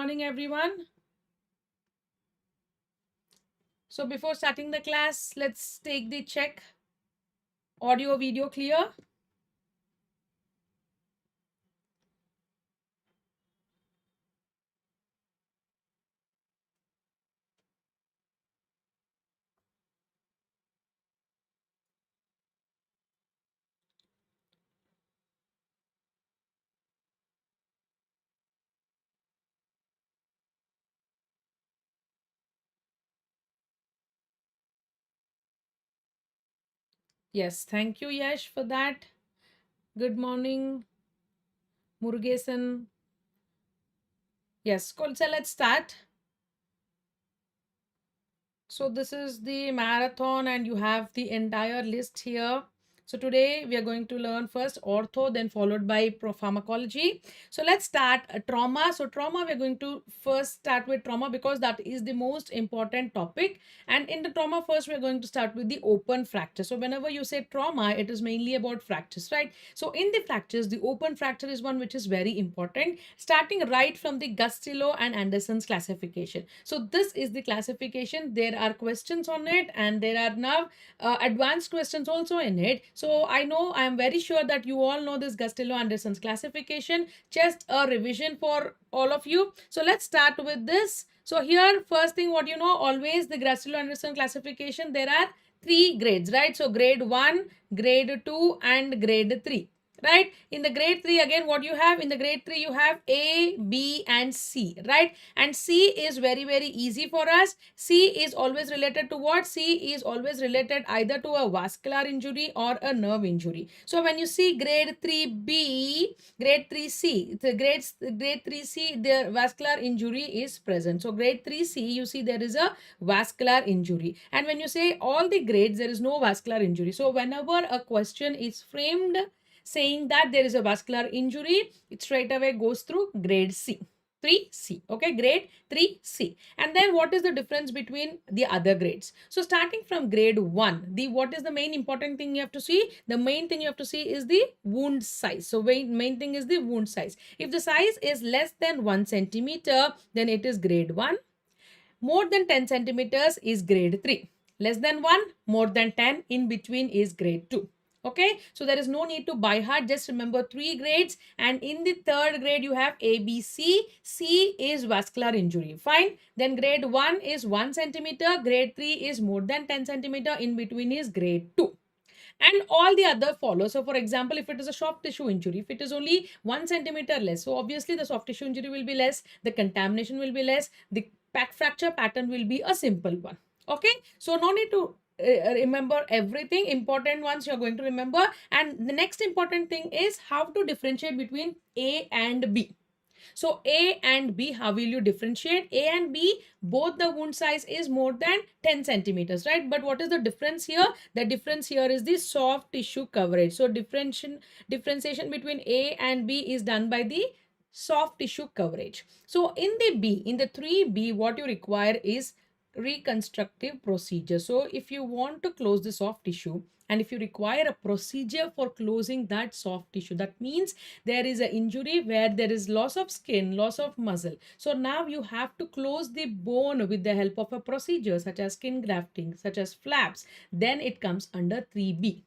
Morning everyone. So before starting the class, let's take the check. Audio, video clear? Yes, thank you Yash for that. Good morning, Murugesan. Yes, cool. So let's start. So this is the marathon and you have the entire list here. So today we are going to learn first ortho, then followed by pharmacology. So let's start trauma. So trauma, we're going to first start with trauma because that is the most important topic. And in the trauma first, we're going to start with the open fracture. So whenever you say trauma, it is mainly about fractures, right? So in the fractures, the open fracture is one which is very important, starting right from the Gustilo and Anderson's classification. So this is the classification. There are questions on it and there are now advanced questions also in it. So I am very sure that you all know this Gustilo-Anderson's classification. Just a revision for all of you. So let's start with this. So here, first thing what you know, always the Gustilo-Anderson classification, there are three grades, right? So grade 1, grade 2 and grade 3. Right, in the grade 3 again, what you have in the grade 3, you have A, B and C, right? And C is very easy for us. C is always related to what? C is always related either to a vascular injury or a nerve injury. So when you see grade 3B, grade 3C, the grade 3C, the vascular injury is present. So grade 3C, you see there is a vascular injury. And when you say all the grades, there is no vascular injury. So whenever a question is framed saying that there is a vascular injury, it straight away goes through grade C. 3C, okay, grade 3C. And then what is the difference between the other grades? So starting from grade 1, what is the main important thing you have to see? The main thing you have to see is the wound size. So main thing is the wound size. If the size is less than 1 centimeter, then it is grade 1. More than 10 centimeters is grade 3. Less than 1, more than 10, in between is grade 2. Okay, so there is no need to by heart, just remember three grades. And in the third grade you have A, B, C. C is vascular injury, fine. Then grade 1 is 1 centimeter, grade 3 is more than 10 centimeter, in between is grade 2, and all the other follow. So for example, if it is a soft tissue injury, if it is only 1 centimeter less, so obviously the soft tissue injury will be less, the contamination will be less, the pack fracture pattern will be a simple one. Okay, so no need to remember everything. Important ones you're going to remember. And the next important thing is how to differentiate between A and B. So A and B, how will you differentiate? A and B, both the wound size is more than 10 centimeters, right? But what is the difference here? The difference here is the soft tissue coverage. So differentiation between A and B is done by the soft tissue coverage. So in the 3B, what you require is reconstructive procedure. So if you want to close the soft tissue, and if you require a procedure for closing that soft tissue, that means there is an injury where there is loss of skin, loss of muscle. So now you have to close the bone with the help of a procedure such as skin grafting, such as flaps. Then it comes under 3B.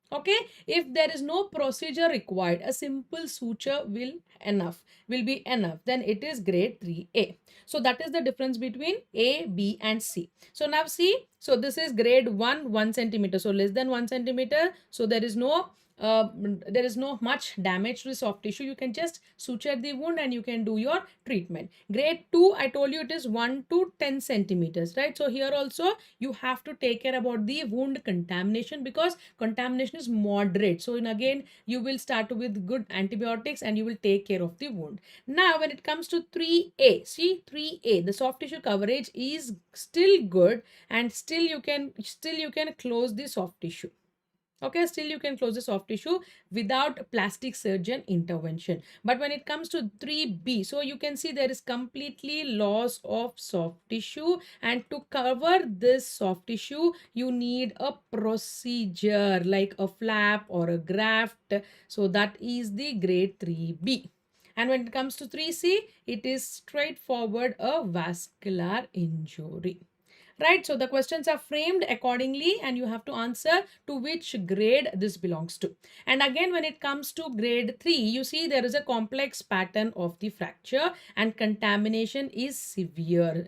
Okay, if there is no procedure required, a simple suture will be enough, then it is grade 3A. So that is the difference between A, B and C. So now see, so this is grade 1 centimeter, so less than 1 centimeter. So there is no much damage to the soft tissue. You can just suture the wound and you can do your treatment. Grade 2, I told you it is 1 to 10 centimeters, right? So here also you have to take care about the wound contamination, because contamination is moderate. So again, you will start with good antibiotics and you will take care of the wound. Now when it comes to 3A, see 3A, the soft tissue coverage is still good, and still you can close the soft tissue. Okay, still you can close the soft tissue without plastic surgeon intervention. But when it comes to 3B, so you can see there is completely loss of soft tissue, and to cover this soft tissue you need a procedure like a flap or a graft. So that is the grade 3B. And when it comes to 3C, it is straightforward a vascular injury. Right, so the questions are framed accordingly and you have to answer to which grade this belongs to. And again, when it comes to grade 3, you see there is a complex pattern of the fracture and contamination is severe,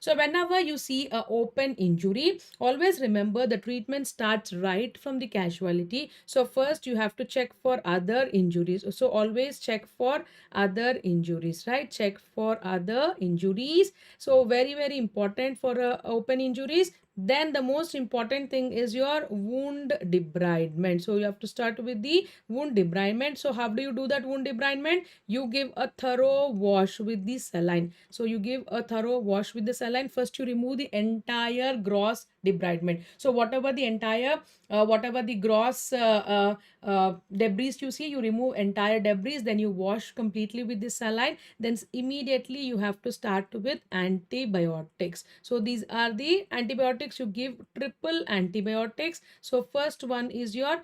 so whenever you see a open injury, always remember the treatment starts right from the casualty. So first you have to check for other injuries, so always check for other injuries, right? Check for other injuries. So very important for open injuries. Then the most important thing is your wound debridement. So you have to start with the wound debridement. So how do you do that wound debridement? You give a thorough wash with the saline. So you give a thorough wash with the saline. First you remove the entire gross debridement. So whatever the entire whatever the gross debris you see, you remove entire debris, then you wash completely with the saline. Then immediately you have to start with antibiotics. So these are the antibiotics. You give triple antibiotics. So first one is your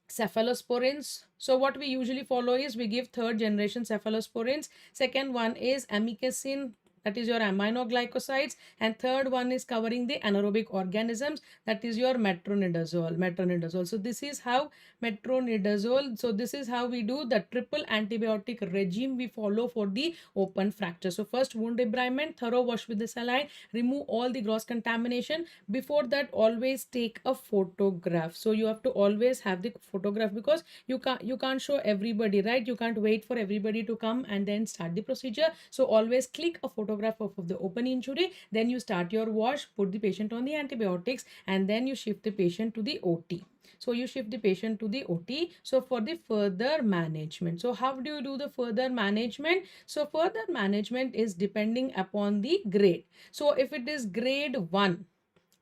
cephalosporins. So what we usually follow is we give third generation cephalosporins. Second one is amikacin, that is your aminoglycosides, and third one is covering the anaerobic organisms, that is your metronidazole. So this is how metronidazole, so this is how we do the triple antibiotic regime we follow for the open fracture. So first wound debridement, thorough wash with the saline, remove all the gross contamination. Before that, always take a photograph. So you have to always have the photograph, because you can't show everybody, right? You can't wait for everybody to come and then start the procedure. So always click a photograph of the open injury, then you start your wash, put the patient on the antibiotics, and then you shift the patient to the OT. So you shift the patient to the OT. So for the further management, so how do you do the further management? So further management is depending upon the grade. So if it is grade 1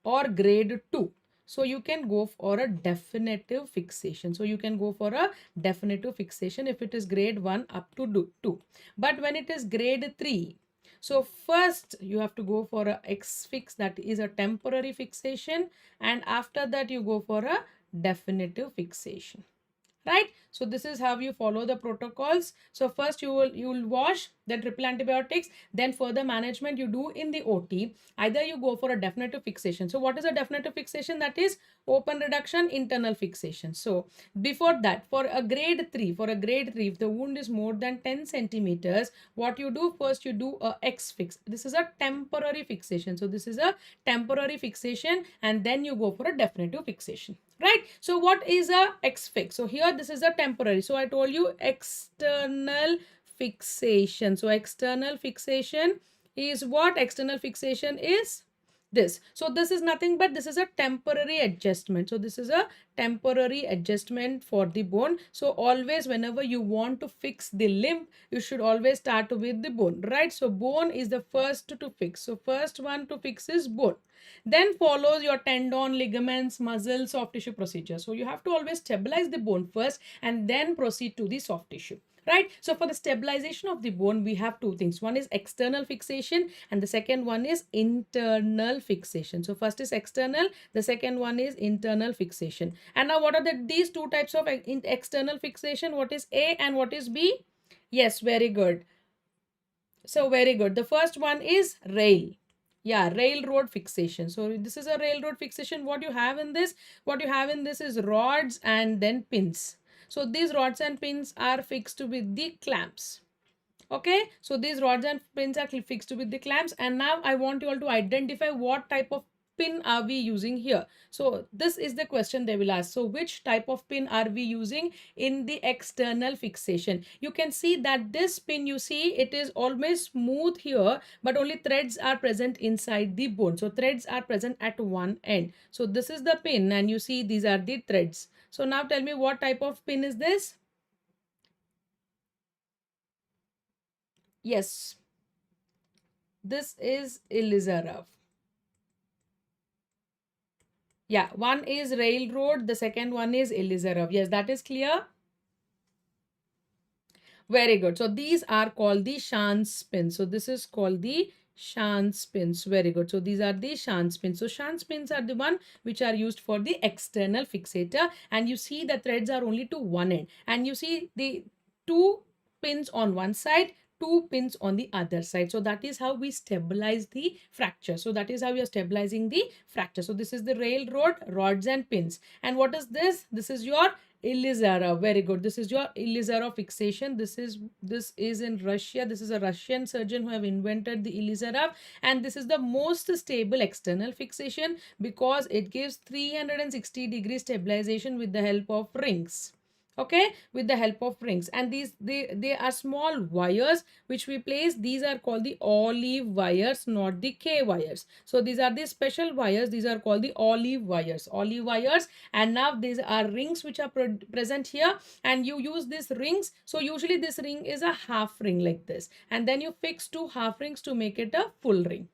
or grade 2, so you can go for a definitive fixation. So you can go for a definitive fixation if it is grade 1 up to 2. But when it is grade 3, so first you have to go for a X-fix, that is a temporary fixation, and after that you go for a definitive fixation. Right, so this is how you follow the protocols. So first you will wash, then triple antibiotics, then further management you do in the OT. Either you go for a definitive fixation. So what is a definitive fixation? That is open reduction, internal fixation. So before that, for a grade 3, if the wound is more than 10 centimeters, what you do first, you do a X fix. This is a temporary fixation. So this is a temporary fixation, and then you go for a definitive fixation. Right, so what is a X fix? So here this is a temporary. So I told you external fixation. So external fixation is what? External fixation is this. So this is nothing but this is a temporary adjustment. So this is a temporary adjustment for the bone. So always whenever you want to fix the limb, you should always start with the bone, right? So bone is the first to fix. So first one to fix is bone. Then follows your tendon, ligaments, muscle, soft tissue procedure. So you have to always stabilize the bone first and then proceed to the soft tissue. Right, so for the stabilization of the bone, we have two things. One is external fixation and the second one is internal fixation. So first is external, the second one is internal fixation. And now what are these two types of external fixation? What is A and what is B? Yes, very good. So very good. The first one is rail. Yeah, railroad fixation. So this is a railroad fixation. What you have in this is rods and then pins. So these rods and pins are fixed with the clamps. Okay, so these rods and pins are fixed with the clamps. And now I want you all to identify what type of pin are we using here. So this is the question they will ask. So which type of pin are we using in the external fixation? You can see that this pin, you see it is almost smooth here, but only threads are present inside the bone. So threads are present at one end. So this is the pin and you see these are the threads. So now tell me what type of pin is this? Yes, this is Elizarov. Yeah, one is railroad, the second one is Elizarov. Yes, that is clear. Very good. So these are called the Schanz pins. So this is called the Schanz pins. Very good. So these are the Schanz pins. So Schanz pins are the one which are used for the external fixator. And you see the threads are only to one end. And you see the two pins on one side, two pins on the other side. So that is how we stabilize the fracture. So that is how we are stabilizing the fracture. So this is the railroad, rods and pins. And what is this? This is your Ilizara. Very good. This is your Ilizara fixation. This is in Russia. This is a Russian surgeon who have invented the Ilizara, and this is the most stable external fixation because it gives 360 degree stabilization with the help of rings. Okay, with the help of rings. And they are small wires which we place. These are called the olive wires, not the K wires. So these are the special wires. These are called the olive wires. And now these are rings which are present here, and you use these rings. So usually this ring is a half ring like this, and then you fix two half rings to make it a full ring,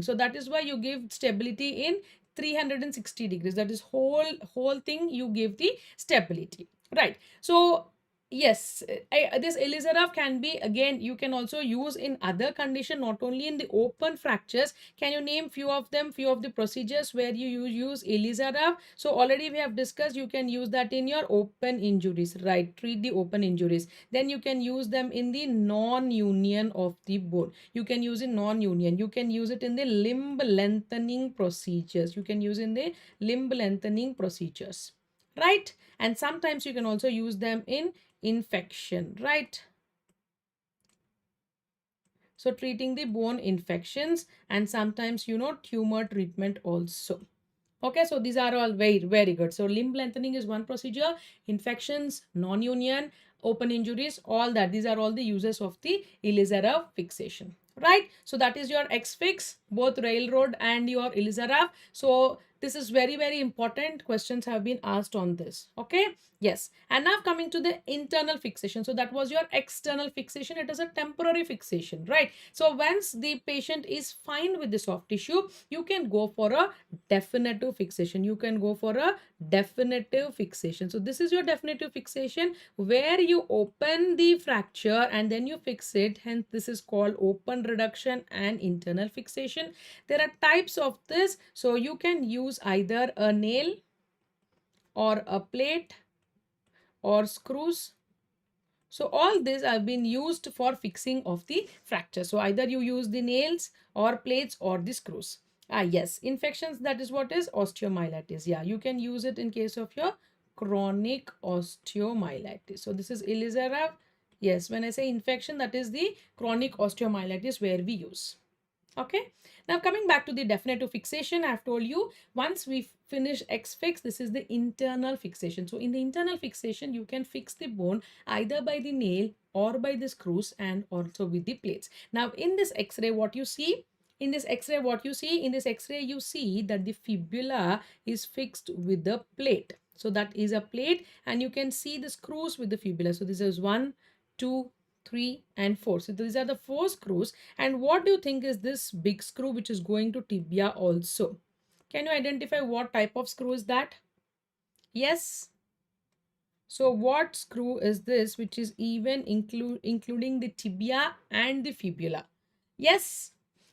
so that is why you give stability in 360 degrees. That is whole thing you give the stability, right? So yes, this Elizarov can be, again, you can also use in other condition, not only in the open fractures. Can you name few of them, few of the procedures where you use Elizarov? So already we have discussed you can use that in your open injuries, right? Treat the open injuries. Then you can use them in the non-union of the bone. You can use in non-union. You can use it in the limb lengthening procedures. Right? And sometimes you can also use them in infection, right? So treating the bone infections, and sometimes tumor treatment also. Okay, so these are all very good. So limb lengthening is one procedure, infections, non-union, open injuries, all that. These are all the uses of the Ilizarov fixation, right? So that is your X-fix, both railroad and your Ilizarov. So this is very important. Questions have been asked on this. Okay, yes. And now coming to the internal fixation. So that was your external fixation. It is a temporary fixation, right? So once the patient is fine with the soft tissue, you can go for a definitive fixation. So this is your definitive fixation, where you open the fracture and then you fix it. Hence this is called open reduction and internal fixation. There are types of this. So you can use either a nail or a plate or screws. So all these have been used for fixing of the fracture. So either you use the nails or plates or the screws. Yes, infections, that is what is osteomyelitis. Yeah, you can use it in case of your chronic osteomyelitis. So this is Ilizarov. Yes, when I say infection, that is the chronic osteomyelitis where we use. Okay, now coming back to the definitive fixation, I've told you once we finish X-fix, this is the internal fixation. So in the internal fixation, you can fix the bone either by the nail or by the screws and also with the plates. Now in this X-ray, what you see? In this X-ray, you see that the fibula is fixed with the plate. So that is a plate, and you can see the screws with the fibula. So this is 1, 2, 3 and 4. So these are the 4 screws. And what do you think is this big screw which is going to tibia also? Can you identify what type of screw is that? Yes. So what screw is this which is even including the tibia and the fibula? Yes.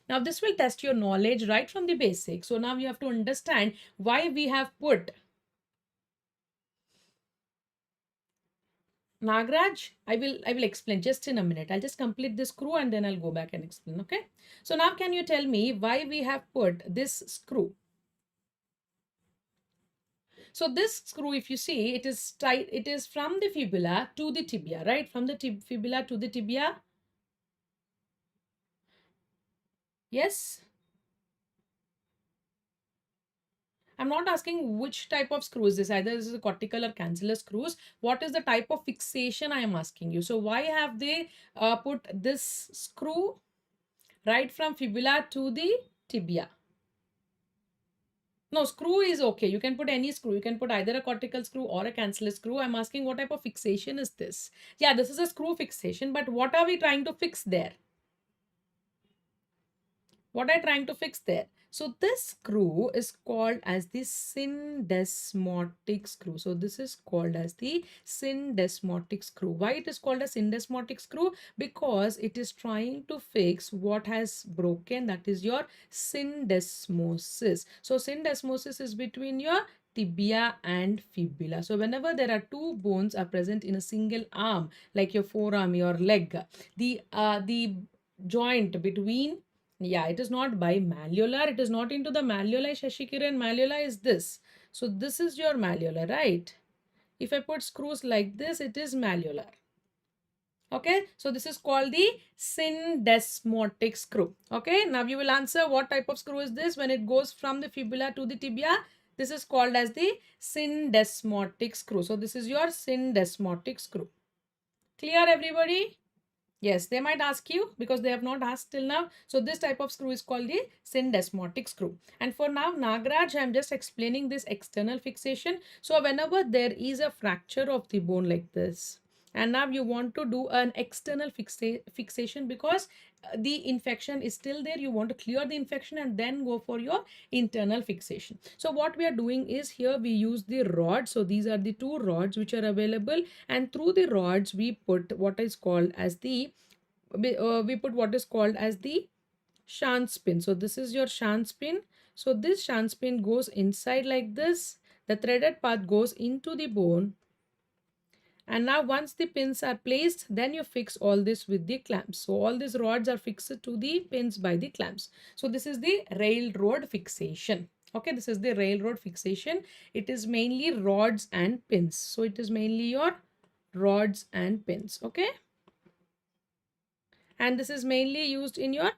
Now this will test your knowledge right from the basics. So now you have to understand why we have put Nagraj. I will explain just in a minute. I'll just complete this screw and then I'll go back and explain. Okay. So now can you tell me why we have put this screw? So this screw, if you see, it is tight. It is from the fibula to the tibia, right? From the fibula to the tibia. Yes. I'm not asking which type of screw is this. Either this is a cortical or cancellous screws. What is the type of fixation I am asking you? So why have they put this screw right from fibula to the tibia? No, screw is okay. You can put any screw. You can put either a cortical screw or a cancellous screw. I'm asking what type of fixation is this? Yeah, this is a screw fixation. But what are we trying to fix there? What are you trying to fix there? So this screw is called as the syndesmotic screw. So this is called as the syndesmotic screw. Why it is called a syndesmotic screw? Because it is trying to fix what has broken, that is your syndesmosis. So syndesmosis is between your tibia and fibula. So whenever there are two bones are present in a single arm, like your forearm, your leg, the joint between, yeah, it is not bimalleolar, it is not into the malleoli, Shashikiran. Malleoli is this. So this is your malleolar, right? If I put screws like this, it is malleolar. Okay, so this is called the syndesmotic screw. Okay, now you will answer what type of screw is this when it goes from the fibula to the tibia. This is called as the syndesmotic screw. So this is your syndesmotic screw. Clear, everybody? Yes, they might ask you because they have not asked till now. So this type of screw is called the syndesmotic screw. And for now, Nagraj, I am just explaining this external fixation. So whenever there is a fracture of the bone like this, and now you want to do an external fixation because the infection is still there, you want to clear the infection and then go for your internal fixation. So what we are doing is, here we use the rod. So these are the two rods which are available, and through the rods we put what is called as the shank spin. So this is your shank spin. So this shank spin goes inside like this. The threaded path goes into the bone, and now once the pins are placed, then you fix all this with the clamps. So all these rods are fixed to the pins by the clamps. So this is the railroad fixation. Okay, this is the railroad fixation. It is mainly rods and pins. So it is mainly your rods and pins. Okay, and this is mainly used in your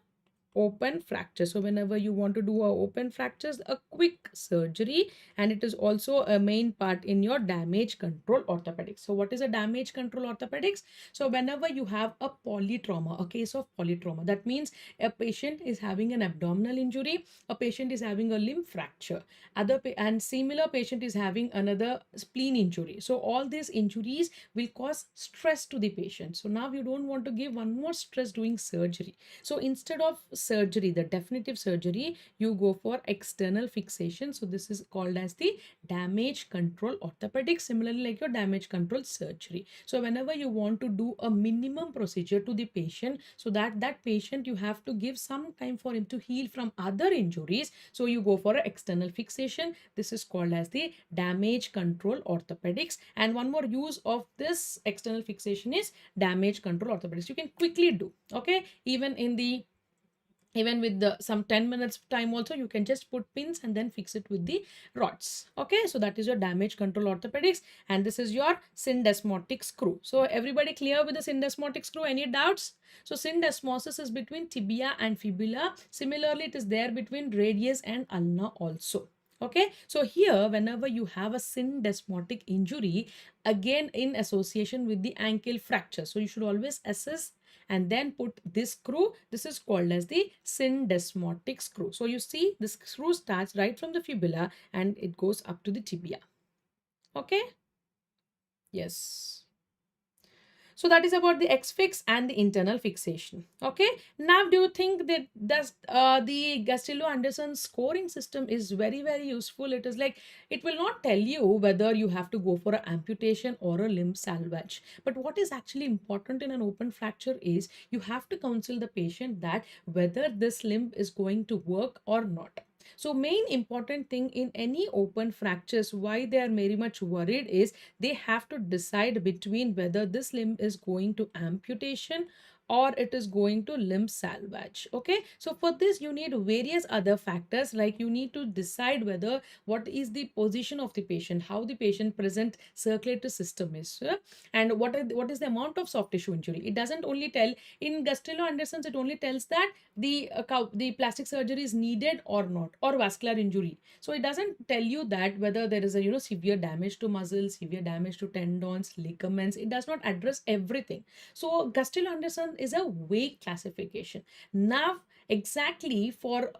open fracture. So whenever you want to do a open fractures, a quick surgery, and it is also a main part in your damage control orthopedics. So what is a damage control orthopedics? So whenever you have a polytrauma, a case of polytrauma, that means a patient is having an abdominal injury, a patient is having a limb fracture, and similar patient is having another spleen injury. So all these injuries will cause stress to the patient. So now you don't want to give one more stress doing surgery. So instead of surgery, the definitive surgery, you go for external fixation. So this is called as the damage control orthopedics, similarly like your damage control surgery. So whenever you want to do a minimum procedure to the patient, so that patient you have to give some time for him to heal from other injuries, so you go for an external fixation. This is called as the damage control orthopedics. And one more use of this external fixation is damage control orthopedics. You can quickly do, okay, even with the some 10 minutes time also, you can just put pins and then fix it with the rods. Okay, so that is your damage control orthopedics, and this is your syndesmotic screw. So everybody clear with the syndesmotic screw? Any doubts? So syndesmosis is between tibia and fibula. Similarly, it is there between radius and ulna also. Okay, so here whenever you have a syndesmotic injury, again in association with the ankle fracture, so you should always assess and then put this screw. This is called as the syndesmotic screw. So you see this screw starts right from the fibula and it goes up to the tibia. Okay, yes. So that is about the X-fix and the internal fixation. Okay. Now, do you think that the Gustilo-Anderson scoring system is very, very useful? It is like, it will not tell you whether you have to go for an amputation or a limb salvage. But what is actually important in an open fracture is you have to counsel the patient that whether this limb is going to work or not. So main important thing in any open fractures, why they are very much worried, is they have to decide between whether this limb is going to amputation or it is going to limb salvage. Okay, so for this you need various other factors, like you need to decide whether what is the position of the patient, how the patient present circulatory system is, and what is the amount of soft tissue injury. It doesn't only tell in Gustilo-Anderson's, it only tells that the plastic surgery is needed or not, or vascular injury. So it doesn't tell you that whether there is a severe damage to muscles, severe damage to tendons, ligaments. It does not address everything. So Gustilo-Anderson is a vague classification. Now exactly for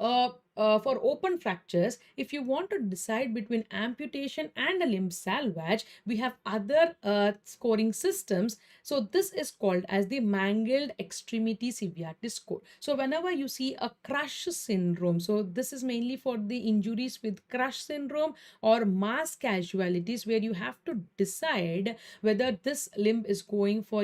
open fractures, if you want to decide between amputation and a limb salvage, we have other scoring systems. So this is called as the mangled extremity severity score. So whenever you see a crush syndrome, so this is mainly for the injuries with crush syndrome or mass casualties, where you have to decide whether this limb is going for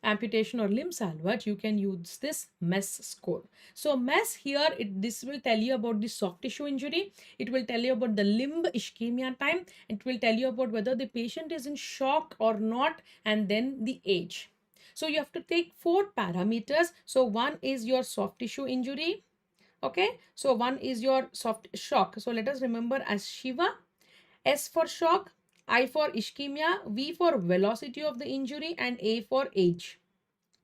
amputation or limb salvage, you can use this MES score. So MES here, this will tell you about the soft tissue injury. It will tell you about the limb ischemia time. It will tell you about whether the patient is in shock or not, and then the age. So you have to take 4 parameters. So one is your soft tissue injury. Okay, so one is your soft shock. So let us remember as Shiva. S for shock, I for ischemia, V for velocity of the injury, and A for age.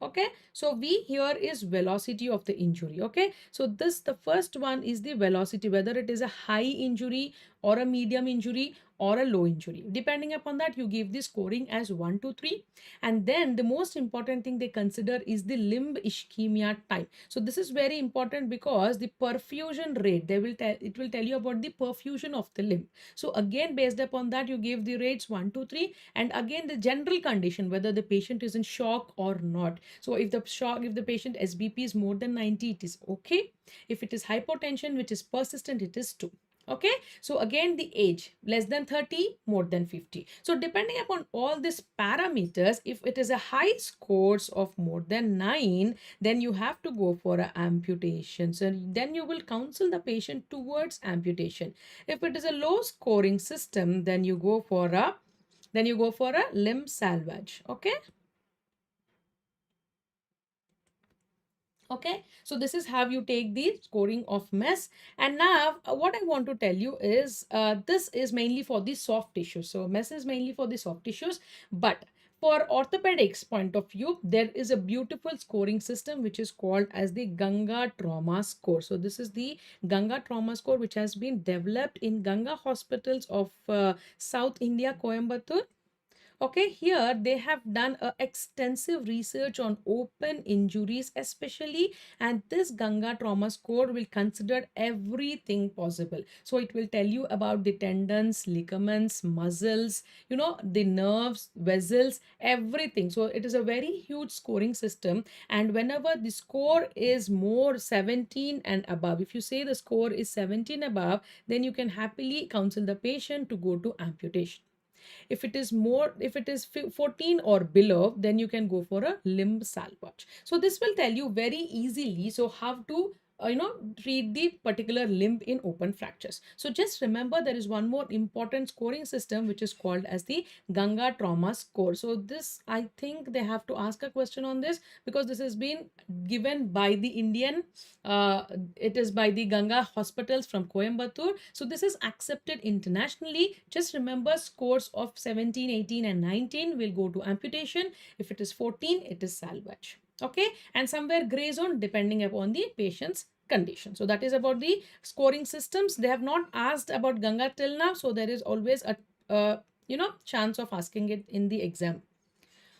Okay, so V here is velocity of the injury. Okay, so this, the first one is the velocity, whether it is a high injury or a medium injury or a low injury. Depending upon that, you give the scoring as 1 to 3. And then the most important thing they consider is the limb ischemia time. So this is very important because the perfusion rate, they will tell, it will tell you about the perfusion of the limb. So again, based upon that, you give the rates 1 to 3. And again, the general condition, whether the patient is in shock or not. So if the patient SBP is more than 90, it is okay. If it is hypotension which is persistent, it is 2. Okay, so again the age, less than 30, more than 50. So depending upon all these parameters, if it is a high scores of more than 9, then you have to go for an amputation. So then you will counsel the patient towards amputation. If it is a low scoring system, then you go for a limb salvage. Okay. Okay, so this is how you take the scoring of MES. And now what I want to tell you is this is mainly for the soft tissues. So MES is mainly for the soft tissues, but for orthopedics point of view, there is a beautiful scoring system which is called as the Ganga trauma score. So this is the Ganga trauma score which has been developed in Ganga hospitals of South India, Coimbatore. Okay, here they have done a extensive research on open injuries especially, and this Ganga trauma score will consider everything possible. So it will tell you about the tendons, ligaments, muscles, the nerves, vessels, everything. So it is a very huge scoring system, and whenever the score is more 17 and above, if you say the score is 17 above, then you can happily counsel the patient to go to amputation. If it is 14 or below, then you can go for a limb salvage. So this will tell you very easily so how to treat the particular limb in open fractures. So just remember, there is one more important scoring system which is called as the Ganga trauma score. So this, I think they have to ask a question on this because this has been given by the Indian, it is by the Ganga hospitals from Coimbatore. So this is accepted internationally. Just remember, scores of 17, 18 and 19 will go to amputation. If it is 14, it is salvage. Okay, and somewhere gray zone depending upon the patient's condition. So that is about the scoring systems. They have not asked about Ganga till now, so there is always a chance of asking it in the exam.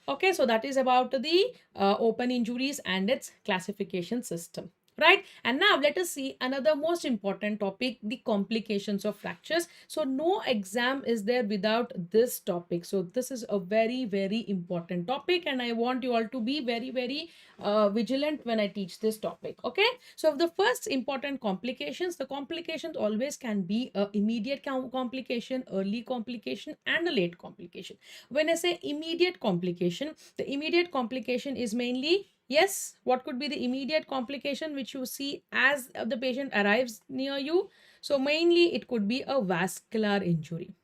Okay, so that is about the open injuries and its classification system. Right, and now let us see another most important topic, the complications of fractures. So no exam is there without this topic. So this is a very, very important topic, and I want you all to be very, very vigilant when I teach this topic. Okay, so the first important complications, the complications always can be a immediate complication, early complication, and a late complication. When I say immediate complication, the immediate complication is mainly, yes, what could be the immediate complication which you see as the patient arrives near you? So mainly it could be a vascular injury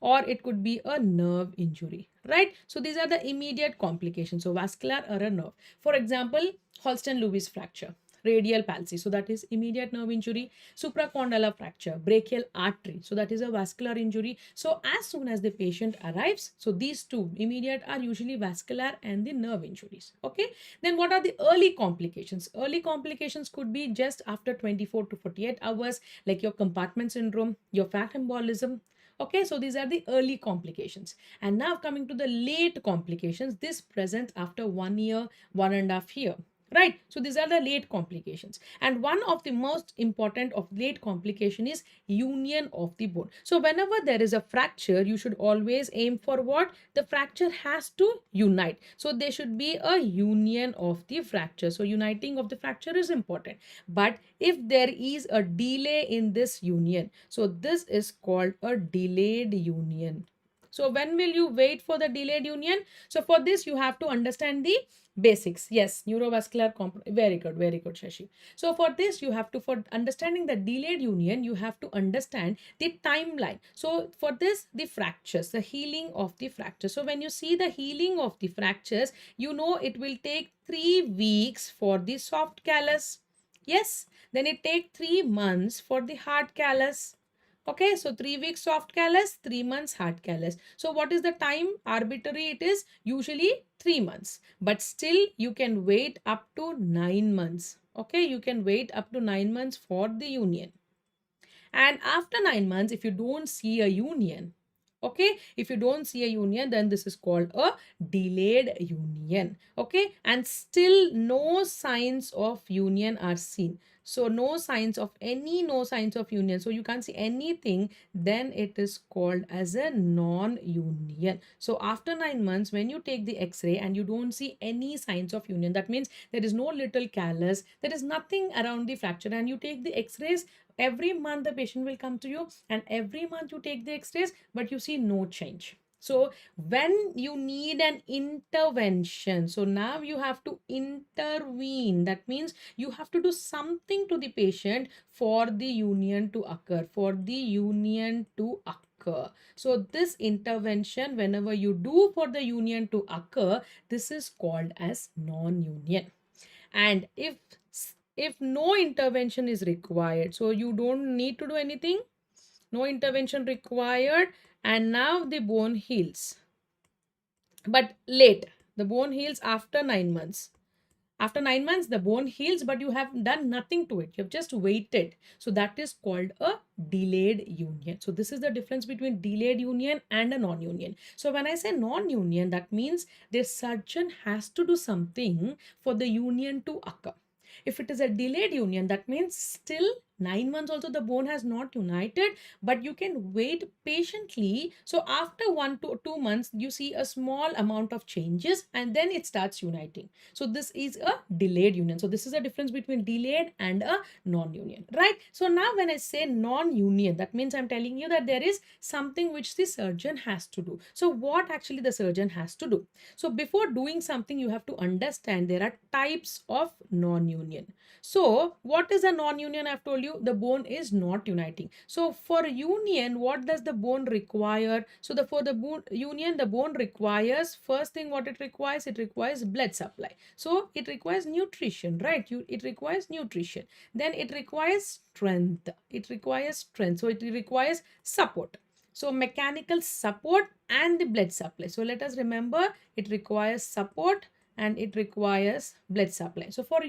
or it could be a nerve injury, right? So these are the immediate complications. So vascular or a nerve. For example, Holston-Lewis fracture, radial palsy, so that is immediate nerve injury. Supracondylar fracture, brachial artery, so that is a vascular injury. So as soon as the patient arrives, so these two immediate are usually vascular and the nerve injuries. Okay, then what are the early complications? Early complications could be just after 24 to 48 hours, like your compartment syndrome, your fat embolism. Okay, so these are the early complications. And now coming to the late complications, this present after 1 year, 1.5 year. Right, so these are the late complications, and one of the most important of late complication is union of the bone. So whenever there is a fracture, you should always aim for what? The fracture has to unite. So there should be a union of the fracture. So uniting of the fracture is important. But if there is a delay in this union, so this is called a delayed union. So when will you wait for the delayed union? So for this, you have to understand the basics. Yes, neurovascular very good, Shashi. So for this, you have to, for understanding the delayed union, you have to understand the timeline. So for this, the fractures, the healing of the fractures. So when you see the healing of the fractures, you know it will take 3 weeks for the soft callus. Yes, then it take 3 months for the hard callus. Okay, so 3 weeks soft callus, 3 months hard callus. So what is the time? Arbitrary, it is usually 3 months, but still you can wait up to 9 months. Okay, you can wait up to 9 months for the union. And after 9 months, if you don't see a union, okay, if you don't see a union, then this is called a delayed union. Okay, and still no signs of union are seen. So no signs of union, so you can't see anything, then it is called as a non-union. So after 9 months, when you take the x-ray and you don't see any signs of union, that means there is no little callus, there is nothing around the fracture, and you take the x-rays every month, the patient will come to you, and every month you take the x-rays, but you see no change. So when you need an intervention, so now you have to intervene. That means you have to do something to the patient for the union to occur, So this intervention, whenever you do for the union to occur, this is called as non-union. And if no intervention is required, so you don't need to do anything, no intervention required, and now the bone heals, but late. The bone heals after 9 months. After 9 months, the bone heals, but you have done nothing to it. You have just waited. So that is called a delayed union. So this is the difference between delayed union and a non-union. So when I say non-union, that means the surgeon has to do something for the union to occur. If it is a delayed union, that means still 9 months also the bone has not united, but you can wait patiently. So after 1 to 2 months, you see a small amount of changes, and then it starts uniting. So this is a delayed union. So this is a difference between delayed and a non-union, right? So now when I say non-union, that means I'm telling you that there is something which the surgeon has to do. So what actually the surgeon has to do? So before doing something, you have to understand there are types of non-union. So what is a non-union? I've told you the bone is not uniting. So for union, what does the bone require? So for the bone union, the bone requires, first thing what it requires blood supply. So it requires nutrition, right? It requires nutrition. Then it requires strength. So it requires support. So mechanical support and the blood supply. So let us remember, it requires support and it requires blood supply. So for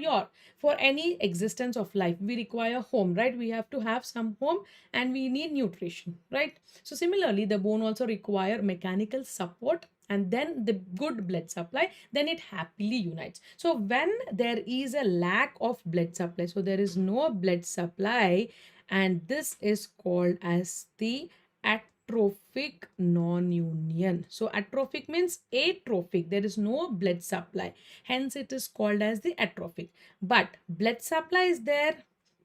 any existence of life, we require home, right? We have to have some home and we need nutrition, right? So similarly, the bone also require mechanical support and then the good blood supply, then it happily unites. So when there is a lack of blood supply, so there is no blood supply, and this is called as the atrophic non-union. So atrophic means atrophic, there is no blood supply, hence it is called as the atrophic. But blood supply is there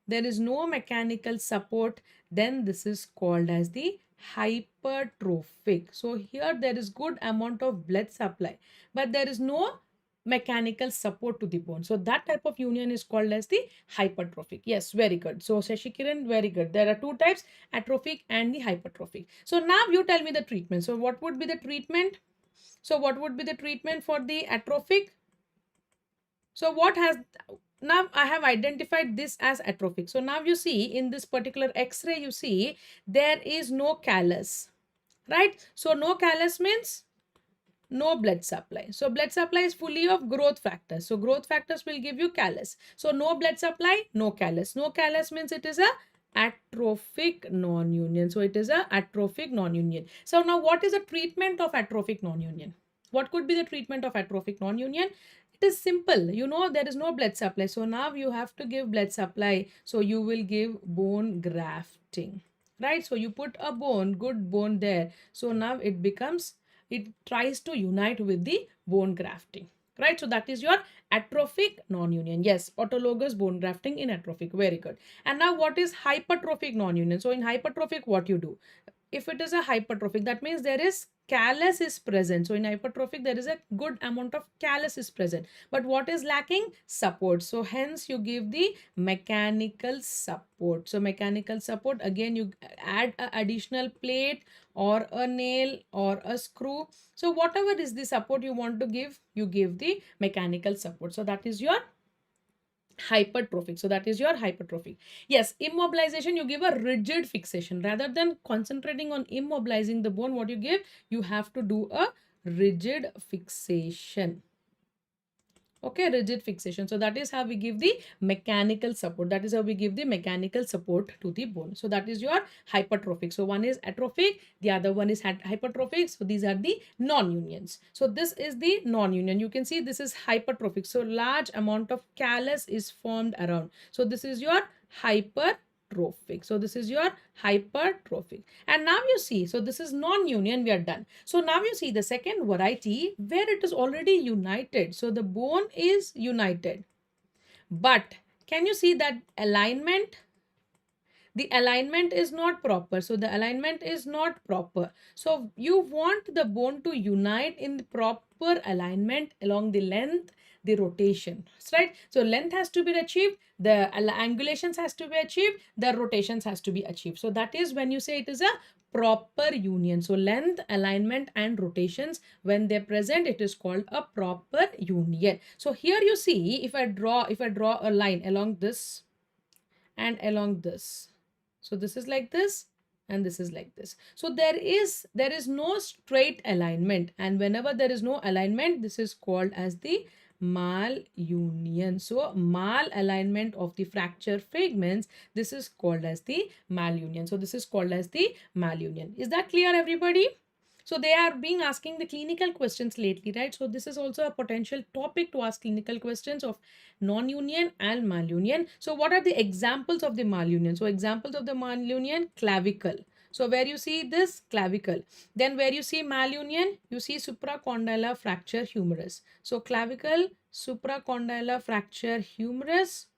is no mechanical support, then this is called as the hypertrophic. So here there is good amount of blood supply, but there is no mechanical support to the bone. So that type of union is called as the hypertrophic. Yes, very good. So Shashikiran, very good. There are two types, atrophic and the hypertrophic. So now you tell me the treatment. So what would be the treatment? So what would be the treatment for the atrophic? So now I have identified this as atrophic. So now you see in this particular x-ray, you see there is no callus, right? So no callus means no blood supply. So blood supply is fully of growth factors. So growth factors will give you callus. So no blood supply, no callus. No callus means it is a atrophic non-union. So it is a atrophic non-union. So now what is the treatment of atrophic non-union? What could be the treatment of atrophic non-union? It is simple. You know there is no blood supply. So now you have to give blood supply. So you will give bone grafting, right? So you put a good bone there. So now it tries to unite with the bone grafting, right? So that is your atrophic non-union. Yes, autologous bone grafting in atrophic. Very good. And now what is hypertrophic non-union? So in hypertrophic, what you do? if it is a hypertrophic, that means there is callus is present. So in hypertrophic, there is a good amount of callus is present. But what is lacking? Support. So hence you give the mechanical support. So mechanical support, again you add a additional plate or a nail or a screw. So whatever is the support you want to give, you give the mechanical support. So that is your hypertrophic. So that is your hypertrophic. Yes, immobilization, you give a rigid fixation. Rather than concentrating on immobilizing the bone, what you give? You have to do a rigid fixation. Okay, rigid fixation. So that is how we give the mechanical support. That is how we give the mechanical support to the bone. So that is your hypertrophic. So one is atrophic, the other one is hypertrophic. So these are the non-unions. So this is the non-union. You can see this is hypertrophic. So large amount of callus is formed around. So this is your hypertrophic. So this is your hypertrophic. And now you see, so this is non-union, we are done. So now you see the second variety where it is already united. So the bone is united. But can you see that alignment? The alignment is not proper. So the alignment is not proper. So you want the bone to unite in the proper alignment along the length, the rotation, right? So length has to be achieved, the angulations has to be achieved, the rotations has to be achieved. So that is when you say it is a proper union. So length, alignment and rotations, when they're present, it is called a proper union. So here you see, if I draw a line along this and along this. So this is like this and this is like this. So there is no straight alignment, and whenever there is no alignment, this is called as the malunion. So malalignment of the fracture fragments, this is called as the malunion. So this is called as the malunion. Is that clear, everybody? So they are being asking the clinical questions lately, right? So this is also a potential topic to ask clinical questions of non-union and malunion. So what are the examples of the malunion? So examples of the malunion: clavicle. So where you see this clavicle, then where you see malunion, you see supracondylar fracture humerus. So clavicle, supracondylar fracture humerus,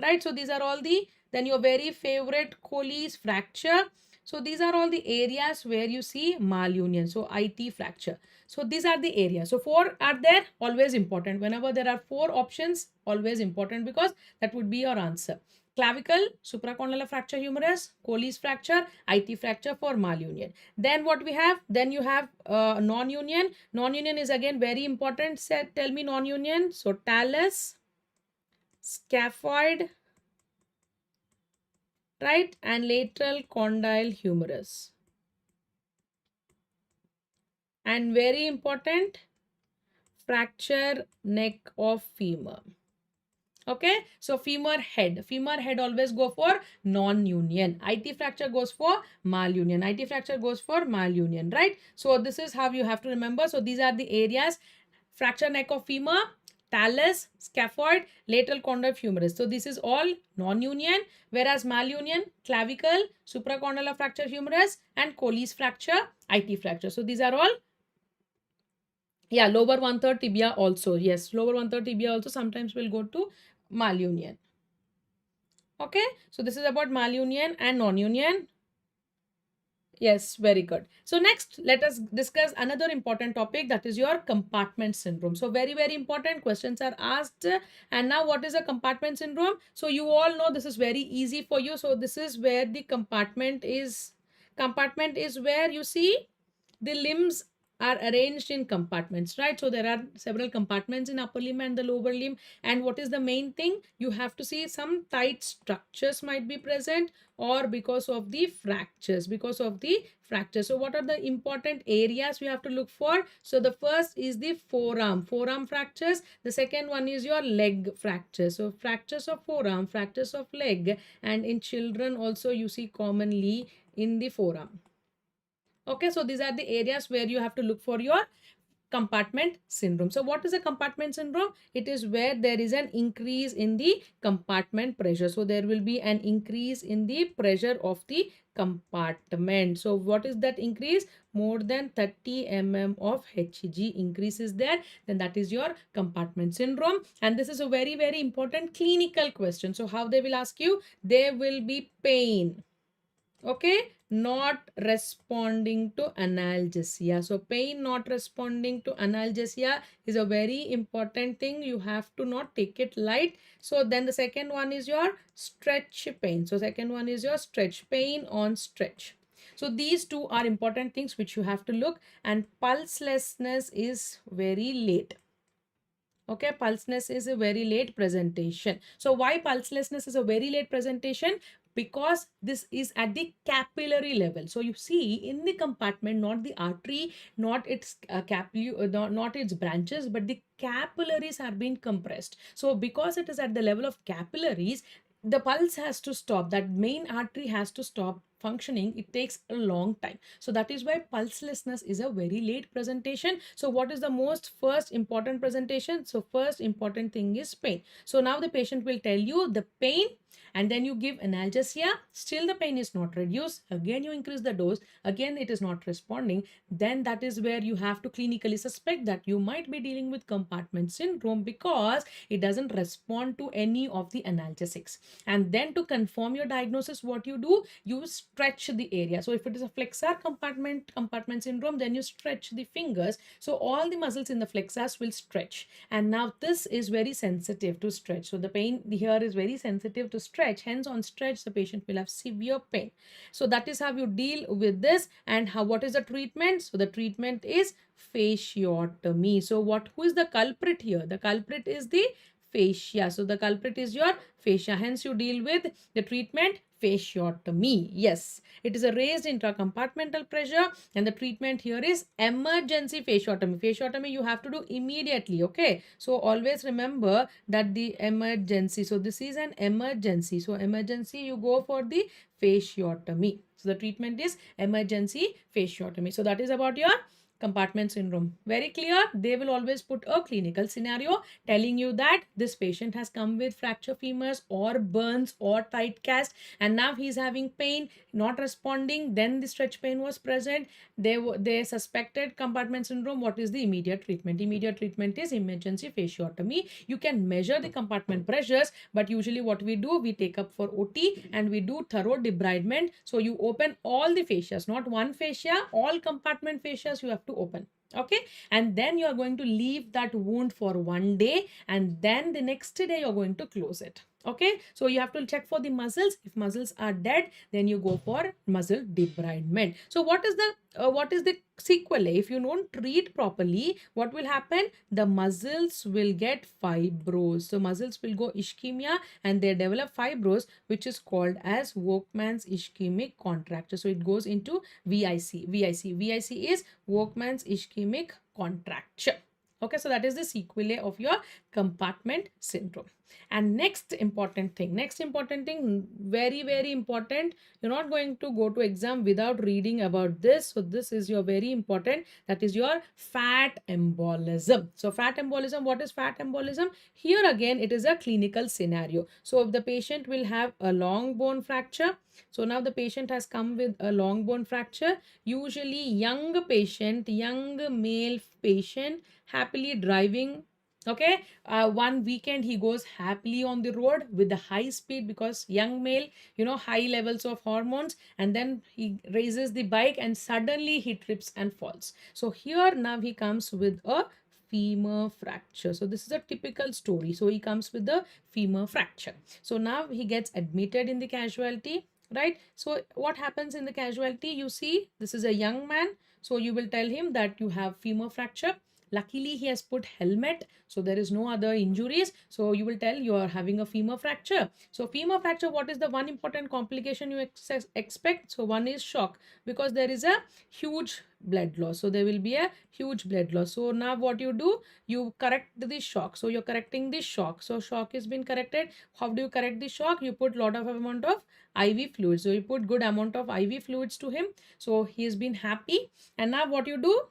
right? So these are all the, then your very favorite Colles fracture. So these are all the areas where you see malunion. So IT fracture. So these are the areas. So 4 are there, always important. Whenever there are 4 options, always important, because that would be your answer. Clavicle, supracondylar fracture humerus, Colles fracture, IT fracture for malunion. Then what we have? Then you have non-union. Non-union is again very important. Tell me non-union. So talus, scaphoid, right, and lateral condyle humerus. And very important, fracture neck of femur. Okay, so femur head always go for non-union. IT fracture goes for malunion. IT fracture goes for malunion, right? So this is how you have to remember. So these are the areas: fracture neck of femur, talus, scaphoid, lateral condyle humerus. So this is all non-union, whereas malunion, clavicle, supracondylar fracture humerus, and Colles fracture, IT fracture. So these are all, yeah, lower 1/3 tibia also. Yes, lower 1/3 tibia also sometimes will go to malunion. Okay, so this is about malunion and non-union. Yes, very good. So next, let us discuss another important topic, that is your compartment syndrome. So very, very important questions are asked. And now what is a compartment syndrome? So you all know this is very easy for you. So this is where the compartment is where you see the limbs are arranged in compartments, right? So there are several compartments in upper limb and the lower limb. And what is the main thing? You have to see some tight structures might be present, or because of the fractures, So what are the important areas we have to look for? So the first is the forearm fractures. The second one is your leg fractures. So fractures of forearm, fractures of leg, and in children also you see commonly in the forearm. Okay, so these are the areas where you have to look for your compartment syndrome. So what is a compartment syndrome? It is where there is an increase in the compartment pressure. So there will be an increase in the pressure of the compartment. So what is that increase? More than 30 mm of Hg increase is there, then that is your compartment syndrome. And this is a very, very important clinical question. So how they will ask you? There will be pain. Okay, not responding to analgesia. So pain not responding to analgesia is a very important thing. You have to not take it light. So then the second one is your stretch pain. So second one is your stretch pain on stretch. So these two are important things which you have to look. And pulselessness is very late. Okay, pulselessness is a very late presentation. So why pulselessness is a very late presentation? Because this is at the capillary level. So you see in the compartment, not the artery, not its not its branches, but the capillaries are being compressed. So because it is at the level of capillaries, the pulse has to stop. That main artery has to stop functioning. It takes a long time. So that is why pulselessness is a very late presentation. So what is the most first important presentation? So first important thing is pain. So now the patient will tell you the pain, and then you give analgesia. Still the pain is not reduced. Again you increase the dose. Again it is not responding. Then that is where you have to clinically suspect that you might be dealing with compartment syndrome, because it doesn't respond to any of the analgesics. And then to confirm your diagnosis, what you do, you stretch the area. So if it is a flexor compartment syndrome, then you stretch the fingers. So all the muscles in the flexors will stretch. And now this is very sensitive to stretch. So the pain here is very sensitive to stretch. Hence on stretch, the patient will have severe pain. So that is how you deal with this. And what is the treatment? So the treatment is fasciotomy. So who is the culprit here? The culprit is the fascia. So the culprit is your fascia. Hence you deal with the treatment fasciotomy. Yes, it is a raised intracompartmental pressure, and the treatment here is emergency fasciotomy. Fasciotomy you have to do immediately. Okay, so always remember that the emergency. So this is an emergency. So emergency, you go for the fasciotomy. So the treatment is emergency fasciotomy. So that is about your compartment syndrome. Very clear. They will always put a clinical scenario telling you that this patient has come with fracture femurs or burns or tight cast, and now he's having pain, not responding. Then the stretch pain was present. They suspected compartment syndrome. What is the immediate treatment? Immediate treatment is emergency fasciotomy. You can measure the compartment pressures, but usually what we do, we take up for OT and we do thorough debridement. So you open all the fascias, not one fascia, all compartment fascias you have to open. Okay, and then you are going to leave that wound for 1 day, and then the next day you're going to close it. Okay, so you have to check for the muscles. If muscles are dead, then you go for muscle debridement. So what is the sequelae? If you don't treat properly, what will happen? The muscles will get fibros. So muscles will go ischemia and they develop fibros, which is called as Workman's ischemic contracture. So it goes into VIC. VIC is Workman's ischemic contracture. Okay, so that is the sequelae of your compartment syndrome. And next important thing, very, very important. You're not going to go to exam without reading about this. So this is your very important. That is your fat embolism. So fat embolism, what is fat embolism? Here again, it is a clinical scenario. So if the patient will have a long bone fracture. So now the patient has come with a long bone fracture. Usually young male patient, happily driving. Okay, one weekend he goes happily on the road with the high speed, because young male, high levels of hormones, and then he raises the bike and suddenly he trips and falls. So here now he comes with a femur fracture. So this is a typical story. So he comes with the femur fracture. So now he gets admitted in the casualty, right? So what happens in the casualty? You see, this is a young man. So you will tell him that you have femur fracture. Luckily, he has put helmet, so there is no other injuries. So you will tell you are having a femur fracture. So femur fracture, what is the one important complication you expect? So one is shock, because there is a huge blood loss. So there will be a huge blood loss. So now what you do, you correct the shock. So you're correcting the shock. So shock has been corrected. How do you correct the shock? You put lot of amount of IV fluids. So you put good amount of IV fluids to him. So he has been happy. And now what you do?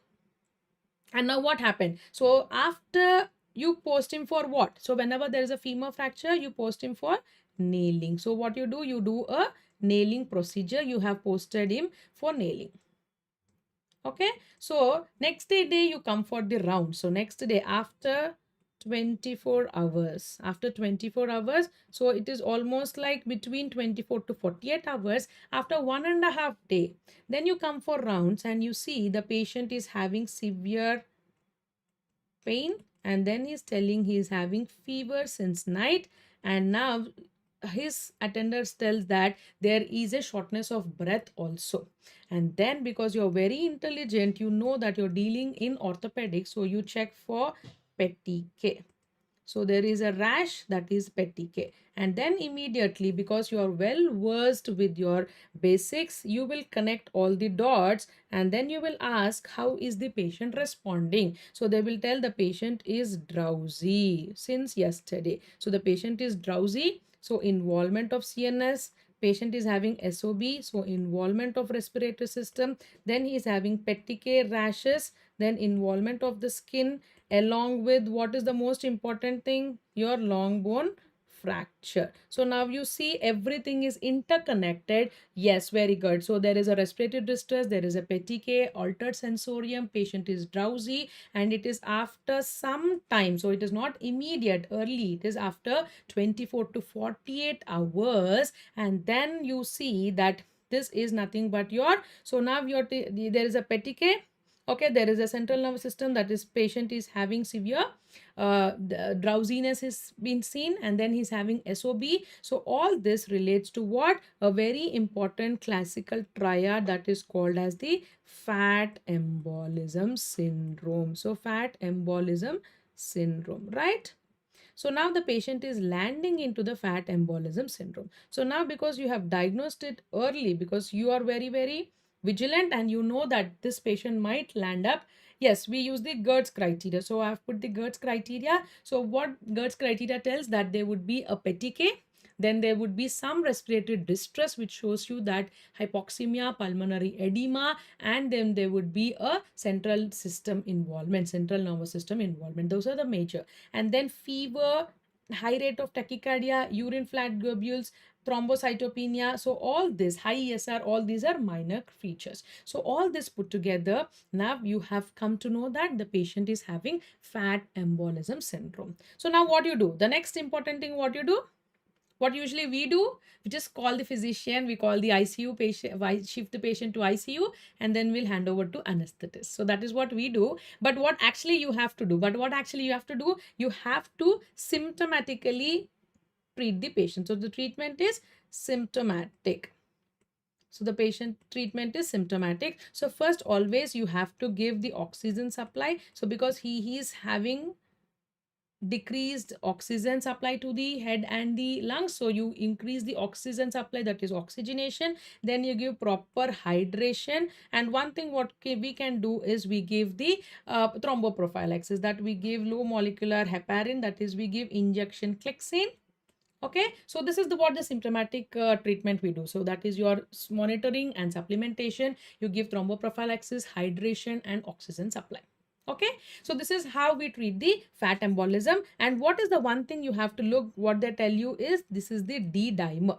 And now what happened? So after you post him for what? So whenever there is a femur fracture, you post him for nailing. So what you do? You do a nailing procedure. You have posted him for nailing. Okay. So next day you come for the round. So next day after 24 hours. After 24 hours, so it is almost like between 24 to 48 hours, after 1.5 day, then you come for rounds and you see the patient is having severe pain, and then he's telling he is having fever since night, and now his attenders tells that there is a shortness of breath also. And then because you're very intelligent, you know that you're dealing in orthopedics, so you check for petty. So there is a rash, that is petty. And then immediately, because you are well versed with your basics, you will connect all the dots, and then you will ask how is the patient responding. So they will tell the patient is drowsy since yesterday. So the patient is drowsy. So involvement of CNS, patient is having SOB, so involvement of respiratory system, then he is having petty rashes, then involvement of the skin, along with what is the most important thing, your long bone fracture. So now you see everything is interconnected. Yes, very good. So there is a respiratory distress, there is a petty, altered sensorium, patient is drowsy, and it is after some time. So it is not immediate early, it is after 24 to 48 hours. And then you see that this is nothing but your, so now your there is a petty. Okay, there is a central nervous system, that is patient is having severe drowsiness is been seen, and then he's having SOB. So all this relates to what? A very important classical triad that is called as the fat embolism syndrome. So fat embolism syndrome, right? So now the patient is landing into the fat embolism syndrome. So now because you have diagnosed it early, because you are very, very vigilant and you know that this patient might land up. Yes, we use the Gertz criteria. So I have put the Gertz criteria. So what Gertz criteria tells that there would be a petty, then there would be some respiratory distress, which shows you that hypoxemia, pulmonary edema, and then there would be a central system involvement, central nervous system involvement. Those are the major. And then fever, high rate of tachycardia, urine flat globules, thrombocytopenia. So all this, high ESR, all these are minor features. So all this put together, now you have come to know that the patient is having fat embolism syndrome. So now what you do? The next important thing what you do? What usually we do, we just call the physician, we call the ICU patient, shift the patient to ICU, and then we'll hand over to anesthetist. So that is what we do. But what actually you have to do? You have to symptomatically treat the patient. So the treatment is symptomatic. So the patient treatment is symptomatic. So first, always you have to give the oxygen supply. So because he is having decreased oxygen supply to the head and the lungs, so you increase the oxygen supply, that is oxygenation. Then you give proper hydration, and one thing what we can do is we give the thromboprophylaxis, that we give low molecular heparin, that is we give injection Clexane. Okay, so this is what the symptomatic treatment we do. So that is your monitoring and supplementation. You give thromboprophylaxis, hydration, and oxygen supply. Okay, so this is how we treat the fat embolism. And what is the one thing you have to look, what they tell you is this is the D dimer.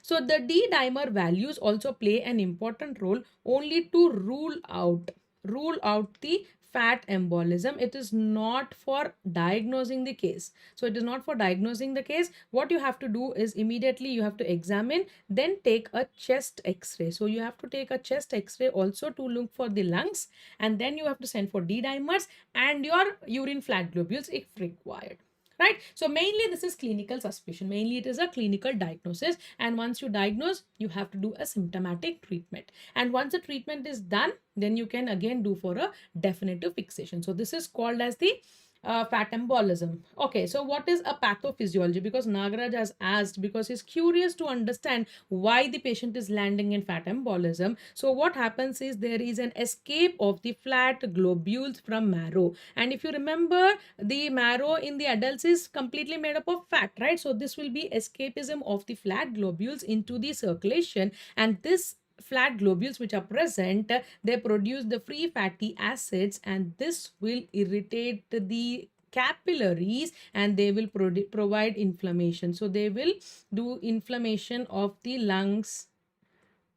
So the D dimer values also play an important role only to rule out the fat embolism. It is not for diagnosing the case. So it is not for diagnosing the case. What you have to do is immediately you have to examine, then take a chest x-ray. So you have to take a chest x-ray also to look for the lungs, and then you have to send for D dimers and your urine flat globules if required. Right, so mainly this is clinical suspicion, mainly it is a clinical diagnosis, and once you diagnose, you have to do a symptomatic treatment, and once the treatment is done, then you can again do for a definitive fixation. So this is called as the fat embolism. Okay, so what is a pathophysiology? Because Nagaraj has asked, because he's curious to understand why the patient is landing in fat embolism. So what happens is there is an escape of the flat globules from marrow, and if you remember, the marrow in the adults is completely made up of fat, right? So this will be escapism of the flat globules into the circulation, and this flat globules which are present, they produce the free fatty acids, and this will irritate the capillaries, and they will provide inflammation. So they will do inflammation of the lungs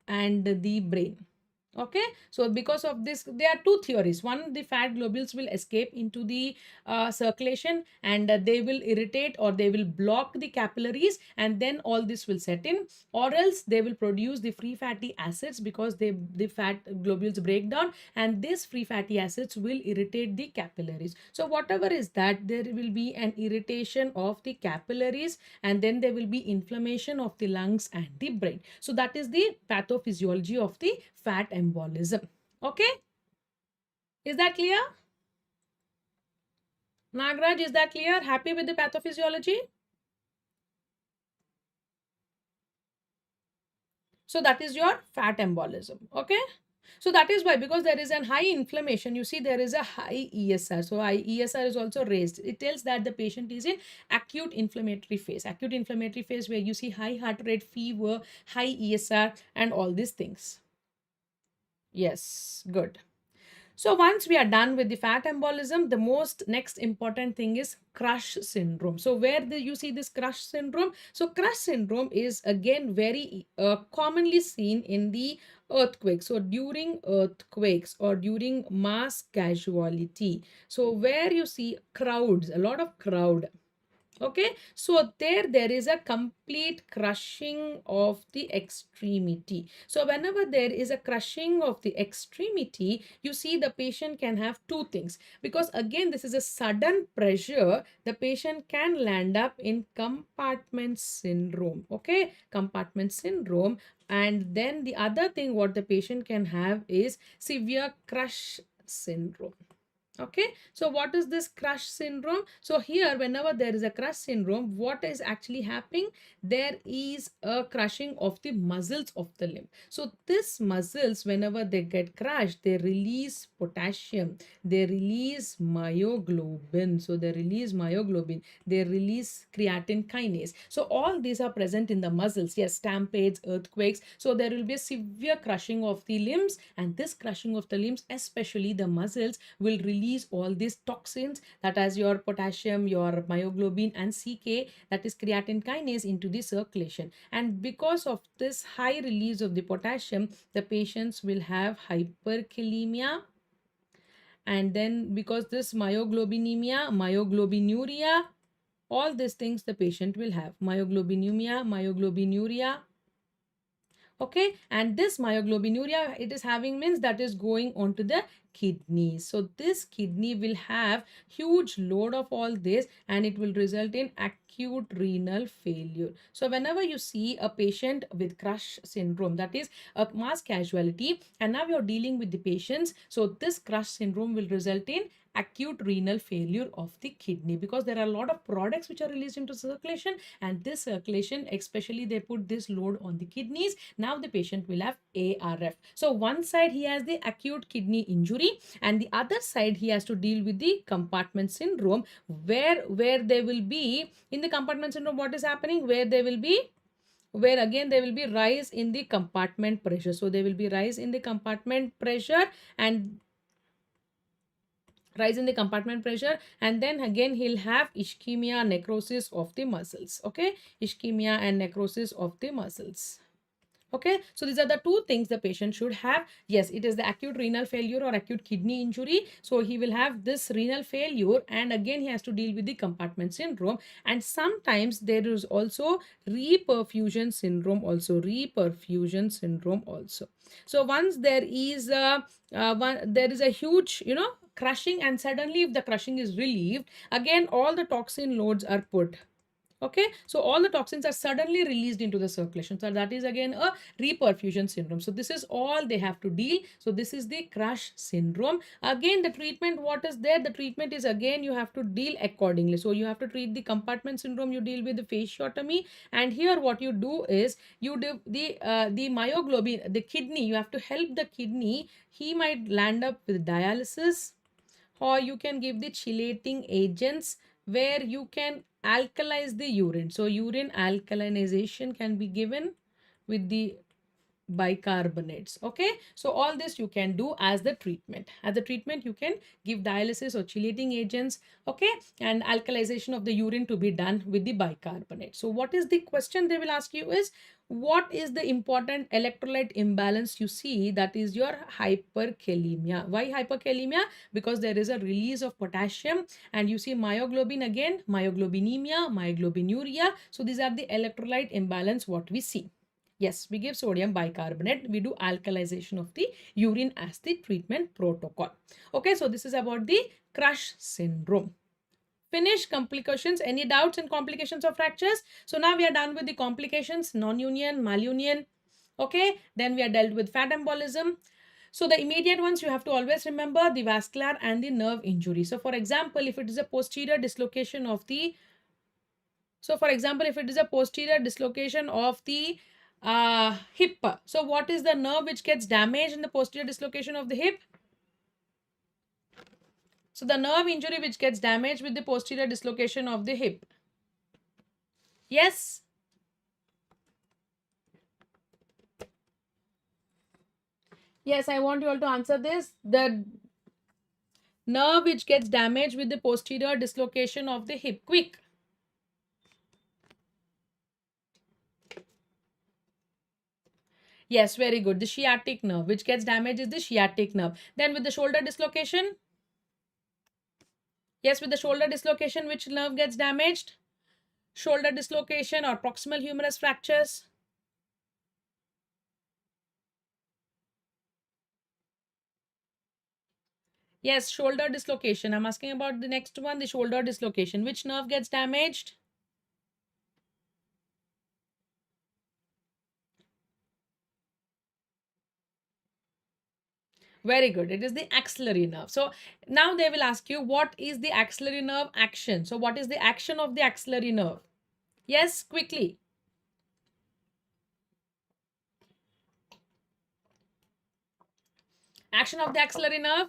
and the brain. Okay, so because of this, there are two theories. One, the fat globules will escape into the circulation, and they will irritate or they will block the capillaries, and then all this will set in. Or else they will produce the free fatty acids, because the fat globules break down, and these free fatty acids will irritate the capillaries. So whatever is that, there will be an irritation of the capillaries, and then there will be inflammation of the lungs and the brain. So that is the pathophysiology of the fat embolism. Okay, is that clear? Nagraj, is that clear? Happy with the pathophysiology? So that is your fat embolism. Okay, so that is why, because there is a high inflammation, you see there is a high ESR. So ESR is also raised. It tells that the patient is in acute inflammatory phase. Acute inflammatory phase, where you see high heart rate, fever, high ESR, and all these things. Yes, good. So once we are done with the fat embolism, the most next important thing is crush syndrome. So where you see this crush syndrome? So crush syndrome is again very commonly seen in the earthquakes. So during earthquakes or during mass casualty. So where you see crowds, a lot of crowd. Okay, so there is a complete crushing of the extremity. So whenever there is a crushing of the extremity, you see the patient can have two things, because again this is a sudden pressure. The patient can land up in compartment syndrome. Okay, compartment syndrome. And then the other thing what the patient can have is severe crush syndrome. Okay, so what is this crush syndrome? So here, whenever there is a crush syndrome, what is actually happening? There is a crushing of the muscles of the limb. So this muscles, whenever they get crushed, they release potassium, they release myoglobin. So they release myoglobin, they release creatine kinase. So all these are present in the muscles. Yes, stampedes, earthquakes. So there will be a severe crushing of the limbs, and this crushing of the limbs, especially the muscles, will release all these toxins, that as your potassium, your myoglobin, and CK, that is creatine kinase, into the circulation. And because of this high release of the potassium, the patients will have hyperkalemia. And then because this myoglobinemia, myoglobinuria, all these things the patient will have. Myoglobinemia, myoglobinuria. Okay, and this myoglobinuria, it is having, means that is going onto the kidneys. So this kidney will have huge load of all this, and it will result in acute renal failure. So whenever you see a patient with crush syndrome, that is a mass casualty, and now you're dealing with the patients, so this crush syndrome will result in acute renal failure of the kidney, because there are a lot of products which are released into circulation, and this circulation, especially they put this load on the kidneys. Now the patient will have ARF. So one side he has the acute kidney injury, and the other side he has to deal with the compartment syndrome, where they will be in the compartment syndrome. What is happening? Where they will be, where again there will be rise in the compartment pressure. So there will be rise in the compartment pressure, and rise in the compartment pressure, and then again he'll have ischemia, necrosis of the muscles. Okay, ischemia and necrosis of the muscles. Okay, so these are the two things the patient should have. Yes, it is the acute renal failure or acute kidney injury. So he will have this renal failure, and again he has to deal with the compartment syndrome. And sometimes there is also reperfusion syndrome also, reperfusion syndrome also. So once there is there is a huge, crushing, and suddenly if the crushing is relieved, again all the toxin loads are put. Okay, so all the toxins are suddenly released into the circulation. So that is again a reperfusion syndrome. So this is all they have to deal. So this is the crush syndrome. Again, the treatment, what is there? The treatment is, again you have to deal accordingly. So you have to treat the compartment syndrome, you deal with the fasciotomy, and here what you do is you do the myoglobin, the kidney, you have to help the kidney. He might land up with dialysis, or you can give the chelating agents, where you can alkalize the urine. So urine alkalinization can be given with the bicarbonates. Okay, so all this you can do as the treatment. As the treatment, you can give dialysis or chelating agents. Okay, and alkalization of the urine to be done with the bicarbonate. So what is the question they will ask you is, what is the important electrolyte imbalance you see? That is your hyperkalemia. Why hyperkalemia? Because there is a release of potassium, and you see myoglobin again, myoglobinemia, myoglobinuria. So these are the electrolyte imbalance what we see. Yes, we give sodium bicarbonate. We do alkalization of the urine as the treatment protocol. Okay, so this is about the crush syndrome. Finish complications. Any doubts and complications of fractures? So now we are done with the complications, non-union, malunion. Okay, then we are dealt with fat embolism. So the immediate ones you have to always remember, the vascular and the nerve injury. So for example, if it is a posterior dislocation of the hip. So what is the nerve which gets damaged in the posterior dislocation of the hip? So the nerve injury which gets damaged with the posterior dislocation of the hip. Yes. Yes, I want you all to answer this. The nerve which gets damaged with the posterior dislocation of the hip. Quick. Yes, very good. The sciatic nerve which gets damaged is the sciatic nerve. Then with the shoulder dislocation. Yes, with the shoulder dislocation, which nerve gets damaged? Shoulder dislocation or proximal humerus fractures. Yes, shoulder dislocation. I'm asking about the next one, the shoulder dislocation. Which nerve gets damaged? Very good. It is the axillary nerve. So now they will ask you, what is the axillary nerve action? So what is the action of the axillary nerve? Yes, quickly. Action of the axillary nerve.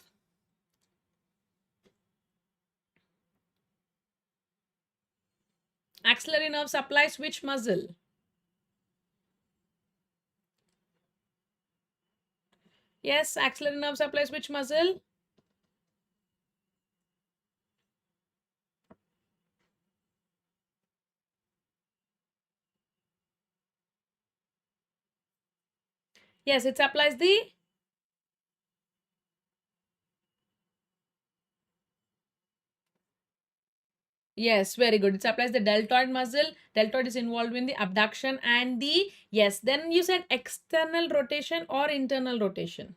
Axillary nerve supplies which muscle? Yes, axillary nerve supplies which muscle? Yes, it supplies the... Yes, very good. It supplies the deltoid muscle. Deltoid is involved in the abduction and the... Yes, then you said external rotation or internal rotation?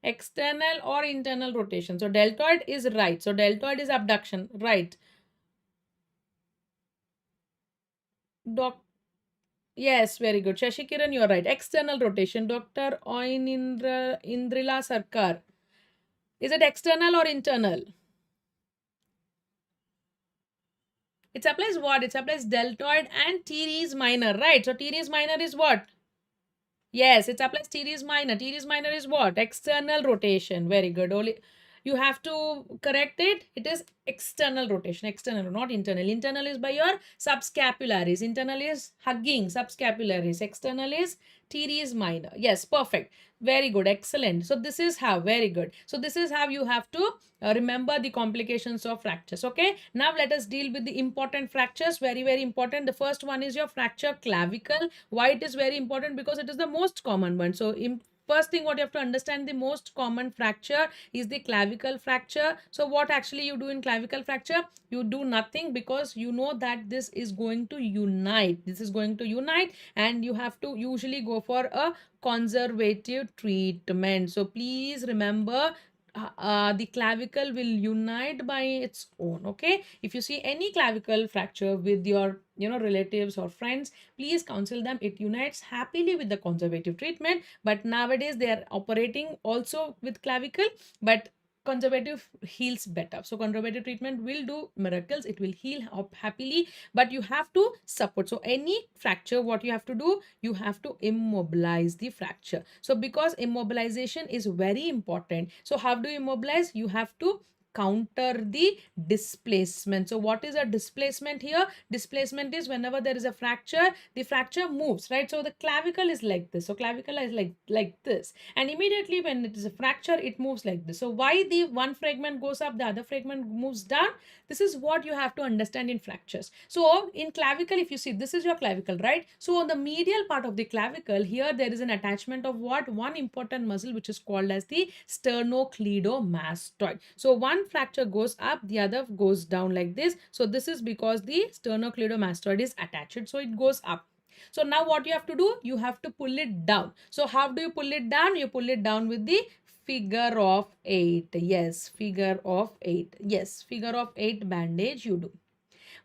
External or internal rotation. So deltoid is right. So deltoid is abduction, right? Doc Yes, very good. Shashikiran, you are right. External rotation. Dr. Indrila Sarkar. Is it external or internal? It supplies what? It supplies deltoid and teres minor, right? So teres minor is what? Yes, it applies teres minor. Teres minor is what? External rotation. Very good. Only you have to correct it. It is external rotation. External, not internal. Internal is by your subscapularis. Internal is hugging subscapularis. External is teres minor. Yes, perfect. Very good. Excellent. So this is how. Very good. So this is how you have to remember the complications of fractures. Okay. Now let us deal with the important fractures. Very, very important. The first one is your fracture clavicle. Why it is very important? Because it is the most common one. So first thing what you have to understand, the most common fracture is the clavicle fracture. So what actually you do in clavicle fracture? You do nothing, because you know that this is going to unite. This is going to unite, and you have to usually go for a conservative treatment. So please remember, the clavicle will unite by its own. Okay, if you see any clavicle fracture with your relatives or friends, please counsel them. It unites happily with the conservative treatment, but nowadays they are operating also with clavicle, but conservative heals better. So conservative treatment will do miracles. It will heal up happily, but you have to support. So any fracture, what you have to do, you have to immobilize the fracture. So because immobilization is very important, so how do you immobilize? You have to counter the displacement. So what is a displacement here? Displacement is whenever there is a fracture, the fracture moves, right? So the clavicle is like this. So clavicle is like this. And immediately when it is a fracture, it moves like this. So why the one fragment goes up, the other fragment moves down? This is what you have to understand in fractures. So in clavicle, if you see, this is your clavicle, right? So on the medial part of the clavicle, here there is an attachment of what? One important muscle, which is called as the sternocleidomastoid. So one fracture goes up, the other goes down like this. So this is because the sternocleidomastoid is attached. So it goes up. So now what you have to do? You have to pull it down. So how do you pull it down? You pull it down with the figure of 8. Yes, figure of 8. Yes, figure of 8 bandage you do.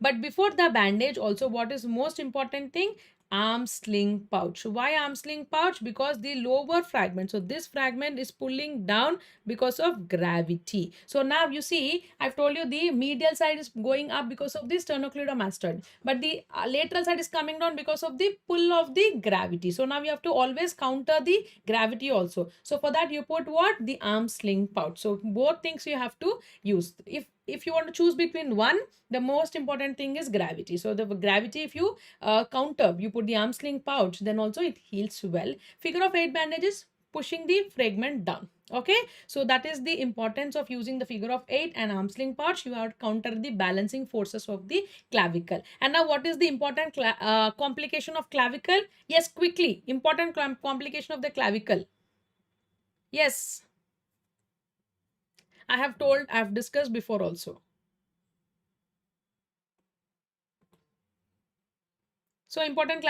But before the bandage, also what is most important thing? Arm sling pouch. Why arm sling pouch? Because the lower fragment, so this fragment is pulling down because of gravity. So now you see, I've told you the medial side is going up because of the sternocleidomastoid, but the lateral side is coming down because of the pull of the gravity. So now you have to always counter the gravity also. So for that you put what? The arm sling pouch. So both things you have to use. If you want to choose between one, the most important thing is gravity. So the gravity, if you counter, you put the arm sling pouch, then also it heals well. Figure of 8 bandages, pushing the fragment down. Okay, so that is the importance of using the figure of 8 and arm sling pouch. You have to counter the balancing forces of the clavicle. And now what is the important complication of clavicle? Yes, quickly, important complication of the clavicle. Yes, I have told, I have discussed before also. So important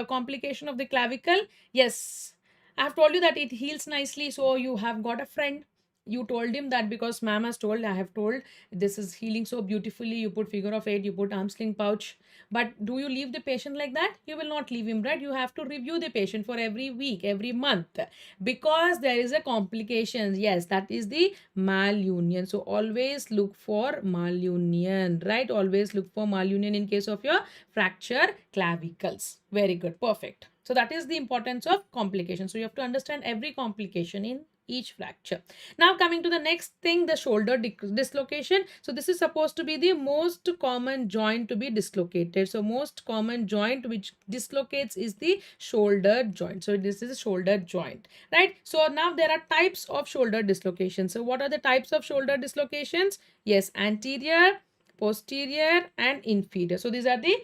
complication of the clavicle. Yes, I have told you that it heals nicely. So you have got a friend. You told him that because ma'am has told, I have told this is healing so beautifully. You put figure of 8, you put arm sling pouch. But do you leave the patient like that? You will not leave him, right? You have to review the patient for every week, every month, because there is a complication. Yes, that is the malunion. So always look for malunion, right? Always look for malunion in case of your fracture clavicles. Very good. Perfect. So that is the importance of complication. So you have to understand every complication in each fracture. Now coming to the next thing, the shoulder dislocation. So this is supposed to be the most common joint to be dislocated. So most common joint which dislocates is the shoulder joint. So this is a shoulder joint, right? So now there are types of shoulder dislocations. So what are the types of shoulder dislocations? Yes, anterior, posterior and inferior. So these are the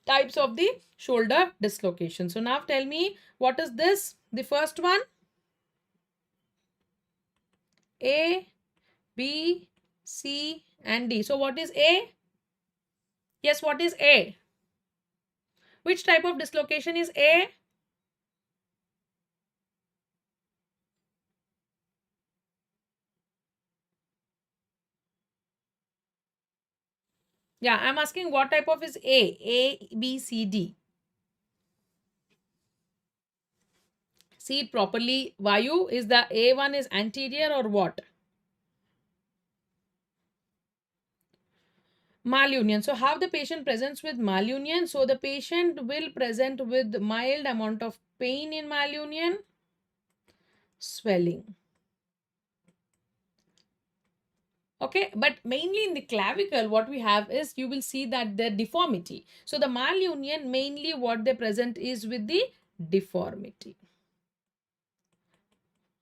types of the shoulder dislocation. So now tell me, what is this? The first one, A, B, C and D. So what is A? Yes, what is A? Which type of dislocation is A? Yeah, I'm asking what type of is A? A, B, C, D. See it properly. Vayu, is the A1 is anterior or what? Malunion. So how the patient presents with malunion? So the patient will present with mild amount of pain in malunion, swelling. Okay, but mainly in the clavicle, what we have is you will see that the deformity. So the malunion, mainly what they present is with the deformity.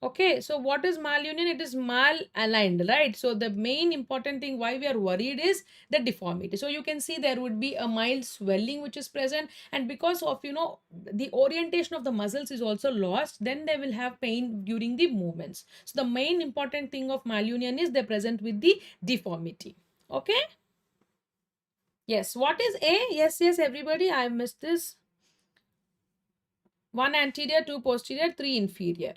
Okay, so what is malunion? It is malaligned, right? So the main important thing why we are worried is the deformity. So you can see there would be a mild swelling which is present, and because of the orientation of the muscles is also lost, then they will have pain during the movements. So the main important thing of malunion is they present with the deformity. Okay. Yes. What is A? Yes, yes, everybody. I missed this. 1 anterior, 2 posterior, 3 inferior.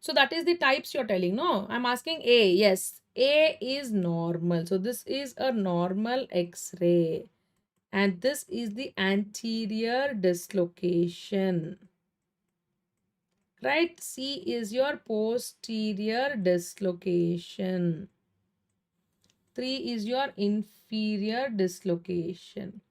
So that is the types you're telling. No, I'm asking A. Yes, A is normal. So this is a normal X-ray. And this is the anterior dislocation. Right? C is your posterior dislocation. 3 is your inferior dislocation.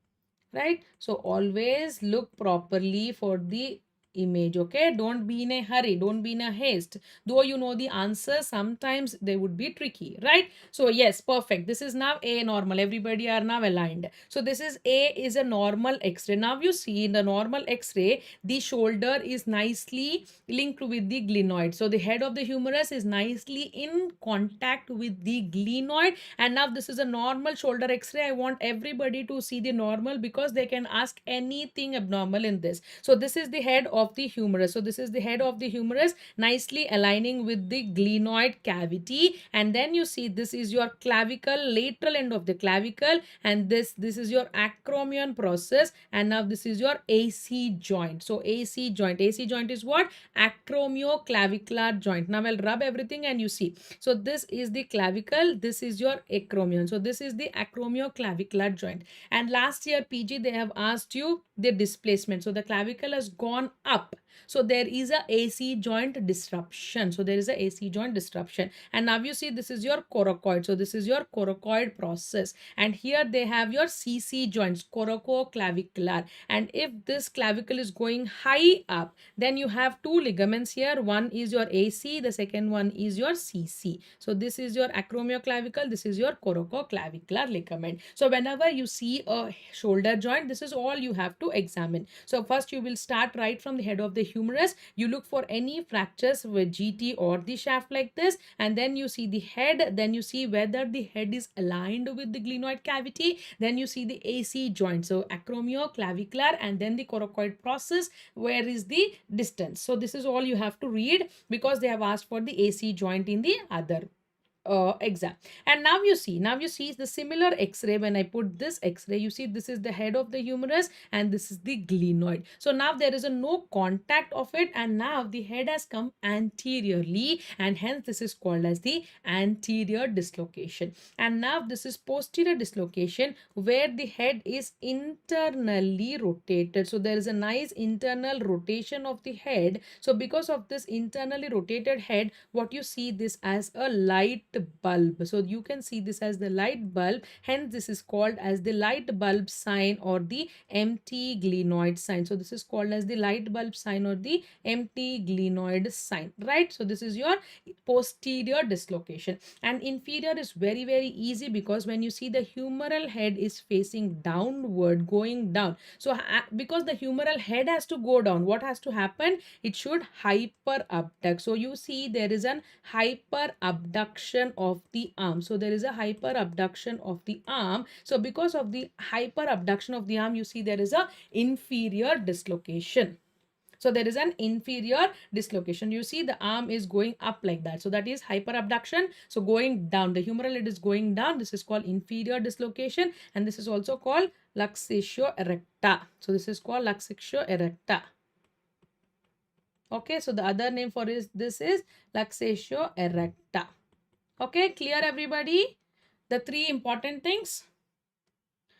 right? So always look properly for the image. Okay, don't be in a hurry, don't be in a haste. Though you know the answer, sometimes they would be tricky, right? So yes, perfect. This is now a normal, everybody are now aligned. So this is a is a normal x-ray. Now you see in the normal x-ray, the shoulder is nicely linked with the glenoid. So the head of the humerus is nicely in contact with the glenoid. And now this is a normal shoulder x-ray. I want everybody to see the normal, because they can ask anything abnormal in this. So this is the head of the humerus. So this is the head of the humerus, nicely aligning with the glenoid cavity. And then you see this is your clavicle, lateral end of the clavicle, and this is your acromion process. And now this is your AC joint. So AC joint is what? Acromioclavicular joint. Now I'll rub everything and you see. So this is the clavicle, this is your acromion. So this is the acromioclavicular joint. And last year PG, they have asked you the displacement. So the clavicle has gone up. So there is a AC joint disruption. So there is a AC joint disruption. And now you see this is your coracoid. So this is your coracoid process. And here they have your CC joints, coracoclavicular. And if this clavicle is going high up, then you have two ligaments here. One is your AC, the second one is your CC. So this is your acromioclavicle, this is your coracoclavicular ligament. So whenever you see a shoulder joint, this is all you have to examine. So first you will start right from the head of the humerus. You look for any fractures with GT or the shaft like this, and then you see the head. Then you see whether the head is aligned with the glenoid cavity. Then you see the AC joint, so acromioclavicular, and then the coracoid process. Where is the distance? So this is all you have to read, because they have asked for the AC joint in the other exam. And now you see the similar x-ray. When I put this x-ray, you see this is the head of the humerus and this is the glenoid. So now there is a no contact of it, and now the head has come anteriorly, and hence this is called as the anterior dislocation. And now this is posterior dislocation, where the head is internally rotated. So there is a nice internal rotation of the head. So because of this internally rotated head, what you see this as a light bulb. So you can see this as the light bulb, hence this is called as the light bulb sign or the empty glenoid sign. So this is called as the light bulb sign or the empty glenoid sign, right? So this is your posterior dislocation. And inferior is very easy, because when you see the humeral head is facing downward, going down. So because the humeral head has to go down, what has to happen? It should hyper abduct. So you see there is an hyper abduction of the arm. So there is a hyper abduction of the arm. So because of the hyper abduction of the arm, you see there is a inferior dislocation. So there is an inferior dislocation. You see the arm is going up like that. So that is hyperabduction. So going down, the humeral head is going down. This is called inferior dislocation, and this is also called luxatio erecta. So this is called luxatio erecta. Okay, so the other name for this is luxatio erecta. Okay, clear everybody? The three important things.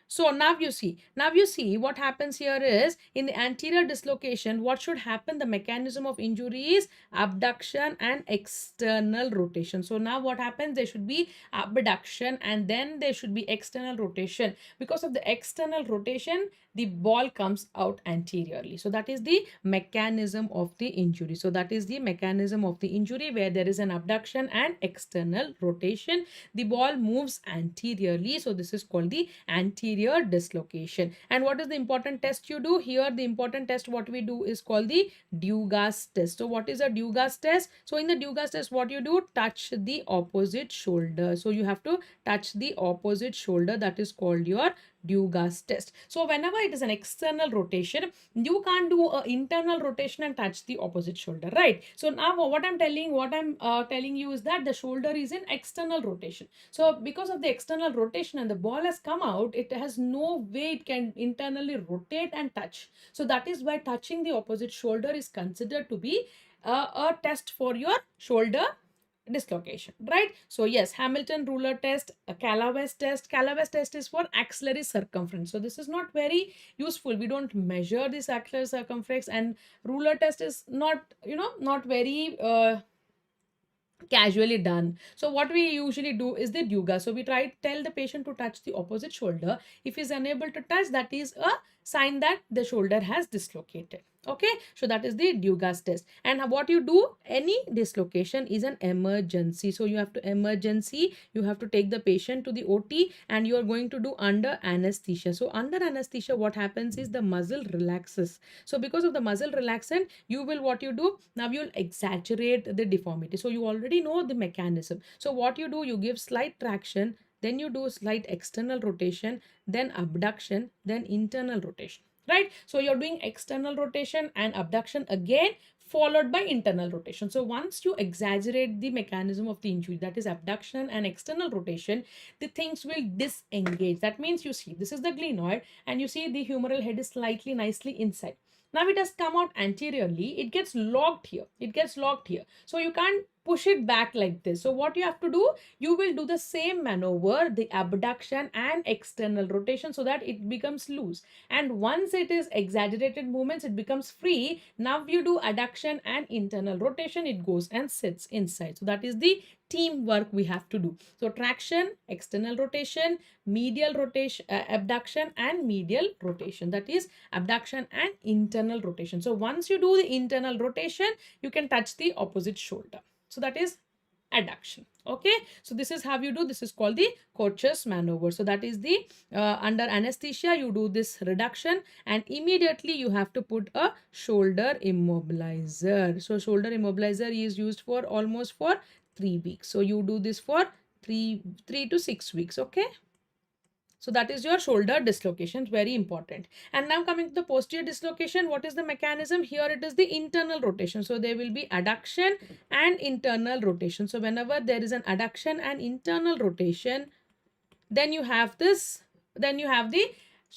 So now you see what happens here is, in the anterior dislocation, what should happen? The mechanism of injury is abduction and external rotation. So now what happens? There should be abduction and then there should be external rotation. Because of the external rotation, the ball comes out anteriorly. So that is the mechanism of the injury. So that is the mechanism of the injury, where there is an abduction and external rotation. The ball moves anteriorly. So this is called the anterior dislocation. And what is the important test you do? Here the important test what we do is called the Dugas test. So what is a Dugas test? So in the Dugas test, what you do? Touch the opposite shoulder. So you have to touch the opposite shoulder. That is called your Dugas test. So whenever it is an external rotation, you can't do an internal rotation and touch the opposite shoulder, right? So now what I'm telling you is that the shoulder is in external rotation. So because of the external rotation and the ball has come out, it has no way it can internally rotate and touch. So that is why touching the opposite shoulder is considered to be a test for your shoulder dislocation, right? So yes, Hamilton ruler test, a Callus test. Callus test is for axillary circumference. So this is not very useful. We don't measure this axillary circumference, and ruler test is not, not very casually done. So what we usually do is the Duga. So we tell the patient to touch the opposite shoulder. If he's unable to touch, that is a sign that the shoulder has dislocated. Okay, so that is the Dugas test. And what you do, any dislocation is an emergency. So you have to you have to take the patient to the OT, and you are going to do under anesthesia. So under anesthesia, what happens is the muscle relaxes. So because of the muscle relaxant, you will, what you do now, you'll exaggerate the deformity. So you already know the mechanism. So what you do, you give slight traction, then you do slight external rotation, then abduction, then internal rotation, right? So you're doing external rotation and abduction again, followed by internal rotation. So once you exaggerate the mechanism of the injury, that is abduction and external rotation, the things will disengage. That means, you see, this is the glenoid, and you see the humeral head is slightly nicely inside. Now it has come out anteriorly, it gets locked here, so you can't push it back like this. So what you have to do, you will do the same maneuver, the abduction and external rotation, so that it becomes loose. And once it is exaggerated movements, it becomes free. Now you do adduction and internal rotation, it goes and sits inside. So that is the teamwork we have to do. So traction, external rotation, medial rotation, abduction and medial rotation, that is abduction and internal rotation. So once you do the internal rotation, you can touch the opposite shoulder. So that is adduction. Okay, so this is how you do. This is called the Koch's maneuver. So that is the under anesthesia, you do this reduction, and immediately you have to put a shoulder immobilizer. So shoulder immobilizer is used for almost for 3 weeks. So you do this for 3 to 6 weeks. Okay, so that is your shoulder dislocation, very important. And now coming to the posterior dislocation, what is the mechanism? Here it is the internal rotation. So there will be adduction and internal rotation. So whenever there is an adduction and internal rotation, then you have this, then you have the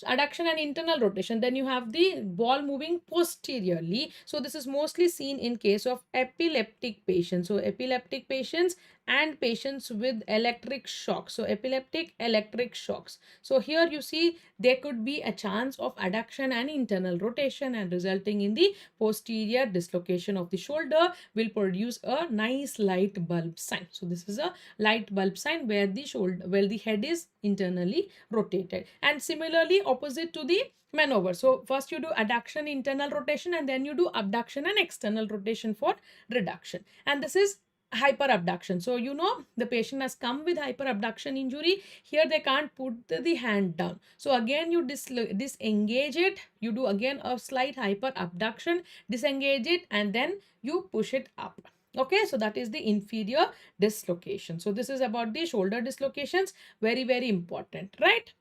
adduction and internal rotation, then you have the ball moving posteriorly. So this is mostly seen in case of epileptic patients. So epileptic patients and patients with electric shocks. So epileptic electric shocks. So here you see there could be a chance of adduction and internal rotation, and resulting in the posterior dislocation of the shoulder will produce a nice light bulb sign. So this is a light bulb sign where the shoulder, where the head is internally rotated. And similarly opposite to the maneuver. So first you do adduction, internal rotation, and then you do abduction and external rotation for reduction. And this is hyperabduction. So you know the patient has come with hyperabduction injury. Here they can't put the hand down. So again you disengage it. You do again a slight hyperabduction, disengage it, and then you push it up. Okay, so that is the inferior dislocation. So this is about the shoulder dislocations, very, very important, right?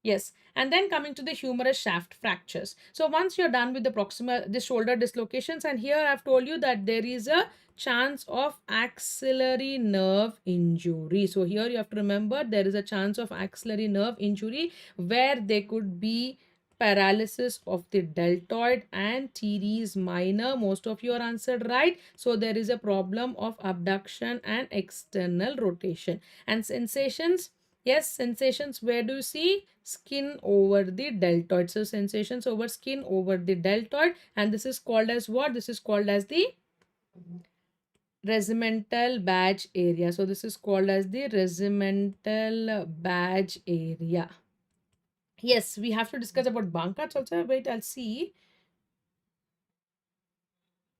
Yes, and then coming to the humerus shaft fractures. So once you're done with the proximal, the shoulder dislocations, and here I've told you that there is a chance of axillary nerve injury. So here you have to remember there is a chance of axillary nerve injury where there could be paralysis of the deltoid and teres minor. Most of you are answered right. So there is a problem of abduction and external rotation. And sensations, yes, sensations, where do you see? Skin over the deltoid. So sensations over skin over the deltoid, and this is called as what? This is called as the regimental badge area. So this is called as the regimental badge area. Yes, we have to discuss about Bankarts also. Wait, I'll see.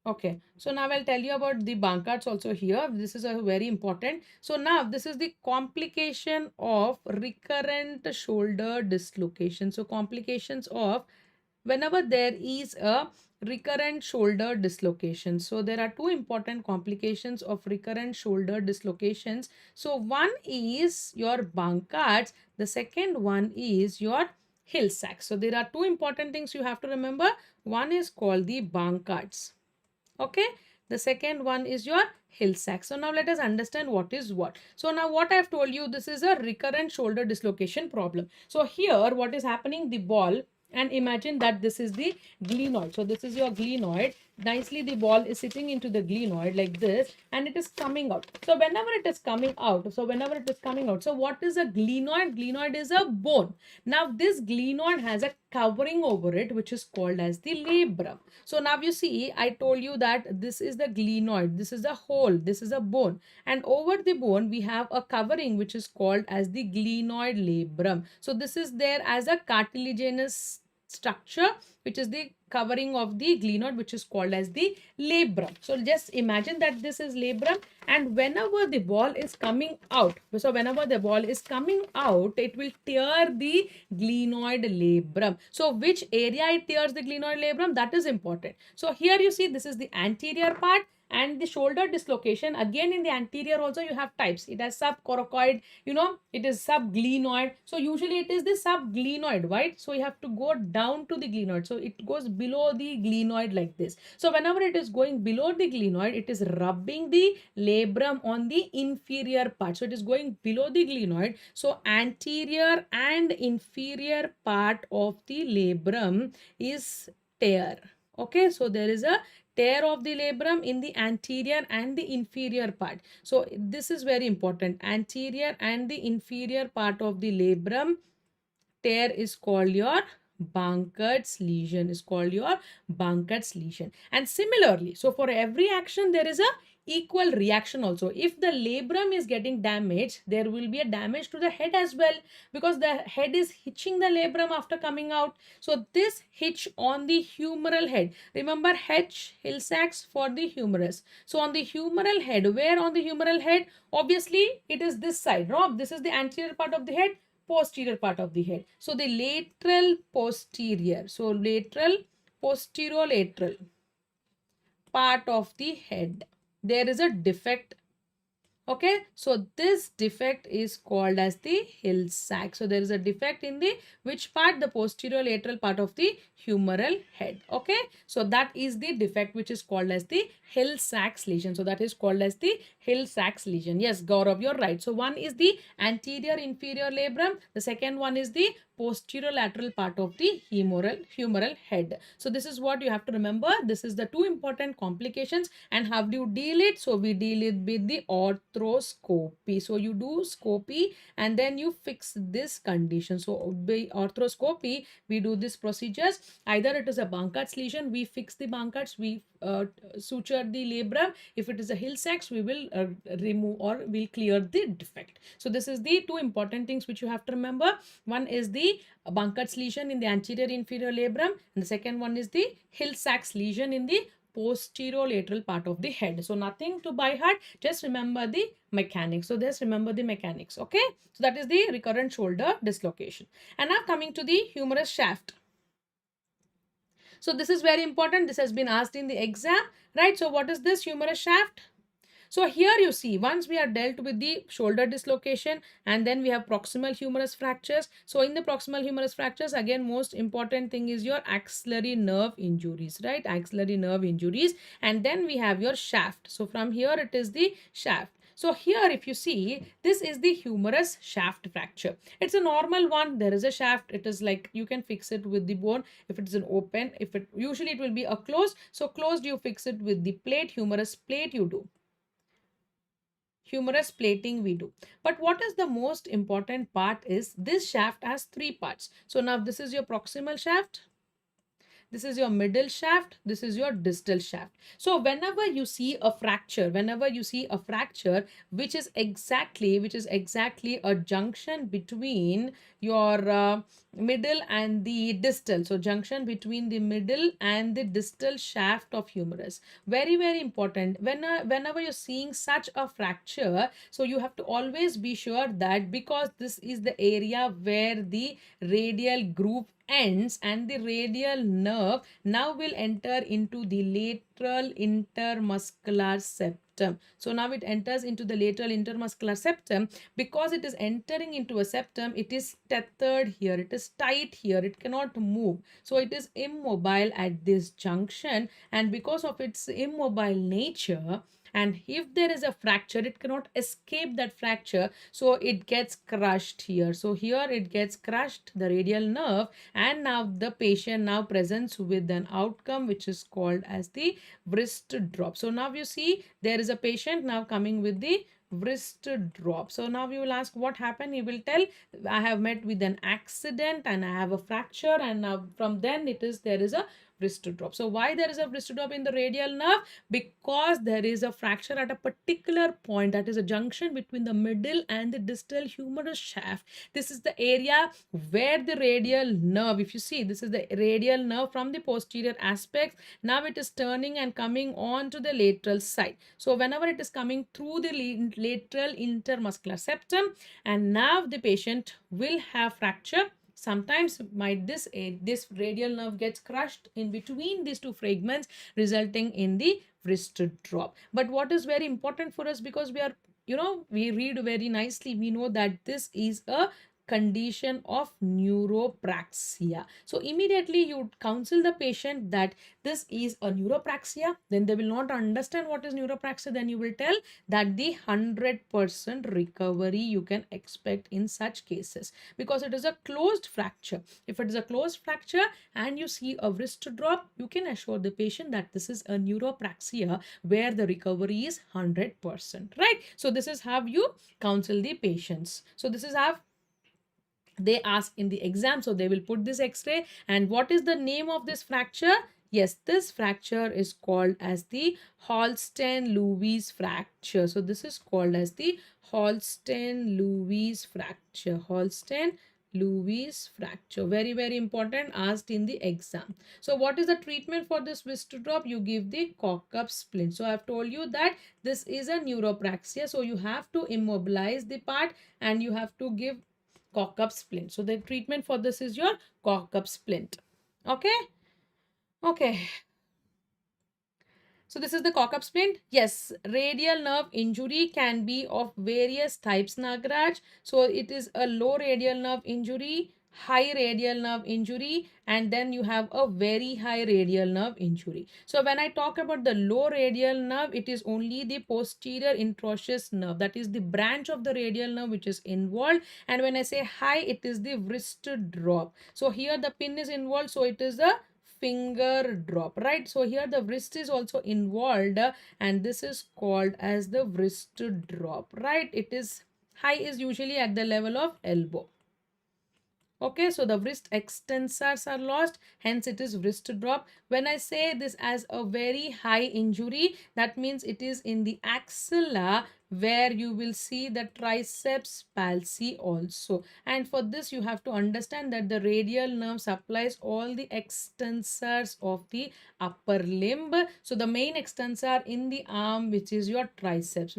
Okay, so now I'll tell you about the Bankarts also here. This is a very important. So now this is the complication of recurrent shoulder dislocation. So complications of whenever there is a recurrent shoulder dislocation. So there are two important complications of recurrent shoulder dislocations. So one is your Bankarts, the second one is your Hill Sachs. So there are two important things you have to remember. One is called the Bankarts. Okay, the second one is your Hill Sachs. So now let us understand what is what. So now what I have told you, this is a recurrent shoulder dislocation problem. So here what is happening, the ball And imagine that this is the glenoid. So this is your glenoid. Nicely the ball is sitting into the glenoid like this, and it is coming out. So whenever it is coming out, so what is a glenoid? Glenoid is a bone. Now this glenoid has a covering over it which is called as the labrum. So now you see, I told you that this is the glenoid, this is a hole, this is a bone, and over the bone we have a covering which is called as the glenoid labrum. So this is there as a cartilaginous structure which is the covering of the glenoid which is called as the labrum. So just imagine that this is labrum, and whenever the ball is coming out, so whenever the ball is coming out, it will tear the glenoid labrum. So which area it tears the glenoid labrum, that is important. So here you see, this is the anterior part, and the shoulder dislocation, again in the anterior also you have types. It has subcoracoid, it is subglenoid. So usually it is the subglenoid, right? So you have to go down to the glenoid, so it goes below the glenoid like this. So whenever it is going below the glenoid, it is rubbing the labrum on the inferior part, so it is going below the glenoid. So anterior and inferior part of the labrum is tear. Okay, so there is a tear of the labrum in the anterior and the inferior part. So this is very important. Anterior and the inferior part of the labrum tear is called your Bankert's lesion, And similarly, so for every action there is a equal reaction also. If the labrum is getting damaged, there will be a damage to the head as well, because the head is hitching the labrum after coming out. So this hitch on the humeral head, remember Hill sacks for the humerus. So on the humeral head, where on the humeral head? Obviously it is this side, no? This is the anterior part of the head, posterior part of the head. So the lateral posterior, so lateral posterolateral part of the head, there is a defect. Okay, so this defect is called as the Hill sac. So there is a defect in the which part? The posterolateral part of the humeral head. Okay, so that is the defect which is called as the Hill sac's lesion. So that is called as the Hill sac's lesion. Yes, Gaurav, you're right. So one is the anterior inferior labrum. The second one is the posterolateral part of the humeral head. So this is what you have to remember. This is the two important complications. And how do you deal it? So we deal it with the arthroscopy. So you do scopy and then you fix this condition. So by arthroscopy, we do these procedures. Either it is a Bankert's lesion, we fix the Bankert's, we suture the labrum. If it is a Hill sac's, we will remove or we'll clear the defect. So this is the two important things which you have to remember. One is the Bankert's lesion in the anterior inferior labrum, and the second one is the Hill sac's lesion in the posterolateral part of the head. So nothing to by heart, just remember the mechanics. So just remember the mechanics. Okay, so that is the recurrent shoulder dislocation. And now coming to the humerus shaft. So this is very important. This has been asked in the exam, right? So what is this humerus shaft? So here you see, once we are dealt with the shoulder dislocation, and then we have proximal humerus fractures. So in the proximal humerus fractures, again, most important thing is your axillary nerve injuries, right? Axillary nerve injuries. And then we have your shaft. So from here, it is the shaft. So here, if you see, this is the humerus shaft fracture. It's a normal one. There is a shaft. It is like you can fix it with the bone. If it is an open, usually it will be a closed. So closed, you fix it with the plate, humerus plate you do. Humerus plating we do. But what is the most important part is this shaft has three parts. So now this is your proximal shaft. This is your middle shaft. This is your distal shaft. So whenever you see a fracture, which is exactly a junction between your middle and the distal. So junction between the middle and the distal shaft of humerus. Very, very important. Whenever you're seeing such a fracture, so you have to always be sure that, because this is the area where the radial groove ends and the radial nerve now will enter into the lateral intermuscular septum. So now it enters into the lateral intermuscular septum. Because it is entering into a septum, it is tethered here, it is tight here, it cannot move. So it is immobile at this junction, and because of its immobile nature, and if there is a fracture, it cannot escape that fracture, so it gets crushed here. So here it gets crushed, the radial nerve, and now the patient now presents with an outcome which is called as the wrist drop. So now you see there is a patient now coming with the wrist drop. So now you will ask what happened. He will tell, I have met with an accident and I have a fracture, and now from then there is a wrist drop. So why there is a wrist drop in the radial nerve? Because there is a fracture at a particular point, that is a junction between the middle and the distal humerus shaft. This is the area where the radial nerve, if you see, this is the radial nerve from the posterior aspect. Now it is turning and coming on to the lateral side. So whenever it is coming through the lateral intermuscular septum, and now the patient will have fracture. Sometimes this radial nerve gets crushed in between these two fragments, resulting in the wrist drop. But what is very important for us, because we are, we read very nicely, we know that this is a condition of neuropraxia. So immediately you counsel the patient that this is a neuropraxia. Then they will not understand what is neuropraxia. Then you will tell that the 100% recovery you can expect in such cases, because it is a closed fracture. If it is a closed fracture and you see a wrist drop, you can assure the patient that this is a neuropraxia where the recovery is 100%, right? So this is how you counsel the patients. So this is how they ask in the exam. So they will put this x-ray, and what is the name of this fracture? Yes, this fracture is called as the Holstein-Lewis fracture. So this is called as the Holstein-Lewis fracture. Holstein-Lewis fracture. Very, very important, asked in the exam. So what is the treatment for this wrist drop? You give the cock-up splint. So I have told you that this is a neuropraxia. So you have to immobilize the part and you have to give cock-up splint. So the treatment for this is your cock-up splint. Okay. Okay. So this is the cock-up splint. Yes, radial nerve injury can be of various types, Nagraj. So it is a low radial nerve injury, high radial nerve injury, and then you have a very high radial nerve injury. So when I talk about the low radial nerve, it is only the posterior introitious nerve, that is the branch of the radial nerve which is involved. And when I say high, it is the wrist drop. So here the pin is involved, so it is the finger drop, right? So here the wrist is also involved, and this is called as the wrist drop, right? It is high, is usually at the level of elbow. Okay, so the wrist extensors are lost, hence it is wrist drop. When I say this as a very high injury, that means it is in the axilla, where you will see the triceps palsi also. And for this you have to understand that the radial nerve supplies all the extensors of the upper limb. So the main extensor in the arm, which is your triceps,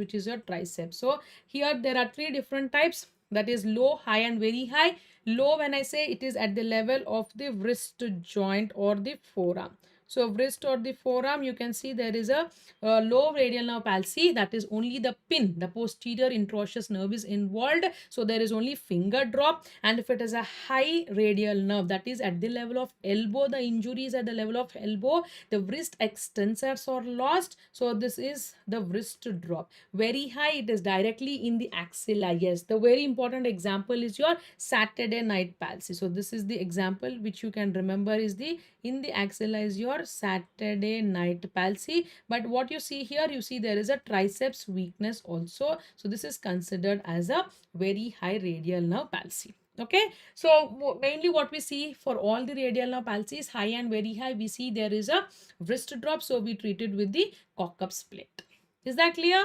So here there are three different types, that is low, high and very high. Low, when I say, it is at the level of the wrist joint or the forearm. So wrist or the forearm, you can see there is a low radial nerve palsy, that is only the pin, the posterior introitious nerve is involved. So there is only finger drop. And if it is a high radial nerve, that is at the level of elbow, the injury is at the level of elbow, the wrist extensors are lost. So this is the wrist drop. Very high, it is directly in the axilla. Yes, the very important example is your Saturday night palsy. So this is the example which you can remember, is the in the axilla is your Saturday night palsy. But what you see here, you see there is a triceps weakness also. So this is considered as a very high radial nerve palsy. Okay, so mainly what we see for all the radial nerve palsies, high and very high, we see there is a wrist drop. So we treat it with the cock-up splint. Is that clear?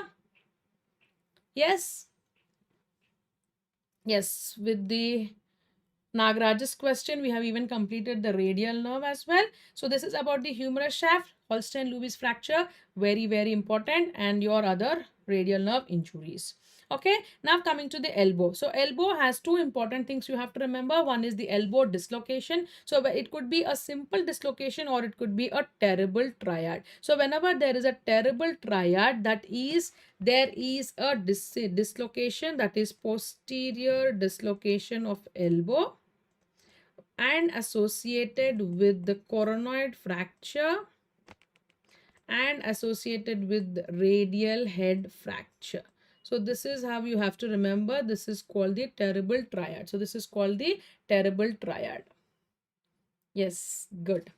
Yes. Yes, with the Nagraj's question, we have even completed the radial nerve as well. So this is about the humerus shaft, Holstein-Lewis fracture, very, very important, and your other radial nerve injuries. Okay, now coming to the elbow. So elbow has two important things you have to remember. One is the elbow dislocation. So it could be a simple dislocation or it could be a terrible triad. So whenever there is a terrible triad, that is, there is a dislocation, that is posterior dislocation of elbow, and associated with the coronoid fracture and associated with radial head fracture. So this is how you have to remember. This is called the terrible triad. So this is called the terrible triad. Yes, good.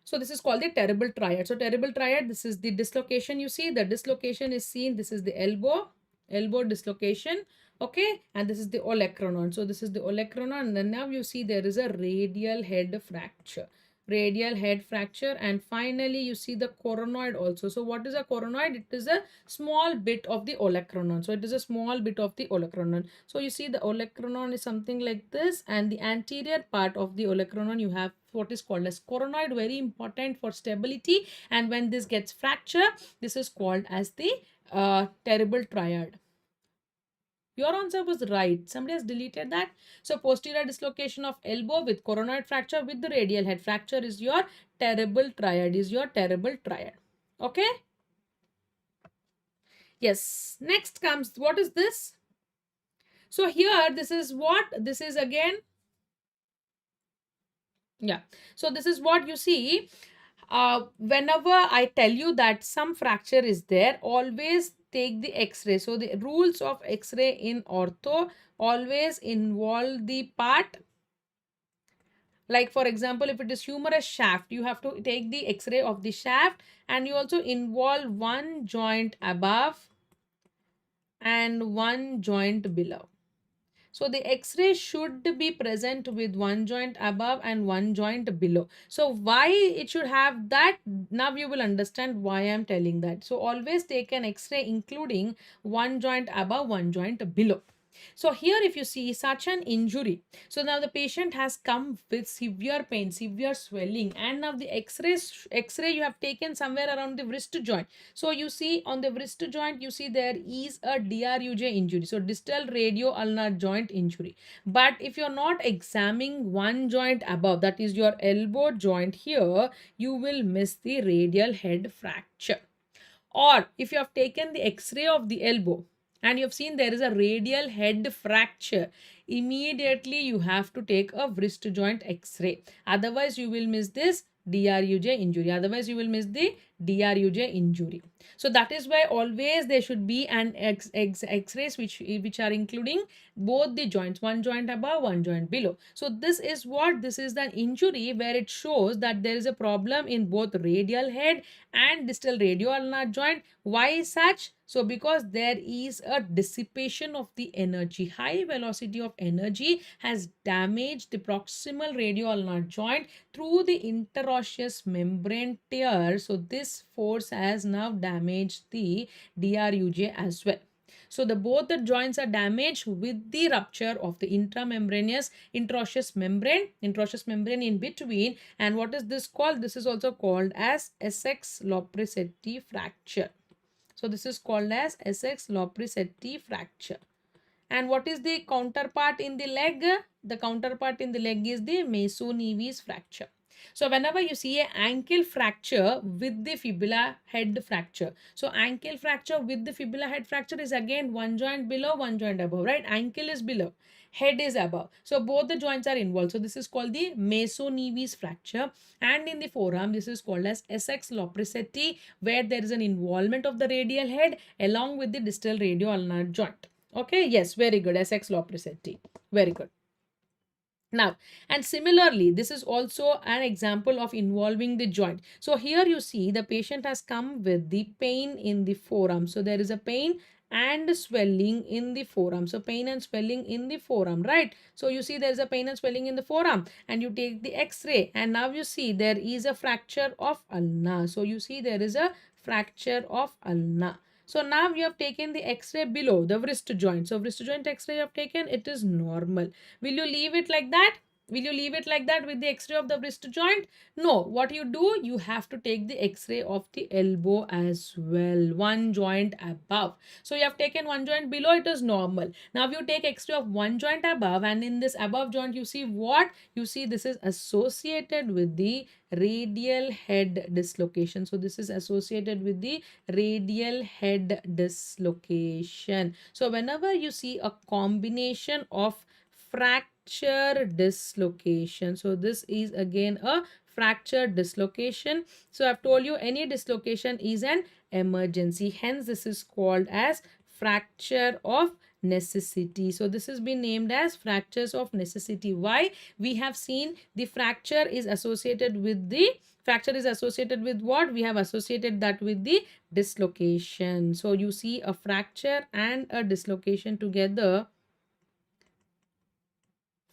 So this is called the terrible triad. So terrible triad, this is the dislocation. You see the dislocation is seen. This is the elbow dislocation. Okay. And this is the olecranon. So this is the olecranon. And then now you see there is a radial head fracture. Radial head fracture. And finally you see the coronoid also. So what is a coronoid? It is a small bit of the olecranon. So it is a small bit of the olecranon. So you see the olecranon is something like this. And the anterior part of the olecranon you have what is called as coronoid, very important for stability, and when this gets fractured, this is called as the terrible triad. Your answer was right. Somebody has deleted that. So posterior dislocation of elbow with coronoid fracture with the radial head fracture is your terrible triad, okay. Yes, next comes, what is this? So here this is what this is again. Yeah, so this is what you see. Whenever I tell you that some fracture is there, always take the x-ray. So the rules of x-ray in ortho always involve the part, like for example, if it is humerus shaft, you have to take the x-ray of the shaft, and you also involve one joint above and one joint below. So the x-ray should be present with one joint above and one joint below. So why it should have that? Now you will understand why I am telling that. So always take an x-ray including one joint above, one joint below. So here if you see such an injury, so now the patient has come with severe pain, severe swelling, and now the x-ray you have taken somewhere around the wrist joint. So you see on the wrist joint, you see there is a DRUJ injury, so distal radio ulnar joint injury. But if you're not examining one joint above, that is your elbow joint here, you will miss the radial head fracture. Or if you have taken the x-ray of the elbow and you have seen there is a radial head fracture, immediately you have to take a wrist joint x-ray. Otherwise you will miss this DRUJ injury. So that is why always there should be an x-rays which are including both the joints, one joint above, one joint below. So this is the injury where it shows that there is a problem in both radial head and distal radio ulnar joint. Why such? So because there is a dissipation of the energy, high velocity of energy has damaged the proximal radio ulnar joint through the interosseous membrane tear. So this force has now damaged the DRUJ as well. So both the joints are damaged with the rupture of the interosseous membrane in between. And what is this called? This is also called as Essex Lopresti fracture. So this is called as Essex Lopresti fracture. And what is the counterpart in the leg? The counterpart in the leg is the Mason-Nevis fracture. So whenever you see an ankle fracture with the fibula head fracture, so ankle fracture with the fibula head fracture is again one joint below, one joint above, right? Ankle is below, head is above. So both the joints are involved. So this is called the Mason-Nevis fracture. And in the forearm, this is called as Essex Lopresti, where there is an involvement of the radial head along with the distal radio ulnar joint. Okay, yes, very good. Essex Lopresti. Very good. Now, and similarly, this is also an example of involving the joint. So here you see the patient has come with the pain in the forearm. So there is a pain and swelling in the forearm. So pain and swelling in the forearm, right? So you see there is a pain and swelling in the forearm, and you take the x-ray, and now you see there is a fracture of ulna. So you see there is a fracture of ulna. So now you have taken the x-ray below the wrist joint. So wrist joint x-ray you have taken, it is normal. Will you leave it like that? Will you leave it like that with the x-ray of the wrist joint? No. What you do, you have to take the x-ray of the elbow as well. One joint above. So you have taken one joint below, it is normal. Now you take x-ray of one joint above, and in this above joint you see what? You see this is associated with the radial head dislocation. So this is associated with the radial head dislocation. So whenever you see a combination of fracture fracture dislocation. So this is again a fracture dislocation. So I've told you any dislocation is an emergency. Hence this is called as fracture of necessity. So this has been named as fractures of necessity. Why? We have seen the fracture is associated with what? We have associated that with the dislocation. So you see a fracture and a dislocation together.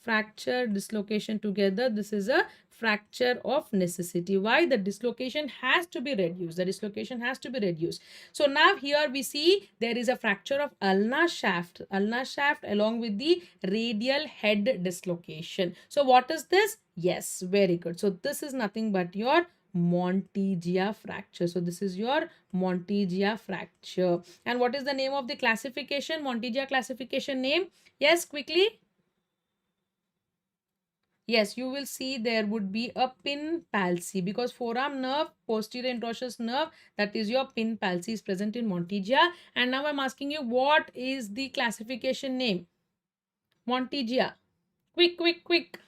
Fracture dislocation together, this is a fracture of necessity. Why? The dislocation has to be reduced. So now here we see there is a fracture of ulnar shaft along with the radial head dislocation. So what is this? Yes, very good. So this is nothing but your Monteggia fracture. So this is your Monteggia fracture. And what is the name of the classification? Monteggia classification name? Yes, quickly. Yes, you will see there would be a pin palsy because forearm nerve, posterior interosseous nerve, that is your pin palsy is present in Monteggia. And now I'm asking you, what is the classification name? Monteggia. Quick, quick, quick.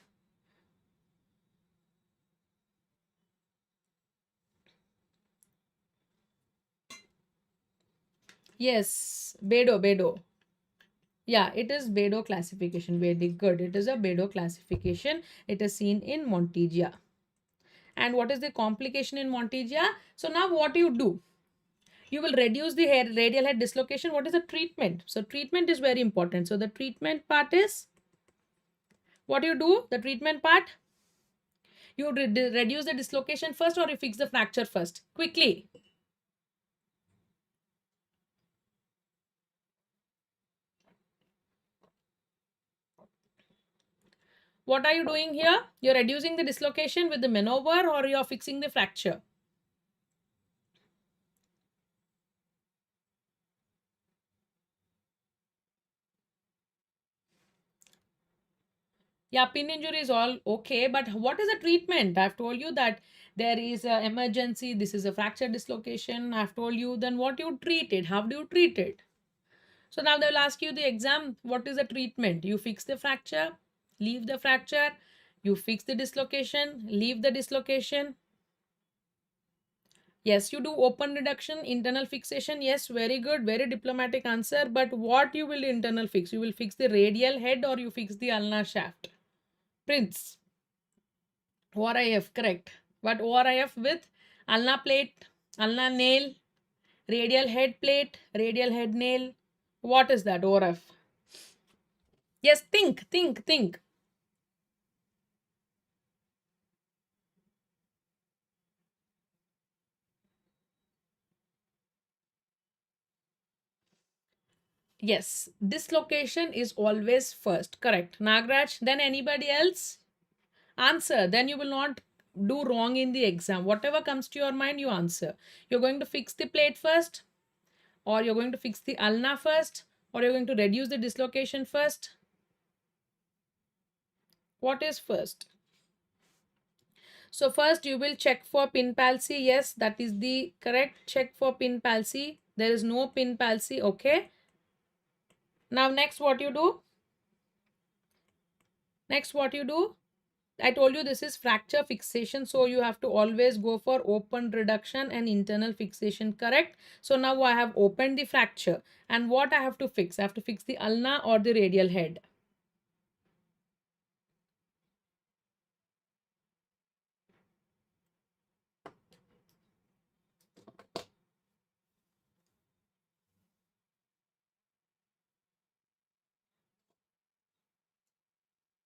Yes, Bedo. Yeah, it is Bedo classification. Very good. It is a Bedo classification. It is seen in Monteggia. And what is the complication in Monteggia? So now what you do? You will reduce the radial head dislocation. What is the treatment? So treatment is very important. So the treatment part is, what you do? The treatment part, you reduce the dislocation first or you fix the fracture first? Quickly. What are you doing here? You're reducing the dislocation with the maneuver or you're fixing the fracture? Yeah, pin injury is all okay, but what is the treatment? I've told you that there is an emergency. This is a fracture dislocation. I've told you, then what you treat it? How do you treat it? So now they will ask you the exam, what is the treatment? You fix the fracture, leave the fracture, you fix the dislocation, leave the dislocation. Yes, you do open reduction, internal fixation. Yes, very good, very diplomatic answer. But what you will internal fix? You will fix the radial head or you fix the ulnar shaft? Prince. ORIF, correct. But ORIF with ulnar plate, ulnar nail, radial head plate, radial head nail. What is that ORIF? Yes, think. Yes, dislocation is always first. Correct. Nagraj, then anybody else? Answer. Then you will not do wrong in the exam. Whatever comes to your mind, you answer. You're going to fix the plate first, or you're going to fix the ulna first, or you're going to reduce the dislocation first. What is first? So first you will check for pin palsy. Yes, that is the correct check for pin palsy. There is no pin palsy. Okay. Now next what you do? I told you this is fracture fixation. So you have to always go for open reduction and internal fixation. Correct. So now I have opened the fracture. And what I have to fix? I have to fix the ulna or the radial head.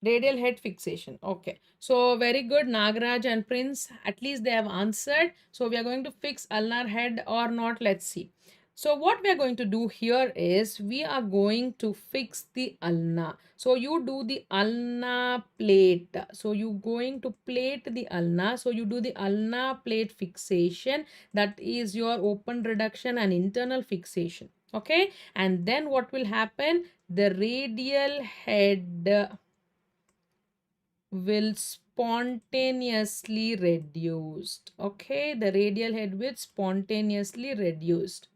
Radial head fixation. Okay. So very good. Nagaraj and Prince, at least they have answered. So we are going to fix ulnar head or not. Let's see. So what we are going to do here is we are going to fix the ulna. So you do the ulna plate. So you going to plate the ulna. So you do the ulna plate fixation. That is your open reduction and internal fixation. Okay. And then what will happen? The radial head will spontaneously reduced. Okay, the radial head will spontaneously reduced.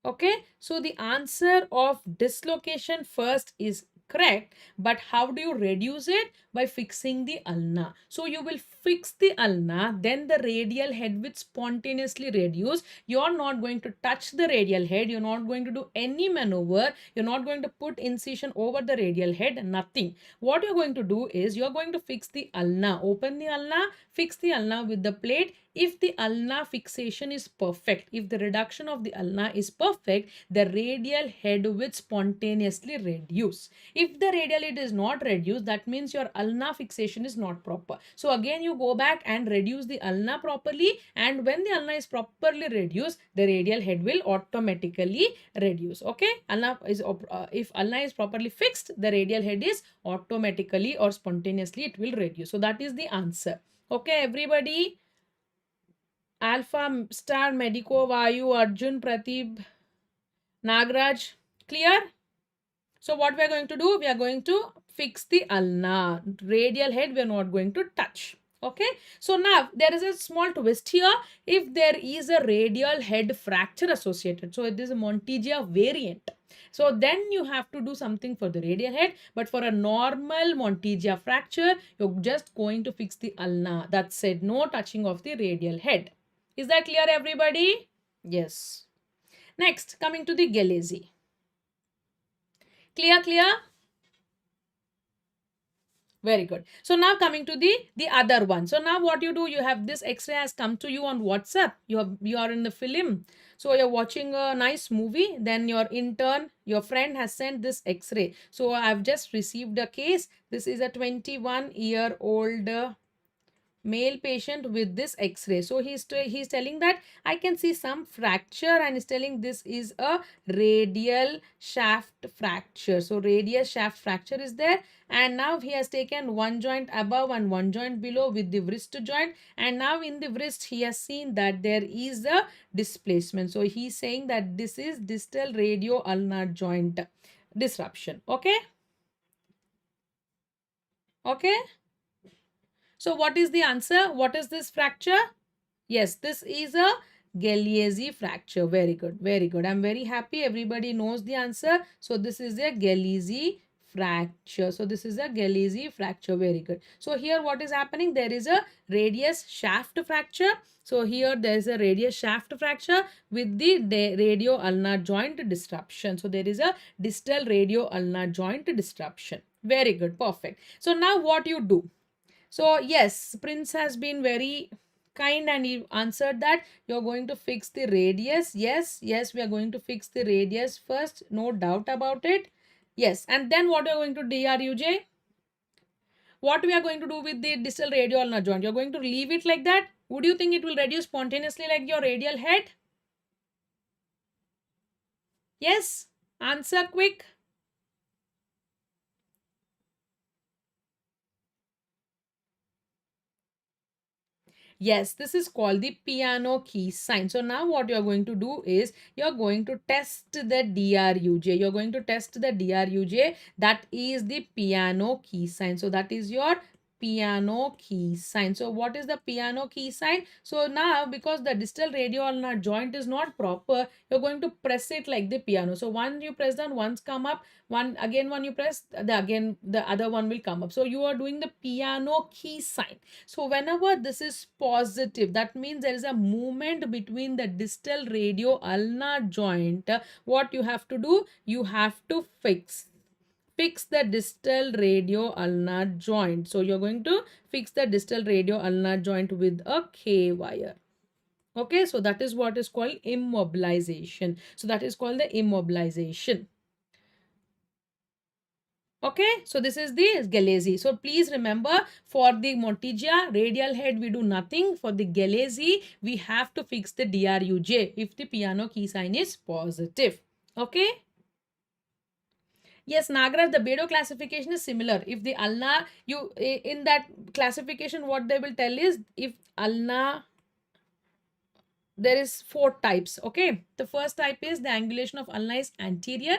Okay, so the answer of dislocation first is correct? But how do you reduce it? By fixing the ulna. So you will fix the ulna, then the radial head will spontaneously reduce. You're not going to touch the radial head, you're not going to do any maneuver, you're not going to put incision over the radial head, nothing. What you're going to do is you're going to fix the ulna, open the ulna, fix the ulna with the plate. If the ulna fixation is perfect, if the reduction of the ulna is perfect, the radial head will spontaneously reduce. If the radial head is not reduced, that means your ulna fixation is not proper. So again you go back and reduce the ulna properly, and when the ulna is properly reduced, the radial head will automatically reduce. Okay, ulna is if ulna is properly fixed, the radial head is automatically or spontaneously it will reduce. So that is the answer. Okay, everybody. Alpha Star, Medico, Vayu, Arjun, Pratib, Nagraj, clear? So what we are going to do? We are going to fix the ulna. Radial head we are not going to touch. Okay. So now there is a small twist here. If there is a radial head fracture associated, so it is a Monteggia variant. So then you have to do something for the radial head. But for a normal Monteggia fracture, you're just going to fix the ulna. That's it. No touching of the radial head. Is that clear, everybody? Yes. Next, coming to the Galeazzi. Clear, clear? Very good. So now coming to the other one. So now what you do, you have this X-ray has come to you on WhatsApp. You are in the film. So you're watching a nice movie. Then your intern, your friend has sent this X-ray. So I've just received a case. This is a 21-year-old male patient with this X-ray. So he's telling that I can see some fracture, and he's telling this is a radial shaft fracture. So radial shaft fracture is there, and now he has taken one joint above and one joint below with the wrist joint, and now in the wrist he has seen that there is a displacement. So he's saying that this is distal radio-ulnar joint disruption. Okay. Okay. So what is the answer? What is this fracture? Yes, this is a Galeazzi fracture. Very good. Very good. I'm very happy everybody knows the answer. So this is a Galeazzi fracture. So this is a Galeazzi fracture. Very good. So here what is happening? There is a radius shaft fracture. So here there is a radius shaft fracture with the radio-ulnar joint disruption. So there is a distal radio-ulnar joint disruption. Very good. Perfect. So now what you do? So yes, Prince has been very kind and he answered that you're going to fix the radius. Yes, we are going to fix the radius first. No doubt about it. Yes, and then what are you going to do, RUJ? What we are going to do with the distal radio-ulnar joint? You're going to leave it like that? Would you think it will reduce spontaneously like your radial head? Yes? Answer quick. Yes, this is called the piano key sign. So now what you're going to do is you're going to test the DRUJ. You're going to test the DRUJ. That is the piano key sign. So that is your piano key sign. So what is the piano key sign? So now because the distal radio-ulnar joint is not proper, you're going to press it like the piano. So once you press down, once come up, one again when you press, the other one will come up. So you are doing the piano key sign. So whenever this is positive, that means there is a movement between the distal radio-ulnar joint. What you have to do? You have to fix the distal radio-ulnar joint. So you're going to fix the distal radio-ulnar joint with a K wire. Okay, so that is what is called immobilization. So that is called the immobilization. Okay, so this is the Galeazzi. So please remember, for the Monteggia radial head we do nothing. For the Galeazzi we have to fix the DRUJ if the piano key sign is positive. Okay. Yes, Nagraj, the Bedo classification is similar. If the ulna, in that classification what they will tell is, if ulna, there is 4 types. Okay, the first type is the angulation of ulna is anterior,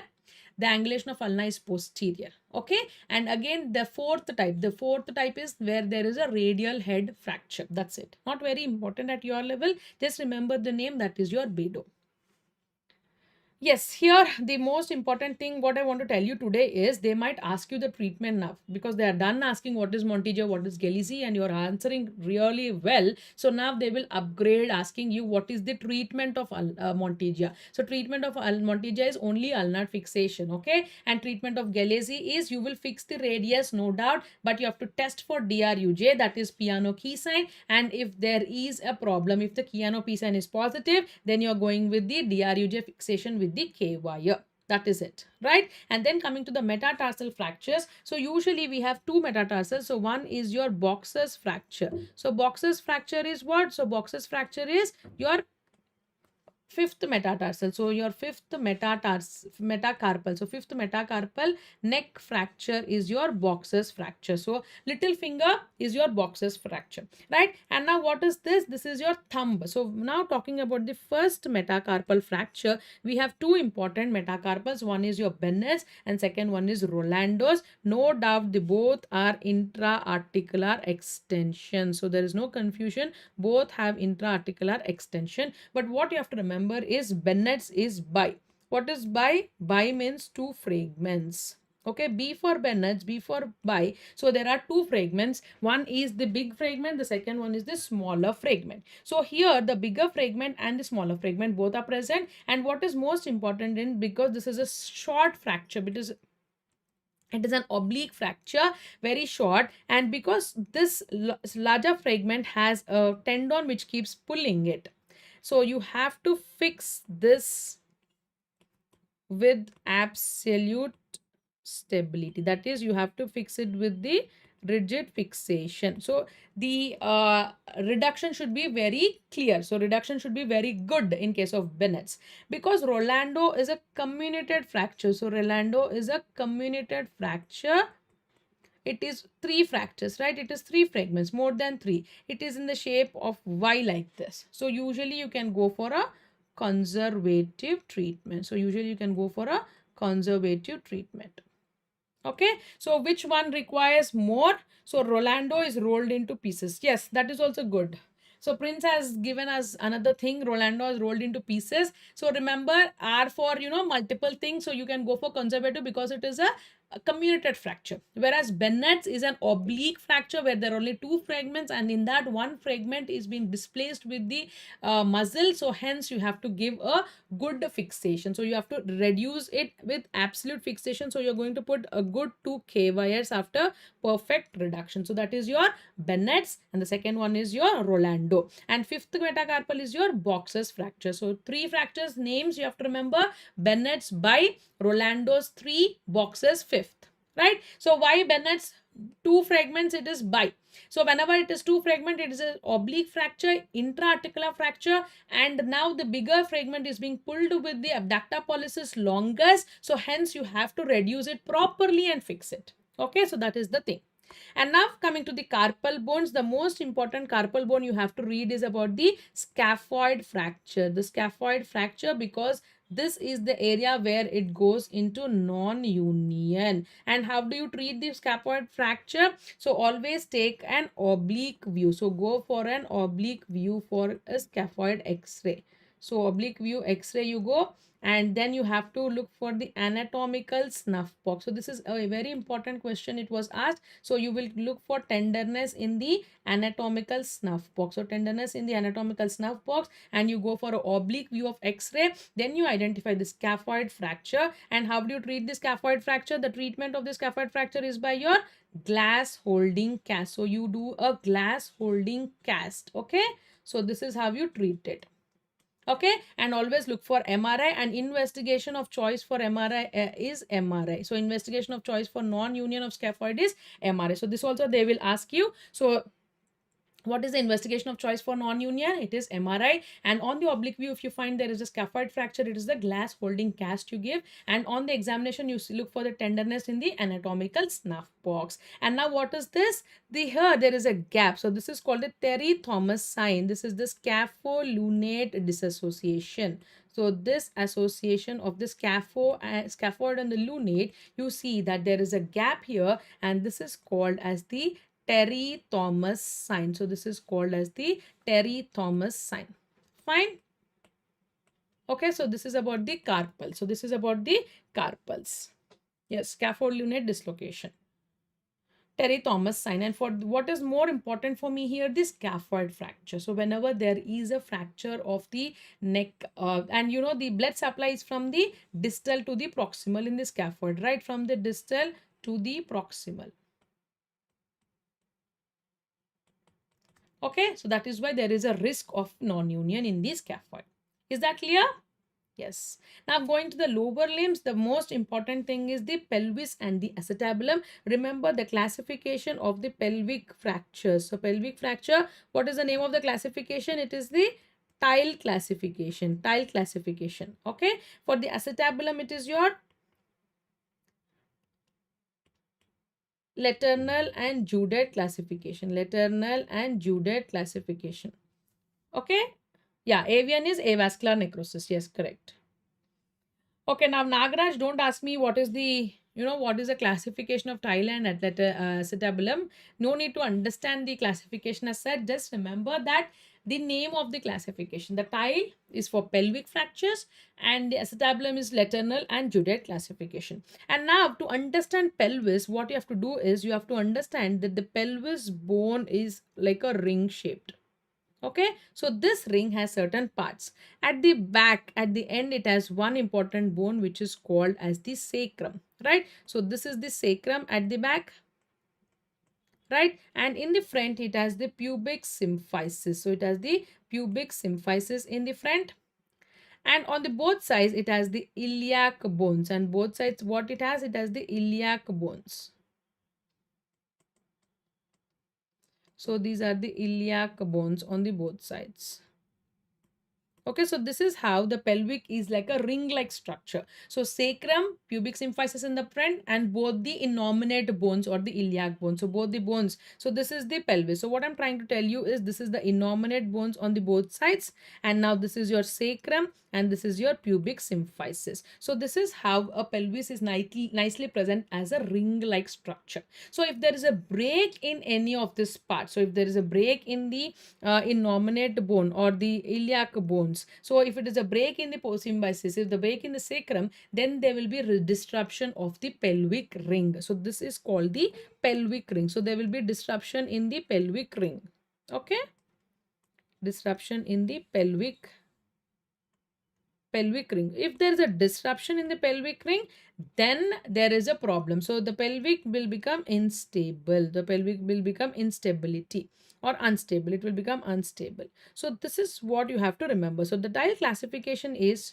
the angulation of ulna is posterior. Okay, and again the fourth type is where there is a radial head fracture. That's it. Not very important at your level. Just remember the name, that is your Bedo. Yes, here the most important thing what I want to tell you today is they might ask you the treatment now because they are done asking what is Monteggia, what is Gelizi, and you're answering really well. So now they will upgrade asking you what is the treatment of Monteggia. So treatment of Monteggia is only ulnar fixation, okay? And treatment of Gelizi is you will fix the radius, no doubt, but you have to test for DRUJ, that is piano key sign. And if there is a problem, if the piano key sign is positive, then you're going with the DRUJ fixation with the K wire. That is it, right? And then coming to the metatarsal fractures. So usually we have two metatarsals. So one is your Boxer's fracture. So Boxer's fracture is what? So Boxer's fracture is your fifth metatarsal. So your metacarpal. So fifth metacarpal neck fracture is your Boxer's fracture. So little finger is your Boxer's fracture, right? And now what is this? This is your thumb. So now talking about the first metacarpal fracture, we have two important metacarpals. One is your Bennett's and second one is Rolando's. No doubt the both are intra-articular extension. So there is no confusion. Both have intra-articular extension. But what you have to remember is Bennett's is bi. What is bi? Bi means two fragments. Okay, B for Bennett's, B for bi. So there are two fragments. One is the big fragment, the second one is the smaller fragment. So here the bigger fragment and the smaller fragment both are present. And what is most important in, because this is a short fracture, because it is an oblique fracture, very short, and because this larger fragment has a tendon which keeps pulling it, so you have to fix this with absolute stability. That is, you have to fix it with the rigid fixation. So the reduction should be very clear. So reduction should be very good in case of Bennett's, because Rolando is a comminuted fracture. So Rolando is a comminuted fracture. It is three fractures, right? It is three fragments, more than three. It is in the shape of Y like this. So usually you can go for a conservative treatment. So usually you can go for a conservative treatment. Okay, so which one requires more? So Rolando is rolled into pieces. Yes, that is also good. So Prince has given us another thing. Rolando is rolled into pieces. So remember R for, multiple things. So you can go for conservative because it is a comminuted fracture. Whereas Bennett's is an oblique fracture where there are only two fragments, and in that one fragment is being displaced with the muscle. So hence you have to give a good fixation. So you have to reduce it with absolute fixation. So you're going to put a good 2 K wires after perfect reduction. So that is your Bennett's, and the second one is your Rolando. And fifth metacarpal is your Boxer's fracture. So three fractures names you have to remember: Bennett's by, Rolando's 3, Boxer's 5th, right? So why Bennett's two fragments? It is bi. So whenever it is two fragment, it is an oblique fracture, intra-articular fracture, and now the bigger fragment is being pulled with the abductor pollicis longus. So hence you have to reduce it properly and fix it. Okay, so that is the thing. And now coming to the carpal bones, the most important carpal bone you have to read is about the scaphoid fracture. The scaphoid fracture, because this is the area where it goes into non-union. And how do you treat the scaphoid fracture? So always take an oblique view. So go for an oblique view for a scaphoid x-ray. So oblique view x-ray you go, and then you have to look for the anatomical snuff box. So this is a very important question, it was asked. So you will look for tenderness in the anatomical snuff box. So tenderness in the anatomical snuff box, and you go for an oblique view of x-ray. Then you identify the scaphoid fracture. And how do you treat the scaphoid fracture? The treatment of the scaphoid fracture is by your glass holding cast. So you do a glass holding cast. Okay, so this is how you treat it. Okay, and always look for MRI, and investigation of choice for MRI is MRI. So investigation of choice for non-union of scaphoid is MRI. So this also they will ask you. So what is the investigation of choice for non-union? It is MRI. And on the oblique view, if you find there is a scaphoid fracture, it is the glass holding cast you give. And on the examination, you look for the tenderness in the anatomical snuff box. And now what is this? Here there is a gap. So this is called the Terry-Thomas sign. This is the scapholunate dissociation. So this association of the scaphoid and the lunate, you see that there is a gap here, and this is called as the Terry-Thomas sign. So this is called as the Terry-Thomas sign. Fine. Okay, so this is about the carpal. So this is about the carpals. Yes, scaphoid lunate dislocation. Terry Thomas sign. And for what is more important for me here, this scaphoid fracture. So whenever there is a fracture of the neck, and you know the blood supply is from the distal to the proximal in the scaphoid, right? From the distal to the proximal. Okay, so that is why there is a risk of non-union in the scaphoid. Is that clear? Yes. Now going to the lower limbs, the most important thing is the pelvis and the acetabulum. Remember the classification of the pelvic fractures. So pelvic fracture, what is the name of the classification? It is the tile classification. Tile classification. Okay. For the acetabulum, it is your laternal and Judet classification. Laternal and Judet classification. Okay. Yeah, avian is avascular necrosis. Yes, correct. Okay, now Nagaraj, don't ask me what is the, what is the classification of tile and acetabulum. No need to understand the classification as such. Just remember that the name of the classification. The tile is for pelvic fractures and the acetabulum is laternal and Judet classification. And now to understand pelvis, what you have to do is you have to understand that the pelvis bone is like a ring shaped. Okay, so this ring has certain parts. At the back, at the end, it has one important bone which is called as the sacrum, right? So this is the sacrum at the back, right? And in the front, it has the pubic symphysis. So it has the pubic symphysis in the front. And on the both sides, it has the iliac bones. And both sides, what it has? It has the iliac bones. So these are the iliac bones on the both sides. Okay, so this is how the pelvic is like a ring-like structure. So sacrum, pubic symphysis in the front, and both the innominate bones or the iliac bones. So both the bones. So this is the pelvis. So what I'm trying to tell you is this is the innominate bones on the both sides, and now this is your sacrum and this is your pubic symphysis. So this is how a pelvis is nicely present as a ring-like structure. So if there is a break in any of this part, so if there is a break in the innominate bone or the iliac bones, so if it is a break in the symphysis, if the break in the sacrum, then there will be disruption of the pelvic ring. So this is called the pelvic ring. So there will be disruption in the pelvic ring. Okay, disruption in the pelvic ring. If there is a disruption in the pelvic ring, then there is a problem. So the pelvic will become unstable. The pelvic will become instability or unstable. It will become unstable. So this is what you have to remember. So the tile classification is,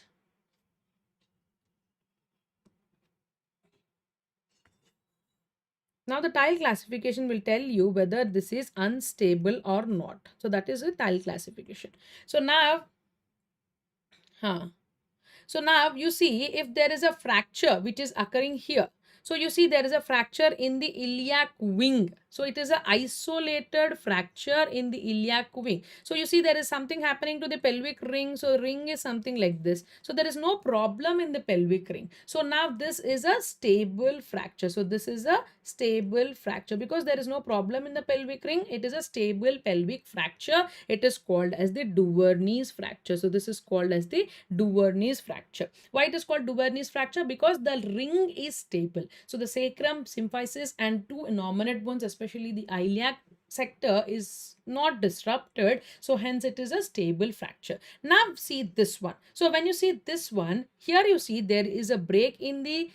now the tile classification will tell you whether this is unstable or not. So that is a tile classification. So now, so now you see if there is a fracture which is occurring here. So you see there is a fracture in the iliac wing. So it is an isolated fracture in the iliac wing. So you see there is something happening to the pelvic ring. So ring is something like this. So there is no problem in the pelvic ring. So now this is a stable fracture. So this is a stable fracture because there is no problem in the pelvic ring. It is a stable pelvic fracture. It is called as the Duvernay's fracture. So this is called as the Duvernay's fracture. Why it is called Duvernay's fracture? Because the ring is stable. So the sacrum, symphysis and two innominate bones, especially the iliac sector, is not disrupted. So hence it is a stable fracture. Now see this one. So when you see this one, here you see there is a break in the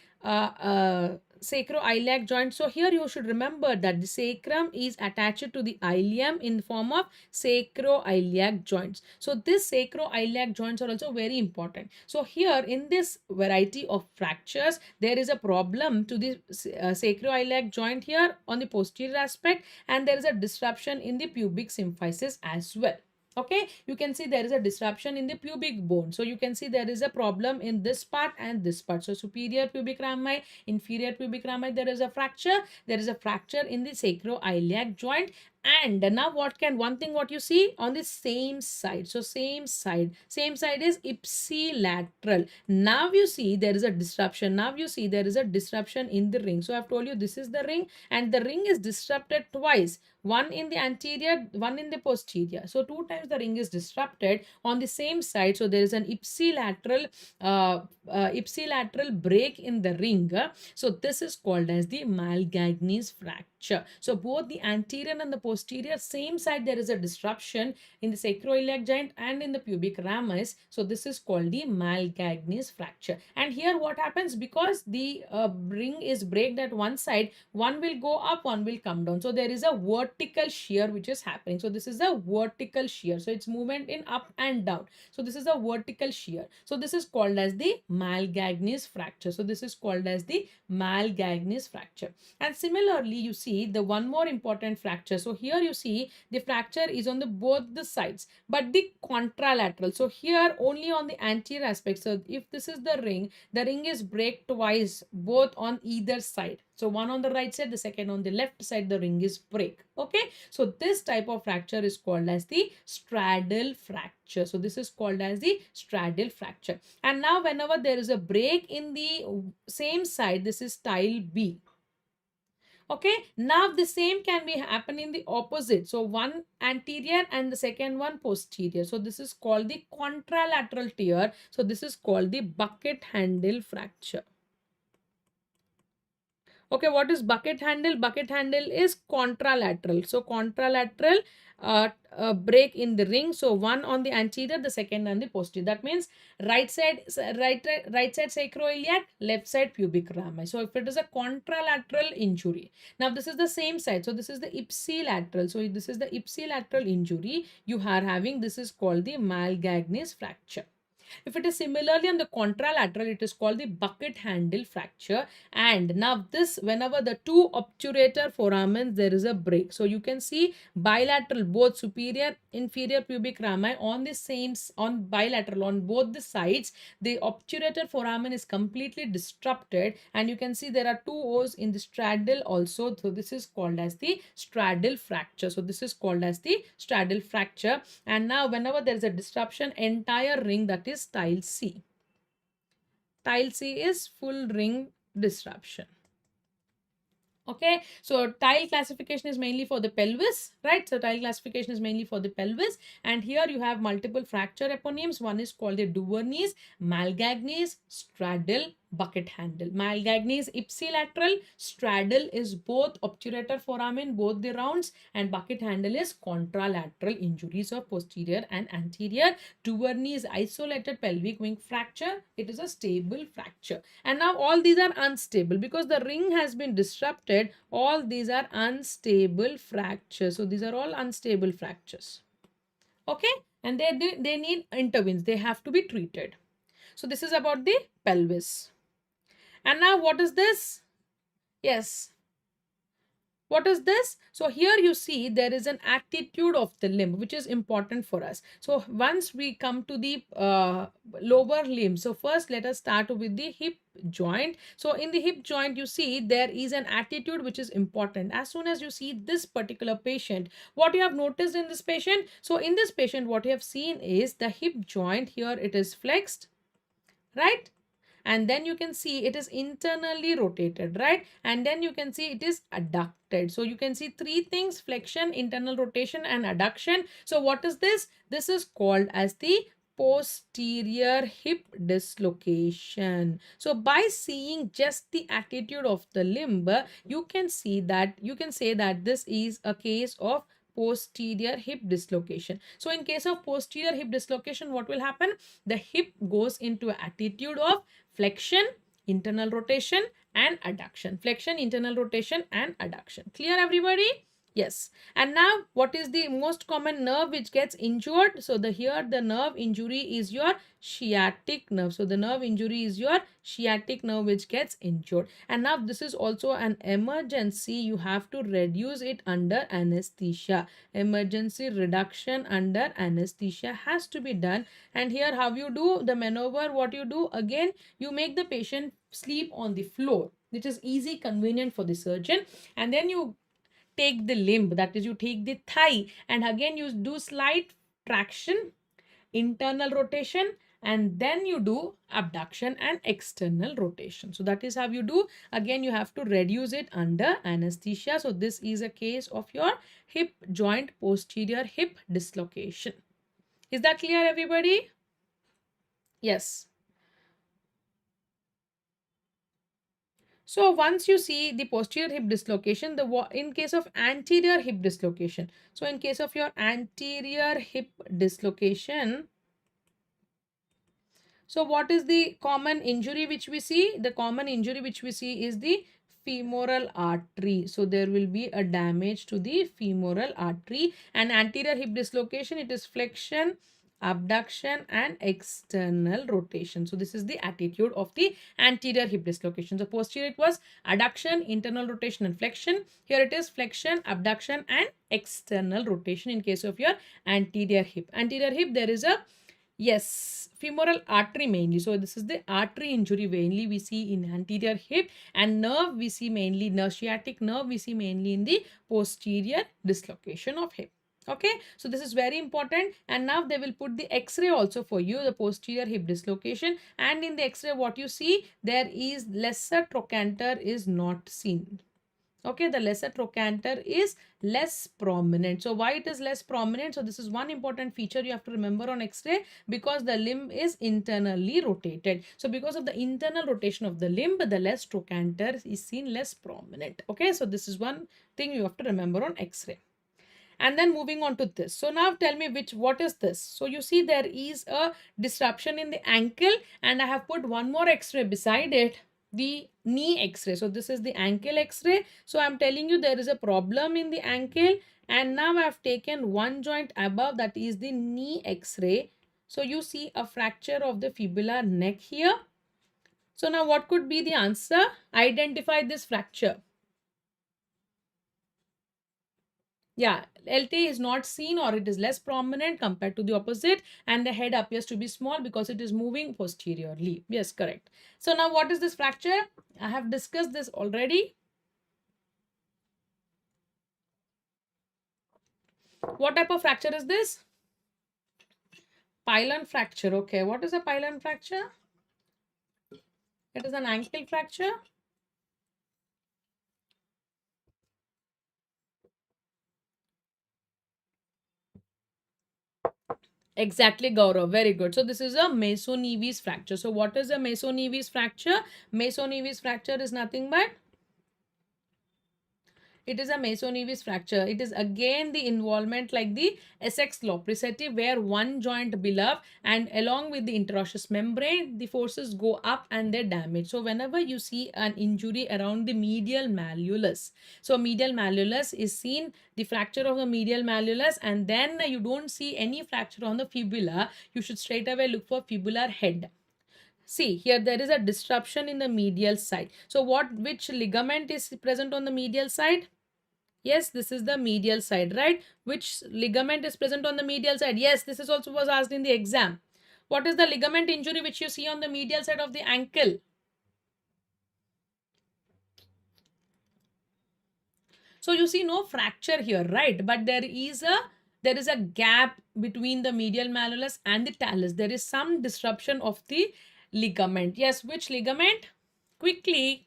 sacroiliac joint. So here you should remember that the sacrum is attached to the ilium in the form of sacroiliac joints. So this sacroiliac joints are also very important. So here in this variety of fractures, there is a problem to the sacroiliac joint here on the posterior aspect, and there is a disruption in the pubic symphysis as well. Okay, you can see there is a disruption in the pubic bone. So you can see there is a problem in this part and this part. So superior pubic rami, inferior pubic rami, there is a fracture. There is a fracture in the sacroiliac joint. And now one thing what you see on the same side, so same side is ipsilateral. Now you see there is a disruption, in the ring. So I've told you this is the ring, and the ring is disrupted twice, one in the anterior, one in the posterior. So two times the ring is disrupted on the same side. So there is an ipsilateral break in the ring. So this is called as the Malgagne's fracture. So both the anterior and the posterior same side there is a disruption in the sacroiliac joint and in the pubic ramus. So this is called the Malgagne's fracture. And here what happens, because the ring is break at one side, one will go up, one will come down. So there is a vertical shear which is happening. So this is a vertical shear. So it's movement in up and down. So this is a vertical shear. So this is called as the Malgagne's fracture. So this is called as the Malgagne's fracture. And similarly, you see the one more important fracture. So here you see the fracture is on the both the sides, but the contralateral. So here only on the anterior aspect. So if this is the ring is break twice, both on either side. So one on the right side, the second on the left side, the ring is break. Okay. So this type of fracture is called as the straddle fracture. So this is called as the straddle fracture. And now whenever there is a break in the same side, this is style B. Okay, now the same can be happen in the opposite. So one anterior and the second one posterior. So this is called the contralateral tear. So this is called the bucket handle fracture. Okay, what is bucket handle? Bucket handle is contralateral. So contralateral break in the ring. So one on the anterior, the second on the posterior. That means right side sacroiliac, left side pubic ramus. So if it is a contralateral injury, now this is the same side. So this is the ipsilateral. So this is the ipsilateral injury you are having. This is called the Malgagne's fracture. If it is similarly on the contralateral, it is called the bucket handle fracture. And now this, whenever the two obturator foramens, there is a break. So you can see bilateral, both superior, inferior pubic rami on the same, on bilateral, on both the sides, the obturator foramen is completely disrupted. And you can see there are two O's in the straddle also. So this is called as the straddle fracture. So this is called as the straddle fracture. And now whenever there is a disruption, entire ring, that is style C. Style C is full ring disruption. Okay, so tile classification is mainly for the pelvis, right? So tile classification is mainly for the pelvis, and here you have multiple fracture eponyms. One is called the Duvernay's, Malgagne's, straddle, bucket handle. Malgagne's ipsilateral, straddle is both obturator foramen, both the rounds, and bucket handle is contralateral injuries of posterior and anterior. Duvernay's isolated pelvic wing fracture, it is a stable fracture. And now all these are unstable because the ring has been disrupted. All these are unstable fractures. So these are all unstable fractures. Okay, and they need intervenes. They have to be treated. So this is about the pelvis. And now what is this? Yes. What is this? So here you see there is an attitude of the limb which is important for us. So once we come to the lower limb, so first let us start with the hip joint. So in the hip joint you see there is an attitude which is important. As soon as you see this particular patient, what you have noticed in this patient? So in this patient what you have seen is the hip joint here, it is flexed, right? And then you can see it is internally rotated, right? And then you can see it is adducted. So you can see three things: flexion, internal rotation, and adduction. So what is this? This is called as the posterior hip dislocation. So by seeing just the attitude of the limb, you can say that this is a case of posterior hip dislocation. So in case of posterior hip dislocation, what will happen? The hip goes into an attitude of flexion, internal rotation, and adduction. Flexion, internal rotation, and adduction. Clear, everybody? Yes. And now what is the most common nerve which gets injured? So here the nerve injury is your sciatic nerve. So the nerve injury is your sciatic nerve which gets injured. And now this is also an emergency. You have to reduce it under anesthesia. Emergency reduction under anesthesia has to be done. And here how you do the maneuver, what you do, again you make the patient sleep on the floor, which is easy, convenient for the surgeon, and then you take the limb, that is you take the thigh, and again you do slight traction, internal rotation, and then you do abduction and external rotation. So that is how you do. Again, you have to reduce it under anesthesia. So this is a case of your hip joint posterior hip dislocation. Is that clear, everybody? Yes. So once you see the posterior hip dislocation, in case of anterior hip dislocation, so in case of your anterior hip dislocation, so what is the common injury which we see? The common injury which we see is the femoral artery. So there will be a damage to the femoral artery. And anterior hip dislocation, it is flexion, abduction and external rotation. So this is the attitude of the anterior hip dislocation. So posterior it was adduction, internal rotation and flexion. Here it is flexion, abduction and external rotation in case of your anterior hip. Anterior hip, there is a, yes, femoral artery mainly. So this is the artery injury mainly we see in anterior hip, and nerve we see mainly, sciatic nerve we see mainly in the posterior dislocation of hip. Okay, so this is very important. And now they will put the x-ray also for you, the posterior hip dislocation, and in the x-ray what you see, there is lesser trochanter is not seen. Okay, the lesser trochanter is less prominent. So why it is less prominent? So this is one important feature you have to remember on x-ray, because the limb is internally rotated. So because of the internal rotation of the limb, the less trochanter is seen less prominent. Okay, so this is one thing you have to remember on x-ray. And then moving on to this. So now tell me what is this? So you see there is a disruption in the ankle, and I have put one more x-ray beside it, the knee x-ray. So this is the ankle x-ray. So I'm telling you there is a problem in the ankle, and now I have taken one joint above, that is the knee x-ray. So you see a fracture of the fibular neck here. So now what could be the answer? Identify this fracture. Yeah, LT is not seen, or it is less prominent compared to the opposite, and the head appears to be small because it is moving posteriorly. Yes, correct. So now what is this fracture? I have discussed this already. What type of fracture is this? Pylon fracture. Okay, what is a pylon fracture? It is an ankle fracture. Exactly, Gaurav. Very good. So this is a mesonevis fracture. So what is a mesonevis fracture? Mesonevis fracture is nothing but, it is a mesonevis fracture. It is again the involvement like the SX lopricity, where one joint below and along with the interosseous membrane, the forces go up and they damage. So whenever you see an injury around the medial malleolus, so medial malleolus is seen, the fracture of the medial malleolus, and then you don't see any fracture on the fibula, you should straight away look for fibular head. See here, there is a disruption in the medial side. So which ligament is present on the medial side? Yes, this is the medial side, right? Which ligament is present on the medial side? Yes, this is also was asked in the exam. What is the ligament injury which you see on the medial side of the ankle? So you see no fracture here, right? But there is a gap between the medial malleolus and the talus. There is some disruption of the ligament. Yes, which ligament? Quickly.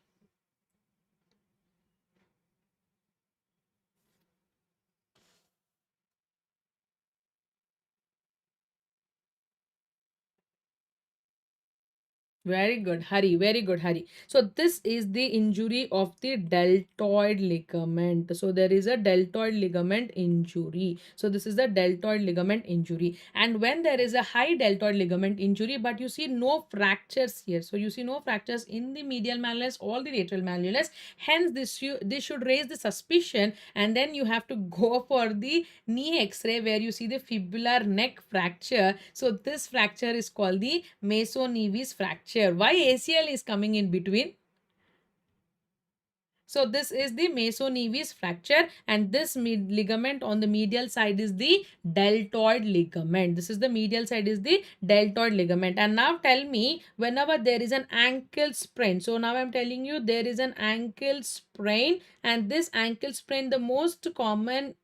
Very good, Hari. Very good, Hari. So this is the injury of the deltoid ligament. So there is a deltoid ligament injury. So this is the deltoid ligament injury. And when there is a high deltoid ligament injury, but you see no fractures here. So you see no fractures in the medial malleolus or the lateral malleolus. Hence this should raise the suspicion, and then you have to go for the knee x-ray where you see the fibular neck fracture. So this fracture is called the mesonevis fracture. Why ACL is coming in between? So this is the mesonevis fracture, and this ligament on the medial side is the deltoid ligament. This is the medial side is the deltoid ligament. And now tell me, whenever there is an ankle sprain, so now I'm telling you there is an ankle sprain, and this ankle sprain, the most common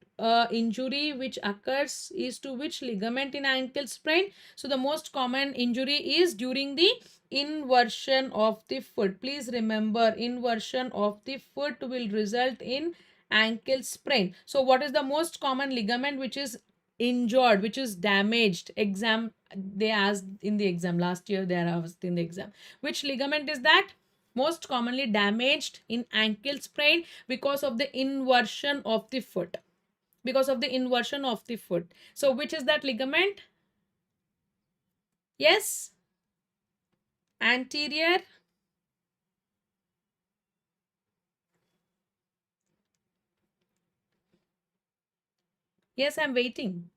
injury which occurs is to which ligament in ankle sprain? So the most common injury is during the inversion of the foot. Please remember, inversion of the foot will result in ankle sprain. So what is the most common ligament which is injured, which is damaged? Exam, they asked in the exam last year, they are asked in the exam, which ligament is that most commonly damaged in ankle sprain? Because of the inversion of the foot, because of the inversion of the foot. So which is that ligament? Yes, anterior. Yes, I'm waiting.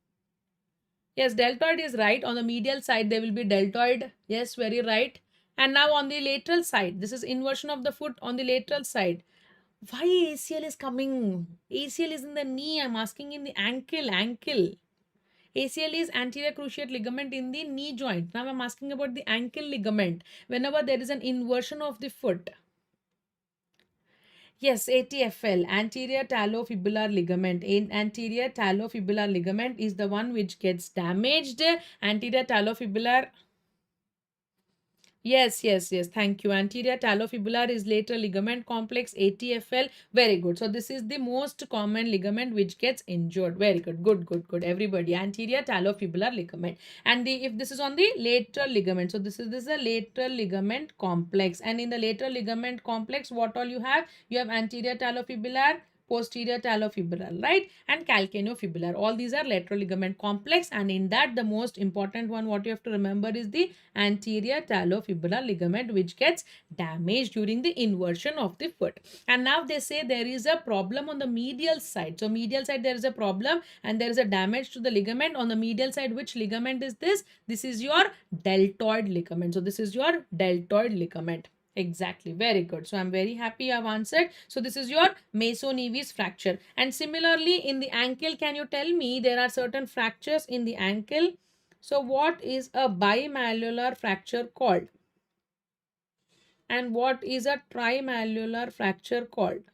Yes, deltoid is right. On the medial side, there will be deltoid. Yes, very right. And now on the lateral side, this is inversion of the foot on the lateral side. Why ACL is coming? ACL is in the knee. I'm asking in the ankle. Ankle. ACL is anterior cruciate ligament in the knee joint. Now I'm asking about the ankle ligament. Whenever there is an inversion of the foot. Yes, ATFL, anterior talofibular ligament. In anterior talofibular ligament is the one which gets damaged. Anterior talofibular. Yes, yes, yes. Thank you. Anterior talofibular is lateral ligament complex, ATFL. Very good. So this is the most common ligament which gets injured. Very good. Good, good, good. Everybody. Anterior talofibular ligament. And the if this is on the lateral ligament. So this is a lateral ligament complex. And in the lateral ligament complex, what all you have? You have anterior talofibular, posterior talofibular, right? And calcaneofibular. All these are lateral ligament complex, and in that the most important one what you have to remember is the anterior talofibular ligament which gets damaged during the inversion of the foot. And now they say there is a problem on the medial side. So medial side there is a problem and there is a damage to the ligament on the medial side. Which ligament is this? This is your deltoid ligament. So this is your deltoid ligament. Exactly. Very good. So I'm very happy I've answered. So this is your mesonevis fracture. And similarly in the ankle, can you tell me there are certain fractures in the ankle? So what is a bimalleolar fracture called? And what is a trimalleolar fracture called?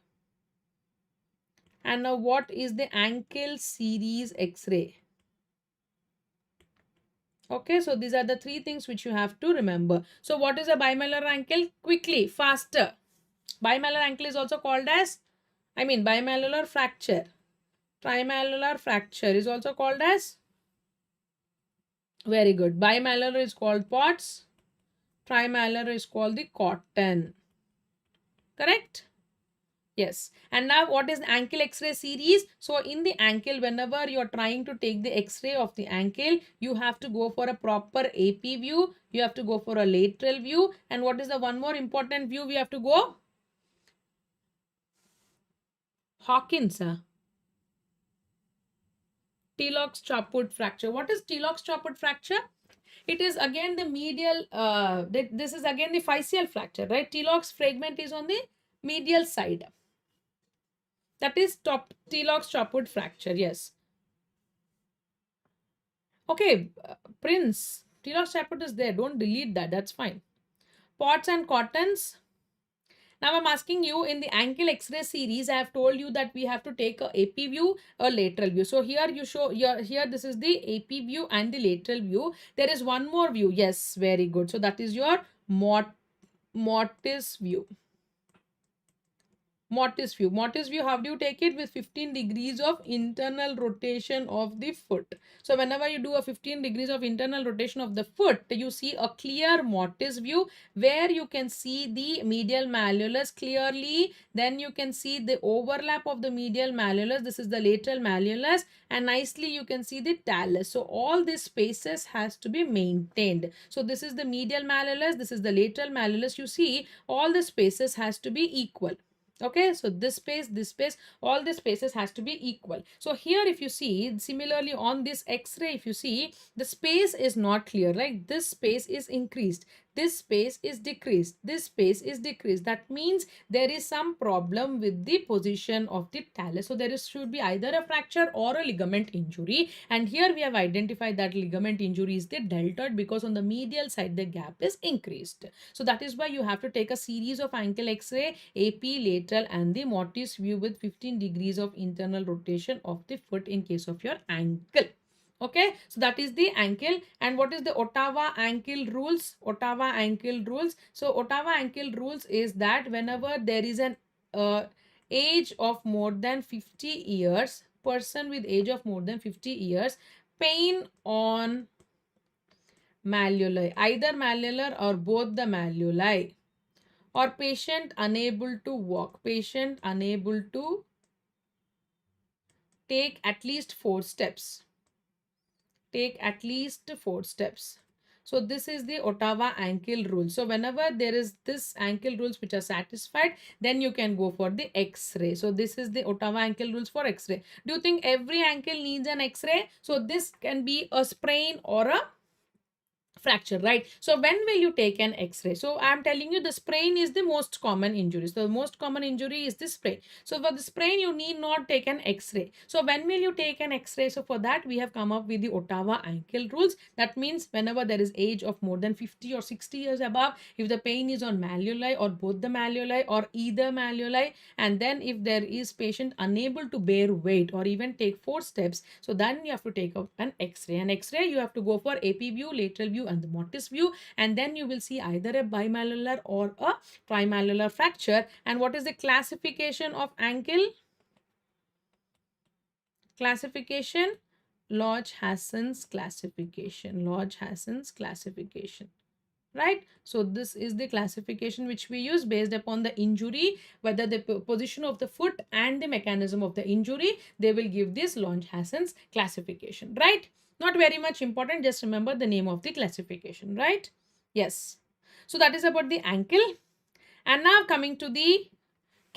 And now what is the ankle series X-ray? Okay, so these are the three things which you have to remember. So what is a bimalleolar ankle? Quickly, faster. Bimalleolar ankle is also called as, bimalleolar fracture. Trimalleolar fracture is also called as, very good. Bimalleolar is called POTS. Trimalleolar is called the cotton. Correct? Yes. And now what is the ankle X-ray series? So in the ankle, whenever you're trying to take the X-ray of the ankle, you have to go for a proper AP view. You have to go for a lateral view. And what is the one more important view we have to go? Hawkins. Telok-Chaput fracture. What is Telok-Chaput fracture? It is again the medial, this is again the physeal fracture, right? Telok's fragment is on the medial side. That is Telok-Chaput fracture, yes. Okay, Prince, Telok-Chaput is there. Don't delete that. That's fine. Pots and cottons. Now I'm asking you in the ankle X-ray series, I have told you that we have to take a AP view, a lateral view. So here you show, here this is the AP view and the lateral view. There is one more view. Yes, very good. So that is your mortis view. Mortis view. Mortis view, how do you take it? With 15 degrees of internal rotation of the foot. So whenever you do a 15 degrees of internal rotation of the foot, you see a clear mortis view where you can see the medial malleolus clearly. Then you can see the overlap of the medial malleolus. This is the lateral malleolus, and nicely you can see the talus. So all these spaces has to be maintained. So this is the medial malleolus. This is the lateral malleolus. You see all the spaces has to be equal. Okay, so this space, all the spaces has to be equal. So here if you see, similarly on this X-ray, if you see, the space is not clear, right? This space is increased. this space is decreased, this space is decreased. That means there is some problem with the position of the talus. So there should be either a fracture or a ligament injury, and here we have identified that ligament injury is the deltoid because on the medial side the gap is increased. So that is why you have to take a series of ankle x-ray, AP, lateral and the mortise view with 15 degrees of internal rotation of the foot in case of your ankle. Okay, so that is the ankle. And what is the Ottawa ankle rules? Ottawa ankle rules. So Ottawa ankle rules is that whenever there is an age of more than 50 years, person with age of more than 50 years, pain on malleoli, either malleolar or both the malleoli, or patient unable to walk, patient unable to take at least 4 steps, take at least 4 steps. So this is the Ottawa ankle rule. So whenever there is this ankle rules which are satisfied, then you can go for the x-ray. So this is the Ottawa ankle rules for x-ray. Do you think every ankle needs an x-ray? So this can be a sprain or a fracture, right? So when will you take an x-ray? So I'm telling you the sprain is the most common injury. So the most common injury is the sprain. So for the sprain you need not take an x-ray. So when will you take an x-ray? So for that we have come up with the Ottawa ankle rules. That means whenever there is age of more than 50 or 60 years above, if the pain is on malleoli or both the malleoli or either malleoli, and then if there is patient unable to bear weight or even take 4 steps, so then you have to take up an x-ray. An x-ray you have to go for AP view, lateral view and the mortise view, and then you will see either a bimalleolar or a trimalleolar fracture. And what is the classification of ankle? Classification, Lodge-Hasson's classification, Lodge-Hasson's classification, right? So this is the classification which we use based upon the injury, whether the position of the foot and the mechanism of the injury, they will give this Lodge-Hasson's classification, right? Not very much important, just remember the name of the classification, right? Yes. So that is about the ankle. And now coming to the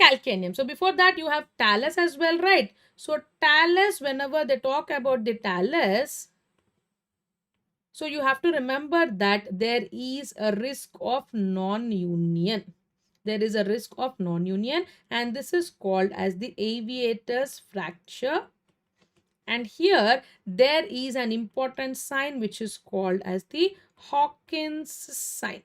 calcaneum. So before that you have talus as well, right? So talus, whenever they talk about the talus, so you have to remember that there is a risk of non-union. There is a risk of non-union, and this is called as the aviator's fracture. And here there is an important sign which is called as the Hawkins sign.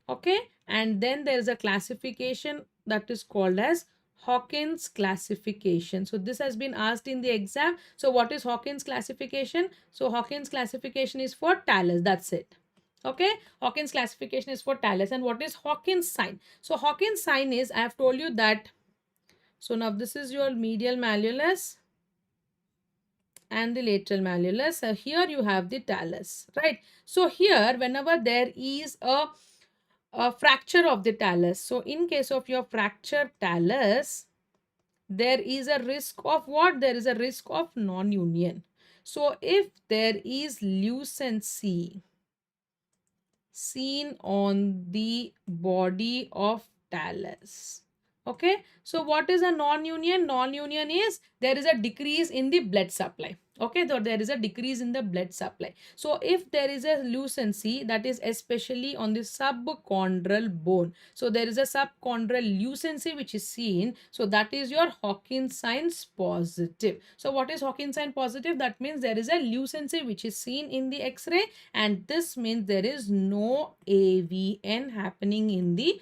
Okay, and then there is a classification that is called as Hawkins classification. So this has been asked in the exam. So what is Hawkins classification? So Hawkins classification is for talus. That's it. Okay, Hawkins classification is for talus. And what is Hawkins sign? So Hawkins sign is, I have told you that, so now this is your medial malleolus and the lateral malleolus. So here you have the talus, right? So here whenever there is a fracture of the talus, so in case of your fractured talus, there is a risk of what? There is a risk of non-union. So if there is lucency seen on the body of talus, okay, so what is a non-union? Non-union is there is a decrease in the blood supply. Okay, so there is a decrease in the blood supply. So if there is a lucency, that is especially on the subchondral bone, so there is a subchondral lucency which is seen, so that is your Hawkins signs positive. So what is Hawkins sign positive? That means there is a lucency which is seen in the x-ray, and this means there is no AVN happening in the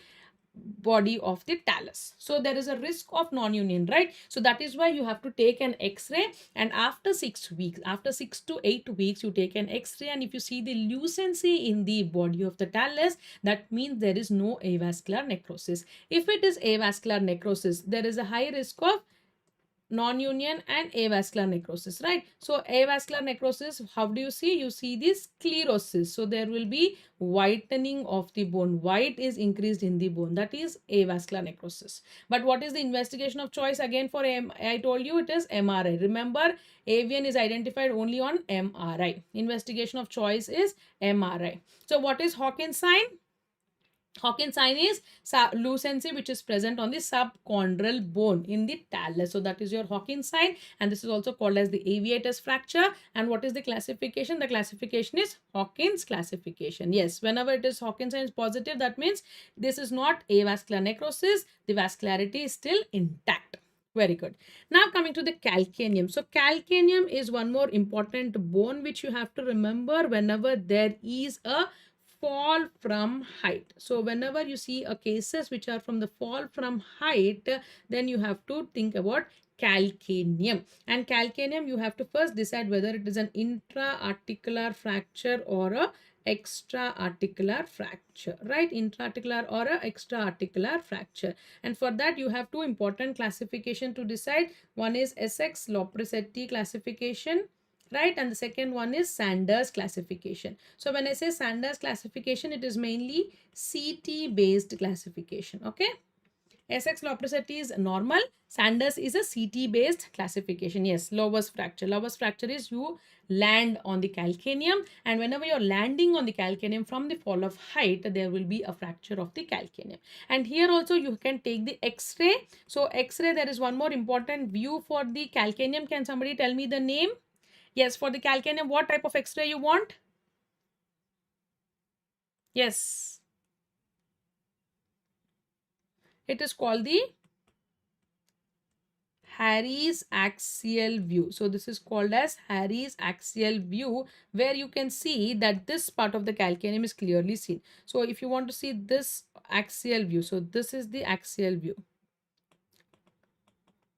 body of the talus. So there is a risk of non-union, right? So that is why you have to take an x-ray, and after 6 weeks, after 6 to 8 weeks, you take an x-ray, and if you see the lucency in the body of the talus, that means there is no avascular necrosis. If it is avascular necrosis, there is a high risk of non-union and avascular necrosis, right? So avascular necrosis, how do you see? You see this sclerosis. So there will be whitening of the bone. White is increased in the bone. That is avascular necrosis. But what is the investigation of choice? Again, for I told you it is MRI. Remember, AVN is identified only on MRI. Investigation of choice is MRI. So what is Hawkins sign? Hawkins sign is lucency, which is present on the subchondral bone in the talus. So that is your Hawkins sign, and this is also called as the aviator's fracture. And what is the classification? The classification is Hawkins classification. Yes, whenever it is Hawkins sign is positive, that means this is not avascular necrosis. The vascularity is still intact. Very good. Now coming to the calcaneum. So calcaneum is one more important bone which you have to remember whenever there is a fall from height. So whenever you see a cases which are from the fall from height, then you have to think about calcaneum. And calcaneum, you have to first decide whether it is an intra-articular fracture or a extra-articular fracture, right? Intra-articular or a extra-articular fracture. And for that you have two important classification to decide. One is Essex-Lopresti classification, right? And the second one is Sanders classification. So when I say Sanders classification, it is mainly CT based classification. Okay. Essex-Lopresti is normal. Sanders is a CT based classification. Yes, lowest fracture. Lowest fracture is you land on the calcaneum, and whenever you're landing on the calcaneum from the fall of height, there will be a fracture of the calcaneum. And here also you can take the X-ray. So X-ray, there is one more important view for the calcaneum. Can somebody tell me the name? Yes, for the calcaneum, what type of X-ray you want? Yes. It is called the Harry's axial view. So this is called as Harry's axial view, where you can see that this part of the calcaneum is clearly seen. So if you want to see this axial view, so this is the axial view.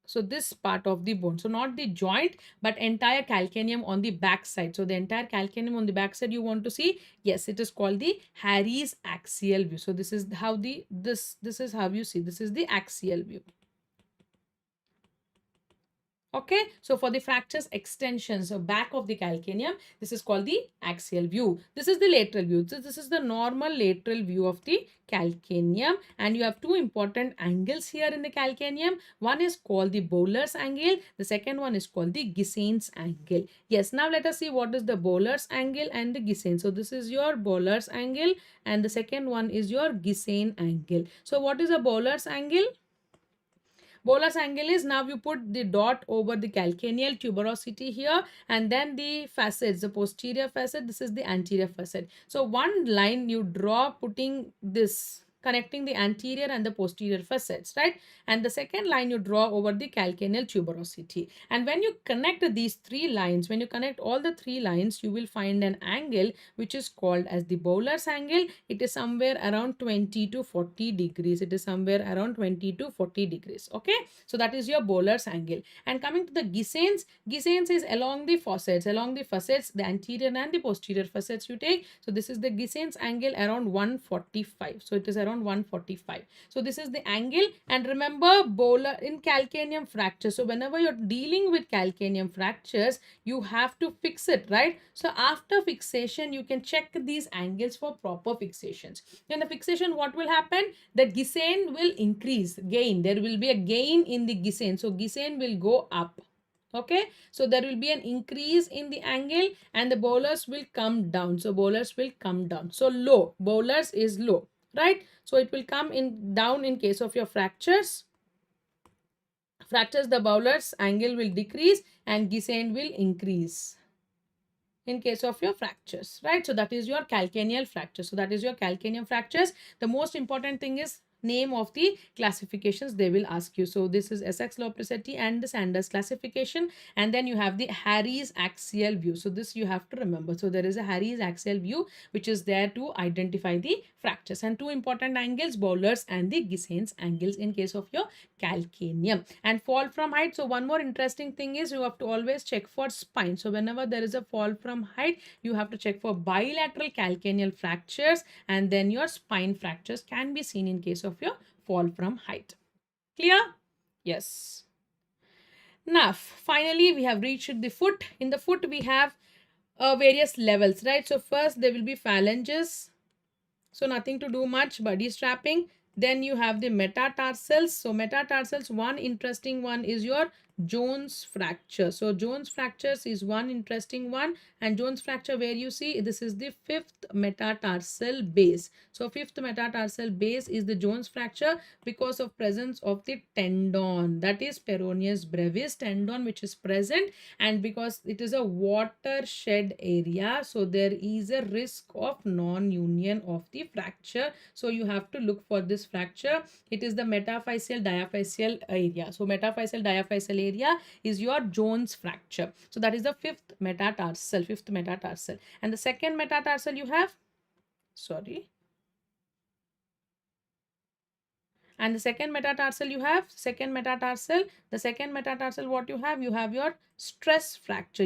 So this part of the bone, so not the joint, but entire calcaneum on the back side. So the entire calcaneum on the back side you want to see. Yes, it is called the Harry's axial view. So this is how this is how you see. This is the axial view. Okay, so for the fractures extension, so back of the calcaneum, this is called the axial view. This is the lateral view. So this is the normal lateral view of the calcaneum, and you have two important angles here in the calcaneum. One is called the Bowler's angle. The second one is called the Gissane's angle. Yes, now let us see what is the Bowler's angle and the Gissane. So this is your Bowler's angle, and the second one is your Gissane angle. So what is a Bowler's angle? Bowler's angle is, now you put the dot over the calcaneal tuberosity here, and then the facets, the posterior facet, this is the anterior facet. So one line you draw putting this, connecting the anterior and the posterior facets, right? And the second line you draw over the calcaneal tuberosity. And when you connect these three lines, when you connect all the three lines, you will find an angle which is called as the Bowler's angle. It is somewhere around 20 to 40 degrees. It is somewhere around 20 to 40 degrees. Okay. So that is your Bowler's angle. And coming to the Gissane's, Gissane's is along the facets, the anterior and the posterior facets you take. So this is the Gissane's angle around 145. So it is around 145. So this is the angle. And remember, Bowler in calcaneum fracture. So whenever you're dealing with calcaneum fractures, you have to fix it, right? So after fixation, you can check these angles for proper fixations. In the fixation, what will happen? The Gissane will increase, gain. There will be a gain in the Gissane. So Gissane will go up. Okay, so there will be an increase in the angle, and the Bowler's will come down. So Bowler's will come down. So low, Bowler's is low, right? So it will come in down in case of your fractures. Fractures, the Bowler's angle will decrease and Gissane will increase in case of your fractures, right? So that is your calcaneal fracture. So that is your calcaneum fractures. The most important thing is name of the classifications they will ask you. So this is Essex-Lopresti and the Sanders classification, and then you have the Harry's axial view. So this you have to remember. So there is a Harry's axial view which is there to identify the fractures, and two important angles, Bowler's and the Gissane's angles in case of your calcaneum. And fall from height. So one more interesting thing is you have to always check for spine. So whenever there is a fall from height, you have to check for bilateral calcaneal fractures, and then your spine fractures can be seen in case of your fall from height. Clear? Yes. Now finally we have reached the foot. In the foot we have various levels, right? So first there will be phalanges. So nothing to do much, body strapping. Then you have the metatarsals. So metatarsals, one interesting one is your Jones fracture. So Jones fractures is one interesting one, and Jones fracture where you see this is the fifth metatarsal base. So fifth metatarsal base is the Jones fracture because of presence of the tendon, that is peroneus brevis tendon, which is present, and because it is a watershed area, so there is a risk of non-union of the fracture. So you have to look for this fracture. It is the metaphyseal diaphyseal area. So metaphyseal diaphyseal area is your Jones fracture. So that is the fifth metatarsal, and the second metatarsal you have, sorry, and the second metatarsal you have, the second metatarsal what you have your stress fracture.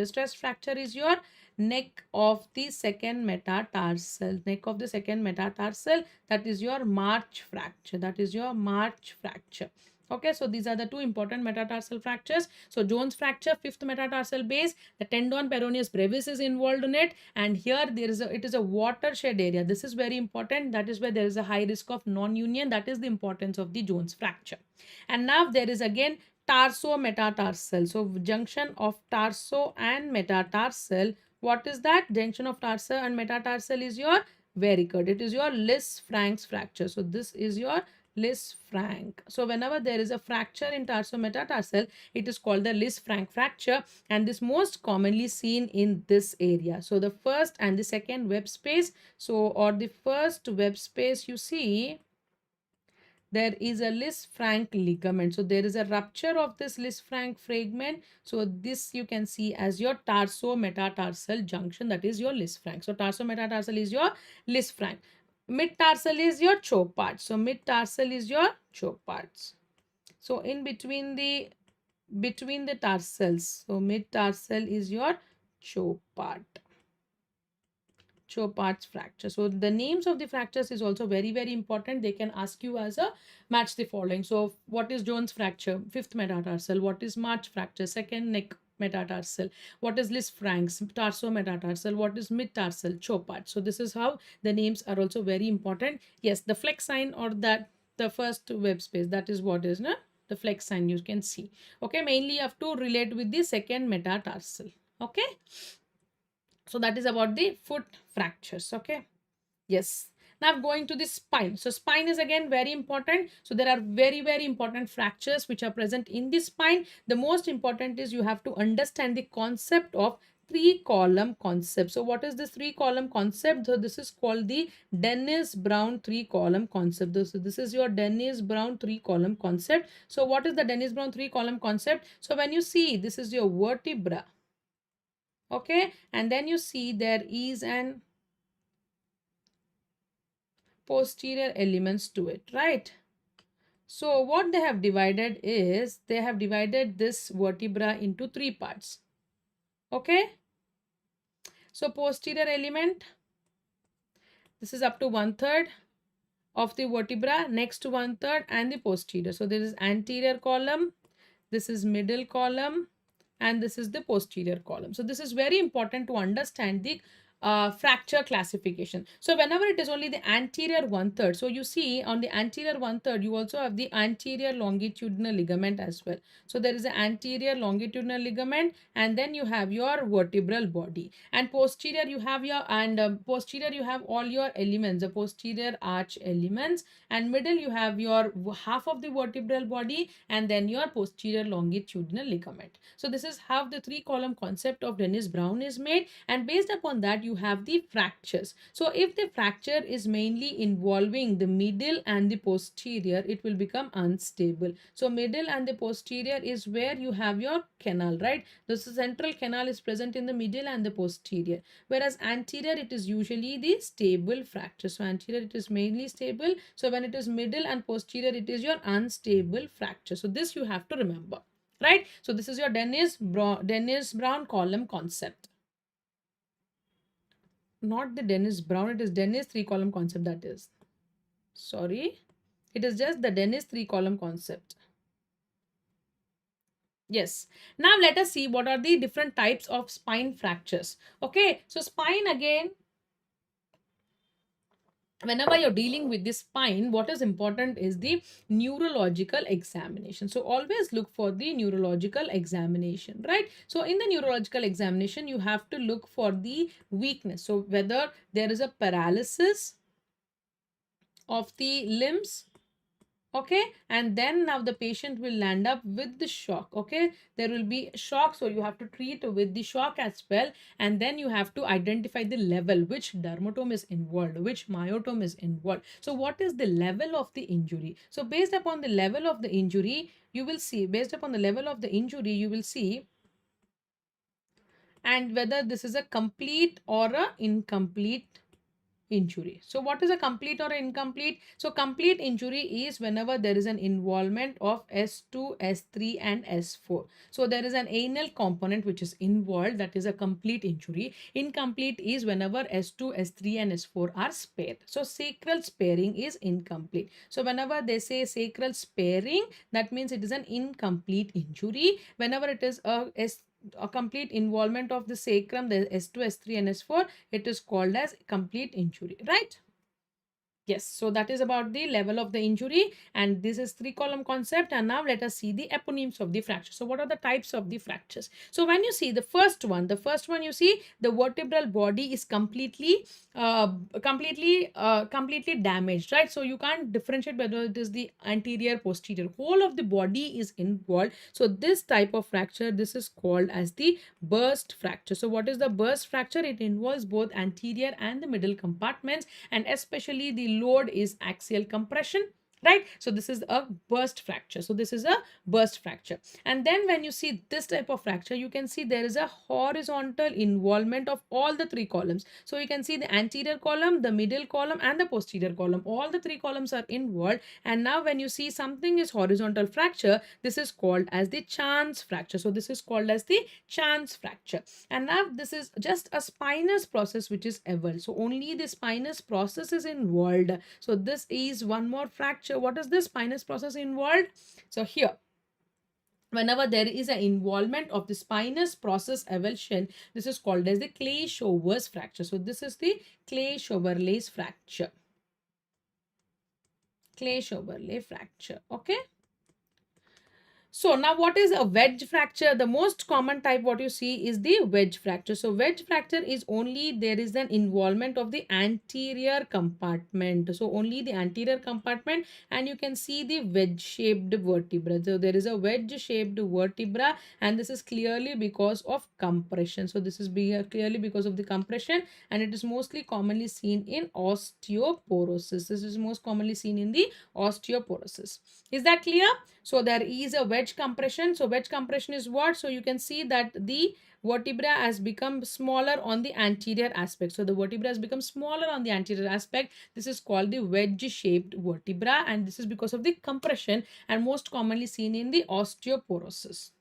Stress fracture is your neck of the second metatarsal, that is your March fracture. Okay, so these are the two important metatarsal fractures. So Jones fracture, fifth metatarsal base, the tendon peroneus brevis is involved in it, and here it is a watershed area. This is very important. That is where there is a high risk of non-union. That is the importance of the Jones fracture. And now there is again tarso-metatarsal. So junction of tarso and metatarsal. What is that? Junction of tarso and metatarsal is your varicose. It is your Lisfranc's fracture. So this is your Lisfranc. So whenever there is a fracture in tarso-metatarsal, it is called the Lisfranc fracture, and this most commonly seen in this area. So the first and the second web space, or the first web space you see, there is a Lisfranc ligament. So there is a rupture of this Lisfranc fragment. So this you can see as your tarso-metatarsal junction, that is your Lisfranc. So tarso-metatarsal is your Lisfranc. Mid-tarsal is your choke part. So mid-tarsal is your choke parts. So in between the tarsals, so mid-tarsal is your choke parts fracture. So the names of the fractures is also very, very important. They can ask you as a match the following. So what is Jones fracture? Fifth metatarsal. What is March fracture? Second neck metatarsal. What is Lisfranc's tarso-metatarsal? What is mid-tarsal? Chopard. So this is how the names are also very important. Yes, the flex sign or that the first web space, that is what is the flex sign you can see. Okay, mainly you have to relate with the second metatarsal. Okay. So that is about the foot fractures. Okay. Yes. Now going to the spine. So spine is again very important. So there are very, very important fractures which are present in the spine. The most important is you have to understand the concept of three-column concept. So what is this three-column concept? So this is called the Dennis-Brown three-column concept. This is your Dennis-Brown three-column concept. So what is the Dennis-Brown three-column concept? So when you see this is your vertebra. Okay, and then you see there is an posterior elements to it, right? So what they have divided is they have divided this vertebra into three parts. Okay, so posterior element, this is up to 1/3 of the vertebra, next to 1/3 and the posterior. So there is anterior column, this is middle column, and this is the posterior column. So this is very important to understand the fracture classification. So whenever it is only the anterior 1/3, so you see on the anterior 1/3 you also have the anterior longitudinal ligament as well. So there is an anterior longitudinal ligament, and then you have your vertebral body, and posterior you have your posterior you have all your elements, the posterior arch elements, and middle you have your half of the vertebral body, and then your posterior longitudinal ligament. So this is how the three-column concept of Dennis-Brown is made, and based upon that you have the fractures. So if the fracture is mainly involving the middle and the posterior, it will become unstable. So middle and the posterior is where you have your canal, right? The central canal is present in the middle and the posterior, whereas anterior it is usually the stable fracture. So anterior it is mainly stable. So when it is middle and posterior, it is your unstable fracture. So this you have to remember, right? So this is your Dennis-Brown column concept. Not the Dennis-Brown, it is Dennis three-column concept, that is. Sorry, it is just the Dennis three-column concept. Yes. Now let us see what are the different types of spine fractures. Okay, so spine again. whenever you're dealing with the spine, what is important is the neurological examination. So always look for the neurological examination, right? So in the neurological examination, you have to look for the weakness. So whether there is a paralysis of the limbs, okay, and then now the patient will land up with the shock. Okay, there will be shock, so you have to treat with the shock as well, and then you have to identify the level, which dermatome is involved, which myotome is involved. So what is the level of the injury? So based upon the level of the injury, you will see, based upon the level of the injury, you will see, and whether this is a complete or a incomplete injury. So what is a complete or incomplete? So complete injury is whenever there is an involvement of S2, S3 and S4. So there is an anal component which is involved, that is a complete injury. Incomplete is whenever S2, S3 and S4 are spared. So sacral sparing is incomplete. So whenever they say sacral sparing, that means it is an incomplete injury. Whenever it is a complete involvement of the sacrum, the S2, S3 and S4, it is called as complete injury, right? Yes, so that is about the level of the injury, and this is 3-column concept. And now let us see the eponyms of the fracture. So what are the types of the fractures? So when you see the first one you see the vertebral body is completely completely damaged, right? So you can't differentiate whether it is the anterior, posterior, whole of the body is involved. So this type of fracture, this is called as the burst fracture. So what is the burst fracture? It involves both anterior and the middle compartments, and especially the load is axial compression, right? So this is a burst fracture. So this is a burst fracture. And then when you see this type of fracture, you can see there is a horizontal involvement of all the 3 columns. So you can see the anterior column, the middle column and the posterior column, all the 3 columns are involved. And now when you see something is horizontal fracture, this is called as the chance fracture. So this is called as the chance fracture. And now this is just a spinous process which is evolved. So only the spinous process is involved. So this is one more fracture. What is this spinous process involved? So here, whenever there is an involvement of the spinous process avulsion, this is called as the Clay-Showers fracture. So this is the Clay-Showers fracture. Clay-Showers fracture. Okay. So now what is a wedge fracture? The most common type what you see is the wedge fracture. So wedge fracture is only there is an involvement of the anterior compartment. So only the anterior compartment, and you can see the wedge shaped vertebra. So there is a wedge shaped vertebra, and this is clearly because of compression. So this is clearly because of the compression, and it is mostly commonly seen in osteoporosis. This is most commonly seen in the osteoporosis. Is that clear? So there is a wedge compression. So wedge compression is what? So you can see that the vertebra has become smaller on the anterior aspect. So the vertebra has become smaller on the anterior aspect. This is called the wedge shaped vertebra, and this is because of the compression and most commonly seen in the osteoporosis.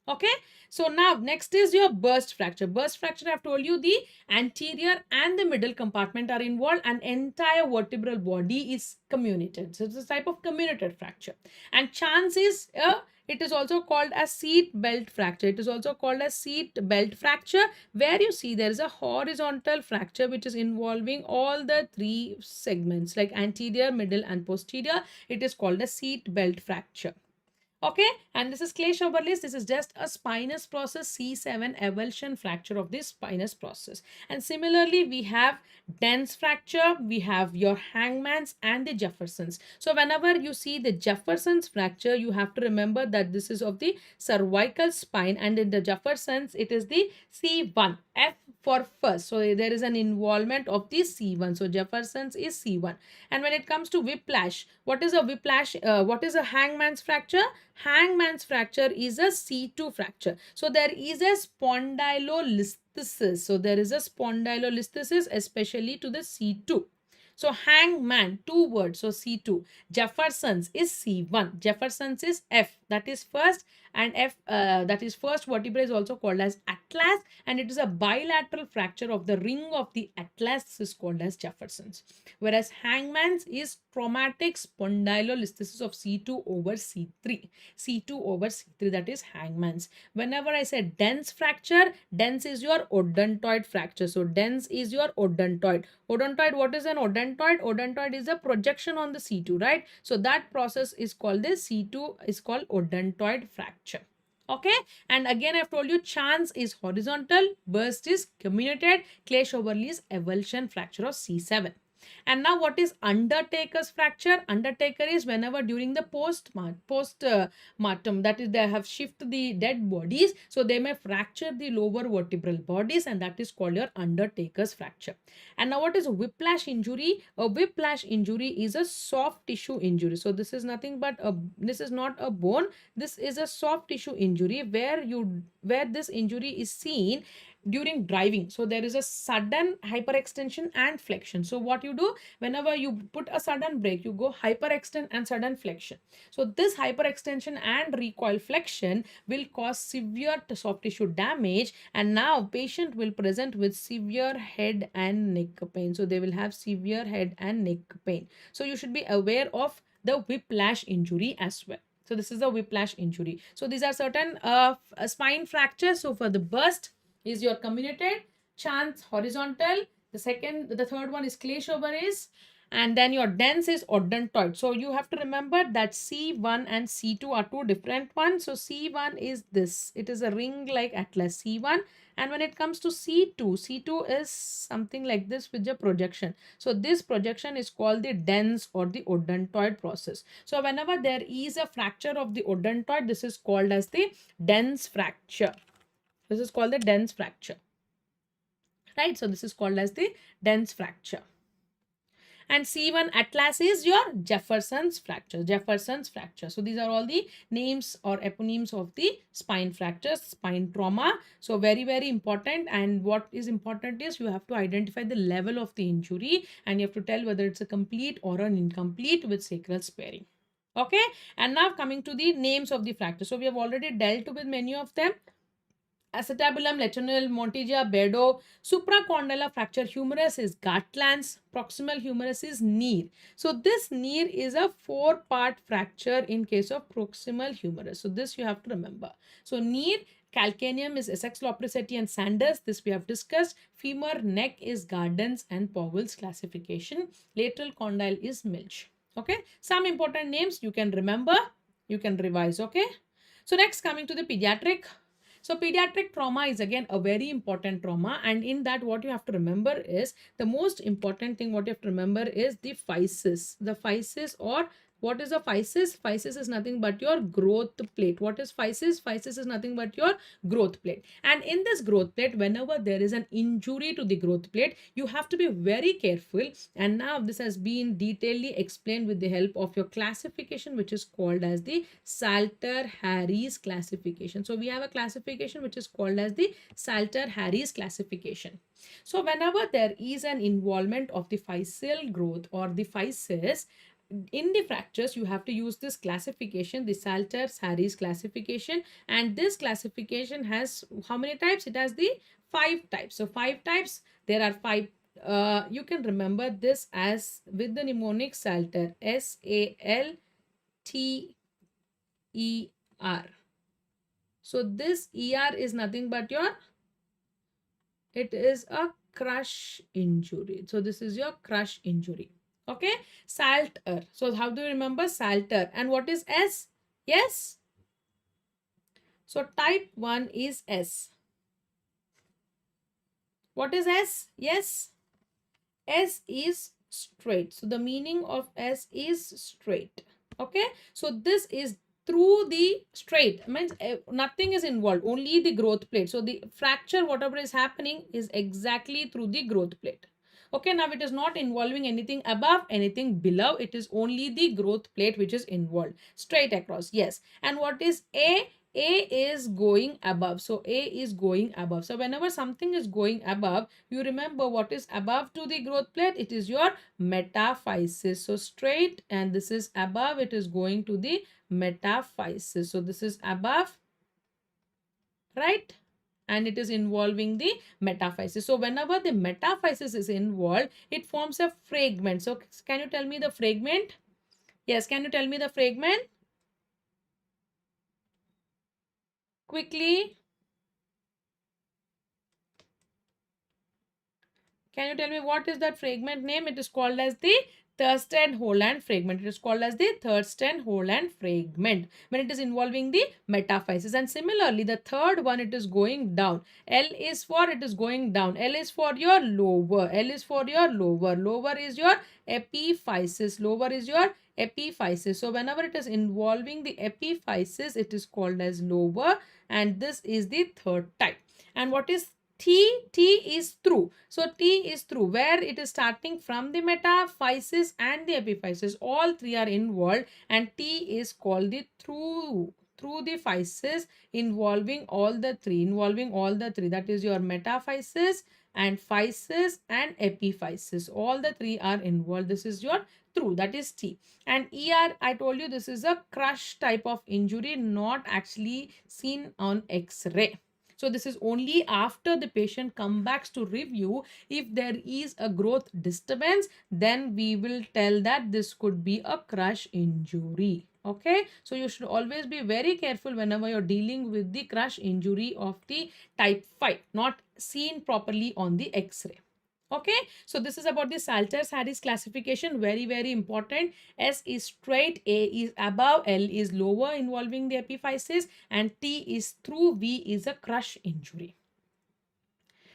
Okay, so now next is your burst fracture. Burst fracture, I have told you the anterior and the middle compartment are involved, and entire vertebral body is comminuted. So it's a type of comminuted fracture. And chance is it is also called as seat belt fracture. It is also called as seat belt fracture, where you see there is a horizontal fracture which is involving all the 3 segments like anterior, middle and posterior. It is called a seat belt fracture. Okay, and this is Clay-Showers. This is just a spinous process C7 avulsion fracture of this spinous process. And similarly, we have dense fracture, we have your Hangman's and the Jefferson's. So whenever you see the Jefferson's fracture, you have to remember that this is of the cervical spine, and in the Jefferson's, it is the C1, F for first. So there is an involvement of the C1. So Jefferson's is C1. And when it comes to whiplash, what is a whiplash? What is a Hangman's fracture? Hangman's fracture is a C2 fracture. So there is a spondylolisthesis. So there is a spondylolisthesis especially to the C2. So Hangman, 2 words, so C2. Jefferson's is C1. Jefferson's is F. that is first, and that is first vertebra is also called as atlas, and it is a bilateral fracture of the ring of the atlas. This is called as Jefferson's. Whereas hangman's is traumatic spondylolisthesis of C2 over C3. C2 over C3, that is hangman's. Whenever I say dense fracture, dense is your odontoid fracture. So dense is your odontoid. Odontoid, what is an odontoid? Odontoid is a projection on the C2, right? So that process is called this C2 is called odontoid fracture. Okay, and again I've told you chance is horizontal, burst is comminuted, Clash-Overley is avulsion fracture of C7. And now what is undertaker's fracture? Undertaker is whenever during the post-mortem, that is they have shifted the dead bodies, so they may fracture the lower vertebral bodies, and that is called your undertaker's fracture. And now what is whiplash injury? A whiplash injury is a soft tissue injury. So this is nothing but this is not a bone, this is a soft tissue injury where this injury is seen during driving. So there is a sudden hyperextension and flexion. So what you do, whenever you put a sudden brake, you go hyperextend and sudden flexion. So this hyperextension and recoil flexion will cause severe soft tissue damage, and now patient will present with severe head and neck pain. So they will have severe head and neck pain. So you should be aware of the whiplash injury as well. So this is a whiplash injury. So these are certain spine fractures. So for the burst is your comminuted, chance horizontal, the third one is Clash-Overley, and then your dense is odontoid. So you have to remember that C1 and C2 are two different ones. So C1 is this, it is a ring like atlas C1, and when it comes to C2, C2 is something like this with the projection. So this projection is called the dense or the odontoid process. So whenever there is a fracture of the odontoid, this is called as the dense fracture. This is called the dense fracture, right? So this is called as the dense fracture. And C1 atlas is your Jefferson's fracture. Jefferson's fracture. So these are all the names or eponyms of the spine fractures, spine trauma. So very, very important. And what is important is you have to identify the level of the injury, and you have to tell whether it's a complete or an incomplete with sacral sparing. Okay. And now coming to the names of the fractures. So we have already dealt with many of them. Acetabulum, Letournel, Monteggia, Bedo. Supracondylar fracture humerus is Gartland's. Proximal humerus is Neer. So this Neer is a 4-part fracture in case of proximal humerus. So this you have to remember. So Neer, calcaneum is Essex, Lopresti and Sanders. This we have discussed. Femur, neck is Gardens and Powell's classification. Lateral condyle is Milch. Okay. Some important names you can remember. You can revise. Okay. So next coming to the pediatric. So pediatric trauma is again a very important trauma, and in that what you have to remember is the most important thing what you have to remember is the physis. The physis, or what is a physis? Physis is nothing but your growth plate. What is physis? Physis is nothing but your growth plate. And in this growth plate, whenever there is an injury to the growth plate, you have to be very careful. And now this has been detailedly explained with the help of your classification, which is called as the Salter-Harris classification. So we have a classification which is called as the Salter-Harris classification. So whenever there is an involvement of the physeal growth or the physis, in the fractures, you have to use this classification, the Salter-Harris classification, and this classification has how many types? It has the 5 types. So 5 types, there are 5. You can remember this as with the mnemonic Salter, S-A-L-T-E-R. So this ER is nothing but your, it is a crush injury. So this is your crush injury. Okay, Salter. So how do you remember Salter? And what is S? Yes. So type 1 is S. What is S? Yes. S is straight. So the meaning of S is straight. Okay. So this is through the straight, means nothing is involved, only the growth plate. So the fracture, whatever is happening, is exactly through the growth plate. Okay, now it is not involving anything above, anything below. It is only the growth plate which is involved. Straight across, yes. And what is A? A is going above. So A is going above. So whenever something is going above, you remember what is above to the growth plate? It is your metaphysis. So straight, and this is above, it is going to the metaphysis. So this is above, right? And it is involving the metaphysis. So whenever the metaphysis is involved, it forms a fragment. So can you tell me the fragment? Yes, can you tell me the fragment? Quickly. Can you tell me what is that fragment name? It is called as the Thurston-Holland fragment. It is called as the Thurston-Holland fragment when it is involving the metaphysis. And similarly, the third one, it is going down. L is for, it is going down. L is for your lower. L is for your lower. Lower is your epiphysis. Lower is your epiphysis. So whenever it is involving the epiphysis, it is called as lower. And this is the third type. And what is T is through. So T is through, where it is starting from the metaphysis and the epiphysis. All three are involved, and T is called the through the physis, involving all the three. That is your metaphysis and physis and epiphysis. All the three are involved. This is your through, that is T. And ER, I told you, this is a crush type of injury, not actually seen on X-ray. So this is only after the patient comes back to review. If there is a growth disturbance, then we will tell that this could be a crush injury. Okay, so you should always be very careful whenever you're dealing with the crush injury of the type 5, not seen properly on the X-ray. Okay, so this is about the Salters-Harris classification. Very, very important. S is straight, A is above, L is lower, involving the epiphysis, and T is through, V is a crush injury.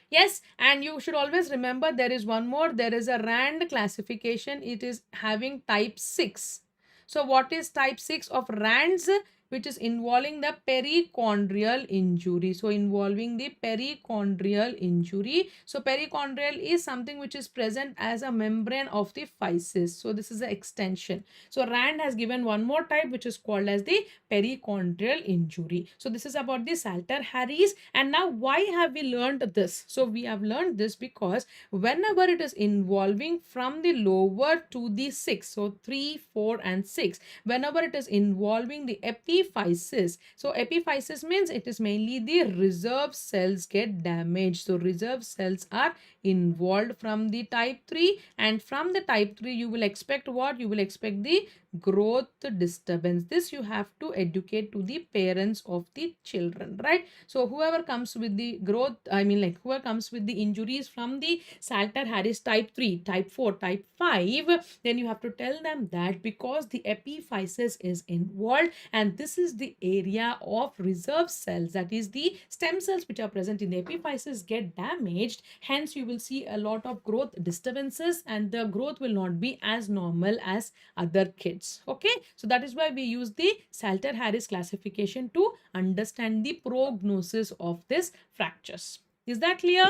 Yes, and you should always remember there is one more. There is a RAND classification. It is having type 6. So what is type 6 of RANDs? Which is involving the perichondrial injury. So involving the perichondrial injury. So perichondrial is something which is present as a membrane of the physis. So this is an extension. So RAND has given one more type, which is called as the perichondrial injury. So this is about the Salter-Harris. And now why have we learned this? So we have learned this because whenever it is involving from the lower to the 6, so 3, 4 and 6, whenever it is involving the epiphysis, so epiphysis means it is mainly the reserve cells get damaged. So reserve cells are involved from the type 3, and from the type 3 you will expect what? You will expect the growth disturbance. This you have to educate to the parents of the children, right? So whoever comes with the growth, whoever comes with the injuries from the Salter-Harris type 3, type 4, type 5, then you have to tell them that because the epiphysis is involved, and this is the area of reserve cells, that is the stem cells which are present in the epiphysis, get damaged. Hence you will see a lot of growth disturbances, and the growth will not be as normal as other kids. Okay, so that is why we use the Salter-Harris classification to understand the prognosis of these fractures. Is that clear?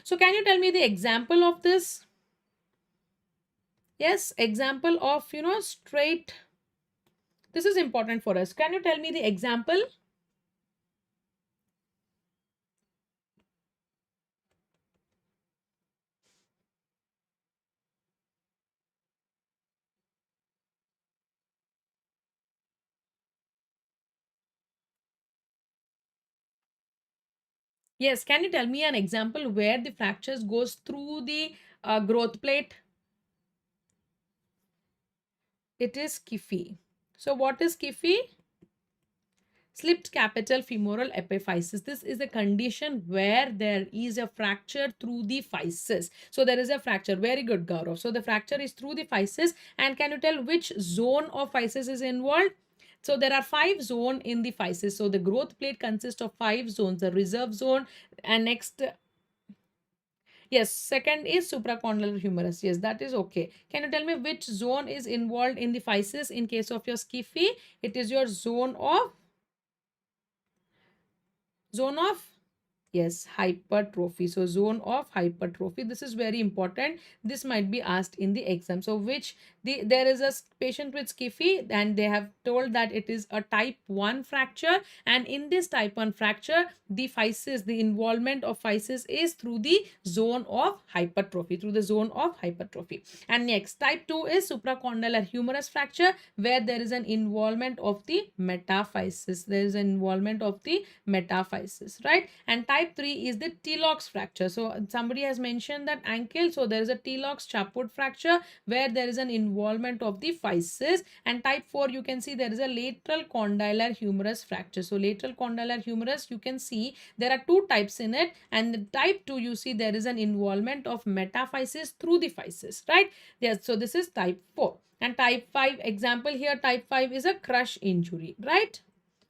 So can you tell me the example of this? Yes, example of, straight. This is important for us. Can you tell me the example? Yes, can you tell me an example where the fractures goes through the growth plate? It is SCFE. So what is SCFE? Slipped capital femoral epiphysis. This is a condition where there is a fracture through the physis. So there is a fracture. Very good, Gaurav. So the fracture is through the physis. And can you tell which zone of physis is involved? So there are 5 zones in the physis. So the growth plate consists of 5 zones. The reserve zone, and next, yes, second is supracondylar humerus. Yes, that is okay. Can you tell me which zone is involved in the physis in case of your SCFE? It is your zone of Yes, hypertrophy. So zone of hypertrophy. This is very important. This might be asked in the exam. So there is a patient with skiffy and they have told that it is a type 1 fracture, and in this type 1 fracture the physis, the involvement of physis is through the zone of hypertrophy, through the zone of hypertrophy. And next, type 2 is supracondylar humerus fracture, where there is an involvement of the metaphysis. There is an involvement of the metaphysis, right? And type 3 is the T-Lox fracture. So somebody has mentioned that ankle, so there is a T-Lox Chaput fracture where there is an involvement of the physis. And type 4, you can see there is a lateral condylar humerus fracture. So lateral condylar humerus, you can see there are two types in it, and the type 2, you see there is an involvement of metaphysis through the physis, right? Yes, so this is type 4. And type 5, example here, type 5 is a crush injury, right?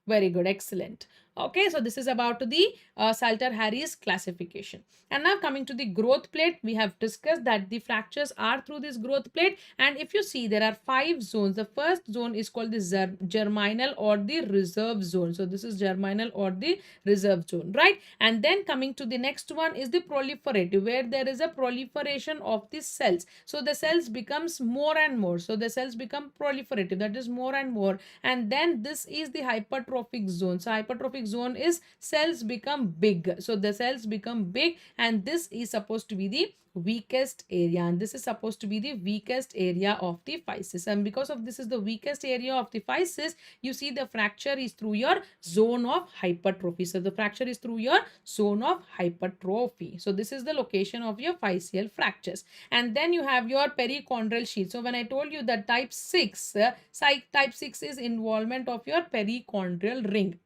Very good, excellent. Okay, so this is about the Salter-Harris classification. And now coming to the growth plate, we have discussed that the fractures are through this growth plate. And if you see, there are 5 zones. The first zone is called the germinal or the reserve zone. So this is germinal or the reserve zone, right? And then coming to the next one is the proliferative, where there is a proliferation of the cells. So the cells becomes more and more. So the cells become proliferative, that is more and more. And then this is the hypertrophic zone. So hypertrophic zone is cells become big. So the cells become big, and this is supposed to be the weakest area, and this is supposed to be the weakest area of the physis. And because of this is the weakest area of the physis, you see the fracture is through your zone of hypertrophy. So the fracture is through your zone of hypertrophy. So this is the location of your physeal fractures. And then you have your perichondral sheath. So when I told you that type 6 is involvement of your perichondral ring.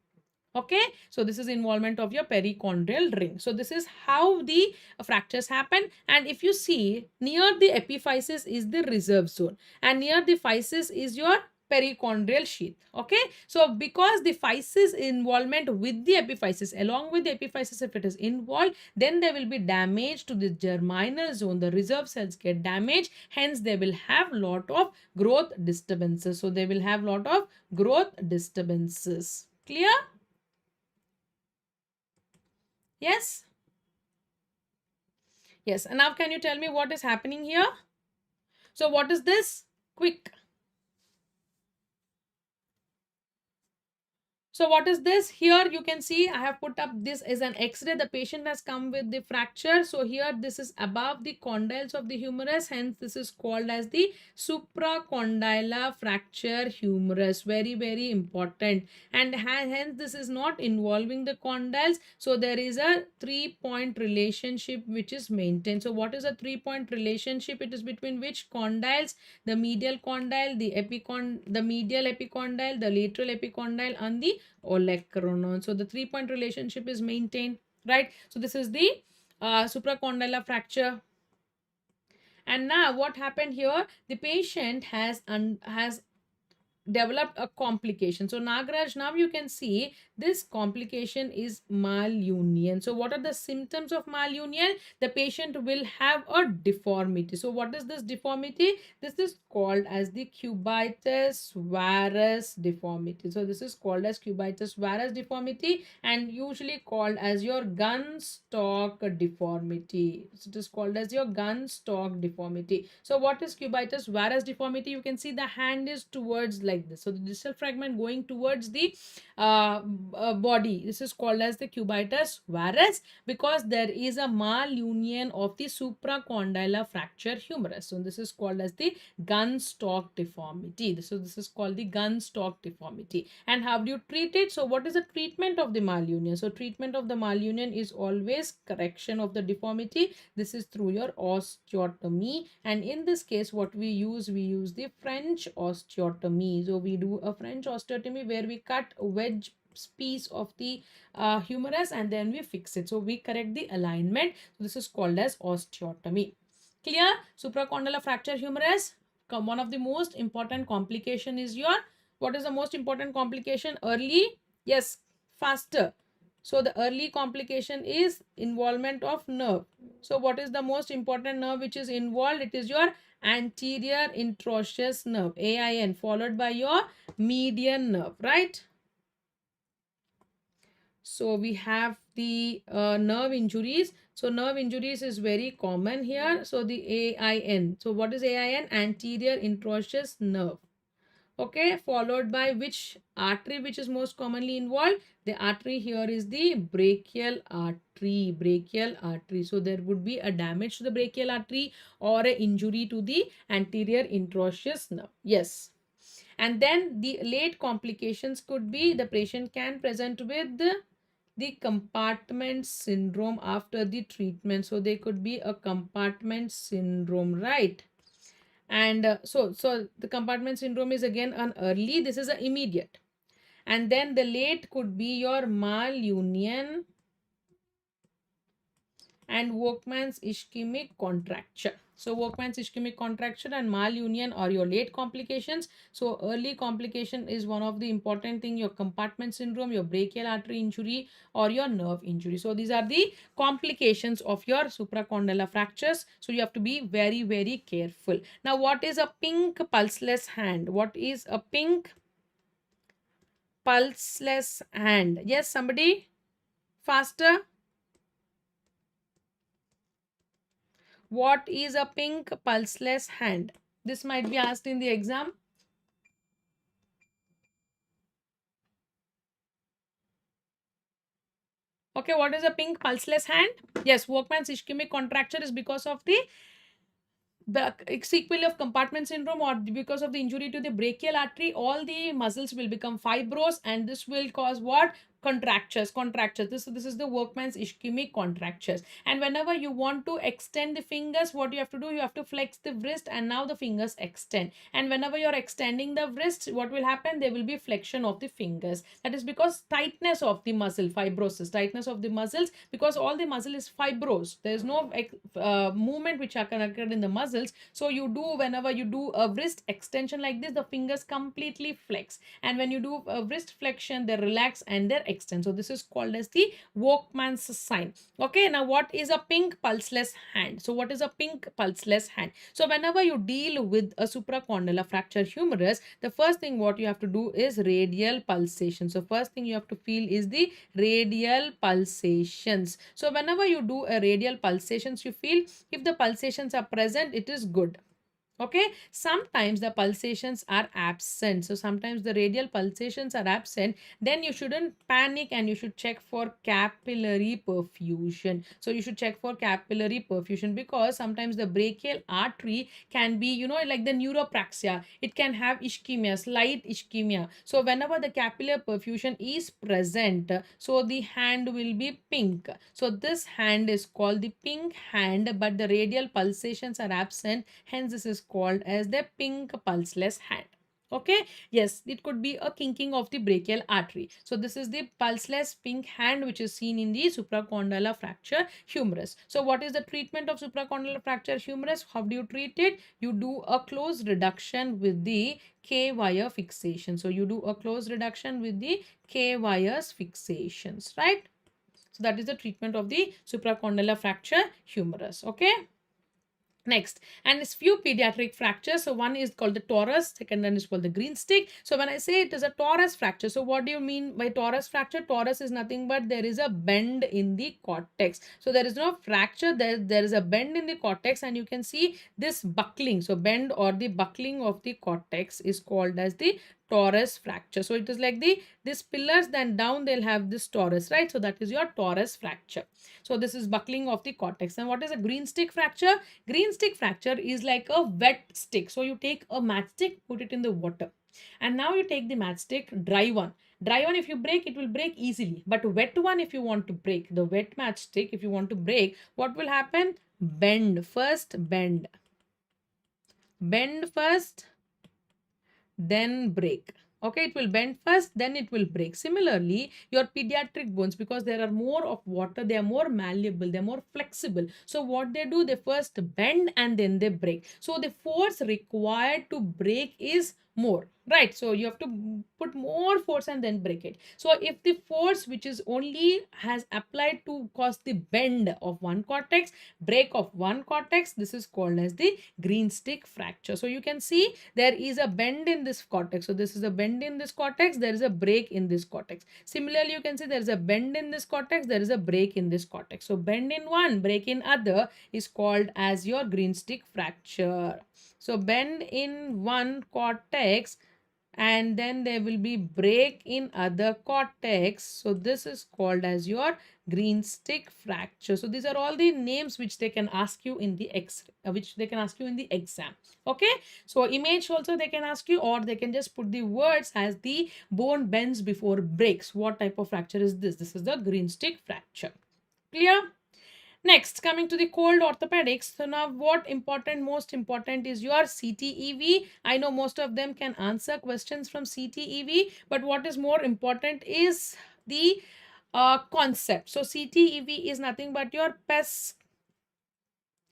Okay, so this is involvement of your perichondral ring. So this is how the fractures happen. And if you see, near the epiphysis is the reserve zone, and near the physis is your perichondral sheath. Okay, so because the physis involvement with the epiphysis, along with the epiphysis, if it is involved, then there will be damage to the germinal zone. The reserve cells get damaged, hence they will have lot of growth disturbances. So they will have lot of growth disturbances. Clear? Yes? Yes. And now can you tell me what is happening here? So what is this? Quick. So what is this? Here you can see I have put up this as an X-ray. The patient has come with the fracture. So here this is above the condyles of the humerus. Hence this is called as the supracondylar fracture humerus. Very, very important. And hence this is not involving the condyles. So there is a 3-point relationship which is maintained. So what is a 3-point relationship? It is between which condyles? The medial condyle, the medial epicondyle, the lateral epicondyle, and the olecranon. So the 3-point relationship is maintained, right? So this is the supracondylar fracture. And now what happened here? The patient has developed a complication. So Nagraj, now you can see this complication is malunion. So what are the symptoms of malunion? The patient will have a deformity. So what is this deformity? This is called as the cubitus varus deformity. So this is called as cubitus varus deformity, and usually called as your gun stock deformity. So it is called as your gun stock deformity. So what is cubitus varus deformity? You can see the hand is towards like this. So the distal fragment going towards the body. This is called as the cubitus varus because there is a malunion of the supracondylar fracture humerus. So this is called as the gun stock deformity. So this is called the gun stock deformity. And how do you treat it? So what is the treatment of the malunion? So treatment of the malunion is always correction of the deformity. This is through your osteotomy, and in this case what we use the French osteotomy. So we do a French osteotomy where we cut a wedge piece of the humerus and then we fix it. So we correct the alignment. So this is called as osteotomy. Clear? Supracondylar fracture humerus. One of the most important complication is your, what is the most important complication? Early, yes, faster. So the early complication is involvement of nerve. So what is the most important nerve which is involved? It is your anterior introitious nerve, AIN, followed by your median nerve, right? So we have the nerve injuries. So nerve injuries is very common here. So the AIN. So what is AIN? Anterior introitious nerve. Okay, followed by which artery which is most commonly involved? The artery here is the brachial artery. Brachial artery. So there would be a damage to the brachial artery or an injury to the anterior introitious nerve. Yes. And then the late complications could be the patient can present with the compartment syndrome after the treatment. So they could be a compartment syndrome, right? And so the compartment syndrome is again an early, this is an immediate. And then the late could be your malunion and Workman's ischemic contracture. So Workman's ischemic contracture and malunion are your late complications. So early complication is one of the important thing, your compartment syndrome, your brachial artery injury or your nerve injury. So these are the complications of your supracondylar fractures. So you have to be very, very careful. Now what is a pink pulseless hand? What is a pink pulseless hand? Yes, somebody? Faster. What is a pink pulseless hand? This might be asked in the exam. Okay, what is a pink pulseless hand? Yes, Workman's ischemic contracture is because of the sequel of compartment syndrome or because of the injury to the brachial artery. All the muscles will become fibrous and this will cause what? Contractures. This is the Workman's ischemic contractures. And whenever you want to extend the fingers, what you have to do? You have to flex the wrist and now the fingers extend. And whenever you're extending the wrist, what will happen? There will be flexion of the fingers. That is because tightness of the muscle, fibrosis, tightness of the muscles, because all the muscle is fibrous. There is no movement which are connected in the muscles. So you do, whenever you do a wrist extension like this, the fingers completely flex. And when you do a wrist flexion, they relax and they extend. So this is called as the Workman's sign. Okay, now what is a pink pulseless hand? So what is a pink pulseless hand? So whenever you deal with a supracondylar fracture humerus, the first thing what you have to do is radial pulsation. So first thing you have to feel is the radial pulsations. So whenever you do a radial pulsations, you feel if the pulsations are present, it is good. Okay, sometimes the pulsations are absent. So sometimes the radial pulsations are absent. Then you shouldn't panic and you should check for capillary perfusion. So you should check for capillary perfusion because sometimes the brachial artery can be, you know, like the neuropraxia. It can have ischemia, slight ischemia. So whenever the capillary perfusion is present, so the hand will be pink. So this hand is called the pink hand, but the radial pulsations are absent. Hence this is called as the pink pulseless hand. Okay, yes, it could be a kinking of the brachial artery. So this is the pulseless pink hand which is seen in the supracondylar fracture humerus. So what is the treatment of supracondylar fracture humerus? How do you treat it? You do a close reduction with the K-wire fixation. So you do a close reduction with the K-wires fixations, right? So that is the treatment of the supracondylar fracture humerus. Okay. Next, and it's few pediatric fractures. So one is called the torus, second one is called the green stick. So when I say it is a torus fracture, so what do you mean by torus fracture? Torus is nothing but there is a bend in the cortex. So there is no fracture, there is a bend in the cortex and you can see this buckling. So bend or the buckling of the cortex is called as the torus fracture. So it is like this pillars, then down they'll have this torus, right? So that is your torus fracture. So this is buckling of the cortex. And what is a green stick fracture? Green stick fracture is like a wet stick. So you take a matchstick, put it in the water. And now you take the matchstick, dry one. Dry one, if you break, it will break easily. But wet one, if you want to break, the wet matchstick, if you want to break, what will happen? Bend first, bend. Bend first, then break. Okay, it will bend first, then it will break. Similarly, your pediatric bones, because there are more of water, they are more malleable, they are more flexible. So what they do, they first bend and then they break. So the force required to break is more, right? So you have to put more force and then break it. So if the force which is only has applied to cause the bend of one cortex, break of one cortex, this is called as the green stick fracture. So you can see there is a bend in this cortex. So this is a bend in this cortex, there is a break in this cortex. Similarly, you can see there is a bend in this cortex, there is a break in this cortex. So bend in one, break in other is called as your green stick fracture. So bend in one cortex and then there will be break in other cortex. So this is called as your green stick fracture. So these are all the names which they can ask you in the exam. Okay, so image also they can ask you, or they can just put the words as the bone bends before breaks. What type of fracture is this? This is the green stick fracture. Clear? Next, coming to the cold orthopedics. So now most important is your CTEV. I know most of them can answer questions from CTEV, but what is more important is the concept. So CTEV is nothing but your pes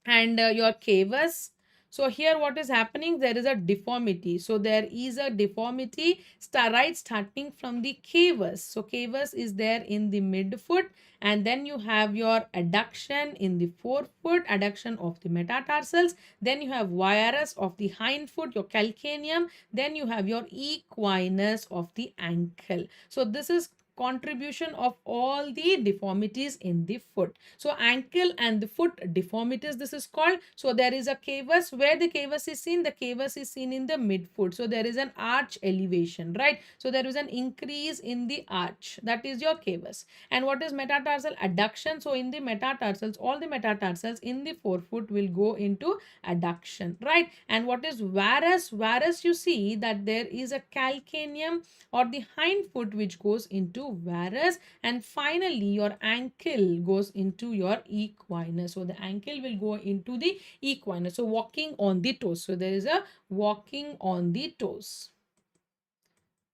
and your cavus. So here what is happening, there is a deformity. So there is a deformity starting from the cavus. So cavus is there in the midfoot, and then you have your adduction in the forefoot, adduction of the metatarsals, then you have varus of the hindfoot, your calcaneum, then you have your equinus of the ankle. So this is contribution of all the deformities in the foot. So ankle and the foot deformities, this is called. So there is a cavus. Where the cavus is seen? The cavus is seen in the midfoot. So there is an arch elevation, right? So there is an increase in the arch. That is your cavus. And what is metatarsal adduction? So in the metatarsals, all the metatarsals in the forefoot will go into adduction, right? And what is varus? Varus, you see that there is a calcaneum or the hind foot which goes into varus, and finally your ankle goes into your equinus. So the ankle will go into the equinus. So walking on the toes. So there is a walking on the toes.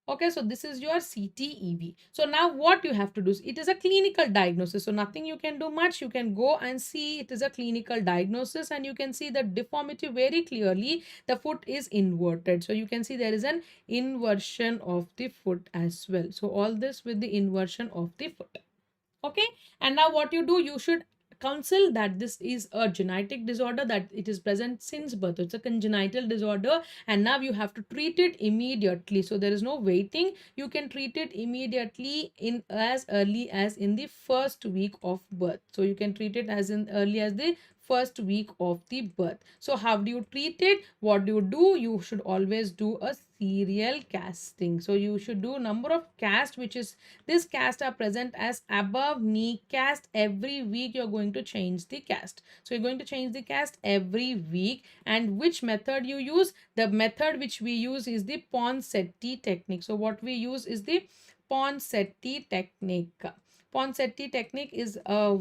Okay, so this is your CTEV. So now what you have to do is, it is a clinical diagnosis. So nothing you can do much. You can go and see it is a clinical diagnosis, and you can see the deformity very clearly. The foot is inverted. So you can see there is an inversion of the foot as well. So all this with the inversion of the foot. Okay, and now what you do, you should counsel that this is a genetic disorder, that it is present since birth. It's a congenital disorder, and now you have to treat it immediately. So there is no waiting. You can treat it immediately in as early as in the first week of birth. So you can treat it as in early as the first week of the birth. So how do you treat it? What do? You should always do a serial casting. So you should do number of cast, which is this cast are present as above knee cast. Every week you're going to change the cast. So you're going to change the cast every week. And which method you use? The method which we use is the Ponseti technique. So what we use is the Ponseti technique. Ponseti technique is a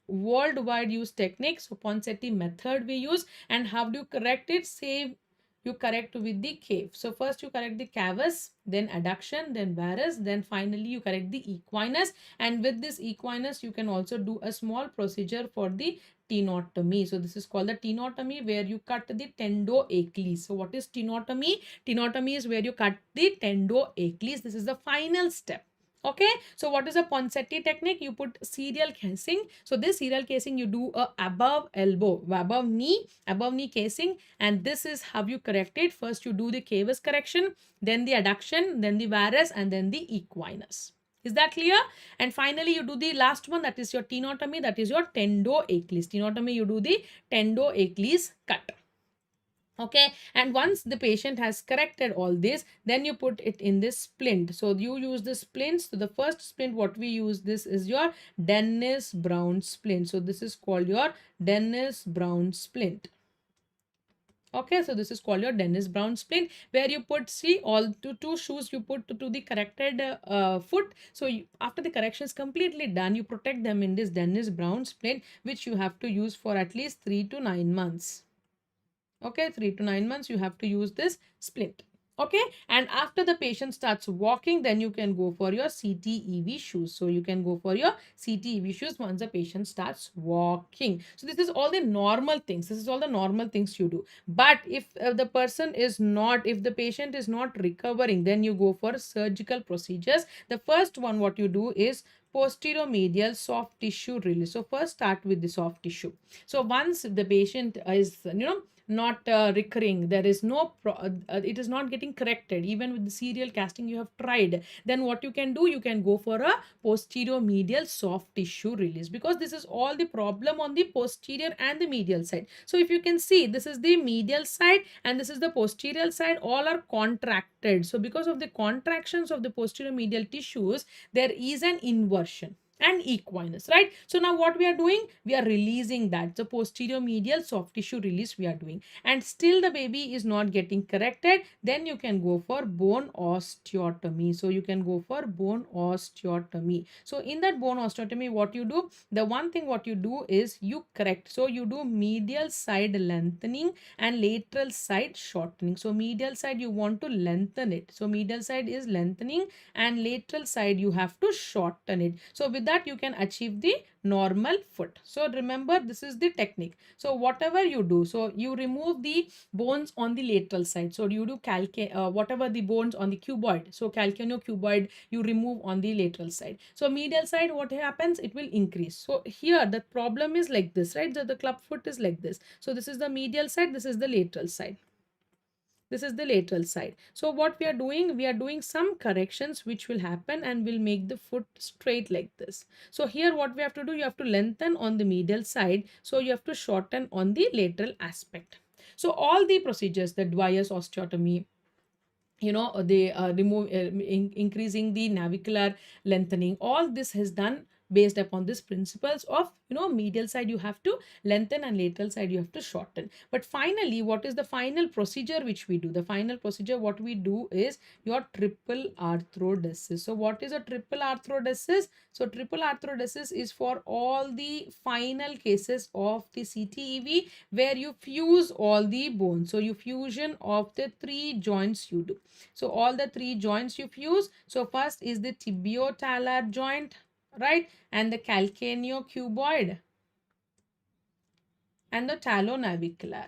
worldwide used technique. So Ponseti method we use. And how do you correct it? Same, you correct with the cave. So first you correct the cavus, then adduction, then varus, then finally you correct the equinus. And with this equinus you can also do a small procedure for the tenotomy. So this is called the tenotomy, where you cut the tendo-Achilles. So what is tenotomy? Tenotomy is where you cut the tendo-Achilles. This is the final step. Okay, so what is a Ponseti technique? You put serial casing. So this serial casing you do a above elbow, above knee casing, and this is how you correct it. First you do the cavus correction, then the adduction, then the varus, and then the equinus. Is that clear? And finally you do the last one, that is your tenotomy, that is your tendo-Achilles. Tenotomy, you do the tendo-Achilles cut. Okay, and once the patient has corrected all this, then you put it in this splint. So you use the splints. So the first splint what we use, this is your Dennis Brown splint. So this is called your Dennis Brown splint. Okay, so this is called your Dennis Brown splint, where you put, see, all two shoes you put to the corrected foot. So after the correction is completely done, you protect them in this Dennis Brown splint, which you have to use for at least 3 to 9 months. Okay, 3 to 9 months you have to use this splint. Okay, and after the patient starts walking, then you can go for your CTEV shoes. So you can go for your CTEV shoes once the patient starts walking. So this is all the normal things. This is all the normal things you do. But if the person is not, if the patient is not recovering, then you go for surgical procedures. The first one what you do is posterior medial soft tissue release. So first start with the soft tissue. So once the patient is, not recurring, there is no it is not getting corrected, even with the serial casting you have tried, then what you can do, you can go for a posterior medial soft tissue release, because this is all the problem on the posterior and the medial side. So if you can see, this is the medial side and this is the posterior side, all are contracted. So because of the contractions of the posterior medial tissues, there is an inversion and equinus, right? So now what we are doing, we are releasing that. The posterior medial soft tissue release we are doing, and still the baby is not getting corrected, then you can go for bone osteotomy. So you can go for bone osteotomy. So in that bone osteotomy, what you do, the one thing what you do is you correct. So you do medial side lengthening and lateral side shortening. So medial side you want to lengthen it, so medial side is lengthening, and lateral side you have to shorten it. So with that you can achieve the normal foot. So remember, this is the technique. So whatever you do, so you remove the bones on the lateral side. So you do whatever the bones on the cuboid, so calcaneocuboid you remove on the lateral side. So medial side, what happens, it will increase. So here the problem is like this, right? So the club foot is like this. So this is the medial side, this is the lateral side, this is the lateral side. So what we are doing, we are doing some corrections which will happen and will make the foot straight like this. So here what we have to do, you have to lengthen on the medial side, so you have to shorten on the lateral aspect. So all the procedures, the Dwyer's osteotomy, they remove increasing the navicular lengthening, all this is done based upon this principles of, medial side you have to lengthen and lateral side you have to shorten. But finally, what is the final procedure which we do? The final procedure what we do is your triple arthrodesis. So what is a triple arthrodesis? So triple arthrodesis is for all the final cases of the CTEV where you fuse all the bones. So you fusion of the three joints you do. So all the three joints you fuse. So first is the tibiotalar joint, right? And the calcaneocuboid and the talonavicular.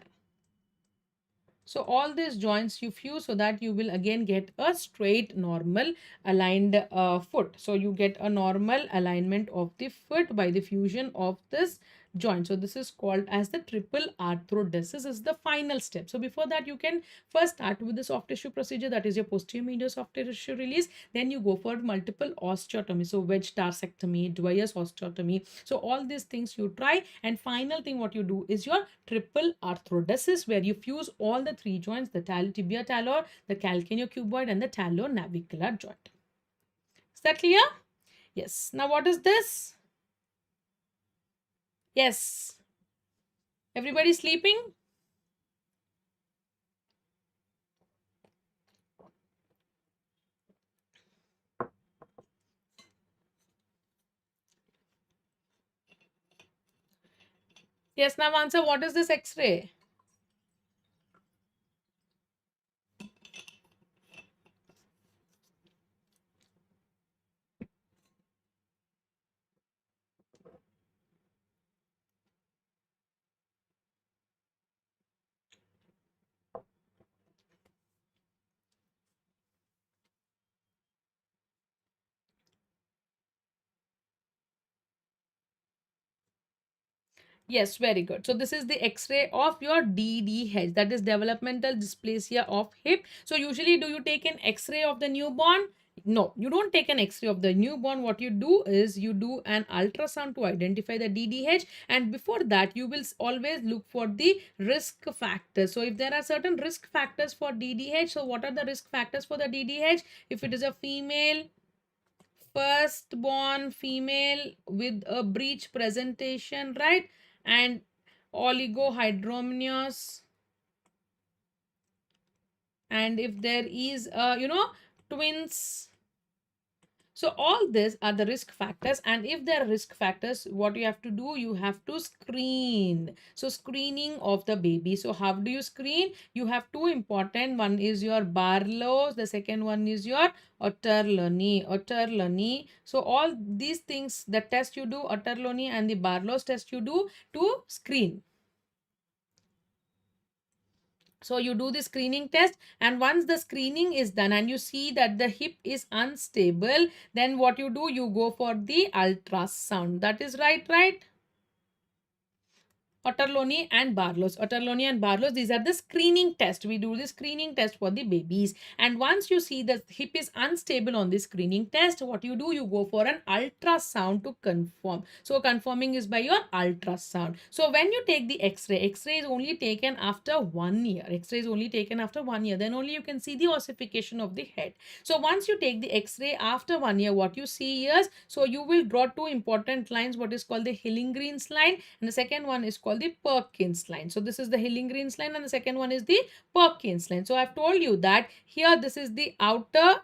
So all these joints you fuse so that you will again get a straight normal aligned foot. So you get a normal alignment of the foot by the fusion of this joint. So this is called as the triple arthrodesis. This is the final step. So before that, you can first start with the soft tissue procedure, that is your posterior medial soft tissue release. Then you go for multiple osteotomy. So wedge tarsectomy, Dwyer's osteotomy. So all these things you try, and final thing what you do is your triple arthrodesis, where you fuse all the three joints, the tibia talor, the calcaneocuboid and the talonavicular joint. Is that clear? Yes. Now what is this? Yes. Everybody sleeping? Yes. Now answer, what is this X-ray? Yes, very good. So this is the X-ray of your DDH, that is developmental dysplasia of hip. So usually, do you take an X-ray of the newborn? No, you don't take an X-ray of the newborn. What you do is you do an ultrasound to identify the DDH, and before that you will always look for the risk factors. So if there are certain risk factors for DDH, so what are the risk factors for the DDH? If it is a female, firstborn female with a breech presentation, right? And oligohydramnios, and if there is twins, So all these are the risk factors, and if there are risk factors, what you have to do, you have to screen. So screening of the baby. So how do you screen? You have two important. One is your Barlow's, the second one is your Otterlony. So all these things, the test you do, Otterlony and the Barlow's test you do to screen. So you do the screening test, and once the screening is done and you see that the hip is unstable, then what you do, you go for the ultrasound. That is right. Otterlony and Barlow's. Otterlony and Barlow's, these are the screening test. We do the screening test for the babies. And once you see the hip is unstable on the screening test, what you do, you go for an ultrasound to confirm. So confirming is by your ultrasound. So when you take the X-ray, X-ray is only taken after 1 year. X-ray is only taken after 1 year. Then only you can see the ossification of the head. So once you take the X-ray after 1 year, what you see is, so you will draw two important lines, what is called the Hillingren's line, and the second one is called the Perkins line. So this is the Hillingren's line and the second one is the Perkins line. So I've told you that here this is the outer,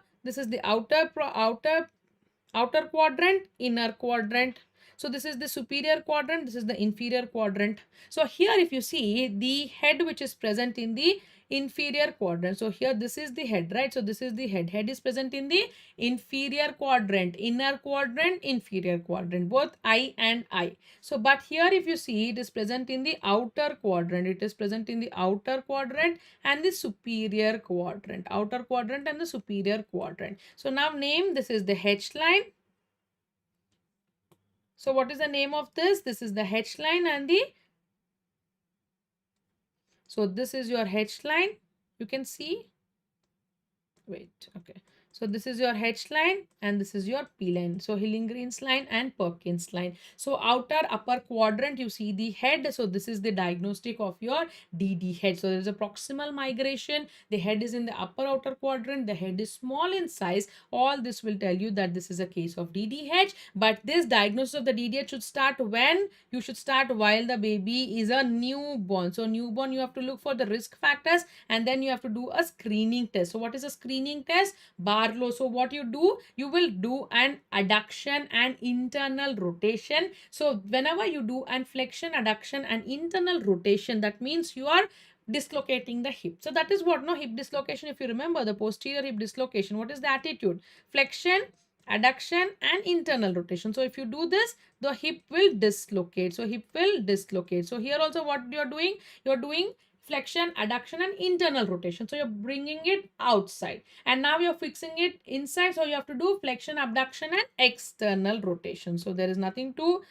outer quadrant, inner quadrant. So this is the superior quadrant, this is the inferior quadrant. So here if you see the head which is present in the inferior quadrant. So here this is the head, right? So this is the head. Head is present in the inferior quadrant, inner quadrant, inferior quadrant, both I and I. So but here if you see, it is present in the outer quadrant. It is present in the outer quadrant and the superior quadrant. Outer quadrant and the superior quadrant. So now name, this is the H line. So what is the name of this? This is the H line and the, so this is your H line. You can see, wait, okay. So this is your H line and this is your P line. So Hillingren's line and Perkins line. So outer upper quadrant, you see the head. So this is the diagnostic of your DDH. So there is a proximal migration. The head is in the upper outer quadrant. The head is small in size. All this will tell you that this is a case of DDH. But this diagnosis of the DDH should start when? You should start while the baby is a newborn. So newborn, you have to look for the risk factors and then you have to do a screening test. So what is a screening test? Barlow. So what you do, you will do an adduction and internal rotation. So whenever you do an flexion, adduction and internal rotation, that means you are dislocating the hip. So that is what, no, hip dislocation. If you remember the posterior hip dislocation, what is the attitude? Flexion, adduction and internal rotation. So if you do this, the hip will dislocate. So hip will dislocate. So here also what you're doing flexion, adduction and internal rotation. So you're bringing it outside and now you're fixing it inside. So you have to do flexion, abduction and external rotation. So there is nothing to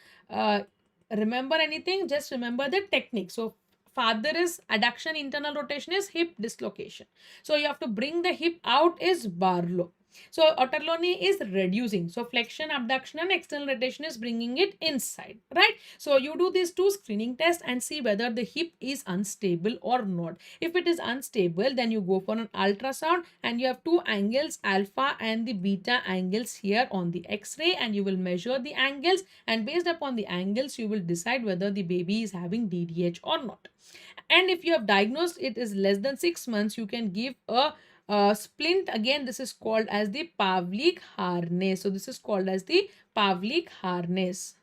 remember anything, just remember the technique. So father is adduction, internal rotation is hip dislocation. So you have to bring the hip out is Barlow. So Otterlony is reducing. So flexion, abduction and external rotation is bringing it inside, right? So you do these two screening tests and see whether the hip is unstable or not. If it is unstable, then you go for an ultrasound and you have two angles, alpha and the beta angles here on the X-ray, and you will measure the angles, and based upon the angles, you will decide whether the baby is having DDH or not. And if you have diagnosed it is less than 6 months, you can give a splint. Again, this is called as the Pavlik harness. So this is called as the Pavlik harness.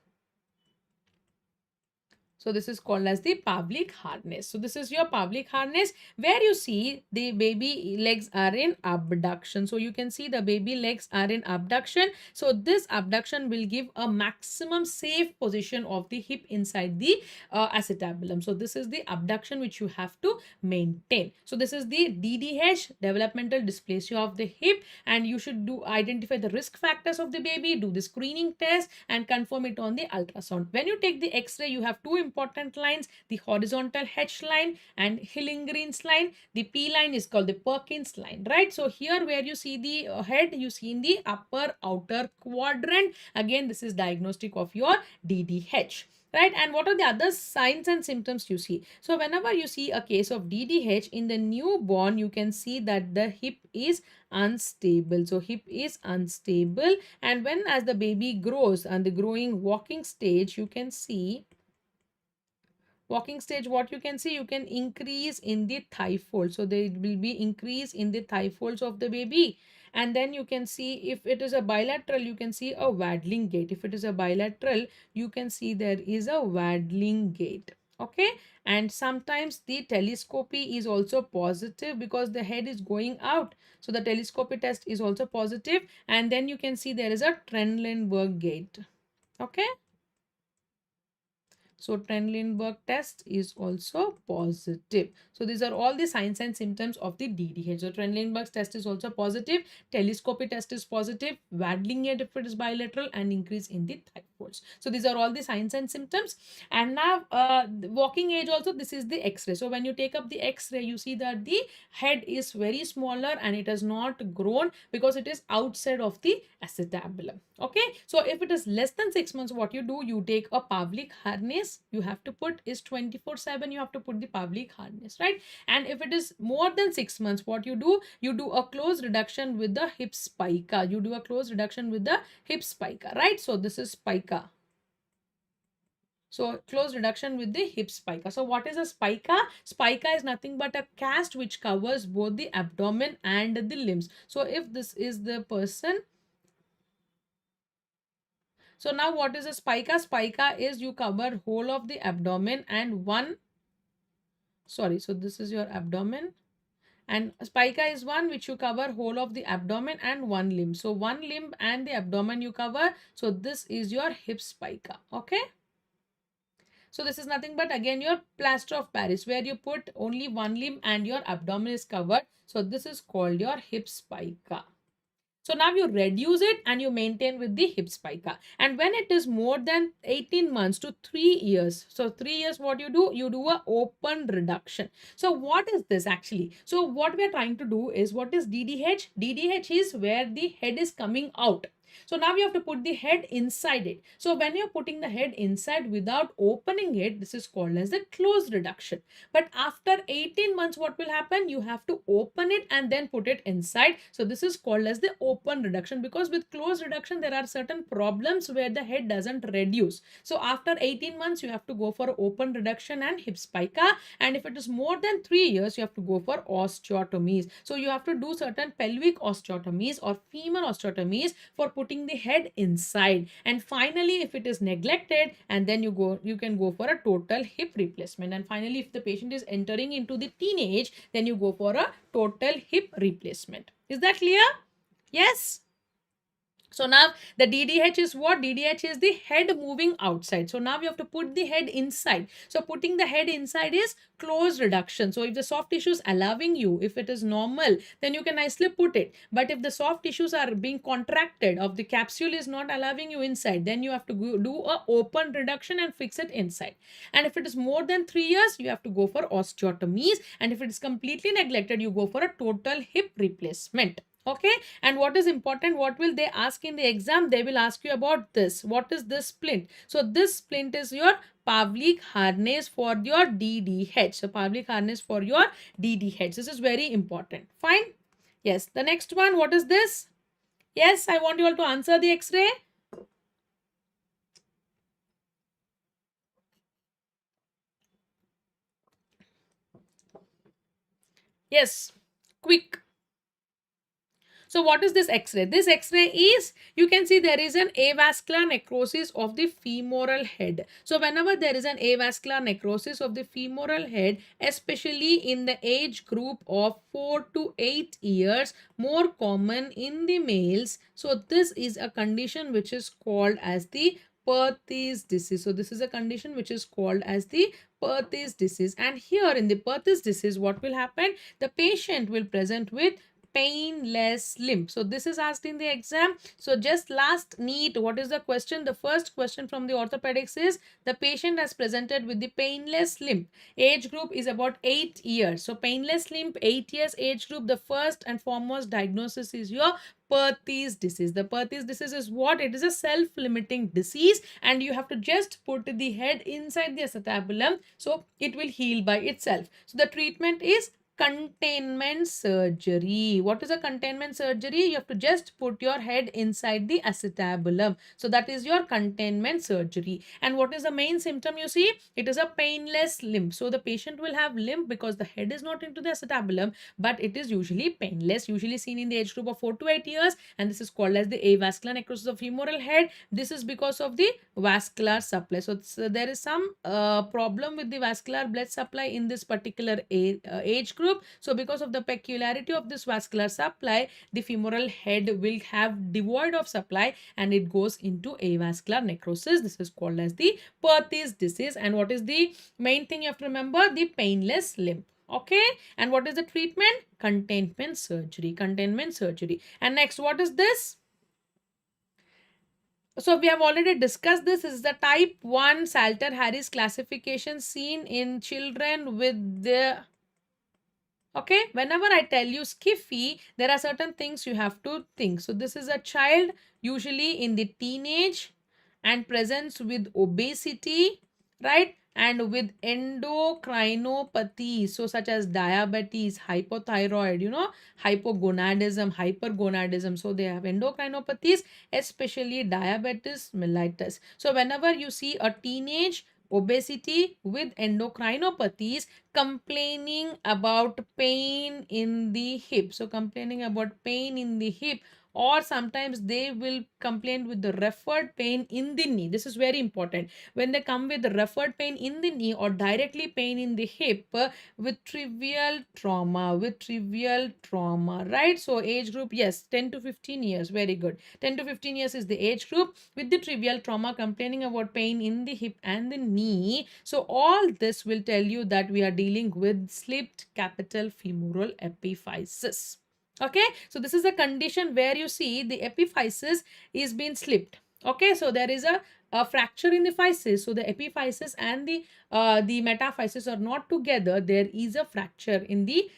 So this is called as the Pavlik harness. So this is your Pavlik harness where you see the baby legs are in abduction. So you can see the baby legs are in abduction. So this abduction will give a maximum safe position of the hip inside the acetabulum. So this is the abduction which you have to maintain. So this is the DDH, developmental dysplasia of the hip, and you should identify the risk factors of the baby, do the screening test and confirm it on the ultrasound. When you take the X-ray, you have two important lines, the horizontal H line and Hillingren's line. The P line is called the Perkins line, right? So here where you see the head, you see in the upper outer quadrant. Again, this is diagnostic of your DDH. Right, and what are the other signs and symptoms you see? So whenever you see a case of DDH in the newborn, you can see that the hip is unstable. So hip is unstable, and when as the baby grows and the growing walking stage, you can see walking stage, what you can see, you can increase in the thigh fold. So there will be increase in the thigh folds of the baby. and then you can see if it is a bilateral, you can see a waddling gait. If it is a bilateral, you can see there is a waddling gait. Okay, and sometimes the telescopy is also positive because the head is going out, so the telescopy test is also positive, and then you can see there is a Trendelenburg gait. Okay, so Trendelenburg test is also positive. So these are all the signs and symptoms of the DDH. So Trendelenburg's test is also positive. Telescopy test is positive. Waddling gait if it is bilateral, and increase in the thigh folds. So these are all the signs and symptoms. And now the walking age also, this is the X-ray. So when you take up the X-ray, you see that the head is very smaller and it has not grown because it is outside of the acetabulum. Okay, so if it is less than 6 months, what you do, you take a Pavlik harness. You have to put is 24/7, you have to put the Pavlik harness, right? And if it is more than 6 months, what you do a close reduction with the hip spica. You do a close reduction with the hip spica, right? So this is spica. So close reduction with the hip spica. So what is a spica? Spica is nothing but a cast which covers both the abdomen and the limbs. So if this is the person, so now what is a spica? Spica is you cover whole of the abdomen and so this is your abdomen, and spica is one which you cover whole of the abdomen and one limb. So one limb and the abdomen you cover. So this is your hip spica. Okay. So this is nothing but again your plaster of Paris where you put only one limb and your abdomen is covered. So this is called your hip spica. So now you reduce it and you maintain with the hip spica. And when it is more than 18 months to 3 years, so 3 years what you do a open reduction. So what is this actually? So what we are trying to do is, what is DDH? DDH is where the head is coming out. So now you have to put the head inside it. So when you're putting the head inside without opening it, this is called as the close reduction. But after 18 months, what will happen? You have to open it and then put it inside. So this is called as the open reduction, because with close reduction, there are certain problems where the head doesn't reduce. So after 18 months, you have to go for open reduction and hip spica. And if it is more than 3 years, you have to go for osteotomies. So you have to do certain pelvic osteotomies or femur osteotomies for putting the head inside. And finally, if it is neglected, and then you can go for a total hip replacement. And finally, if the patient is entering into the teenage, then you go for a total hip replacement. Is that clear? Yes. So now the DDH is what? DDH is the head moving outside. So now you have to put the head inside. So putting the head inside is close reduction. So if the soft tissue is allowing you, if it is normal, then you can nicely put it. But if the soft tissues are being contracted, or the capsule is not allowing you inside, then you have to do a open reduction and fix it inside. And if it is more than 3 years, you have to go for osteotomies. And if it is completely neglected, you go for a total hip replacement. Okay, and what is important, what will they ask in the exam? They will ask you about this. What is this splint? So this splint is your Pavlik harness for your DDH. So Pavlik harness for your DDH. This is very important. Fine. Yes. The next one, what is this? Yes, I want you all to answer the X-ray. Yes. Quick. So what is this X-ray? This X-ray is, you can see there is an avascular necrosis of the femoral head. So whenever there is an avascular necrosis of the femoral head, especially in the age group of 4 to 8 years, more common in the males. So this is a condition which is called as the Perthes disease. So this is a condition which is called as the Perthes disease. And here in the Perthes disease, what will happen? The patient will present with painless limb. So this is asked in the exam. So just last NEET, what is the question? The first question from the orthopedics is, the patient has presented with the painless limb. Age group is about 8 years. So painless limb, 8 years age group. The first and foremost diagnosis is your Perthes disease. The Perthes disease is what? It is a self-limiting disease, and you have to just put the head inside the acetabulum. So it will heal by itself. So the treatment is containment surgery. What is a containment surgery? You have to just put your head inside the acetabulum. So that is your containment surgery. And what is the main symptom you see? It is a painless limp. So the patient will have limp because the head is not into the acetabulum, but it is usually painless, usually seen in the age group of 4 to 8 years. And this is called as the avascular necrosis of femoral head. This is because of the vascular supply. So there is some problem with the vascular blood supply in this particular age group. So because of the peculiarity of this vascular supply, the femoral head will have devoid of supply and it goes into avascular necrosis. This is called as the Perthes disease. And what is the main thing you have to remember? The painless limp. Okay, and what is the treatment? Containment surgery. Containment surgery. And next, what is this? So we have already discussed this. Is the type 1 Salter-Harris classification seen in children with the... Okay, whenever I tell you skiffy, there are certain things you have to think. So this is a child usually in the teenage and presents with obesity, right? And with endocrinopathy, so such as diabetes, hypothyroid, hypogonadism, hypergonadism. So they have endocrinopathies, especially diabetes mellitus. So whenever you see a teenage obesity with endocrinopathies complaining about pain in the hip, so complaining about pain in the hip, or sometimes they will complain with the referred pain in the knee. This is very important. When they come with the referred pain in the knee or directly pain in the hip with trivial trauma, right? So age group, yes, 10 to 15 years, very good. 10 to 15 years is the age group with the trivial trauma, complaining about pain in the hip and the knee. So all this will tell you that we are dealing with slipped capital femoral epiphysis. Okay, so this is a condition where you see the epiphysis is being slipped. Okay, so there is a fracture in the physis. So the epiphysis and the metaphysis are not together. There is a fracture in the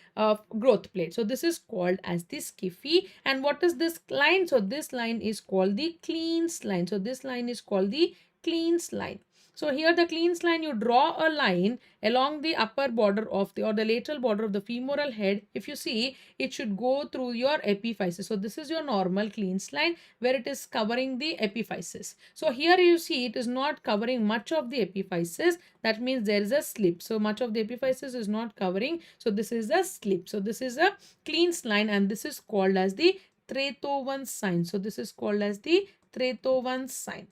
growth plate. So this is called as the skiffy. And what is this line? So this line is called the Kleene line. So this line is called the Kleene line. So here the Kleene line, you draw a line along the upper border of the, or the lateral border of the femoral head. If you see, it should go through your epiphysis. So this is your normal Kleene line where it is covering the epiphysis. So here you see it is not covering much of the epiphysis. That means there is a slip. So much of the epiphysis is not covering. So this is a slip. So this is a Kleene line and this is called as the Tretovan sign. So this is called as the Tretovan sign.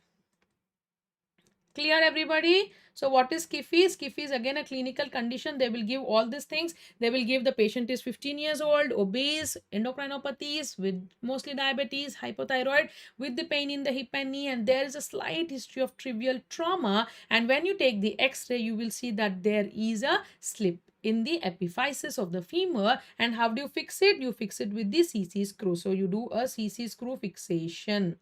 Clear, everybody? So what is skiffy? Skiffy is again a clinical condition. They will give all these things. They will give the patient is 15 years old, obese, endocrinopathies with mostly diabetes, hypothyroid, with the pain in the hip and knee, and there is a slight history of trivial trauma. And when you take the x-ray, you will see that there is a slip in the epiphysis of the femur. And how do you fix it? You fix it with the CC screw. So you do a CC screw fixation.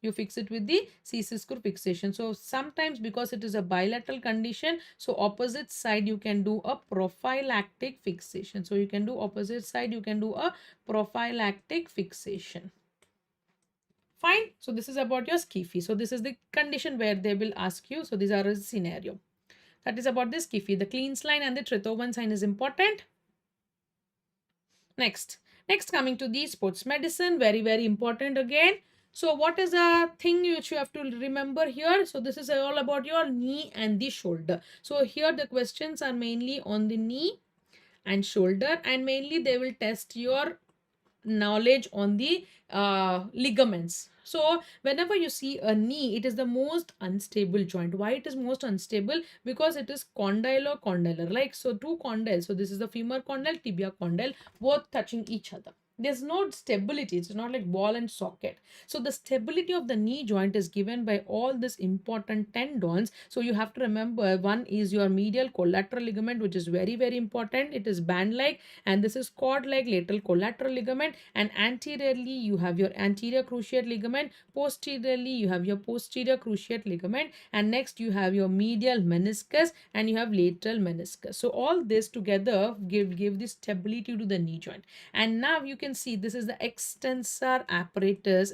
You fix it with the CC screw fixation. So sometimes because it is a bilateral condition, so opposite side you can do a prophylactic fixation. So you can do opposite side, you can do a prophylactic fixation. Fine. So this is about your skiffy. So this is the condition where they will ask you. So these are a scenario. That is about the skiffy. The Kleene line and the Tretovan sign is important. Next coming to the sports medicine, very important again. So what is a thing which you have to remember here? So this is all about your knee and the shoulder. So here the questions are mainly on the knee and shoulder, and mainly they will test your knowledge on the ligaments. So whenever you see a knee, it is the most unstable joint. Why it is most unstable? Because it is condyle or condylar, like so two condyles. So this is the femur condyle, tibia condyle, both touching each other. There's no stability. It's not like ball and socket. So the stability of the knee joint is given by all these important tendons. So you have to remember, one is your medial collateral ligament, which is very important. It is band-like, and this is cord-like lateral collateral ligament. And anteriorly you have your anterior cruciate ligament. Posteriorly you have your posterior cruciate ligament. And next you have your medial meniscus and you have lateral meniscus. So all this together give the stability to the knee joint. And now you can see this is the extensor apparatus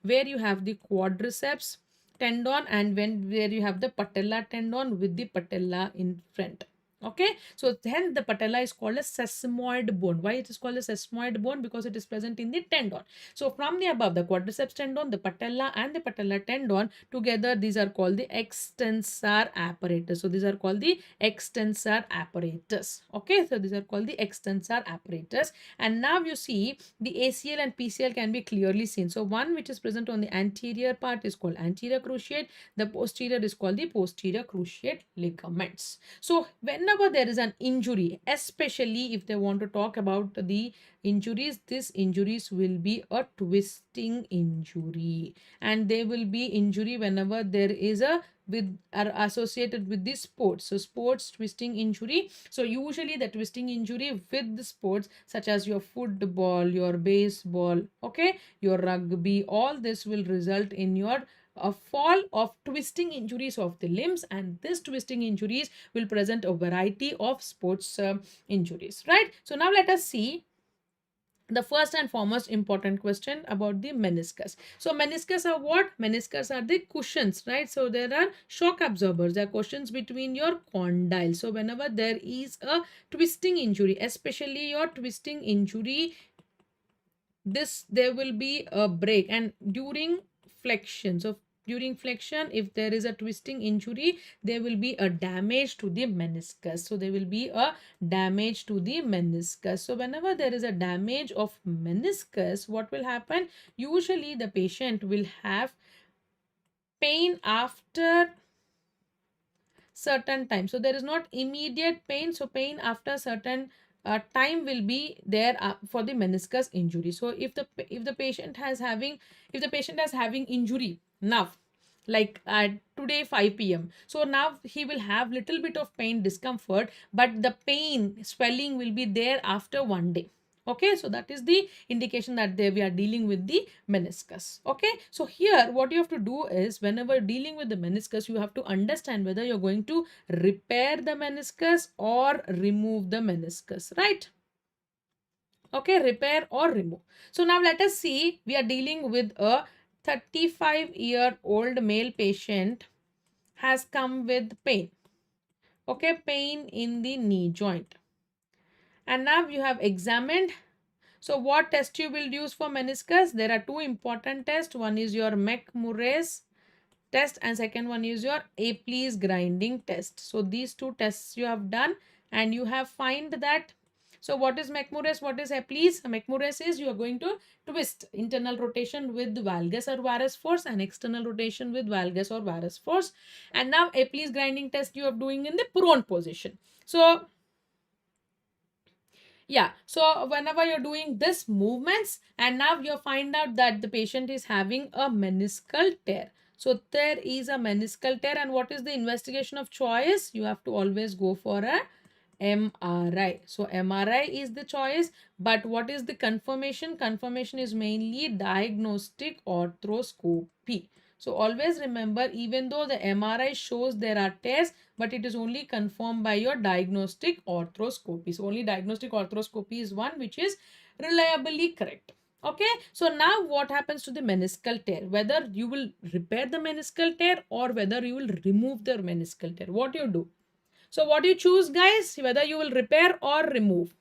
where you have the quadriceps tendon and where you have the patella tendon with the patella in front. Okay, so then the patella is called a sesamoid bone. Why it is called a sesamoid bone? Because it is present in the tendon. So from the above, the quadriceps tendon, the patella and the patella tendon together, these are called the extensor apparatus. So these are called the extensor apparatus. Okay, so these are called the extensor apparatus. And now you see the ACL and PCL can be clearly seen. So one which is present on the anterior part is called anterior cruciate. The posterior is called the posterior cruciate ligaments. So whenever there is an injury, especially if they want to talk about the injuries, these injuries will be a twisting injury, and they will be injury whenever there is a with are associated with the sports. So sports twisting injury. So usually the twisting injury with the sports such as your football, your baseball, okay, your rugby, all this will result in your a fall of twisting injuries of the limbs, and this twisting injuries will present a variety of sports injuries, right? So now let us see the first and foremost important question about the meniscus. So meniscus are what? Meniscus are the cushions, right? So there are shock absorbers. There are cushions between your condyles. So whenever there is a twisting injury, especially your twisting injury, this there will be a break, and during flexion, so during flexion, if there is a twisting injury, there will be a damage to the meniscus. So there will be a damage to the meniscus. So whenever there is a damage of meniscus, what will happen? Usually the patient will have pain after certain time. So there is not immediate pain. So pain after certain time will be there for the meniscus injury. So if the patient has having, if the patient is having injury now, like at today 5 p.m, so now he will have little bit of pain discomfort, but the pain swelling will be there after 1 day. Okay, so that is the indication that we are dealing with the meniscus. Okay, so here what you have to do is, whenever dealing with the meniscus, you have to understand whether you're going to repair the meniscus or remove the meniscus, right? Okay, repair or remove. So now let us see, we are dealing with a 35-year-old male patient has come with pain. Okay, pain in the knee joint. And now you have examined. So what test you will use for meniscus? There are two important tests. One is your McMurray's test and second one is your Apley's grinding test. So these two tests you have done and you have find that. So what is McMurray's? What is Apley's? McMurray's is you are going to twist internal rotation with valgus or varus force and external rotation with valgus or varus force. And now Apley's grinding test you are doing in the prone position. So yeah, so whenever you're doing this movements, and now you find out that the patient is having a meniscal tear. So there is a meniscal tear, and what is the investigation of choice? You have to always go for a MRI. So MRI is the choice, but what is the confirmation? Confirmation is mainly diagnostic arthroscopy. So always remember, even though the MRI shows there are tears, but it is only confirmed by your diagnostic arthroscopy. So only diagnostic arthroscopy is one which is reliably correct. Okay, so now what happens to the meniscal tear? Whether you will repair the meniscal tear or whether you will remove the meniscal tear. What you do? So what you choose, guys? Whether you will repair or remove.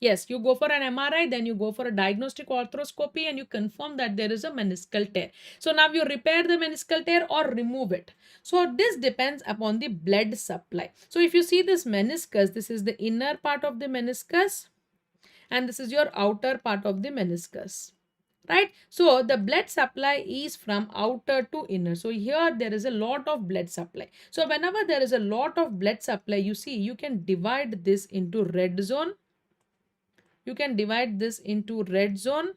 Yes, you go for an MRI, then you go for a diagnostic arthroscopy and you confirm that there is a meniscal tear. So now you repair the meniscal tear or remove it. So this depends upon the blood supply. So if you see this meniscus, this is the inner part of the meniscus and this is your outer part of the meniscus. Right, so the blood supply is from outer to inner. So here there is a lot of blood supply. So whenever there is a lot of blood supply, you see you can divide this into red zone. You can divide this into red zone,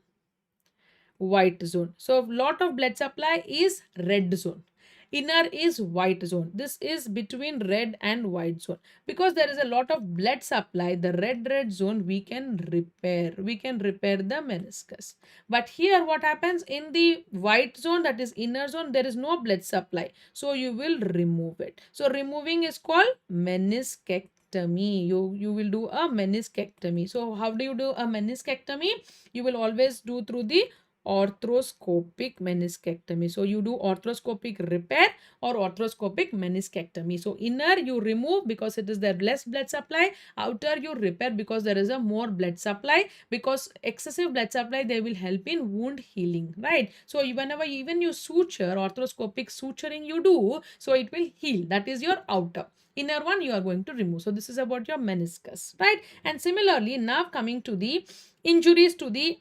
white zone. So lot of blood supply is red zone. Inner is white zone. This is between red and white zone. Because there is a lot of blood supply, the red zone we can repair. We can repair the meniscus. But here what happens in the white zone, that is inner zone, there is no blood supply. So you will remove it. So removing is called meniscectomy. You will do a meniscectomy. So how do you do a meniscectomy? You will always do through the arthroscopic meniscectomy. So you do arthroscopic repair or arthroscopic meniscectomy. So inner you remove because it is there less blood supply, outer you repair because there is a more blood supply, because excessive blood supply they will help in wound healing, right? So whenever even you suture, arthroscopic suturing you do, so it will heal. That is your outer. Inner one you are going to remove. So this is about your meniscus, right? And similarly, now coming to the injuries to the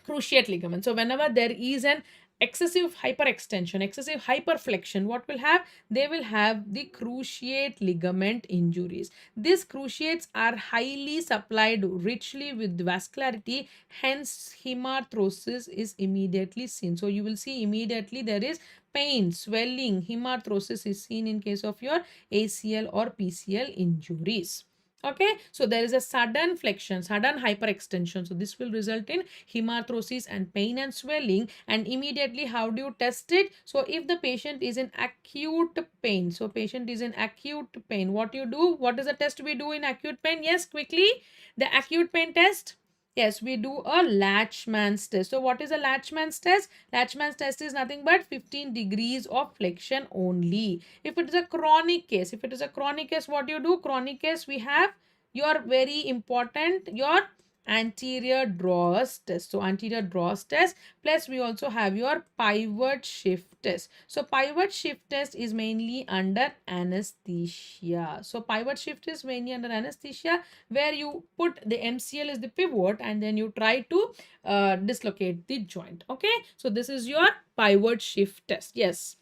cruciate ligament. So whenever there is an excessive hyperextension, excessive hyperflexion, what will have? They will have the cruciate ligament injuries. These cruciates are highly supplied richly with vascularity, hence hemarthrosis is immediately seen. So you will see immediately there is pain, swelling, hemarthrosis is seen in case of your ACL or PCL injuries. Okay, so there is a sudden flexion, sudden hyperextension. So this will result in hemarthrosis and pain and swelling. And immediately, how do you test it? So if the patient is in acute pain, so patient is in acute pain, what you do? What is the test we do in acute pain? Yes, quickly, the acute pain test. Yes, we do a Latchman's test. So what is a Latchman's test? Latchman's test is nothing but 15 degrees of flexion only. If it is a chronic case, what you do? Chronic case, we have your very important, your anterior draws test. So anterior draws test, plus we also have your pivot shift test. So pivot shift test is mainly under anesthesia. So pivot shift is mainly under anesthesia, where you put the MCL is the pivot and then you try to dislocate the joint. Okay, so this is your pivot shift test. Yes,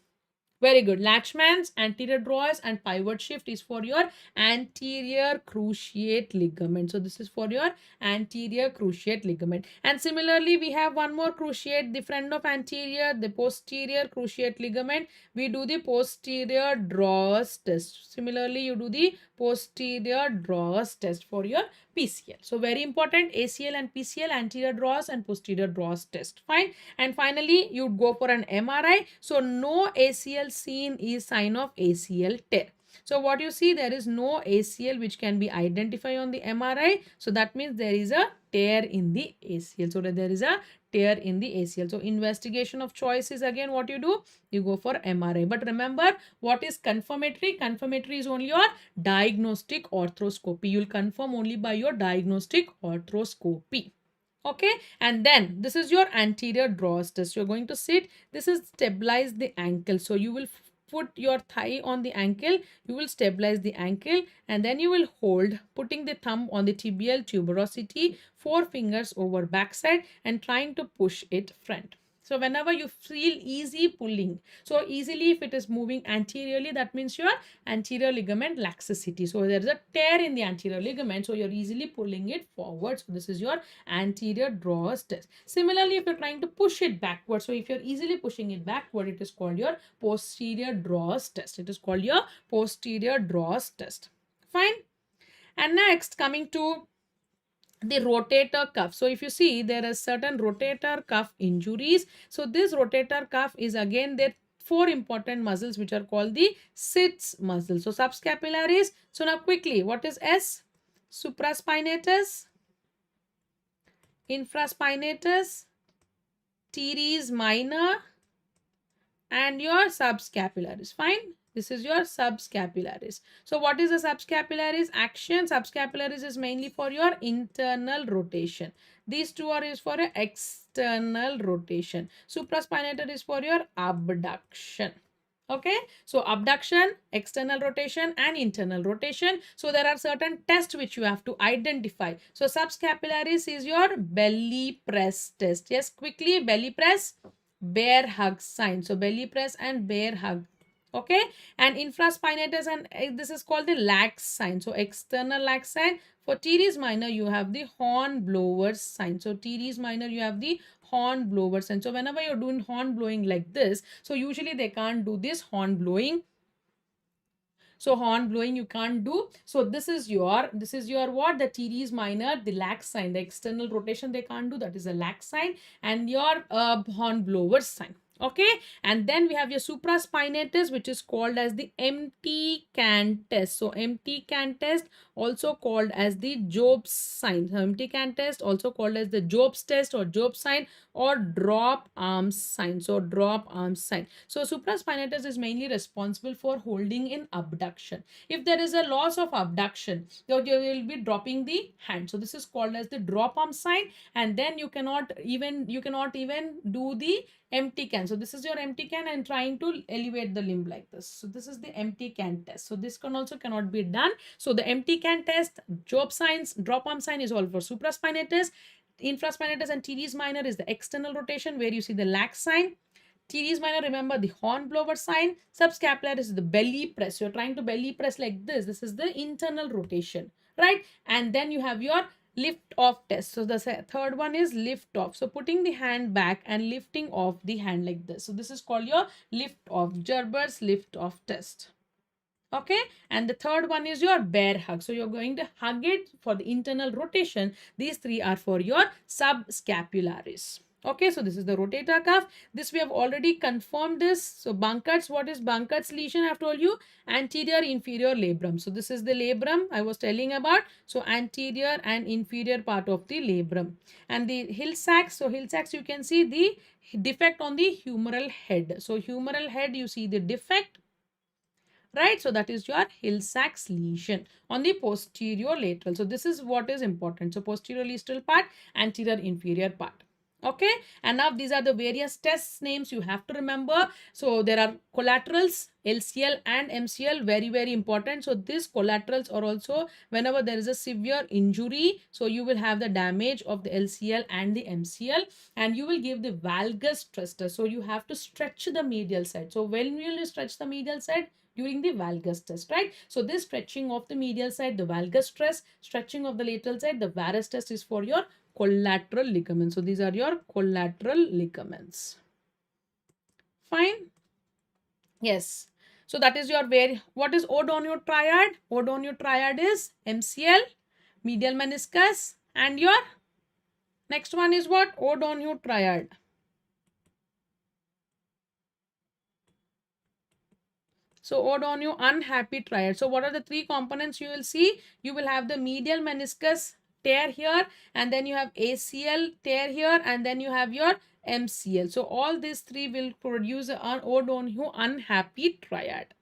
very good. Latchman's, anterior draws and pivot shift is for your anterior cruciate ligament. So this is for your anterior cruciate ligament. And similarly, we have one more cruciate, the friend of anterior, the posterior cruciate ligament. We do the posterior draws test. Similarly, you do the posterior draws test for your PCL. So very important, ACL and PCL, anterior draws and posterior draws test. Fine. And finally, you go for an MRI. So no ACL seen is sign of ACL tear. So what you see, there is no ACL which can be identified on the MRI. So that means there is a tear in the ACL. So there is a tear in the ACL. So investigation of choice is again what you do? You go for MRI. But remember, what is confirmatory? Confirmatory is only your diagnostic arthroscopy. You will confirm only by your diagnostic arthroscopy. Okay, and then this is your anterior draws test. You're going to sit. This is stabilize the ankle. So you will put your thigh on the ankle. You will stabilize the ankle and then you will hold, putting the thumb on the tibial tuberosity, 4 fingers over backside and trying to push it front. So whenever you feel easy pulling, so easily if it is moving anteriorly, that means your anterior ligament laxicity. So there is a tear in the anterior ligament, so you're easily pulling it forward. So this is your anterior draws test. Similarly, if you're trying to push it backward, so if you're easily pushing it backward, it is called your posterior draws test. It is called your posterior draws test. Fine. And next, coming to the rotator cuff. So if you see, there are certain rotator cuff injuries. So this rotator cuff is again there 4 important muscles which are called the sits muscles. So subscapularis. So now quickly, what is S? Supraspinatus, infraspinatus, teres minor and your subscapularis. Fine. This is your subscapularis. So what is the subscapularis action? Subscapularis is mainly for your internal rotation. These two are is for your external rotation. Supraspinator is for your abduction. Okay, so abduction, external rotation and internal rotation. So there are certain tests which you have to identify. So subscapularis is your belly press test. Yes, quickly, belly press, bear hug sign. So belly press and bear hug. Okay, and infraspinatus, and this is called the lax sign. So external lax sign. For teres minor, you have the horn blower sign. So teres minor, you have the horn blower sign. So whenever you're doing horn blowing like this, so usually they can't do this horn blowing. So horn blowing you can't do. So this is your what? The teres minor, the lax sign, the external rotation they can't do. That is a lax sign, and your horn blower sign. Okay, and then we have your supraspinatus, which is called as the empty can test. So empty can test, also called as the Job's sign. So empty can test, also called as the Job's test or Job's sign or drop arm sign. So drop arm sign. So supraspinatus is mainly responsible for holding in abduction. If there is a loss of abduction, you will be dropping the hand. So this is called as the drop arm sign, and then you cannot even do the empty can. So this is your empty can and trying to elevate the limb like this. So this is the empty can test. So this can also cannot be done. So the empty can test, Job signs, drop arm sign is all for supraspinatus. Infraspinatus and teres minor is the external rotation where you see the lax sign. Teres minor, remember the horn blower sign. Subscapular is the belly press. You're trying to belly press like this. This is the internal rotation, right? And then you have your lift off test. So the third one is lift off. So putting the hand back and lifting off the hand like this. So this is called your lift off, Gerber's lift off test. Okay, and the third one is your bear hug. So you're going to hug it for the internal rotation. These three are for your subscapularis. Okay, so this is the rotator cuff. This we have already confirmed this. So Bunkert's, what is Bunkert's lesion? I've told you, anterior inferior labrum. So this is the labrum I was telling about. So anterior and inferior part of the labrum. And the Hill-Sachs, so Hill-Sachs you can see the defect on the humeral head. So humeral head you see the defect, right? So that is your Hill-Sachs lesion on the posterior lateral. So this is what is important. So posterior lateral part, anterior inferior part. Okay, and now these are the various tests names you have to remember. So there are collaterals, LCL and MCL, very important. So these collaterals are also whenever there is a severe injury, so you will have the damage of the LCL and the MCL, and you will give the valgus stress test. So you have to stretch the medial side. So when will you stretch the medial side? During the valgus test, right? So this stretching of the medial side, the valgus stress, stretching of the lateral side, the varus test is for your collateral ligaments. So these are your collateral ligaments. Fine. Yes. So that is your what is O'Donoghue triad? O'Donoghue triad is MCL, medial meniscus, and your next one is what? O'Donoghue triad. So O'Donoghue unhappy triad. So what are the three components you will see? You will have the medial meniscus tear here, and then you have ACL tear here, and then you have your MCL. So all these three will produce an O'Donoghue unhappy triad.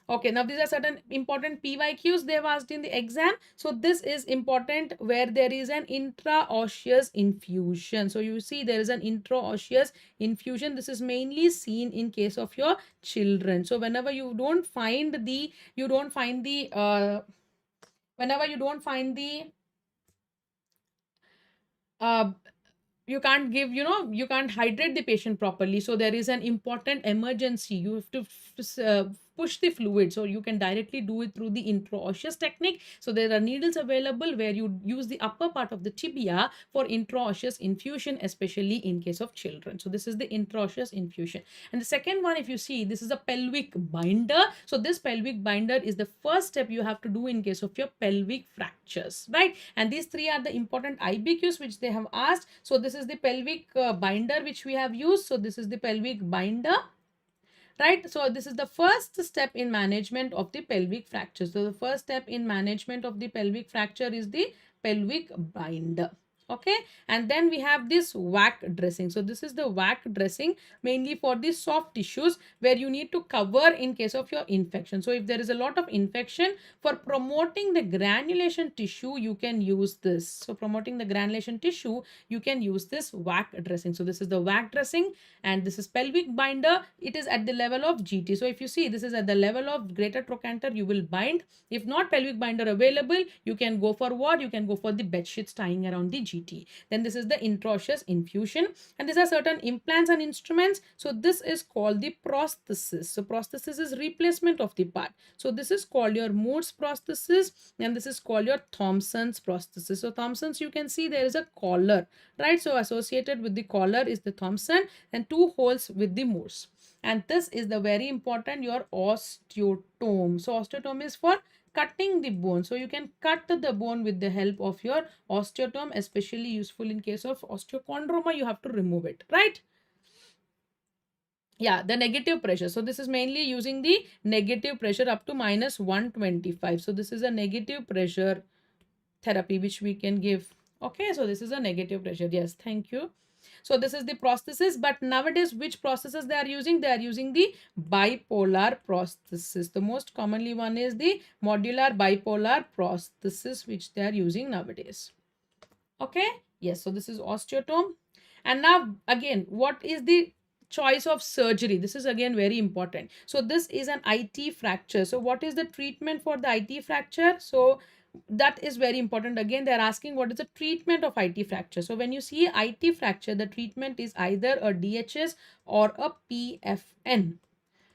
Okay, now these are certain important PYQs they have asked in the exam. So this is important where there is an intraosseous infusion. So you see there is an intraosseous infusion. This is mainly seen in case of your children. So whenever you don't find the, whenever you don't find the you can't give, you can't hydrate the patient properly. So there is an important emergency. You have to push the fluid. So you can directly do it through the intraosseous technique. So there are needles available where you use the upper part of the tibia for intraosseous infusion, especially in case of children. So this is the intraosseous infusion. And the second one, if you see, this is a pelvic binder. So this pelvic binder is the first step you have to do in case of your pelvic fractures, right? And these three are the important IBQs which they have asked. So this is the pelvic binder which we have used. So this is the pelvic binder, right? So this is the first step in management of the pelvic fracture. So the first step in management of the pelvic fracture is the pelvic binder. Okay, and then we have this whack dressing. So this is the whack dressing mainly for the soft tissues where you need to cover in case of your infection. So if there is a lot of infection, for promoting the granulation tissue, you can use this. So promoting the granulation tissue, you can use this whack dressing. So this is the whack dressing, and this is pelvic binder. It is at the level of GT. So if you see, this is at the level of greater trochanter, you will bind. If not pelvic binder available, you can go for what? You can go for the bed sheets tying around the GT. Then this is the intraosseous infusion, and these are certain implants and instruments. So this is called the prosthesis. So prosthesis is replacement of the part. So this is called your Moore's prosthesis, and this is called your Thompson's prosthesis. So Thompson's, you can see there is a collar, right? So associated with the collar is the Thompson and two holes with the Moore's. And this is the very important, your osteotome. So osteotome is for cutting the bone. So you can cut the bone with the help of your osteotome, especially useful in case of osteochondroma. You have to remove it, right? Yeah, the negative pressure. So this is mainly using the negative pressure up to minus 125. So this is a negative pressure therapy which we can give. Okay, so this is a negative pressure. Yes, thank you. So this is the prosthesis, but nowadays which prosthesis they are using? They are using the bipolar prosthesis. The most commonly one is the modular bipolar prosthesis which they are using nowadays. Okay, yes, so this is osteotome. And now again, what is the choice of surgery? This is again very important. So this is an IT fracture. So what is the treatment for the IT fracture? So that is very important. Again, they are asking what is the treatment of IT fracture. So when you see IT fracture, the treatment is either a DHS or a PFN.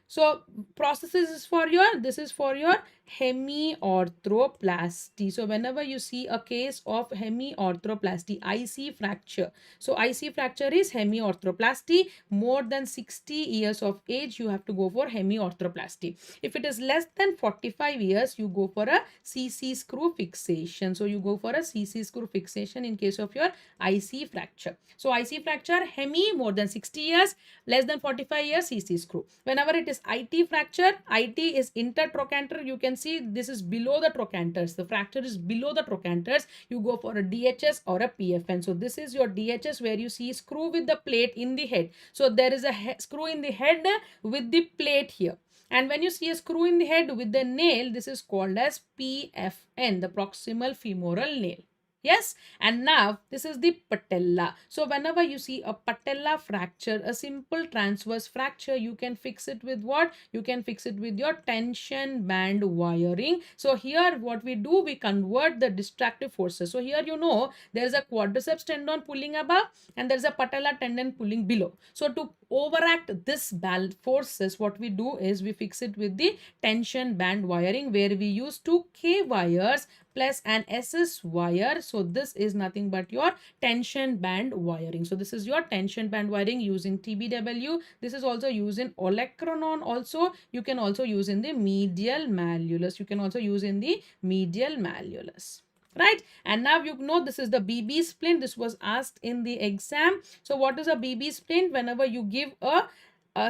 So prosthesis is for your, this is for your hemiarthroplasty. So whenever you see a case of hemiarthroplasty, IC fracture. So IC fracture is hemiarthroplasty. More than 60 years of age, you have to go for hemiarthroplasty. If it is less than 45 years, you go for a CC screw fixation. So you go for a CC screw fixation in case of your IC fracture. So IC fracture, hemi, more than 60 years, less than 45 years, CC screw. Whenever it is IT fracture, IT is intertrochanter. You can see this is below the trochanters. The fracture is below the trochanters. You go for a DHS or a PFN. So this is your DHS where you see screw with the plate in the head. So there is a screw in the head with the plate here. And when you see a screw in the head with the nail, this is called as PFN, the proximal femoral nail. Yes, and now this is the patella. So whenever you see a patella fracture, a simple transverse fracture, you can fix it with what? You can fix it with your tension band wiring. So here what we do, we convert the destructive forces. So here you know there is a quadriceps tendon pulling above and there is a patella tendon pulling below. So to overact this forces, what we do is we fix it with the tension band wiring, where we use 2K wires plus an SS wire. So this is nothing but your tension band wiring. So this is your tension band wiring using TBW. This is also used in olecranon. Also you can also use in the medial malleolus. You can also use in the medial malleolus, right? And now you know this is the BB splint. This was asked in the exam. So what is a BB splint? Whenever you give a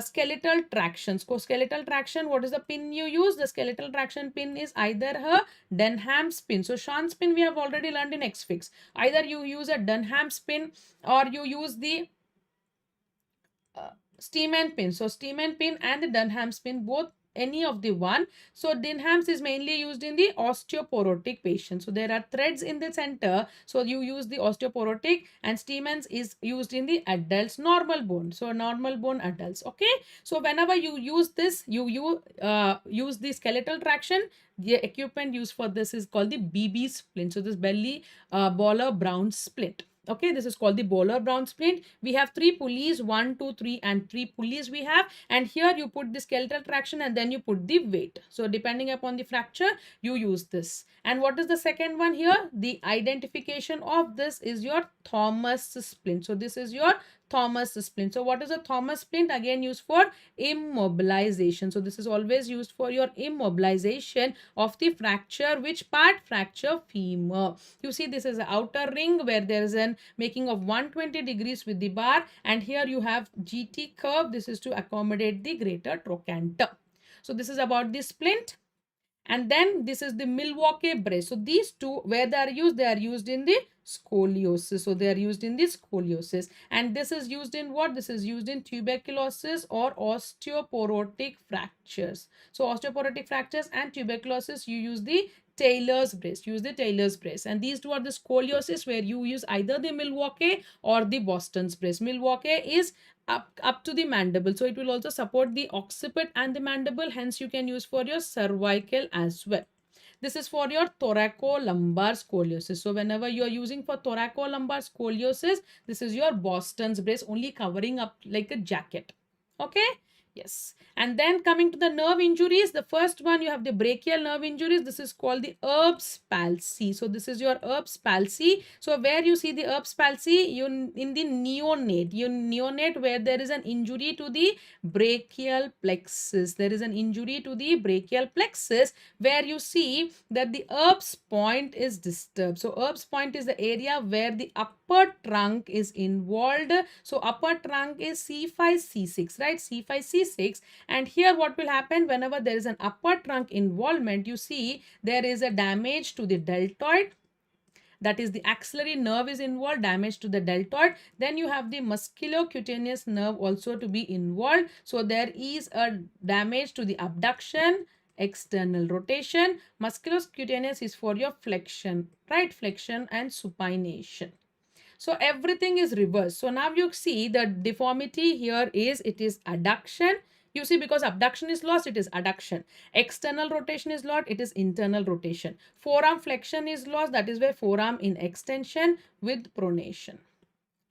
skeletal traction. So skeletal traction, what is the pin you use? The skeletal traction pin is either a Dunham's pin. So Shan's pin we have already learned in X-Fix. Either you use a Dunham's pin or you use the Steeman pin. So Steeman pin and the Dunham's pin, both any of the one. So Dunham's is mainly used in the osteoporotic patients. So there are threads in the center. So you use the osteoporotic, and Steeman's is used in the adults, normal bone. So normal bone adults. Okay. So whenever you use this, you use the skeletal traction. The equipment used for this is called the BB splint. So this belly baller brown splint. Okay, this is called the Bowler Brown splint. We have 3 pulleys, 1, 2, 3 and 3 pulleys we have. And here you put the skeletal traction and then you put the weight. So depending upon the fracture, you use this. And what is the second one here? The identification of this is your Thomas splint. So this is your Thomas splint. So what is a Thomas splint? Again used for immobilization. So this is always used for your immobilization of the fracture. Which part? Fracture femur. You see this is the outer ring where there is an making of 120 degrees with the bar, and here you have GT curve. This is to accommodate the greater trochanter. So this is about the splint. And then this is the Milwaukee brace. So these two, where they are used in the scoliosis. So they are used in the scoliosis. And this is used in what? This is used in tuberculosis or osteoporotic fractures. So osteoporotic fractures and tuberculosis, you use the Taylor's brace. Use the Taylor's brace. And these two are the scoliosis, where you use either the Milwaukee or the Boston's brace. Milwaukee is up to the mandible, so it will also support the occiput and the mandible, hence you can use for your cervical as well. This is for your thoracolumbar scoliosis. So whenever you are using for thoracolumbar scoliosis, this is your Boston's brace, only covering up like a jacket. Okay. Yes. And then coming to the nerve injuries, the first one you have the brachial nerve injuries. This is called the Erb's palsy. So this is your Erb's palsy. So where you see the Erb's palsy, you in the neonate where there is an injury to the brachial plexus. There is an injury to the brachial plexus where you see that the Erb's point is disturbed. So Erb's point is the area where the upper trunk is involved. So upper trunk is C5, C6, right? C5, C6. And here what will happen whenever there is an upper trunk involvement, you see there is a damage to the deltoid. That is the axillary nerve is involved, damage to the deltoid. Then you have the musculocutaneous nerve also to be involved. So there is a damage to the abduction, external rotation. Musculocutaneous is for your flexion, right? Flexion and supination. So everything is reversed. So now you see the deformity here is it is adduction. You see, because abduction is lost, it is adduction. External rotation is lost, it is internal rotation. Forearm flexion is lost, that is why forearm in extension with pronation.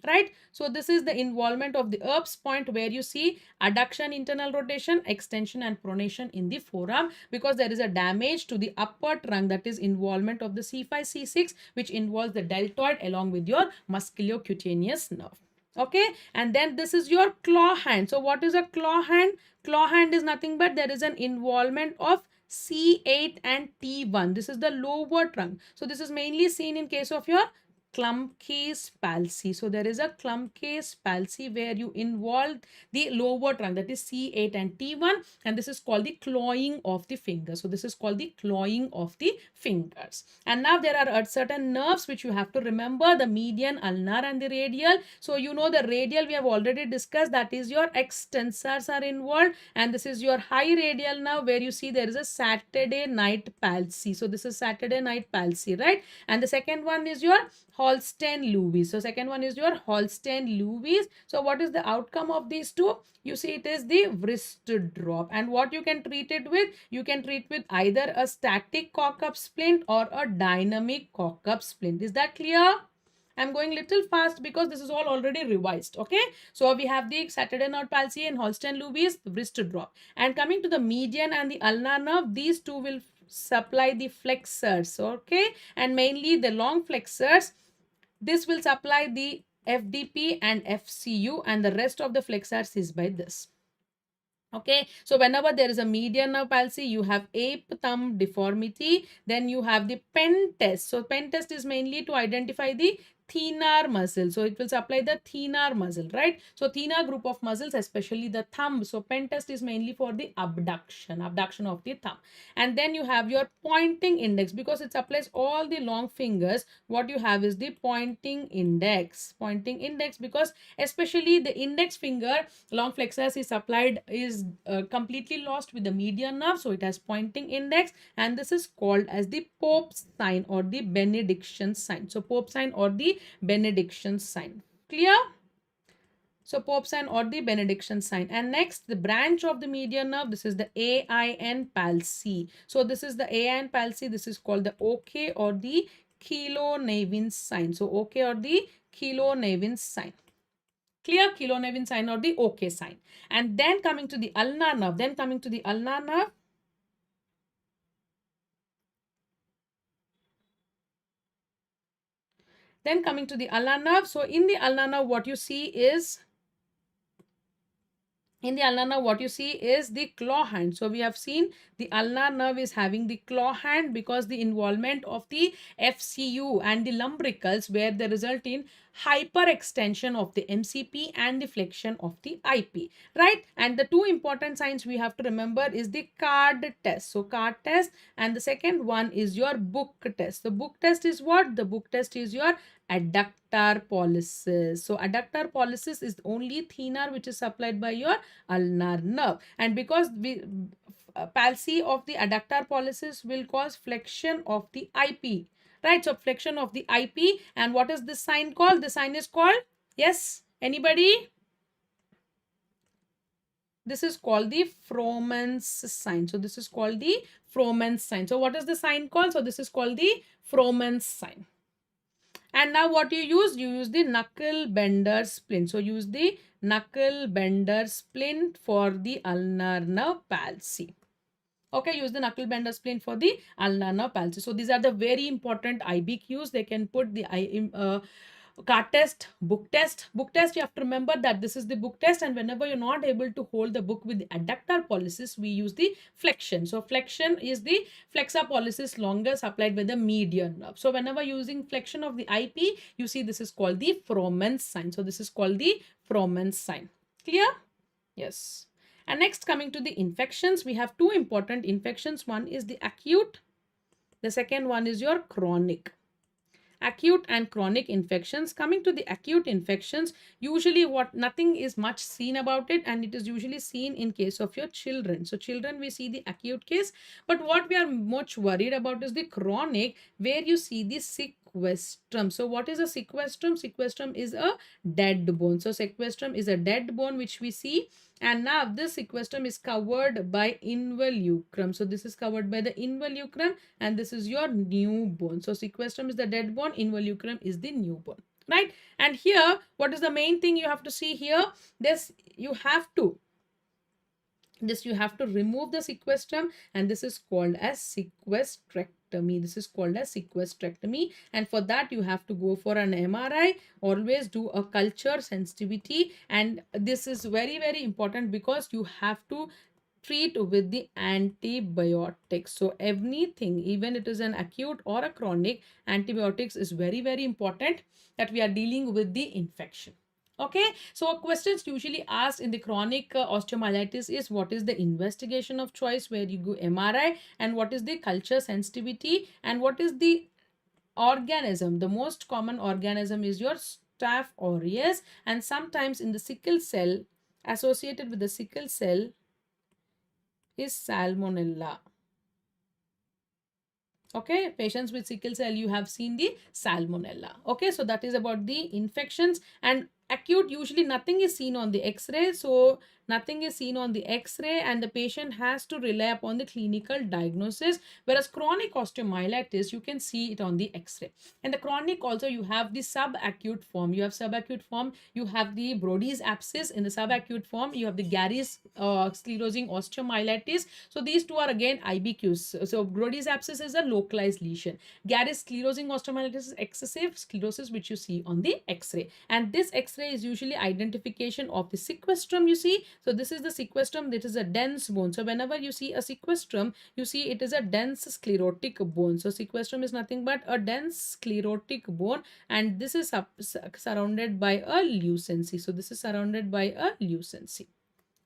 Right? So this is the involvement of the Erb's point where you see adduction, internal rotation, extension and pronation in the forearm because there is a damage to the upper trunk, that is involvement of the C5, C6 which involves the deltoid along with your musculocutaneous nerve. Okay, and then this is your claw hand. So what is a claw hand? Claw hand is nothing but there is an involvement of C8 and T1. This is the lower trunk. So this is mainly seen in case of your Klumpke's palsy. So there is a Klumpke's palsy where you involve the lower trunk, that is C8 and T1, and this is called the clawing of the fingers. So this is called the clawing of the fingers. And now there are certain nerves which you have to remember, the median, ulnar and the radial. So you know the radial we have already discussed, that is your extensors are involved, and this is your high radial nerve where you see there is a Saturday night palsy. So this is Saturday night palsy, right? And the second one is your Holstein-Lewis. So second one is your Holstein-Lewis. So what is the outcome of these two? You see it is the wrist drop. And what you can treat it with? You can treat with either a static cock-up splint or a dynamic cock-up splint. Is that clear? I'm going little fast because this is all already revised. Okay. So we have the Saturday nerve palsy and Holstein-Lewis, wrist drop. And coming to the median and the ulnar nerve, these two will supply the flexors. Okay. And mainly the long flexors. This will supply the FDP and FCU, and the rest of the flexors is by this. Okay, so whenever there is a median nerve palsy, you have ape thumb deformity. Then you have the pen test. So pen test is mainly to identify the thenar muscle. So it will supply the thenar muscle, right? So thenar group of muscles, especially the thumb. So pen test is mainly for the abduction of the thumb. And then you have your pointing index because it supplies all the long fingers. What you have is the pointing index. Pointing index because especially the index finger long flexors is supplied is completely lost with the median nerve. So it has pointing index, and this is called as the Pope's sign or the benediction sign. So Pope's sign or the benediction sign. Clear? So Pope's sign or the benediction sign. And next, the branch of the median nerve, this is the AIN palsy. So this is the AIN palsy. This is called the OK or the Kilo-Nevin sign. So OK or the Kilo-Nevin sign. Clear? Kilo-Nevin sign or the OK sign. And then coming to the ulnar nerve. Then coming to the ulnar nerve. So in the ulnar nerve, what you see is the claw hand. So we have seen the ulnar nerve is having the claw hand because the involvement of the FCU and the lumbricals where they result in hyperextension of the MCP and the flexion of the IP, right? And the two important signs we have to remember is the card test. So card test, and the second one is your book test. The book test is what? The book test is your adductor pollicis. So adductor pollicis is the only thenar which is supplied by your ulnar nerve, and because palsy of the adductor pollicis will cause flexion of the IP, right? So flexion of the IP. And what is this sign called? The sign is called, yes, anybody? This is called the Fromen's sign. So this is called the Fromen's sign. So what is the sign called? So this is called the Fromen's sign. And now what you use? You use the knuckle bender splint. So use the knuckle bender splint for the ulnar nerve palsy. Okay, use the knuckle bender splint for the ulnar nerve palsy. So these are the very important IBQs. They can put the card test, book test. Book test, you have to remember that this is the book test, and whenever you're not able to hold the book with the adductor pollicis, we use the flexion. So flexion is the flexor pollicis longus applied by the median nerve. So whenever using flexion of the IP, you see this is called the Fromen's sign. So this is called the Fromen's sign. Clear? Yes. And next, coming to the infections, we have two important infections. One is the acute. The second one is your chronic. Acute and chronic infections. Coming to the acute infections, usually nothing is much seen about it, and it is usually seen in case of your children. So children, we see the acute case, but what we are much worried about is the chronic, where you see the sequestrum. So what is a sequestrum? Sequestrum is a dead bone. So sequestrum is a dead bone which we see, and now this sequestrum is covered by involucrum. So this is covered by the involucrum, and this is your new bone. So sequestrum is the dead bone, involucrum is the new bone, right? And here, what is the main thing you have to see here? You have to remove the sequestrum, and this is called as sequestrectomy. This is called as sequestrectomy, and for that you have to go for an MRI. Always do a culture sensitivity, and this is very, very important because you have to treat with the antibiotics. So anything, even it is an acute or a chronic, antibiotics is very, very important that we are dealing with the infection. Okay, so questions usually asked in the chronic osteomyelitis is what is the investigation of choice, where you go MRI, and what is the culture sensitivity, and what is the organism. The most common organism is your Staph aureus, and sometimes in the sickle cell, associated with the sickle cell is Salmonella. Okay, patients with sickle cell, you have seen the Salmonella. Okay, so that is about the infections. And acute, usually nothing is seen on the x-ray. So nothing is seen on the x-ray, and the patient has to rely upon the clinical diagnosis. Whereas chronic osteomyelitis, you can see it on the x-ray. And the chronic also, you have the subacute form. You have subacute form, you have the Brody's abscess. In the subacute form, you have the Gary's sclerosing osteomyelitis. So these two are again IBQs. So Brody's abscess is a localized lesion. Gary's sclerosing osteomyelitis is excessive sclerosis, which you see on the x-ray. And this x-ray is usually identification of the sequestrum, you see. So this is the sequestrum. This is a dense bone. So whenever you see a sequestrum, you see it is a dense sclerotic bone. So sequestrum is nothing but a dense sclerotic bone, and this is surrounded by a lucency. So this is surrounded by a lucency.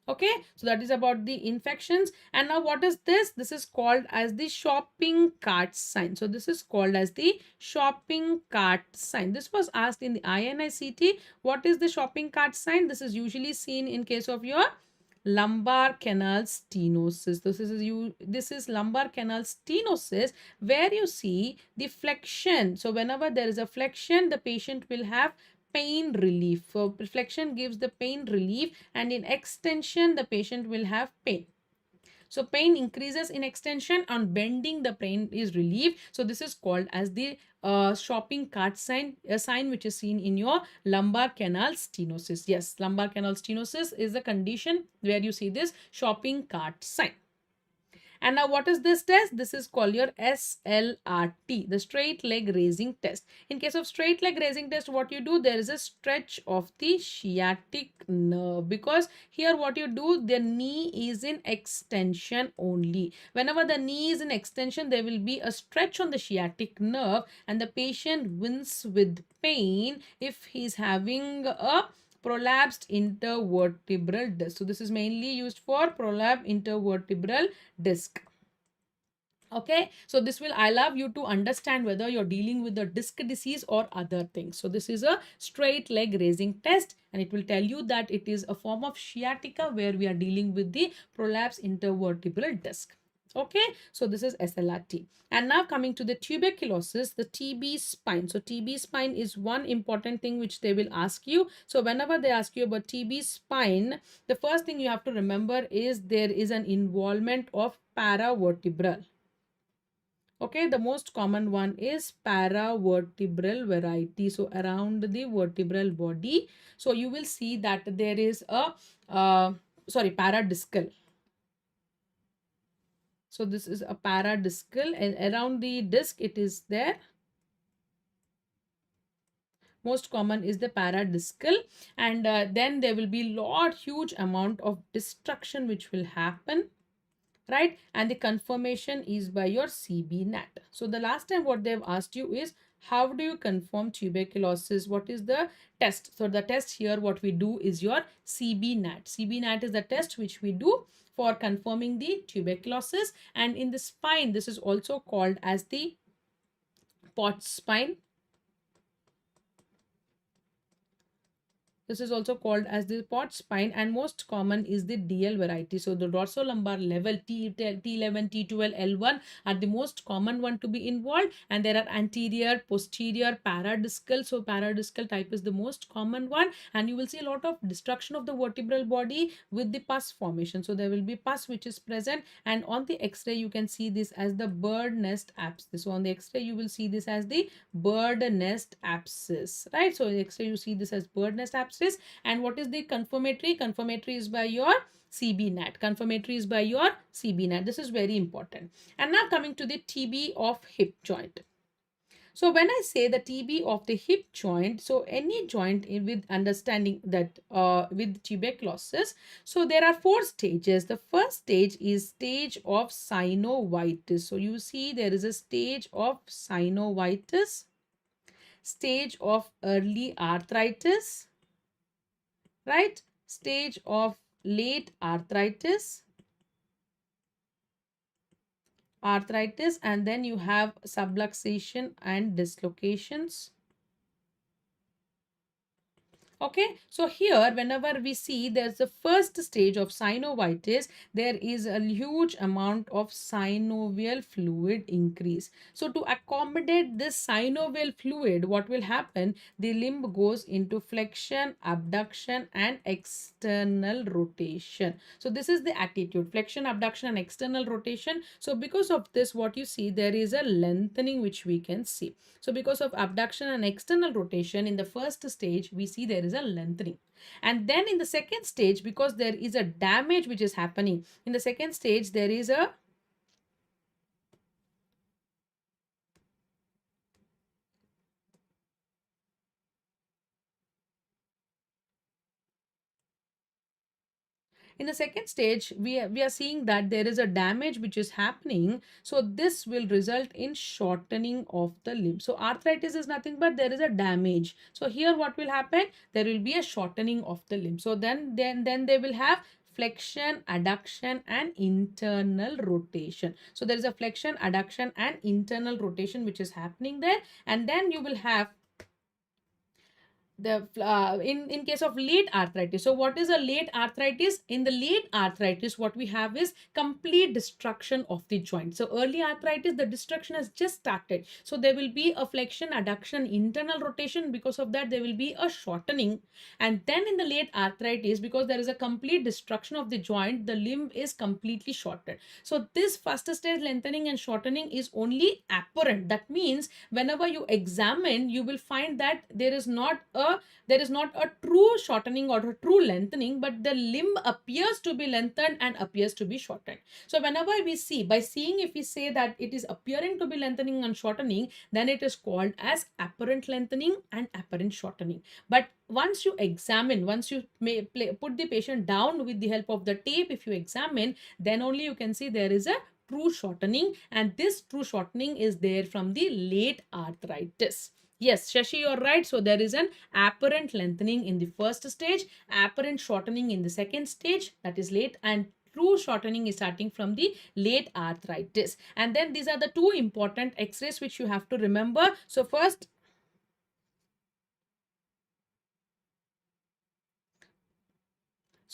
Okay, so that is about the infections. And now what is this? This is called as the shopping cart sign. So this is called as the shopping cart sign. This was asked in the INI-CET. What is the shopping cart sign? This is usually seen in case of your lumbar canal stenosis. This is lumbar canal stenosis, where you see the flexion. So whenever there is a flexion, the patient will have pain relief. So flexion gives the pain relief, and in extension the patient will have pain. So pain increases in extension, on bending the pain is relieved. So this is called as the shopping cart sign, a sign which is seen in your lumbar canal stenosis. Yes, lumbar canal stenosis is a condition where you see this shopping cart sign. And now what is this test? This is called your SLRT, the straight leg raising test. In case of straight leg raising test, what you do, there is a stretch of the sciatic nerve, because here what you do, the knee is in extension only. Whenever the knee is in extension, there will be a stretch on the sciatic nerve, and the patient wins with pain if he is having a prolapsed intervertebral disc. So this is mainly used for prolapsed intervertebral disc. Okay, so this will allow you to understand whether you're dealing with the disc disease or other things. So this is a straight leg raising test, and it will tell you that it is a form of sciatica where we are dealing with the prolapsed intervertebral disc. Okay, so this is SLRT. And now coming to the tuberculosis, the TB spine. So TB spine is one important thing which they will ask you. So whenever they ask you about TB spine, the first thing you have to remember is there is an involvement of paravertebral. Okay, the most common one is paravertebral variety. So around the vertebral body, so you will see that there is a paradiscal. So this is a paradiscal, and around the disc it is there. Most common is the paradiscal, and then there will be huge amount of destruction which will happen, right? And the confirmation is by your CB-NAT. So the last time what they've asked you is, how do you confirm tuberculosis? What is the test? So the test here, what we do is your CB-NAT. CB-NAT is the test which we do for confirming the tuberculosis. And in the spine, this is also called as the pot spine. This is also called as the pot spine, and most common is the DL variety. So the dorsolumbar level T11, T12, L1 are the most common one to be involved, and there are anterior, posterior, paradiscal. So paradiscal type is the most common one, and you will see a lot of destruction of the vertebral body with the pus formation. So there will be pus which is present, and on the X-ray you can see this as the bird nest abscess. So on the X-ray you will see this as the bird nest abscess, right? So in X-ray you see this as bird nest abscess. And what is the confirmatory? Confirmatory is by your CB-NAT. Confirmatory is by your CB-NAT. This is very important. And now coming to the TB of hip joint. So when I say the TB of the hip joint, so any joint with understanding that with tuberculosis, so there are 4 stages. The first stage is stage of synovitis. So you see there is a stage of synovitis, stage of early arthritis, right? Stage of late arthritis, and then you have subluxation and dislocations. Okay, so here whenever we see there's the first stage of synovitis, there is a huge amount of synovial fluid increase. So to accommodate this synovial fluid, what will happen? The limb goes into flexion, abduction and external rotation. So this is the attitude, flexion, abduction and external rotation. So because of this, what you see, there is a lengthening which we can see. So because of abduction and external rotation in the first stage, we see there is a lengthening. And then in the second stage, because there is a damage which is happening, in the second stage, there is a in the second stage, we are seeing that there is a damage which is happening. So this will result in shortening of the limb. So arthritis is nothing but there is a damage. So here what will happen? There will be a shortening of the limb. So then they will have flexion, adduction and internal rotation. So there is a flexion, adduction and internal rotation which is happening there. And then you will have the in case of late arthritis. So what is a late arthritis? In the late arthritis, what we have is complete destruction of the joint. So early arthritis, the destruction has just started, so there will be a flexion, adduction, internal rotation. Because of that, there will be a shortening. And then in the late arthritis, because there is a complete destruction of the joint, the limb is completely shortened. So this first stage lengthening and shortening is only apparent. That means whenever you examine, you will find that there is not a true shortening or a true lengthening, but the limb appears to be lengthened and appears to be shortened. So whenever we see, by seeing, if we say that it is appearing to be lengthening and shortening, then it is called as apparent lengthening and apparent shortening. But once you examine, once you put the patient down with the help of the tape, if you examine, then only you can see there is a true shortening, and this true shortening is there from the late arthritis. Yes, Shashi, you're right. So there is an apparent lengthening in the first stage, apparent shortening in the second stage, that is late, and true shortening is starting from the late arthritis. And then these are the 2 important X-rays which you have to remember. So first,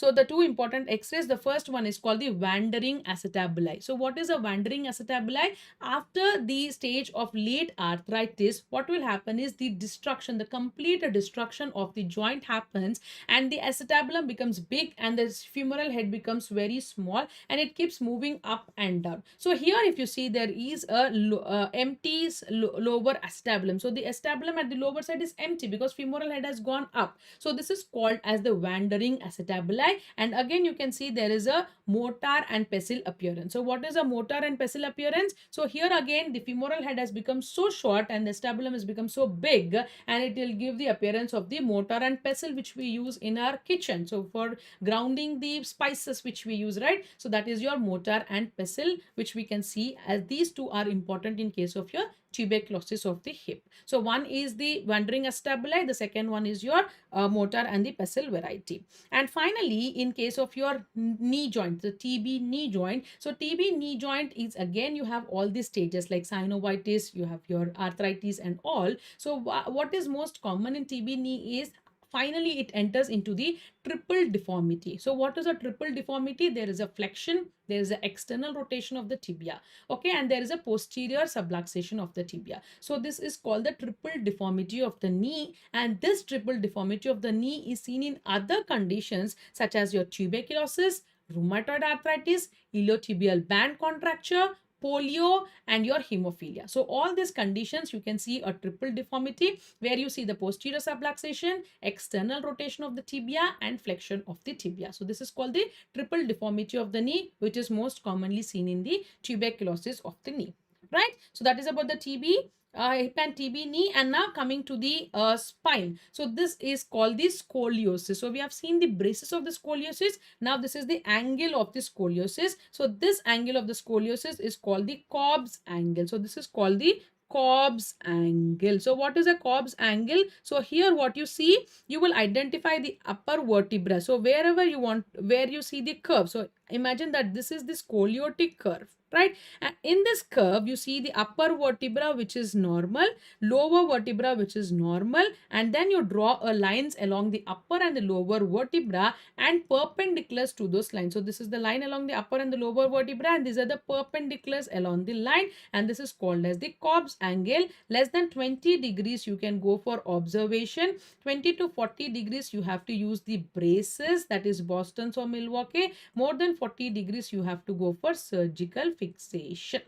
So the two important x-rays, the first one is called the wandering acetabuli. So what is a wandering acetabuli? After the stage of late arthritis, what will happen is the destruction, the complete destruction of the joint happens, and the acetabulum becomes big and the femoral head becomes very small, and it keeps moving up and down. So here if you see, there is a empty lower acetabulum. So the acetabulum at the lower side is empty because femoral head has gone up. So this is called as the wandering acetabuli. And again you can see there is a mortar and pestle appearance. So what is a mortar and pestle appearance? So here again the femoral head has become so short and the acetabulum has become so big, and it will give the appearance of the mortar and pestle which we use in our kitchen. So for grounding the spices which we use, right? So that is your mortar and pestle, which we can see as these two are important in case of your tuberculosis of the hip. So one is the wandering acetabuli, the second one is your mortar and the pestle variety. And finally, in case of your knee joint, the TB knee joint, so TB knee joint is again you have all these stages like synovitis, you have your arthritis and all. So what is most common in TB knee is finally it enters into the triple deformity. So what is a triple deformity? There is a flexion, there is an external rotation of the tibia, okay, and there is a posterior subluxation of the tibia. So this is called the triple deformity of the knee, and this triple deformity of the knee is seen in other conditions such as your tuberculosis, rheumatoid arthritis, iliotibial band contracture, polio, and your hemophilia. So all these conditions you can see a triple deformity where you see the posterior subluxation, external rotation of the tibia, and flexion of the tibia. So this is called the triple deformity of the knee, which is most commonly seen in the tuberculosis of the knee, right? So that is about the TB, hip and TB knee. And now coming to the spine. So this is called the scoliosis. So we have seen the braces of the scoliosis. Now this is the angle of the scoliosis. So this angle of the scoliosis is called the Cobb's angle. So this is called the Cobb's angle. So what is a Cobb's angle? So here what you see, you will identify the upper vertebra. So wherever you want, where you see the curve. So imagine that this is the scoliotic curve, right? And in this curve you see the upper vertebra which is normal, lower vertebra which is normal, and then you draw a lines along the upper and the lower vertebra and perpendiculars to those lines. So this is the line along the upper and the lower vertebra, and these are the perpendiculars along the line, and this is called as the Cobb's angle. Less than 20 degrees you can go for observation. 20 to 40 degrees you have to use the braces, that is Boston's or Milwaukee. More than 40 degrees you have to go for surgical fixation.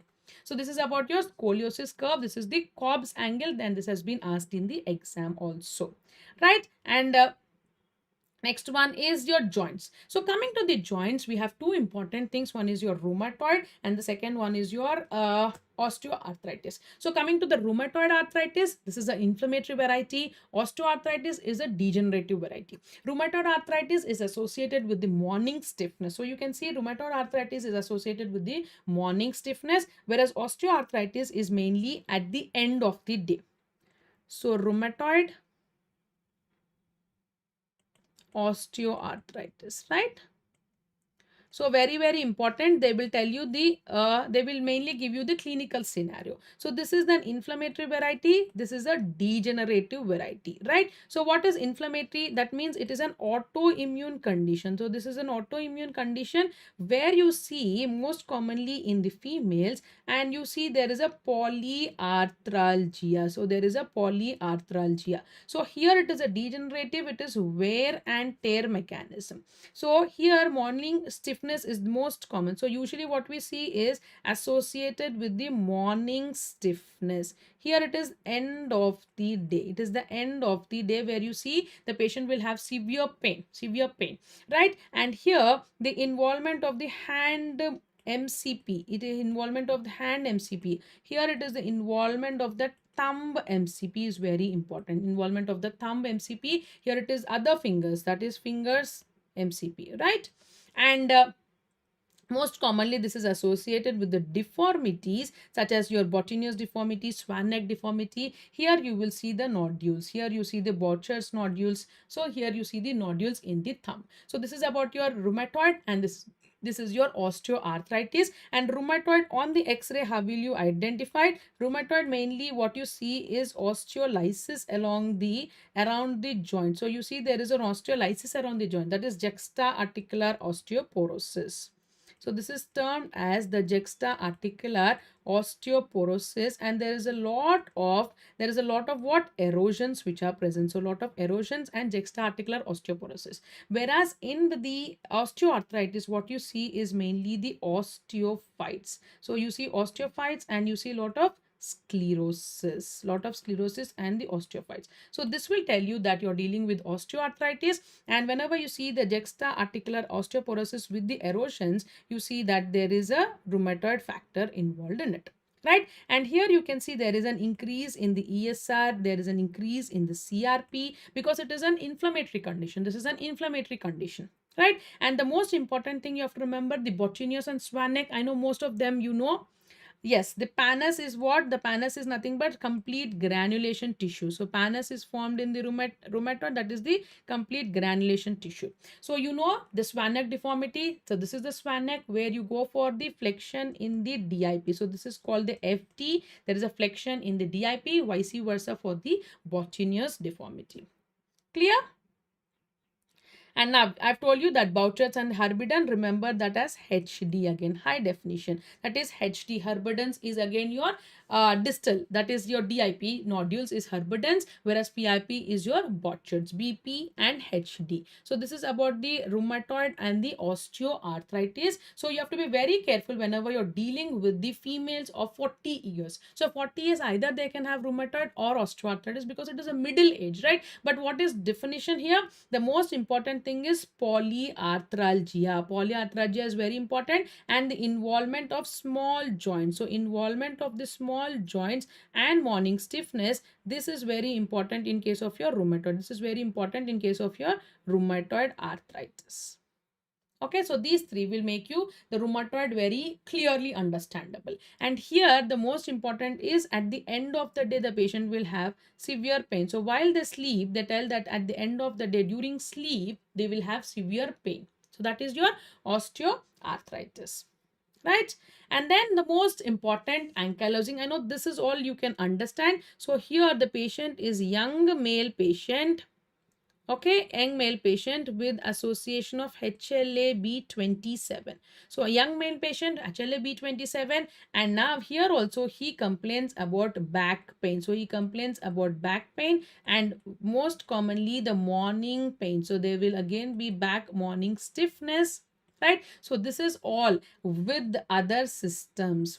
So this is about your scoliosis curve. This is the Cobb's angle. Then this has been asked in the exam also, right? And next one is your joints. So coming to the joints, we have two important things. One is your rheumatoid and the second one is your osteoarthritis. So coming to the rheumatoid arthritis, this is an inflammatory variety. Osteoarthritis is a degenerative variety. Rheumatoid arthritis is associated with the morning stiffness. So you can see rheumatoid arthritis is associated with the morning stiffness, whereas osteoarthritis is mainly at the end of the day. So rheumatoid, osteoarthritis, right? So very, very important. They will tell you the, they will mainly give you the clinical scenario. So this is an inflammatory variety. This is a degenerative variety, right? So what is inflammatory? That means it is an autoimmune condition. So this is an autoimmune condition where you see most commonly in the females, and you see there is a polyarthralgia. So there is a polyarthralgia. So here it is a degenerative, it is wear and tear mechanism. So here morning stiffness is most common. So usually what we see is associated with the morning stiffness. Here it is end of the day. It is the end of the day where you see the patient will have severe pain, right? And here the involvement of the hand MCP, it is involvement of the hand MCP. Here it is the involvement of the thumb MCP is very important. Involvement of the thumb MCP. Here it is other fingers, that is fingers MCP, right? And most commonly this is associated with the deformities such as your bottinius deformity, swan neck deformity. Here you will see the nodules. Here you see the Boucher's nodules. So here you see the nodules in the thumb. So this is about your rheumatoid, and this This is your osteoarthritis. And rheumatoid, on the x-ray, how will you identify? Rheumatoid, mainly what you see is osteolysis around the joint. So you see there is an osteolysis around the joint, that is juxta-articular osteoporosis. So this is termed as the juxta-articular osteoporosis, and there is a lot of what erosions which are present. So a lot of erosions and juxta-articular osteoporosis. Whereas in the osteoarthritis, what you see is mainly the osteophytes. So you see osteophytes and you see a lot of sclerosis and the osteophytes. So this will tell you that you're dealing with osteoarthritis, and whenever you see the juxta-articular osteoporosis with the erosions, you see that there is a rheumatoid factor involved in it, right? And here you can see there is an increase in the ESR, there is an increase in the CRP, because it is an inflammatory condition. This is an inflammatory condition, right? And the most important thing you have to remember, the Botrytis and Swanek, I know most of them you know. Yes, the pannus is what? The pannus is nothing but complete granulation tissue. So pannus is formed in the rheumatoid, that is the complete granulation tissue. So you know the Swanek deformity. So this is the Swanek where you go for the flexion in the DIP. So this is called the FT. There is a flexion in the DIP, vice versa for the Botrytis deformity. Clear? And now I've told you that Boucher's and Herbidon, remember that as HD again, high definition. That is HD. Herbidon's is again your distal, that is your DIP nodules is Herbidon's, whereas PIP is your Boucher's, BP and HD. So this is about the rheumatoid and the osteoarthritis. So you have to be very careful whenever you're dealing with the females of 40 years. So 40 years, either they can have rheumatoid or osteoarthritis because it is a middle age, right? But what is definition here? The most important thing is polyarthralgia. Polyarthralgia is very important, and the involvement of small joints. So involvement of the small joints and morning stiffness, this is very important in case of your rheumatoid. This is very important in case of your rheumatoid arthritis. Okay, so these three will make you the rheumatoid very clearly understandable. And here the most important is at the end of the day the patient will have severe pain. So while they sleep, they tell that at the end of the day during sleep they will have severe pain. So that is your osteoarthritis, right? And then the most important, ankylosing. I know this is all you can understand. So here the patient is young male patient. Okay, young male patient with association of HLA-B27. So a young male patient, HLA-B27, and now here also he complains about back pain. So he complains about back pain and most commonly the morning pain. So there will again be back morning stiffness, right? So this is all with other systems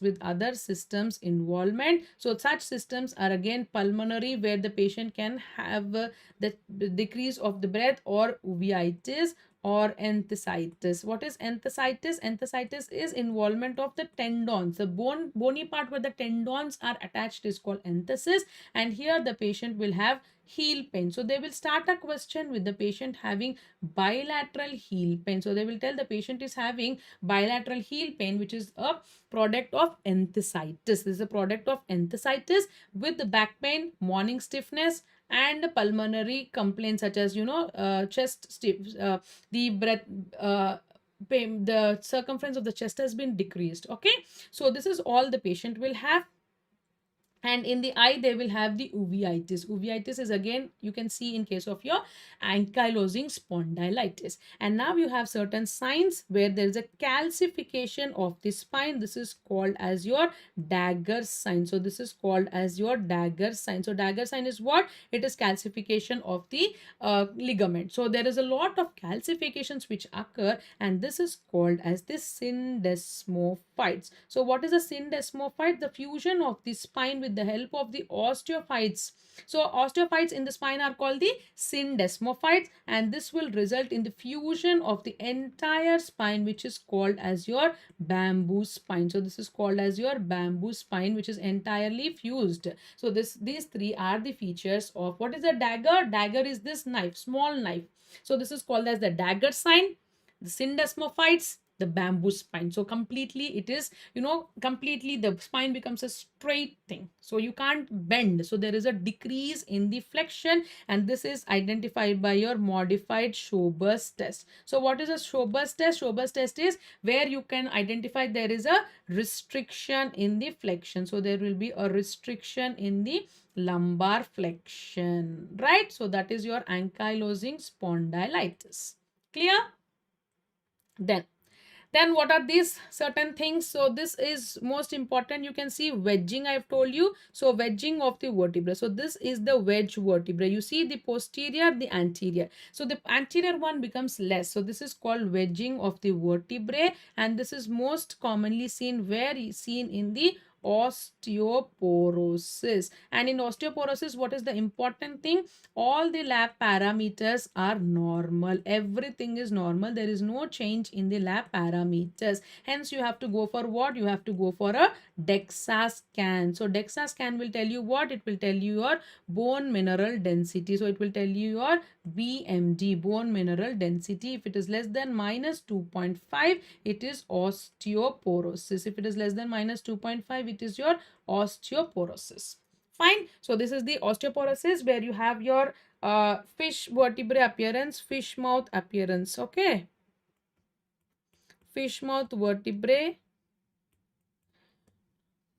involvement. So such systems are again pulmonary, where the patient can have the decrease of the breath, or uveitis or enthesitis. What is enthesitis? Enthesitis is involvement of the tendons. The bony part where the tendons are attached is called enthesis, and here the patient will have heel pain. So they will start a question with the patient having bilateral heel pain. So they will tell the patient is having bilateral heel pain, which is a product of enthesitis. This is a product of enthesitis with the back pain, morning stiffness, and pulmonary complaints such as chest stiff, the breath pain, the circumference of the chest has been decreased. Okay, so this is all the patient will have. And in the eye they will have the uveitis. Uveitis is again you can see in case of your ankylosing spondylitis. And now you have certain signs where there is a calcification of the spine. This is called as your dagger sign. So this is called as your dagger sign. So dagger sign is what? It is calcification of the ligament. So there is a lot of calcifications which occur, and this is called as the syndesmophytes. So what is a syndesmophyte? The fusion of the spine with the help of the osteophytes. So osteophytes in the spine are called the syndesmophytes, and this will result in the fusion of the entire spine, which is called as your bamboo spine. So this is called as your bamboo spine, which is entirely fused. So these three are the features of what is a dagger. Dagger is this knife, small knife. So this is called as the dagger sign, the syndesmophytes, the bamboo spine. So completely it is, completely the spine becomes a straight thing. So you can't bend. So there is a decrease in the flexion, and this is identified by your modified Schober's test. So what is a Schober's test? Schober's test is where you can identify there is a restriction in the flexion. So there will be a restriction in the lumbar flexion, right? So that is your ankylosing spondylitis. Clear? Then what are these certain things? So this is most important. You can see wedging, I've told you. So wedging of the vertebra. So this is the wedge vertebra. You see the posterior, the anterior. So the anterior one becomes less. So this is called wedging of the vertebrae, and this is most commonly seen seen in the osteoporosis. And in osteoporosis, what is the important thing? All the lab parameters are normal. Everything is normal. There is no change in the lab parameters. Hence, you have to go for what? You have to go for a DEXA scan. So DEXA scan will tell you what? It will tell you your bone mineral density. So it will tell you your BMD, bone mineral density. If it is less than minus 2.5, it is osteoporosis. If it is less than minus 2.5, it is your osteoporosis. Fine. So this is the osteoporosis, where you have your fish vertebrae appearance, fish mouth appearance. Okay. Fish mouth vertebrae.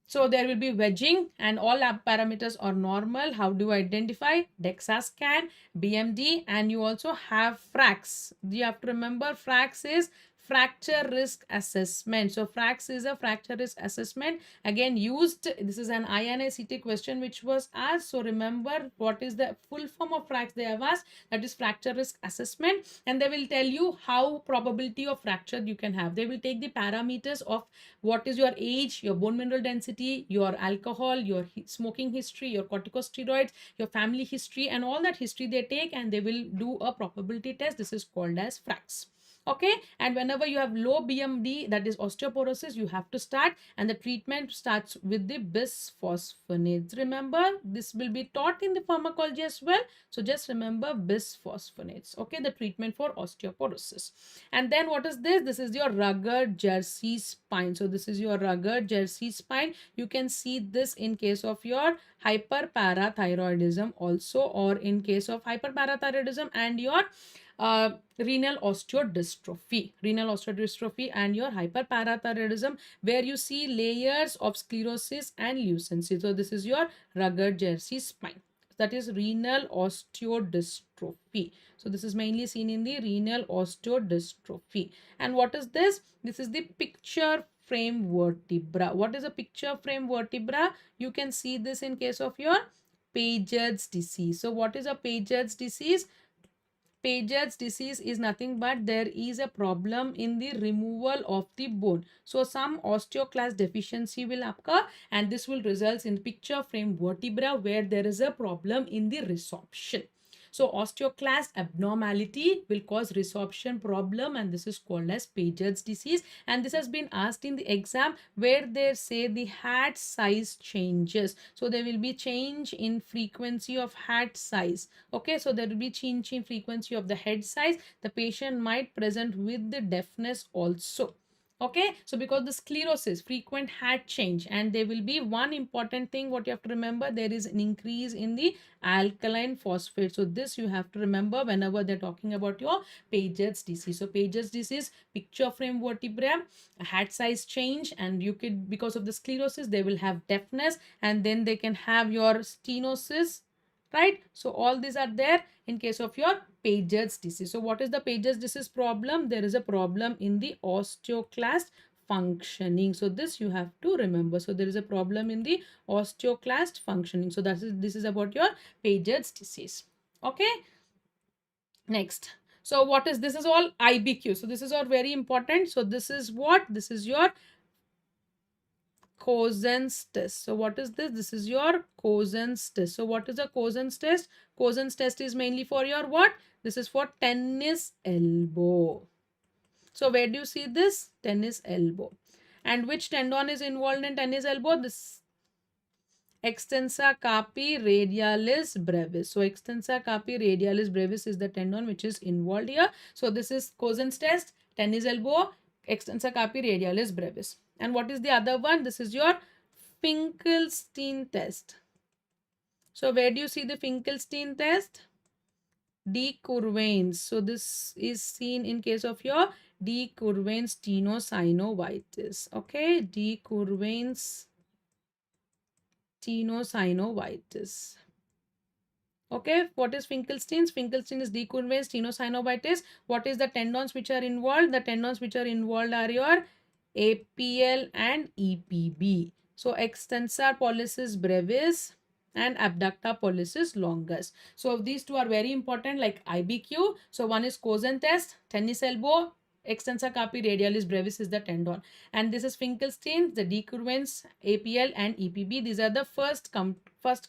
So there will be wedging, and all lab parameters are normal. How do you identify? DEXA scan, BMD, and you also have FRAX. You have to remember FRAX is fracture risk assessment. So FRAX is a fracture risk assessment. Again used, this is an INI-CET question which was asked. So remember what is the full form of FRAX they have asked. That is fracture risk assessment, and they will tell you how probability of fracture you can have. They will take the parameters of what is your age, your bone mineral density, your alcohol, your smoking history, your corticosteroids, your family history, and all that history they take, and they will do a probability test. This is called as FRAX. Okay, and whenever you have low BMD, that is osteoporosis, you have to start, and the treatment starts with the bisphosphonates. Remember, this will be taught in the pharmacology as well. So just remember bisphosphonates. Okay, the treatment for osteoporosis. And then what is this? This is your rugged Jersey spine. So this is your rugged Jersey spine. You can see this in case of your hyperparathyroidism also, or in case of hyperparathyroidism and your renal osteodystrophy and your hyperparathyroidism, where you see layers of sclerosis and lucency. So this is your rugged Jersey spine. That is renal osteodystrophy. So this is mainly seen in the renal osteodystrophy. And what is this? This is the picture frame vertebra. What is a picture frame vertebra? You can see this in case of your Paget's disease. So what is a Paget's disease? Paget's disease is nothing but there is a problem in the removal of the bone. So some osteoclast deficiency will occur, and this will result in picture frame vertebra where there is a problem in the resorption. So osteoclast abnormality will cause resorption problem, and this is called as Paget's disease. And this has been asked in the exam, where they say the head size changes. So there will be change in frequency of head size. Okay, so there will be change in frequency of the head size. The patient might present with the deafness also. Okay, so because the sclerosis, frequent head change, and there will be one important thing what you have to remember, there is an increase in the alkaline phosphate. So this you have to remember whenever they're talking about your Paget's disease. So Paget's disease, picture frame vertebra, head size change, and you could, because of the sclerosis, they will have deafness, and then they can have your stenosis, right? So all these are there in case of your Paget's disease. So what is the Paget's disease problem? There is a problem in the osteoclast functioning. So this you have to remember. So there is a problem in the osteoclast functioning. So this is about your Paget's disease. Okay. Next. So what is this? Is all IBQ. So this is all very important. So this is what? This is your Cosen's test. So what is this? This is your Cosen's test. So what is a Cosen's test? Cosen's test is mainly for your what? This is for tennis elbow. So where do you see this? Tennis elbow. And which tendon is involved in tennis elbow? This extensa carpi radialis brevis. So extensa carpi radialis brevis is the tendon which is involved here. So this is Cosen's test, tennis elbow, extensor carpi radialis brevis. And what is the other one? This is your Finkelstein test. So where do you see the Finkelstein test? Decurvain. So this is seen in case of your decurvain stenosynovitis. Okay, decurvain stenosynovitis. Okay, what is Finkelstein's? Finkelstein is decurvain stenosynovitis. What is the tendons which are involved? The tendons which are involved are your APL and EPB. So extensor pollicis brevis and abductor pollicis longus. So these two are very important, like IBQ. So one is Cosen test, tennis elbow, extensor carpi radialis brevis is the tendon, and this is Finkelstein, the decurvain, APL and EPB. These are the first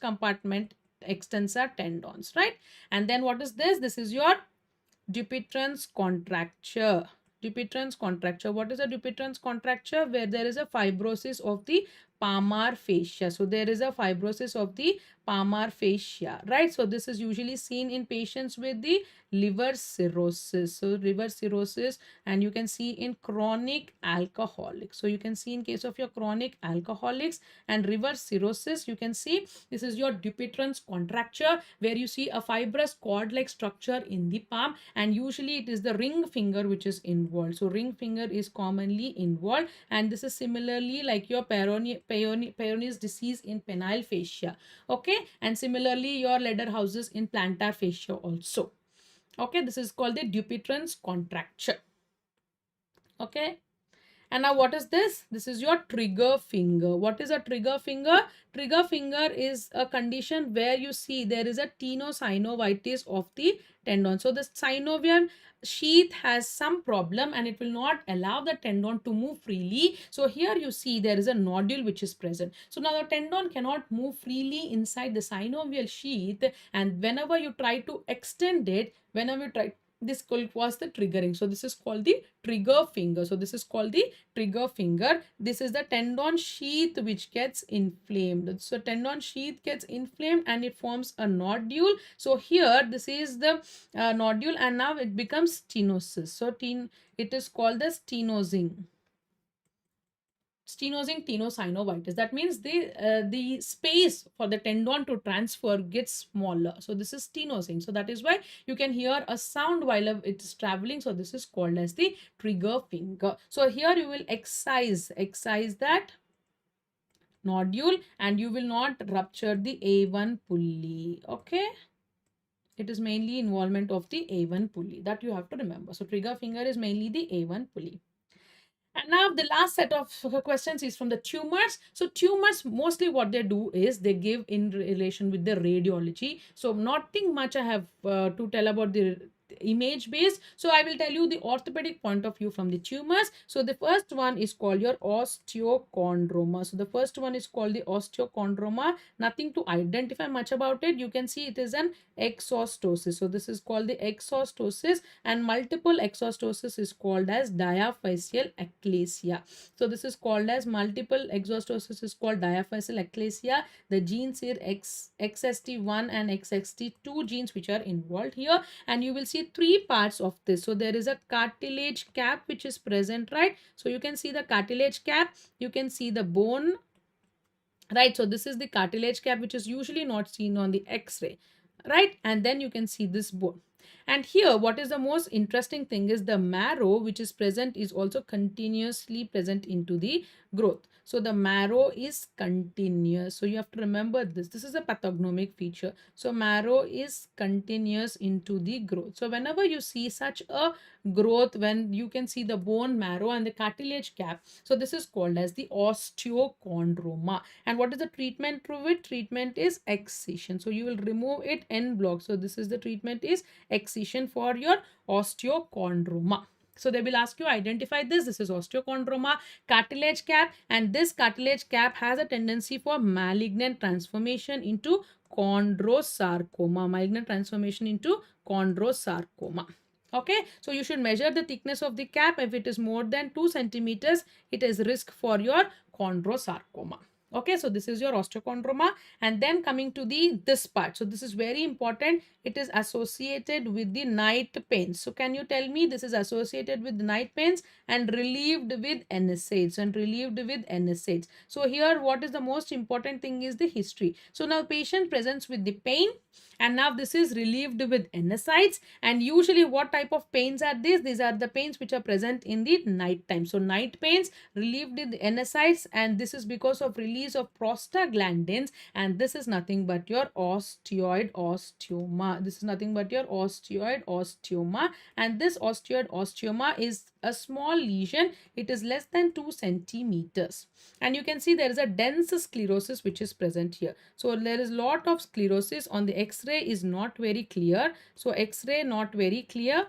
compartment extensor tendons, right? And then what is this? This is your Dupuytren's contracture. Dupuytren's contracture. What is a Dupuytren's contracture? Where there is a fibrosis of the palmar fascia. So there is a fibrosis of the palmar fascia, right? So this is usually seen in patients with the liver cirrhosis. So liver cirrhosis, and you can see in chronic alcoholics. So you can see in case of your chronic alcoholics and liver cirrhosis, you can see this is your Dupuytren's contracture, where you see a fibrous cord-like structure in the palm, and usually it is the ring finger which is involved. So ring finger is commonly involved, and this is similarly like your Peyronie's disease in penile fascia. Okay, and similarly your Lederhouse's in plantar fascia also. Okay, this is called the Dupuytren's contracture. Okay. And now what is this? This is your trigger finger. What is a trigger finger? Trigger finger is a condition where you see there is a tenosynovitis of the tendon. So the synovial sheath has some problem and it will not allow the tendon to move freely. So here you see there is a nodule which is present. So now the tendon cannot move freely inside the synovial sheath, and whenever you try to extend it, this was the triggering. So this is called the trigger finger. So this is called the trigger finger. This is the tendon sheath which gets inflamed. So tendon sheath gets inflamed and it forms a nodule. So here this is the nodule, and now it becomes stenosis. So it is called the stenosing tenosynovitis. That means the space for the tendon to transfer gets smaller. So this is stenosing. So that is why you can hear a sound while it is traveling. So this is called as the trigger finger. So here you will excise that nodule, and you will not rupture the A1 pulley. Okay, it is mainly involvement of the A1 pulley, that you have to remember. So trigger finger is mainly the A1 pulley. And now the last set of questions is from the tumors. So tumors, mostly what they do is they give in relation with the radiology. So nothing much I have to tell about the image based. So I will tell you the orthopedic point of view from the tumors. So the first one is called your osteochondroma. So the first one is called the osteochondroma. Nothing to identify much about it. You can see it is an exostosis. So this is called the exostosis, and multiple exostosis is called as diaphyseal eclasia. So this is called as multiple exostosis is called diaphyseal eclasia. The genes here XST1 and XST2 genes which are involved here, and you will see three parts of this. So there is a cartilage cap which is present, right? So you can see the cartilage cap, you can see the bone, right? So this is the cartilage cap which is usually not seen on the x-ray, right? And then you can see this bone. And here what is the most interesting thing is the marrow which is present is also continuously present into the growth. So the marrow is continuous. So you have to remember this. This is a pathognomic feature. So marrow is continuous into the growth. So whenever you see such a growth, when you can see the bone marrow and the cartilage cap, so this is called as the osteochondroma. And what is the treatment through it? Treatment is excision. So you will remove it en bloc. So this is the treatment is excision for your osteochondroma. So they will ask you identify this. This is osteochondroma, cartilage cap, and this cartilage cap has a tendency for malignant transformation into chondrosarcoma. Malignant transformation into chondrosarcoma. Okay, so you should measure the thickness of the cap. If it is more than 2 centimeters, it is risk for your chondrosarcoma. Okay, so this is your osteochondroma. And then coming to this part. So this is very important. It is associated with the night pains. So can you tell me, this is associated with night pains and relieved with NSAIDs and relieved with NSAIDs. So here what is the most important thing is the history. So now patient presents with the pain, and now this is relieved with NSAIDs. And usually what type of pains are these? These are the pains which are present in the night time. So night pains relieved with NSAIDs, and this is because of release of prostaglandins, and this is nothing but your osteoid osteoma. This is nothing but your osteoid osteoma, and this osteoid osteoma is a small lesion. It is less than 2 centimeters, and you can see there is a dense sclerosis which is present here. So there is lot of sclerosis. On the X-ray is not very clear. So X-ray not very clear.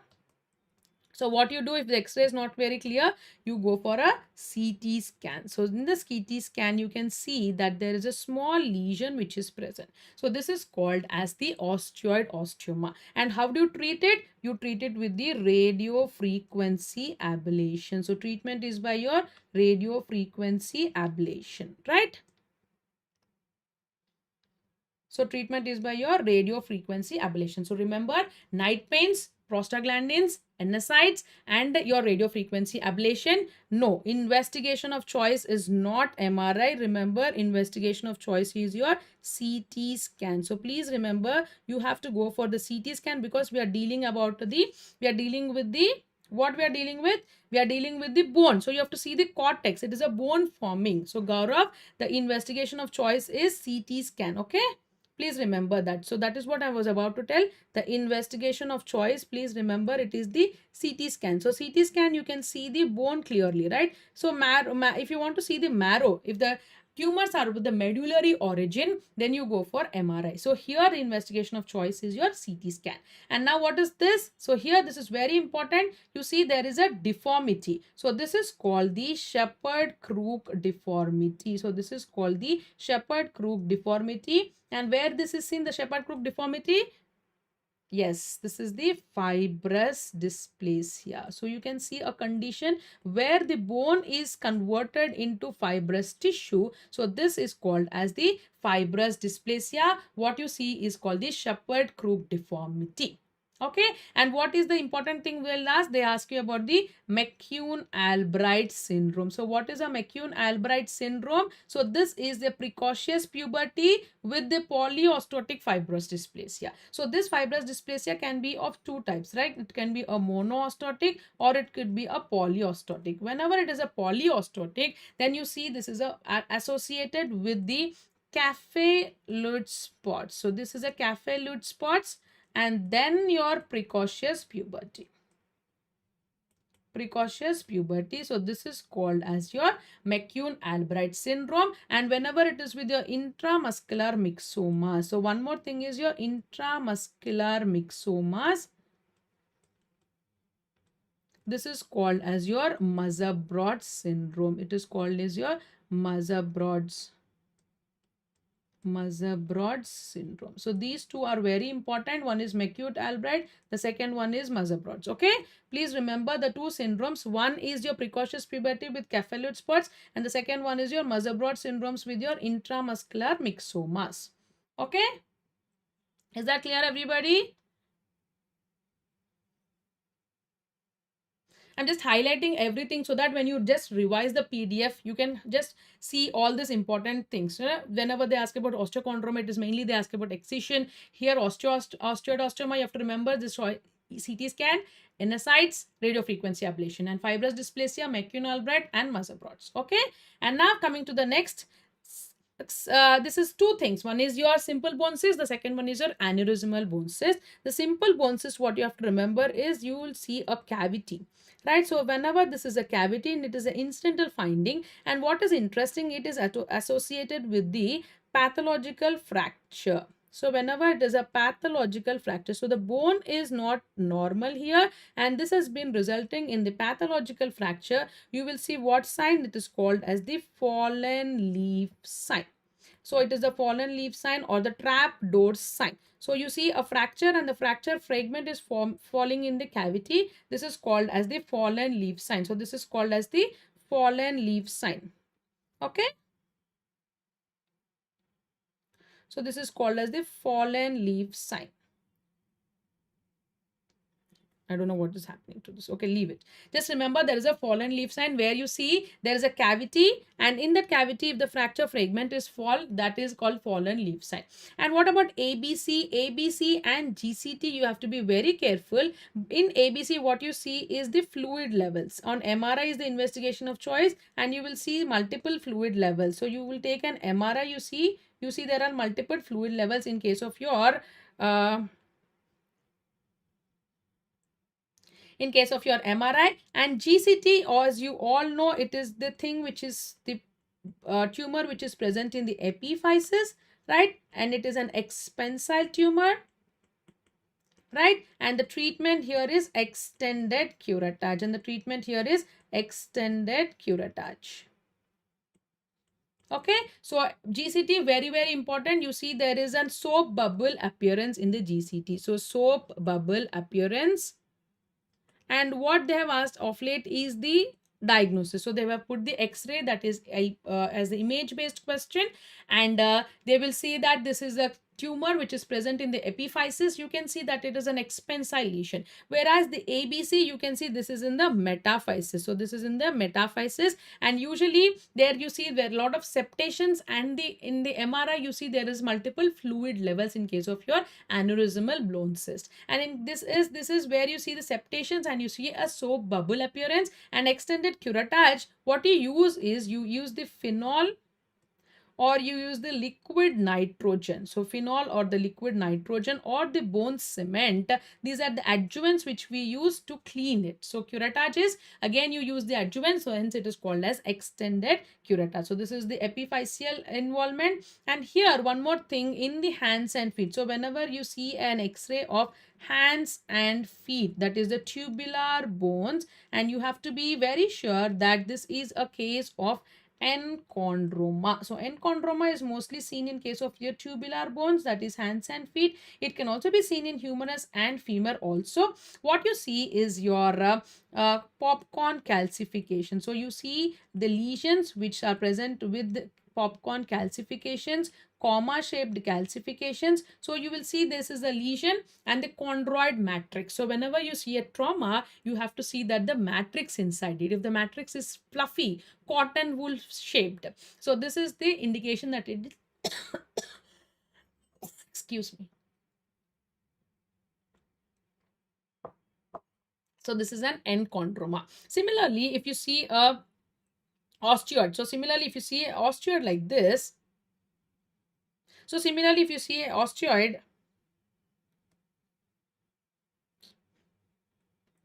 So what you do if the X-ray is not very clear, you go for a CT scan. So in the CT scan, you can see that there is a small lesion which is present. So this is called as the osteoid osteoma. And how do you treat it? You treat it with the radio frequency ablation. So treatment is by your radio frequency ablation, right? So treatment is by your radio frequency ablation. So remember, night pains, prostaglandins, NSAIDs, and your radio frequency ablation. No, investigation of choice is not MRI. Remember, investigation of choice is your CT scan. So please remember, you have to go for the CT scan, because we are dealing with the what we are dealing with? We are dealing with the bone. So you have to see the cortex. It is a bone forming. So Gaurav, the investigation of choice is CT scan. Okay. Please remember that. So that is what I was about to tell. The investigation of choice, please remember, it is the CT scan. So CT scan, you can see the bone clearly, right? So if you want to see the marrow, if the tumors are with the medullary origin, then you go for MRI. So here the investigation of choice is your CT scan. And now what is this? So here this is very important. You see there is a deformity. So this is called the Shepherd-Crook deformity. So this is called the Shepherd-Crook deformity. And where this is seen, the Shepherd-Crook deformity? Yes, this is the fibrous dysplasia. So you can see a condition where the bone is converted into fibrous tissue. So this is called as the fibrous dysplasia. What you see is called the Shepherd-Crook deformity. Okay, and what is the important thing we'll ask? They ask you about the McCune-Albright syndrome. So what is a McCune-Albright syndrome? So this is the precocious puberty with the polyostotic fibrous dysplasia. So this fibrous dysplasia can be of two types, right? It can be a monoostotic or it could be a polyostotic. Whenever it is a polyostotic, then you see this is associated with the cafe lid spots. So this is a cafe lid spots, and then your precocious puberty. So this is called as your McCune-Albright syndrome. And whenever it is with your intramuscular myxoma. So one more thing is your intramuscular myxomas. This is called as your Musser-Brod syndrome. It is called as your Musser-Brod syndrome. So these two are very important. One is McCune-Albright, the second one is Musser-Brod. Okay, please remember the two syndromes. One is your precocious puberty with capillate spots, and the second one is your Musser-Brod syndromes with your intramuscular myxomas. Okay, is that clear, everybody? I'm just highlighting everything so that when you just revise the PDF, you can just see all these important things. Whenever they ask about osteochondroma, it is mainly they ask about excision. Here, osteoid osteoma, you have to remember this CT scan, NSAIDs, radiofrequency ablation, and fibrous dysplasia, McCune-Albright, and Musser-Brod. Okay, and now coming to the next. This is two things. One is your simple bone cyst. The second one is your aneurysmal bone cyst. The simple bone cyst, what you have to remember is you will see a cavity, right? So whenever this is a cavity, and it is an incidental finding, and what is interesting, it is associated with the pathological fracture. So whenever it is a pathological fracture, so the bone is not normal here, and this has been resulting in the pathological fracture. You will see what sign? It is called as the fallen leaf sign. So it is the fallen leaf sign or the trap door sign. So you see a fracture, and the fracture fragment is falling in the cavity. This is called as the fallen leaf sign. So this is called as the fallen leaf sign. Okay. So this is called as the fallen leaf sign. I don't know what is happening to this. Okay, leave it. Just remember there is a fallen leaf sign where you see there is a cavity, and in that cavity, if the fracture fragment is fall, that is called fallen leaf sign. And what about ABC? ABC and GCT, you have to be very careful. In ABC, what you see is the fluid levels. On MRI is the investigation of choice, and you will see multiple fluid levels. So you will take an MRI, you see there are multiple fluid levels in case of your MRI. And GCT, as you all know, it is the thing which is the tumor which is present in the epiphysis, right? And it is an expansile tumor, right? And the treatment here is extended curettage, and the treatment here is extended curettage. Okay, so GCT, very, very important. You see there is a soap bubble appearance in the GCT. So soap bubble appearance. And what they have asked of late is the diagnosis. So they have put the x-ray, that is as the image based question, and they will see that this is a tumor which is present in the epiphysis. You can see that it is an expansile lesion, whereas the ABC, you can see this is in the metaphysis. So this is in the metaphysis, and usually there you see there are a lot of septations, and in the MRI you see there is multiple fluid levels in case of your aneurysmal blown cyst. And in this is where you see the septations and you see a soap bubble appearance. And extended curettage, what you use is you use the phenol or you use the liquid nitrogen. So phenol or the liquid nitrogen or the bone cement, these are the adjuvants which we use to clean it. So curettage is, again you use the adjuvant, so hence it is called as extended curettage. So this is the epiphyseal involvement. And here one more thing, in the hands and feet. So whenever you see an x-ray of hands and feet, that is the tubular bones, and you have to be very sure that this is a case of enchondroma. So enchondroma is mostly seen in case of your tubular bones, that is hands and feet. It can also be seen in humerus and femur also. What you see is your popcorn calcification. So you see the lesions which are present with popcorn calcifications, comma shaped calcifications. So you will see this is a lesion and the chondroid matrix. So whenever you see a trauma, you have to see that the matrix inside it. If the matrix is fluffy, cotton wool shaped, so this is the indication that it is excuse me. So this is an enchondroma. Similarly, if you see a osteoid, so similarly if you see an osteoid like this, so similarly if you see an osteoid,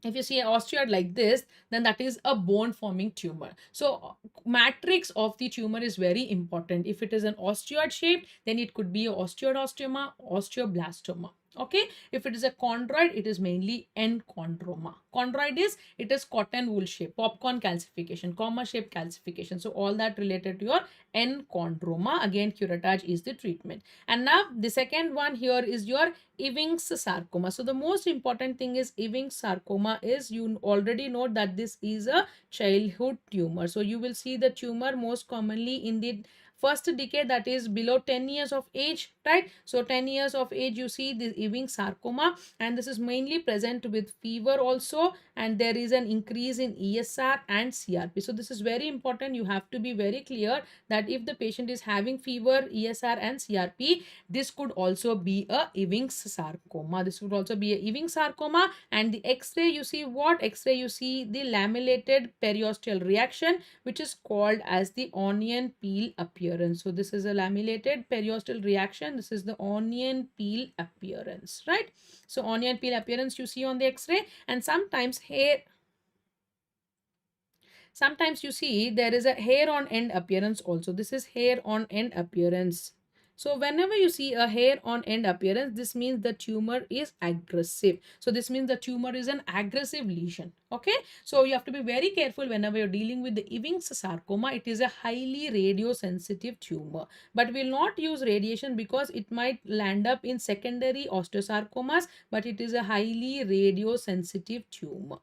if you see an osteoid like this, then that is a bone forming tumor. So matrix of the tumor is very important. If it is an osteoid shape, then it could be osteoid-osteoma, osteoblastoma. Okay, if it is a chondroid, it is mainly enchondroma. Chondroid is, it is cotton wool shape, popcorn calcification, comma shaped calcification. So all that related to your enchondroma. Again, curettage is the treatment. And now the second one here is your Ewing's sarcoma. So the most important thing is Ewing's sarcoma is, you already know that this is a childhood tumor. So you will see the tumor most commonly in the first decade, that is below 10 years of age, right? So 10 years of age, you see the Ewing sarcoma, and this is mainly present with fever also, and there is an increase in ESR and CRP. So this is very important. You have to be very clear that if the patient is having fever, ESR and CRP, this could also be a Ewing's sarcoma. This would also be a Ewing sarcoma. And the X-ray, you see what? X-ray, you see the lamellated periosteal reaction, which is called as the onion peel appearance. So this is a lamellated periosteal reaction. This is the onion peel appearance, right? So onion peel appearance you see on the X-ray. And sometimes you see there is a hair on end appearance also. This is hair on end appearance. So whenever you see a hair on end appearance, this means the tumor is aggressive. So this means the tumor is an aggressive lesion. Okay. So you have to be very careful whenever you're dealing with the Ewing's sarcoma. It is a highly radiosensitive tumor, but we'll not use radiation because it might land up in secondary osteosarcomas, but it is a highly radiosensitive tumor.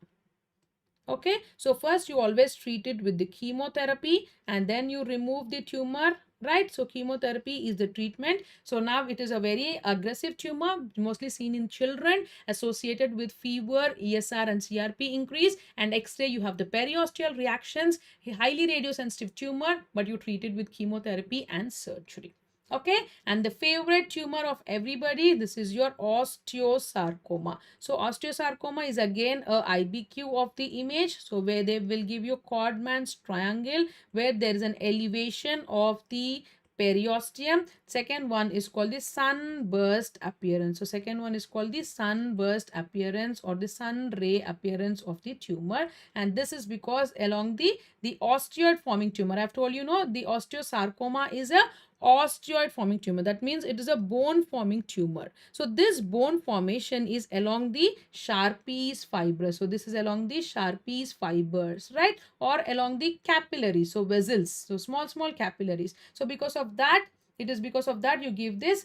Okay, so first you always treat it with the chemotherapy and then you remove the tumor, right? So chemotherapy is the treatment. So now it is a very aggressive tumor, mostly seen in children, associated with fever, ESR and CRP increase, and X-ray you have the periosteal reactions, highly radiosensitive tumor, but you treat it with chemotherapy and surgery. Okay, and the favorite tumor of everybody, this is your osteosarcoma. So osteosarcoma is again a IBQ of the image, so where they will give you Codman's triangle, where there is an elevation of the periosteum. Second one is called the sunburst appearance. So second one is called the sunburst appearance or the sun ray appearance of the tumor, and this is because along the osteoid forming tumor, I've told you, the osteosarcoma is a osteoid forming tumor. That means it is a bone forming tumor. So this bone formation is along the Sharpie's fibers. So this is along the Sharpie's fibers, right? Or along the capillaries, so vessels, so small capillaries. So because of that, it is because of that you give this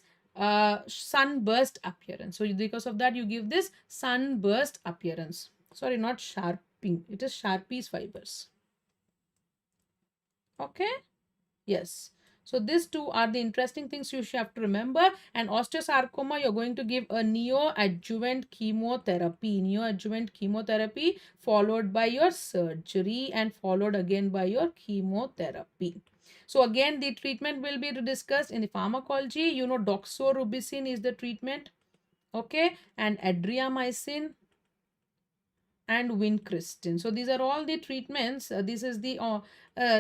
sunburst appearance. So because of that you give this sunburst appearance. Sorry, not Sharpie, it is Sharpie's fibers. Okay, yes. So these two are the interesting things you should have to remember. And osteosarcoma, you're going to give a neoadjuvant chemotherapy followed by your surgery and followed again by your chemotherapy. So again, the treatment will be discussed in the pharmacology. You know, doxorubicin is the treatment. Okay, and adriamycin and vincristine. So these are all the treatments. This is the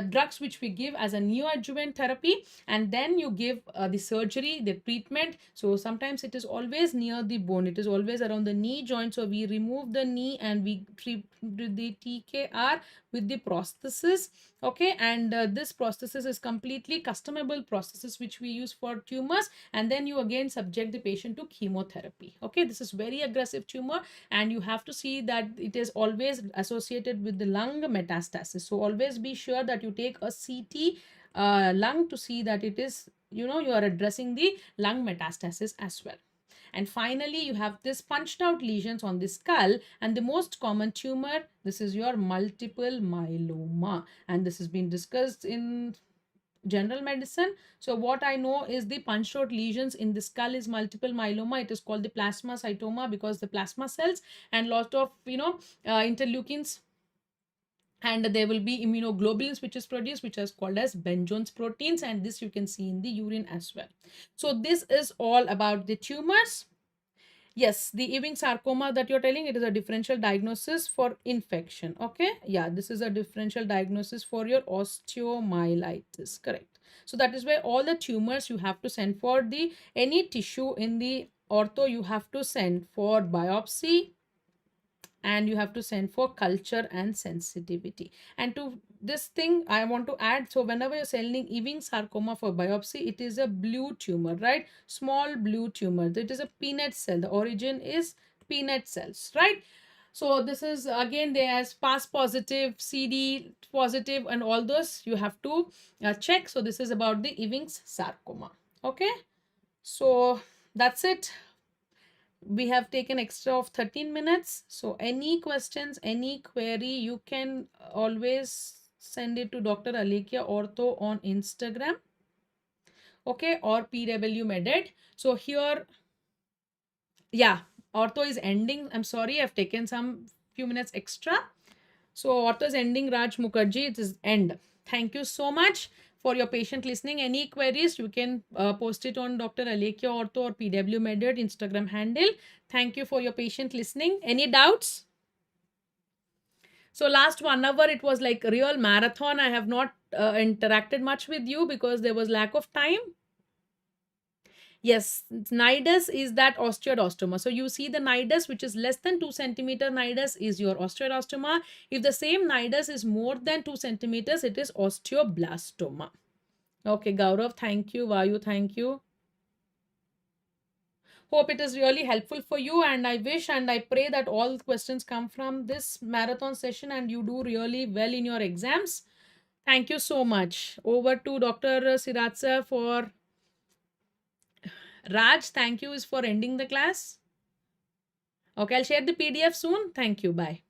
drugs which we give as a neoadjuvant therapy, and then you give the surgery, the treatment. So sometimes it is always near the bone, it is always around the knee joint, so we remove the knee and we treat the TKR with the prosthesis. Okay, and this prosthesis is completely customizable prosthesis which we use for tumors, and then you again subject the patient to chemotherapy. Okay, this is very aggressive tumor, and you have to see that it is always associated with the lung metastasis. So always be sure that you take a CT lung to see that it is, you are addressing the lung metastasis as well. And finally, you have this punched out lesions on the skull, and the most common tumor, this is your multiple myeloma, and this has been discussed in general medicine. So what I know is the punched out lesions in the skull is multiple myeloma. It is called the plasmacytoma because the plasma cells and lot of interleukins, and there will be immunoglobulins which is produced, which is called as Benjone's proteins, and this you can see in the urine as well. So this is all about the tumors. Yes, the Ewing sarcoma that you're telling, it is a differential diagnosis for infection. Okay, yeah, this is a differential diagnosis for your osteomyelitis, correct. So that is why all the tumors you have to send for the any tissue in the ortho, you have to send for biopsy, and you have to send for culture and sensitivity. And to this thing I want to add, so whenever you're sending Ewing sarcoma for biopsy, it is a blue tumor, right? Small blue tumor. It is a peanut cell. The origin is peanut cells, right? So this is again, they as pass positive, CD positive, and all those you have to check. So this is about the Ewing's sarcoma. Okay, so that's it. We have taken extra of 13 minutes. So any questions, any query, you can always send it to Dr. Alekhya Ortho on Instagram. Okay, or PWMedEd. So here, yeah, Ortho is ending. I'm sorry, I've taken some few minutes extra. So Ortho is ending, Raj Mukherjee. It is end. Thank you so much for your patient listening. Any queries, you can post it on Dr. Alekhya Ortho or PWMedEd Instagram handle. Thank you for your patient listening. Any doubts? So last 1 hour, it was like a real marathon. I have not interacted much with you because there was lack of time. Yes, nidus is that osteoidostoma. So you see the nidus which is less than 2 centimeter nidus is your osteoidostoma. If the same nidus is more than 2 centimeters, it is osteoblastoma. Okay, Gaurav, thank you. Vayu, thank you. Hope it is really helpful for you, and I wish and I pray that all questions come from this marathon session and you do really well in your exams. Thank you so much. Over to Dr. Siraj Sir for Raj. Thank you is for ending the class. Okay, I'll share the PDF soon. Thank you. Bye.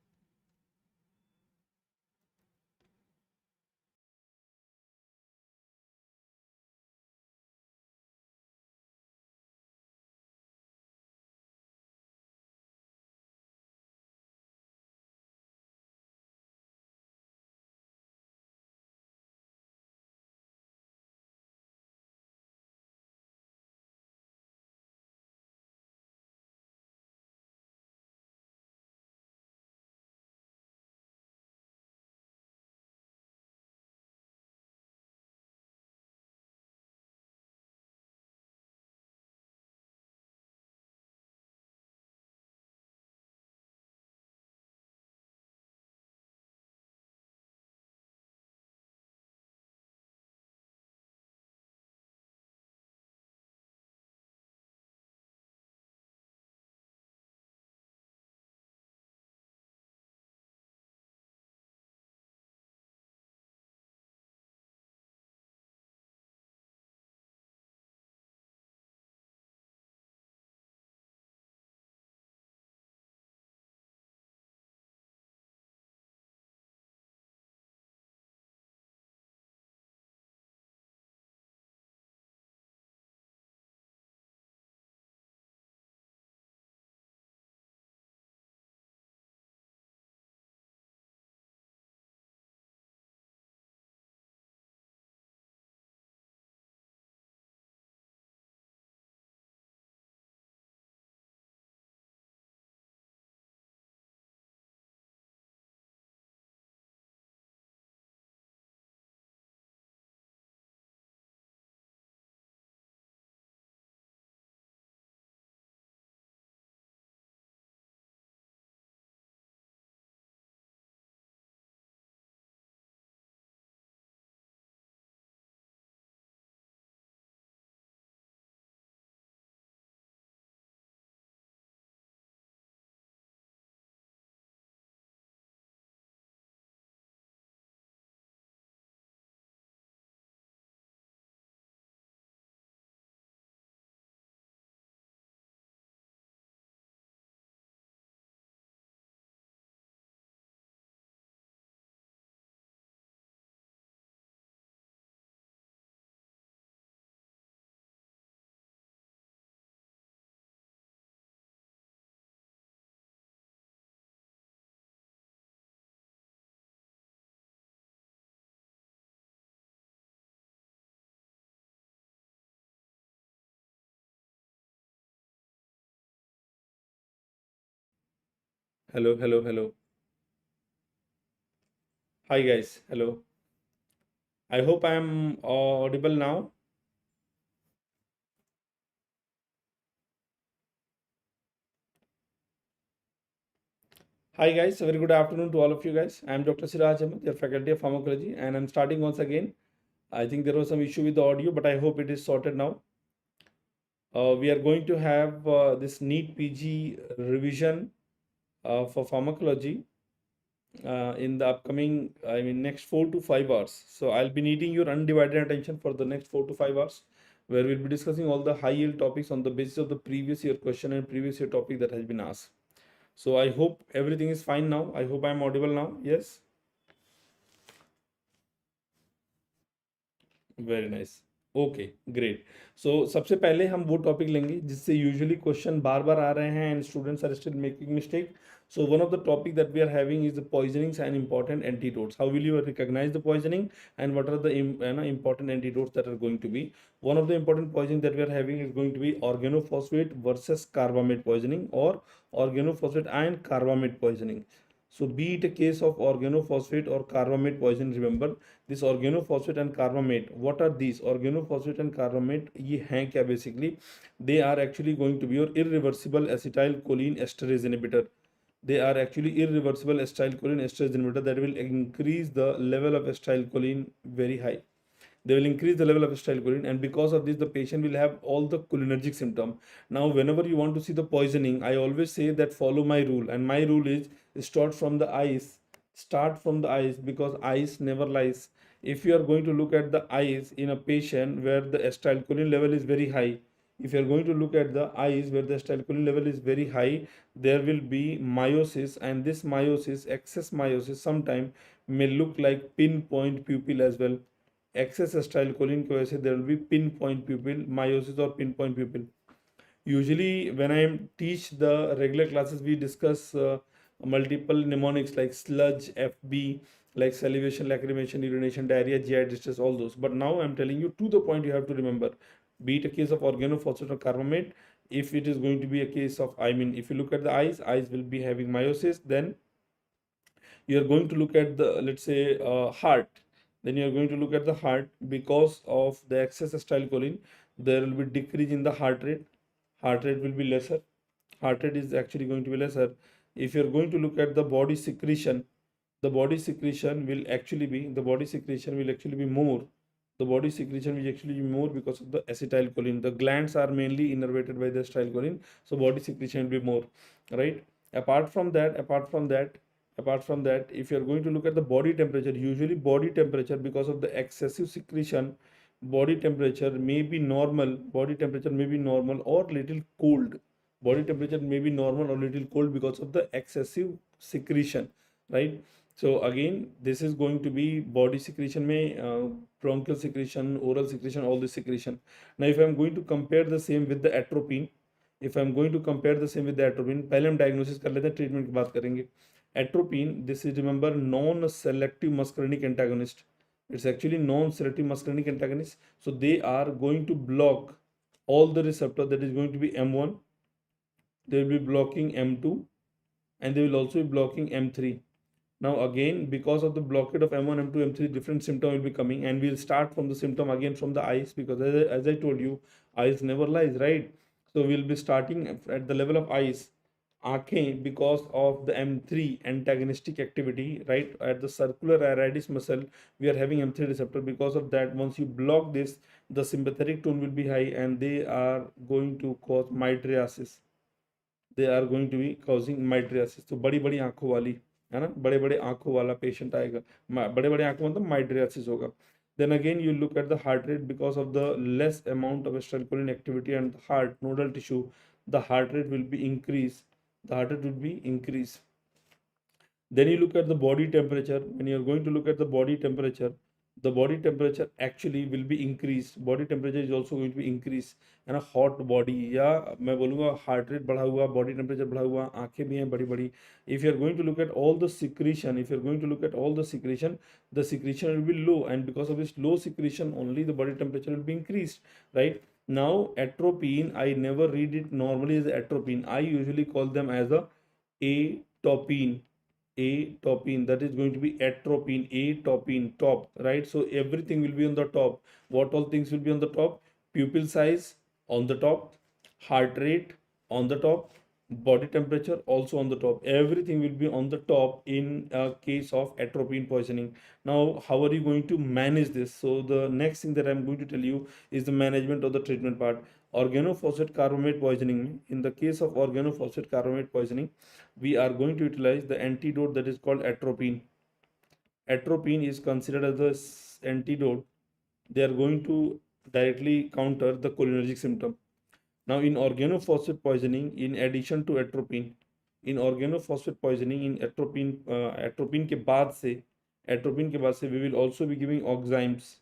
Hello, hello, hello. Hi guys, hello. I hope I am audible now. Hi guys, a very good afternoon to all of you guys. I am Dr. Siraj Ahmed, your faculty of pharmacology, and I'm starting once again. I think there was some issue with the audio, but I hope it is sorted now. We are going to have this NEET PG revision for pharmacology in the upcoming, next 4 to 5 hours. So I'll be needing your undivided attention for the next 4 to 5 hours, where we'll be discussing all the high yield topics on the basis of the previous year question and previous year topic that has been asked. So I hope everything is fine now. I hope I'm audible now. Yes. Very nice. Okay, great. So सबसे पहले हम वो topic लेंगे जिससे usually question बार बार आ रहे हैं and students are still making mistake. So one of the topic that we are having is the poisonings and important antidotes. How will you recognize the poisoning and what are the important antidotes that are going to be? One of the important poisoning that we are having is going to be organophosphate versus carbamate poisoning or organophosphate and carbamate poisoning. So be it a case of organophosphate or carbamate poison, remember this organophosphate and carbamate. What are these? Organophosphate and carbamate ये हैं क्या basically? They are actually going to be your irreversible acetylcholine esterase inhibitor. They are actually irreversible acetylcholine esterase inhibitor that will increase the level of acetylcholine very high. They will increase the level of acetylcholine, and because of this the patient will have all the cholinergic symptom. Now whenever you want to see the poisoning, I always say that follow my rule, and my rule is start from the eyes. Start from the eyes because eyes never lies. If you are going to look at the eyes in a patient where the acetylcholine level is very high, if you are going to look at the eyes where the acetylcholine level is very high, there will be meiosis, and this meiosis, excess meiosis, sometime may look like pinpoint pupil as well. Excess acetylcholine की वजह से there will be pinpoint pupil meiosis or pinpoint pupil. Usually when I teach the regular classes, we discuss multiple mnemonics like sludge, FB, like salivation, lacrimation, urination, diarrhea, GI distress, all those. But now I'm telling you to the point you have to remember. Be it a case of organophosphate or carbamate, if it is going to be a case of, if you look at the eyes will be having meiosis, then you are going to look at the, let's say, heart. Then you are going to look at the heart. Because of the excess acetylcholine, there will be decrease in the heart rate. Heart rate will be lesser. Heart rate is actually going to be lesser. If you are going to look at the body secretion, the body secretion will actually be more. The body secretion will actually be more because of the acetylcholine. The glands are mainly innervated by the acetylcholine, so body secretion will be more, right? Apart from that, if you are going to look at the body temperature, usually body temperature, because of the excessive secretion, body temperature may be normal. Body temperature may be normal or little cold. Body temperature may be normal or little cold because of the excessive secretion, right? So again, this is going to be body secretion may bronchial secretion, oral secretion, all this secretion. Now if I'm going to compare the same with the atropine, पहले हम diagnosis कर लेते हैं, treatment की बात करेंगे. Atropine, this is, remember, non-selective muscarinic antagonist. It's actually non-selective muscarinic antagonist. So they are going to block all the receptor that is going to be M1. They will be blocking M2, and they will also be blocking M3. Now again, because of the blockade of M1, M2, M3, different symptom will be coming, and we'll start from the symptom again from the eyes, because as I told you, eyes never lies, right? So we'll be starting at the level of eyes. आंखें, because of the M3 antagonistic activity, right, at the circular iridis muscle, we are having M3 receptor. Because of that, once you block this, the sympathetic tone will be high, and they are going to cause mydriasis. They are going to be causing mydriasis. तो बड़ी बड़ी आंखों वाली, है ना, बड़े बड़े आंखों वाला पेशेंट आएगा. बड़े बड़े आंखों मतलब माइड्रियासिस होगा. Then again you look at the heart rate. Because of the less amount of acetylcholine activity and the heart nodal tissue, the heart rate will be increased. Then you look at the body temperature. When you are going to look at the body temperature, the body temperature actually will be increased. Body temperature is also going to be increased. है ना, hot body, या मैं बोलूँगा heart rate बढ़ा हुआ, body temperature बढ़ा हुआ, आंखें भी हैं बड़ी बड़ी. If you are going to look at all the secretion, the secretion will be low, and because of this low secretion only, the body temperature will be increased, right? Now atropine, I never read it normally as atropine. I usually call them as a atropine, atropine, that is going to be atropine, atropine, top, right? So everything will be on the top. What all things will be on the top? Pupil size on the top, heart rate on the top, body temperature also on the top. Everything will be on the top in a case of atropine poisoning. Now, how are you going to manage this? So the next thing that I'm going to tell you is the management of the treatment part. Organophosphate carbamate poisoning. In the case of organophosphate carbamate poisoning, we are going to utilize the antidote that is called atropine. Atropine is considered as the antidote. They are going to directly counter the cholinergic symptom. Now, in organophosphate poisoning, in addition to atropine, in organophosphate poisoning, in atropine के बाद से, atropine के बाद से, we will also be giving oximes.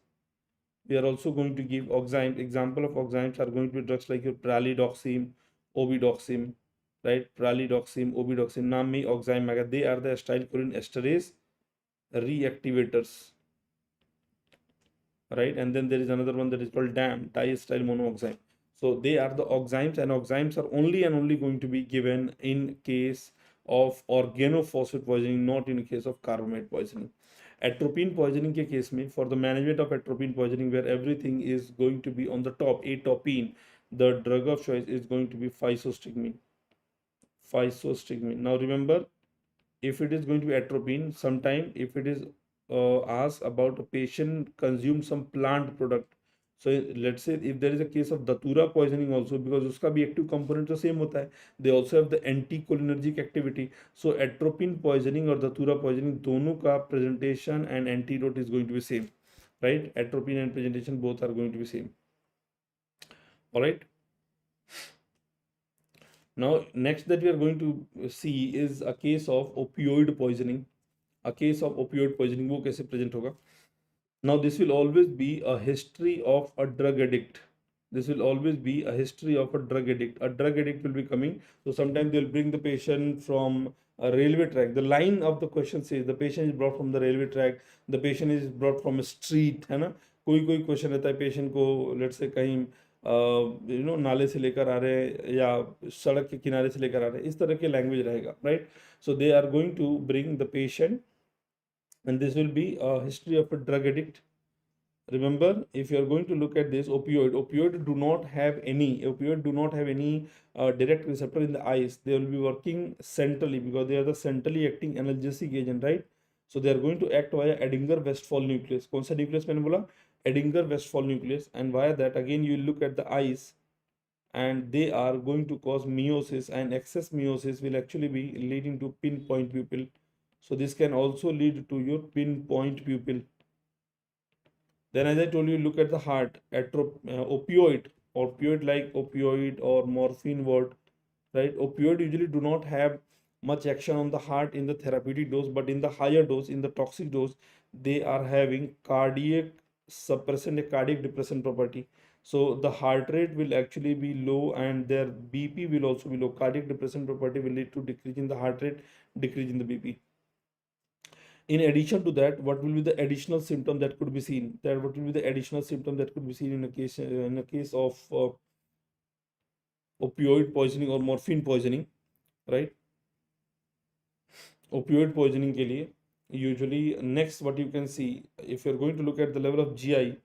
We are also going to give oximes. Example of oximes are going to be drugs like your pralidoxime, obidoxime, right? Pralidoxime, obidoxime. नाम में oxime आएगा. They are the acetylcholine esterase reactivators, right? And then there is another one that is called DAM, diacetyl monoxime. So they are the oximes, and oximes are only and only going to be given in case of organophosphate poisoning, not in case of carbamate poisoning. Atropine poisoning के case में, for the management of atropine poisoning, where everything is going to be on the top, atropine, the drug of choice is going to be physostigmine. Physostigmine. Now remember, if it is going to be atropine, sometime if it is asked about a patient consume some plant product, so let's say if there is a case of datura poisoning also, because uska bhi active component तो same होता है, they also have the anticholinergic activity. So atropine poisoning or datura poisoning, दोनों का presentation and antidote is going to be same, right? Atropine and presentation both are going to be same. All right. Now next that we are going to see is a case of opioid poisoning. A case of opioid poisoning, वो कैसे present होगा? Now this will always be a history of a drug addict. This will always be a history of a drug addict. A drug addict will be coming. So sometimes they'll bring the patient from a railway track. The line of the question says the patient is brought from the railway track. The patient is brought from a street, है ना? कोई question रहता है patient को, let's say कहीं नाले से लेकर आ रहे हैं या सड़क के किनारे से लेकर आ रहे हैं, इस तरह के लैंग्वेज रहेगा, right? So they are going to bring the patient and this will be a history of a drug addict. Remember, if you are going to look at this opioid do not have any direct receptor in the eyes. They will be working centrally because they are the centrally acting analgesic agent, right? So they are going to act via Edinger-Westphal nucleus. कौन सा nucleus मैंने बोला? Edinger-Westphal nucleus. And via that again you will look at the eyes, and they are going to cause meiosis, and excess meiosis will actually be leading to pinpoint pupil. So this can also lead to your pinpoint pupil. Then as I told you, look at the heart. Opioid like opioid or morphine word, right? Opioid usually do not have much action on the heart in the therapeutic dose, but in the higher dose, in the toxic dose, they are having cardiac suppressant, a cardiac depressant property. So the heart rate will actually be low and their BP will also be low. Cardiac depressant property will lead to decrease in the heart rate, decrease in the BP. In addition to that, what will be the additional symptom that could be seen? What will be the additional symptom that could be seen in a case of opioid poisoning or morphine poisoning, right? Opioid poisoning के लिए usually next what you can see, if you're going to look at the level of GI,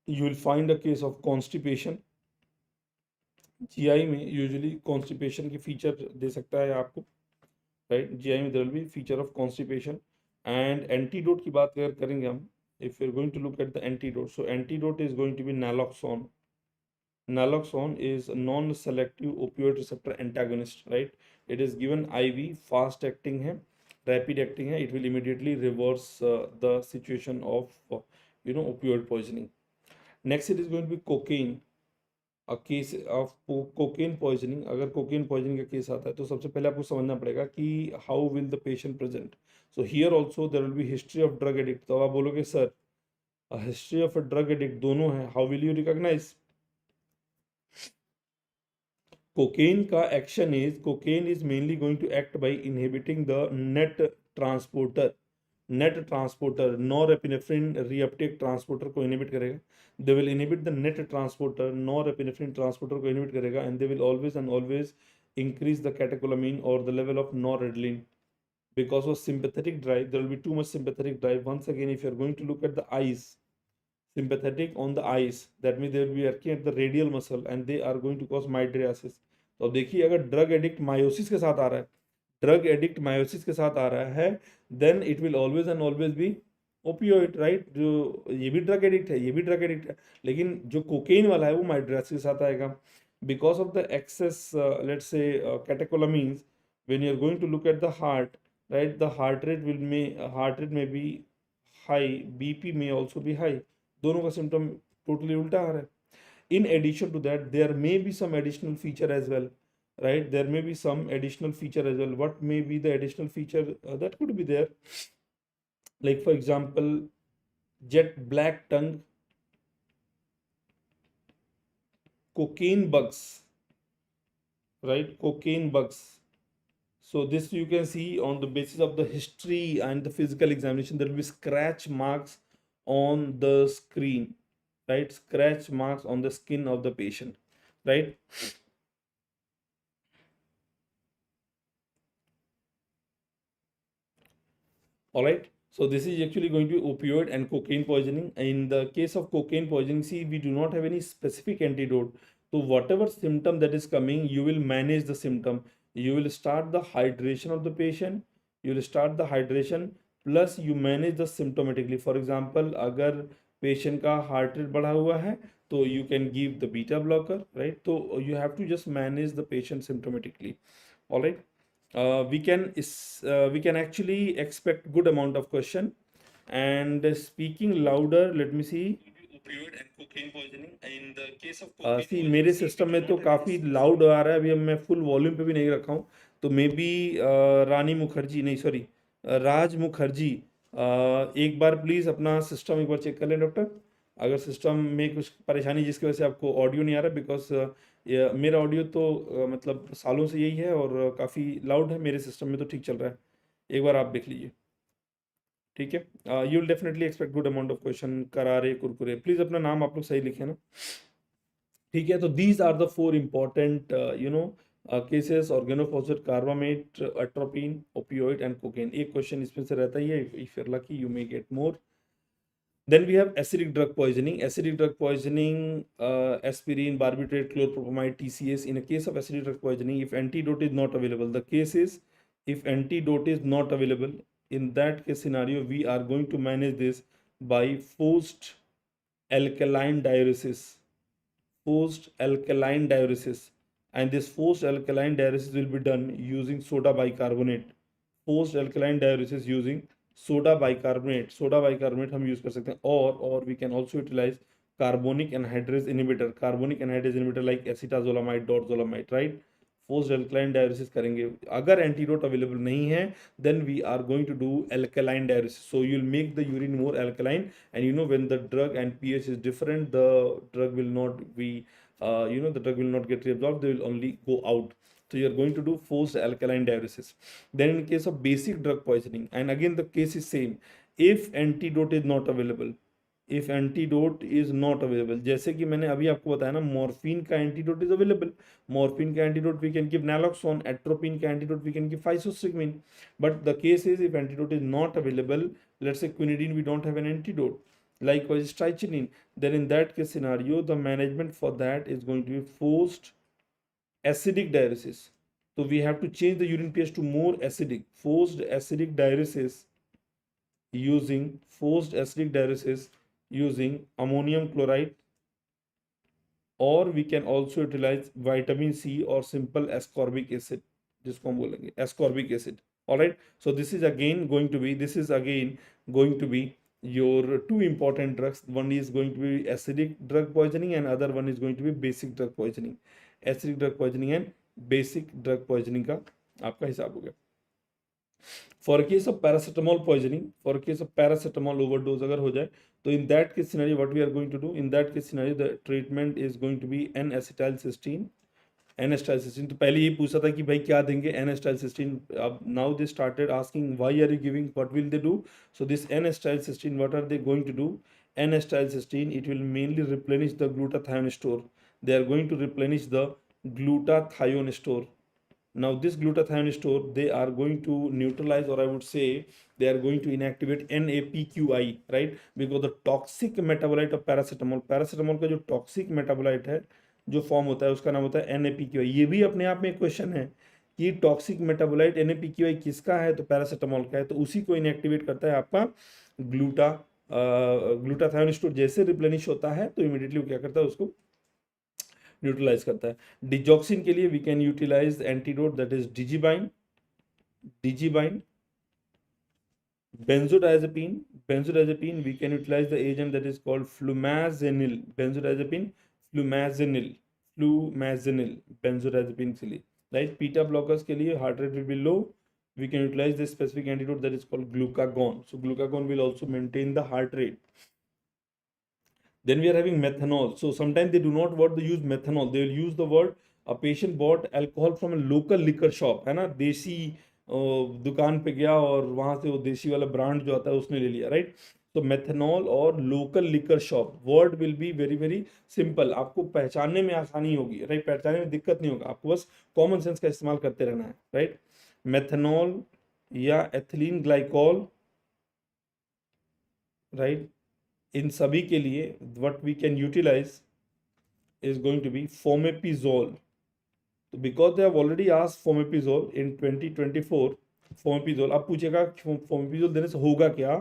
you will find a case of constipation. GI में usually constipation की feature दे सकता है आपको, right? GI में there will be feature of constipation. And antidote की बात अगर करेंगे हम, if you're going to look at the antidote, so antidote is going to be naloxone. Naloxone is a non-selective opioid receptor antagonist, right? It is given IV, fast acting है, rapid acting है. It will immediately reverse the situation of opioid poisoning. Next it is going to be cocaine. A case of cocaine poisoning. अगर cocaine poisoning का case आता है तो सबसे पहले आपको समझना पड़ेगा कि how will the patient present. So here also there will be history of drug addict. तो आप बोलोगे sir a history of a drug addict दोनों है, how will you recognize? Cocaine का action is, cocaine is mainly going to act by inhibiting the net transporter. Norepinephrine reuptake transporter को inhibit करेगा. They will inhibit the net transporter, norepinephrine transporter को inhibit करेगा, and they will always increase the catecholamine or the level of noradrenaline. Because of sympathetic drive, there will be too much sympathetic drive. Once again, if you're going to look at the eyes, sympathetic on the eyes, that means they will be working at the radial muscle and they are going to cause mydriasis. तो अब देखिए, अगर drug addict meiosis के साथ आ रहा है, drug addict meiosis के साथ आ रहा है, then it will always and always be opioid, right? जो ये भी ड्रग एडिक्ट है, ये भी ड्रग एडिक्ट है, लेकिन जो कोकेन वाला है वो माइड्रासिस के साथ आएगा. Because of the excess let's say catecholamines, when you are going to look at the heart, right, the heart rate may be high, bp may also be high. दोनों का सिम्टम टोटली उल्टा आ रहा है. In addition to that, there may be some additional feature as well, right? There may be some additional feature as well. What may be the additional feature that could be there? Like for example, jet black tongue, cocaine bugs, right? Cocaine bugs. So this you can see on the basis of the history and the physical examination. There will be scratch marks on the screen, right? Scratch marks on the skin of the patient, right? All right. So this is actually going to be opioid and cocaine poisoning. In the case of cocaine poisoning, see, we do not have any specific antidote. So whatever symptom that is coming, you will manage the symptom. You will start the hydration of the patient. You will start the hydration plus you manage the symptomatically. For example, अगर patient का heart rate बढ़ा हुआ है, तो you can give the beta blocker, right? So you have to just manage the patient symptomatically. All right. We can actually expect good amount of question. And speaking louder, let me see. Opioid and cocaine poisoning. In the case of cocaine See, poisoning, मेरे system में तो काफ़ी loud आ रहा है. अभी मैं full volume पे भी नहीं रखा हूँ, तो मे बी रानी मुखर्जी, नहीं सॉरी, राज मुखर्जी, एक बार प्लीज़ अपना सिस्टम एक बार चेक कर लें डॉक्टर. अगर सिस्टम में कुछ परेशानी जिसकी वजह से आपको ऑडियो नहीं आ रहा, बिकॉज मेरा ऑडियो तो मतलब सालों से यही है और काफ़ी लाउड है. मेरे सिस्टम में तो ठीक चल रहा है. एक बार आप देख लीजिए, ठीक है? You will definitely expect good amount of question. करारे कुरकुरे, प्लीज़ अपना नाम आप लोग सही लिखें ना, ठीक है? तो these are the 4 important cases: organophosphate, carbamate, atropine, opioid and cocaine. एक क्वेश्चन इसमें से रहता ही है. If you are lucky you may get more. Then we have acidic drug poisoning. Acidic drug poisoning, aspirin, barbiturate, chlorpropamide, TCS. In a case of acidic drug poisoning, if antidote is not available, the case is if antidote is not available, in that case scenario, we are going to manage this by forced alkaline diuresis. Forced alkaline diuresis. And this forced alkaline diuresis will be done using soda bicarbonate. Forced alkaline diuresis using soda bicarbonate हम use कर सकते हैं. और we can also utilise carbonic anhydrase inhibitor like acetazolamide, dorzolamide, right? Post alkaline dialysis करेंगे. अगर antidote available नहीं है, then we are going to do alkaline dialysis. So you will make the urine more alkaline, and you know when the drug and pH is different, the drug will not be the drug will not get reabsorbed, they will only go out. So you are going to do forced alkaline diuresis. Then in case of basic drug poisoning, and again the case is same, if antidote is not available, जैसे कि मैंने अभी आपको बताया ना, morphine का antidote is available. Morphine का antidote we can give naloxone, atropine का antidote we can give physostigmine. But the case is if antidote is not available, let's say quinidine, we don't have an antidote. Likewise, strychnine. Then in that case scenario, the management for that is going to be forced acidic diuresis. So we have to change the urine pH to more acidic. Forced acidic diuresis using ammonium chloride, or we can also utilize vitamin C or simple ascorbic acid, जिसको हम बोलेंगे ascorbic acid. All right. So this is again going to be your two important drugs. One is going to be acidic drug poisoning and other one is going to be basic drug poisoning. Acidic drug poisoning and basic drug poisoning का आपका हिसाब हो गया. For a case of paracetamol poisoning, for a case of paracetamol overdose अगर हो जाए, तो in that case scenario what we are going to do, in that case scenario the treatment is going to be N-acetylcysteine. तो पहले ये पूछा था कि भाई क्या देंगे, N-acetylcysteine. अब now they started asking why are you giving, what will they do? So this N-acetylcysteine, what are they going to do? N-acetylcysteine, it will mainly replenish the glutathione store. They are going to replenish the glutathione store. Now this glutathione store, they are going to neutralize, or I would say they are going to inactivate NAPQI, right? Because the toxic metabolite of paracetamol का जो toxic metabolite है जो form होता है उसका नाम होता है NAPQI. ये भी अपने आप में एक क्वेश्चन है कि टॉक्सिक मेटाबोलाइट NAPQI किसका है, तो पैरासीटामोल का है, तो उसी को इनएक्टिवेट करता है आपका ग्लूटाथायोन स्टोर. जैसे रिप्लेनिश होता है तो इमीडिएटली वो क्या करता है, उसको न्यूट्रलाइज करता है. डिजॉक्सिन के लिए we can utilise antidote that is Digibind, benzodiazepine we can utilize the agent that is called flumazenil, benzodiazepine के लिए, right? Beta blockers के लिए heart rate will be low, we can utilize this specific antidote that is called glucagon. So glucagon will also maintain the heart rate. Then we are having methanol. So sometimes they do not want to use methanol, they will use the word a patient bought alcohol from a local liquor shop, है ना, देसी दुकान पे गया और वहां से वो देसी वाला ब्रांड जो आता है उसने ले लिया, राइट? तो मेथनॉल और local liquor shop, word will be very very simple, आपको पहचानने में आसानी होगी, राइट? पहचानने में दिक्कत नहीं होगा, आपको बस कॉमन सेंस का इस्तेमाल करते रहना है, राइट? मेथनॉल या एथिलीन ग्लाइकॉल, राइट? इन सभी के लिए what we can utilise is going to be fomepizole. So because they have already asked fomepizole in 2024, fomepizole, अब पूछेगा fomepizole देने से होगा क्या?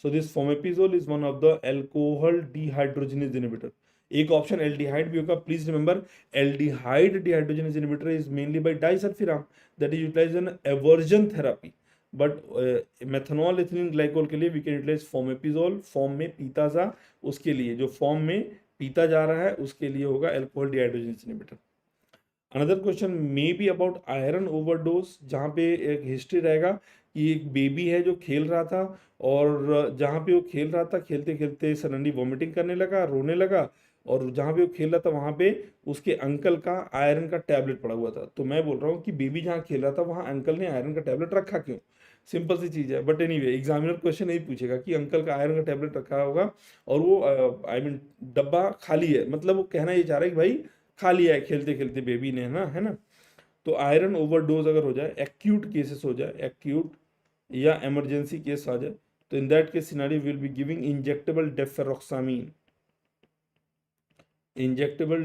So this fomepizole is one of the alcohol dehydrogenase inhibitor. एक ऑप्शन एल्डिहाइड भी होगा. Please remember, aldehyde dehydrogenase inhibitor is mainly by disulfiram that is utilised in aversion therapy. But methanol ethylene glycol के लिए we can utilise fomepizole, form में पीता जा, उसके लिए जो फॉर्म में पीता जा रहा है उसके लिए होगा alcohol dehydrogenase inhibitor. Another question may be about iron overdose, जहाँ पे एक हिस्ट्री रहेगा कि एक बेबी है जो खेल रहा था और जहाँ पे वो खेल रहा था खेलते खेलते सडनली वॉमिटिंग करने लगा, रोने लगा, और जहाँ पे वो खेल रहा था वहाँ पे उसके अंकल का आयरन का टैबलेट पड़ा हुआ था. तो मैं बोल रहा हूँ कि बेबी जहाँ खेल रहा था वहाँ अंकल ने आयरन का टैबलेट रखा क्यों? सिंपल सी चीज़ है, बट एनीवे एग्जामिनर क्वेश्चन नहीं पूछेगा कि अंकल का आयरन का टैबलेट रखा होगा और वो आई मीन डब्बा खाली है, मतलब वो कहना ये चाह रहा है कि भाई खाली है खेलते खेलते बेबी ने, है ना. तो आयरन ओवरडोज अगर हो जाए, एक्यूट केसेस हो जाए, एक्यूट या इमरजेंसी केस आ जाए, तो in that case scenario will be giving injectable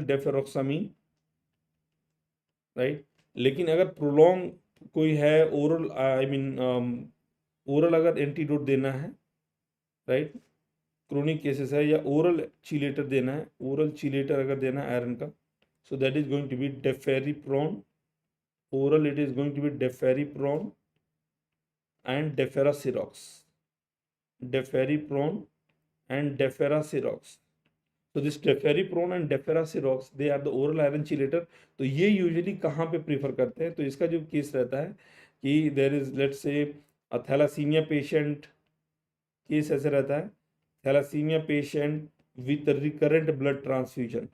deferoxamine, right. लेकिन अगर प्रोलॉन्ग कोई है ओरल, आई मीन ओरल अगर एंटीडोट देना है, राइट, क्रोनिक केसेस है, या ओरल चीलेटर देना है, ओरल चीलेटर अगर देना है आयरन का, so that is going to be deferriprone. Oral it is going to be deferriprone and deferasirox. So this deferriprone and deferasirox, they are the oral iron chelator. तो ये यूजुअली कहाँ पे प्रीफर करते हैं? तो इसका जो केस रहता है कि there is let's say thalassaemia patient, case ऐसे रहता है, thalassaemia patient with recurrent blood transfusion,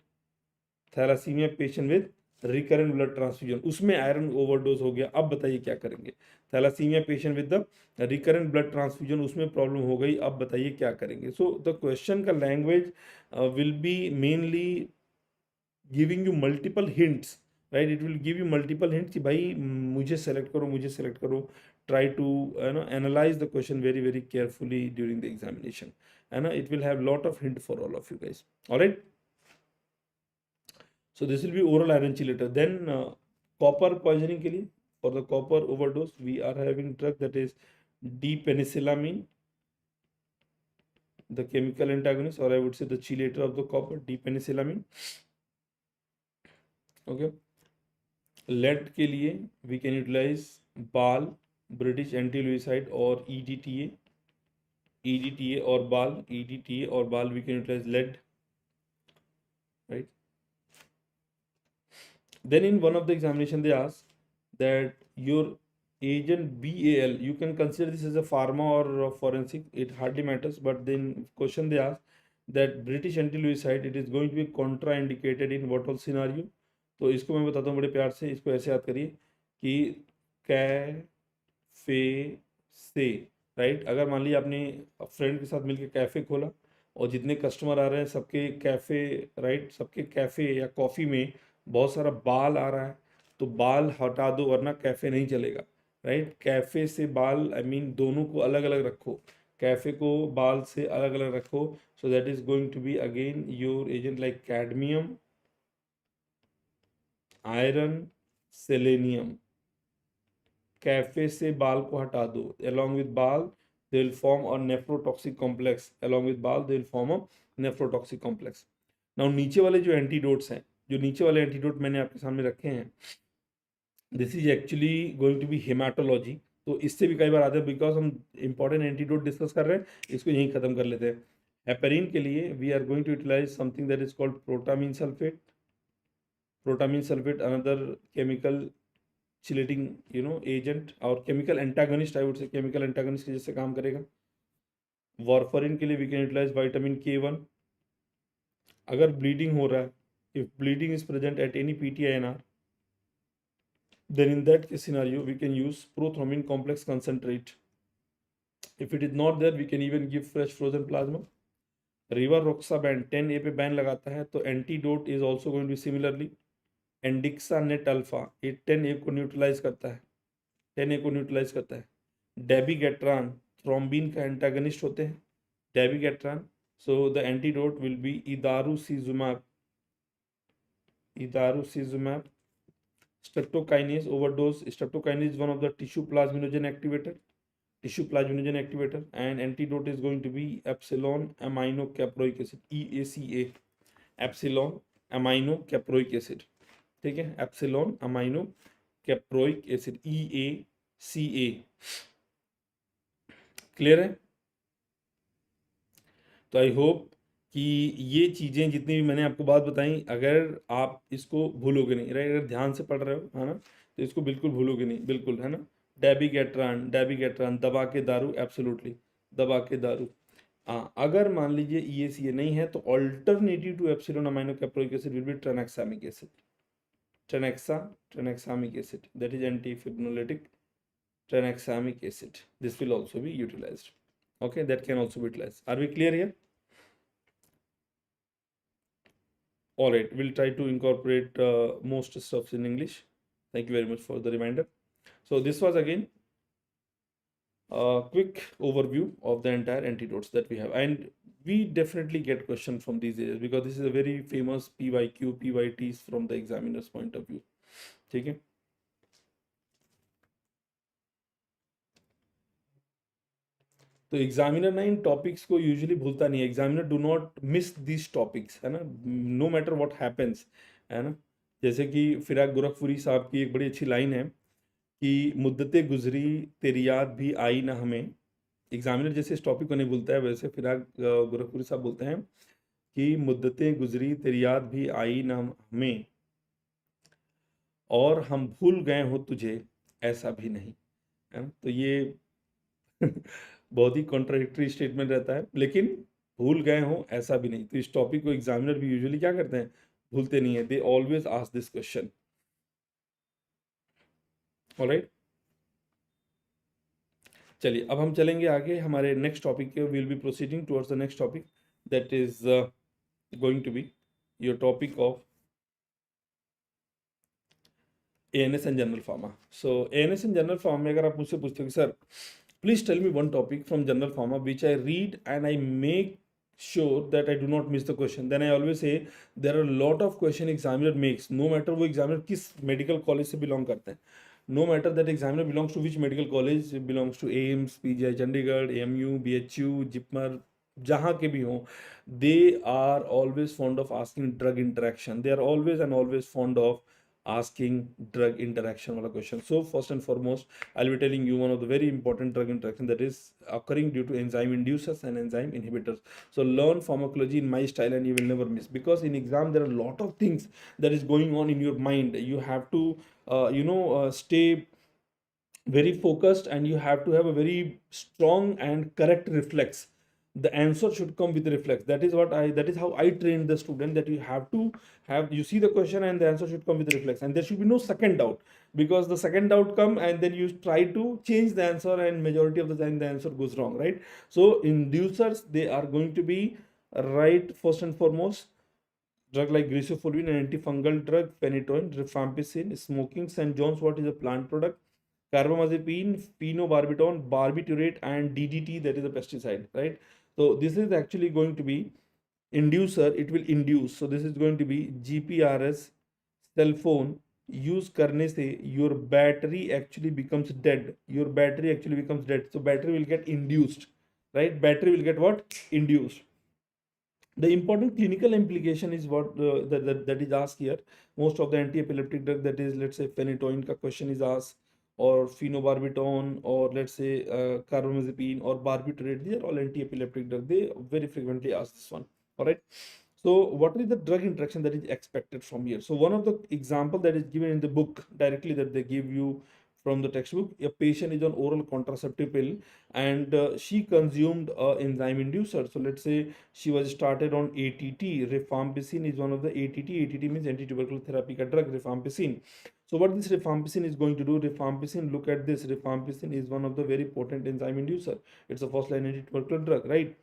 thalassaemia patient with recurrent blood transfusion, उसमें आयरन ओवरडोज हो गया. अब बताइए क्या करेंगे? Thalassaemia patient with the recurrent blood transfusion, उसमें प्रॉब्लम हो गई, अब बताइए क्या करेंगे? सो द क्वेश्चन का language will be mainly giving you multiple hints, right? It will give you multiple hints कि भाई मुझे सेलेक्ट करो, try to analyse the question very very carefully during the examination, है ना. It will have lot of hint for all of you guys. Alright, so this will be oral iron chelator. Then copper poisoning के लिए, for the copper overdose we are having drug that is D-penicillamine, the chemical antagonist, or I would say the chelator of the copper, D-penicillamine. Okay. lead के लिए we can utilize BAL, British anti-leucide, or EDTA or BAL, we can utilize lead, right? Then in one of the examination they ask that your agent BAL, you can consider this as a pharma or a forensic, it hardly matters, but then question they ask that British anti-leucide, it is going to be contraindicated in what all scenario. तो इसको मैं बताता हूँ बड़े प्यार से, इसको ऐसे याद करिए कि कैफे से, राइट, अगर मान लीजिए आपने फ्रेंड के साथ मिलकर कैफ़े खोला और जितने कस्टमर आ रहे हैं सबके कैफ़े, राइट, सबके कैफ़े या कॉफ़ी में बहुत सारा बाल आ रहा है, तो बाल हटा दो वरना कैफे नहीं चलेगा, राइट। कैफे से बाल आई मीन दोनों को अलग अलग रखो, कैफे को बाल से अलग अलग रखो। So that is going to be again your agent like cadmium, iron, selenium. कैफे से बाल को हटा दो, along with बाल they will form a nephrotoxic complex, along with बाल they will form a nephrotoxic complex. Now नीचे वाले जो एंटीडोट्स हैं, जो नीचे वाले एंटीडोट मैंने आपके सामने रखे हैं, this is actually going to be haematology. तो इससे भी कई बार आते हैं, बिकॉज हम इंपॉर्टेंट एंटीडोट डिस्कस कर रहे हैं, इसको यहीं खत्म कर लेते हैं। हेपेरिन के लिए we are going to utilise something that is called protamine sulphate. Protamine sulphate another chemical chelating agent और chemical antagonist, I would say chemical antagonist के जैसे काम करेगा। वार्फरिन के लिए we can utilise vitamin K1। अगर ब्लीडिंग हो रहा है, if bleeding is present at any PTINR, then in that scenario we can use prothrombin complex concentrate. If it is not there, we can even give fresh frozen plasma. Rivaroxaban 10A पे ban लगाता है, तो antidote is also going to be similarly andexanet alfa, ये 10A को neutralise करता है, 10A को neutralise करता है। डेबिगेट्रान थ्रोम्बिन का एंटागनिस्ट होते हैं, dabigatran. So the antidote will be idarucizumab, idarucizumab. Streptokinase overdose, streptokinase is one of the tissue plasminogen activator, and antidote is going to be epsilon amino caproic acid, EACA, epsilon amino caproic acid, ठीक है, epsilon amino caproic acid, EACA। Clear है? तो I hope कि ये चीज़ें जितनी भी मैंने आपको बात बताई, अगर आप इसको भूलोगे नहीं, राइट, अगर ध्यान से पढ़ रहे हो, है ना, तो इसको बिल्कुल भूलोगे नहीं, बिल्कुल, है ना। डेबिगेट्रान, डेबिगेट्रान दबा के दारू, एब्सोल्युटली दबा के दारू। हाँ, अगर मान लीजिए EACA नहीं है, तो alternative to epsilon amino caproic acid will be tranexamic acid, tranexamic acid, that is antifibrinolytic tranexamic acid. This will also be utilized. Okay, that can also be utilized. Are we clear here? All right, we'll try to incorporate most stuffs in English. Thank you very much for the reminder. So this was again a quick overview of the entire antidotes that we have, and we definitely get questions from these areas because this is a very famous PYQ, PYTs from the examiner's point of view. ठीक है? तो examiner ना इन topics को usually भूलता नहीं है, examiner do not miss this topics, है ना, नो मैटर व्हाट हैपेंस, है ना। जैसे कि फिराक गोरखपुरी साहब की एक बड़ी अच्छी लाइन है कि मुद्दतें गुजरी तेरी याद भी आई ना हमें। एग्जामिनर जैसे इस टॉपिक को नहीं भूलता है, वैसे फिराक गोरखपुरी साहब बोलते हैं कि मुद्दतें गुजरी तेरी याद भी आई ना हमें, और हम भूल गए हो तुझे ऐसा भी नहीं, है ना। तो ये बहुत ही कॉन्ट्राडिक्टरी स्टेटमेंट रहता है, लेकिन भूल गए हो ऐसा भी नहीं। तो इस टॉपिक को एग्जामिनर भी यूजुअली क्या करते हैं, भूलते नहीं है, they always ask this question. Alright, चलिए अब हम चलेंगे आगे हमारे नेक्स्ट टॉपिक के, will be proceeding towards the next topic that is going to be your topic of ANS and general pharma. सो ANS एंड जनरल फार्मा में अगर आप मुझसे पूछते हो कि sir please tell me one topic from general pharma which I read and I make sure that I do not miss the question, then I always say there are a lot of question examiner makes, no matter वो examiner किस medical college से belong करते हैं, no matter that examiner belongs to which medical college, belongs to AIMS, PGI Chandigarh, AMU, BHU, JIPMER, जहाँ के भी हों, they are always fond of asking drug interaction, they are always and always fond of asking drug interaction wala question. So first and foremost, I'll be telling you one of the very important drug interaction that is occurring due to enzyme inducers and enzyme inhibitors. So learn pharmacology in my style and you will never miss, because in exam there are a lot of things that is going on in your mind. You have to stay very focused, and you have to have a very strong and correct reflex. The answer should come with reflex. That is how I train the student, that you have to have, you see the question and the answer should come with reflex, and there should be no second doubt, because the second doubt come and then you try to change the answer and majority of the time the answer goes wrong, right? So inducers, they are going to be right first and foremost. Drug like greaseprubine, an antifungal drug, phenytoin, rifampicin, smoking, St. John's wort is a plant product, carbamazepine, phenobarbital, barbiturate, and DDT, that is a pesticide, right? So this is actually going to be inducer, it will induce. So this is going to be GPRS, cell phone use करने से your battery actually becomes dead. Your battery actually becomes dead. So battery will get induced, right? Battery will get what? Induced. The important clinical implication is what that is asked here. Most of the anti-epileptic drug, that is, let's say phenytoin ka question is asked, or phenobarbital, or let's say carbamazepine or barbiturate. These are all anti-epileptic drug. They very frequently ask this one. All right. So what is the drug interaction that is expected from here? So one of the example that is given in the book directly that they give you from the textbook, a patient is on oral contraceptive pill, and she consumed a enzyme inducer. So let's say she was started on ATT. Rifampicin is one of the ATT. ATT means anti-tubercular therapy ka drug, rifampicin. So what this rifampicin is going to do? Rifampicin, look at this. Rifampicin is one of the very potent enzyme inducer. It's a first line anti-tubercular drug, right?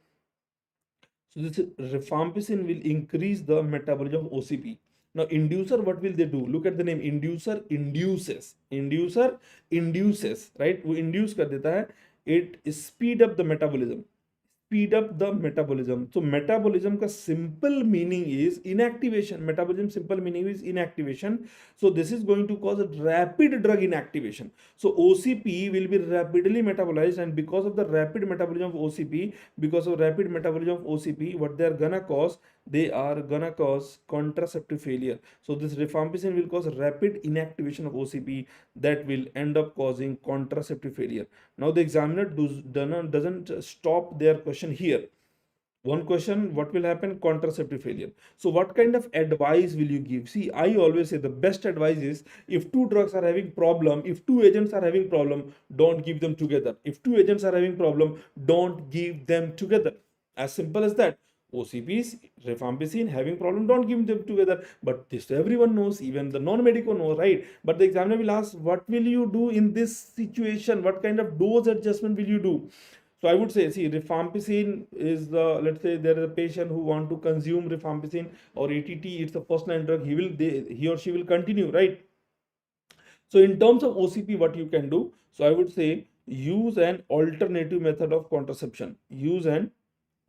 So this rifampicin will increase the metabolism of OCP. Now inducer, what will they do? Look at the name. Inducer induces. Inducer induces, right? वो induce कर देता है. It speed up the metabolism. Speed up the metabolism. So metabolism का simple meaning is inactivation. Metabolism simple meaning is inactivation. So this is going to cause a rapid drug inactivation. So OCP will be rapidly metabolized, and because of the rapid metabolism of OCP, what they are gonna cause? They are gonna cause contraceptive failure. So this rifampicin will cause rapid inactivation of OCP that will end up causing contraceptive failure. Now the examiner doesn't stop their question here. One question, what will happen? Contraceptive failure. So what kind of advice will you give? See, I always say the best advice is, if two drugs are having problem, if two agents are having problem, don't give them together. If two agents are having problem, don't give them together. As simple as that. OCPs, rifampicin having problem, don't give them together. But this everyone knows, even the non-medical knows, right? But the examiner will ask, what will you do in this situation? What kind of dose adjustment will you do? So I would say, see, rifampicin is the, let's say there is a patient who want to consume rifampicin or ATT, it's a first line drug, he or she will continue, right? So in terms of OCP, what you can do? So I would say, use an alternative method of contraception. Use an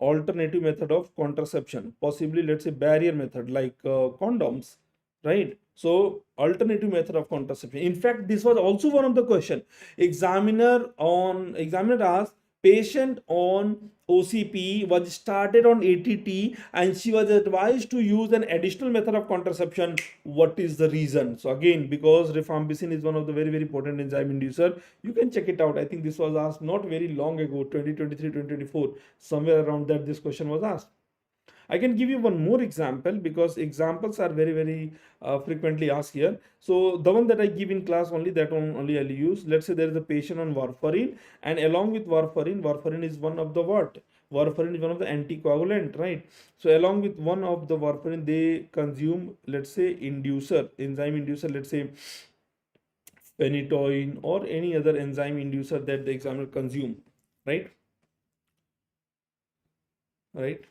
alternative method of contraception, possibly let's say barrier method like condoms, right? So alternative method of contraception. In fact, this was also one of the question. Examiner asked, patient on OCP was started on ATT and she was advised to use an additional method of contraception. What is the reason? So again, because rifampicin is one of the very, very potent enzyme inducer, you can check it out. I think this was asked not very long ago, 2023, 2024, somewhere around that this question was asked. I can give you one more example because examples are very, very frequently asked here. So the one that I give in class only, that one only I'll use. Let's say there is a patient on warfarin, and along with warfarin is one of the what? Warfarin is one of the anticoagulant, right? So along with one of the warfarin, they consume, let's say, enzyme inducer, let's say phenytoin or any other enzyme inducer that the examiner consume, right? Right?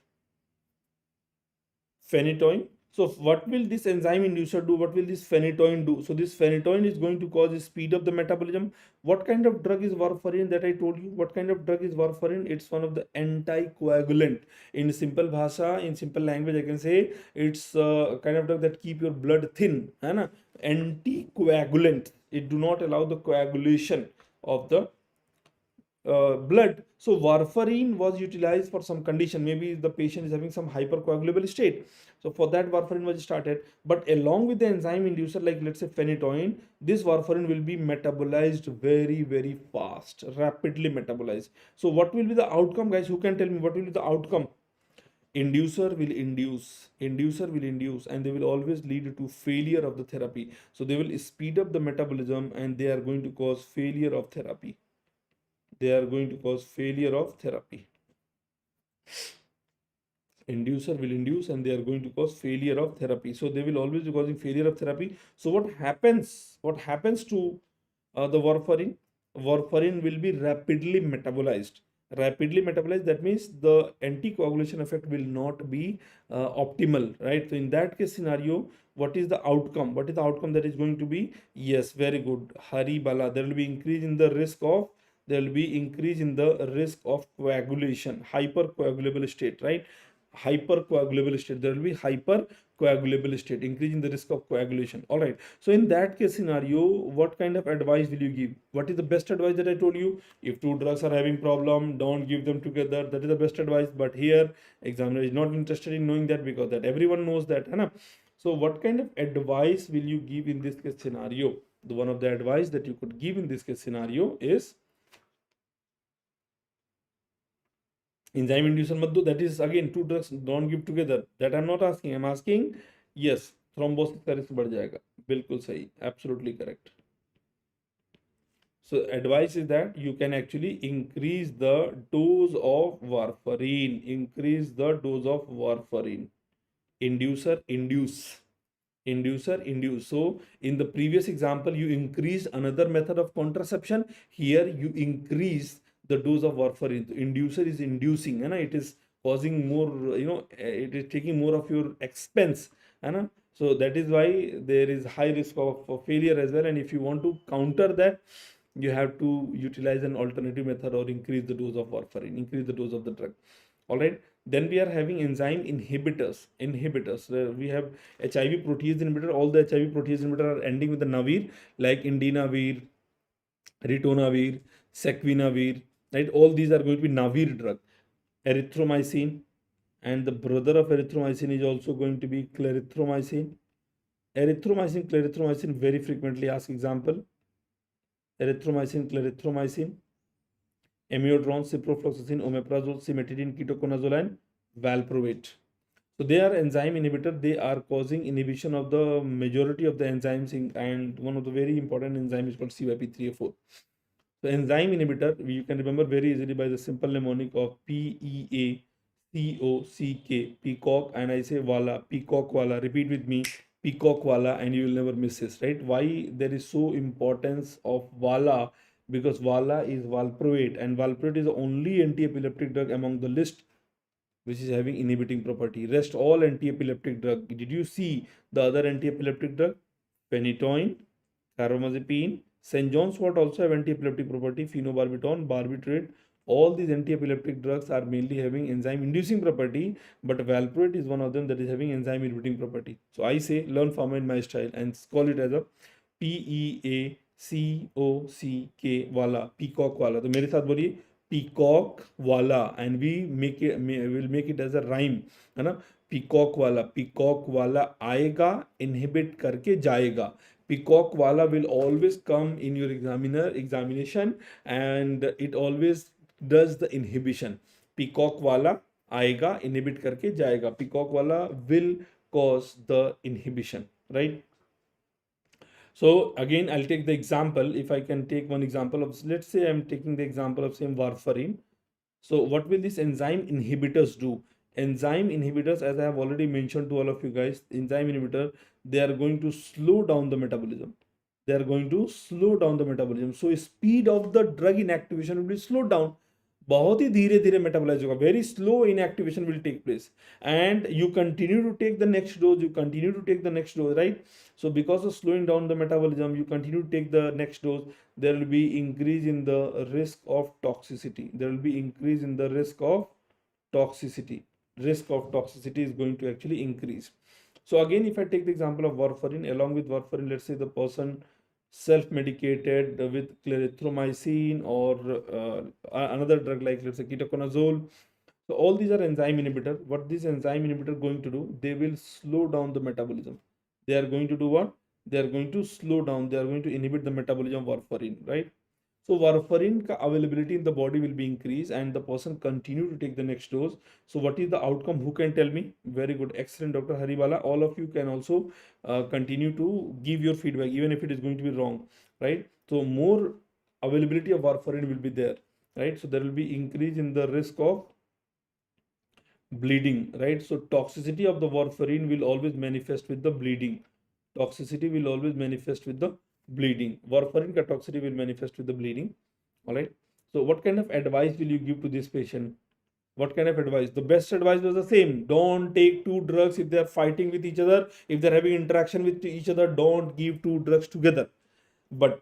Phenytoin. So what will this enzyme inducer do? What will this phenytoin do? So this phenytoin is going to cause speed up the metabolism. What kind of drug is warfarin that I told you? What kind of drug is warfarin? It's one of the anticoagulant. In simple bhasha, in simple language, I can say it's a kind of drug that keep your blood thin. है ना? Anticoagulant. It do not allow the coagulation of the blood. So warfarin was utilized for some condition. Maybe the patient is having some hypercoagulable state. So for that warfarin was started. But along with the enzyme inducer, like let's say phenytoin, this warfarin will be metabolized very, very fast, rapidly metabolized. So what will be the outcome, guys? Who can tell me what will be the outcome? Inducer will induce, and they will always lead to failure of the therapy. So they will speed up the metabolism and they are going to cause failure of therapy. They are going to cause failure of therapy. Inducer will induce and they are going to cause failure of therapy. So they will always be causing failure of therapy. So what happens? What happens to the warfarin? Warfarin will be rapidly metabolized. rapidly metabolize, that means the anticoagulation effect will not be optimal, right? So in that case scenario, what is the outcome? What is the outcome that is going to be? Yes, very good, Hari Bala. There will be increase in the risk of, there will be increase in the risk of coagulation, hypercoagulable state, right? Hypercoagulable state, there will be hypercoagulable state, increasing the risk of coagulation. All right, so in that case scenario, what kind of advice will you give? What is the best advice that I told you? If two drugs are having problem, don't give them together. That is the best advice. But here examiner is not interested in knowing that, because that everyone knows that, है ना? So what kind of advice will you give in this case scenario? The one of the advice that you could give in this case scenario is enzyme inducer मत दो. That is again, two drugs don't give together. That I'm not asking. I'm asking, yes, thrombosis का risk बढ़ जाएगा. बिल्कुल सही, absolutely correct. So advice is that you can actually increase the dose of warfarin. Increase the dose of warfarin. Inducer, induce. So in the previous example, you increase another method of contraception. Here you increase the dose of warfarin. The inducer is inducing, and it is causing more, it is taking more of your expense, and so that is why there is high risk of failure as well. And if you want to counter that, you have to utilize an alternative method or increase the dose of warfarin, increase the dose of the drug. All right, then we are having enzyme inhibitors. We have HIV protease inhibitor. All the HIV protease inhibitor are ending with the navir, like indinavir, ritonavir, sequinavir, right? All these are going to be navir drug. Erythromycin, and the brother of erythromycin is also going to be clarithromycin. Clarithromycin, very frequently asked example. Clarithromycin, amiodarone, ciprofloxacin, omeprazole, cimetidine, ketoconazole, and valproate. So they are enzyme inhibitor. They are causing inhibition of the majority of the enzymes and one of the very important enzyme is called CYP3A4. So enzyme inhibitor, you can remember very easily by the simple mnemonic of PEACOCK, peacock, and I say wala, peacock wala. Repeat with me, peacock wala, and you will never miss this, right? Why there is so importance of wala? Because wala is valproate, and valproate is the only anti-epileptic drug among the list which is having inhibiting property. Rest all anti-epileptic drug. Did you see the other anti-epileptic drug? Phenytoin, carbamazepine, St. John's wort also have anti-epileptic property. Phenobarbital, barbiturate. All these anti-epileptic drugs are mainly having enzyme inducing property, but valproate is one of them that is having enzyme inhibiting property. So I say learn pharma in my style and call it as a PEACOCK wala, peacock wala. तो मेरे साथ बोलिए peacock wala, and we will make it as a rhyme, है ना? peacock wala आएगा, inhibit करके जाएगा. Peacock wala will always come in your examination, and it always does the inhibition. Peacock wala आएगा, inhibit करके जाएगा. Peacock wala will cause the inhibition, right? So again, I'll take the example. If I can take one example of, let's say I'm taking the example of same warfarin. So what will these enzyme inhibitors do? Enzyme inhibitors, as I have already mentioned to all of you guys, enzyme inhibitor, they are going to slow down the metabolism. They are going to slow down the metabolism. So speed of the drug inactivation will be slowed down. बहुत ही धीरे धीरे metabolise होगा. Very slow inactivation will take place, and you continue to take the next dose. Right? So because of slowing down the metabolism, you continue to take the next dose. There will be increase in the risk of toxicity. Risk of toxicity is going to actually increase. So again, if I take the example of warfarin, along with warfarin, let's say the person self-medicated with clarithromycin or another drug like, let's say, ketoconazole. So all these are enzyme inhibitor. What this enzyme inhibitor going to do? They will slow down the metabolism. They are going to do what? They are going to slow down. They are going to inhibit the metabolism of warfarin, right? So warfarin ka availability in the body will be increased, and the person continue to take the next dose. So what is the outcome? Who can tell me? Very good, excellent, Dr. Haribala. All of you can also continue to give your feedback, even if it is going to be wrong, right? So more availability of warfarin will be there, right? So there will be increase in the risk of bleeding, right? So toxicity of the warfarin will always manifest with the bleeding. Warfarin ka toxicity will manifest with the bleeding. All right. So what kind of advice will you give to this patient? What kind of advice? The best advice was the same. Don't take two drugs if they are fighting with each other. If they're having interaction with each other, don't give two drugs together. But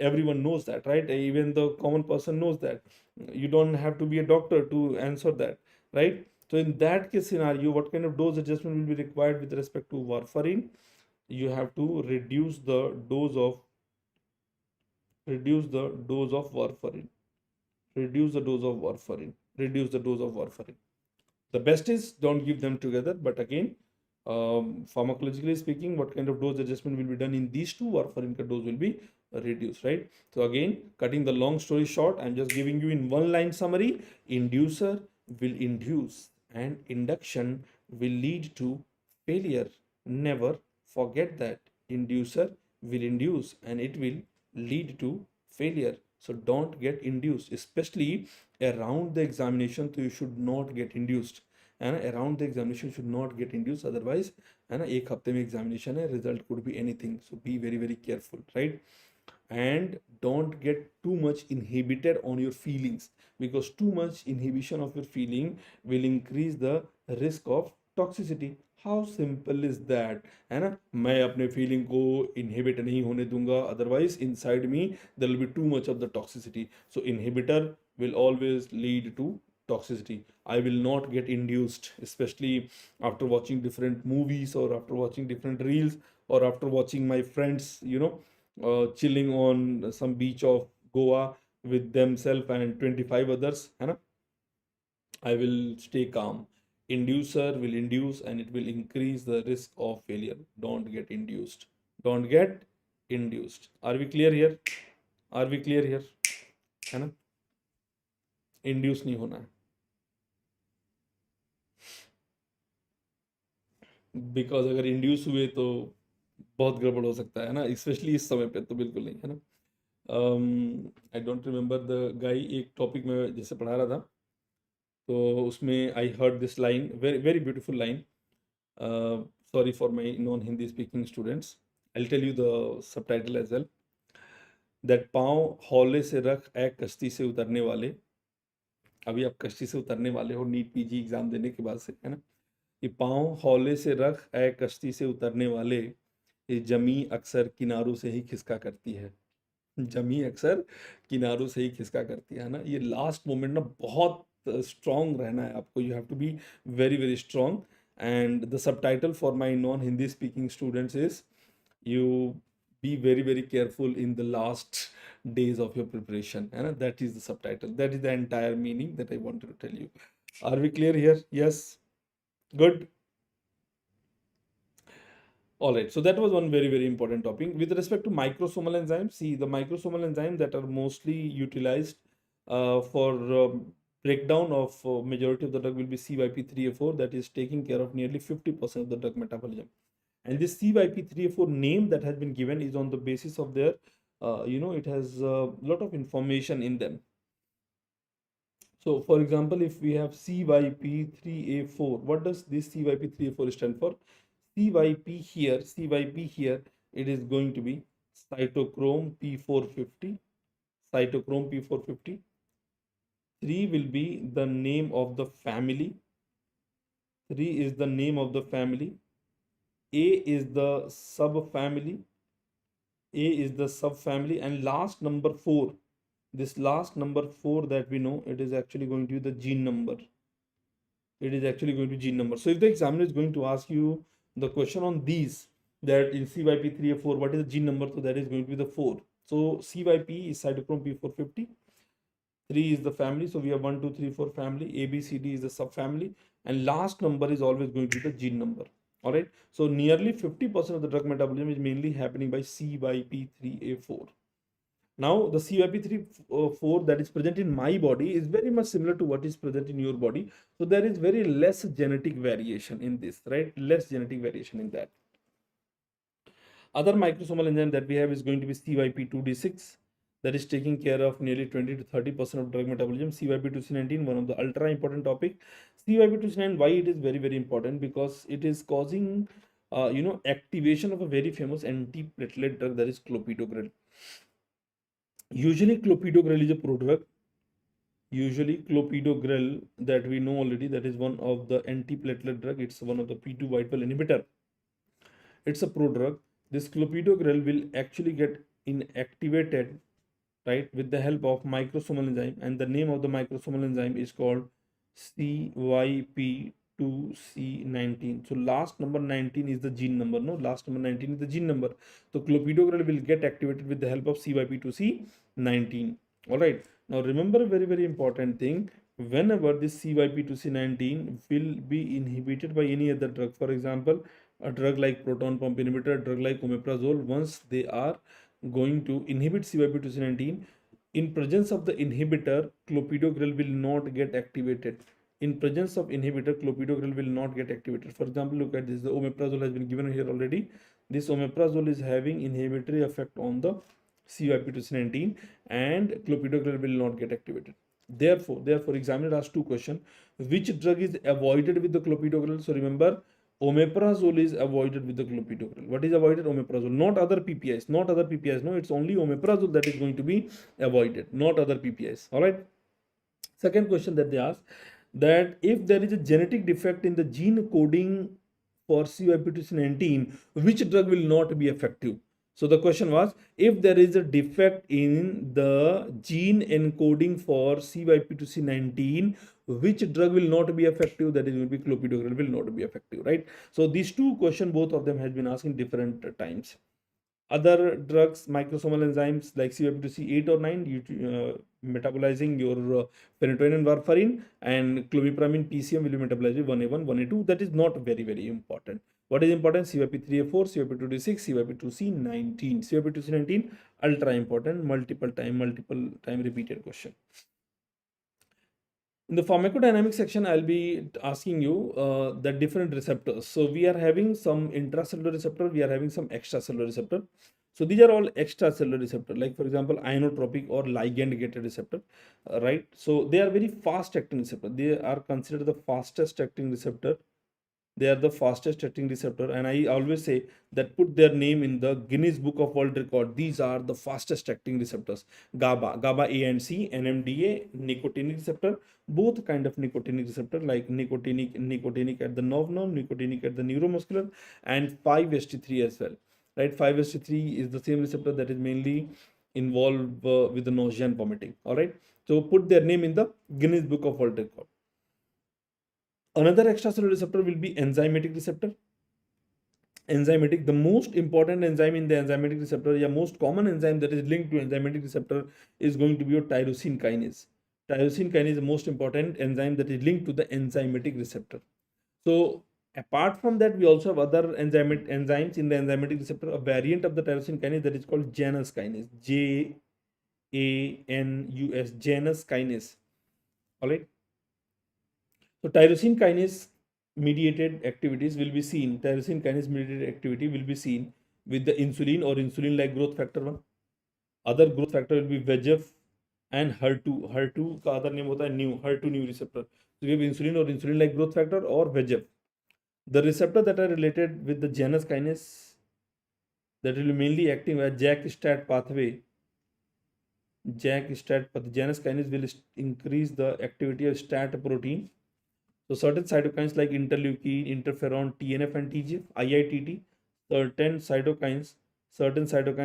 everyone knows that, right? Even the common person knows that. You don't have to be a doctor to answer that, right? So in that case scenario, what kind of dose adjustment will be required with respect to warfarin? You have to reduce the dose of warfarin. Reduce the dose of warfarin. Reduce the dose of warfarin. The best is don't give them together, but again, pharmacologically speaking, what kind of dose adjustment will be done in these two? Warfarin dose will be reduced, right? So again, cutting the long story short, I'm just giving you in one line summary. Inducer will induce and induction will lead to failure. Never forget that. Inducer will induce and it will lead to failure. So don't get induced, especially around the examination. So you should not get induced, and around the examination should not get induced, otherwise है ना, एक हफ्ते में examination है, result could be anything. So be very very careful, right? And don't get too much inhibited on your feelings, because too much inhibition of your feeling will increase the risk of toxicity. How simple is that, है ना? मैं अपने feeling को inhibit नहीं होने दूंगा, otherwise inside me there will be too much of the toxicity. So inhibitor will always lead to toxicity. I will not get induced, especially after watching different movies or after watching different reels or after watching my friends, chilling on some beach of Goa with themselves and 25 others, है ना? I will stay calm. Inducer will induce and it will increase the risk of failure. Don't get induced. Don't get induced. Are we clear here? Are we clear here? है ना? Induce नहीं होना है, because अगर induce हुए तो बहुत गड़बड़ हो सकता है ना, स्पेशली इस समय पे तो बिल्कुल नहीं, है ना? I don't remember the guy. एक टॉपिक में जैसे पढ़ा रहा था तो उसमें I heard this line, very very beautiful line. Sorry for my non Hindi speaking students, I will tell you the subtitle as well. That पाँव हौले से रख ए कश्ती से उतरने वाले. अभी आप कश्ती से उतरने वाले हो नीट पीजी एग्जाम देने के बाद से, है ना? ये पाँव हौले से रख ए कश्ती से उतरने वाले, ये जमी अक्सर किनारों से ही खिसका करती है. जमी अक्सर किनारों से ही खिसका करती है ना? ये लास्ट मोमेंट ना बहुत स्ट्रॉन्ग रहना है आपको. You have to be very very strong. And the subtitle for my non Hindi speaking students is, you be very very careful in the last days of your preparation, and that is the subtitle. That is the entire meaning that I wanted to tell you. Are we clear here? Yes, good. All right, so that was one very very important topic with respect to microsomal enzymes. See, the microsomal enzymes that are mostly utilized for breakdown of majority of the drug will be CYP3A4, that is taking care of nearly 50% of the drug metabolism. And this CYP3A4 name that has been given is on the basis of their, it has a lot of information in them. So for example, if we have CYP3A4, what does this CYP3A4 stand for? CYP here, it is going to be cytochrome P450, cytochrome P450. 3 will be the name of the family. 3 is the name of the family. A is the subfamily. A is the subfamily, and last number 4. This last number 4 that we know, it is actually going to be the gene number. It is actually going to be gene number. So if the examiner is going to ask you the question on these, that in CYP3A4, what is the gene number? So that is going to be the 4. So CYP is cytochrome P450. 3 is the family. So we have 1, 2, 3, 4 family. A, B, C, D is the subfamily. And last number is always going to be the gene number. All right. So nearly 50% of the drug metabolism is mainly happening by CYP3A4. Now the CYP3A4 that is present in my body is very much similar to what is present in your body. So there is very less genetic variation in this, right? Less genetic variation in that. Other microsomal enzyme that we have is going to be CYP2D6, that is taking care of nearly 20 to 30% of drug metabolism. CYP2C19, one of the ultra important topic. CYP2C9, why it is very very important? Because it is causing activation of a very famous antiplatelet drug, that is clopidogrel. Usually clopidogrel is a prodrug. Usually clopidogrel, that we know already, that is one of the antiplatelet drug. It's one of the P2 white cell inhibitor. It's a prodrug. This clopidogrel will actually get inactivated, right, with the help of microsomal enzyme, and the name of the microsomal enzyme is called CYP2C19. So last number 19 is the gene number. No, last number 19 is the gene number. So clopidogrel will get activated with the help of CYP2C19. All right. Now remember a very, very important thing. Whenever this CYP2C19 will be inhibited by any other drug, for example, a drug like proton pump inhibitor, a drug like omeprazole, once they are going to inhibit CYP2C19, in presence of the inhibitor, clopidogrel will not get activated. In presence of inhibitor, clopidogrel will not get activated. For example, look at this. The omeprazole has been given here already. This omeprazole is having inhibitory effect on the CYP2C19, and clopidogrel will not get activated. Therefore, examiner asked two questions. Which drug is avoided with the clopidogrel? So remember, omeprazole is avoided with the clopidogrel. What is avoided? Omeprazole, not other PPIs, not other PPIs. No, it's only omeprazole that is going to be avoided, not other PPIs. All right. Second question that they asked, that if there is a genetic defect in the gene coding for CYP2C19, which drug will not be effective? So the question was, if there is a defect in the gene encoding for CYP2C19, which drug will not be effective? That is going to be clopidogrel will not be effective, right? So these two questions, both of them has been asked in different times. Other drugs, microsomal enzymes like CYP2C8 or 9, metabolizing your phenytoin and warfarin, and clomipramine PCM will be metabolized with 1A1, 1A2. That is not very, very important. What is important? CYP3A4, CYP2D6, CYP2C19. CYP2C19, ultra important, multiple time repeated question. In the pharmacodynamic section, I'll be asking you the different receptors. So we are having some intracellular receptor, we are having some extracellular receptor. So these are all extracellular receptor, like for example, ionotropic or ligand gated receptor, right? So they are very fast acting receptor. They are considered the fastest acting receptor. They are the fastest acting receptor, and I always say that put their name in the Guinness Book of World Record. These are the fastest acting receptors. GABA A and C, NMDA, nicotinic receptor, both kind of nicotinic receptor, like nicotinic at the nerve, nicotinic at the neuromuscular, and 5-HT3 as well, right? 5-HT3 is the same receptor that is mainly involved with the nausea and vomiting. All right, so put their name in the Guinness Book of World Record. Another extracellular receptor will be enzymatic receptor. Enzymatic, the most important enzyme in the enzymatic receptor, most common enzyme that is linked to enzymatic receptor is going to be your tyrosine kinase. Tyrosine kinase is the most important enzyme that is linked to the enzymatic receptor. So apart from that, we also have other enzymes in the enzymatic receptor, a variant of the tyrosine kinase that is called Janus kinase, Janus, Janus kinase. All right. So tyrosine kinase mediated activities will be seen. Tyrosine kinase mediated activity will be seen with the insulin or insulin-like growth factor 1. Other growth factor will be VEGF and HER2. HER2 का other name होता है new, HER2 new receptor. So we have insulin or insulin-like growth factor or VEGF. The receptor that are related with the Janus kinase, that will be mainly acting as JAK-STAT pathway. Janus kinase will increase the activity of STAT protein. So certain cytokines like interleukin, interferon, TNF and TGF, IITT, certain cytokines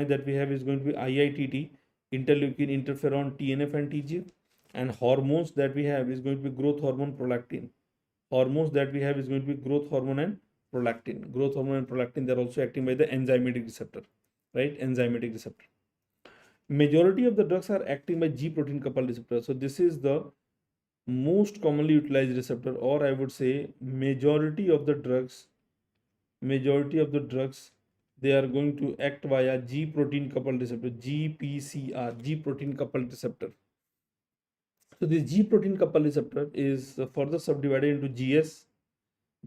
that we have is going to be IITT, interleukin, interferon, TNF and TGF, and hormones that we have is going to be growth hormone, prolactin. Hormones that we have is going to be growth hormone and prolactin. Growth hormone and prolactin, they are also acting by the enzymatic receptor, right? Enzymatic receptor. Majority of the drugs are acting by G protein coupled receptor. So this is the most commonly utilized receptor, or I would say majority of the drugs, they are going to act via G protein coupled receptor, GPCR, G protein coupled receptor. So this G protein coupled receptor is further subdivided into GS,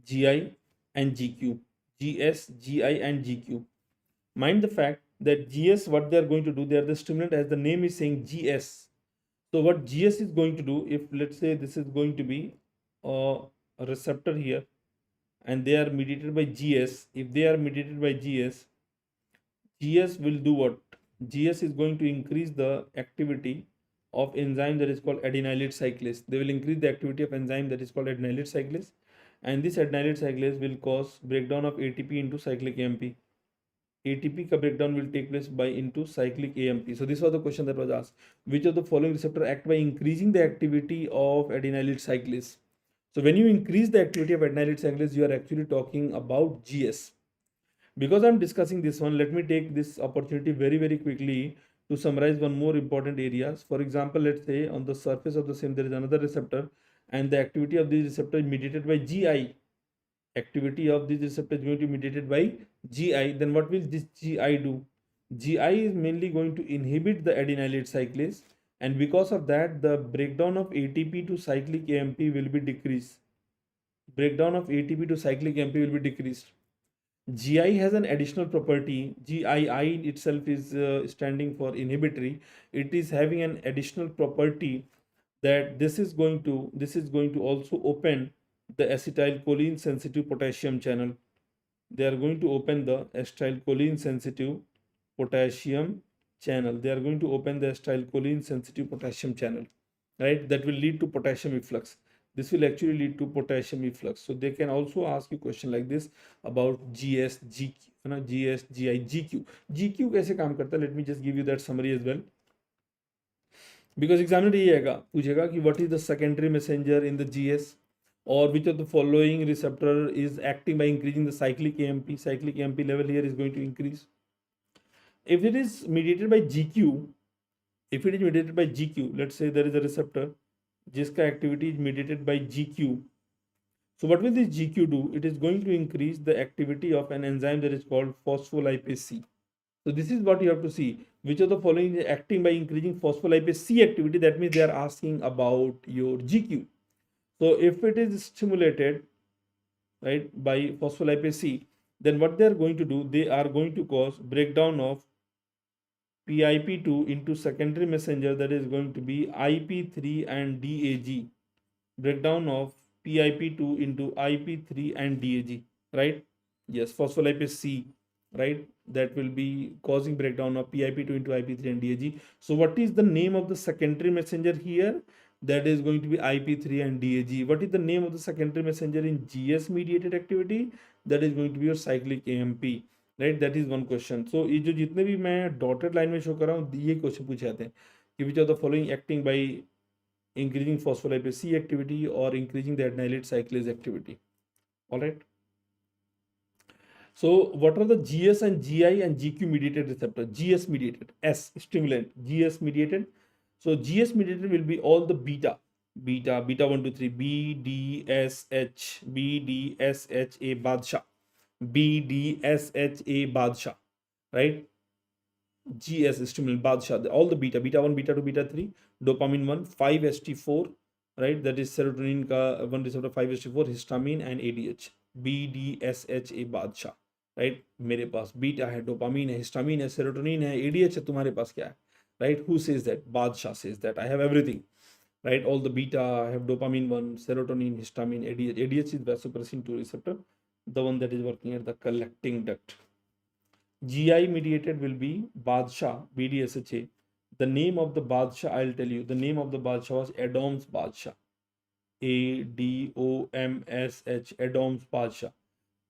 GI and GQ. GS, GI and GQ. Mind the fact that GS, what they are going to do, they are the stimulant, as the name is saying, GS. So what GS is going to do, if let's say this is going to be a receptor here and they are mediated by GS, if they are mediated by GS, GS will do what? GS is going to increase the activity of enzyme that is called adenylate cyclase. They will increase the activity of enzyme that is called adenylate cyclase, and this adenylate cyclase will cause breakdown of ATP into cyclic AMP. ATP का breakdown will take place by into cyclic AMP. So this was the question that was asked. Which of the following receptor act by increasing the activity of adenylate cyclase? So when you increase the activity of adenylate cyclase, you are actually talking about GS. Because I'm discussing this one, let me take this opportunity very quickly to summarize one more important areas. For example, let's say on the surface of the same there is another receptor, and the activity of this receptor is mediated by GI. Activity of this receptor is going to be mediated by GI. Then what will this GI do? GI is mainly going to inhibit the adenylate cyclase, and because of that, the breakdown of ATP to cyclic AMP will be decreased. Breakdown of ATP to cyclic AMP will be decreased. GI has an additional property. GII itself is standing for inhibitory. It is having an additional property that this is going to also open the acetylcholine sensitive potassium channel. They are going to open the acetylcholine sensitive potassium channel. They are going to open the acetylcholine sensitive potassium channel, right? That will lead to potassium efflux. This will actually lead to potassium efflux. So they can also ask you question like this about GS, GQ, है ना, GS, GI, GQ. GQ कैसे काम करता है? Let me just give you that summary as well. Because examiner ये आएगा पूछेगा कि what is the secondary messenger in the GS, or which of the following receptor is acting by increasing the cyclic AMP. Cyclic AMP level here is going to increase. If it is mediated by GQ, let's say there is a receptor जिसका activity is mediated by GQ. So what will this GQ do? It is going to increase the activity of an enzyme that is called phospholipase C. So this is what you have to see. Which of the following is acting by increasing phospholipase C activity? That means they are asking about your GQ. So if it is stimulated, right, by phospholipase C, then what they are going to do? They are going to cause breakdown of PIP2 into secondary messenger that is going to be IP3 and DAG. Breakdown of PIP2 into IP3 and DAG, right? Yes, phospholipase C, right? That will be causing breakdown of PIP2 into IP3 and DAG. So what is the name of the secondary messenger here? That is going to be IP3 and DAG. What is the name of the secondary messenger in GS mediated activity? That is going to be your cyclic AMP. Right that is one question. So ये जो जितने भी मैं dotted line में show कर रहा हूँ ये क्वेश्चन पूछे जाते हैं कि which are the following acting by increasing phospholipase C activity or increasing the adenylate cyclase activity. All right. So what are the GS and GI and GQ mediated receptor? GS mediated, S stimulant, GS mediated. So GS mediated will be all the beta 1 2 3 BDSH BDSHA Badshah, BDSHA Badshah, right? GS stimulant Badshah, all the beta 1, beta 2, beta 3, dopamine 1, 5-HT4, right? That is serotonin ka one receptor 5-HT4, histamine and ADH. BDSHA Badshah, right? मेरे पास beta है, dopamine है, histamine है, serotonin है, ADH है, तुम्हारे पास क्या है, right? Who says that? Badshah says that I have everything, right? All the beta, I have dopamine 1, serotonin, histamine, ADH. ADH is vasopressin 2 receptor, the one that is working at the collecting duct. GI mediated will be Badshah, BDSHA. The name of the Badshah, I'll tell you. The name of the Badshah was Adam's Badshah. ADOMSH, Adam's Badshah.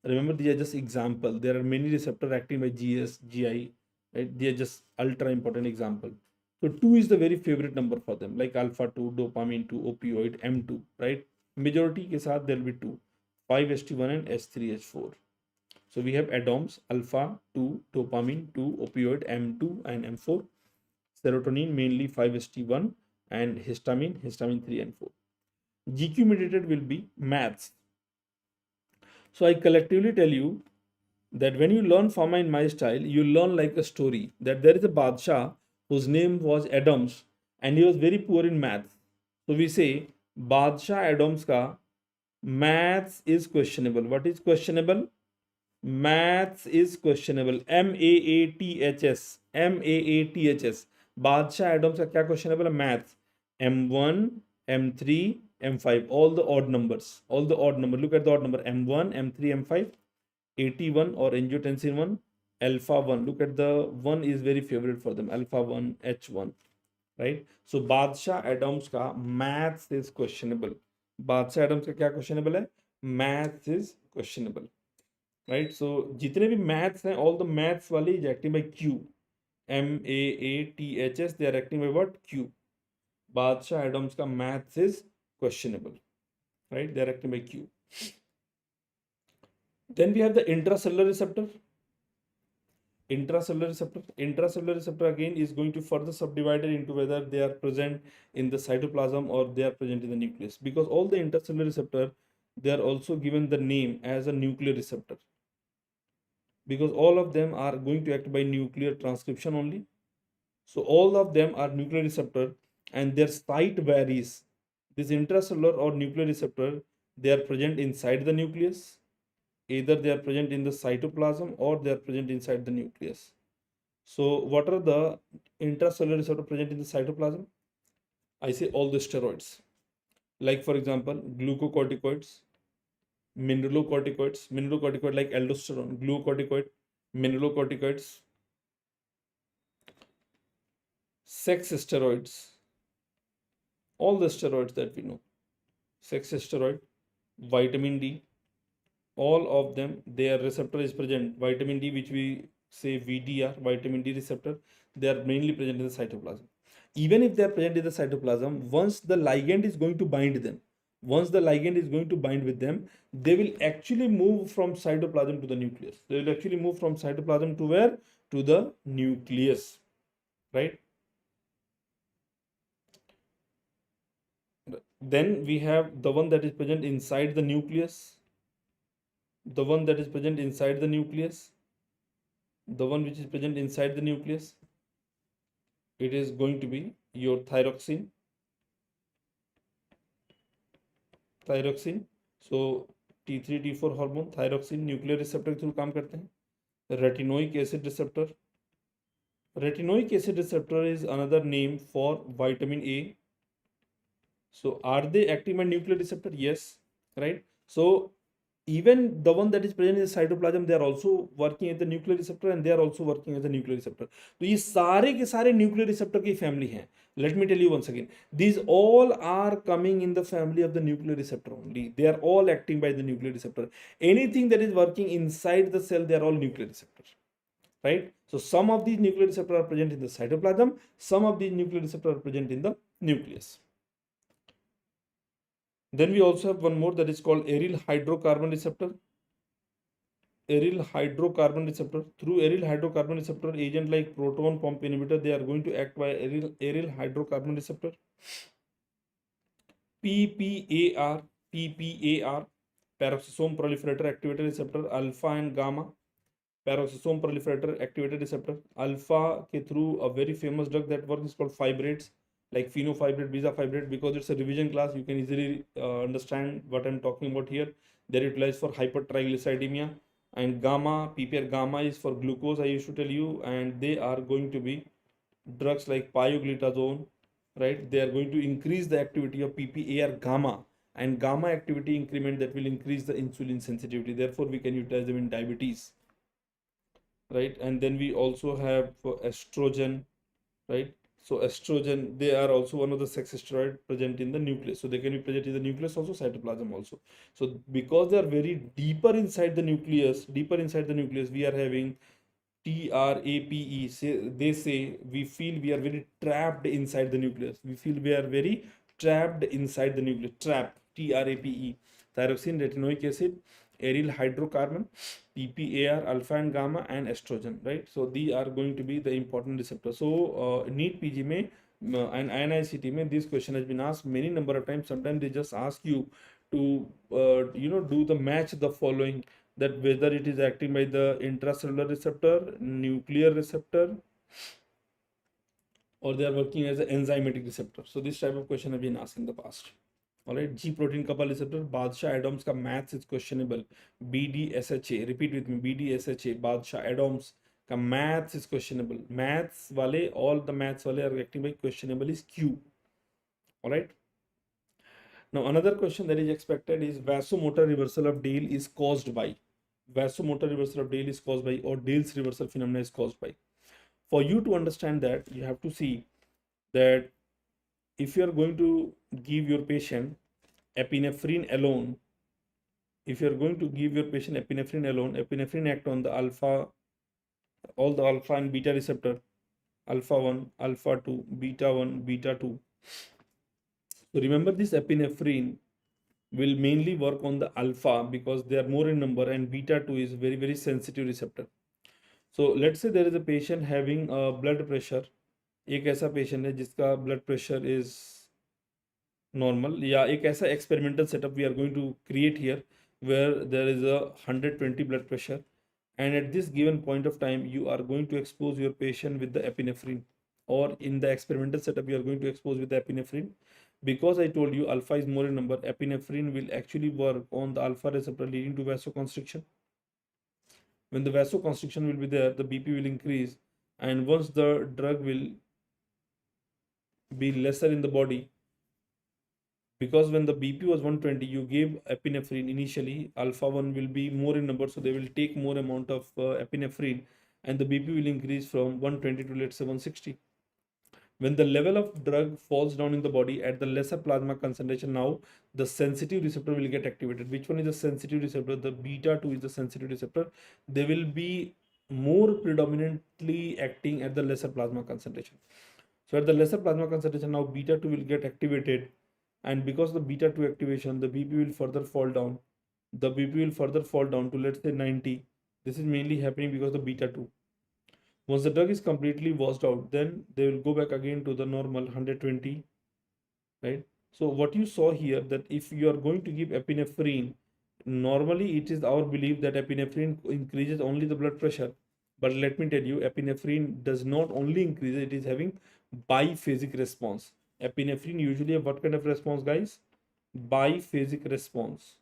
Remember, these are just example. There are many receptors acting by GS, GI. Right? They are just ultra important example. So 2 is the very favorite number for them, like alpha 2, dopamine 2, opioid, M2, right? Majority ke saath there will be 2, 5-HT1 and S3H4. So we have Adams, alpha 2, dopamine 2, opioid M2 and M4, serotonin mainly 5-HT1 and histamine 3 and 4. GQ mediated will be maths. So I collectively tell you that when you learn pharma in my style, you learn like a story that there is a Badshah whose name was Adams and he was very poor in maths. So we say Badshah Adams ka maths is questionable. What is questionable? Maths is questionable. MAATHS. MAATHS. Badshah Adams का क्या questionable है? Maths. M1, M3, M5. All the odd numbers. All the odd number. Look at the odd number. M1, M3, M5. 81 or angiotensin 1. Alpha 1. Look at the 1 is very favorite for them. Alpha 1, H1. Right. So Badshah Adams का maths is questionable. Badshah Adams का क्या questionable है? Maths is questionable, right. So जितने भी मैथ्स हैं, all the maths वाले is acting by Q. MAATHS, they are acting by what? Q. Badshah Adams का maths is questionable, right? They are acting by Q. Then we have the intracellular receptor. Intracellular receptor again is going to further subdivided into whether they are present in the cytoplasm or they are present in the nucleus, because all the intracellular receptor, they are also given the name as a nuclear receptor, because all of them are going to act by nuclear transcription only. So all of them are nuclear receptor and their site varies. This intracellular or nuclear receptor, they are present inside the nucleus. Either they are present in the cytoplasm or they are present inside the nucleus. So what are the intracellular receptor present in the cytoplasm? I say all the steroids. Like for example, glucocorticoids, mineralocorticoid like aldosterone, glucocorticoid, mineralocorticoids, sex steroids, all the steroids that we know, sex steroid, vitamin D, all of them, their receptor is present. Vitamin D, which we say VDR, vitamin D receptor, they are mainly present in the cytoplasm. Even if they are present in the cytoplasm, once the ligand is going to bind them, once the ligand is going to bind with them, they will actually move from cytoplasm to the nucleus. They will actually move from cytoplasm to where? To the nucleus, right? Then we have the one that is present inside the nucleus, the one that is present inside the nucleus, the one which is present inside the nucleus, it is going to be your thyroxine. So T3 T4 hormone thyroxine nuclear receptor के through काम करते हैं. Retinoic acid receptor. Retinoic acid receptor is another name for vitamin A. So are they acting by nuclear receptor? Yes, right. So even the one that is present in the cytoplasm, they are also working as the nuclear receptor and they are also working as a nuclear receptor. तो ये सारे के सारे nuclear receptor की family हैं. Let me tell you once again, these all are coming in the family of the nuclear receptor only. They are all acting by the nuclear receptor. Anything that is working inside the cell, they are all nuclear receptors, right? So some of these nuclear receptors are present in the cytoplasm, some of these nuclear receptors are present in the nucleus. Then we also have one more that is called aryl hydrocarbon receptor. Aryl hydrocarbon receptor. Through aryl hydrocarbon receptor, agent like proton pump inhibitor, they are going to act by aryl hydrocarbon receptor. PPAR, peroxisome proliferator activator receptor, alpha and gamma. Peroxisome proliferator activated receptor. Alpha ke through a very famous drug that works is called fibrates, like fenofibrate, bezafibrate. Because it's a revision class, you can easily understand what I'm talking about here. They're utilized for hypertriglyceridemia. And gamma, PPR gamma is for glucose, I used to tell you, and they are going to be drugs like pioglitazone, right? They are going to increase the activity of PPAR gamma, and gamma activity increment that will increase the insulin sensitivity. Therefore, we can utilize them in diabetes, right? And then we also have estrogen, right? So estrogen, they are also one of the sex steroid present in the nucleus. So they can be present in the nucleus also, cytoplasm also. So because they are very deeper inside the nucleus, we are having TRAPE. They say we feel we are very trapped inside the nucleus. We feel we are very trapped inside the nucleus. Trap, TRAPE. Thyroxine, retinoic acid, aryl hydrocarbon, PPAR, alpha and gamma, and estrogen, right? So these are going to be the important receptors. So NEET PG में and INI-CET में this question has been asked many number of times. Sometimes they just ask you to do the match the following, that whether it is acting by the intracellular receptor, nuclear receptor, or they are working as an enzymatic receptor. So this type of question have been asked in the past. All right, G protein couple receptor, Badshah Adams ka maths is questionable. BDSHA, repeat with me, BDSHA, Badshah Adams ka maths is questionable. Maths wale, all the maths wale are acting by questionable is Q. All right. Now another question that is expected is vasomotor reversal of Dale is caused by. Vasomotor reversal of Dale is caused by, or Dale's reversal phenomena is caused by. For you to understand that, you have to see that if you are going to give your patient epinephrine alone, if you are going to give your patient epinephrine alone, epinephrine act on the alpha, all the alpha and beta receptor, alpha 1, alpha 2, beta 1, beta 2. So remember, this epinephrine will mainly work on the alpha because they are more in number, and beta 2 is very, very sensitive receptor. So let's say there is a patient having a blood pressure. एक ऐसा patient है जिसका blood pressure is normal, या एक ऐसा experimental setup we are going to create here where there is a 120 blood pressure, and at this given point of time you are going to expose your patient with the epinephrine, or in the experimental setup you are going to expose with the epinephrine. Because I told you alpha is more in number, epinephrine will actually work on the alpha receptor, leading to vasoconstriction. When the vasoconstriction will be there, the BP will increase, and once the drug will be lesser in the body, because when the BP was 120, you gave epinephrine initially, alpha 1 will be more in number, so they will take more amount of epinephrine, and the BP will increase from 120 to, let's say, 160. When the level of drug falls down in the body at the lesser plasma concentration, now the sensitive receptor will get activated. Which one is the sensitive receptor? The beta 2 is the sensitive receptor. They will be more predominantly acting at the lesser plasma concentration. So at the lesser plasma concentration, now beta 2 will get activated, and because of the beta 2 activation, the BP will further fall down. The BP will further fall down to, let's say, 90. This is mainly happening because of the beta 2. Once the drug is completely washed out, then they will go back again to the normal 120, right? So what you saw here, that if you are going to give epinephrine, normally it is our belief that epinephrine increases only the blood pressure. But let me tell you, epinephrine does not only increase, it is having biphasic response. Epinephrine usually have what kind of response, guys? Biphasic response.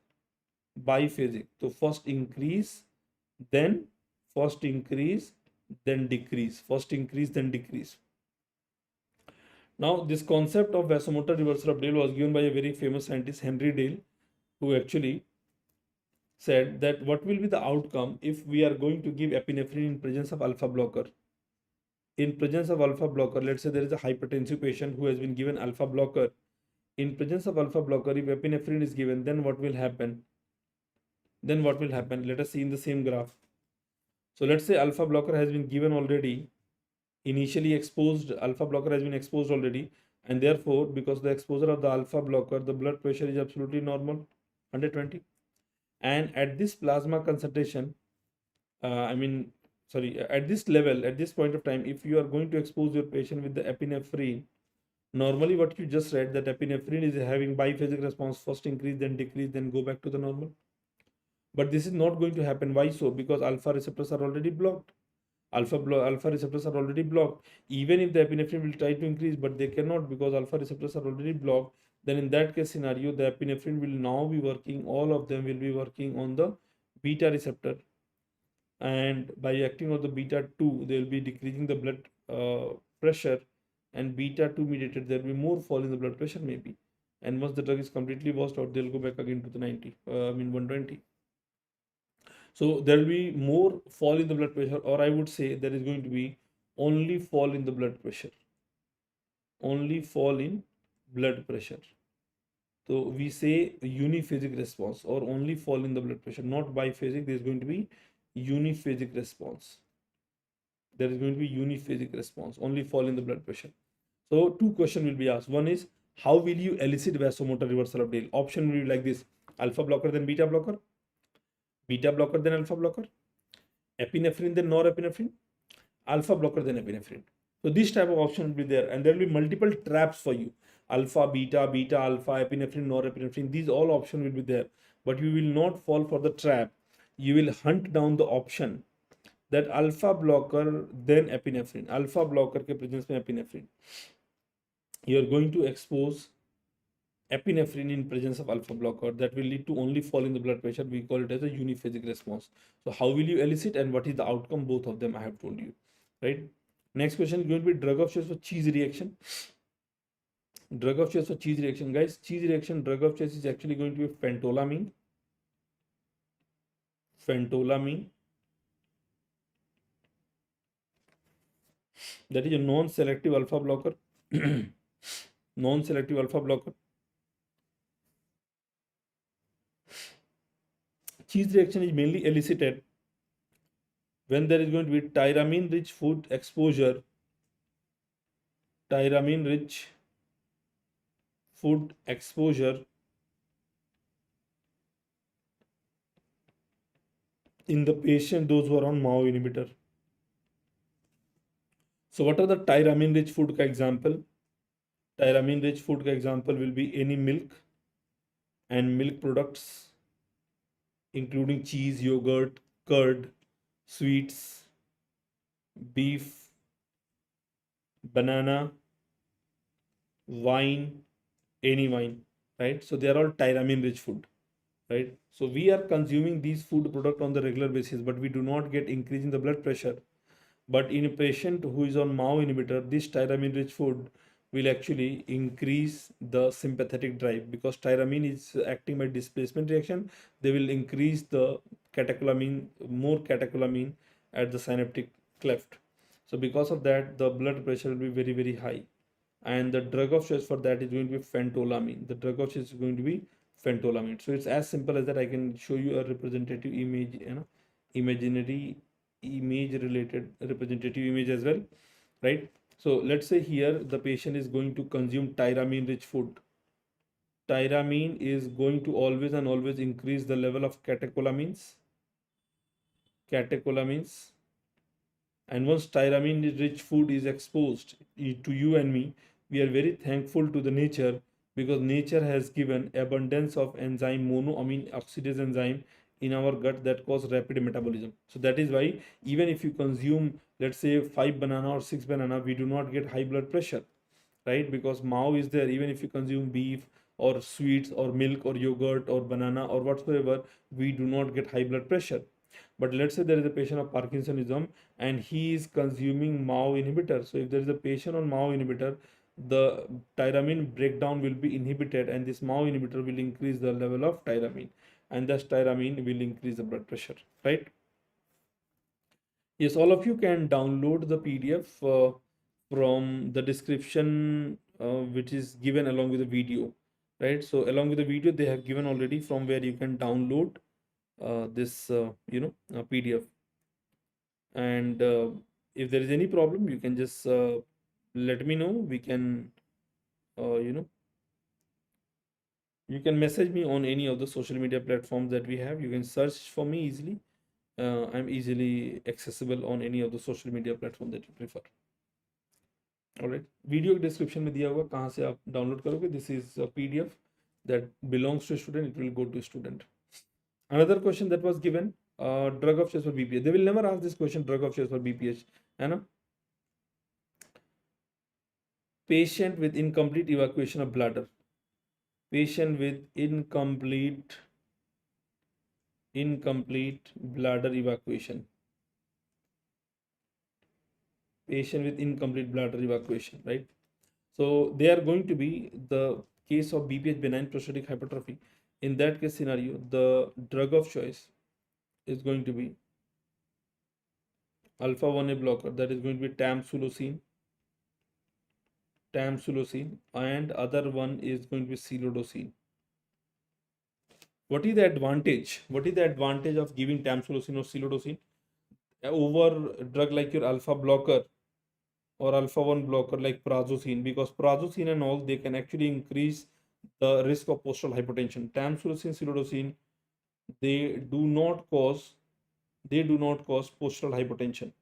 Biphasic. So first increase, then first increase, then decrease. First increase, then decrease. Now, this concept of vasomotor reversal of Dale was given by a very famous scientist, Henry Dale, who actually said that what will be the outcome if we are going to give epinephrine in presence of alpha blocker. In presence of alpha blocker, let's say there is a hypertensive patient who has been given alpha blocker. In presence of alpha blocker, if epinephrine is given, then what will happen? Then what will happen? Let us see in the same graph. So let's say alpha blocker has been given already, initially exposed, alpha blocker has been exposed already, and therefore because the exposure of the alpha blocker, the blood pressure is absolutely normal, 120. And at this plasma concentration, at this level, at this point of time, if you are going to expose your patient with the epinephrine, normally what you just read, that epinephrine is having biphasic response, first increase, then decrease, then go back to the normal. But this is not going to happen. Why so? Because alpha receptors are already blocked. Alpha receptors are already blocked. Even if the epinephrine will try to increase, but they cannot, because alpha receptors are already blocked. Then in that case scenario, the epinephrine will now be working, all of them will be working on the beta receptor. And by acting on the beta 2, they will be decreasing the blood pressure, and beta 2 mediated, there will be more fall in the blood pressure maybe. And once the drug is completely washed out, they'll go back again to the 120. So there will be more fall in the blood pressure, or I would say there is going to be only fall in the blood pressure. Only fall in blood pressure. So we say uniphasic response, or only fall in the blood pressure, not biphasic. There is going to be uniphasic response. There is going to be uniphasic response, only fall in the blood pressure. So two questions will be asked. One is, how will you elicit vasomotor reversal of Dale? Option will be like this: alpha blocker, then beta blocker, beta blocker, then alpha blocker, epinephrine, then norepinephrine, alpha blocker, then epinephrine. So this type of option will be there, and there will be multiple traps for you: alpha, beta, beta, alpha, epinephrine, norepinephrine. These all options will be there, but you will not fall for the trap. You will hunt down the option that alpha blocker, then epinephrine. Alpha blocker के presence में epinephrine. You are going to expose epinephrine in presence of alpha blocker. That will lead to only fall in the blood pressure. We call it as a uniphasic response. So how will you elicit, and what is the outcome? Both of them I have told you, right? Next question is going to be drug of choice for cheese reaction. Drug of choice for cheese reaction, guys. Cheese reaction drug of choice is actually going to be phentolamine. Phentolamine. That is a non-selective alpha blocker. Non-selective alpha blocker. Cheese reaction is mainly elicited when there is going to be tyramine rich food exposure, tyramine rich food exposure in the patient, those who are on MAO inhibitor. So what are the tyramine rich food ka example? Tyramine rich food ka example will be any milk and milk products, including cheese, yogurt, curd, sweets, beef, banana, wine, any wine, right? So they are all tyramine rich food, right? So we are consuming these food product on the regular basis, but we do not get increase in the blood pressure. But in a patient who is on MAO inhibitor, this tyramine rich food will actually increase the sympathetic drive, because tyramine is acting by displacement reaction. They will increase the catecholamine, more catecholamine at the synaptic cleft. So because of that, the blood pressure will be very, very high. And the drug of choice for that is going to be phentolamine. The drug of choice is going to be phentolamine. So it's as simple as that. I can show you a representative image, imaginary image related representative image as well, right? So let's say here the patient is going to consume tyramine rich food. Tyramine is going to always and always increase the level of catecholamines. And once tyramine rich food is exposed to you and me, we are very thankful to the nature, because nature has given abundance of enzyme, monoamine oxidase enzyme in our gut that cause rapid metabolism. So that is why even if you consume, let's say 5 banana or 6 banana, we do not get high blood pressure, right? Because MAO is there. Even if you consume beef or sweets or milk or yogurt or banana or whatsoever, we do not get high blood pressure. But let's say there is a patient of Parkinsonism and he is consuming MAO inhibitor. So if there is a patient on MAO inhibitor, the tyramine breakdown will be inhibited, and this MAO inhibitor will increase the level of tyramine, and thus tyramine will increase the blood pressure, right? Yes, all of you can download the PDF from the description which is given along with the video, right? So along with the video, they have given already from where you can download this PDF. And if there is any problem, you can just let me know. We can you can message me on any of the social media platforms that we have. You can search for me easily. I'm easily accessible on any of the social media platform that you prefer. All right, video description में दिया हुआ कहाँ से आप download करोगे. This is a PDF that belongs to student. It will go to student. Another question that was given, drug of choice for BPH. They will never ask this question, drug of choice for BPH, है ना? Patient with incomplete evacuation of bladder. Patient with incomplete bladder evacuation. Patient with incomplete bladder evacuation, right? So they are going to be the case of BPH, benign prostatic hypertrophy. In that case scenario, the drug of choice is going to be alpha 1A blocker, that is going to be tamsulosin, and other one is going to be silodosin. What is the advantage? Of giving tamsulosin or silodosin over a drug like your alpha blocker or alpha 1 blocker like prazosin? Because prazosin and all, they can actually increase the risk of postural hypertension. Tamsulosin, silodosin, they do not cause postural hypertension.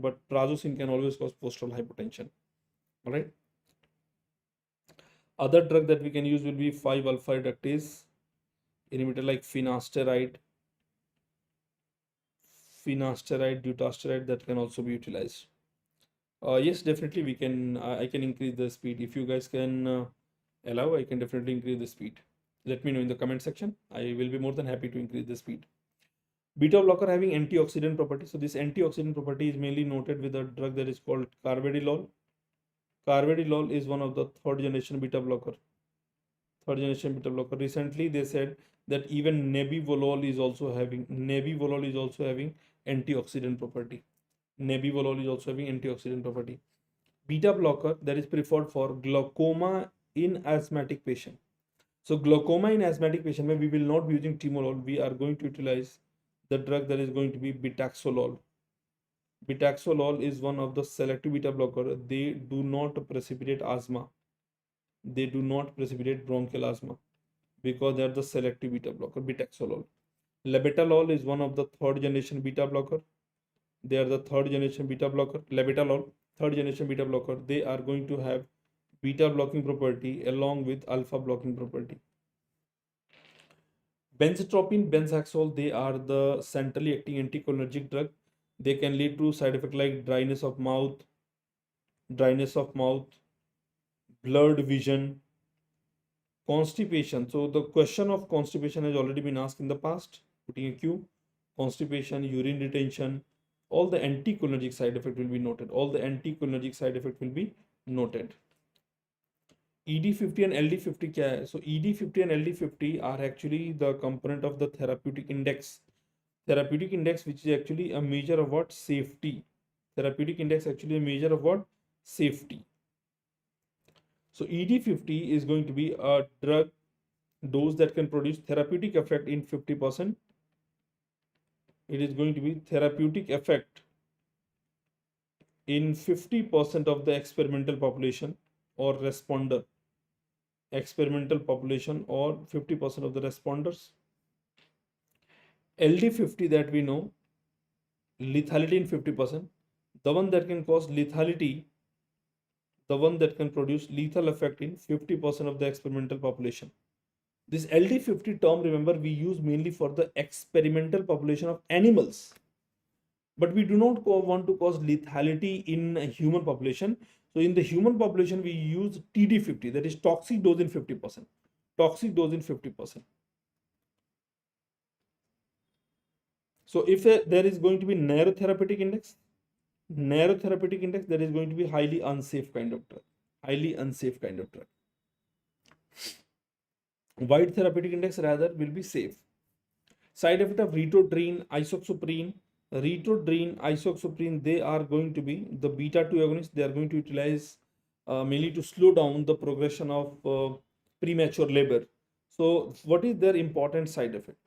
But prazosin can always cause postural hypertension. All right. Other drug that we can use will be 5-alpha reductase inhibitor like finasteride, dutasteride, that can also be utilized. Yes, definitely we can. I can increase the speed. If you guys can allow, I can definitely increase the speed. Let me know in the comment section. I will be more than happy to increase the speed. Beta blocker having antioxidant property. So this antioxidant property is mainly noted with a drug that is called carvedilol. Carvedilol is one of the third generation beta blocker. Recently they said that even nebivolol is also having antioxidant property. Nebivolol is also having antioxidant property. Beta blocker that is preferred for glaucoma in asthmatic patient. So glaucoma in asthmatic patient, where we will not be using timolol, we are going to utilize the drug that is going to be betaxolol. Betaxolol is one of the selective beta blocker. They do not precipitate asthma. They do not precipitate bronchial asthma because they are the selective beta blocker, betaxolol. Labetalol is one of the third generation beta blocker. They are the third generation beta blocker. Labetalol, third generation beta blocker. They are going to have beta blocking property along with alpha blocking property. Benztropine, benzaxol, they are the centrally acting anticholinergic drug. They can lead to side effects like dryness of mouth, blurred vision, constipation. So the question of constipation has already been asked in the past, putting a Q. Constipation, urine retention, all the anticholinergic side effect will be noted. All the anticholinergic side effect will be noted. ED50 and LD50 क्या है? So ED50 and LD50 are actually the component of the therapeutic index. Therapeutic index, which is actually a measure of what? Safety. Therapeutic index actually a measure of what? Safety. So ED50 is going to be a drug dose that can produce therapeutic effect in 50%. It is going to be therapeutic effect in 50% of the experimental population or responder. Experimental population or 50% of the responders. LD50 that we know, lethality in 50%. The one that can cause lethality, the one that can produce lethal effect in 50% of the experimental population. This LD50 term, remember, we use mainly for the experimental population of animals. But we do not want to cause lethality in a human population. So in the human population, we use TD50, that is toxic dose in 50%. Toxic dose in 50%. So if there is going to be narrow therapeutic index, there is going to be highly unsafe kind of drug. Highly unsafe kind of drug. Wide therapeutic index rather will be safe. Side effect of ritodrine, isoxaprine, they are going to be the beta 2 agonists. They are going to utilize mainly to slow down the progression of premature labor. So what is their important side effect?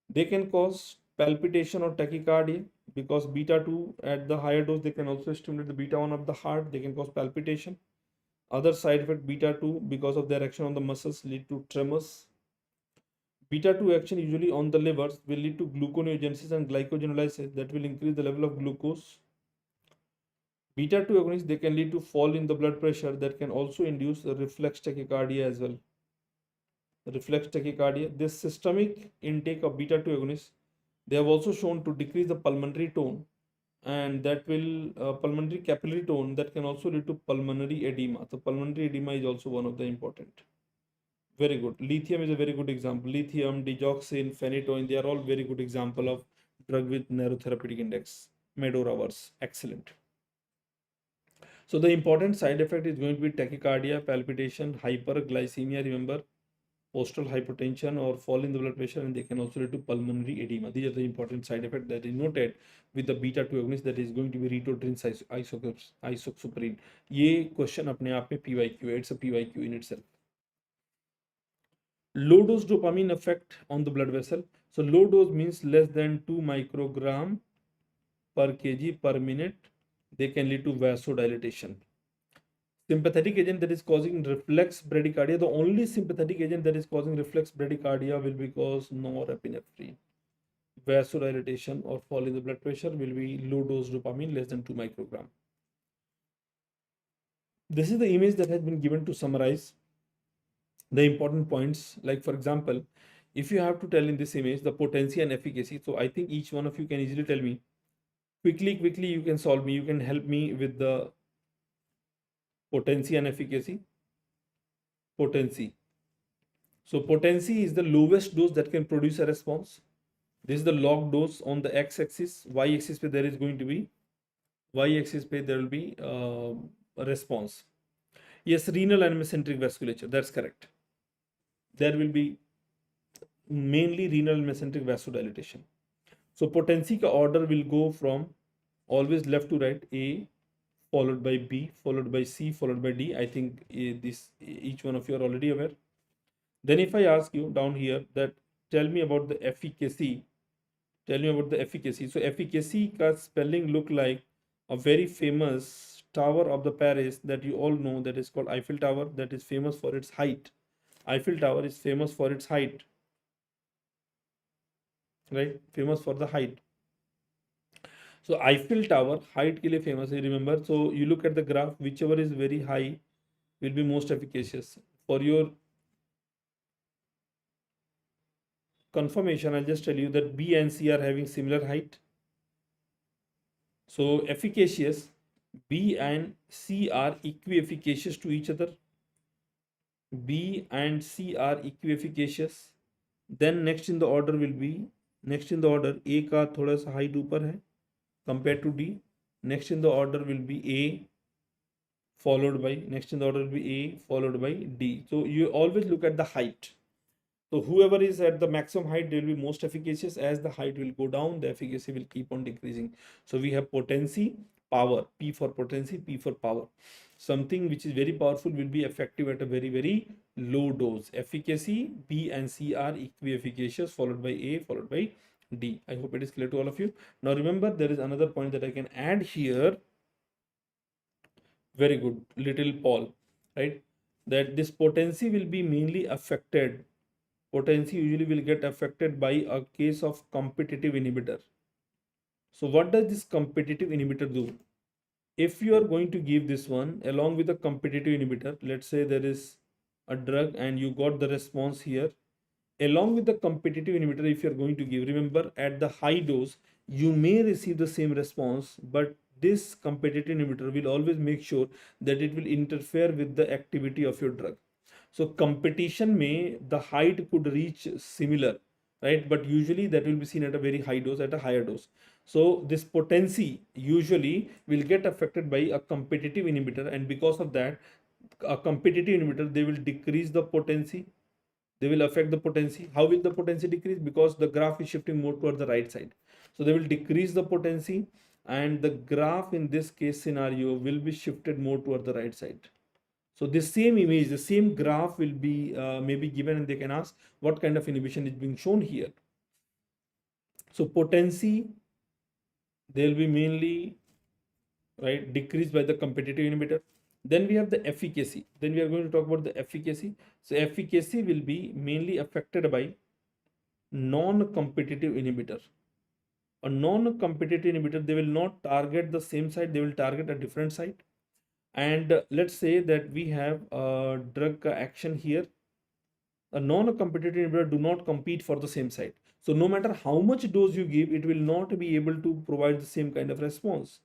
They can cause palpitation or tachycardia because beta 2 at the higher dose, they can also stimulate the beta 1 of the heart. They can cause palpitation. Other side effect, beta 2 because of their action on the muscles lead to tremors. Beta 2 action usually on the livers will lead to gluconeogenesis and glycogenolysis that will increase the level of glucose. Beta 2 agonists, they can lead to fall in the blood pressure that can also induce reflex tachycardia as well. Reflex tachycardia. This systemic intake of beta 2 agonists, they have also shown to decrease the pulmonary tone, and that will pulmonary capillary tone that can also lead to pulmonary edema. So pulmonary edema is also one of the important. Very good. Lithium is a very good example. Lithium, digoxin, phenytoin, they are all very good example of drug with narrow therapeutic index. Medoravers, excellent. So the important side effect is going to be tachycardia, palpitation, hyperglycemia, remember, postural hypertension or fall in the blood pressure, and they can also lead to pulmonary edema. These are the important side effects that is noted with the beta 2 agonist, that is going to be ritodrine, isoxaprine. ये question अपने आप में PYQ है. It's a PYQ in itself. Low dose dopamine effect on the blood vessel. So low dose means less than 2 microgram per kg per minute. They can lead to vasodilatation. Sympathetic agent that is causing reflex bradycardia, the only sympathetic agent that is causing reflex bradycardia will be cause norepinephrine. Vasodilatation or fall in the blood pressure will be low dose dopamine less than 2 microgram. This is the image that has been given to summarize the important points. Like for example, if you have to tell in this image the potency and efficacy, so I think each one of you can easily tell me quickly you can solve me, you can help me with the potency and efficacy. Potency. So potency is the lowest dose that can produce a response. This is the log dose on the x-axis. Y-axis pe there is going to be there will be a response. Yes, renal and mesenteric vasculature. That's correct. There will be mainly renal and mesenteric vasodilatation. So potency ka order will go from always left to right, A followed by B followed by C followed by D. I think each one of you are already aware. Then if I ask you down here that tell me about the efficacy, tell me about the efficacy. So efficacy का spelling look like a very famous tower of the Paris that you all know, that is called Eiffel Tower, that is famous for its height. Eiffel Tower is famous for its height, right? Famous for the height. So Eiffel Tower height के लिए famous है, remember. So you look at the graph, whichever is very high will be most efficacious. For your confirmation, I'll just tell you that B and C are having similar height. So efficacious, B and C are equi-efficacious to each other. B and C are equi-efficacious. Then next in the order will be, next in the order A का थोड़ा सा height ऊपर है compared to D. Next in the order will be A followed by, next in the order will be A followed by D. So you always look at the height. So whoever is at the maximum height, they will be most efficacious. As the height will go down, the efficacy will keep on decreasing. So we have potency, power, P for potency, P for power. Something which is very powerful will be effective at a very, very low dose. Efficacy, B and C are equi-efficacious, followed by A, followed by D. I hope it is clear to all of you. Now remember, there is another point that I can add here. Very good, little Paul, right? That this potency will be mainly affected. Potency usually will get affected by a case of competitive inhibitor. So what does this competitive inhibitor do? If you are going to give this one along with a competitive inhibitor, let's say there is a drug and you got the response here, along with the competitive inhibitor, if you are going to give, remember at the high dose, you may receive the same response, but this competitive inhibitor will always make sure that it will interfere with the activity of your drug. So competition may, the height could reach similar, right? But usually that will be seen at a very high dose, at a higher dose. So this potency usually will get affected by a competitive inhibitor, and because of that, a competitive inhibitor, they will decrease the potency. They will affect the potency. How will the potency decrease? Because the graph is shifting more towards the right side. So they will decrease the potency, and the graph in this case scenario will be shifted more towards the right side. So this same image, the same graph will be maybe given, and they can ask what kind of inhibition is being shown here. So potency, they will be mainly, right, decreased by the competitive inhibitor. Then we have the efficacy. Then we are going to talk about the efficacy. So efficacy will be mainly affected by non-competitive inhibitor. A non-competitive inhibitor, they will not target the same site, they will target a different site. And let's say that we have a drug action here. A non-competitive inhibitor do not compete for the same site. So no matter how much dose you give, it will not be able to provide the same kind of response.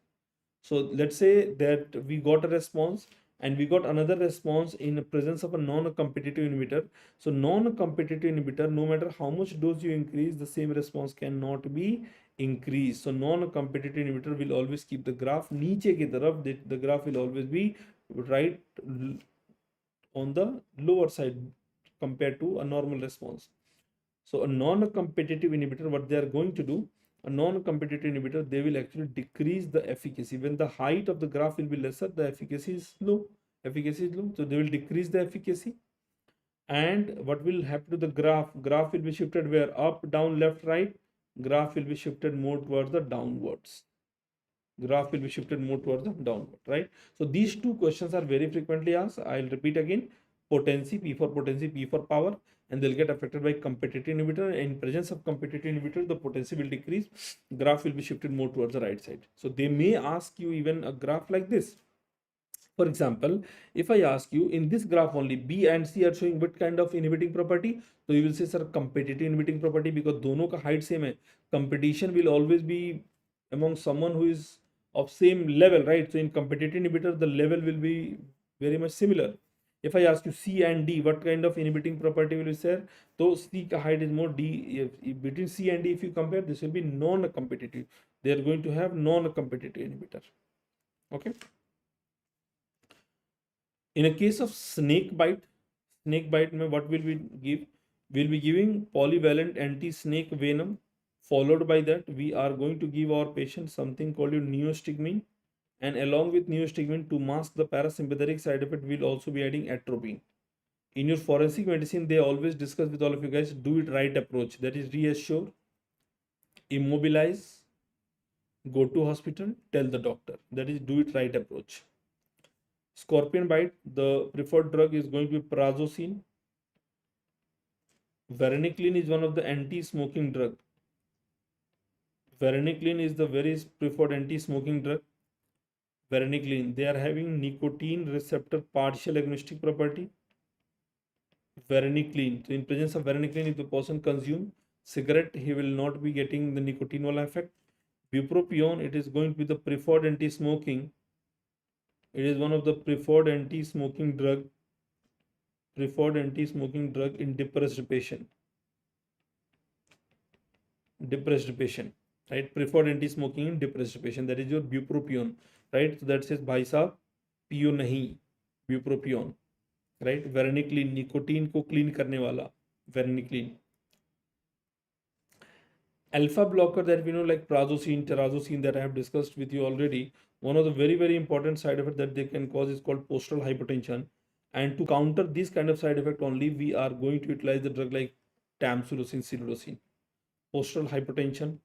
So let's say that we got a response and we got another response in the presence of a non-competitive inhibitor. So non-competitive inhibitor, no matter how much dose you increase, the same response cannot be increased. So non-competitive inhibitor will always keep the graph नीचे की तरफ, the graph will always be right on the lower side compared to a normal response. So a non-competitive inhibitor, what they are going to do, a non-competitive inhibitor, they will actually decrease the efficacy. When the height of the graph will be lesser, the efficacy is low. Efficacy is low, so they will decrease the efficacy. And what will happen to the graph? Graph will be shifted where? Up, down, left, right. Graph will be shifted more towards the downwards. Graph will be shifted more towards the downward, right? So these two questions are very frequently asked. I'll repeat again. Potency, P for potency, P for power, and they'll get affected by competitive inhibitor. In presence of competitive inhibitor, the potency will decrease. Graph will be shifted more towards the right side. So they may ask you even a graph like this. For example, if I ask you in this graph only B and C are showing what kind of inhibiting property, so you will say, sir, competitive inhibiting property, because दोनों का height same है. Competition will always be among someone who is of same level, right? So in competitive inhibitor, the level will be very much similar. If I ask you C and D, what kind of inhibiting property will you say? So C ka height is more, D, between C and D, if you compare, this will be non-competitive. They are going to have non-competitive inhibitor. Okay. In a case of snake bite mein what will we give? We'll be giving polyvalent anti-snake venom Followed by that, we are going to give our patient something called neostigmine, and along with neostigmine, to mask the parasympathetic side effect, we'll also be adding atropine. In your forensic medicine, they always discuss with all of you guys, do it right approach. That is reassure, immobilize, go to hospital, tell the doctor. That is do it right approach. Scorpion bite, the preferred drug is going to be prazosin. Varenicline is one of the anti-smoking drug. Varenicline is the very preferred anti-smoking drug. Varenicline, they are having nicotine receptor partial agonistic property. Varenicline, so in presence of varenicline, if the person consume cigarette, he will not be getting the nicotinol effect. Bupropion, it is going to be the preferred anti-smoking. It is one of the preferred anti-smoking drug in depressed patient. Right? Preferred anti-smoking in depressed patient. That is your bupropion. Right? So that says bhai sahab, पियो नहीं, bupropion. Right? Varenicline, nicotine को clean करने वाला varenicline. Alpha blocker that we know, like prazosin, terazosin, that I have discussed with you already. One of the very, very important side effects that they can cause is called postural hypertension. And to counter this kind of side effect only, we are going to utilize the drug like tamsulosin, silodosin. Postural hypertension.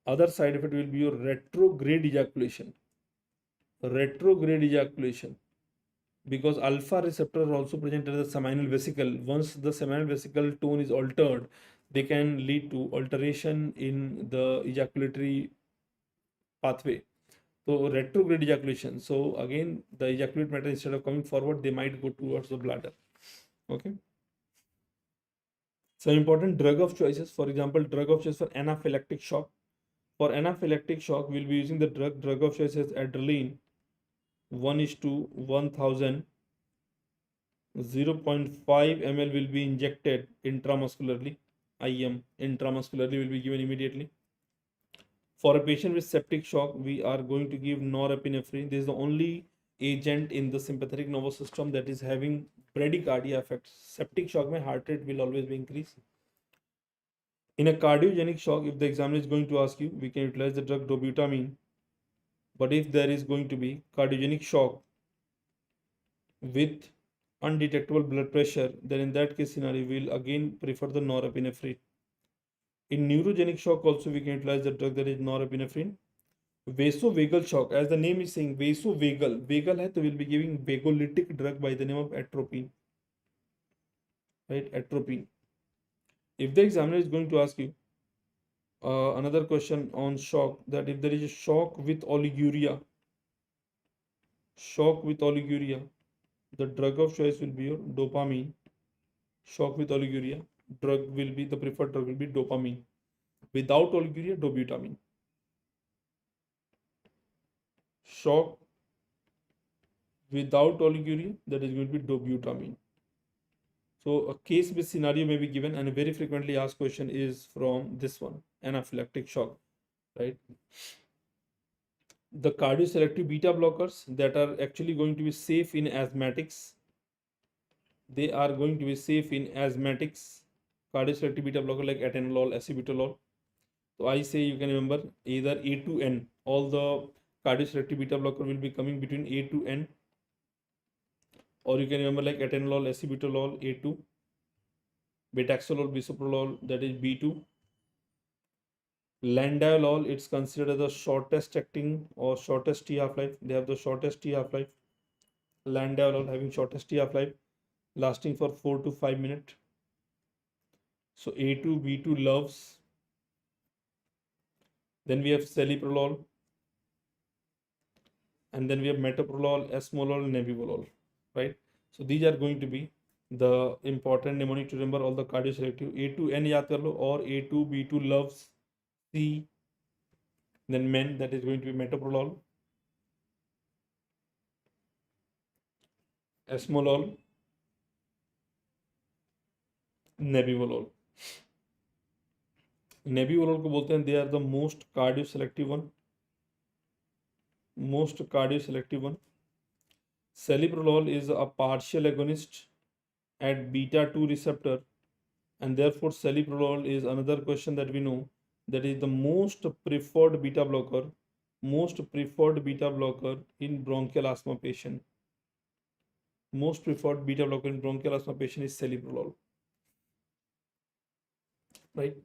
Other side effect will be your retrograde ejaculation. Because alpha receptor are also present at the seminal vesicle. Once the seminal vesicle tone is altered, they can lead to alteration in the ejaculatory pathway. So retrograde ejaculation. So again, the ejaculate matter, instead of coming forward, they might go towards the bladder. Okay. Some important drug of choices. For example, drug of choice for anaphylactic shock. For anaphylactic shock, we'll be using the drug of choice as adrenaline. 1:1000. 0.5 ml will be injected intramuscularly. IM intramuscularly will be given immediately. For a patient with septic shock, we are going to give norepinephrine. This is the only agent in the sympathetic nervous system that is having bradycardia effects. Septic shock, mein heart rate will always be increased. In a cardiogenic shock, if the examiner is going to ask you, we can utilize the drug dobutamine. But if there is going to be cardiogenic shock with undetectable blood pressure, then in that case scenario, we will again prefer the norepinephrine. In neurogenic shock also, we can utilize the drug that is norepinephrine. Vasovagal shock, as the name is saying, vasovagal. Vagal hai, so we'll be giving vagolytic drug by the name of atropine. Right, atropine. If the examiner is going to ask you another question on shock, that if there is a shock with oliguria, the drug of choice will be your dopamine. Shock with oliguria, the preferred drug will be dopamine. Without oliguria, dobutamine. Shock without oliguria, that is going to be dobutamine. So a case-based scenario may be given, and a very frequently asked question is from this one, anaphylactic shock, right? The cardioselective beta blockers that are actually going to be safe in asthmatics. They are going to be safe in asthmatics. Cardioselective beta blocker like atenolol, acebutolol. So I say you can remember either A to N. All the cardioselective beta blocker will be coming between A to N. Or you can remember like atenolol, acebutolol, A2. Betaxolol, bisoprolol, that is B2. Landiolol, it's considered as the shortest acting or shortest T half-life. They have the shortest T half-life. Landiolol having shortest T half-life, lasting for 4 to 5 minutes. So A2, B2 loves. Then we have celiprolol. And then we have metoprolol, esmolol, nebivolol. Right? So these are going to be the important mnemonic to remember all the cardioselective. A2N yaad kar lo, or A2, B2 loves C. Then men, that is going to be metoprolol, esmolol, nebivolol. Nebivolol को बोलते हैं, they are the most cardioselective one. Celiprolol is a partial agonist at beta 2 receptor and therefore celiprolol is another question that we know, that is the most preferred beta blocker, in bronchial asthma patient. Most preferred beta blocker in bronchial asthma patient is celiprolol, right?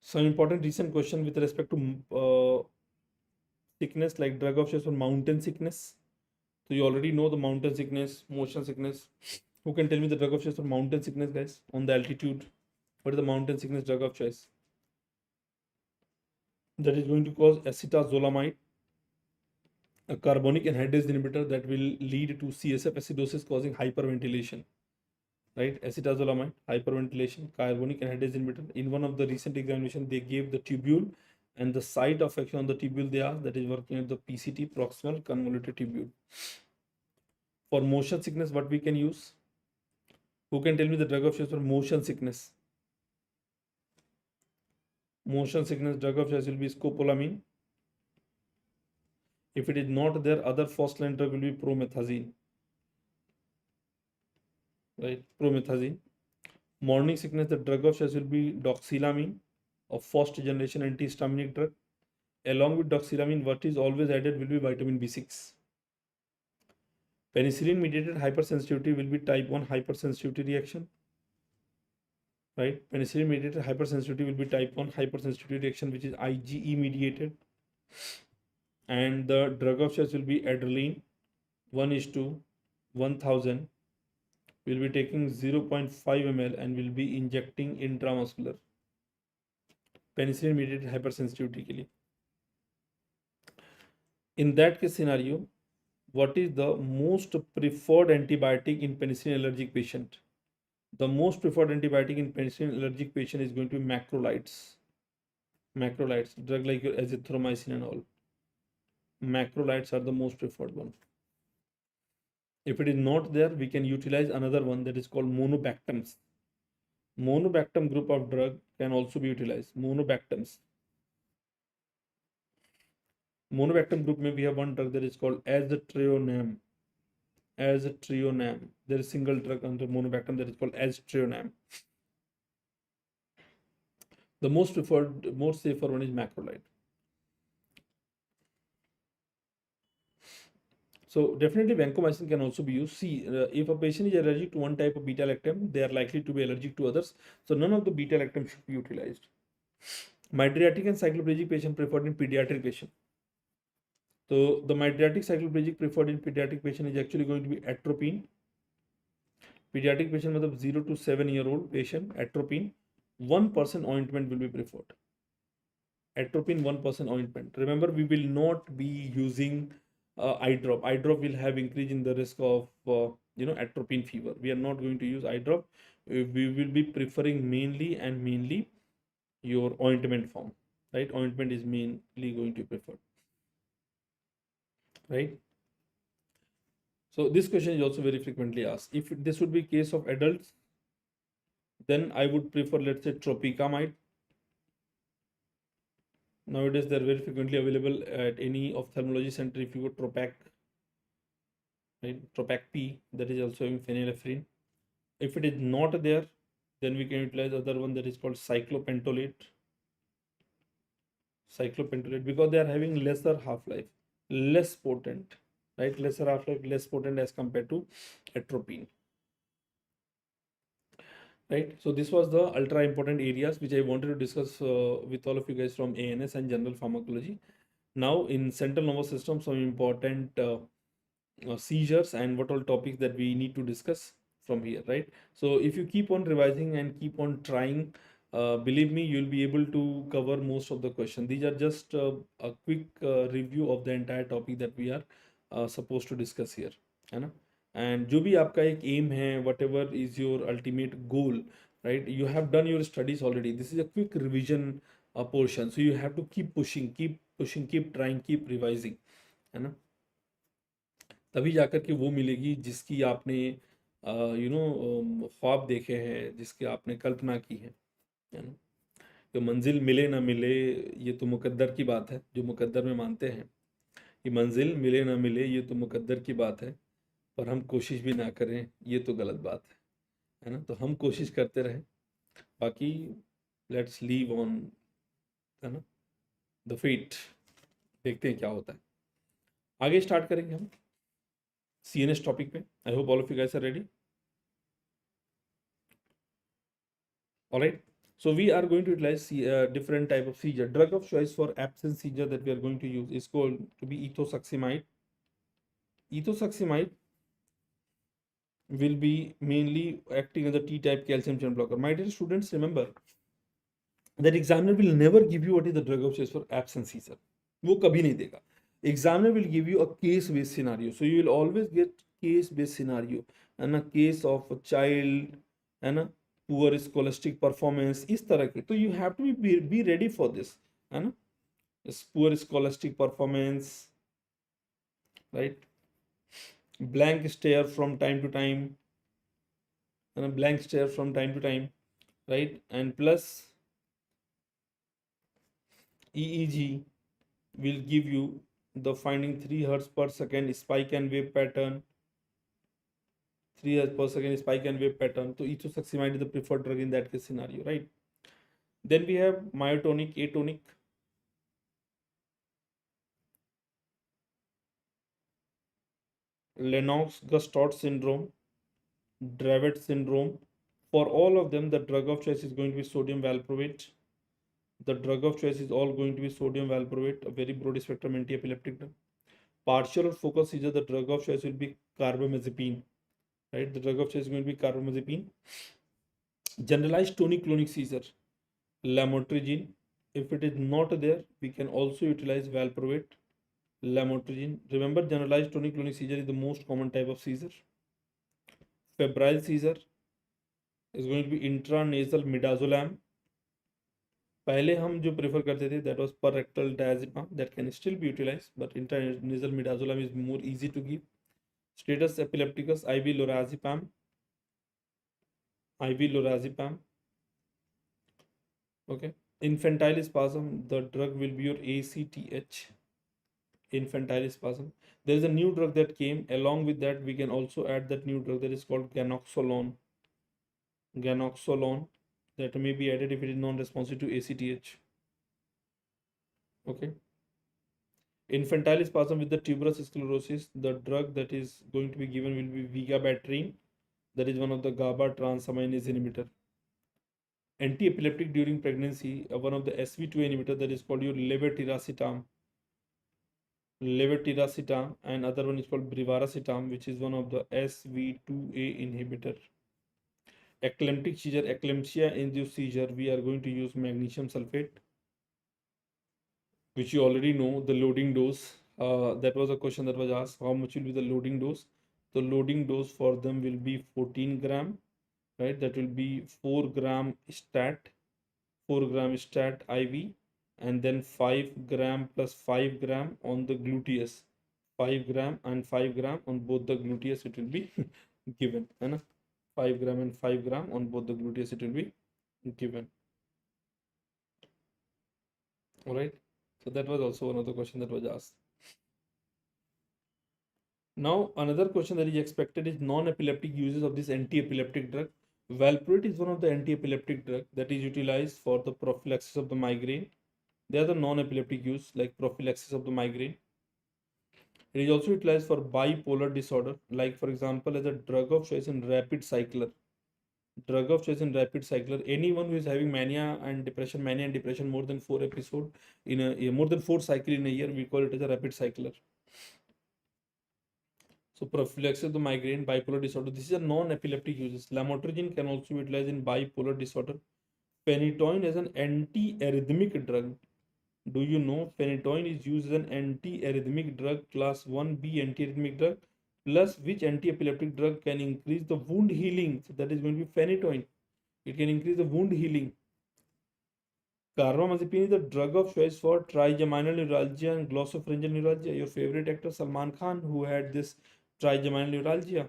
Some important recent question with respect to sickness, like drug of choice for mountain sickness. So you already know the mountain sickness, motion sickness. Who can tell me the drug of choice for mountain sickness, guys? On the altitude, what is the mountain sickness drug of choice? That is going to cause acetazolamide, a carbonic anhydrase inhibitor that will lead to CSF acidosis causing hyperventilation. Right? Acetazolamide, hyperventilation, carbonic anhydrase inhibitor. In one of the recent examination, they gave the tubule and the site of action on the tubule they asked, that is working at the PCT, proximal convoluted tubule. For motion sickness, what we can use? Who can tell me the drug of choice for motion sickness? Motion sickness drug of choice will be scopolamine. If it is not there, other first line drug will be promethazine. Right? Promethazine. Morning sickness, the drug of choice will be doxylamine, a first generation antihistaminic drug. Along with doxylamine, what is always added will be vitamin B6. Penicillin mediated hypersensitivity will be type 1 hypersensitivity reaction. Right? Penicillin mediated hypersensitivity will be type 1 hypersensitivity reaction, which is IgE mediated. And the drug of choice will be adrenaline, 1:1000. We'll be taking 0.5 ml and will be injecting intramuscular. Penicillin mediated hypersensitivity के लिए. In that case scenario, what is the most preferred antibiotic in penicillin allergic patient? The most preferred antibiotic in penicillin allergic patient is going to be macrolides. Macrolides, drug like your azithromycin and all. Macrolides are the most preferred one. If it is not there, we can utilize another one that is called monobactams. Monobactam group of drug can also be utilized. Monobactams. Monobactam group, maybe we have one drug that is called azetrionam. Azetrionam. There is single drug under monobactam that is called azetrionam. The most preferred, most safer one is macrolide. So definitely vancomycin can also be used. See, if a patient is allergic to one type of beta-lactam, they are likely to be allergic to others. So none of the beta-lactam should be utilized. Mydriatic and cycloplegic patient preferred in pediatric patient. So the mydriatic cycloplegic preferred in pediatric patient is actually going to be atropine. Pediatric patient मतलब 0 to 7-year-old patient, atropine. 1% ointment will be preferred. Atropine 1% ointment. Remember, we will not be using eye drop. Eye drop will have increase in the risk of atropine fever. We are not going to use eye drop. We will be preferring mainly your ointment form. Right? Ointment is mainly going to be preferred. Right? So this question is also very frequently asked. If this would be case of adults, then I would prefer, let's say, tropicamide. Nowadays, they're very frequently available at any ophthalmology center. If you go Tropac, right? Tropac P, that is also having phenylephrine. If it is not there, then we can utilize other one that is called cyclopentolate. Cyclopentolate, because they are having lesser half-life, less potent, right? Lesser half-life, less potent as compared to atropine. Right, so this was the ultra important areas which I wanted to discuss with all of you guys from ANS and general pharmacology. Now in central nervous system, some important seizures and what all topics that we need to discuss from here, right? So if you keep on revising and keep on trying, believe me, you'll be able to cover most of the question. These are just a quick review of the entire topic that we are supposed to discuss here, है ना? And जो भी आपका एक aim है, whatever is your ultimate goal, right? You have done your studies already. This is a quick revision portion, so you have to keep pushing, keep trying, keep revising, है ना? तभी जाकर के वो मिलेगी जिसकी आपने ख्वाब देखे हैं, जिसकी आपने कल्पना की है ना? तो मंजिल मिले ना मिले ये तो मुकद्दर की बात है, जो मुकद्दर में मानते हैं कि मंजिल मिले ना मिले ये तो मुकद्दर की बात है, पर हम कोशिश भी ना करें ये तो गलत बात है. है ना, तो हम कोशिश करते रहे, बाकी लेट्स लीव ऑन, है ना, द फेट, देखते हैं क्या होता है। आगे स्टार्ट करेंगे हम CNS टॉपिक पे। I hope all of you guys are ready. Alright, so we are going to utilize different type of seizure. Drug of choice for absence seizure that we are going to use is called to be ethosuximide. Ethosuximide will be mainly acting as a T-type calcium channel blocker. My dear students, remember that examiner will never give you what is the drug of choice for absence seizure. वो कभी नहीं देगा. Examiner will give you a case-based scenario. So you will always get case-based scenario. And a case of a child, and a poor scholastic performance, इस तरह के. तो you have to be ready for this, है ना? Poor scholastic performance, right? Blank stare from time to time, and a blank stare from time to time, right? And plus EEG will give you the finding 3 hertz per second spike and wave pattern, 3 hertz per second spike and wave pattern. So ethosuximide is the preferred drug in that case scenario, right? Then we have myotonic, atonic. Lennox-Gastaut syndrome, Dravet syndrome. For all of them, the drug of choice is going to be sodium valproate. The drug of choice is all going to be sodium valproate, a very broad spectrum anti-epileptic drug. Partial or focal seizure, the drug of choice will be carbamazepine, right? The drug of choice is going to be carbamazepine. Generalized tonic-clonic seizure, lamotrigine. If it is not there, we can also utilize valproate, lamotrigine. Remember, generalized tonic-clonic seizure is the most common type of seizure. Febrile seizure is going to be intranasal midazolam. पहले हम जो prefer करते थे that was per rectal diazepam, that can still be utilized, but intranasal midazolam is more easy to give. Status epilepticus, IV lorazepam, IV lorazepam. Okay. Infantile spasm, the drug will be your ACTH. Infantile spasm. There is a new drug that came. Along with that, we can also add that new drug that is called ganoxolone. Ganoxolone, that may be added if it is non-responsive to ACTH. Okay. Infantile spasm with the tuberous sclerosis, the drug that is going to be given will be vigabatrin. That is one of the GABA transaminase inhibitor. Anti-epileptic during pregnancy, one of the SV2 inhibitor that is called your levetiracetam. Levetiracetam, and other one is called brivaracetam, which is one of the SV2A inhibitor. Eclamptic seizure, eclampsia induced seizure, we are going to use magnesium sulfate, which you already know the loading dose. That was a question that was asked, how much will be the loading dose? The loading dose for them will be 14 gram, right? That will be 4 gram stat, 4 gram stat IV, and then 5 gram plus 5 gram on the gluteus, 5 gram and 5 gram on both the gluteus it will be given, and 5 gram and 5 gram on both the gluteus it will be given. All right, so that was also another question that was asked. Now another question that is expected is non-epileptic uses of this anti-epileptic drug. Valproate is one of the anti-epileptic drug that is utilized for the prophylaxis of the migraine. They are the non-epileptic use like prophylaxis of the migraine. It is also utilized for bipolar disorder, like for example as a drug of choice in rapid cycler. Drug of choice in rapid cycler. Anyone who is having mania and depression more than 4 episode in a more than 4 cycle in a year, we call it as a rapid cycler. So prophylaxis of the migraine, bipolar disorder. This is a non-epileptic uses. Lamotrigine can also be utilized in bipolar disorder. Phenytoin is an anti-arrhythmic drug. Do you know phenytoin is used as an anti-arrhythmic drug, class 1B anti-arrhythmic drug, plus which anti-epileptic drug can increase the wound healing? So that is going to be phenytoin. It can increase the wound healing. Carbamazepine is the drug of choice for trigeminal neuralgia and glossopharyngeal neuralgia. Your favorite actor Salman Khan, who had this trigeminal neuralgia,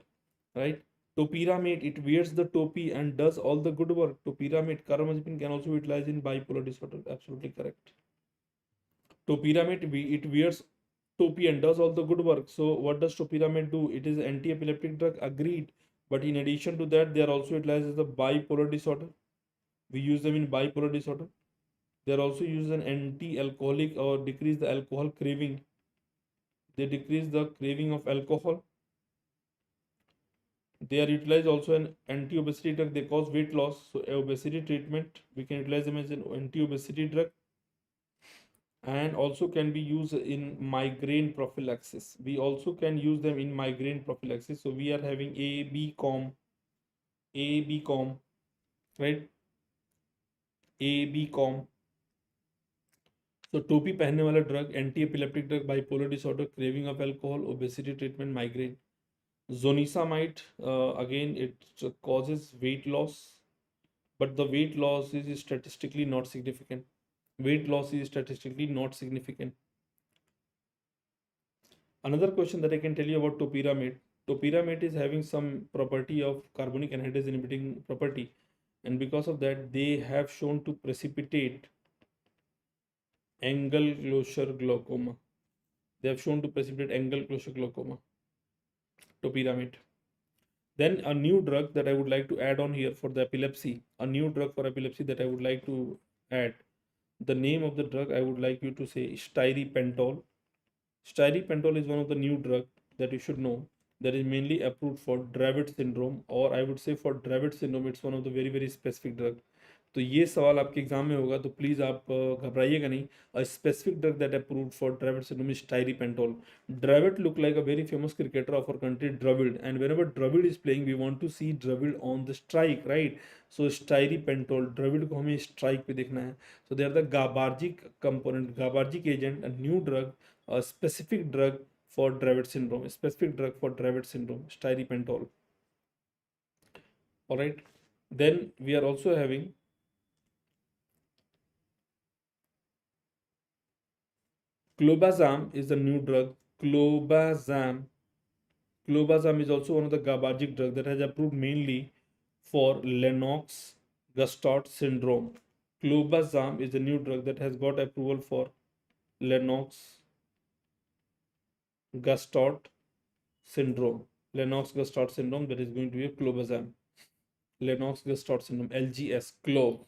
right? Topiramate, it wears the topi and does all the good work. Topiramate, carbamazepine can also be utilized in bipolar disorder. Absolutely correct. Topiramate, it wears topi and does all the good work. So what does topiramate do? It is anti-epileptic drug, agreed. But in addition to that, they are also utilized as a bipolar disorder. We use them in bipolar disorder. They are also used as an anti-alcoholic or decrease the alcohol craving. They decrease the craving of alcohol. They are utilized also an anti-obesity drug. They cause weight loss. So obesity treatment, we can utilize them as an anti-obesity drug, and also can be used in migraine prophylaxis. We also can use them in migraine prophylaxis. So we are having A B com, right? A B com. So टोपी पहनने वाला drug, anti epileptic drug, bipolar disorder, craving of alcohol, obesity treatment, migraine. Zonisamide, again, it causes weight loss, but the weight loss is statistically not significant. Weight loss is statistically not significant. Another question that I can tell you about topiramate. Topiramate is having some property of carbonic anhydrase inhibiting property, and because of that, they have shown to precipitate angle closure glaucoma. They have shown to precipitate angle closure glaucoma. Topiramate. Then a new drug that I would like to add on here for the epilepsy, a new drug for epilepsy that I would like to add. The name of the drug I would like you to say styripentol. Styripentol is one of the new drug that you should know that is mainly approved for Dravet syndrome, or I would say for Dravet syndrome it's one of the very specific drug. तो ये सवाल आपके exam में होगा, तो please आप घबराइएगा नहीं. A specific drug that approved for Dravet syndrome is styripentol. Dravet look like a very famous cricketer of our country, Dravid, and whenever Dravid is playing, we want to see Dravid on the strike, right? So styripentol, Dravid को हमें strike पे देखना है. So they are the GABAergic component, GABAergic agent, a new drug, a specific drug for Dravet syndrome, a specific drug for Dravet syndrome, styripentol. All right. Then we are also having clobazam is the new drug. Clobazam. Clobazam is also one of the GABAergic drug that has approved mainly for Lennox-Gastaut syndrome. Clobazam is the new drug that has got approval for Lennox-Gastaut syndrome. Lennox-Gastaut syndrome, that is going to be a clobazam. Lennox-Gastaut syndrome, LGS, clove,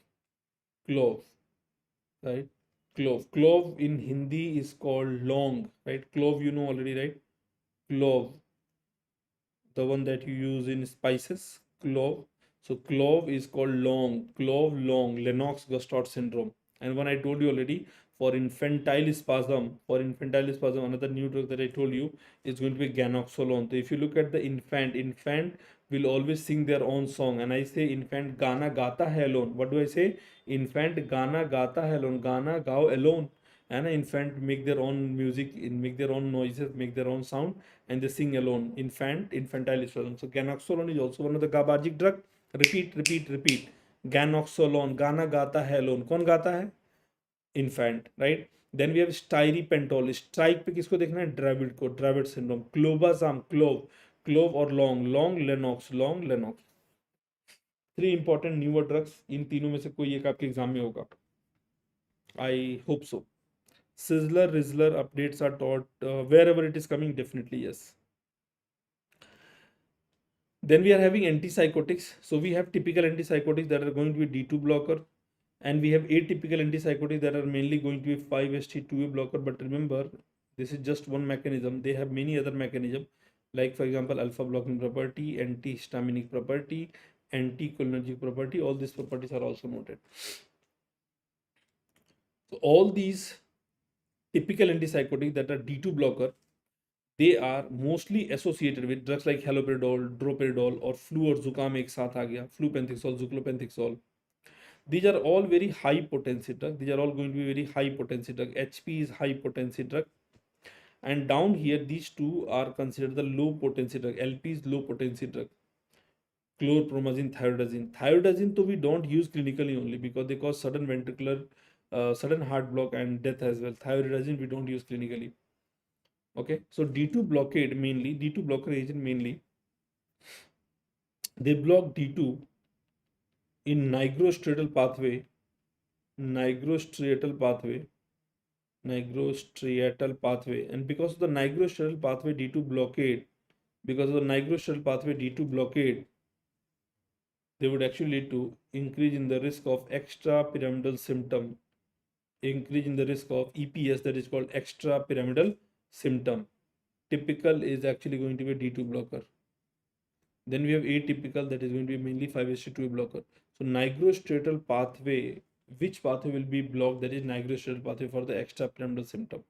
right? Clove in Hindi is called long, right? Clove, you know already, right? Clove, the one that you use in spices, clove. So clove is called long, Lennox-Gastaut syndrome. And when I told you already, for infantile spasm, another new drug that I told you is going to be ganoxolone. So if you look at the infant will always sing their own song, and I say infant गाना गाता है alone. What do I say? Infant गाना गाता है alone. गाना गाओ alone. And an infant make their own music, make their own noises, make their own sound, and they sing alone. Infantile spasm. So ganoxolone is also one of the GABAergic drug. Repeat. Ganoxolone, गाना गाता है alone. कौन गाता है? Infant, right? Then we have styripentol. Strike पे किसको देखना है? Dravet को, Dravet syndrome. Clobazam, clove और long Lennox. Three important newer drugs. इन तीनों में से कोई एक आपके एग्जाम में होगा. I hope so. Sizzler, Rizzler updates are taught wherever it is coming, definitely yes. Then we are having antipsychotics. So we have typical antipsychotics that are going to be D2 blocker, and we have atypical antipsychotics that are mainly going to be 5-HT2A blocker. But remember, this is just one mechanism. They have many other mechanisms, like for example, alpha blocking property, antihistaminic property, anticholinergic property. All these properties are also noted. So all these typical antipsychotics that are D2 blocker, they are mostly associated with drugs like haloperidol, droperidol, or flu or zukam ek saath aa gaya, flupentixol, zuclopentixol. These are all very high potency drug. These are all going to be very high potency drug. HP is high potency drug, and down here these two are considered the low potency drug. LP is low potency drug. Chlorpromazine, thyroidazine, so we don't use clinically only because they cause sudden ventricular, sudden heart block and death as well. Thyroidazine we don't use clinically. Okay, so D2 blocker agent mainly, they block D2 in nigrostriatal pathway, and because of the nigrostriatal pathway D2 blockade, because of the nigrostriatal pathway D2 blockade, they would actually lead to increase in the risk of extrapyramidal symptom, increase in the risk of EPS, that is called extrapyramidal symptom. Typical is actually going to be a D2 blocker. Then we have atypical, that is going to be mainly 5-HT2A blocker. So nigrostriatal pathway, which pathway will be blocked? That is nigrostriatal pathway for the extrapyramidal symptom,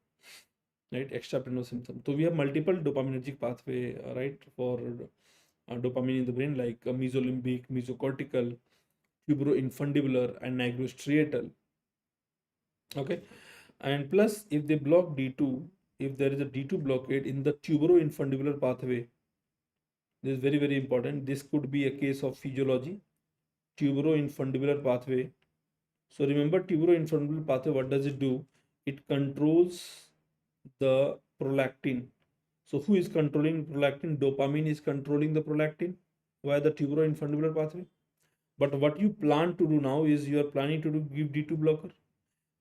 right? Extrapyramidal symptom. So we have multiple dopaminergic pathway, right, for dopamine in the brain, like mesolimbic, mesocortical, tuberoinfundibular, and nigrostriatal. Okay, and plus if they block D2, if there is a D2 blockade in the tuberoinfundibular pathway, this is very, very important. This could be a case of physiology, tuberoinfundibular pathway. So remember, tuberoinfundibular pathway, what does it do? It controls the prolactin. So who is controlling prolactin? Dopamine is controlling the prolactin via the tuberoinfundibular pathway. But what you plan to do now is you are planning to give D2 blocker.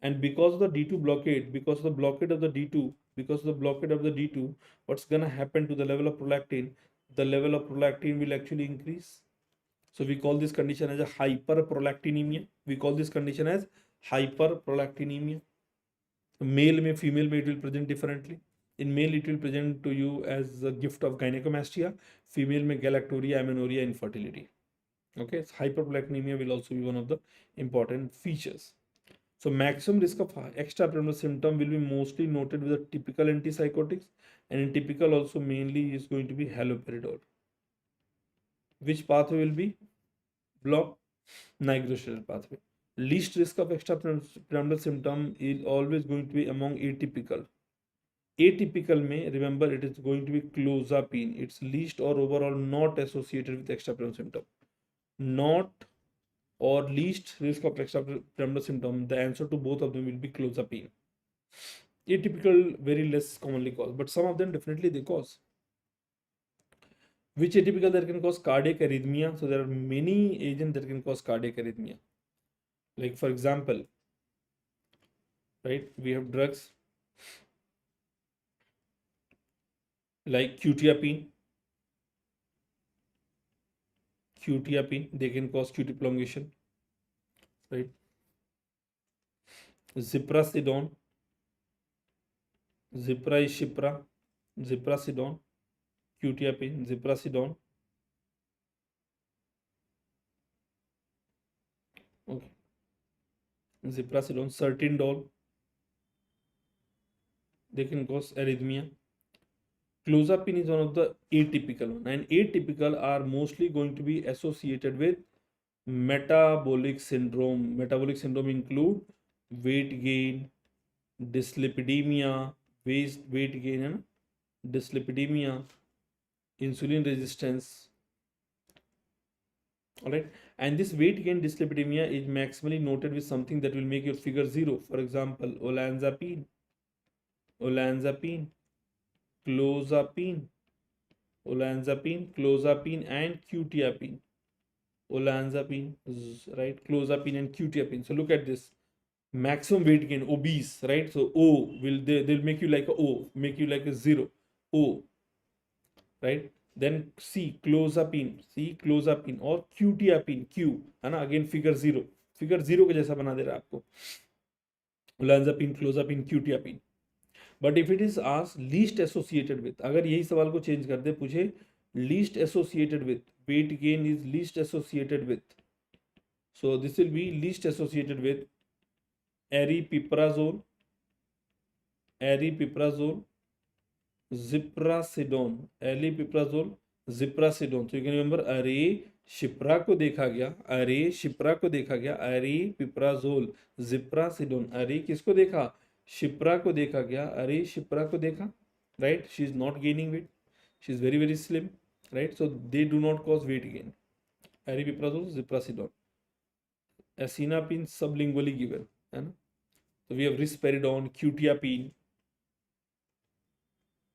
And because of the D2 blockade, because of the blockade of the D2, because of the blockade of the D2, what's going to happen to the level of prolactin? The level of prolactin will actually increase. So we call this condition as a hyperprolactinemia. We call this condition as hyperprolactinemia. Male may, female may, it will present differently. In male, it will present to you as a gift of gynecomastia. Female may galactorrhea, amenorrhea, infertility. Okay, so hyperprolactinemia will also be one of the important features. So maximum risk of extrapyramidal symptom will be mostly noted with the typical antipsychotics, and in typical also mainly is going to be haloperidol. Which pathway will be blocked? Nigrostriatal pathway. Least risk of extrapyramidal symptom is always going to be among atypical. Atypical may, remember, it is going to be clozapine. It's least or overall not associated with extrapyramidal symptom. Not or least risk of extrapyramidal symptom, the answer to both of them will be clozapine. Atypical very less commonly caused, but some of them definitely they cause. Which atypical that can cause cardiac arrhythmia? So there are many agents that can cause cardiac arrhythmia. Like for example, right, we have drugs like quetiapine, they can cause QT prolongation, right? Ziprasidone, ziprasidone, quetiapine, ziprasidone. Okay. Ziprasidone, sertindole, they can cause arrhythmia. Clozapine is one of the atypical one, and atypical are mostly going to be associated with metabolic syndrome. Metabolic syndrome include weight gain, dyslipidemia, weight gain and dyslipidemia, insulin resistance. All right, and this weight gain dyslipidemia is maximally noted with something that will make your figure 0. For example, olanzapine, clozapine, and quetiapine. Olanzapine, right? Clozapine and quetiapine. So look at this. Maximum weight gain, obese, right? So O will they'll make you like a O, make you like a 0. O, right? Then C, clozapine, or quetiapine, Q, है ना? Again figure 0 के जैसा बना दे रहा है आपको. Olanzapine, clozapine, quetiapine. But if it is asked least associated with, अगर यही सवाल को चेंज कर दे, पूछे least associated with, weight gain is least associated with, so this will be least associated with aripiprazole, ziprasidone, ziprasidone. So you can remember Shipra को देखा गया, aripiprazole, ziprasidone. अरे किसको देखा? शिप्रा को देखा गया, शिप्रा को देखा, right? She is not gaining weight, she is very, very slim, right? So they do not cause weight gain. Aripiprazole, ziprasidone. Acinapine sublingually given, है ना? So we have risperidone, quetiapine,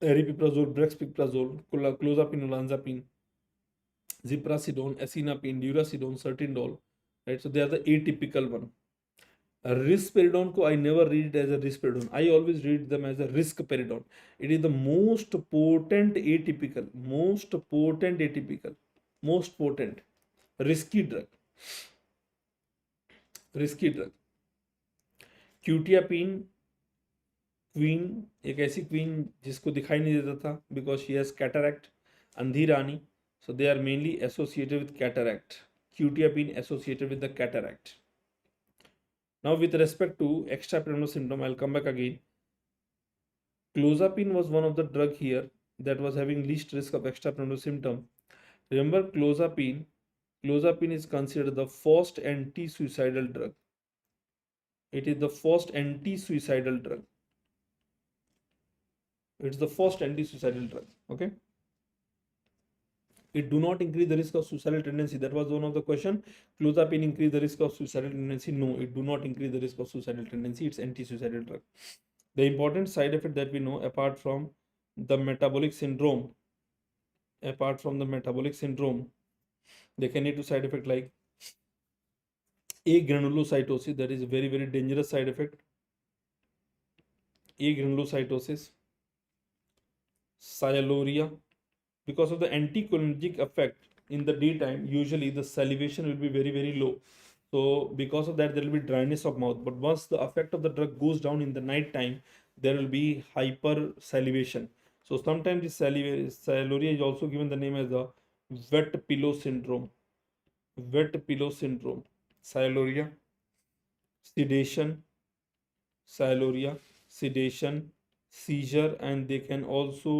aripiprazole, brexpiprazole, clozapine, olanzapine, ziprasidone, acinapine, durasidone, sertindole, right? So they are the atypical one. Risperidone को I never read it as a risperidone. I always read them as a risperidone. It is the most potent atypical, most potent, risky drug. Quetiapine queen, एक ऐसी queen जिसको दिखाई नहीं देता था because she has cataract, अंधी रानी. So they are mainly associated with cataract. Quetiapine associated with the cataract. Now with respect to extrapyramidal symptom, I'll come back again. Clozapine was one of the drug here that was having least risk of extrapyramidal symptom. Remember clozapine is considered the first anti-suicidal drug. It is the first anti-suicidal drug. It's the first anti-suicidal drug. Okay. It do not increase the risk of suicidal tendency. That was one of the question. Clozapine increase the risk of suicidal tendency? No, it do not increase the risk of suicidal tendency. It's anti-suicidal drug. The important side effect that we know apart from the metabolic syndrome, they can lead to side effect like agranulocytosis. That is a very, very dangerous side effect. Agranulocytosis, sialuria. Because of the anticholinergic effect in the daytime, usually the salivation will be very, very low. So because of that, there will be dryness of mouth. But once the effect of the drug goes down in the night time, there will be hyper salivation. So sometimes this sialuria is also given the name as the wet pillow syndrome. Sialuria, sedation, seizure, and they can also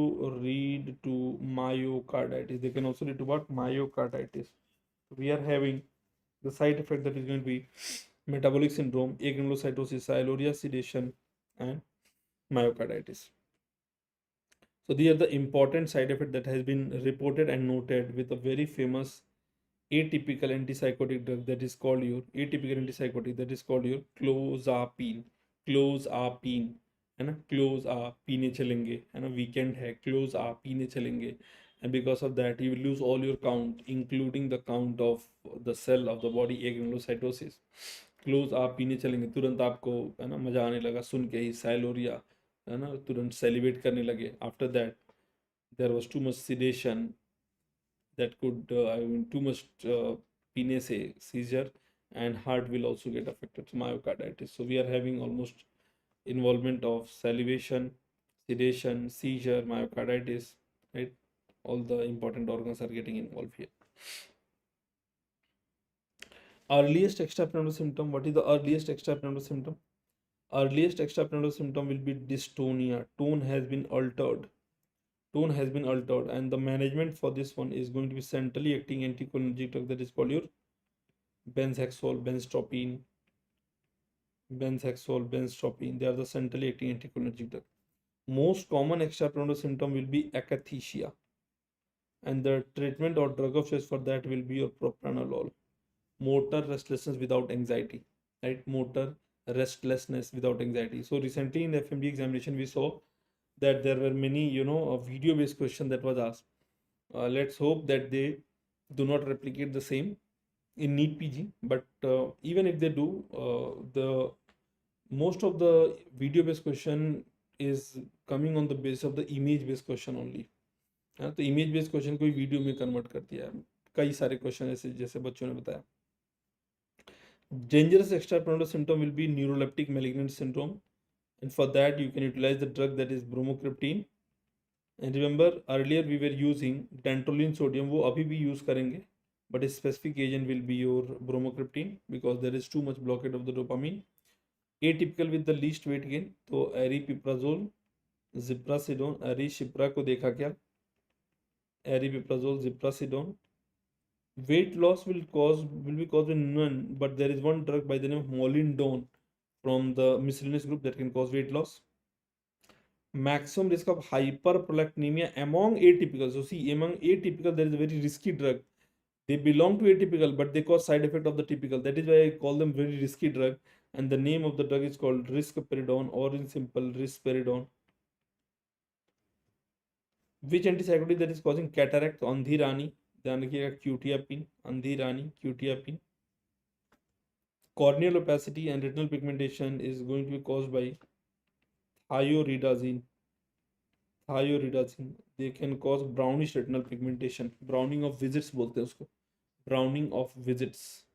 lead to myocarditis. They can also lead to what? Myocarditis. We are having the side effect that is going to be metabolic syndrome, agranulocytosis, sialuria, sedation, and myocarditis. So these are the important side effects that has been reported and noted with a very famous atypical antipsychotic drug that is called your clozapine. है ना, close आप पीने चलेंगे, है ना, weekend है, close आप पीने चलेंगे, and because of that you will lose all your count including the count of the cell of the body, agranulocytosis. Close आप पीने चलेंगे, तुरंत आपको, है ना, मजा आने लगा सुन के ही, साइलोरिया, है ना, तुरंत सेलिब्रेट करने लगे. After that there was too much sedation that could too much पीने से seizure, and heart will also get affected, myocarditis. So we are having almost involvement of salivation, sedation, seizure, myocarditis, right? All the important organs are getting involved here. Earliest extrapyramidal symptom. What is the earliest extrapyramidal symptom? Earliest extrapyramidal symptom will be dystonia. Tone has been altered, and the management for this one is going to be centrally acting anticholinergic drug that is called your benzaxol, benztropine. They are the centrally acting anticholinergic drug. Most common extrapyramidal symptom will be akathisia, and the treatment or drug of choice for that will be your propranolol. Motor restlessness without anxiety, right? Motor restlessness without anxiety. So recently in the FMG examination, we saw that there were many, video-based question that was asked. Let's hope that they do not replicate the same in NEET PG. But even if they do, the most of the video-based question is coming on the basis of the image-based question only. तो image based question को video में convert कर दिया है. कई सारे question ऐसे जैसे बच्चों ने बताया. Dangerous extrapyramidal symptom will be neuroleptic malignant syndrome, and for that you can utilize the drug that is bromocriptine. And remember earlier we were using dantrolene sodium, वो अभी भी use करेंगे, but a specific agent will be your bromocriptine because there is too much blockade of the dopamine. Atypical with the least weight gain, तो aripiprazole, ziprasidone, arishipra को देखा क्या, aripiprazole, ziprasidone. Weight loss will be caused by none, but there is one drug by the name of molindone from the miscellaneous group that can cause weight loss. Maximum risk of hyperprolactinemia among atypical. So see, among atypical there is a very risky drug. They belong to atypical, but they cause side effect of the typical. That is why I call them very risky drug. And the name of the drug is called risperidone, or in simple risperidone. Which antipsychotic that is causing cataract? अंधी रानी, ध्यान रखिएगा, क्यूटियापिन, अंधी रानी, क्यूटियापिन. Corneal opacity and retinal pigmentation is going to be caused by thioridazine. Thioridazine. They can cause brownish retinal pigmentation. Browning of visits बोलते हैं उसको. Browning of visits.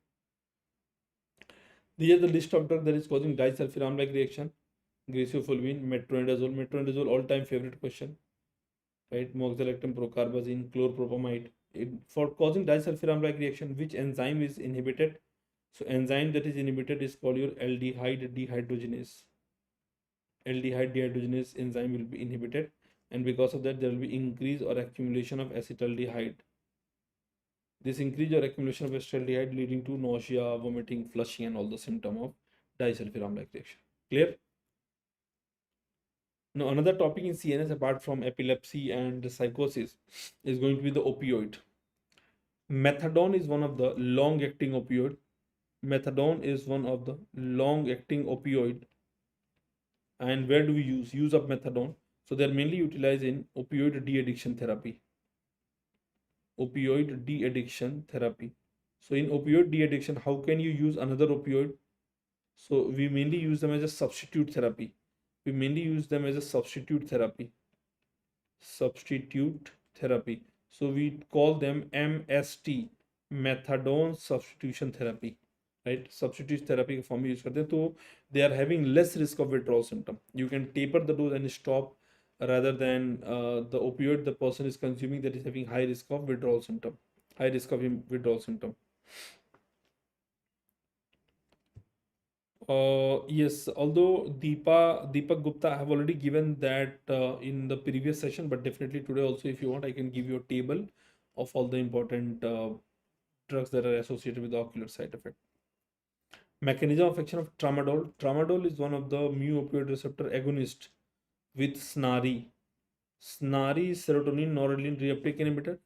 These are the list of drugs that is causing disulfiram-like reaction. Griseofulvine, metronidazole. Metronidazole, all-time favorite question. Right? Moxilectin, procarbazine, chlorpropamide. For causing disulfiram-like reaction, which enzyme is inhibited? So enzyme that is inhibited is called your aldehyde dehydrogenase. Aldehyde dehydrogenase enzyme will be inhibited, and because of that there will be increase or accumulation of acetaldehyde. This increase or accumulation of acetaldehyde leading to nausea, vomiting, flushing, and all the symptom of disulfiram-like reaction. Clear? Now another topic in CNS apart from epilepsy and psychosis is going to be the opioid. Methadone is one of the long-acting opioid. Methadone is one of the long-acting opioid. And where do we use of methadone? So they are mainly utilized in opioid de-addiction therapy. Opioid de-addiction therapy. So in opioid de-addiction, how can you use another opioid? So we mainly use them as a substitute therapy. Substitute therapy. So we call them MST, methadone substitution therapy. Right? Substitute therapy form में use करते हैं, तो they are having less risk of withdrawal symptom. You can taper the dose and stop rather than the opioid the person is consuming that is having high risk of withdrawal symptom. Yes, although Deepak Gupta, I have already given that in the previous session, but definitely today also, if you want, I can give you a table of all the important drugs that are associated with the ocular side effect. Mechanism of action of tramadol. Tramadol is one of the mu opioid receptor agonist with SNARI. SNARI is serotonin noradrenaline reuptake inhibitor.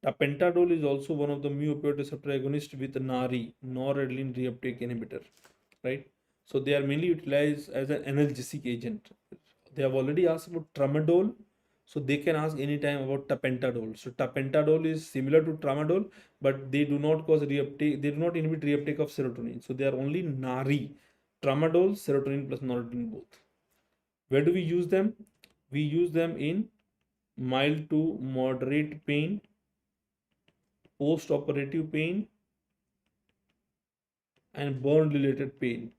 Tapentadol is also one of the mu opioid receptor agonist with NARI, noradrenaline reuptake inhibitor. Right? So they are mainly utilized as an analgesic agent. They have already asked about tramadol, so they can ask anytime about tapentadol. So tapentadol is similar to tramadol, but they do not cause reuptake. They do not inhibit reuptake of serotonin. So they are only NARI, tramadol, serotonin plus noradrenaline both. Where do we use them? We use them in mild to moderate pain, post-operative pain, and burn-related pain.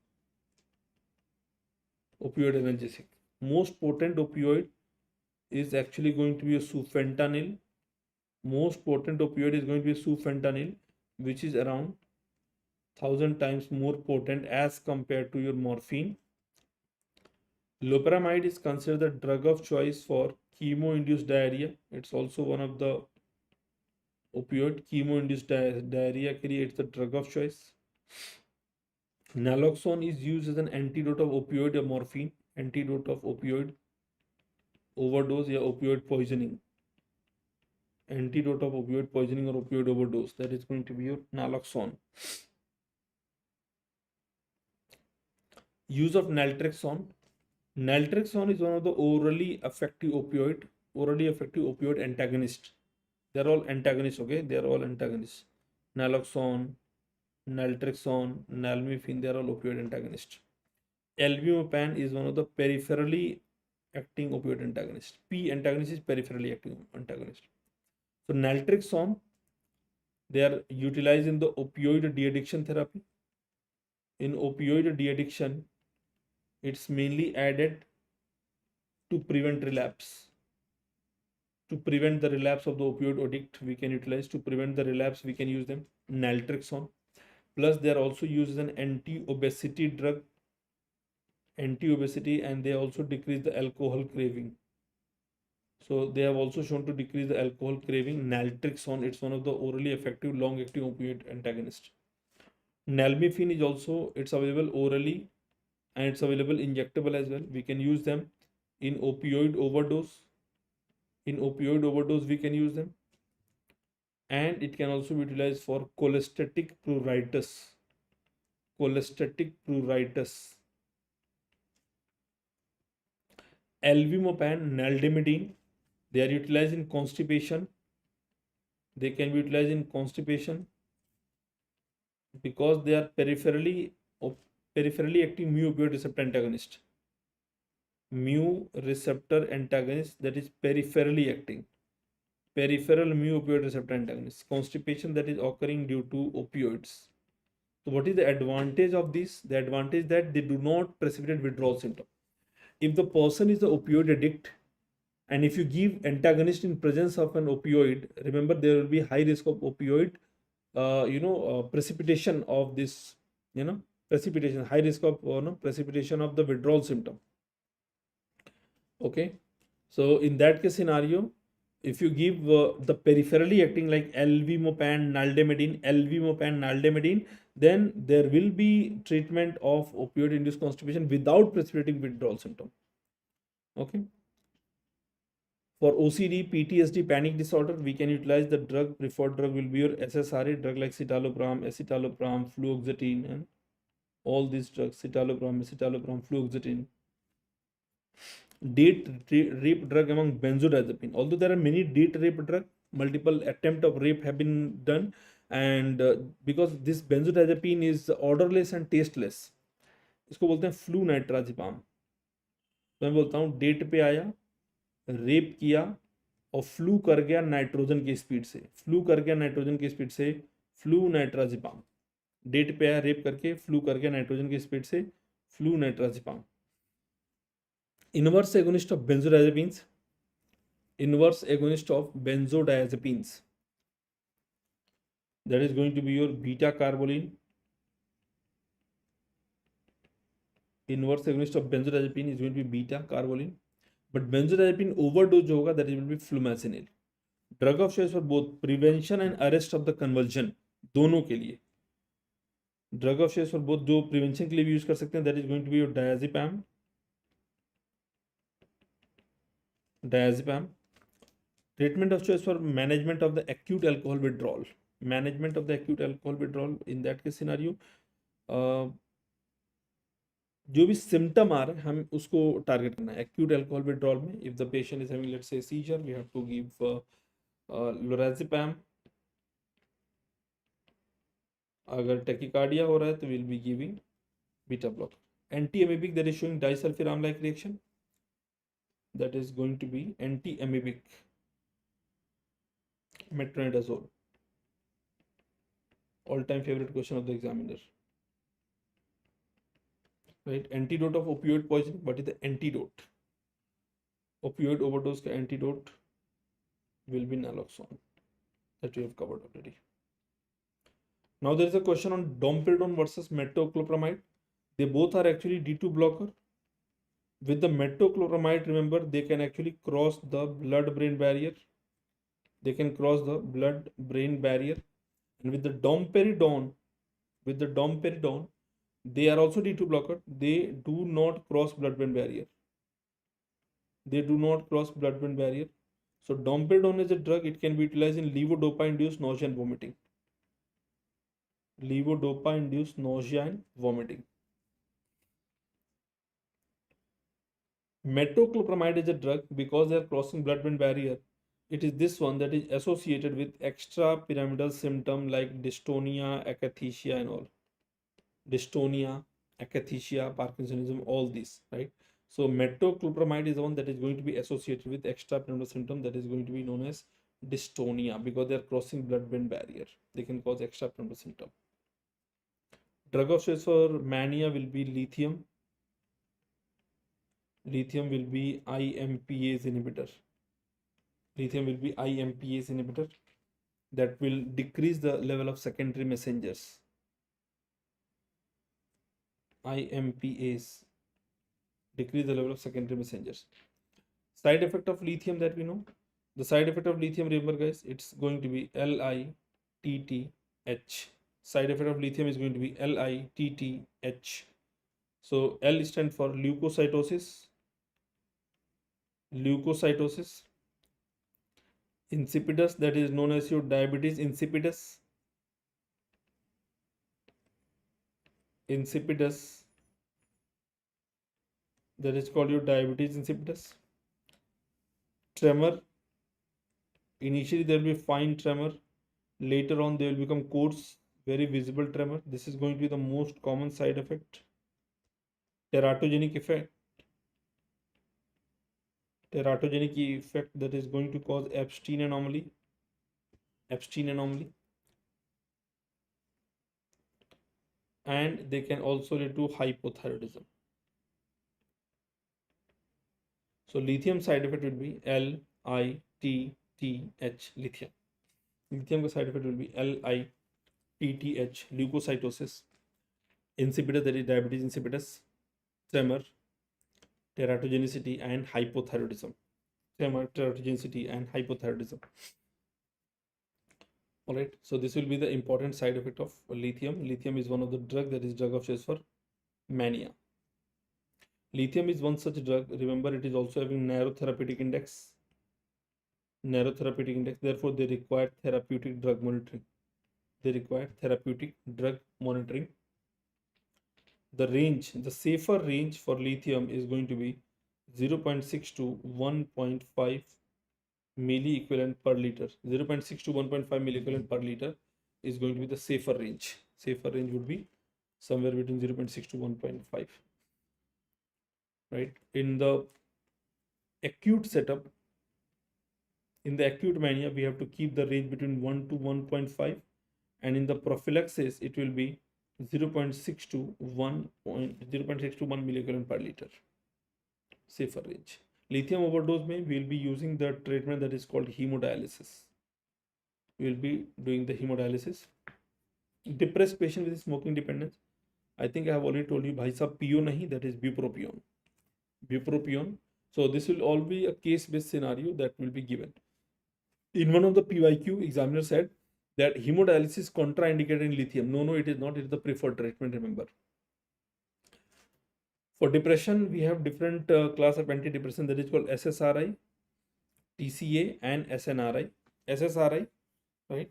Opioid analgesic. Most potent opioid is actually going to be a sufentanil. Most potent opioid is going to be sufentanil, which is around 1000 times more potent as compared to your morphine. Loperamide is considered the drug of choice for chemo-induced diarrhea. It's also one of the opioid. Chemo-induced diarrhea creates the drug of choice. Naloxone is used as an antidote of opioid or morphine, antidote of opioid overdose or opioid poisoning. Antidote of opioid poisoning or opioid overdose. That is going to be your naloxone. Use of naltrexone. Naltrexone is one of the orally effective opioid antagonist. They're all antagonists, okay? They're all antagonists. Naloxone, naltrexone, nalmefene, they're all opioid antagonists. Albumapan is one of the peripherally acting opioid antagonist. P antagonist is peripherally acting antagonist. So naltrexone, they are utilized in the opioid de-addiction therapy. In opioid de-addiction, it's mainly added to prevent relapse. To prevent the relapse of the opioid addict, we can utilize. To prevent the relapse, we can use them. Naltrexone. Plus, they are also used as an anti-obesity drug. Anti-obesity, and they also decrease the alcohol craving. So they have also shown to decrease the alcohol craving. Naltrexone, it's one of the orally effective long-acting opioid antagonist. Nalmefene is also, it's available orally and it's available injectable as well. We can use them in opioid overdose. In opioid overdose, we can use them. And it can also be utilized for cholestatic pruritus. Cholestatic pruritus. Albumapan, nalmefene, they are utilized in constipation. They can be utilized in constipation because they are peripherally peripherally acting mu opioid receptor antagonist. Mu receptor antagonist, that is peripherally acting. Peripheral mu opioid receptor antagonist. Constipation that is occurring due to opioids. So what is the advantage of this? The advantage that they do not precipitate withdrawal symptom. If the person is an opioid addict, and if you give antagonist in presence of an opioid, remember there will be high risk of opioid, precipitation of this, precipitation, high risk of precipitation of the withdrawal symptom. Okay, so in that case scenario, if you give the peripherally acting like Levimopan, naldemidine, then there will be treatment of opioid-induced constipation without precipitating withdrawal symptom. Okay. For OCD, PTSD, panic disorder, we can utilize the drug. Preferred drug will be your SSRI drug like citalopram, fluoxetine, and all these drugs, citalopram, fluoxetine. Date rape drug among benzodiazepine. Although there are many date rape drug, multiple attempt of rape have been done, and because this benzodiazepine is odorless and tasteless, इसको बोलते हैं फ्लूनाइट्राजिपाम. तो मैं बोलता हूँ date पे आया, rape किया और फ्लू कर गया नाइट्रोजन की स्पीड से, फ्लूनाइट्राजिपाम. डेट पे आया, रेप करके फ्लू कर गया नाइट्रोजन की स्पीड से, फ्लूनाइट्राजिपाम. Inverse agonist of benzodiazepines. That is going to be your beta carbolene. Inverse agonist of benzodiazepine is going to be beta carbolene. But benzodiazepine overdose जो होगा, that will be flumazenil. Drug of choice for both prevention and arrest of the convulsion, दोनों के लिए. Drug of choice for both जो prevention के लिए भी use कर सकते हैं, that is going to be your diazepam. Treatment of choice for management of the acute alcohol withdrawal. In that case scenario, जो भी symptom आ रहा है हम उसको टारगेट करना है. Acute alcohol withdrawal में, if the patient is having, let's say, seizure, we have to give lorazepam. अगर tachycardia हो रहा है तो we'll be giving beta blocker. Anti-amoebic that is showing disulfiram like reaction, that is going to be anti-amoebic, metronidazole. All-time favorite question of the examiner. Right? Antidote of opioid poisoning. What is the antidote? Opioid overdose का antidote will be naloxone, that we have covered already. Now there is a question on domperidone versus metoclopramide. They both are actually D2 blocker. With the metoclopramide, remember, they can actually cross the blood-brain barrier. And with the domperidone, they are also D2 blocker. They do not cross blood-brain barrier. So domperidone is a drug. It can be utilized in levodopa-induced nausea and vomiting. Metoclopramide is a drug because they are crossing blood-brain barrier. It is this one that is associated with extrapyramidal symptom like dystonia, akathisia and all. Parkinsonism, all these, right? So metoclopramide is the one that is going to be associated with extrapyramidal symptom, that is going to be known as dystonia, because they are crossing blood-brain barrier. They can cause extrapyramidal symptom. Drug of choice for mania will be lithium. Lithium will be IMPase inhibitor. That will decrease the level of secondary messengers. IMPase, decrease the level of secondary messengers. Side effect of lithium that we know. The side effect of lithium, remember guys, it's going to be LITTH. Side effect of lithium is going to be LITTH. So L stands for leukocytosis. Insipidus, that is known as your diabetes insipidus. That is called your diabetes insipidus. Tremor, initially there will be fine tremor, later on they will become coarse very visible tremor. This is going to be the most common side effect. Teratogenic effect. Teratogenic effect that is going to cause Epstein anomaly. Epstein anomaly. And they can also lead to hypothyroidism. So lithium side effect will be LITTH, lithium. Lithium का side effect will be LITTH, leukocytosis, insipidus, that is diabetes insipidus, tremor, teratogenicity, and hypothyroidism. Tremor, teratogenicity, and hypothyroidism. All right. So this will be the important side effect of lithium. Lithium is one of the drug that is drug of choice for mania. Lithium is one such drug. Remember, it is also having narrow therapeutic index. Narrow therapeutic index. Therefore, they require therapeutic drug monitoring. They require therapeutic drug monitoring. The range, the safer range for lithium is going to be 0.6 to 1.5 milliequivalent per liter. 0.6 to 1.5 milliequivalent per liter is going to be the safer range. Safer range would be somewhere between 0.6 to 1.5. Right? In the acute setup, in the acute mania, we have to keep the range between 1 to 1.5, and in the prophylaxis, it will be 0.6 to 1 milliequivalent per liter. Safer range. Lithium overdose में we will be using the treatment that is called hemodialysis. We will be doing the hemodialysis. Depressed patient with smoking dependence. I think I have already told you, bhai sab, PO nahi, that is bupropion. Bupropion. So this will all be a case-based scenario that will be given. In one of the PYQ, examiner said that hemodialysis contraindicated in lithium. No, it is not. It is the preferred treatment, remember. For depression, we have different class of antidepressant that is called SSRI, TCA, and SNRI. SSRI, right?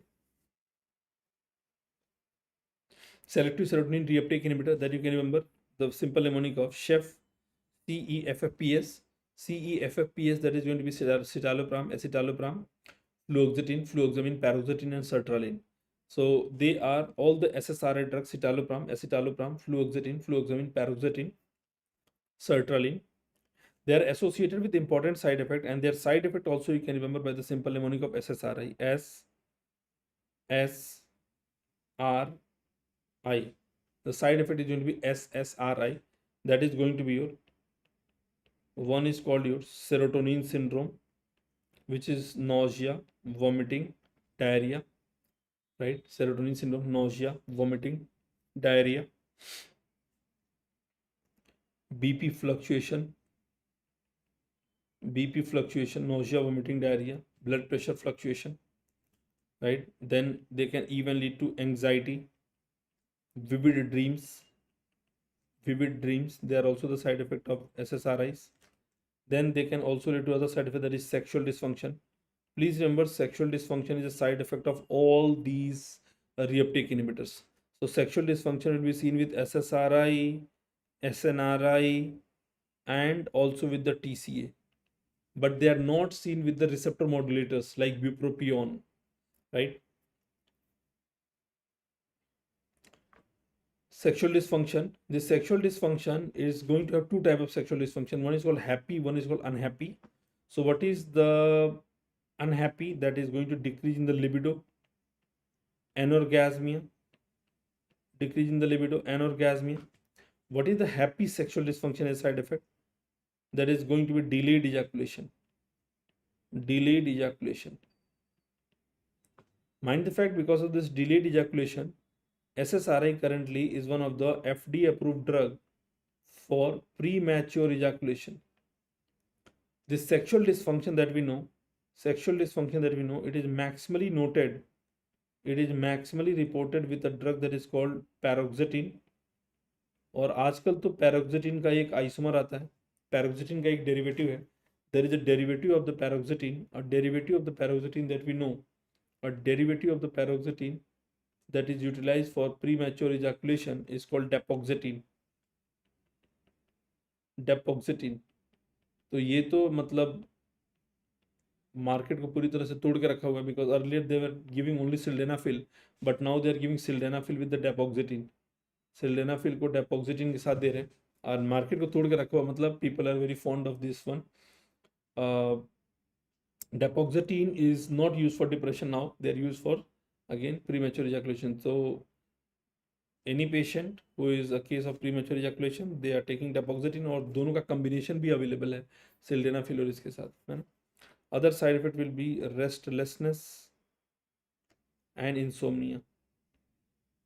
Selective serotonin reuptake inhibitor, that you can remember the simple mnemonic of CHEF, CEFFPS. CEFFPS, that is going to be citalopram, escitalopram, fluoxetine, paroxetine, and sertraline. So they are all the SSRI drugs: citalopram, escitalopram, fluoxetine, paroxetine, sertraline. They are associated with important side effect, and their side effect also you can remember by the simple mnemonic of SSRI. SSRI. The side effect is going to be SSRI. That is going to be your one is called your serotonin syndrome, which is nausea, vomiting, diarrhea. Right? Serotonin syndrome, nausea, vomiting, diarrhea. BP fluctuation, nausea, vomiting, diarrhea, blood pressure fluctuation, right? Then they can even lead to anxiety, vivid dreams. They are also the side effect of SSRIs. Then they can also lead to other side effect, that is sexual dysfunction. Please remember, sexual dysfunction is a side effect of all these reuptake inhibitors. So sexual dysfunction will be seen with SSRI, SNRI, and also with the TCA. But they are not seen with the receptor modulators like bupropion, right? Sexual dysfunction. This sexual dysfunction is going to have two types of sexual dysfunction. One is called happy, one is called unhappy. So what is the unhappy? That is going to decrease in the libido, anorgasmia, decrease in the libido, anorgasmia. What is the happy sexual dysfunction as side effect? That is going to be delayed ejaculation. Delayed ejaculation. Mind the fact, because of this delayed ejaculation, SSRI currently is one of the FDA approved drug for premature ejaculation. This sexual dysfunction that we know, it is maximally noted. It is maximally reported with a drug that is called paroxetine. और आजकल तो paroxetine का एक isomer आता है, paroxetine का एक derivative है. There is a derivative of the paroxetine, a derivative of the paroxetine that we know, a derivative of the paroxetine that is utilized for premature ejaculation is called dapagliflozin. तो ये तो मतलब market को पूरी तरह से तोड़ के रखा हुआ है, because earlier they were giving only sildenafil, but now they are giving sildenafil with the dapoxetine. Sildenafil को डेपोक्सिटिन के साथ दे रहे हैं और मार्केट को तोड़ के रखा हुआ, मतलब people are very fond of this one. Depoxetine is not used for depression now, they are used for again premature ejaculation. So any patient who is a case of premature ejaculation, they are taking depoxetine, और दोनों का combination भी available है sildenafil और इसके साथ, है ना। Other side effect will be restlessness and insomnia,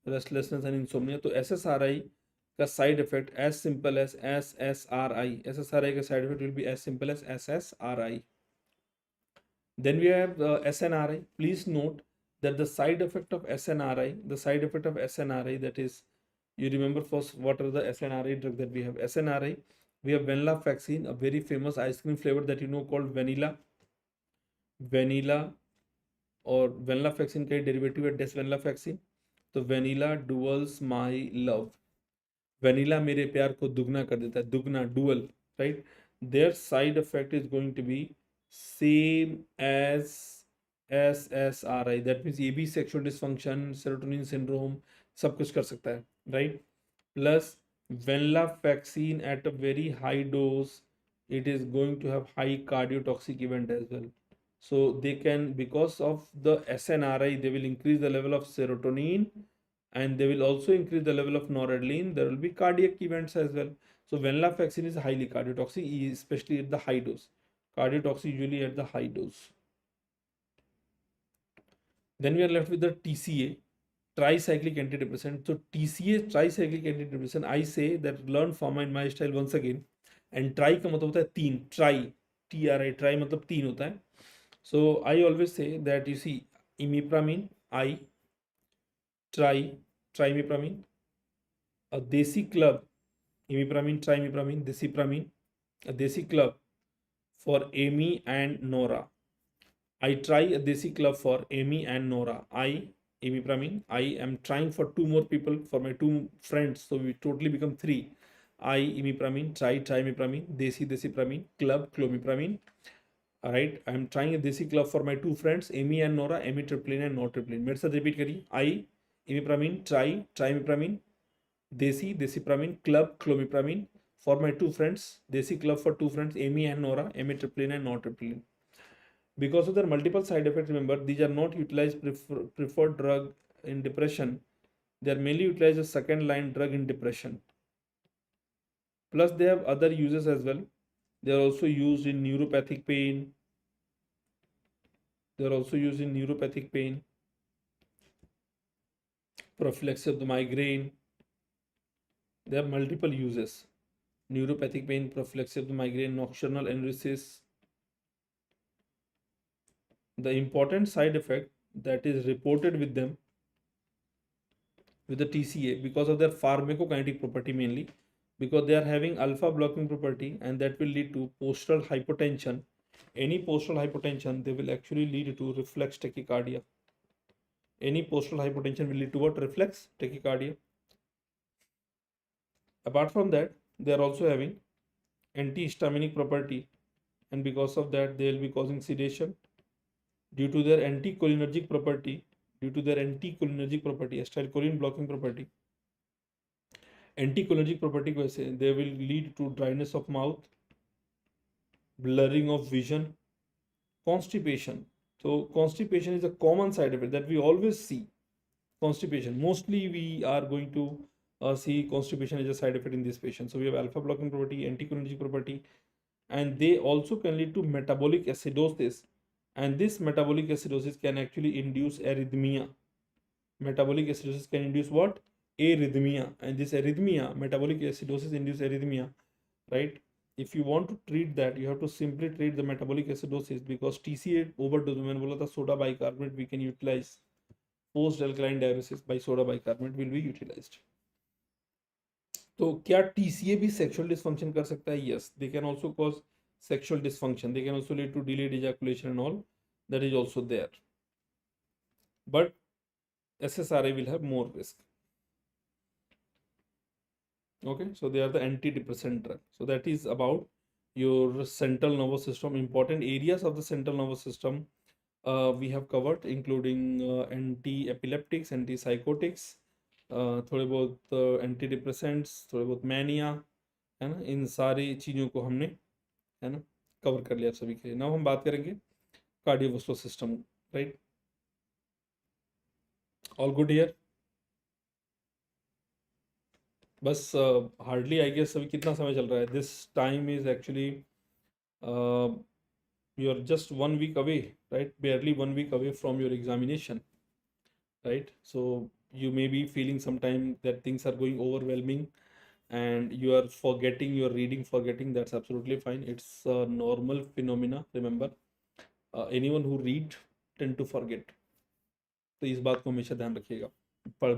restlessness and insomnia। तो SSRI का side effect as simple as SSRI, SSRI का side effect will be as simple as SSRI। Then we have SNRI. Please note that the side effect of SNRI, the side effect of SNRI, that is, you remember first what are the SNRI drug that we have. SNRI, we have venlafaxine, a very famous ice cream flavor that you know called vanilla और venlafaxine का derivative है desvenlafaxine। तो vanilla duals my love, vanilla मेरे प्यार को दुगना कर देता है, दुगना, dual, right? Their side effect is going to be same as SSRI, that means ये भी sexual dysfunction, serotonin syndrome, सब कुछ कर सकता है, right? Plus venlafaxine at a very high dose, it is going to have high cardiotoxic event as well. So they can, because of the SNRI, they will increase the level of serotonin and they will also increase the level of noradrenaline. There will be cardiac events as well. So venlafaxine is highly cardiotoxic, especially at the high dose. Cardiotoxic usually at the high dose. Then we are left with the TCA, tricyclic antidepressant. So TCA, tricyclic antidepressant, I say that learn pharma in my style once again. And try का मतलब होता है तीन, try, TRI, try मतलब तीन होता है. So I always say that you see imipramine, I, trimipramine, a desi club, imipramine, trimipramine, desipramine, a desi club for Amy and Nora. I try a desi club for Amy and Nora. I, imipramine, I am trying for two more people, for my two friends, so we totally become three. I, imipramine, trimipramine, desipramine, club, clomipramine. All right, I am trying a desi club for my two friends, Amy and Nora, amitriptyline and nortriptyline. मेरे साथ repeat करिए. I, imipramine, trimipramine, desipramine, club, clomipramine for my two friends, desi club for two friends, Amy and Nora, amitriptyline and nortriptyline. Because of their multiple side effects, remember, these are not utilized preferred drug in depression. They are mainly utilized as second line drug in depression. Plus they have other uses as well. They are also used in neuropathic pain. They are also used in neuropathic pain, prophylaxis of the migraine. They have multiple uses. Neuropathic pain, prophylaxis of the migraine, nocturnal enuresis. The important side effect that is reported with them, with the TCA, because of their pharmacokinetic property mainly, because they are having alpha blocking property, and that will lead to postural hypotension. Any postural hypotension, they will actually lead to reflex tachycardia. Any postural hypotension will lead to what? Reflex tachycardia. Apart from that, they are also having antihistaminic property, and because of that, they will be causing sedation. Due to their anticholinergic property, acetylcholine blocking property, anticholinergic property को ऐसे, they will lead to dryness of mouth, blurring of vision, constipation. So constipation is a common side effect that we always see. Constipation, mostly we are going to see constipation as a side effect in this patient. So we have alpha blocking property, anticholinergic property, and they also can lead to metabolic acidosis. And this metabolic acidosis can actually induce arrhythmia. Metabolic acidosis can induce what? Arrhythmia. And this arrhythmia, metabolic acidosis induce arrhythmia, right? If you want to treat that, you have to simply treat the metabolic acidosis, because TCA overdose, मैंने बोला था soda bicarbonate we can utilize. Post alkaline diuresis by soda bicarbonate will be utilized. तो क्या TCA भी sexual dysfunction कर सकता है? Yes, they can also cause sexual dysfunction. They can also lead to delayed ejaculation and all. That is also there. But SSRI will have more risk. Okay, so they are the antidepressant drug. So that is about your central nervous system. Important areas of the central nervous system we have covered, including anti-epileptics, antipsychotics, थोड़े बहुत anti-depressants, थोड़े बहुत mania, है ना, इन सारी चीज़ों को हमने, है ना, कवर कर लिया आप सभी के लिए. नाउ हम बात करेंगे cardiovascular system. Right, all good here. बस हार्डली आई गेस अभी कितना समय चल रहा है. This time is actually you are just 1 week away, right? Barely 1 week away from your examination, right? So you may be feeling sometime that things are going overwhelming and you are forgetting, you are reading forgetting. That's absolutely fine. It's a normal phenomena. Remember, anyone who read tend to forget. तो इस बात को हमेशा ध्यान रखिएगा.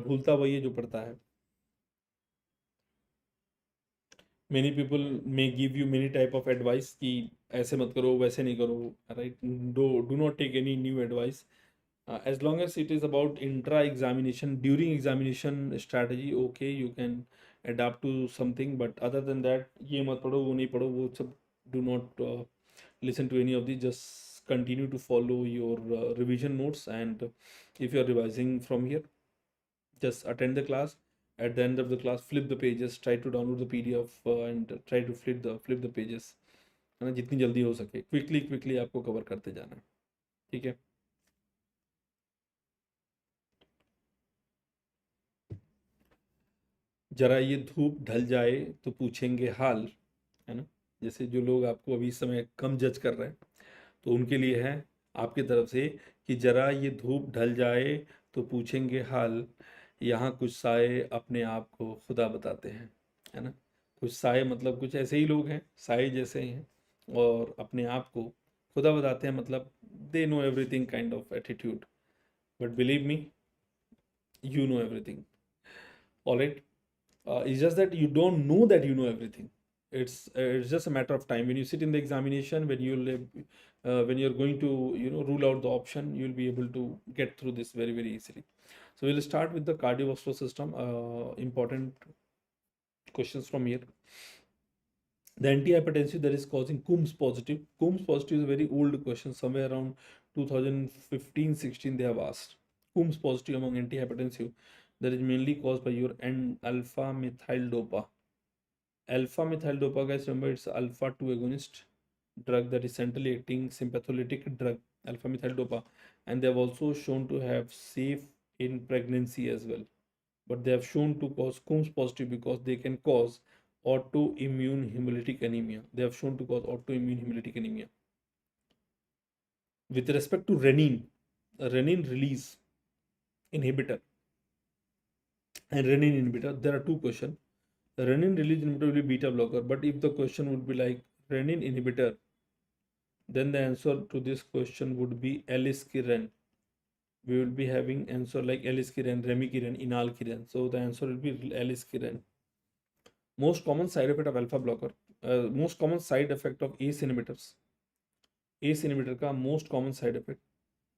भूलता वही है जो पढ़ता है. Many people may give you many type of advice कि ऐसे मत करो, वैसे नहीं करो, right? Do not take any new advice. As long as it is about intra examination, during examination strategy, okay, you can adapt to something, but other than that, ये मत पढ़ो, वो नहीं पढ़ो, वो सब, do not listen to any of these. Just continue to follow your revision notes, and if you are revising from here, just attend the class. At the end of the class, flip the pages, try to download the PDF and try to flip the pages, है ना, जितनी जल्दी हो सके. Quickly आपको cover करते जाना है. ठीक है. जरा ये धूप ढल जाए तो पूछेंगे हाल, है ना. जैसे जो लोग आपको अभी इस समय कम जज कर रहे हैं, तो उनके लिए है आपकी तरफ से कि जरा ये धूप ढल जाए तो पूछेंगे हाल. यहाँ कुछ साए अपने आप को खुदा बताते हैं, है ना. कुछ साए मतलब कुछ ऐसे ही लोग हैं, साए जैसे ही हैं, और अपने आप को खुदा बताते हैं, मतलब they know everything kind of attitude. But believe me, you know everything. All right. It's just that you don't know that you know everything. It's just a matter of time. When you sit in the examination, when you're going to rule out the option, you'll be able to get through this very very easily. So we'll start with the cardiovascular system. Important questions from here. The antihypertensive that is causing Coombs positive. Coombs positive is a very old question. Somewhere around 2015-16 they have asked. Coombs positive among antihypertensive that is mainly caused by your alpha methyl dopa. Alpha methyl dopa, guys, remember it's alpha 2 agonist drug that is centrally acting sympatholytic drug, alpha methyl dopa, and they have also shown to have safe in pregnancy as well. But they have shown to cause Coombs positive because they can cause autoimmune hemolytic anemia. They have shown to cause autoimmune hemolytic anemia. With respect to renin, renin release inhibitor and renin inhibitor, there are two questions. Renin release inhibitor will be beta blocker, but if the question would be like renin inhibitor, then the answer to this question would be Aliskiren. We will be having answer like Aliskiren, Remikiren, Inalkiren. So the answer will be Aliskiren. Most common side effect of alpha blocker, most common side effect of ACE inhibitors. ACE inhibitor का most common side effect.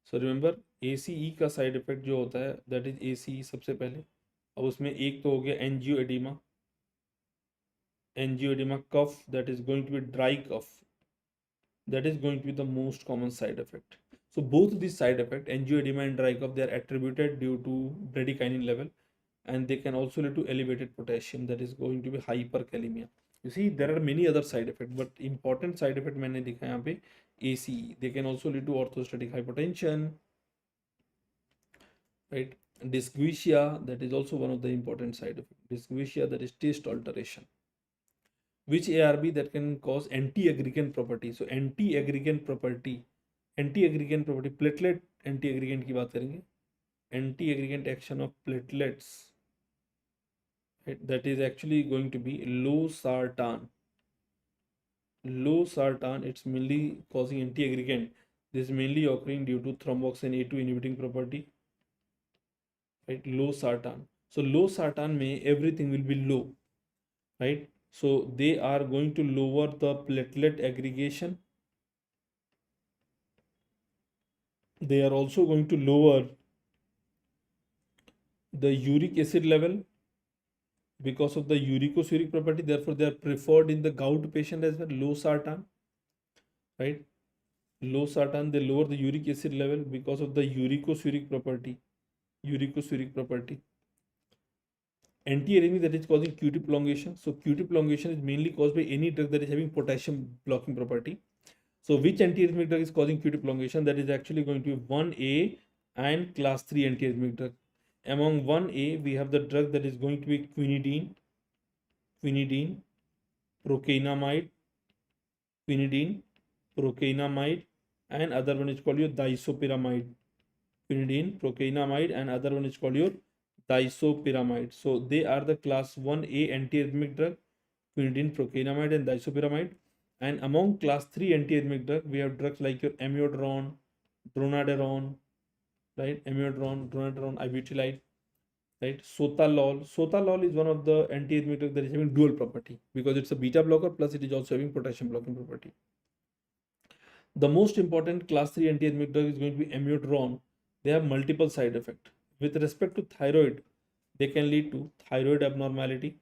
So remember ACE का side effect जो होता है, that is ACE सबसे पहले. अब उसमें एक तो हो गया angioedema, cough, that is going to be dry cough. That is going to be the most common side effect. So both these side effect, angioedema and dry cough, they are attributed due to bradykinin level, and they can also lead to elevated potassium, that is going to be hyperkalemia. You see, there are many other side effects, but important side effect मैंने दिखा यहाँ पे ACE. They can also lead to orthostatic hypotension, right? Dysgeusia, that is also one of the important side effects. Dysgeusia, that is taste alteration. Which ARB that can cause anti-aggregant property. So anti-aggregant property, platelet anti-aggregant की बात करेंगे. Anti-aggregant action of platelets, right? That is actually going to be losartan. Losartan, it's mainly causing anti-aggregant. This is mainly occurring due to thromboxane A2 inhibiting property, right? Losartan. So losartan may everything will be low, right? So they are going to lower the platelet aggregation. They are also going to lower the uric acid level. because of the uricosuric property, therefore they are preferred in the gout patient as well. Low sartan, right? Low sartan, they lower the uric acid level because of the uricosuric property. Uricosuric property. Antiarrhythmic, that is causing QT prolongation. So QT prolongation is mainly caused by any drug that is having potassium blocking property. So which antiarrhythmic drug is causing QT prolongation? That is actually going to be 1A and class 3 antiarrhythmic drug. Among 1A, we have the drug that is going to be quinidine, procainamide, and other one is called your disopyramide. Quinidine, procainamide, and other one is called your disopyramide. So they are the class 1A antiarrhythmic drug, quinidine, procainamide, and disopyramide. And among class 3 antiarrhythmic drug, we have drugs like your amiodarone, dronedarone, right? Amiodarone, dronedarone, ibutylide, right? Sotalol. Sotalol is one of the antiarrhythmic drug that is having dual property because it's a beta blocker plus it is also having potassium blocking property. The most important class 3 antiarrhythmic drug is going to be amiodarone. They have multiple side effects. With respect to thyroid, they can lead to thyroid abnormality.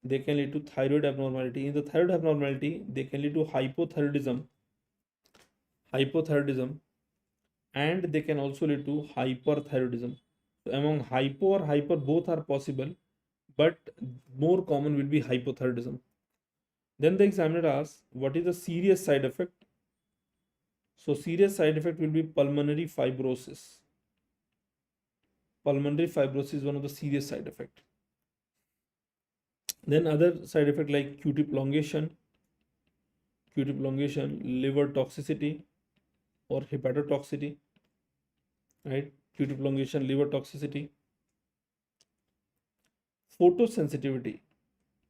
In the thyroid abnormality, they can lead to hypothyroidism, and they can also lead to hyperthyroidism. So among hypo or hyper, both are possible, but more common will be hypothyroidism. Then the examiner asks, what is the serious side effect? So serious side effect will be pulmonary fibrosis. Pulmonary fibrosis is one of the serious side effect. Then other side effect like QT prolongation, liver toxicity or hepatotoxicity, right? QT prolongation, liver toxicity. Photosensitivity.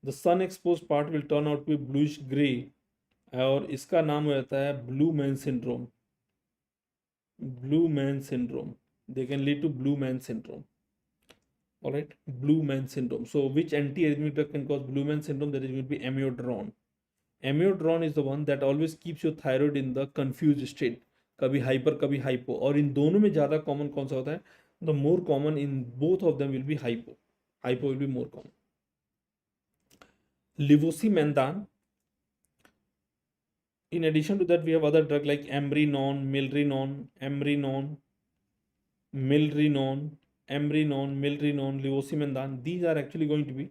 The sun exposed part will turn out to be bluish gray और इसका नाम हो जाता है blue man syndrome. They can lead to blue man syndrome. All right, blue man syndrome. So which antiarrhythmic drug can cause blue man syndrome? That is going to be amiodarone. Amiodarone is the one that always keeps your thyroid in the confused state, कभी hyper कभी hypo, और इन दोनों में ज़्यादा common कौन सा होता है? The more common in both of them will be hypo. Hypo will be more common. Levosimendan. In addition to that, we have other drug like ambrinon, milrinone, levosimendan. These are actually going to be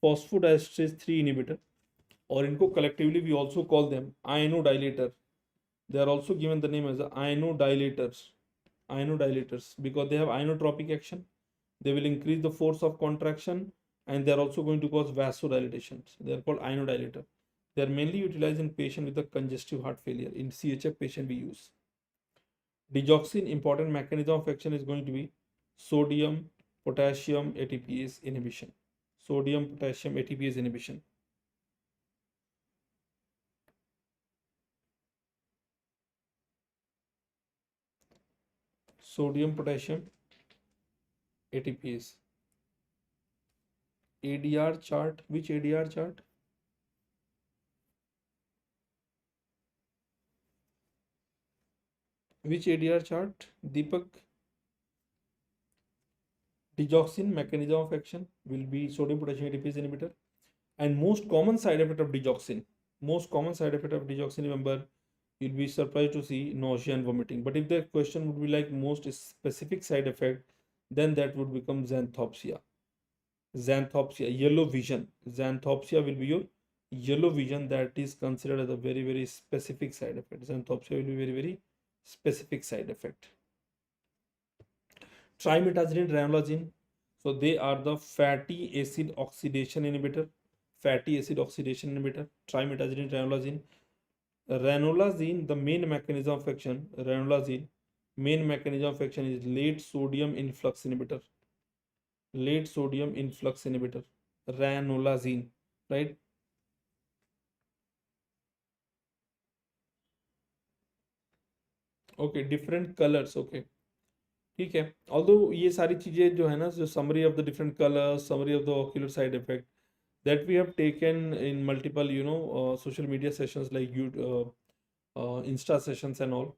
phosphodiesterase 3 inhibitor, or इनको collectively we also call them inodilator. They are also given the name as inodilators because they have inotropic action. They will increase the force of contraction and they are also going to cause vasodilation. So they are called inodilator. They are mainly utilized in patients with a congestive heart failure. In CHF patient we use. Digoxin, important mechanism of action is going to be sodium potassium ATPase inhibition. Sodium potassium ATPase inhibition. Sodium potassium ATPase. ADR chart. Which ADR chart? Which ADR chart? Deepak. Digoxin mechanism of action will be sodium potassium ATPase inhibitor. And most common side effect of digoxin. Remember, you'll be surprised to see nausea and vomiting. But if the question would be like most specific side effect, then that would become xanthopsia. Yellow vision. Xanthopsia will be your yellow vision. That is considered as a very, very specific side effect. Xanthopsia will be very, very specific side effect. Trimetazidine, ranolazine. So they are the fatty acid oxidation inhibitor. Trimetazidine, ranolazine. Ranolazine, the main mechanism of action. Is late sodium influx inhibitor. Ranolazine, right? Okay, different colors. Okay, ठीक है. Although ये सारी चीजें जो है ना, जो summary of the different colors, summary of the ocular side effect, that we have taken in multiple, social media sessions like Insta sessions and all.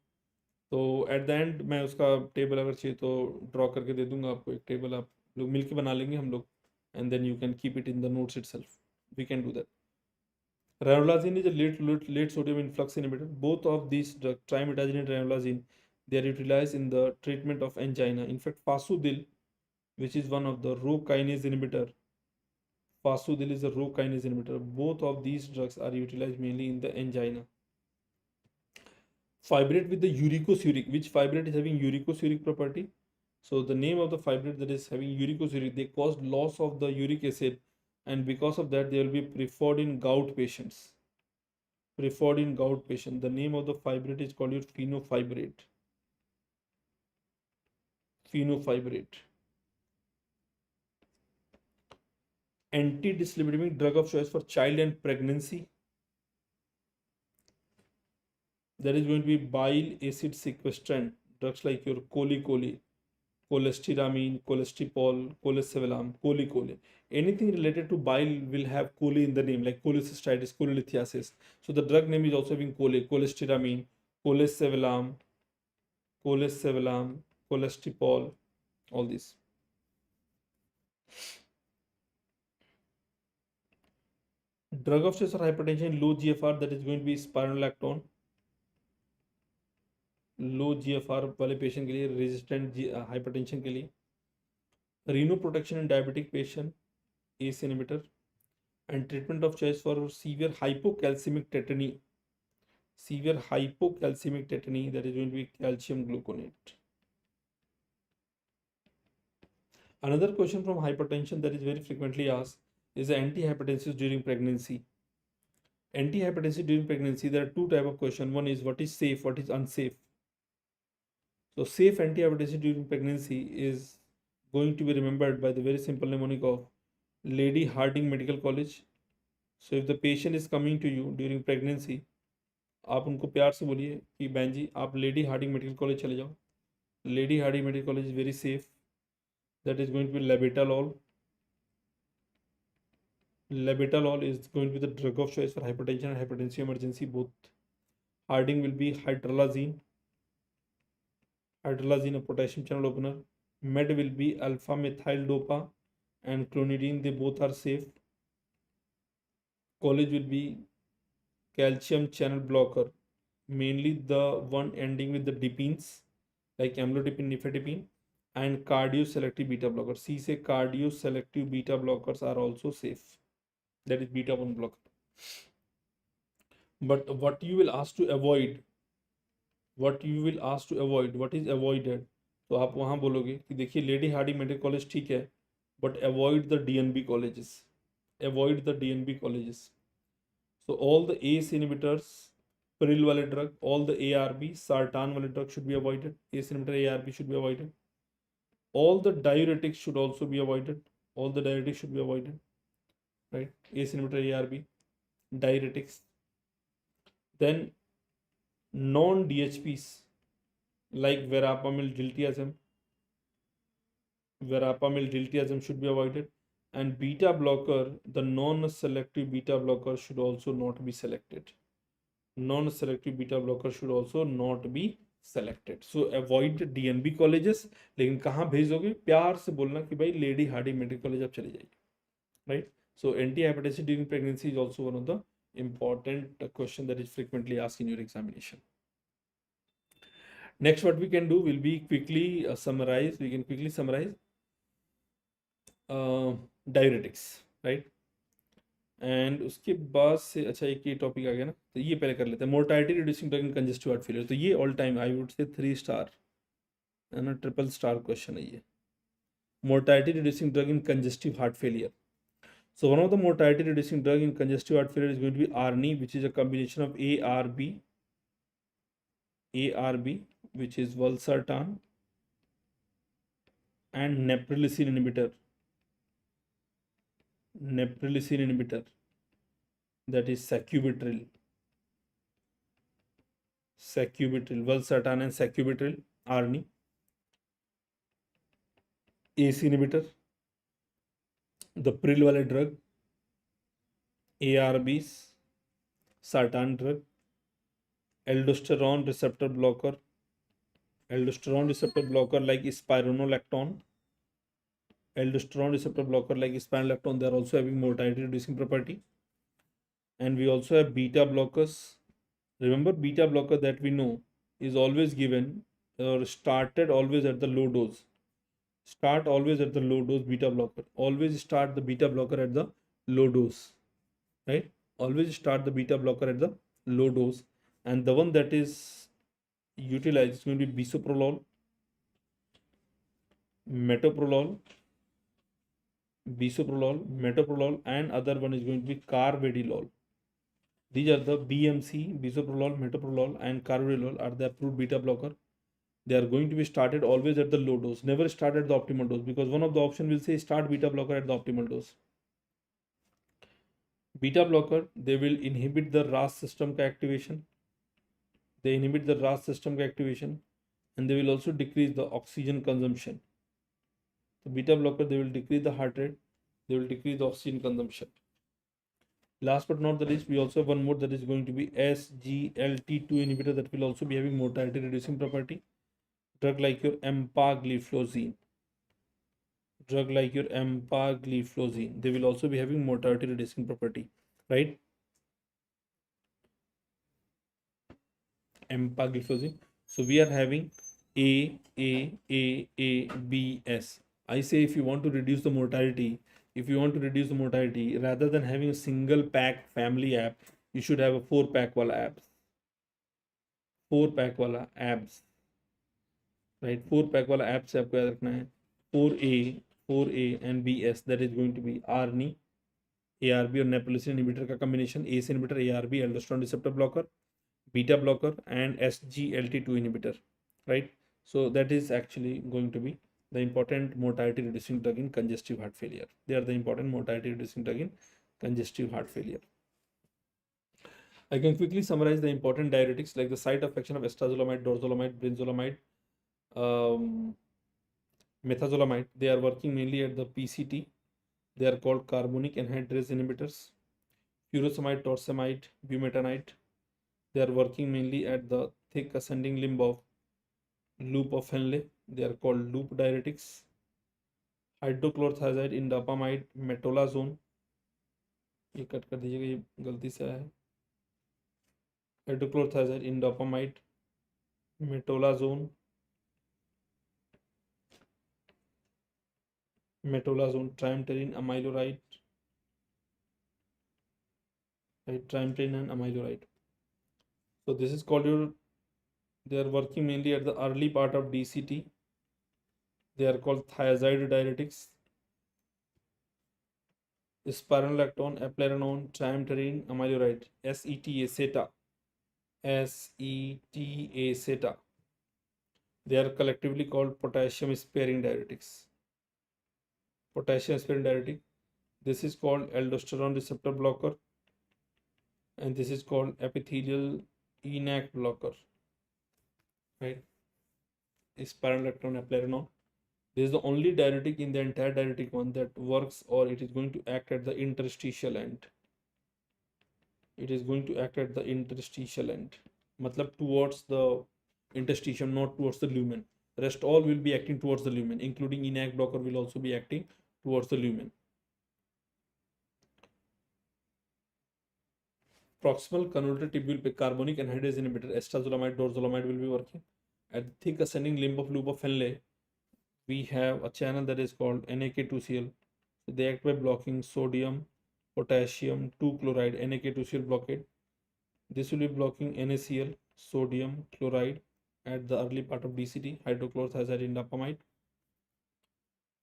तो at the end मैं उसका टेबल अगर चाहिए तो ड्रॉ करके दे दूंगा आपको. एक टेबल आप लोग मिलके बना लेंगे हम लोग. and then you can keep it in the notes itself. We can do that. Ranolazine is a late sodium influx inhibitor. Both of these drugs, trimetazine and ranolazine, they are utilized in the treatment of angina. In fact, fasudil, which is one of the Rho kinase inhibitor, fasudil is a Rho kinase inhibitor. Both of these drugs are utilized mainly in the angina. Fibrate with the uricosuric. Which fibrate is having uricosuric property? So the name of the fibrate that is having uricosuric, they cause loss of the uric acid, and because of that, they will be preferred in gout patients. Preferred in gout patient. The name of the fibrate is called your fenofibrate. Fenofibrate. Anti-dyslipidemic drug of choice for child and pregnancy. That is going to be bile acid sequestrant. Drugs like your coli, cholestyramine, cholestypol, cholesevelam, coli. Anything related to bile will have coli in the name, like cholecystitis, cholelithiasis. So the drug name is also having cholestyramine, cholesevelam, cholestypol, all these. Drug of choice for hypertension, low GFR, that is going to be spironolactone. Low GFR वाले patient के लिए, resistant hypertension के लिए. Reno protection in diabetic patient, ACE inhibitor. And treatment of choice for severe hypocalcemic tetany. Severe hypocalcemic tetany, that is going to be calcium gluconate. Another question from hypertension that is very frequently asked is the antihypertensives during pregnancy. Antihypertensive during pregnancy, there are two types of questions. One is what is safe, what is unsafe. So safe antihypertensive during pregnancy is going to be remembered by the very simple mnemonic of Lady Harding Medical College. So if the patient is coming to you during pregnancy, आप उनको प्यार से बोलिए कि बहन जी आप lady Hardinge Medical college चले जाओ. Lady Hardinge Medical College is very safe. That is going to be labetalol. Labetalol is going to be the drug of choice for hypertension and hypertensive emergency both. Harding will be hydralazine. Hydralazine, a potassium channel opener. Med will be alpha methyl dopa and clonidine. They both are safe. College will be calcium channel blocker, mainly the one ending with the dipines like amlodipine, nifedipine, and cardio-selective beta blockers. C say cardio-selective beta blockers are also safe. That is beta 1 blocker. But what you will ask to avoid, what is avoided, तो आप वहाँ बोलोगे कि देखिए lady Hardinge Medical college ठीक है, but avoid the DNB colleges. Avoid the DNB colleges. So all the ACE inhibitors, Pril wale drug, all the ARB, Sartan wale drug should be avoided. ACE inhibitor, ARB should be avoided. All the diuretics should also be avoided. All the diuretics should be avoided. Right? ACE inhibitor, ARB, diuretics. Then non-DHPs like verapamil, diltiazem should be avoided. And beta blocker, the non-selective beta blocker should also not be selected. Non-selective beta blocker should also not be selected. So avoid DNB colleges. लेकिन कहाँ भेजोगे? प्यार से बोलना कि भाई lady Hardinge Medical college आप चले जाइए. Right? So anti-hypertensive during pregnancy is also one of the important question that is frequently asked in your examination. Next, what we can do will be quickly summarize. We can quickly summarize diuretics, right? And उसके बाद से अच्छा एक ये topic आ गया ना, तो ये पहले कर लेते हैं. Mortality reducing drug in congestive heart failure. तो ये ऑल टाइम आई वुड से 3 स्टार है ना, ट्रिपल स्टार क्वेश्चन है ये. Mortality reducing drug in congestive heart failure. So one of the mortality reducing drug in congestive heart failure is going to be ARNI, which is a combination of ARB, which is valsartan, and neprilysin inhibitor. That is sacubitril, valsartan and sacubitril, ARNI. ACE inhibitor, the Pril wale drug, ARBs, sartan drug, aldosterone receptor blocker like spironolactone, aldosterone receptor blocker like spironolactone, they are also having mortality reducing property. And we also have beta blockers. Remember, beta blocker that we know is always given or started always at the low dose. Start always at the low dose beta blocker. Always start the beta blocker at the low dose, right? Always start the beta blocker at the low dose. And the one that is utilized is going to be bisoprolol, metoprolol, and other one is going to be carvedilol. These are the BMC, bisoprolol, metoprolol, and carvedilol are the approved beta blocker. They are going to be started always at the low dose. Never start at the optimal dose, because one of the option will say start beta blocker at the optimal dose. Beta blocker, they will inhibit the RAS system activation. They inhibit the RAS system activation, and they will also decrease the oxygen consumption. The beta blocker, they will decrease the heart rate, they will decrease the oxygen consumption. Last but not the least, we also have one more that is going to be SGLT2 inhibitor that will also be having mortality reducing property. Drug like your empagliflozin. They will also be having mortality reducing property, right? Empagliflozin. So we are having A, B, S. I say if you want to reduce the mortality, rather than having a single pack family app, you should have a 4-pack wala apps. 4-pack wala apps, right? 4-pack wala apps से आपको याद रखना है 4A and BS, that is going to be ARNI, ARB और neprilysin inhibitor का combination, ACE inhibitor, ARB, aldosterone receptor blocker, beta blocker, and SGLT2 inhibitor, right? So that is actually going to be the important mortality reducing drug in congestive heart failure. They are the important mortality reducing drug in congestive heart failure. I can quickly summarize the important diuretics like the site of action of estrazolamide, dorzolamide, brinzolamide, methazolamide. They are working mainly at the PCT. They are called carbonic anhydrase inhibitors. Furosemide, torsemide, bumetanide. They are working mainly at the thick ascending limb of loop of Henle. They are called loop diuretics. Hydrochlorothiazide, indapamide, metolazone. ये cut कर दीजिएगा, ये गलती से आया है. Hydrochlorothiazide, indapamide, metolazone, triamterene, amiloride, right? Triamterene and amiloride. So this is called your, they are working mainly at the early part of DCT. They are called thiazide diuretics. Spironolactone, eplerenone, triamterene, amiloride, SETA. They are collectively called potassium sparing diuretics. Potassium sparing diuretic. This is called aldosterone receptor blocker, and this is called epithelial ENaC blocker, right? Spironolactone, eplerenone. This is the only diuretic in the entire diuretic one that works, or it is going to act at the interstitial end. It is going to act at the interstitial end, matlab towards the interstitium, not towards the lumen. Rest all will be acting towards the lumen, including ENaC blocker will also be acting towards the lumen. Proximal convoluted tubule पे carbonic anhydrase inhibitor estrazolamide, dorzolamide will be working. At the thick ascending limb of loop of Henle, we have a channel that is called NAK2Cl. So they act by blocking sodium, potassium, 2-chloride, NAK2Cl blockade. This will be blocking NaCl, sodium, chloride at the early part of DCT, hydrochlorothiazide, indapamide.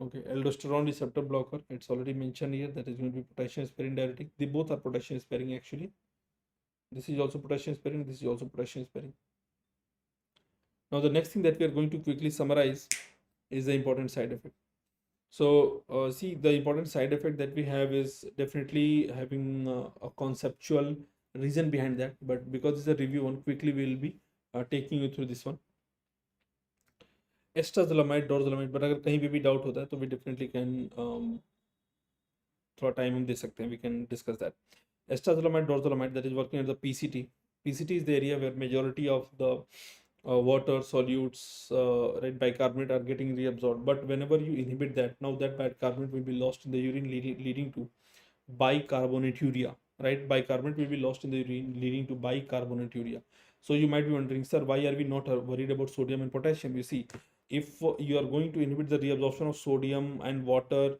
Okay, aldosterone receptor blocker, it's already mentioned here, that is going to be potassium sparing diuretic. They both are potassium sparing actually. This is also potassium sparing, this is also potassium sparing. Now the next thing that we are going to quickly summarize is the important side effect. So see, the important side effect that we have is definitely having a conceptual reason behind that, but because it's a review one, quickly we will be taking you through this one. Estrazolamide, dorzolamide, but अगर कहीं पे भी doubt होता है तो we definitely can थोड़ा time हम दे सकते हैं, we can discuss that. Estrazolamide, dorzolamide, that is working at the PCT. PCT is the area where majority of the water solutes, right, bicarbonate are getting reabsorbed. But whenever you inhibit that, now that bicarbonate will be lost in the urine, leading to bicarbonaturia, right? Bicarbonate will be lost in the urine, leading to bicarbonaturia. So you might be wondering, sir, why are we not worried about sodium and potassium? You see, if you are going to inhibit the reabsorption of sodium and water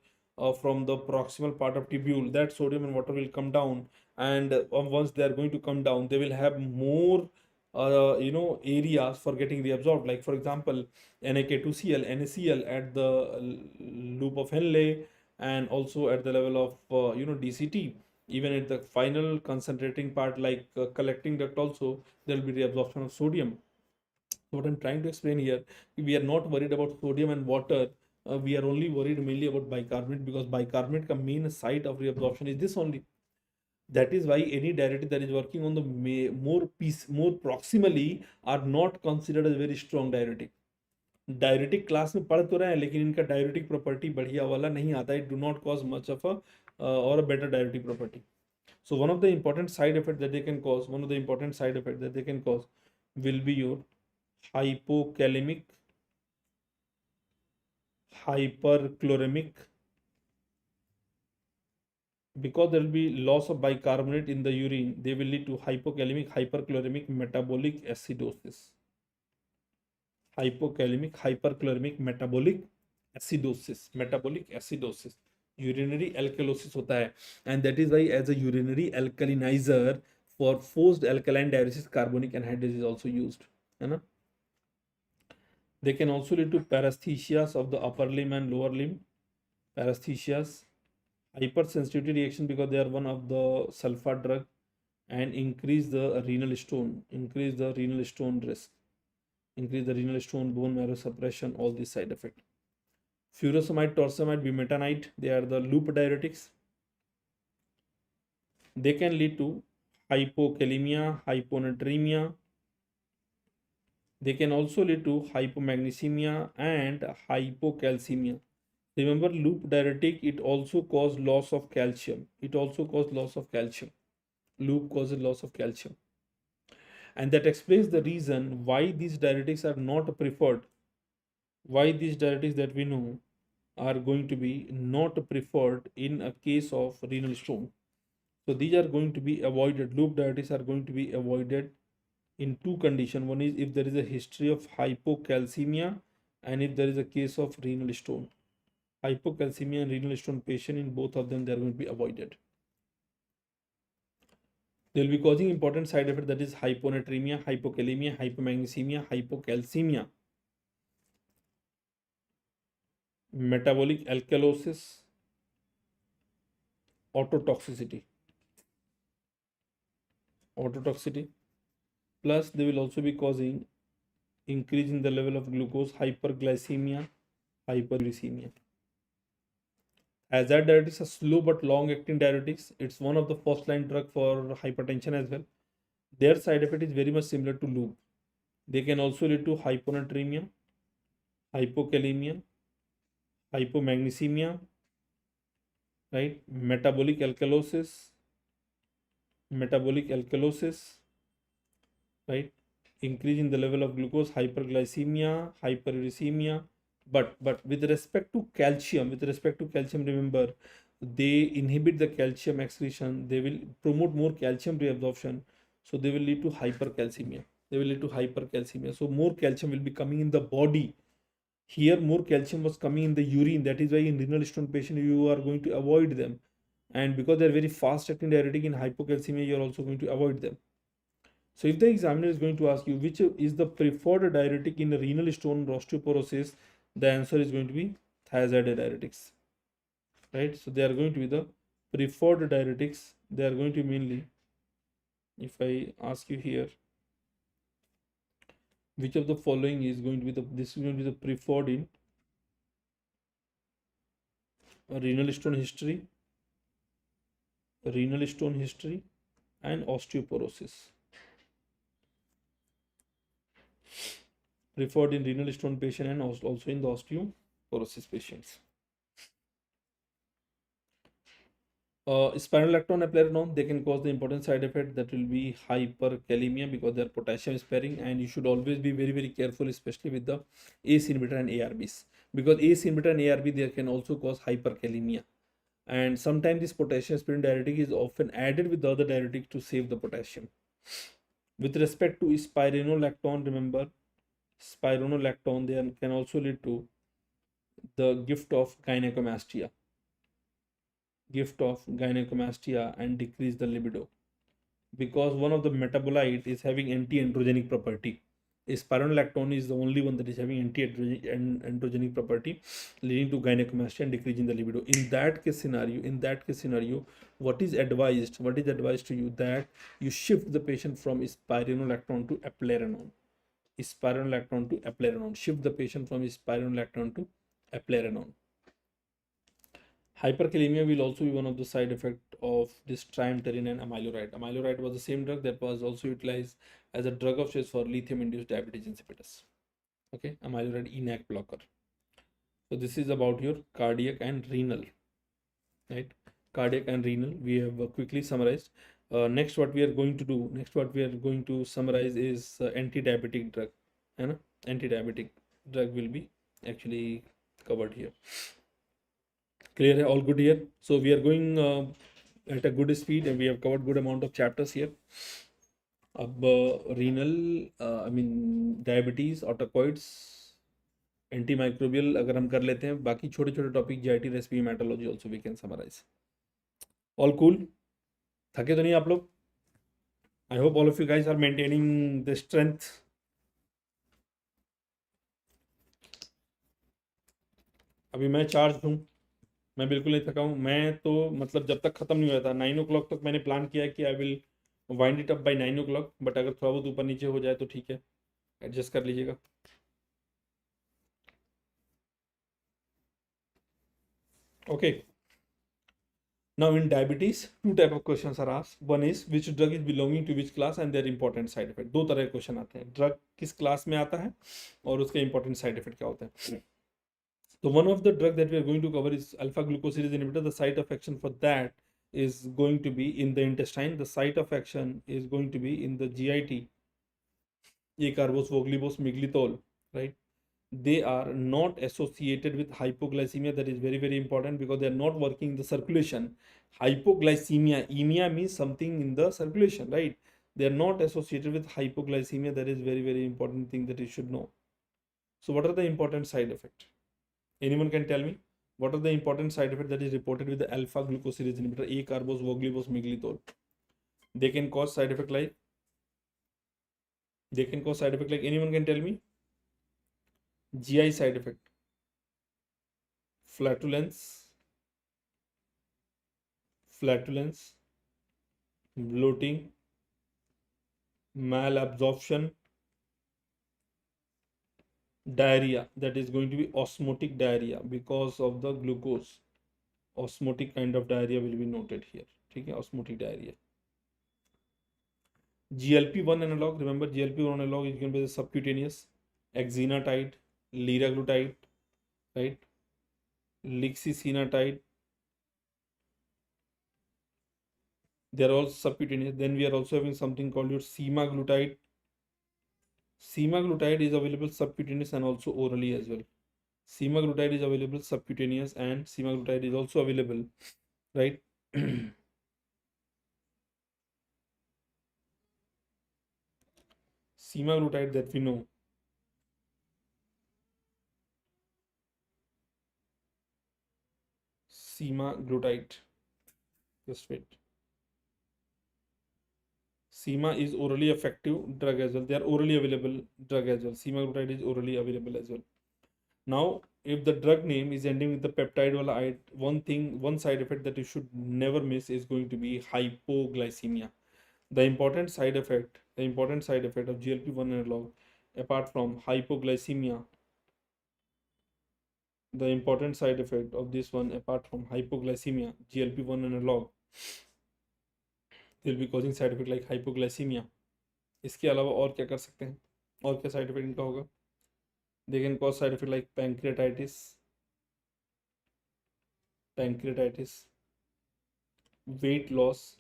from the proximal part of tubule, that sodium and water will come down, and once they are going to come down, they will have more areas for getting reabsorbed. Like for example, NaK2Cl, NaCl at the loop of Henle, and also at the level of DCT. Even at the final concentrating part, like collecting duct, also there will be reabsorption of sodium. So what I'm trying to explain here, we are not worried about sodium and water. We are only worried mainly about bicarbonate, because bicarbonate ka main site of reabsorption is this only. That is why any diuretic that is working on the more proximally are not considered as very strong diuretic. Diuretic class में पढ़ तो रहे हैं, लेकिन इनका diuretic property बढ़िया वाला नहीं आता है. Do not cause much of a और a better diuretic property. So one of the important side effects that they can cause, will be your hypokalemic, hyperchloremic, because there will be loss of bicarbonate in the urine. They will lead to hypokalemic, hyperchloremic, metabolic acidosis. Hypokalemic, hyperchloremic, metabolic acidosis, urinary alkalosis होता है. And that is why as a urinary alkalinizer for forced alkaline diuresis, carbonic anhydrous is also used, है ना. They can also lead to paresthesias of the upper limb and lower limb. Paresthesias, hypersensitivity reaction because they are one of the sulfa drug, and increase the renal stone risk, increase the renal stone, bone marrow suppression, all these side effects. Furosemide, torsemide, bumetanide, they are the loop diuretics. They can lead to hypokalemia, hyponatremia. They can also lead to hypomagnesemia and hypocalcemia. Remember, loop diuretic, it also causes loss of calcium. Loop causes loss of calcium. And that explains the reason why these diuretics are not preferred. Why these diuretics that we know are going to be not preferred in a case of renal stone. So these are going to be avoided. Loop diuretics are going to be avoided in two conditions. One is if there is a history of hypocalcemia, and if there is a case of renal stone. Hypocalcemia and renal stone patient, in both of them, they are going to be avoided. They will be causing important side effects, that is hyponatremia, hypokalemia, hypomagnesemia, hypocalcemia, metabolic alkalosis, ototoxicity. Plus they will also be causing increase in the level of glucose, hyperglycemia, hyperuricemia. Hazard diuretics are slow but long acting diuretics. It's one of the first line drug for hypertension as well. Their side effect is very much similar to loop. They can also lead to hyponatremia, hypokalemia, hypomagnesemia, right? Metabolic alkalosis, right? Increase in the level of glucose, hyperglycemia, hyperuricemia. But with respect to calcium, remember, they inhibit the calcium excretion. They will promote more calcium reabsorption. So they will lead to hypercalcemia. So more calcium will be coming in the body. Here more calcium was coming in the urine. That is why in renal stone patient you are going to avoid them. And because they are very fast acting diuretic in hypocalcemia, you are also going to avoid them. So if the examiner is going to ask you which is the preferred diuretic in renal stone osteoporosis, the answer is going to be thiazide diuretics, right? So they are going to be the preferred diuretics. They are going to mainly, if I ask you here, which of the following is going to be this is going to be the preferred in renal stone history, and osteoporosis. Preferred in renal stone patient and also in the osteoporosis patients. Spironolactone and eplerenone, they can cause the important side effect that will be hyperkalemia because they are potassium sparing, and you should always be very very careful, especially with the ACE inhibitor and ARBs, because ACE inhibitor and ARB, they can also cause hyperkalemia, and sometimes this potassium sparing diuretic is often added with the other diuretic to save the potassium. With respect to spironolactone, remember spironolactone, they can also lead to the gift of gynecomastia and decrease the libido, because one of the metabolite is having anti-androgenic property. Spironolactone is the only one that is having anti-androgenic property, leading to gynecomastia and decreasing the libido. In that case scenario, what is advised to you, that you shift the patient from spironolactone to eplerenone. Shift the patient from spironolactone to eplerenone. Hyperkalemia will also be one of the side effects of this triamterene and amiloride. Amiloride was the same drug that was also utilized as a drug of choice for lithium-induced diabetes insipidus. Okay, amiloride ENaC blocker. So this is about your cardiac and renal, right? Cardiac and renal, we have quickly summarized. Next, what we are going to summarize is anti-diabetic drug. And anti-diabetic drug will be actually covered here. Clear है, all good here. So we are going at a good speed and we have covered good amount of chapters here. अब renal, I mean diabetes, autacoids, antimicrobial अगर हम कर लेते हैं, बाकी छोटे छोटे topic GIT, recipe, haematology also we can summarise. All cool? थके तो नहीं आप लोग? I hope all of you guys are maintaining the strength. अभी मैं चार्ज हूँ, मैं बिल्कुल नहीं थका हूँ. मैं तो मतलब जब तक ख़त्म नहीं हुआ था 9 o'clock तक मैंने प्लान किया है कि I will wind it up by 9 o'clock, but अगर थोड़ा बहुत ऊपर नीचे हो जाए तो ठीक है, एडजस्ट कर लीजिएगा. Okay. Now in diabetes, two type of questions are asked. One is which drug is belonging to which class and their important side effect. दो तरह के क्वेश्चन आते हैं, ड्रग किस क्लास में आता है और उसके इंपॉर्टेंट साइड इफेक्ट क्या होते हैं. So one of the drug that we are going to cover is alpha glucosidase inhibitor. The site of action for that is going to be in the intestine. The site of action is going to be in the GIT. Acarbose, voglibose, miglitol, right? They are not associated with hypoglycemia. That is very very important because they are not working in the circulation. Hypoglycemia, emia means something in the circulation, right? They are not associated with hypoglycemia. That is very very important thing that you should know. So what are the important side effects? Anyone can tell me what are the important side effects that is reported with the alpha glucosidase inhibitor, acarbose, voglibose, miglitol? They can cause side effect like anyone can tell me? GI side effect: flatulence, bloating, malabsorption, diarrhea. That is going to be osmotic diarrhea because of the glucose. Osmotic kind of diarrhea will be noted here. ठीक है, osmotic diarrhea. GLP-1 analog, remember GLP-1 analog is going to be the subcutaneous, exenatide, liraglutide, right? Lixisenatide. They are all subcutaneous. Then we are also having something called your semaglutide. Semaglutide is available subcutaneous and also orally as well. Semaglutide is available subcutaneous and semaglutide is also available, right? Semaglutide that we know. Semaglutide. Just wait. Sema is orally effective drug as well. They are orally available drug as well. Semaglutide is orally available as well. Now, if the drug name is ending with the peptide wala, one side effect that you should never miss is going to be hypoglycemia. The important side effect of GLP-1 analog, apart from hypoglycemia, the important side effect of this one, apart from hypoglycemia, GLP-1 analog, they will be causing side effect like hypoglycemia. इसके अलावा और क्या कर सकते हैं, और क्या side effect इनका होगा? They can cause side effect like pancreatitis, weight loss.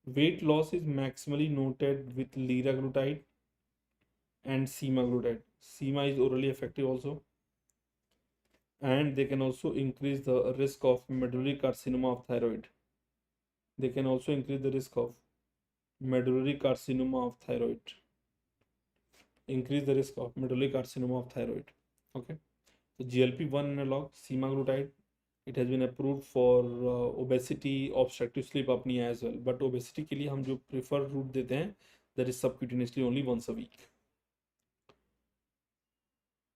Weight loss is maximally noted with liraglutide and semaglutide. Sema is orally effective also, and they can also increase the risk of medullary carcinoma of thyroid. They can also increase the risk of medullary carcinoma of thyroid. Increase the risk of medullary carcinoma of thyroid. Okay. So GLP-1 analog, semaglutide, it has been approved for obesity, obstructive sleep apnea as well. But obesity के लिए हम जो prefer route देते हैं, that is subcutaneously only once a week.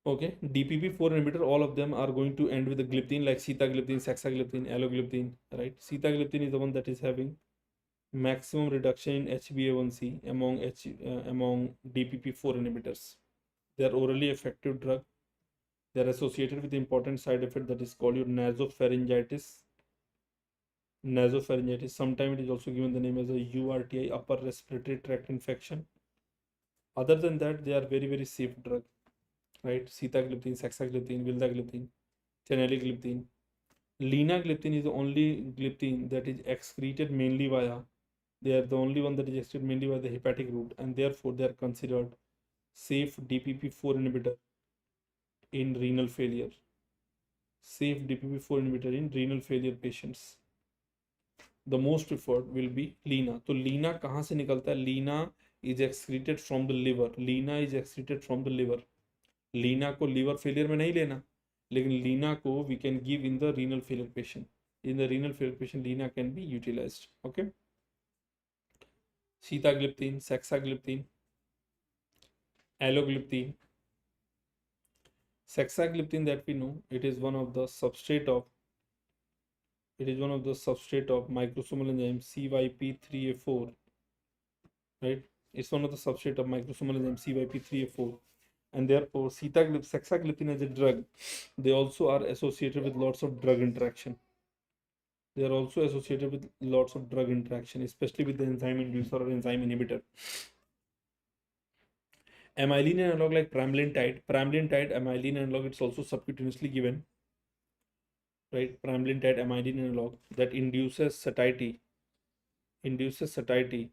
Okay, DPP-4 inhibitor, all of them are going to end with the gliptin like sitagliptin, saxagliptin, alogliptin, right? Sitagliptin is the one that is having maximum reduction in HbA1c among DPP-4 inhibitors. They are orally effective drug. They are associated with the important side effect that is called your nasopharyngitis. Nasopharyngitis. Sometimes it is also given the name as a URTI, upper respiratory tract infection. Other than that, they are very, very safe drug, right? Sitagliptin, saxagliptin, vildagliptin, teneligliptin. Linagliptin is the only gliptin that is excreted mainly via. They are the only one that is excreted mainly by the hepatic route, and therefore they are considered safe DPP-4 inhibitor in renal failure. Safe DPP-4 inhibitor in renal failure patients. The most preferred will be Lina. तो लीना कहाँ से निकलता है? Leena is excreted from the liver. Leena is excreted from the liver. Leena को liver failure में नहीं लेना, लेकिन लीना को we can give in the renal failure patient. In the renal failure patient, लीना can be utilized. Okay. Sitagliptin, saxagliptin, alogliptin. Saxagliptin that we know, it is one of the substrate of microsomal enzyme CYP3A4, right? It's one of the substrate of microsomal enzyme CYP3A4, and therefore saxagliptin as a drug, they also are associated with lots of drug interaction. They are also associated with lots of drug interaction, especially with the enzyme inducer or enzyme inhibitor. Amylin analog like pramlintide, amylin analog, it's also subcutaneously given, right? Pramlintide, amylin analog that induces satiety. Induces satiety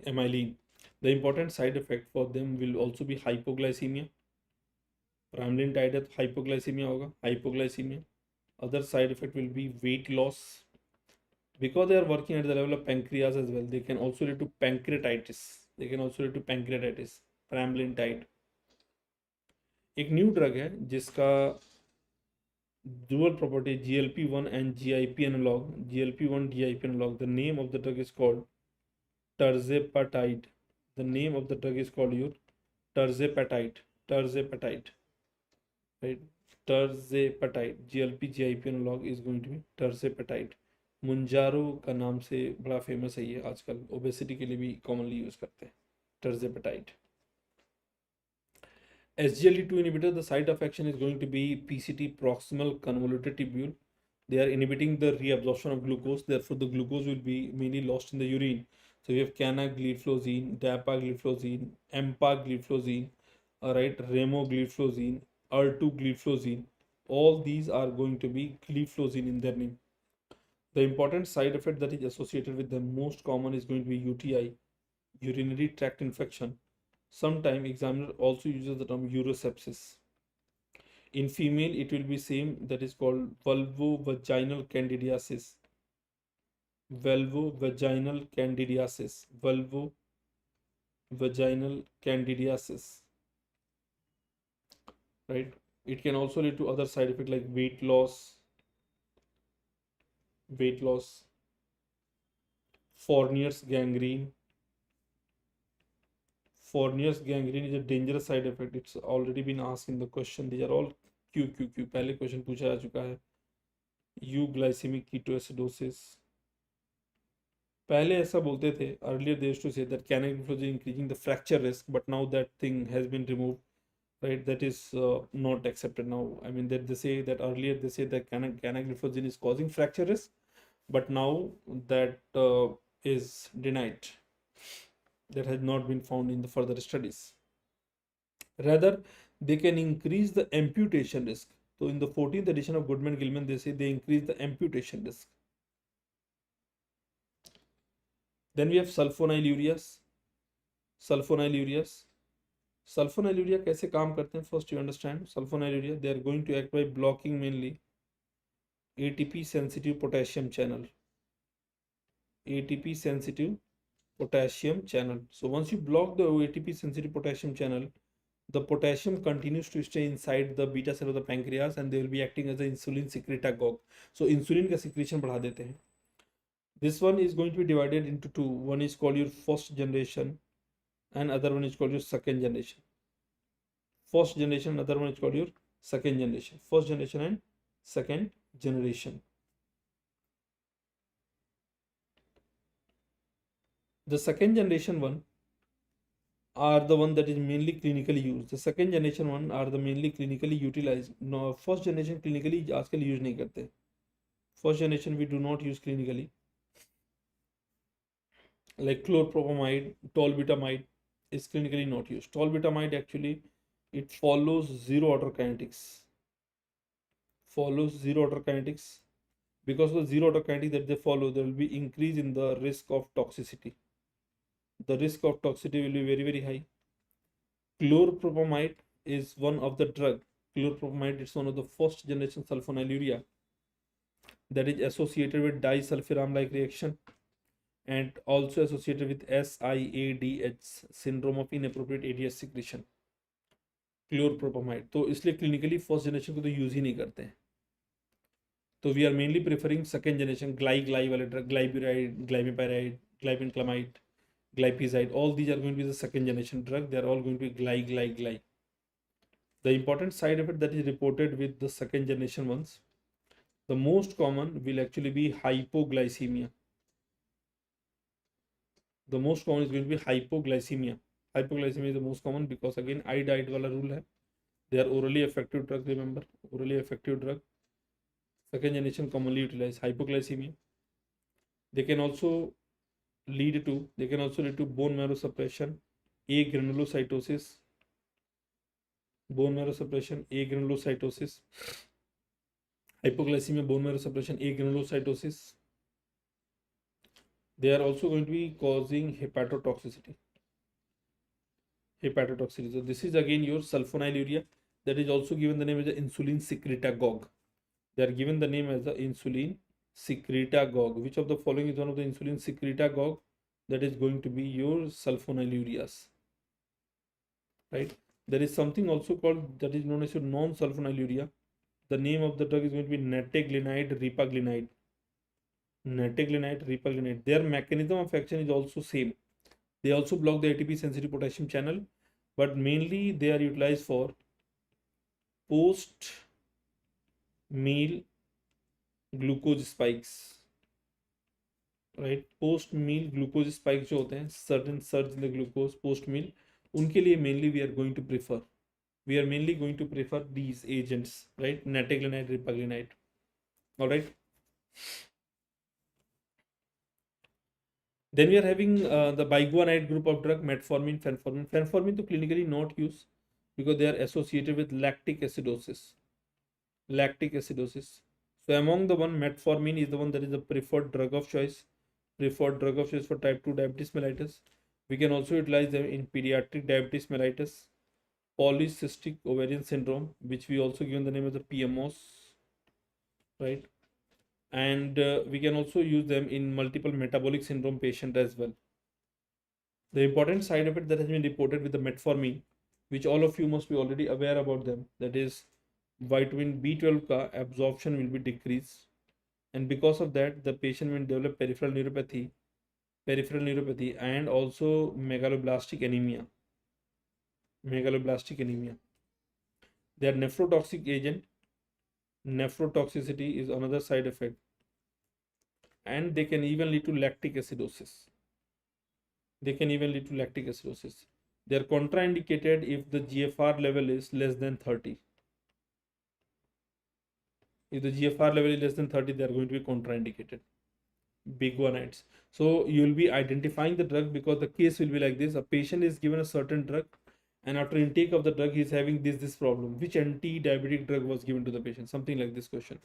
amylin. The important side effect for them will also be hypoglycemia. Pramlintide at hypoglycemia hoga, hypoglycemia. Other side effect will be weight loss. Because they are working at the level of pancreas as well, they can also lead to pancreatitis. Pramlintide. एक new drug है जिसका dual property GLP-1 and GIP analog. GLP-1 GIP analog. The name of the drug is called tirzepatide. The name of the drug is called your tirzepatide. Right? Tirzepatide. GLP GIP analog is going to be tirzepatide. मुंजारो का नाम से बड़ा famous है ये, आजकल obesity के लिए भी कॉमनली यूज करते हैं tirzepatide. SGLT2 inhibitor, the site of action is going to be PCT, proximal convoluted tubule. They are inhibiting the reabsorption of glucose, therefore the glucose will be mainly lost in the urine. So we have canagliflozin, dapagliflozin, empagliflozin, right, remogliflozin, R2gliflozin. All these are going to be gliflozin in their name. The important side effect that is associated with the most common is going to be UTI, urinary tract infection. Sometimes examiner also uses the term urosepsis. In female, it will be same, that is called vulvovaginal candidiasis. Vulvovaginal candidiasis. Right? It can also lead to other side effects like weight loss, Fournier's gangrene. Fournier's gangrene is a dangerous side effect. It's already been asked in the question. These are all Q. पहले question पूछा जा चुका है. Euglycemic ketoacidosis. पहले ऐसा बोलते थे, earlier they used to say that canagliflozin increasing the fracture risk, but now that thing has been removed, right? That is not accepted now. I mean, that they say that earlier they say that canagliflozin is causing fracture risk, but now that is denied. That has not been found in the further studies. Rather, they can increase the amputation risk. So in the 14th edition of Goodman-Gilman, they say they increase the amputation risk. Then we have sulfonylureas. Sulfonylureas. Sulfonylurea कैसे काम करते हैं? First you understand sulfonylurea. They are going to act by blocking mainly ATP sensitive potassium channel. ATP sensitive potassium channel. So once you block the ATP sensitive potassium channel, the potassium continues to stay inside the beta cell of the pancreas and they will be acting as an insulin secretagogue. So insulin का secretion बढ़ा देते हैं. This one is going to be divided into two. One is called your first generation and other one is called your second generation. First generation, other one is called your second generation. First generation and second generation. The second generation one are the one that is mainly clinically used. The second generation one are the mainly clinically utilized. No, first generation clinically आजकल use नहीं करते. First generation we do not use clinically. Like chlorpropamide, tolbutamide is clinically not used. Tolbutamide actually it follows zero order kinetics. Follows zero order kinetics. Because of the zero order kinetics that they follow, there will be increase in the risk of toxicity. The risk of toxicity will be very, very high. Chlorpropamide is one of the drug. Chlorpropamide is one of the first generation sulfonylurea that is associated with disulfiram-like reaction and also associated with SIADH, syndrome of inappropriate ADH secretion. Chlorpropamide. तो इसलिए clinically first generation को तो use ही नहीं करते हैं. तो we are mainly preferring second generation gly वाले drug, glyburide, glimepiride, glibenclamide, glipizide. All these are going to be the second generation drug. They are all going to be gly. The important side effect that is reported with the second generation ones, the most common will actually be hypoglycemia. The most common is going to be hypoglycemia. Hypoglycemia is the most common because again IDIET wala rule hai. They are orally effective drug, remember, orally effective drug. Second generation commonly utilized hypoglycemia. They can also lead to bone marrow suppression, agranulocytosis, bone marrow suppression, agranulocytosis, hypoglycemia, bone marrow suppression, agranulocytosis. They are also going to be causing hepatotoxicity. So this is again your sulfonylurea that is also given the name as the insulin secretagogue. They are given the name as the insulin secretagogue. Which of the following is one of the insulin secretagogue? That is going to be your sulfonylureas. Right? There is something also called that is known as your non-sulfonylurea. The name of the drug is going to be natteglinide, repaglinide. Natteglinide, repaglinide. Their mechanism of action is also same. They also block the ATP sensitive potassium channel, but mainly they are utilized for post meal glucose spikes. Right? Post meal glucose spikes जो होते हैं, certain surge in the glucose post meal, उनके लिए mainly we are going to prefer. We are mainly going to prefer these agents, right? Natteglinide, repaglinide. All right. Then we are having the biguanide group of drug, metformin, fenformin. Fenformin to clinically not use because they are associated with lactic acidosis. So among the one, metformin is the one that is the preferred drug of choice. For type 2 diabetes mellitus. We can also utilize them in pediatric diabetes mellitus, polycystic ovarian syndrome, which we also given the name of the PMOS, right? And we can also use them in multiple metabolic syndrome patient as well. The important side effect that has been reported with the metformin, which all of you must be already aware about them, that is vitamin B12 ka absorption will be decreased, and because of that the patient will develop peripheral neuropathy and also megaloblastic anemia. They are nephrotoxic agent. Nephrotoxicity is another side effect, and they can even lead to lactic acidosis. They are contraindicated if the GFR level is less than 30. If the GFR level is less than 30, they are going to be contraindicated. Biguanides. So you will be identifying the drug because the case will be like this. A patient is given a certain drug and after intake of the drug he is having this problem. Which anti-diabetic drug was given to the patient? Something like this question.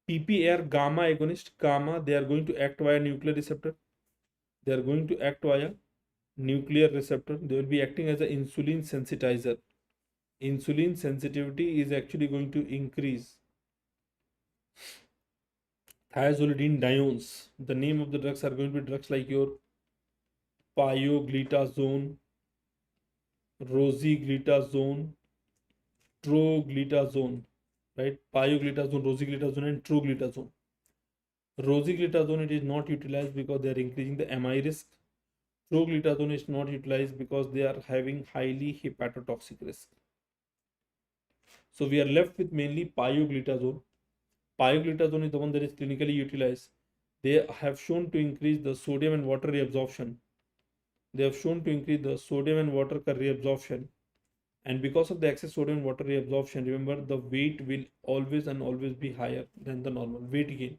PPAR gamma agonist. Gamma, they are going to act via nuclear receptor. They are going to act via nuclear receptor. They will be acting as an insulin sensitizer. Insulin sensitivity is actually going to increase. Thiazolidine diones. The name of the drugs are going to be drugs like your pioglitazone, rosiglitazone, troglitazone, right? Pioglitazone, rosiglitazone, and troglitazone. Rosiglitazone, it is not utilized because they are increasing the MI risk. Troglitazone is not utilized because they are having highly hepatotoxic risk. So we are left with mainly pioglitazone. Pioglitazone is the one that is clinically utilized. They have shown to increase the sodium and water reabsorption. They have shown to increase the sodium and water reabsorption. And because of the excess sodium and water reabsorption, remember the weight will always and always be higher than the normal weight gain.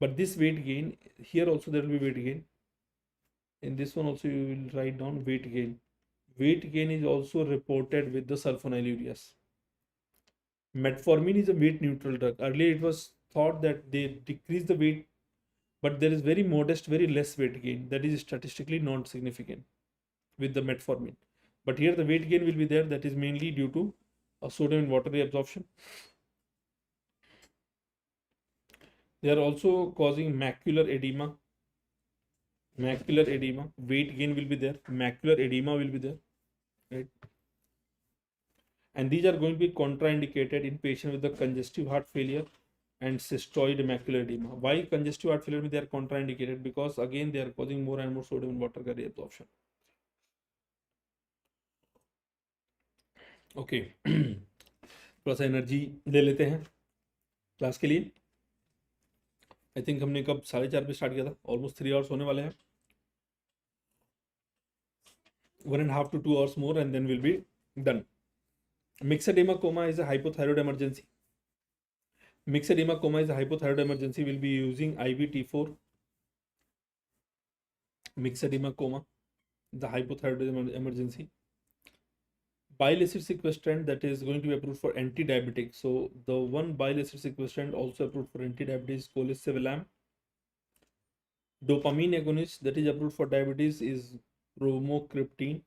But this weight gain, here also there will be weight gain. In this one also you will write down weight gain. Weight gain is also reported with the sulfonylureas. Metformin is a weight neutral drug. Earlier it was thought that they decrease the weight, but there is very modest, very less weight gain. That is statistically non significant with the metformin. But here the weight gain will be there. That is mainly due to sodium and water reabsorption. They are also causing macular edema. Macular edema. Weight gain will be there. Macular edema will be there. Right. And these are going to be contraindicated in patients with the congestive heart failure and cystoid macular edema. Why congestive heart failure? They are contraindicated because again they are causing more and more sodium and water reabsorption. Okay थोड़ा सा energy ले लेते हैं class के लिए. I think हमने कब 4:30 पे स्टार्ट किया था. ऑलमोस्ट 3 आवर्स होने वाले हैं. 1.5 to 2 hours more and then we'll be done. Myxedema coma is a hypothyroid emergency. Myxedema coma is a hypothyroid emergency. We'll be using IVT4. Myxedema coma, the hypothyroid emergency. Bile acid sequestrant that is going to be approved for anti-diabetic. So the one bile acid sequestrant also approved for anti-diabetes is colesevelam. Dopamine agonist that is approved for diabetes is bromocriptine.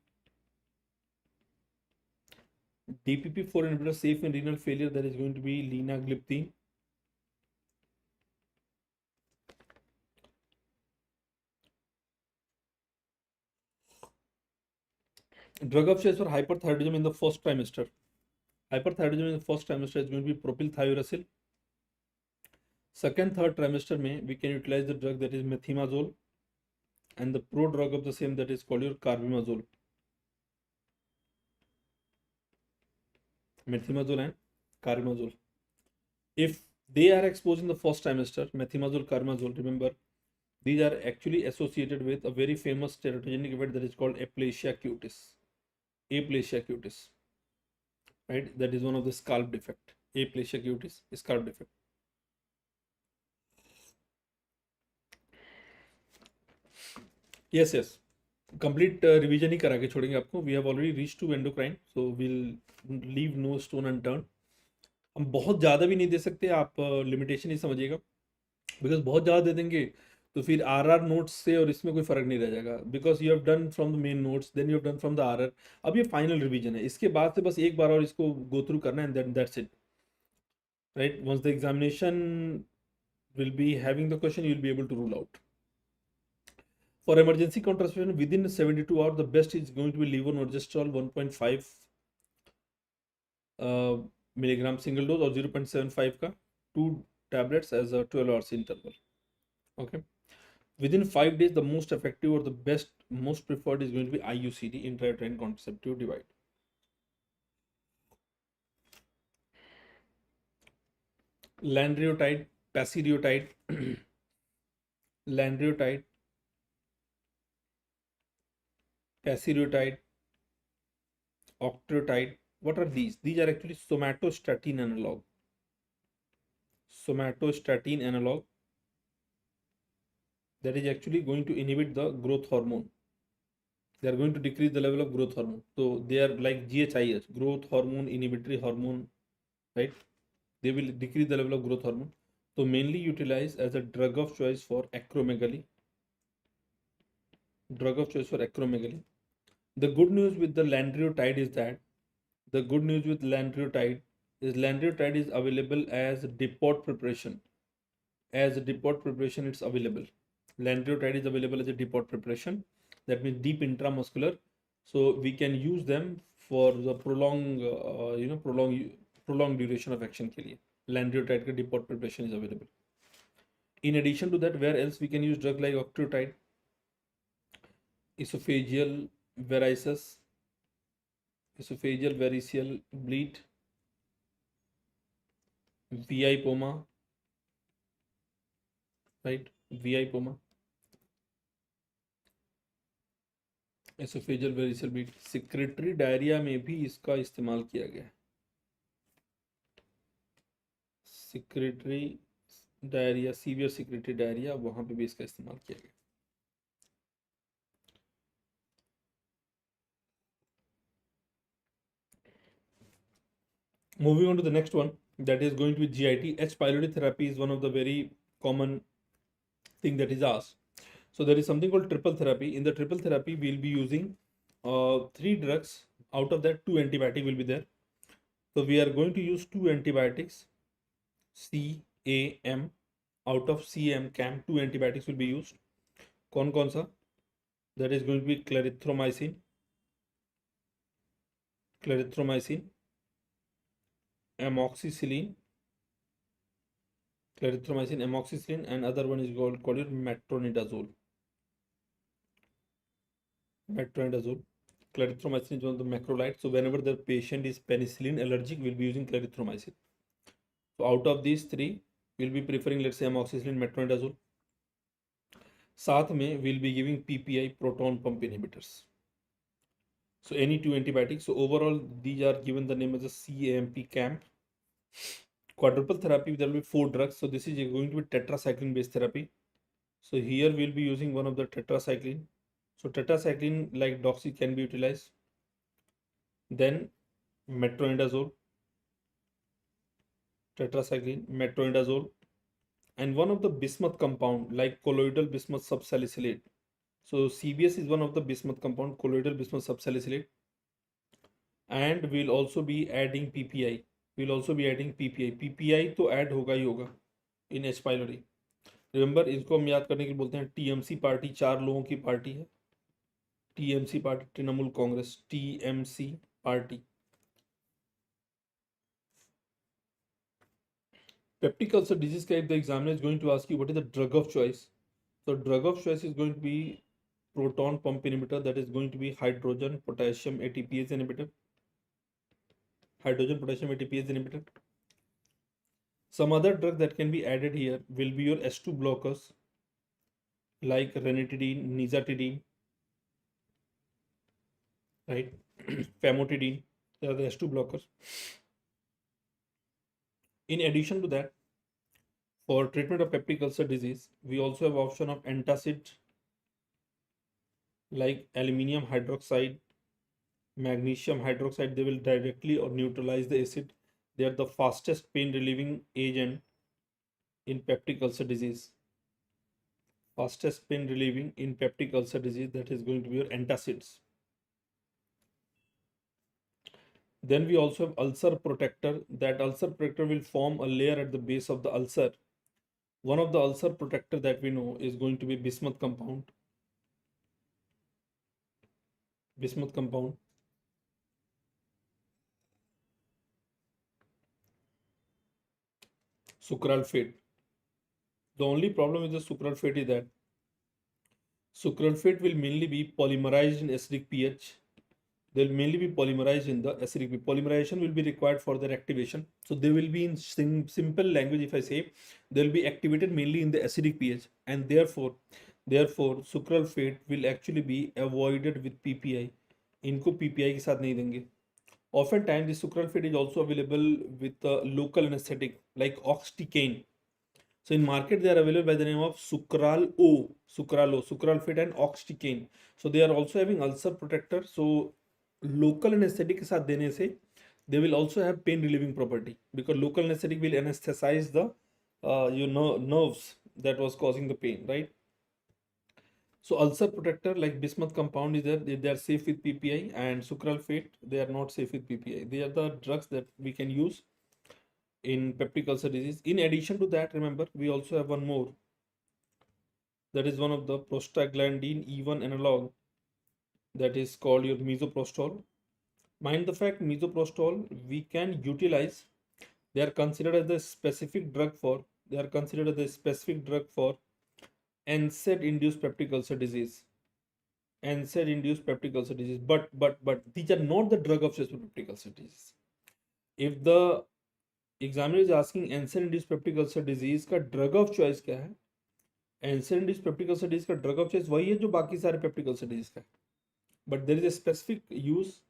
DPP-4 inhibitor safe in renal failure, that is going to be linagliptin. Drug of choice for hyperthyroidism in the first trimester. Hyperthyroidism in the first trimester is going to be propylthiouracil. Second, third trimester में we can utilize the drug that is methimazole and the pro-drug of the same that is called your carbimazole. Methimazole and carbimazole. If they are exposed in the first trimester, methimazole, carbimazole, remember these are actually associated with a very famous teratogenic event that is called aplasia cutis. Aplasia cutis, right? That is one of the scalp defect. Aplasia cutis, scalp defect. Yes. Complete revision ही करा के छोड़ेंगे आपको. We have already reached to endocrine, so we'll leave no stone unturned. हम बहुत ज़्यादा भी नहीं दे सकते, आप लिमिटेशन ही समझिएगा, बिकॉज बहुत ज़्यादा दे देंगे तो फिर आर नोट्स से और इसमें कोई फ़र्क नहीं रह जाएगा. Because you have done from the main notes, then you have done from the R. अब ये फाइनल रिवीजन है, इसके बाद से बस एक बार और इसको गो थ्रू करना है, and that's it, right. Once the examination will be having the question, you will be able to rule out. For emergency contraception within 72 hours, the best is going to be levonorgestrel 1.5 milligram single dose or 0.75 ka 2 tablets as a 12 hours interval. Okay. Within 5 days, the most effective or the best, most preferred is going to be IUCD, intrauterine contraceptive device. Lanreotide, pasireotide, lanreotide, pasireotide, octreotide. What are these? These are actually somatostatin analog. Somatostatin analog that is actually going to inhibit the growth hormone. They are going to decrease the level of growth hormone. So they are like GHIs, growth hormone inhibitory hormone, right? They will decrease the level of growth hormone. So mainly utilized as a drug of choice for acromegaly. Drug of choice for acromegaly. The good news with the lanreotide is that lanreotide is available as depot preparation. As a depot preparation, it's available. Lanreotide is available as a depot preparation. That means deep intramuscular. So we can use them for the prolonged duration of action के लिए. Lanreotide का depot preparation is available. In addition to that, where else we can use drug like octreotide, esophageal varices, esophageal variceal bleed, VI poma, right? VI poma, esophageal variceal bleed. Secretory diarrhoea में भी इसका इस्तेमाल किया गया है. Secretory diarrhoea, severe secretory diarrhoea, वहां पे भी इसका इस्तेमाल किया गया. Moving on to the next one, that is going to be GIT. H. pylori therapy is one of the very common thing that is asked. So there is something called triple therapy. In the triple therapy, we'll be using 3 drugs. Out of that, 2 antibiotic will be there. So we are going to use 2 antibiotics, CAM. Out of CAM, 2 antibiotics will be used. कौन सा? That is going to be clarithromycin, amoxicillin, and other one is called metronidazole. Clarithromycin is one of the macrolides. So whenever the patient is penicillin allergic, we'll be using clarithromycin. So out of these 3, we'll be preferring, let's say, amoxicillin, metronidazole. साथ में we'll be giving PPI, proton pump inhibitors. So any 2 antibiotics. So overall, these are given the name as a CAMP. Quadruple therapy, there will be 4 drugs. So this is going to be tetracycline based therapy. So here we'll be using one of the tetracycline. So tetracycline like doxy can be utilized. Then metronidazole, tetracycline, metronidazole, and one of the bismuth compound like colloidal bismuth subsalicylate. So CBS is one of the bismuth compound, colloidal bismuth subsalicylate, and we'll also be adding PPI. PPI तो add होगा ही होगा in H. pylori. Remember, इसको हम याद करने के लिए बोलते हैं TMC पार्टी, 4 लोगों की पार्टी है. TMC party, Trinamool Congress, TMC party. Peptic ulcer disease का if the examiner is going to ask you what is the drug of choice. So drug of choice is going to be proton pump inhibitor, that is going to be hydrogen potassium ATPase inhibitor. Some other drug that can be added here will be your H2 blockers like ranitidine, nizatidine, right? Famotidine, they are the H2 blockers. In addition to that, for treatment of peptic ulcer disease, we also have option of antacid like aluminium hydroxide, magnesium hydroxide. They will directly or neutralize the acid. They are the fastest pain relieving agent in peptic ulcer disease. That is going to be your antacids. Then we also have ulcer protector. That ulcer protector will form a layer at the base of the ulcer. One of the ulcer protector that we know is going to be bismuth compound. Sucralfate. The only problem with the sucralfate is that sucralfate will mainly be polymerized in acidic pH. They'll mainly be polymerized in the acidic pH. Polymerization will be required for their activation. So they will be in simple language, if I say, they'll be activated mainly in the acidic pH, and therefore sucralfate will actually be avoided with PPI. इनको PPI के साथ नहीं देंगे. Oftentimes, the sucralfate is also available with local anesthetic like oxytocin. So in market, they are available by the name of sucralfate and oxyticane. So they are also having ulcer protector. So local anesthetic के साथ देने से they will also have pain relieving property, because local anesthetic will anesthetize the nerves that was causing the pain, right? So ulcer protector like bismuth compound is there. They are safe with PPI, and sucralfate, they are not safe with PPI. They are the drugs that we can use in peptic ulcer disease. In addition to that, remember, we also have one more. That is one of the prostaglandin E1 analog, that is called your misoprostol. Mind the fact, misoprostol we can utilize. They are considered as the specific drug for. They are considered as the specific drug for NSAID-induced peptic ulcer disease. NSAID-induced peptic ulcer disease. But these are not the drug of choice for peptic ulcer disease. If the examiner is asking NSAID-induced peptic ulcer disease का drug of choice क्या है? NSAID-induced peptic ulcer disease का drug of choice वही है जो बाकी सारे peptic ulcer disease का है. But there is a specific use.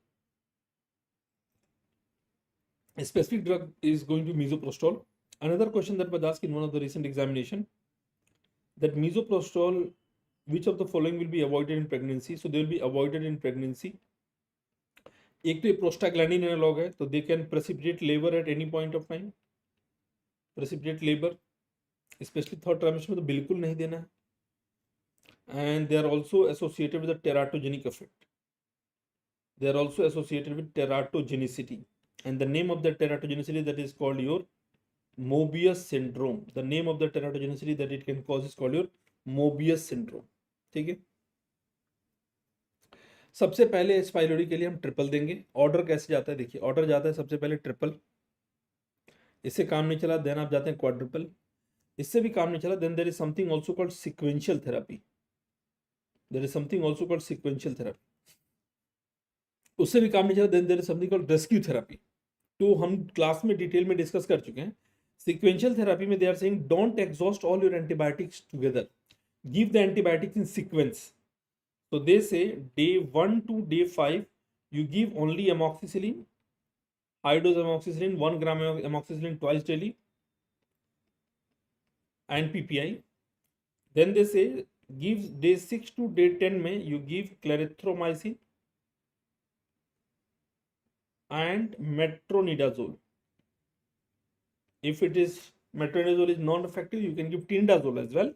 A specific drug is going to be misoprostol. Another question that was asked in one of the recent examination, that misoprostol, which of the following will be avoided in pregnancy? So they will be avoided in pregnancy. एक तो ये prostaglandin analog है, तो they can precipitate labor at any point of time. Precipitate labor, especially third trimester में तो बिल्कुल नहीं देना है. And they are also associated with the teratogenic effect. They are also associated with teratogenicity. And the name of the teratogenicity, that is called your Mobius syndrome. The name of the teratogenicity that it can cause is called your Mobius syndrome. ठीक है. सबसे पहले H pylori के लिए हम triple देंगे. Order कैसे जाता है देखिए. ऑर्डर जाता है सबसे पहले ट्रिपल, इससे काम नहीं चला देन आप जाते हैं क्वाड्रुपल, इससे भी काम नहीं चला then there is something also called sequential therapy. There is something also called sequential therapy. उससे भी काम नहीं चला then there is something called rescue therapy. तो हम क्लास में डिटेल में डिस्कस कर चुके हैं. सीक्वेंशियल थेरेपी में they are saying don't exhaust all your antibiotics together, give the antibiotics in sequence. So they say day 1 to day 5 you give only amoxicillin, high dose amoxicillin, 1 gram of amoxicillin twice daily, and PPI. Then they say give day 6 to day 10 में you give clarithromycin and metronidazole. If it is metronidazole is non-effective, you can give tindazole as well.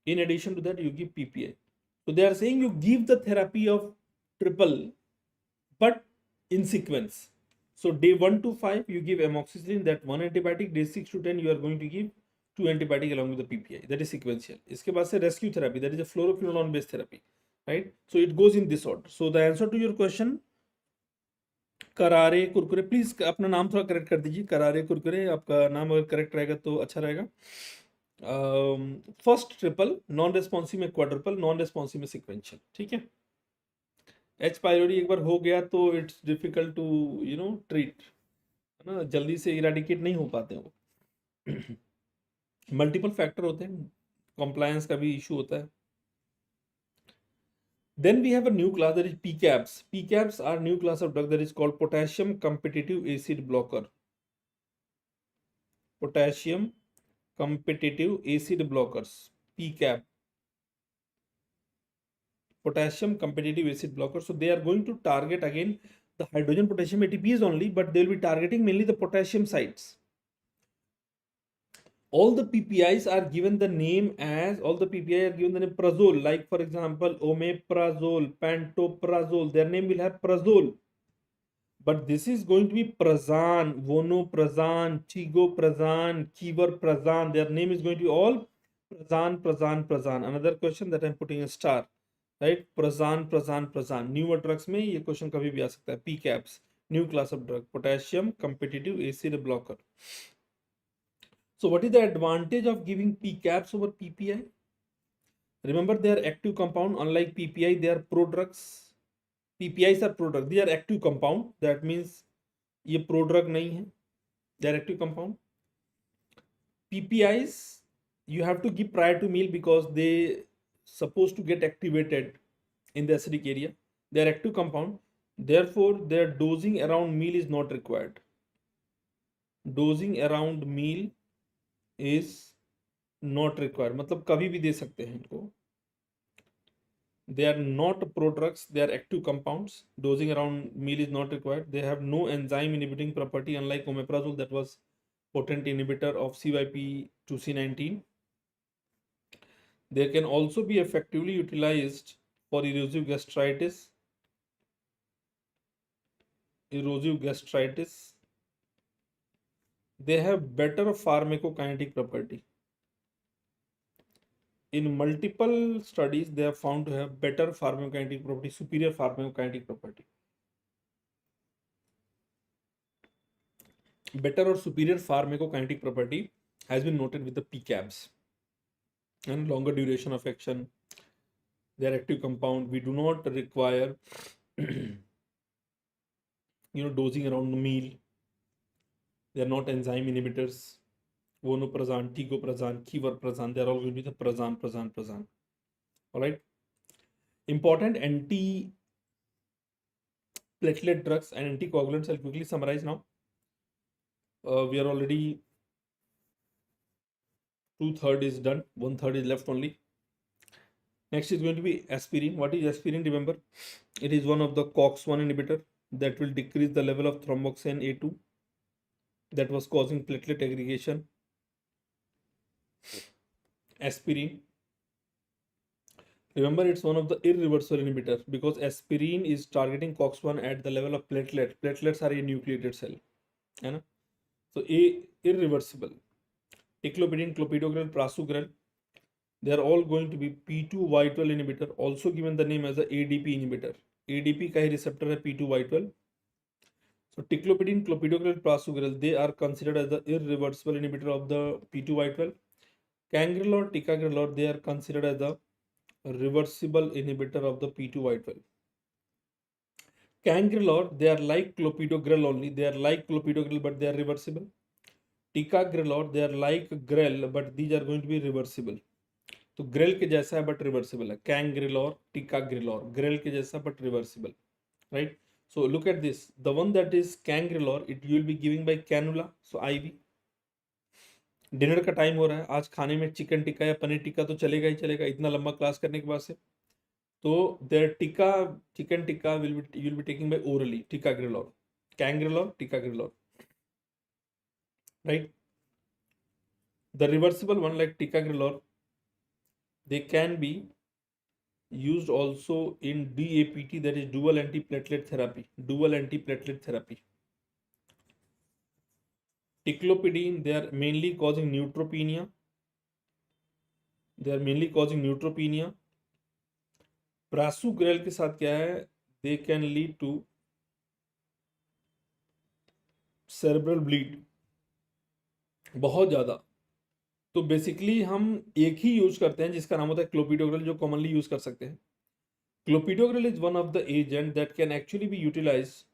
In addition to that, you give PPI. So they are saying you give the therapy of triple, but in sequence. So day 1 to 5 you give amoxicillin, that one antibiotic. Day 6 to 10 you are going to give 2 antibiotic along with the PPI. That is sequential. इसके बाद से rescue therapy, that is a fluoroquinolone based therapy, right? So it goes in this order. So the answer to your question, करारे Kurkure, please अपना नाम थोड़ा correct कर दीजिए. करारे कुरकुरे, आपका नाम अगर करेक्ट रहेगा तो अच्छा रहेगा. फर्स्ट ट्रिपल, नॉन रेस्पॉन्सिव में क्वाड्रुपल, नॉन रेस्पॉन्सिव में सीक्वेंशियल. ठीक है. एच पाइलोरी एक बार हो गया तो इट्स डिफिकल्ट टू ट्रीट, है ना, जल्दी से इरेडिकेट नहीं हो पाते हैं वो. मल्टीपल फैक्टर होते हैं, कॉम्प्लायंस का भी इशू होता है. Then we have a new class, that is PCABs. PCABs are new class of drug that is called potassium competitive acid blocker. Potassium competitive acid blockers, PCAB. Potassium competitive acid blockers. So they are going to target again the hydrogen potassium ATPs only, but they will be targeting mainly the potassium sites. All the PPIs are given the name prazole, like for example omeprazole, pantoprazole. Their name will have prazole, but this is going to be prazan, vonoprazan, chigoprazan, kivarprazan. Their name is going to be all prazan. Another question that I'm putting a star, right? Prazan. Newer drugs में ये question कभी भी आ सकता है. PCABs, new class of drug, potassium competitive acid blocker. So what is the advantage of giving PCABs over PPI? Remember, they are active compound. Unlike PPI, they are prodrugs. PPIs are prodrugs. They are active compound. That means ये prodrug नहीं है. They are active compound. PPIs you have to give prior to meal because they supposed to get activated in the acidic area. They are active compound. Therefore, their dosing around meal is not required. Dosing around meal is not required मतलब कभी भी दे सकते हैं इनको. They are not prodrugs, they are active compounds. Dosing around meal is not required. They have no enzyme inhibiting property, unlike omeprazole that was potent inhibitor of CYP2C19. They can also be effectively utilized for erosive gastritis. They have better pharmacokinetic property. In multiple studies, they have found to have better pharmacokinetic property, superior pharmacokinetic property. Better or superior pharmacokinetic property has been noted with the PCABs and longer duration of action. They are active compound. We do not require, dosing around the meal. They are not enzyme inhibitors. Vonoprazan, tigoprazan, keverprazan, they are all going to be the prazan. All right. Important anti-platelet drugs and anticoagulants. I'll quickly summarize now. We are already 2/3 is done. 1/3 is left only. Next is going to be aspirin. What is aspirin? Remember, it is one of the COX-1 inhibitor that will decrease the level of thromboxane A2 that was causing platelet aggregation. Aspirin. Remember, it's one of the irreversible inhibitors because aspirin is targeting COX-1 at the level of platelet. Platelets are a nucleated cell. So, irreversible. Ticlopidine, clopidogrel, prasugrel. They are all going to be P2Y12 inhibitor, also given the name as a ADP inhibitor. ADP का ही receptor है P2Y12. So ticlopidine, clopidogrel, prasugrel, they are considered as the irreversible inhibitor of the P2Y12. Cangrelor, ticagrelor, they are considered as the reversible inhibitor of the P2Y12. Cangrelor, they are like clopidogrel only. They are like clopidogrel, but they are reversible. Ticagrelor, they are like grel, but these are going to be reversible. तो ग्रेल के जैसा है but reversible है. कैंग्रिलॉर, टिकाग्रिलॉर, grel के जैसा but reversible, right. So look at this, the one that is cangrelor, it you will be giving by cannula. So IV. Dinner का time हो रहा है, आज खाने में चिकन टिक्का या पनीर टिक्का तो चलेगा ही चलेगा, इतना लंबा क्लास करने के बाद से. तो there tikka, chicken tikka will be, you will be taking by orally. Ticagrelor, cangrelor, ticagrelor, right. The reversible one like ticagrelor, they can be used also in DAPT, that is dual antiplatelet therapy. Ticlopidine, they are mainly causing neutropenia. Prasugrel के साथ क्या है, they can lead to cerebral bleed बहुत ज्यादा. तो basically हम एक ही use करते हैं जिसका नाम होता है क्लोपिडोग्रेल, जो कॉमनली यूज कर सकते हैं. Clopidogrel is one of the agent that can actually be utilise.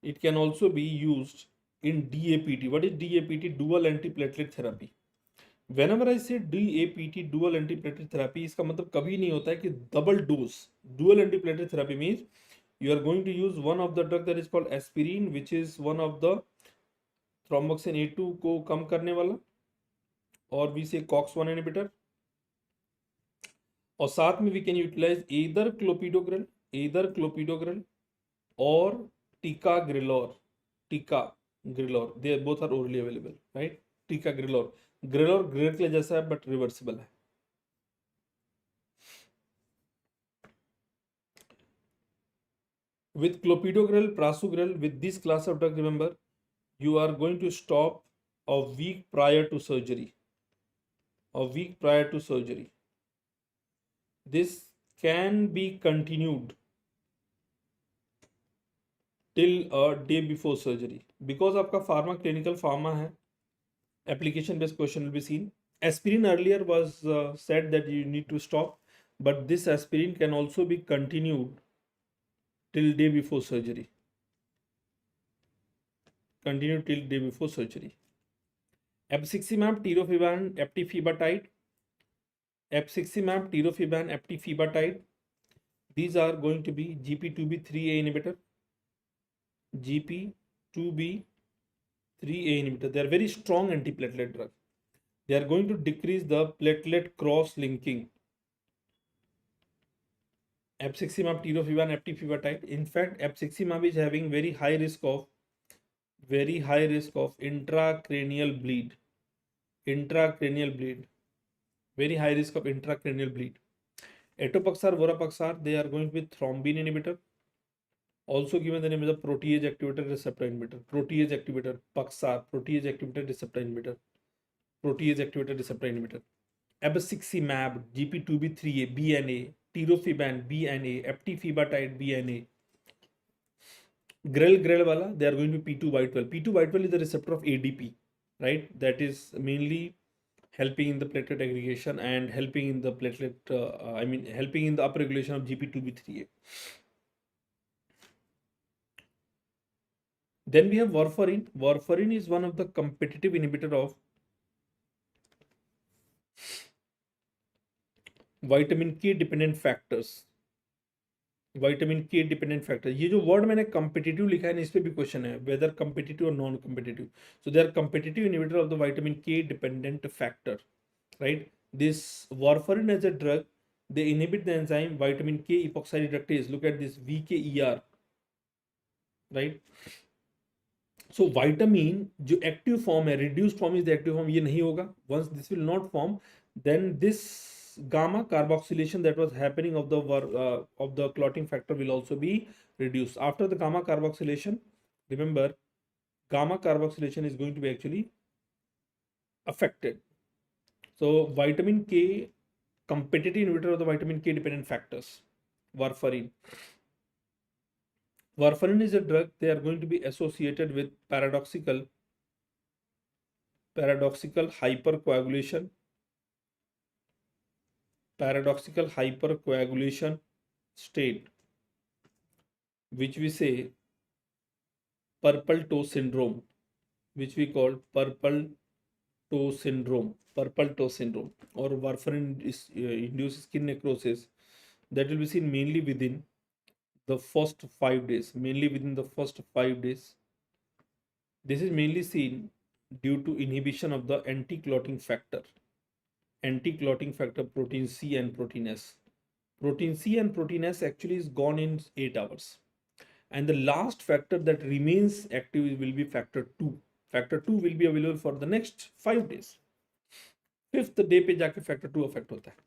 It can also be used in DAPT. What is DAPT? Dual antiplatelet therapy. Whenever I say DAPT, dual antiplatelet therapy, इसका मतलब कभी नहीं होता है कि double dose. Dual antiplatelet therapy means you are going to use one of the drug that is called aspirin, which is one of the thromboxane A2 को कम करने वाला, और we say COX-1 inhibitor, और साथ में we can utilize either clopidogrel or ticagrelor. They both are orally available, right? Ticagrelor, grelor ग्रेल के जैसा है बट रिवर्सिबल है. With clopidogrel, prasugrel, with this class of drug, remember, you are going to stop a week prior to surgery. This can be continued till a day before surgery because आपका pharma clinical pharma है. Application based question will be seen. Aspirin earlier was said that you need to stop, but this aspirin can also be continued till day before surgery. Abciximab, tirofiban, eptifibatide. These are going to be GP2B3A inhibitor. They are very strong antiplatelet drug. They are going to decrease the platelet cross linking. Abciximab, tirofiban, eptifibatide. In fact, abciximab is having very high risk of intracranial bleed. Intracranial bleed. Very high risk of intracranial bleed. Etopaxar, vorapaxar, they are going to be thrombin inhibitor. Also given the name is a protease activator receptor inhibitor. Protease activator, Paxar, protease activator receptor inhibitor. Protease activator receptor inhibitor. Abciximab, GP2B3A, BNA, tirofiban, BNA, eptifibatide, BNA. Grel wala, they are going to be P2Y12. P2Y12 is the receptor of ADP, right? That is mainly helping in the platelet aggregation and helping in the platelet, helping in the upregulation of GP2B3A. Then we have warfarin. Warfarin is one of the competitive inhibitor of vitamin K dependent factors. Vitamin K dependent factor, ये जो word मैंने competitive लिखा है ना, इस पे भी question है वेदर कम्पिटिटिव और non competitive. So they are competitive inhibitor of the vitamin K dependent factor, right. This warfarin as a drug, they inhibit the enzyme vitamin K epoxide reductase. Look at this VKER, right. So vitamin जो active form है, reduced form is the active form, ये नहीं होगा. Once this will not form, then this gamma carboxylation that was happening of the clotting factor will also be reduced. After the gamma carboxylation, remember, gamma carboxylation is going to be actually affected. So vitamin K, competitive inhibitor of the vitamin K dependent factors, warfarin. Warfarin is a drug. They are going to be associated with paradoxical hypercoagulation. Paradoxical hypercoagulation state, which we say purple toe syndrome, which we call purple toe syndrome, or warfarin induced skin necrosis, that will be seen mainly within the first 5 days. This is mainly seen due to inhibition of the anti-clotting factor protein C and protein S. Protein C and protein S actually is gone in 8 hours. And the last factor that remains active will be factor 2. Factor 2 will be available for the next 5 days. 5th day पे जाके factor 2 affect होता है.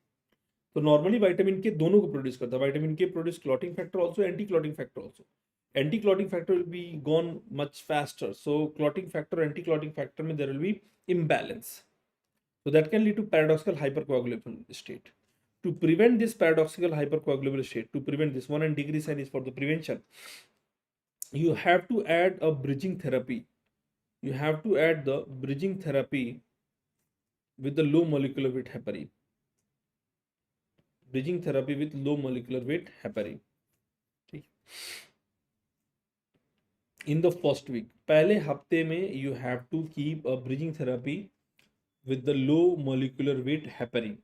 तो normally vitamin के दोनों को produce करता है. Vitamin K produce clotting factor also, anti clotting factor also. Anti clotting factor will be gone much faster. So clotting factor, anti clotting factor में there will be imbalance. So that can lead to paradoxical hypercoagulable state. To prevent this paradoxical hypercoagulable state, to prevent this, 1 and degree sign is for the prevention, you have to add a bridging therapy. You have to add the bridging therapy with the low molecular weight heparin. Bridging therapy with low molecular weight heparin. In the first week, पहले हफ्ते में you have to keep a bridging therapy with the low molecular weight heparin.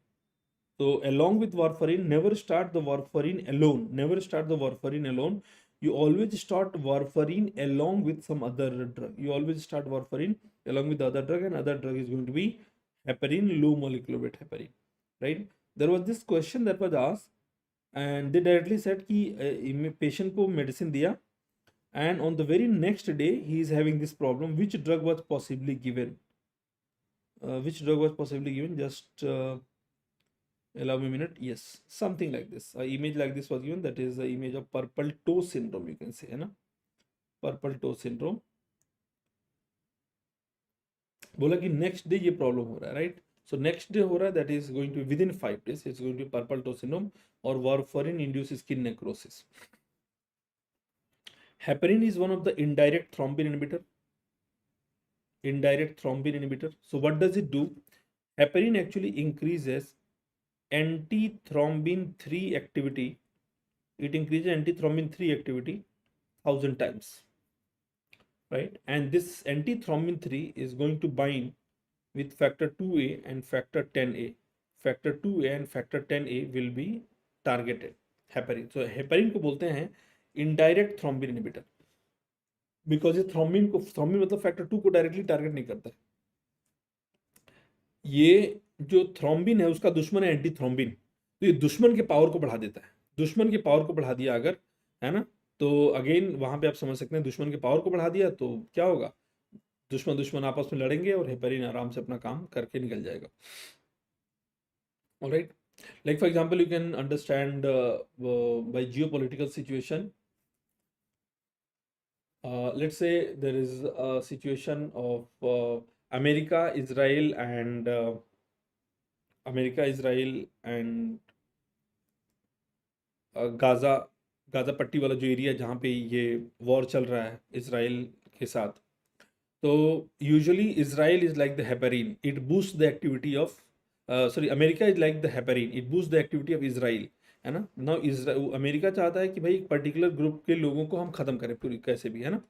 So along with warfarin, never start the warfarin alone. You always start warfarin along with some other drug. You always start warfarin along with the other drug, and other drug is going to be heparin, low molecular weight heparin, right. There was this question that was asked, and they directly said कि patient को medicine दिया, and on the very next day he is having this problem. Which drug was possibly given? Just allow me a minute. Yes, something like this. An image like this was given. That is the image of purple toe syndrome, you can say, है ना. Purple toe syndrome. बोला कि next day ये problem हो रहा है, right? So next day हो रहा है, that is going to be within 5 days. It's going to be purple toe syndrome or warfarin induced skin necrosis. Heparin is one of the indirect thrombin inhibitor. So what does it do? Heparin actually increases antithrombin 3 activity. It increases antithrombin 3 activity 1000 times, right? And this antithrombin 3 is going to bind with factor 2A and factor 10A. Factor 2A and factor 10A will be targeted. Heparin. So heparin को बोलते हैं indirect thrombin inhibitor. Because ये thrombin मतलब factor 2 को directly target नहीं करता है. ये जो थ्रोम्बिन है उसका दुश्मन है एंटी थ्रोम्बिन, तो ये दुश्मन के पावर को बढ़ा देता है। दुश्मन के पावर को बढ़ा दिया अगर, है ना, तो अगेन वहां पे आप समझ सकते हैं दुश्मन के पावर को बढ़ा दिया तो क्या होगा, दुश्मन दुश्मन आपस में लड़ेंगे और हेपेरिन आराम से अपना काम करके निकल जाएगा। Alright, like for example you can understand by geopolitical situation. Let's say there is a situation of America, Israel, and Gaza, Gaza पट्टी वाला जो एरिया जहाँ पे ये वॉर चल रहा है इसराइल के साथ, तो usually Israel is like the heparin, it boost the activity of sorry America is like the heparin, it boost the activity of Israel, है ना। नाउ अमेरिका चाहता है कि भाई एक पर्टिकुलर ग्रुप के लोगों को हम खत्म करें पूरी कैसे भी, है ना,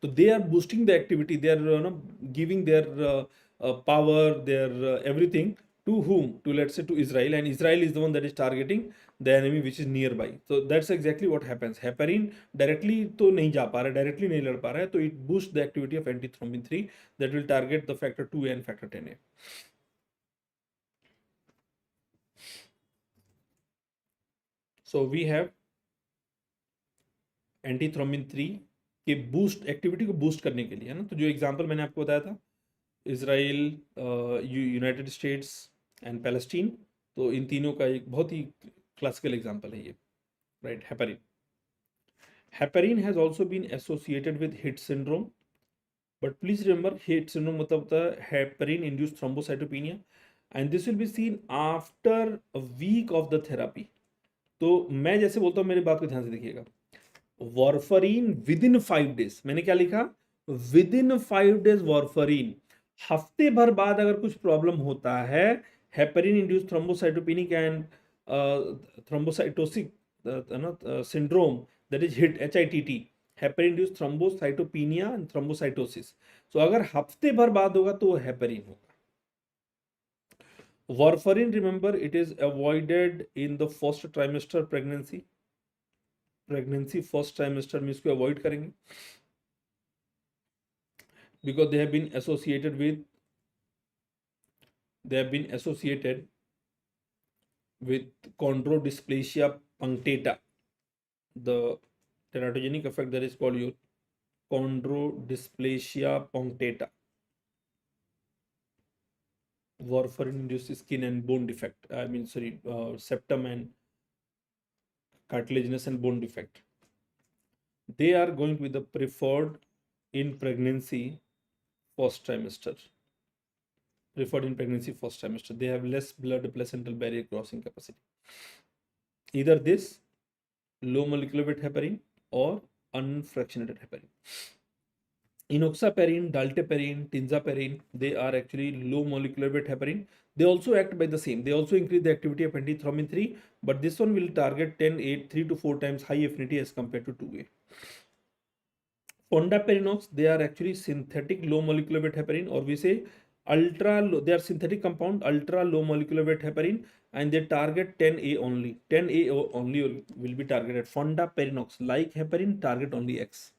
तो they are boosting the activity, they are no giving their power, their everything to whom, to let's say to Israel, and Israel is the one that is targeting the enemy which is nearby. So that's exactly what happens. Heparin directly तो नहीं जा पा रहा है, directly नहीं लड़ पा रहा है, तो it boosts the activity of antithrombin 3 that will target the factor 2A and factor 10A. So we have antithrombin 3 के boost एक्टिविटी को boost करने के लिए, है ना, तो जो एग्जांपल मैंने आपको बताया था Israel, United states and Palestine, तो इन तीनों का एक बहुत ही क्लासिकल एग्जांपल है ये, right. Heparin, heparin has also been associated with HIT syndrome, but please remember HIT syndrome मतलब होता है heparin induced thrombocytopenia, and this will be seen after a week of the therapy. तो मैं जैसे बोलता हूँ मेरी बात को ध्यान से देखिएगा, वार्फरीन विद इन 5 डेज, मैंने क्या लिखा, विद इन 5 डेज वार्फरीन, हफ्ते भर बाद अगर कुछ प्रॉब्लम होता है, heparin induced thrombocytopenic and thrombocytosic syndrome, that is HIT, HITT, heparin induced thrombocytopenia and thrombocytosis, तो अगर हफ्ते भर बाद होगा तो वो हेपेरिन होगा। Warfarin, remember, it is avoided in the first trimester pregnancy, first trimester में इसको अवॉइड करेंगे because they have been associated with chondrodysplasia punctata, the teratogenic effect that is called your chondrodysplasia punctata. Warfarin induced skin and bone defect, septum and cartilaginous and bone defect. They are going to be the preferred in pregnancy first trimester. They have less blood placental barrier crossing capacity. Either this, low molecular weight heparin, or unfractionated heparin. Enoxaparin, dalteparin, tinzaparin, they are actually low molecular weight heparin. They also act by the same. They also increase the activity of antithrombin 3, but this one will target 10-8, 3 to 4 times high affinity as compared to 2A. Fondaparinux, they are actually synthetic low molecular weight heparin, or we say ultra low, they are synthetic compound, ultra low molecular weight heparin, and they target 10A only. 10A only will be targeted. Fondaparinux, like heparin, target only X.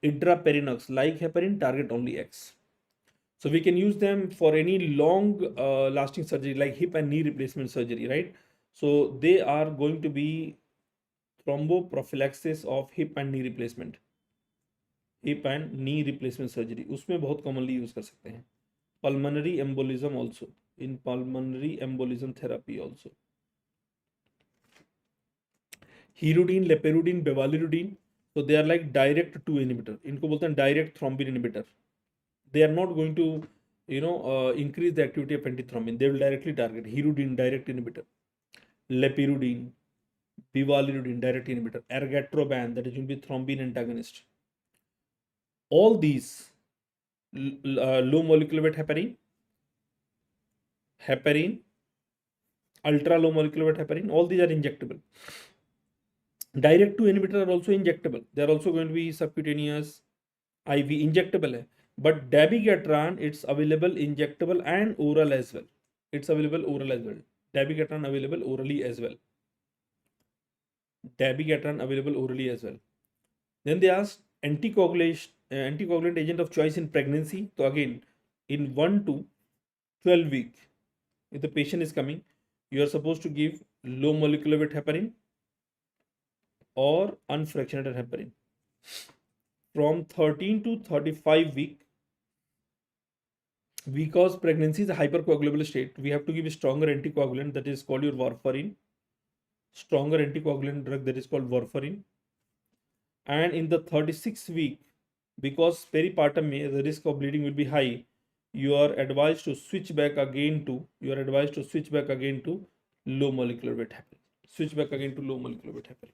Idraparinux, like heparin, target only X. So we can use them for any long lasting surgery like hip and knee replacement surgery, right? So they are going to be thromboprophylaxis of hip and knee replacement. Hip and knee replacement surgery उसमें बहुत commonly use कर सकते हैं। Pulmonary embolism also, in pulmonary embolism therapy also. Hirudin, lepirudin, bivalirudin, तो they are like direct 2 inhibitor, इनको बोलते हैं direct thrombin inhibitor. They are not going to increase the activity of antithrombin, they will directly target. Hirudin, direct inhibitor. Lepirudin, bivalirudin, direct inhibitor. Ergatroban, that is going to be thrombin antagonist. All these low molecular weight heparin, ultra low molecular weight heparin, all these are injectable. Direct 2 inhibitor are also injectable. They are also going to be subcutaneous, IV, injectable hai. But dabigatran, it's available injectable and oral as well. It's available oral as well. Dabigatran available orally as well. Dabigatran available orally as well. Then they asked anticoagulant agent of choice in pregnancy. So again, in 1 to 12 week, if the patient is coming, you are supposed to give low molecular weight heparin or unfractionated heparin. From 13 to 35 week, because pregnancy is a hypercoagulable state, we have to give a stronger anticoagulant that is called your warfarin, stronger anticoagulant drug that is called warfarin. And in the 36th week, because peripartum the risk of bleeding will be high, you are advised to switch back again to low molecular weight heparin. Switch back again to low molecular weight heparin.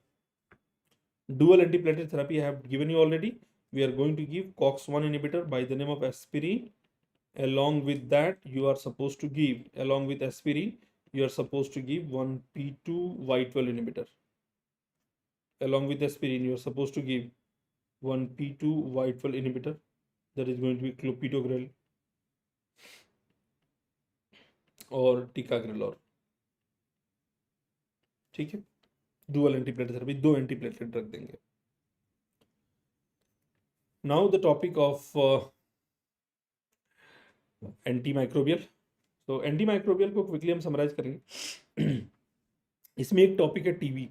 Dual antiplatelet therapy I have given you already. We are going to give COX-1 inhibitor by the name of aspirin. Along with that, you are supposed to give, along with aspirin, you are supposed to give one P2Y12 inhibitor. Along with aspirin, you are supposed to give one P2Y12 inhibitor, that is going to be clopidogrel और ticagrelor. ठीक है, dual antiplatelet therapy, दो antiplatelet drug देंगे. Now the topic of antimicrobial. तो antimicrobial को quickly हम summarise करेंगे. इसमें एक टॉपिक है टीबी.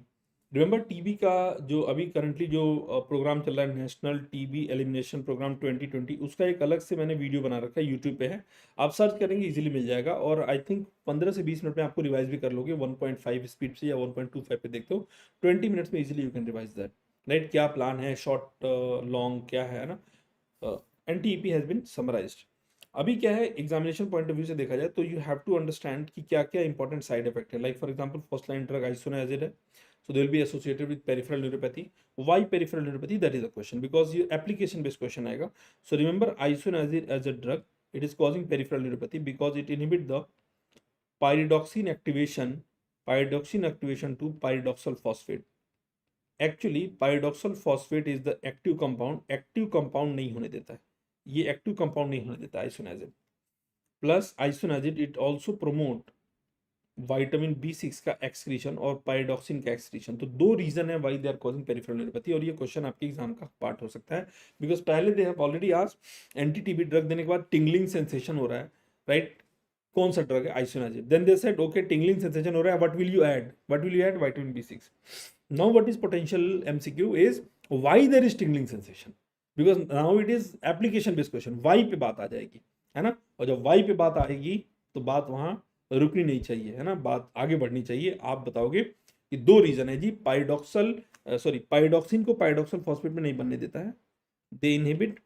रिमेंबर टीबी का जो अभी करंटली जो प्रोग्राम चल रहा है, नेशनल टीबी एलिमिनेशन प्रोग्राम 2020, उसका एक अलग से मैंने वीडियो बना रखा है, यूट्यूब पे है, आप सर्च करेंगे इजीली मिल जाएगा. और आई थिंक 15 से 20 मिनट में आपको रिवाइज भी कर लोगे 1.5 स्पीड से या 1.25 पे देखते हो. 20 मिनट्स में easily you can revise that, right. क्या प्लान है, शॉर्ट लॉन्ग क्या है ना. NTEP has been summarised. अभी क्या है, एग्जामिनेशन पॉइंट ऑफ व्यू से देखा जाए तो यू हैव टू अंडरस्टैंड कि क्या क्या इंपॉर्टेंट साइड इफेक्ट है. Like for example first line drug isoniazid है, so they will be associated with peripheral neuropathy. Why peripheral neuropathy? That is a question, because your application based question आएगा. So remember isoniazid as a drug, it is causing peripheral neuropathy because it inhibits the pyridoxine activation to pyridoxal phosphate. Actually pyridoxal phosphate is the active compound नहीं होने देता है, ये active compound नहीं होने देता isoniazid. Plus isoniazid it also promote vitamin B6 का excretion और पायरिडॉक्सिन का एक्सक्रीशन. तो दो रीजन है why they are causing peripheral neuropathy. और ये क्वेश्चन आपके एग्जाम का पार्ट हो सकता है, बिकॉज पहले they have already asked anti TB drug देने के बाद टिंगलिंग सेंसेशन हो रहा है, राइट. कौन सा ड्रग है, isoniazid. Then they said okay tingling sensation हो रहा है, what will you add vitamin B6. Now what is potential MCQ is why there is tingling sensation, because now it is application based question. Why पे बात आ जाएगी, है ना. और जब व्हाई पे बात आएगी तो बात वहां रुकनी नहीं चाहिए, है ना, बात आगे बढ़नी चाहिए. आप बताओगे कि दो रीजन है जी, पायरिडॉक्सिन को पायरिडॉक्सल फॉस्फेट में नहीं बनने देता है, they inhibit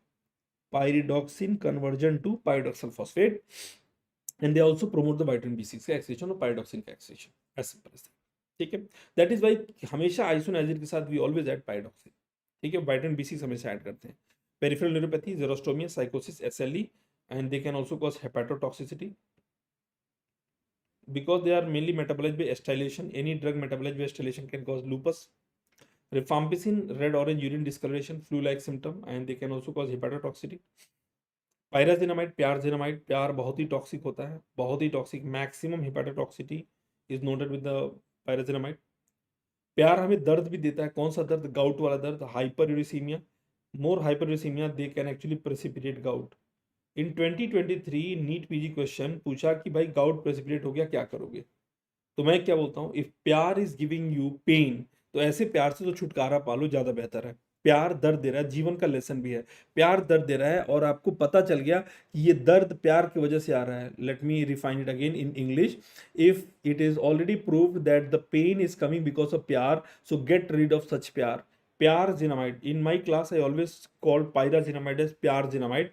pyridoxine conversion to pyridoxal phosphate, and they also promote the vitamin B6 का एक्सक्रीशन और पायरिडॉक्सिन का excretion. As simple as that. ठीक है, दैट इज व्हाई हमेशा आइसोनाइजिड के साथ वी ऑलवेज ऐड पायरिडॉक्सिन. ठीक है, विटामिन B6 हमेशा ऐड करते हैं. पेरिफेरल न्यूरोपैथी, जेरोस्टोमिया, साइकोसिस, SLE, and they can also cause hepatotoxicity because they are mainly metabolized by acetylation. Any drug metabolized by acetylation can cause lupus. Rifampicin, red orange urine discoloration, flu-like symptom, and they can also cause hepatotoxicity. Pyrazinamide, pyrazinamide, प्यार बहुत ही toxic होता है, बहुत ही toxic. Maximum hepatotoxicity is noted with the pyrazinamide. प्यार हमें दर्द भी देता है. कौन सा दर्द, गाउट वाला दर्द. Hyperuricaemia, more hyperuricaemia they can actually precipitate gout. In 2023 NEET PG question पूछा कि भाई गाउट प्रेसिपिटेट हो गया, क्या करोगे. तो मैं क्या बोलता हूँ, इफ प्यार इज गिविंग यू पेन, तो ऐसे प्यार से तो छुटकारा पालो, ज्यादा बेहतर है. प्यार दर्द दे रहा है, जीवन का लेसन भी है. प्यार दर्द दे रहा है और आपको पता चल गया कि ये दर्द प्यार की वजह से आ रहा है. Let me refine it again in English. If it is already proved that the pain is coming because of प्यार, so get rid of such प्यार. Pyrazinamide, in my class I always call pyrazinamide as pyrazinamide.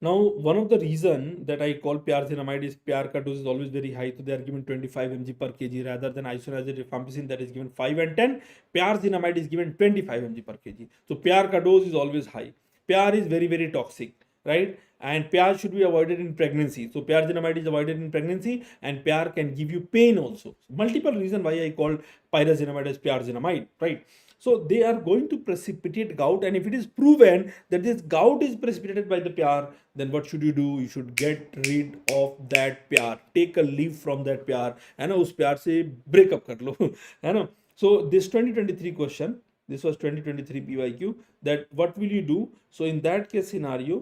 Now, one of the reason that I call pyrazinamide is pyar ka dose is always very high, so they are given 25 mg per kg rather than isoniazid rifampicin that is given 5 and 10. Pyrazinamide is given 25 mg per kg. So pyar ka dose is always high. Pyar is very, very toxic, right? And pyar should be avoided in pregnancy. So pyrazinamide is avoided in pregnancy, and pyar can give you pain also. Multiple reason why I called pyrazinamide as pyrazinamide, right? So they are going to precipitate gout, and if it is proven that this gout is precipitated by the pyar, then what should you do? You should get rid of that pyar. Take a leave from that pyar, है ना, उस pyar से break up कर लो, है ना. So this 2023 question, this was 2023 PYQ, that what will you do? So in that case scenario,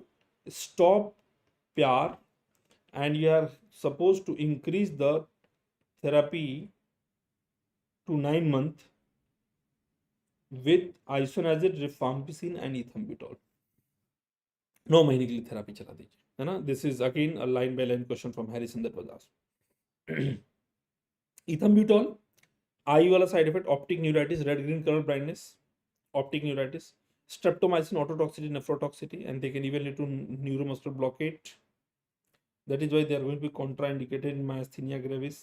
stop pyar and you are supposed to increase the therapy to 9 months with isoniazid, rifampicin and ethambutol. 9 महीने के लिए therapy चला दीजिए, है ना. This is again a line by line question from Harrison that was asked. ethambutol, आई वाला side effect, optic neuritis, red green colour blindness, optic neuritis, streptomycin, ototoxicity, nephrotoxicity, and they can even lead to neuromuscular blockade. That is why they are going to be contraindicated in myasthenia gravis,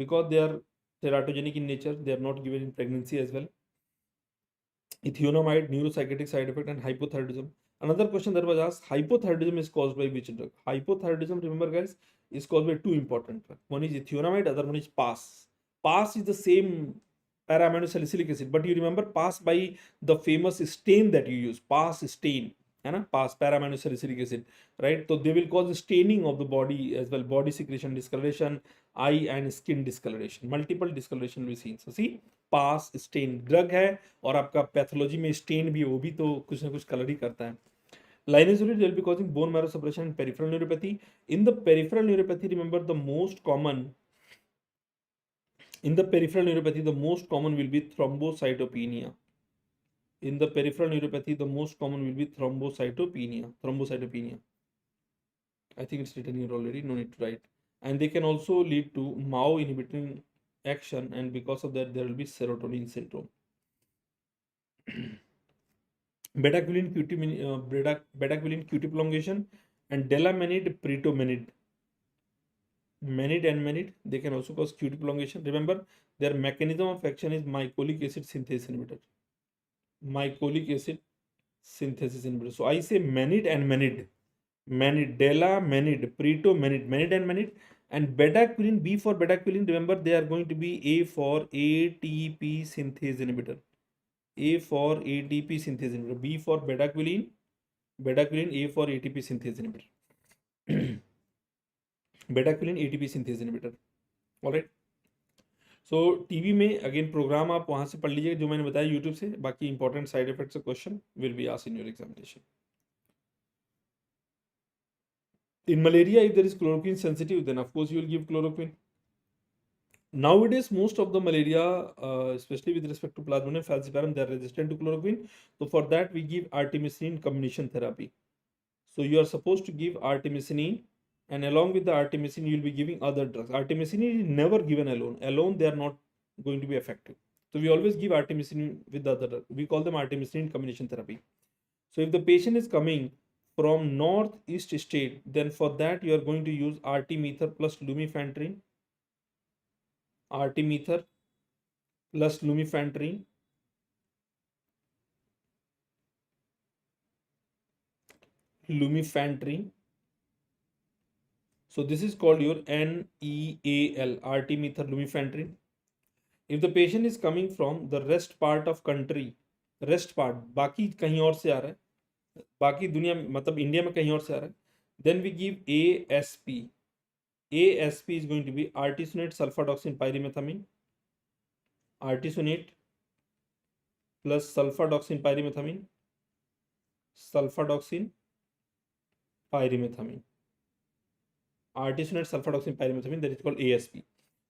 because they are teratogenic in nature. They are not given in pregnancy as well. Ethionamide, neuropsychiatric side effect, and hypothyroidism. Another question that was asked: hypothyroidism is caused by which drug? Hypothyroidism, remember guys, is caused by two important drugs. One is ethionamide, other one is PAS. PAS is the same para-aminosalicylic acid, but you remember PAS by the famous stain that you use, PAS stain, है ना, PAS, para-aminosalicylic acid, right? So they will cause staining of the body as well, body secretion discoloration, eye and skin discoloration, multiple discoloration we seen. So see, PAS stain drug है और आपका pathology में stand भी, वो भी तो कुछ ना कुछ कलर ही करता है. Linezolid will be causing bone marrow suppression and peripheral neuropathy. In the peripheral neuropathy, remember the most common will be thrombocytopenia. In the peripheral neuropathy, the most common will be thrombocytopenia. I think it's written here already, no need to write. And they can also lead to MAO inhibiting action, and because of that, there will be serotonin syndrome. Bedaquiline QT prolongation and Delamanid, Pretomanid. Manid and Manid, they can also cause QT prolongation. Remember, their mechanism of action is mycolic acid synthesis inhibitor. So I say Manid and Manid. Manid, Delamanid, Pretomanid, Manid and Manid. And bedaquiline, B for bedaquiline, remember they are going to be A for ATP synthase inhibitor. A for ATP synthase inhibitor. B for bedaquiline, A for ATP synthase inhibitor. Bedaquiline ATP synthase inhibitor. All right. So TV में again programme आप वहां से पढ़ लीजिए जो मैंने बताया YouTube से. बाकी important side effects question will be asked in your examination. In malaria, if there is chloroquine sensitive, then of course you will give chloroquine. Nowadays, most of the malaria, especially with respect to Plasmodium falciparum, they are resistant to chloroquine. So for that, we give artemisinin combination therapy. So you are supposed to give artemisinin, and along with the artemisinin, you will be giving other drugs. Artemisinin is never given alone. Alone, they are not going to be effective. So we always give artemisinin with the other drug. We call them artemisinin combination therapy. So if the patient is coming from northeast state, then for that you are going to use artemether plus lumefantrine. Artemether plus lumefantrine. Lumefantrine. So this is called your NEAL, artemether lumefantrine. If the patient is coming from the rest part of country, rest part, बाकी कहीं और से आ रहा है, बाकी दुनिया मतलब इंडिया में कहीं और से आ रहा है, then we give ASP. ASP is going to be artesunate sulfadoxine pyrimethamine. Artesunate plus sulfadoxine pyrimethamine. Sulfadoxine pyrimethamine. Artesunate sulfadoxine pyrimethamine, that is called ASP.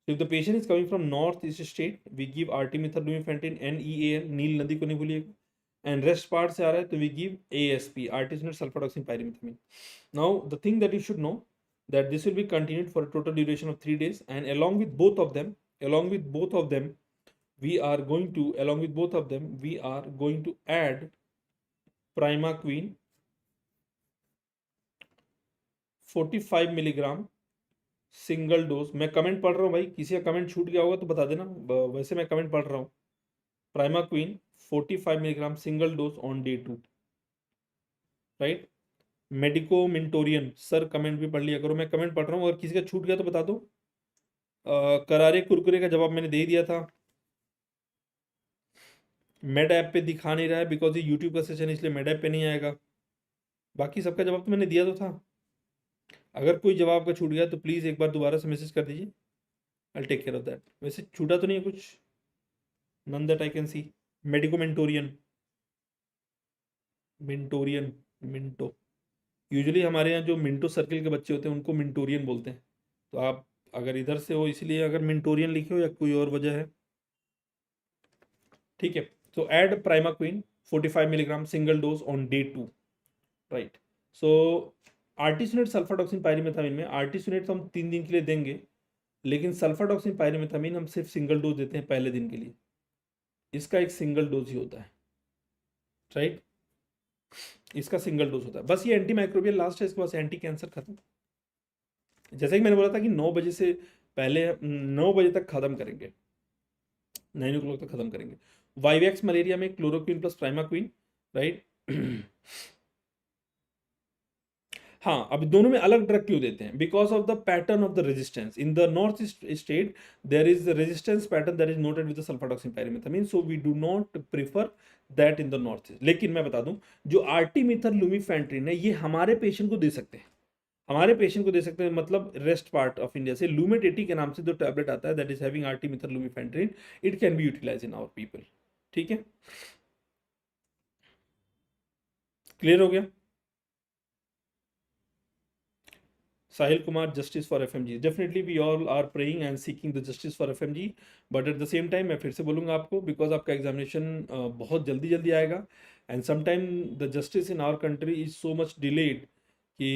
So if the patient is coming from northeast state, we give artemether lumefantrine, NEAL, नील नदी को नहीं भूलिएगा. And rest part से आ रहा है तो we give ASP, artesunate sulfadoxine pyrimethamine. Now the thing that you should know, that this will be continued for a total duration of 3 days, and along with both of them, we are going to add primaquine 45 milligram single dose. मैं comment पढ़ रहा हूँ भाई, किसी का comment छूट गया होगा तो बता देना, वैसे मैं कमेंट पढ़ रहा हूँ. Primaquine 45 milligram single dose on day 2, right. Medicomentorian, sir comment भी पढ़ लिया करो, मैं कमेंट पढ़ रहा हूँ, अगर किसी का छूट गया तो बता दो. करारे कुरकुरे का जवाब मैंने दे दिया था. मेड ऐप पे दिखा नहीं रहा है बिकॉज ये यूट्यूब का सेशन, इसलिए मेड ऐप पे नहीं आएगा. बाकी सबका जवाब तो मैंने दिया तो था. अगर कोई जवाब का छूट गया तो प्लीज़ एक बार दोबारा से मैसेज कर दीजिए, I take care of that. वैसे छूटा तो नहीं है कुछ, none that I can see. Medicomentorian, मिंटो यूजुअली हमारे यहाँ जो मिंटो सर्किल के बच्चे होते हैं उनको मिंटोरियन बोलते हैं। तो आप अगर इधर से हो इसलिए अगर मिंटोरियन लिखे हो या कोई और वजह है, ठीक है। तो add primaquine 45 milligram single dose on day 2, right. So artesunate sulfadoxine pyrimethamine में, आर्टिसोनेट तो हम 3 दिन के लिए देंगे, लेकिन सल्फाडॉक्सिन पायरिमेथामिन हम सिर्फ सिंगल डोज देते हैं पहले दिन के लिए। इसका एक सिंगल डोज ही होता है, राइट। इसका सिंगल डोज होता है, बस ये एंटी माइक्रोबियल लास्ट है, इसके पास एंटी कैंसर खत्म। जैसे कि मैंने बोला था कि 9 बजे से पहले 9 बजे तक खत्म करेंगे, 9 o'clock तक खत्म करेंगे। वाइवैक्स मलेरिया में क्लोरोक्विन प्लस प्राइमाक्विन, राइट। हाँ, अब दोनों में अलग ड्रग क्यों देते हैं? Because of the pattern of the resistance in the north east state, there is resistance pattern that is noted with the sulfadoxine pyrimethamine, so we do not prefer that in the north east. लेकिन मैं बता दूं, जो आर्टिमिथर लुमिफेंट्रिन है, ये हमारे patient को दे सकते हैं, हमारे पेशेंट को दे सकते हैं, मतलब रेस्ट पार्ट ऑफ इंडिया से लूमेट 80 के नाम से जो टैबलेट आता है that is having artemether lumefantrine, it can be utilize in our people, ठीक है। क्लियर हो गया? Sahil Kumar, justice for FMG. Definitely we all are praying and seeking the justice for FMG, but at the same time मैं फिर से बोलूँगा आपको, because आपका एग्जामिनेशन बहुत जल्दी जल्दी आएगा, and sometime the justice in our country is so much delayed कि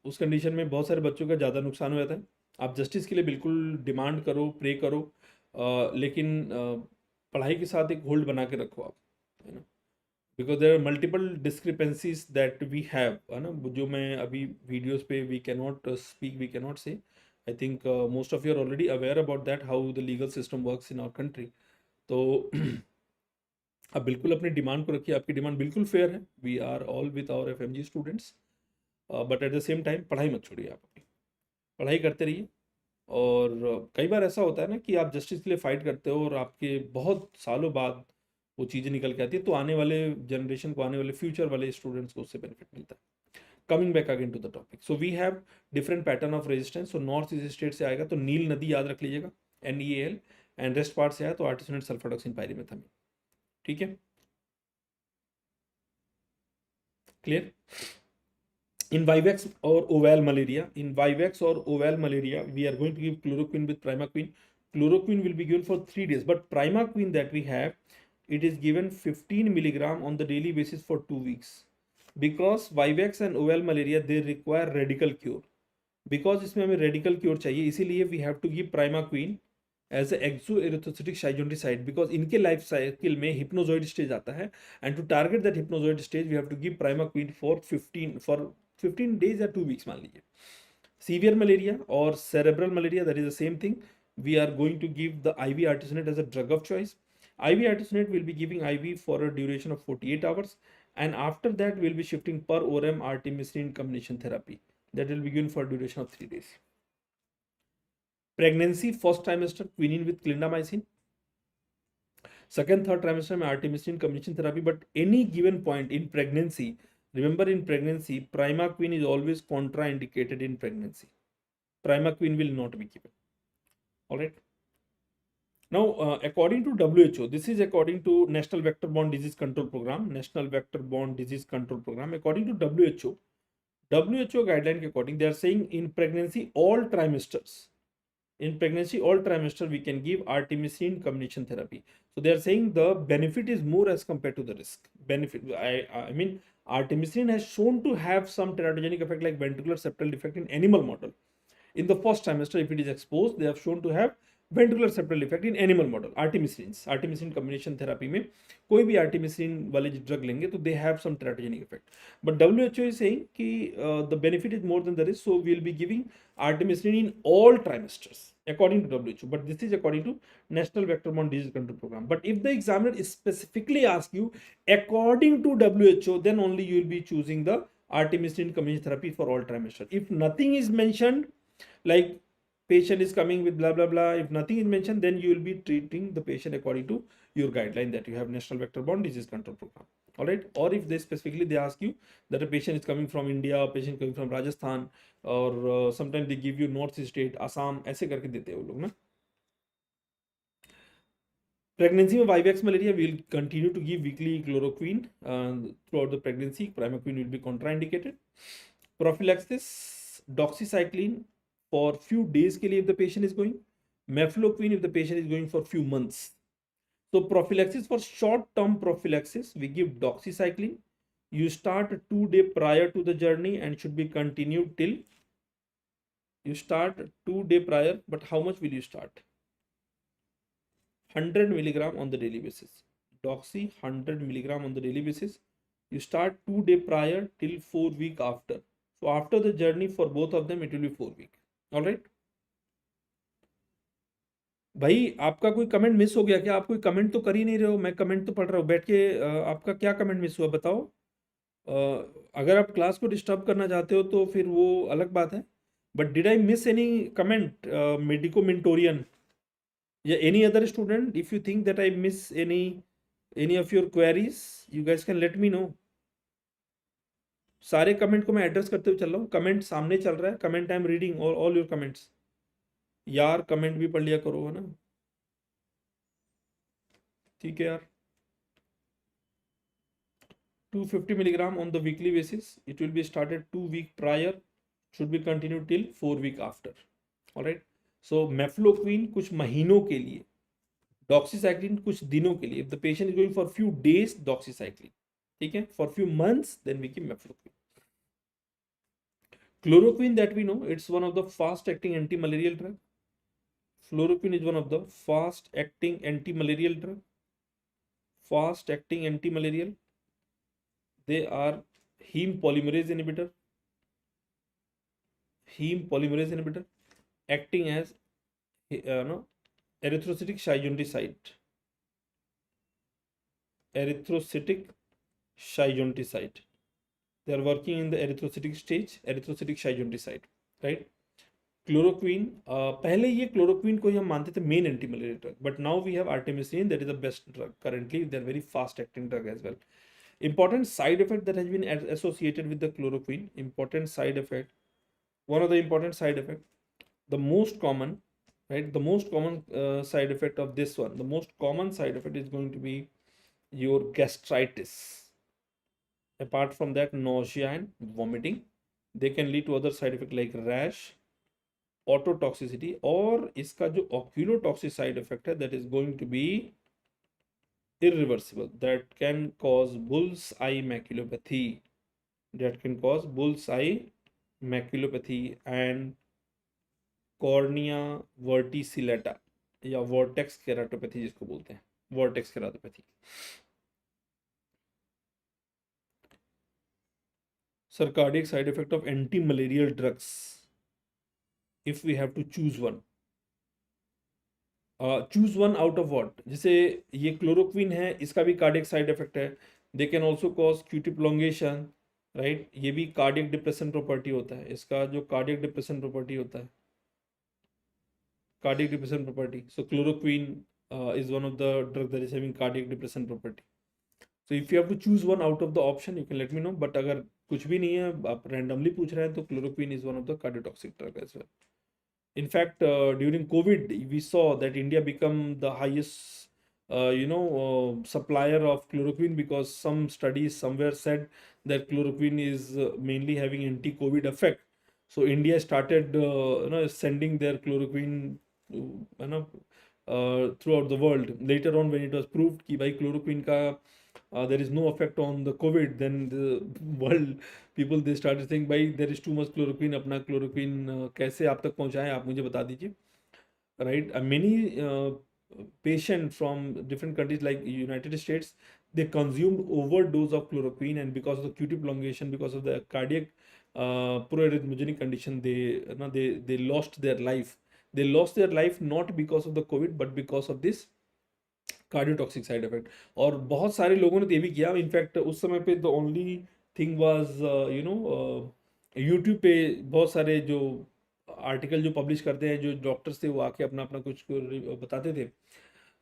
उस कंडीशन में बहुत सारे बच्चों का ज़्यादा नुकसान हो जाता है। आप जस्टिस के लिए बिल्कुल डिमांड करो, प्रे करो, लेकिन पढ़ाई के साथ एक होल्ड बना के रखो आप, है ना, because there are multiple discrepancies that we have, है ना, जो मैं अभी वीडियोस पे we can not speak, we can not say. I think most of you are already aware about that how the legal system works in our country. तो आप बिल्कुल अपनी डिमांड को रखिए, आपकी डिमांड बिल्कुल फेयर है, we are all with our FMG students, but at the same time पढ़ाई मत छोड़िए, आप अपनी पढ़ाई करते रहिए। और कई बार ऐसा होता है ना कि आप जस्टिस के लिए फाइट करते हो और आपके बहुत सालों बाद वो चीज़ें निकल के आती है, तो आने वाले जनरेशन को, आने वाले फ्यूचर वाले स्टूडेंट्स को उससे बेनिफिट मिलता है। Coming back again to the topic, so we have different pattern of resistance. So north east state से आएगा तो नील नदी याद रख लीजिएगा, NEAL, एंड रेस्ट पार्ट से आया तो आर्टिसोनेट सल्फाडॉक्सिन पायरिमेथामिन, ठीक है। Clear? In Vivax or oval malaria, we are going to give chloroquine with primaquine. Chloroquine will be given for 3 days, but primaquine that we have, it is given 15 milligram on the daily basis for 2 weeks. Because Vivax and oval malaria, they require radical cure. Because इसमें हमें radical cure चाहिए, इसीलिए we have to give primaquine as a exoerythrocytic schizonticide, because इनके life cycle में hypnozoid stage आता है, and to target that hypnozoid stage we have to give primaquine for 15 days या 2 weeks मान लीजिए। Severe malaria or cerebral malaria, that is the same thing. We are going to give the IV artesunate as a drug of choice. IV artesunate will be giving IV for a duration of 48 hours, and after that we'll be shifting per ORM artemisinin combination therapy, that will be given for a duration of 3 days. Pregnancy, first trimester quinine with clindamycin, second third trimester में artemisinin combination therapy, but any given point in pregnancy, remember in pregnancy primaquine is always contraindicated in pregnancy. Primaquine will not be given. All right. Now, according to WHO, this is according to National Vector-Borne Disease Control Program, National Vector-Borne Disease Control Program. According to WHO guideline के according, they are saying in pregnancy all trimesters, we can give artemisinin combination therapy. So they are saying the benefit is more as compared to the risk. Benefit, I mean, artemisinin has shown to have some teratogenic effect like ventricular septal defect in animal model. In the first trimester, if it is exposed, they have shown to have ventricular septal defect in animal model. Artemisinin combination therapy में कोई भी artemisinin वाले drug लेंगे तो they have some teratogenic effect. But WHO is saying कि the benefit is more than the risk, so we will be giving artemisinin in all trimesters according to WHO. But this is according to National Vector-Borne Disease Control Program. But if the examiner specifically asks you according to WHO, then only you will be choosing the artemisinin combination therapy for all trimester. If nothing is mentioned, like patient is coming with blah blah blah, if nothing is mentioned, then you will be treating the patient according to your guideline that you have, National Vector-Borne Disease Control Program. All right. Or if they specifically ask you that a patient is coming from India, a patient coming from Rajasthan, or sometimes they give you north state Assam, ऐसे करके देते हैं वो लोग ना। Pregnancy में Vivax malaria, we will continue to give weekly chloroquine throughout the pregnancy. Primaquine will be contraindicated. Prophylaxis, doxycycline for few days के लिए if the patient is going, mefloquine if the patient is going for few months. So prophylaxis, for short term prophylaxis, we give doxycycline. You start 2 day prior to the journey and should be continued till you start 2 day prior. But how much will you start? 100 milligram on the daily basis. Doxy 100 milligram on the daily basis. You start 2 day prior till 4 week after. So after the journey for both of them, it will be 4 week. All right. भाई आपका कोई comment miss हो गया क्या? आप कोई comment तो कर ही नहीं रहे हो, मैं कमेंट तो पढ़ रहा हूँ बैठ के। आपका क्या कमेंट मिस हुआ बताओ। अगर आप क्लास को डिस्टर्ब करना चाहते हो तो फिर वो अलग बात है, but did I miss any comment? Medico Mentorian या any other student, if you think that I miss any of your queries, you guys can let me know. सारे कमेंट को मैं एड्रेस करते हुए चल रहा हूँ, कमेंट सामने चल रहा है, comment I am reading all your comments. यार कमेंट भी पढ़ लिया करो, है ना, ठीक है यार। 250 milligram on the weekly basis. It will be started 2 week prior, should be continued till 4 week after. All right. So mefloquine कुछ महीनों के लिए, doxycycline कुछ दिनों के लिए. If the patient is going for few days, doxycycline. ठीक है. For few months, then we give mefloquine. Chloroquine, that we know, it's one of the fast-acting anti-malarial drug. Chloroquine is one of the fast-acting anti-malarial drug. Fast-acting anti-malarial. They are heme polymerase inhibitor. Heme polymerase inhibitor acting as erythrocytic schizonticide. Erythrocytic schizonticide. They are working in the erythrocytic stage, erythrocytic schizonticide, right? Chloroquine, पहले ये chloroquine को ही हम मानते थे main anti malaria drug, but now we have artemisinin, that is the best drug currently. They are very fast acting drug as well. Important side effect that has been associated with the chloroquine. Important side effect. One of the important side effect, the most common, right? The most common side effect of this one, the most common side effect is going to be your gastritis. Apart from that, nausea and vomiting. They can lead to other side effect like rash, ototoxicity, और इसका जो oculotoxic side effect है that is going to be irreversible, that can cause bull's eye maculopathy, that can cause bull's eye maculopathy and cornea verticillata या vortex keratopathy जिसको बोलते हैं, vortex keratopathy. Sir, cardiac side effect of anti-malarial drugs, if we have to choose one, choose one out of what? जैसे ये chloroquine है, इसका भी cardiac side effect है. They can also cause QT prolongation, right? ये भी cardiac depression property होता है, इसका जो कार्डियक डिप्रेशन प्रॉपर्टी होता है, cardiac depression property. So chloroquine is one of the drug that is having cardiac depression property. So if you have to choose one out of the option, you can let me know. But अगर कुछ भी नहीं है, आप randomly पूछ रहे हैं, तो chloroquine is one of the cardiotoxic drug as well. In fact, during COVID, we saw that India become the highest, supplier of chloroquine, because some studies somewhere said that chloroquine is mainly having anti-COVID effect. So India started, sending their chloroquine, throughout the world. Later on, when it was proved कि भाई chloroquine का there is no effect on the COVID, then the world people they started saying भाई there is too much chloroquine, अपना chloroquine कैसे आप तक पहुँचाएं, आप मुझे बता दीजिए, right? Many patient from different countries like United States, they consumed overdose of chloroquine, and because of the QT prolongation, because of the cardiac proarrhythmogenic condition, they lost their life. They lost their life not because of the COVID, but because of this cardiotoxic side effect. और बहुत सारे लोगों ने तो ये भी किया. In fact उस समय पे the only thing was YouTube पे बहुत सारे जो आर्टिकल जो पब्लिश करते हैं, जो डॉक्टर्स थे, वो आके अपना अपना कुछ बताते थे.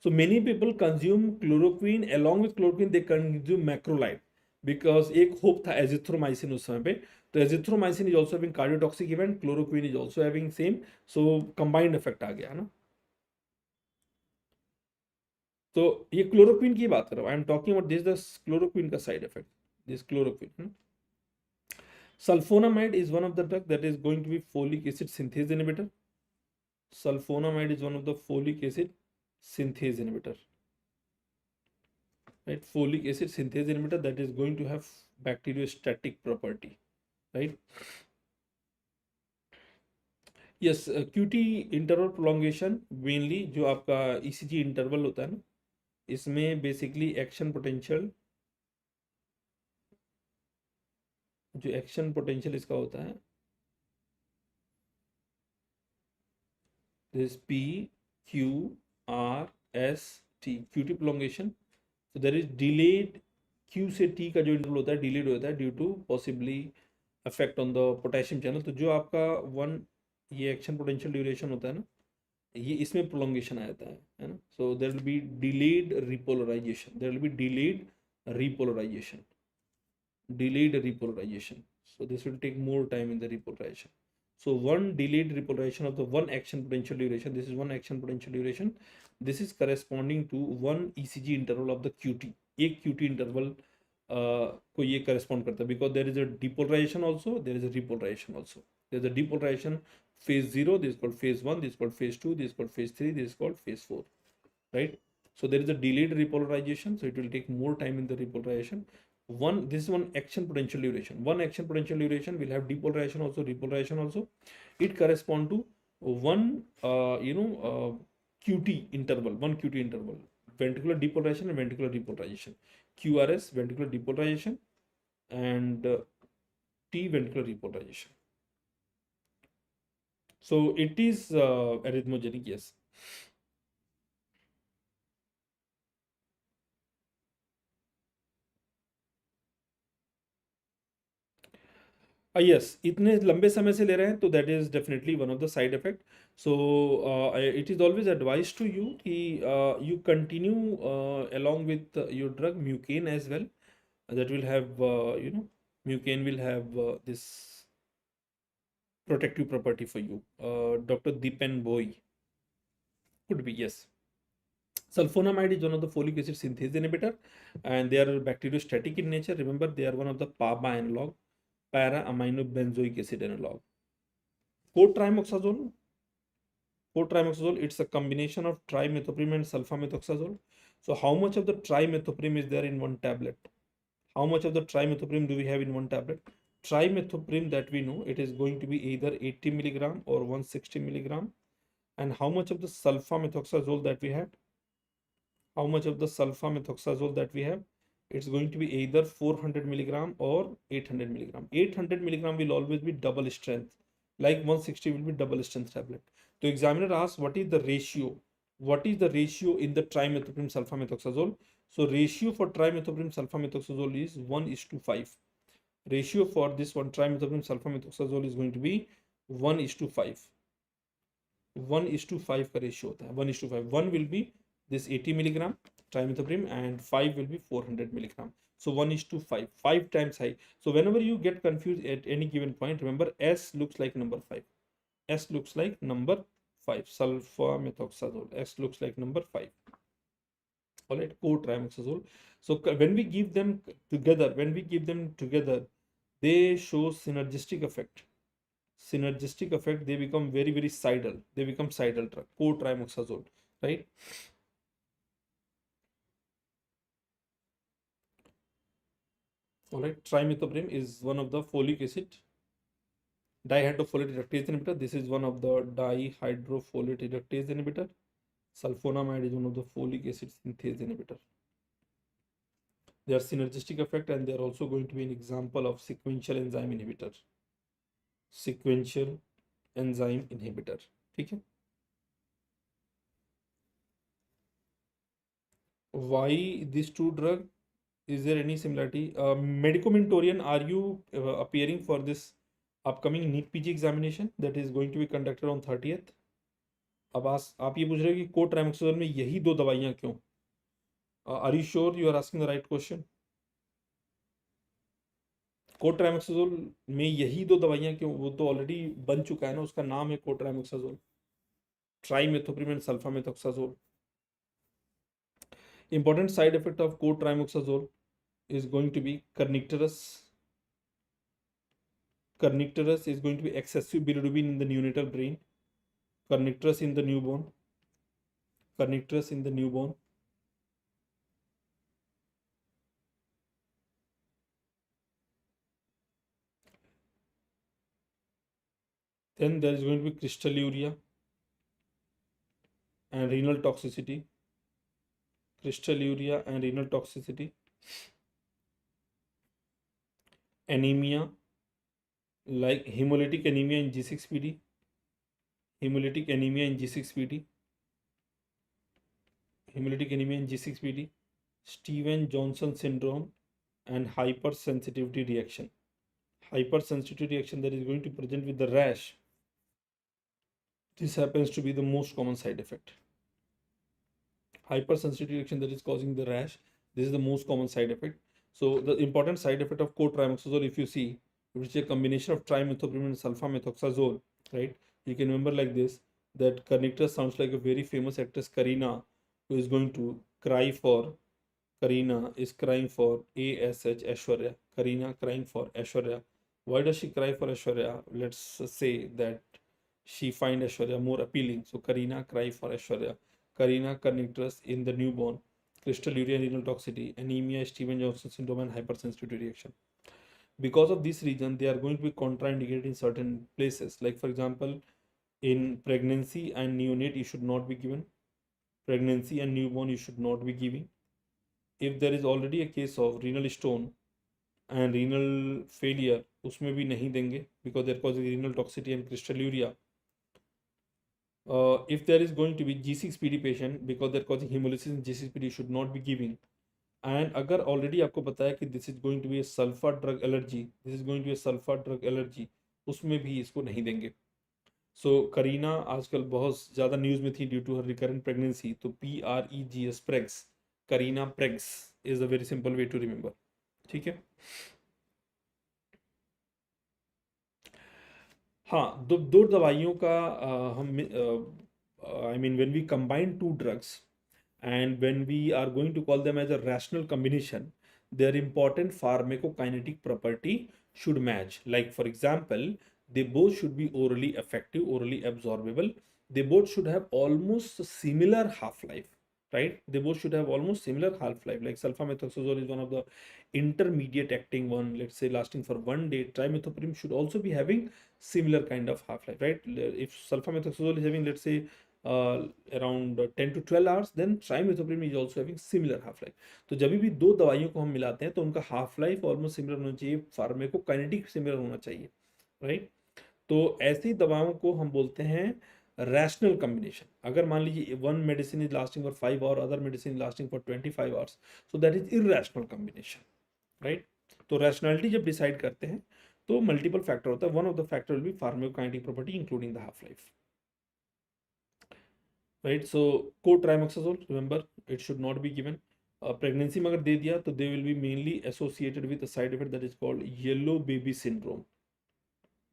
So many people consume chloroquine, along with chloroquine they consume macrolide, because एक होप था एजिथ्रोमाइसिन उस समय पे. तो azithromycin is also having cardiotoxic event, chloroquine is also having same, so combined effect आ गया, है ना. तो ये क्लोरोक्विन की बात कर रहा हूँ, I am talking about this, the chloroquine का side effect, this chloroquine. Sulfonamide is one of the drug that is going to be folic acid synthase inhibitor. Sulfonamide is one of the folic acid synthase inhibitor. Right, folic acid synthase inhibitor that is going to have bacteriostatic property, right? Yes, QT interval prolongation mainly जो आपका ECG interval होता है ना, इसमें basically action potential, जो action potential इसका होता है, this P Q R S T, QT prolongation. So there is delayed, Q से T का जो इंटरवल होता है delayed होता है due to possibly effect on the potassium channel. तो जो आपका वन ये एक्शन पोटेंशियल ड्यूरेशन होता है ना, ये इसमें प्रोलोंगेशन आ जाता है ना. So there will be delayed repolarisation, there will be delayed repolarization, delayed repolarization. So this will take more time in the repolarization. So one delayed repolarization of the one action potential duration, this is one action potential duration, this is corresponding to one ECG interval of the QT. एक QT interval को ये correspond करता है, because there is a depolarization also, there is a repolarization also. There is a depolarization phase 0, this is called phase 1, this is called phase 2, this is called phase 3, this is called phase 4, right? So there is a delayed repolarization, so it will take more time in the repolarization. This is one action potential duration. One action potential duration will have depolarization also, repolarization also. It correspond to one QT interval, one QT interval, ventricular depolarization and ventricular repolarization. QRS, ventricular depolarization, and T, ventricular repolarization. So it is arrhythmogenic, yes. Yes, इतने लंबे समय से ले रहे हैं तो that is definitely one of the side effect. So it is always advised to you कि you continue along with your drug Mucain as well. That will have Mucain will have this protective property for you. Dr. Deepan Boy could be, yes. Sulfonamide is one of the folic acid synthase inhibitor, and they are bacteriostatic in nature. Remember, they are one of the PABA analog, para-aminobenzoic acid analog. Cotrimoxazole, it's a combination of trimethoprim and sulfamethoxazole. So how much of the trimethoprim is there in one tablet? How much of the trimethoprim do we have in one tablet? Trimethoprim that we know, it is going to be either 80 milligram or 160 milligram. And how much of the sulfamethoxazole that we have? How much of the sulfamethoxazole that we have? It's going to be either 400 milligram or 800 milligram. 800 milligram will always be double strength, like 160 will be double strength tablet. So examiner asks, what is the ratio? What is the ratio in the trimethoprim sulfamethoxazole? So ratio for trimethoprim sulfamethoxazole is 1:5. Ratio for this one trimethoprim sulfamethoxazole is going to be 1:5. 1:5 का ratio होता है, 1:5. 1 will be this 80 milligram trimethoprim and 5 will be 400 milligram. So 1:5, 5 times high. So whenever you get confused at any given point, remember S looks like number 5. S looks like number 5. Sulfamethoxazole. S looks like number 5. All right, cotrimoxazole. So when we give them together, they show synergistic effect. Synergistic effect, they become very, very sidal. They become sidal drug, cotrimoxazole, right? All right, trimethoprim is one of the folic acid dihydrofolate reductase inhibitor. This is one of the dihydrofolate reductase inhibitor. Sulfonamide is one of the folic acid synthase inhibitor. They are synergistic effect, and they are also going to be an example of sequential enzyme inhibitor. Sequential enzyme inhibitor. ठीक है? Why these two drugs? Is there any similarity? Medicomentorian, are you appearing for this upcoming NEET PG examination that is going to be conducted on 30th? अब आप ये पूछ रहे हो कि कोट्राइमोक्सोजोल में यही दो दवाइयाँ क्यों? Are you sure you are asking the right question? कोट्राइमोक्सोजोल में यही दो दवाइयाँ क्यों? वो तो ऑलरेडी बन चुका है ना, उसका नाम है cotrimoxazole, trimethoprim and sulfamethoxazole. Important side effect of cotrimoxazole is going to be kernicterus, Kernicterus is going to be excessive bilirubin in the neonatal brain. Kernicterus in the newborn. Kernicterus in the newborn. Then there is going to be crystalluria and renal toxicity. Crystalluria and renal toxicity. Anemia, like hemolytic anemia in G6PD. Hemolytic anemia in G6PD. Hemolytic anemia in G6PD. Steven-Johnson syndrome and hypersensitivity reaction. Hypersensitivity reaction that is going to present with the rash. This happens to be the most common side effect. Hypersensitivity reaction that is causing the rash. This is the most common side effect. So the important side effect of cotrimoxazole, if you see, which is a combination of trimethoprim and sulfamethoxazole, right? You can remember like this, that Kernicterus sounds like a very famous actress Karina, who is going to cry for, Karina is crying for ASH Aishwarya. Karina crying for Aishwarya. Why does she cry for Aishwarya? Let's say that she find Aishwarya more appealing. So Karina cry for Aishwarya. Karina Kernicterus in the newborn. Crystalluria, renal toxicity, anemia, Steven-Johnson syndrome, and hypersensitivity reaction. Because of this reason, they are going to be contraindicated in certain places. Like for example, in pregnancy and neonate, you should not be given. Pregnancy and newborn, you should not be giving. If there is already a case of renal stone and renal failure, उसमें भी नहीं देंगे because they're causing renal toxicity and crystalluria. If there is going to be G6PD patient because they're causing hemolysis in G6PD, you should not be giving. And अगर already आपको पता है कि this is going to be a sulfur drug allergy, उसमें भी इसको नहीं देंगे. So करीना आजकल बहुत ज़्यादा न्यूज़ में थी due to her recurrent pregnancy. तो PREGS pregs, Kareena pregs is a very simple way to remember. ठीक है. हाँ, दो दवाइयों का हम I mean when we combine two drugs and when we are going to call them as a rational combination, their important pharmacokinetic property should match. Like for example, they both should be orally effective, orally absorbable. They both should have almost similar half-life, right? They both should have almost similar half-life. Like sulfamethoxazole is one of the intermediate acting one, let's say lasting for 1 day. Trimethoprim should also be having similar kind of half-life, right? If sulfamethoxazole is having, let's say, around 10 to 12 hours, then trimethoprim is also having similar half life. तो जब भी दो दवाइयों को हम मिलाते हैं तो उनका हाफ लाइफ ऑलमोस्ट सिमिलर होना चाहिए, फार्माकोकाइनेटिक सिमिलर होना चाहिए, राइट? तो ऐसी दवाओं को हम बोलते हैं रैशनल कॉम्बिनेशन. अगर मान लीजिए one medicine is lasting for 5 hour, other medicine is lasting for 25 hours, so that is irrational combination, right? तो रैशनैलिटी जब डिसाइड करते हैं तो मल्टीपल फैक्टर होता है. One of the factor will be pharmacokinetic property including the half life. Right. So cotrimoxazole, remember it should not be given. Pregnancy में अगर दे दिया तो they will be mainly associated with a side effect that is called yellow baby syndrome.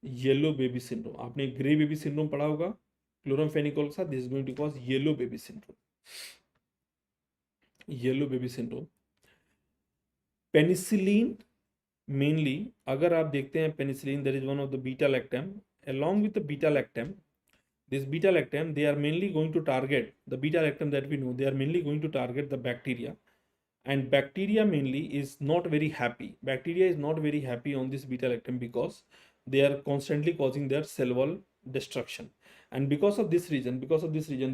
Yellow baby syndrome, आपने grey baby syndrome पढ़ा होगा chloramphenicol के साथ. This is going to cause yellow baby syndrome. Yellow baby syndrome. Penicillin mainly अगर आप देखते हैं, penicillin that is one of the beta lactam. along with the beta lactam, this beta lactam, they are mainly going to target the beta lactam that we know, they are mainly going to target the bacteria, and bacteria mainly is not very happy. Bacteria is not very happy on this beta lactam because they are constantly causing their cell wall destruction. And because of this reason,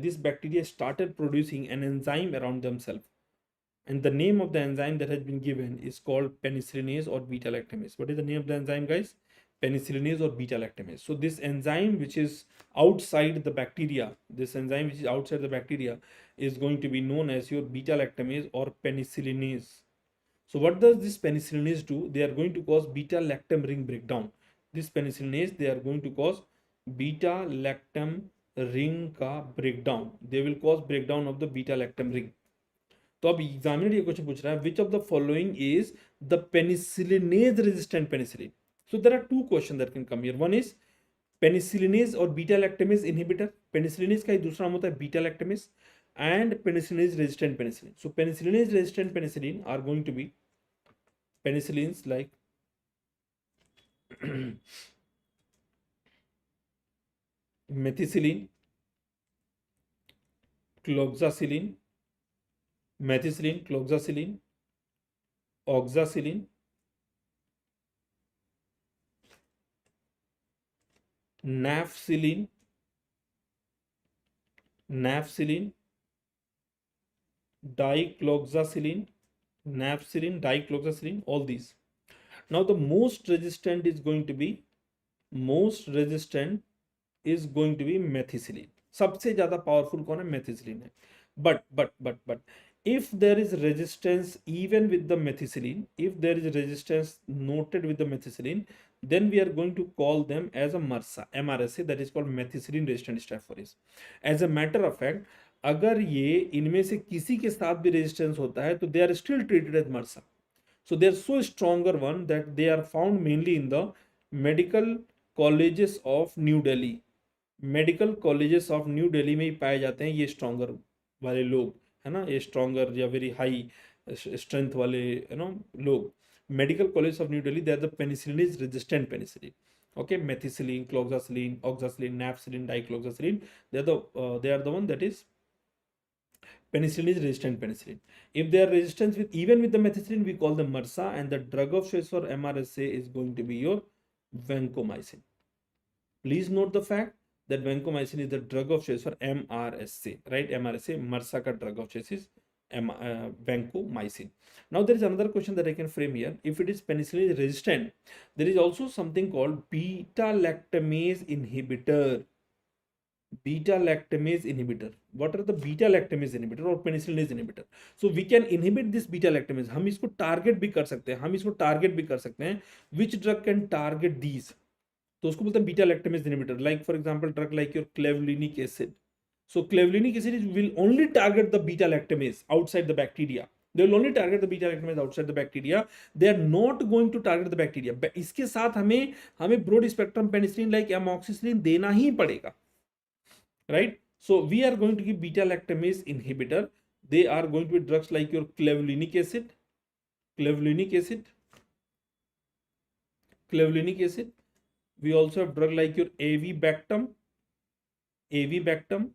this bacteria started producing an enzyme around themselves, and the name of the enzyme that has been given is called penicillinase or beta lactamase. What is the name of the enzyme, guys? Penicillinase or beta lactamase. So this enzyme which is outside the bacteria, is going to be known as your beta lactamase or penicillinase. So what does this penicillinase do? They are going to cause beta lactam ring breakdown. This penicillinase, they are going to cause beta lactam ring ka breakdown. They will cause breakdown of the beta lactam ring. तो अब examiner ये question पूछ रहा है, विच of the following is the penicillinase resistant penicillin. So there are two questions that can come here. One is penicillinase or beta lactamase inhibitor. Penicillinase का ही दूसरा नाम होता है beta lactamase, and penicillinase resistant penicillin. So penicillinase resistant penicillin are going to be penicillins like methicillin, cloxacillin, methicillin, cloxacillin, oxacillin, nafcillin, nafcillin, dicloxacillin, nafcillin, dicloxacillin, all these. Now the most resistant is going to be methicillin. सबसे ज्यादा powerful कौन है? Methicillin है. But if there is resistance even with the methicillin, if there is resistance noted with the methicillin, then we are going to call them as a MRSA, MRSA, that is called methicillin resistant staphylococcus. As a matter of fact, अगर ये इनमें से किसी के साथ भी resistance होता है तो they are still treated as MRSA. So they are so stronger one that they are found mainly in the medical colleges of New Delhi. Medical colleges of New Delhi में ही पाए जाते हैं ये स्ट्रॉन्गर वाले लोग, है ना, ये स्ट्रॉन्गर या वेरी हाई स्ट्रेंथ वाले लोग. Medical college of New Delhi, they are the penicillin is resistant penicillin. Okay, methicillin, cloxacillin, oxacillin, nafcillin, dicloxacillin, they are the one that is penicillin is resistant penicillin. If they are resistant with even with the methicillin, we call them MRSA, and the drug of choice for MRSA is going to be your vancomycin. Please note the fact that vancomycin is the drug of choice for MRSA, right? MRSA, MRSA ka drug of choice is vancomycin. Now there is another question that I can frame here. If it is penicillin resistant, there is also something called beta-lactamase inhibitor. Beta-lactamase inhibitor. What are the beta-lactamase inhibitor or penicillinase inhibitor? So we can inhibit this beta-lactamase. हम इसको target भी कर सकते हैं. Which drug can target these? तो उसको बोलते हैं beta-lactamase inhibitor. Like for example, drug like your clavulanic acid. So clavulanic acid will only target the beta-lactamase outside the bacteria. They will only target the beta-lactamase outside the bacteria. They are not going to target the bacteria. इसके साथ हमें broad spectrum penicillin like amoxicillin देना ही पड़ेगा. Right? So we are going to give beta-lactamase inhibitor. They are going to be drugs like your clavulanic acid, We also have drug like your avibactam, sulbactam,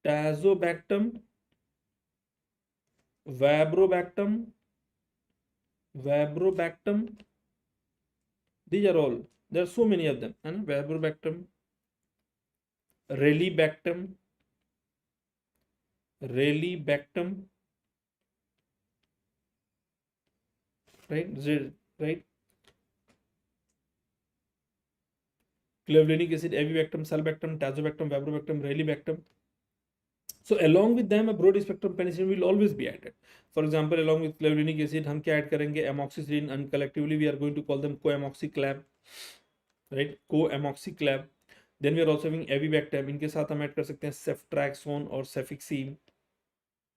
tazobactam, vabrobactam. These are all. There are so many of them. Vabrobactam, relibactam, right? Clavulanic acid, avibactam, sulbactam, tazobactam, vabrobactam, relibactam. So along with them, a broad spectrum penicillin will always be added. For example, along with clavulanic acid, हम क्या add करेंगे? Amoxicillin, and collectively we are going to call them coamoxiclav, right? Coamoxiclav. Then we are also having avibactam. इनके साथ हम add कर सकते हैं ceftriaxone और cefixime.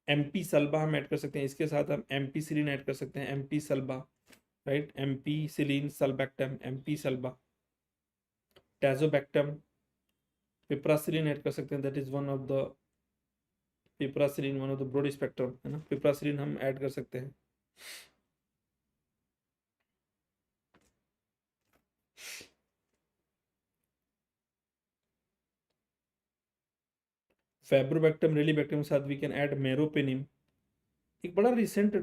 MP sulba हम add कर सकते हैं. इसके साथ हम ampicillin add कर सकते हैं. MP sulba, right? ampicillin, sulbactam, MP sulba. Tazobactam, piperacillin add कर सकते हैं. That is one of the piperacillin, one of the broad spectrum, है ना. piperacillin हम ऐड कर सकते हैं. फेब्रोबैक्टम, रेलिबैक्टम के साथ वी कैन ऐड मेरोपेनिम. एक बड़ा रिसेंट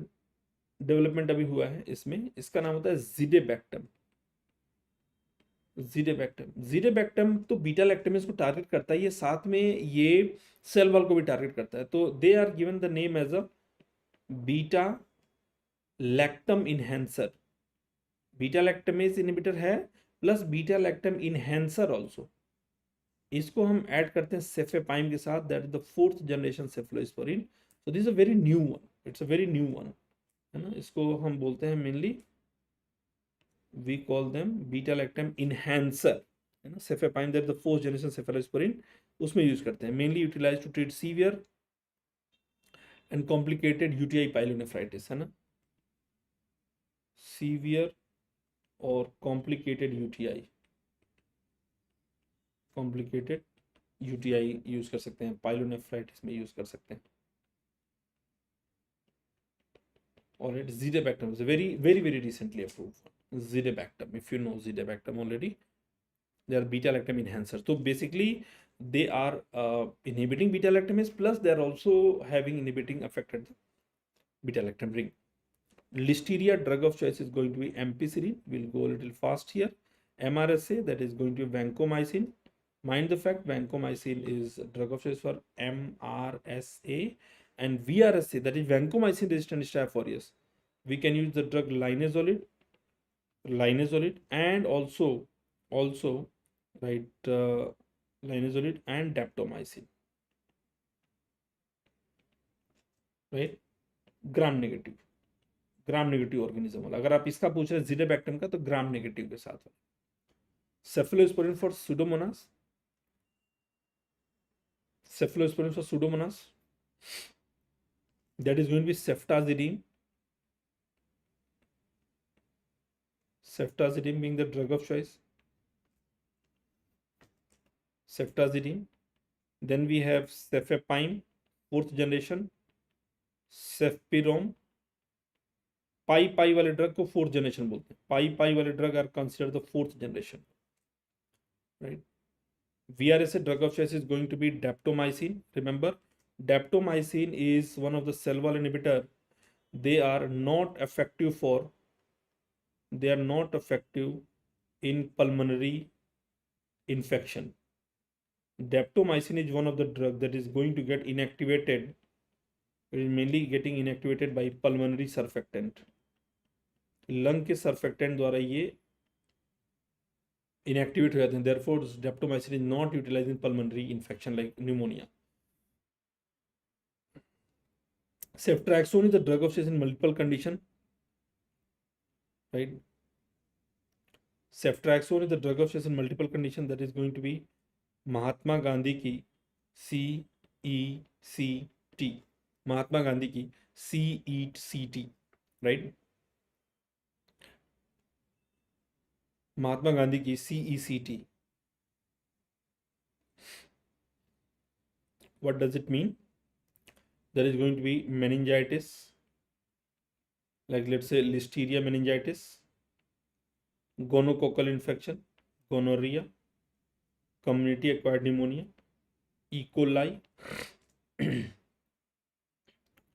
डेवलपमेंट अभी हुआ है इसमें, इसका नाम होता है जिडेबैक्टम. जिडेबैक्टम तो बीटा लैक्टमेज को टारगेट करता है, ये साथ में ये सेल वॉल को भी टारगेट करता है. तो they are given the name as a beta lactam enhancer. Beta lactamase inhibitor है plus beta lactam enhancer also. इसको हम ऐड करते हैं सेफेपाइम के साथ. That is the 4th generation cephalosporin. So this is a very new one. It's a very new one, है ना. इसको हम बोलते हैं mainly, we call them beta lactam enhancer, है ना. Cefepime that the 4th generation cephalosporin, उसमें use करते हैं. Mainly utilise to treat severe and complicated UTI pyelonephritis, है ना. सीवियर और कॉम्प्लिकेटेड यूटीआई यूज कर सकते हैं. पाइलोनेफ्राइटिस में यूज कर सकते हैं. All right, Zidebactam is a very recently approved one. Zidebactam, if you know Zidebactam already, they are beta-lactam enhancers. So basically, they are inhibiting beta-lactamase, plus they are also having inhibiting effect at the beta-lactam ring. Listeria drug of choice is going to be ampicillin. We'll go a little fast here. MRSA, that is going to be vancomycin. Mind the fact, vancomycin is a drug of choice for MRSA, and VRSA, that is vancomycin resistant staph aureus. We can use the drug linezolid, and also right, linezolid and daptomycin, right? Gram negative organism वाला। अगर आप इसका पूछ रहे हैं ज़िडेबैक्टम का, तो gram negative के साथ है। Cephalosporin for Pseudomonas, that is going to be ceftazidime being the drug of choice. Ceftazidime. Then we have cefepime, 4th generation. Cefpirom. Pi वाले ड्रग को 4th जनरेशन बोलते हैं। पाई वाले drug are considered the 4th generation, right? VRSA drug of choice is going to be daptomycin. Remember, daptomycin is one of the cell wall inhibitor. They are not effective in pulmonary infection. Daptomycin is one of the drug that is going to get inactivated. It is mainly getting inactivated by pulmonary surfactant. Lung के surfactant द्वारा ये inactivate हो जाते हैं। Therefore daptomycin is not utilized in pulmonary infection like pneumonia. Ceftriaxone is the drug of choice in multiple condition, right? Ceftriaxone is the drug of choice in multiple condition, that is going to be Mahatma Gandhi की CECT, Mahatma Gandhi की CECT, right? महात्मा गांधी की CECT. What does it mean? There is going to be meningitis, like let's say Listeria meningitis, gonococcal infection, gonorrhea, community acquired pneumonia, E. coli,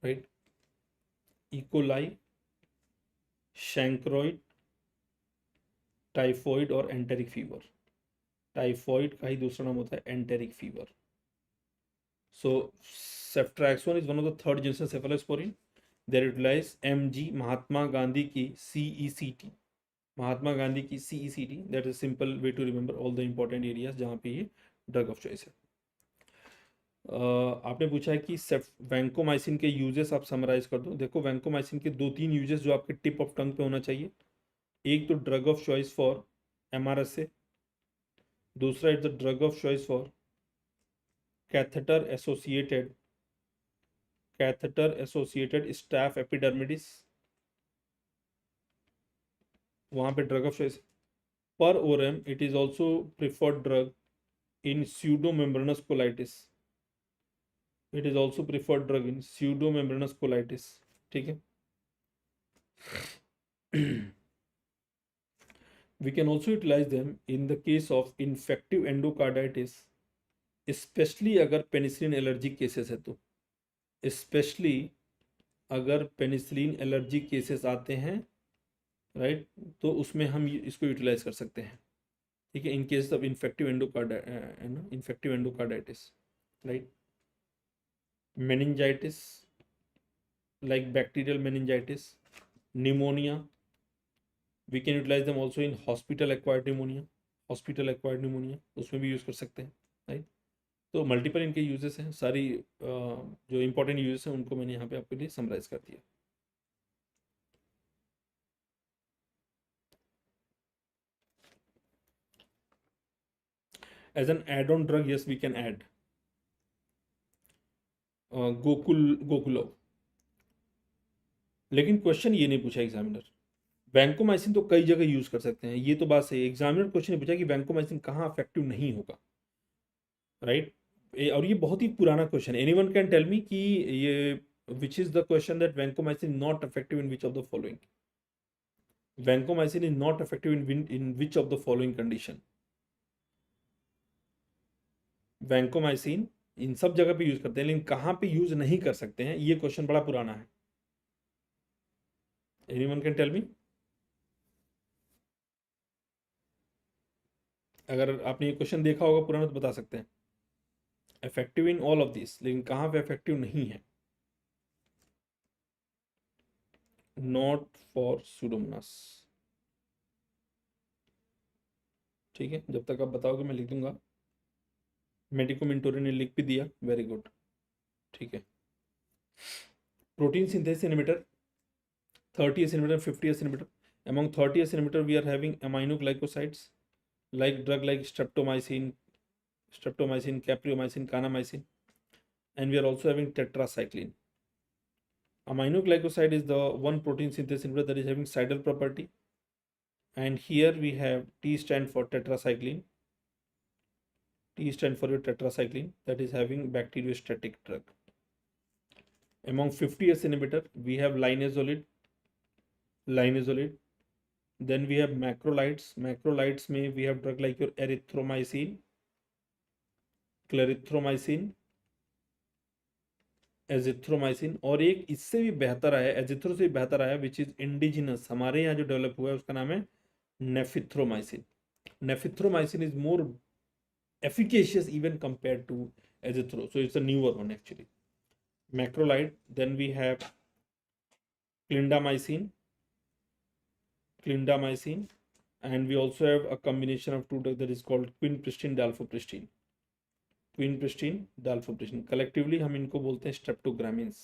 right? E. coli, chancroid, typhoid और enteric fever. Typhoid का ही दूसरा नाम होता है enteric fever. So ceftriaxone is one of the 3rd generation cephalosporin. They utilize MG, Mahatma Gandhi की CECT, Mahatma Gandhi की CECT। That is simple way to remember all the important areas जहाँ पे ये ड्रग ऑफ चॉइस है। आपने पूछा है कि वैंकोमाइसिन के यूजेस आप समराइज कर दो। देखो, वैंकोमाइसिन के 2-3 यूजेस जो आपके टिप ऑफ टंग पे होना चाहिए। एक तो drug of choice for MRSA, दूसरा is the drug of choice for catheter associated staph epidermidis, वहां पे drug of choice. Per oram it is also preferred drug in pseudomembranous colitis, it is also preferred drug in pseudomembranous colitis, ठीक है? We can also utilize them in the case of infective endocarditis, especially अगर penicillin allergy cases है तो, specially अगर penicillin allergy cases आते हैं, right? तो उसमें हम इसको यूटिलाइज कर सकते हैं, ठीक है? In case of infective endocarditis, right? Meningitis, like bacterial meningitis, pneumonia, we can utilize them also in hospital acquired pneumonia, उसमें भी यूज कर सकते हैं, राइट? तो मल्टीपल इनके यूजेस हैं। सारी जो इंपॉर्टेंट यूजेस हैं उनको मैंने यहाँ पे आपके लिए समराइज कर दिया। As an add on drug, yes we can add गोकुलो। लेकिन क्वेश्चन ये नहीं पूछा एग्जामिनर, वैंकोमाइसिन तो कई जगह यूज कर सकते हैं, ये तो बात सही है। एग्जामिनर क्वेश्चन नहीं पूछा कि वैंकोमाइसिन कहाँ इफेक्टिव नहीं होगा, राइट? और ये बहुत ही पुराना क्वेश्चन है। एनीवन कैन टेल मी कि ये which is the question that vancomycin is not effective in which of the following? Vancomycin is not effective in which of the following condition? Vancomycin इन सब जगह पे यूज करते हैं, लेकिन कहाँ पे यूज नहीं कर सकते हैं, ये क्वेश्चन बड़ा पुराना है. Anyone can tell me? अगर आपने ये क्वेश्चन देखा होगा पुराना तो बता सकते हैं. Effective in all of this, लेकिन कहाँ पे इफेक्टिव नहीं है? Not for Pseudomonas. ठीक है, जब तक आप बताओगे मैं लिख दूंगा. मेडिकोमेंटोरी ने लिख भी दिया, वेरी गुड. ठीक है. Protein synthesis inhibitor 30S inhibitor, 50S inhibitor. Among 30S inhibitor we are having aminoglycosides like drug like streptomycin, capreomycin, kanamycin, and we are also having tetracycline. Aminoglycoside is the one protein synthesis inhibitor that is having cidal property, and here we have T stand for tetracycline. T stand for your tetracycline, that is having bacteriostatic drug. Among 50S inhibitor we have linezolid. Then we have macrolides में we have drug like your erythromycin, clarithromycin, azithromycin, और एक इससे भी बेहतर है, एजिथ्रो से भी बेहतर है, विच इज इंडिजिनस, हमारे यहाँ जो डेवलप हुआ है उसका नाम है nafithromycin. Nafithromycin is more efficacious even compared to azithro, so it's a newer one actually. Macrolide, then we have clindamycin, and we also have a combination of two drugs that is called quinpristine dalfopristine. Collectively हम इनको बोलते हैं streptogramins.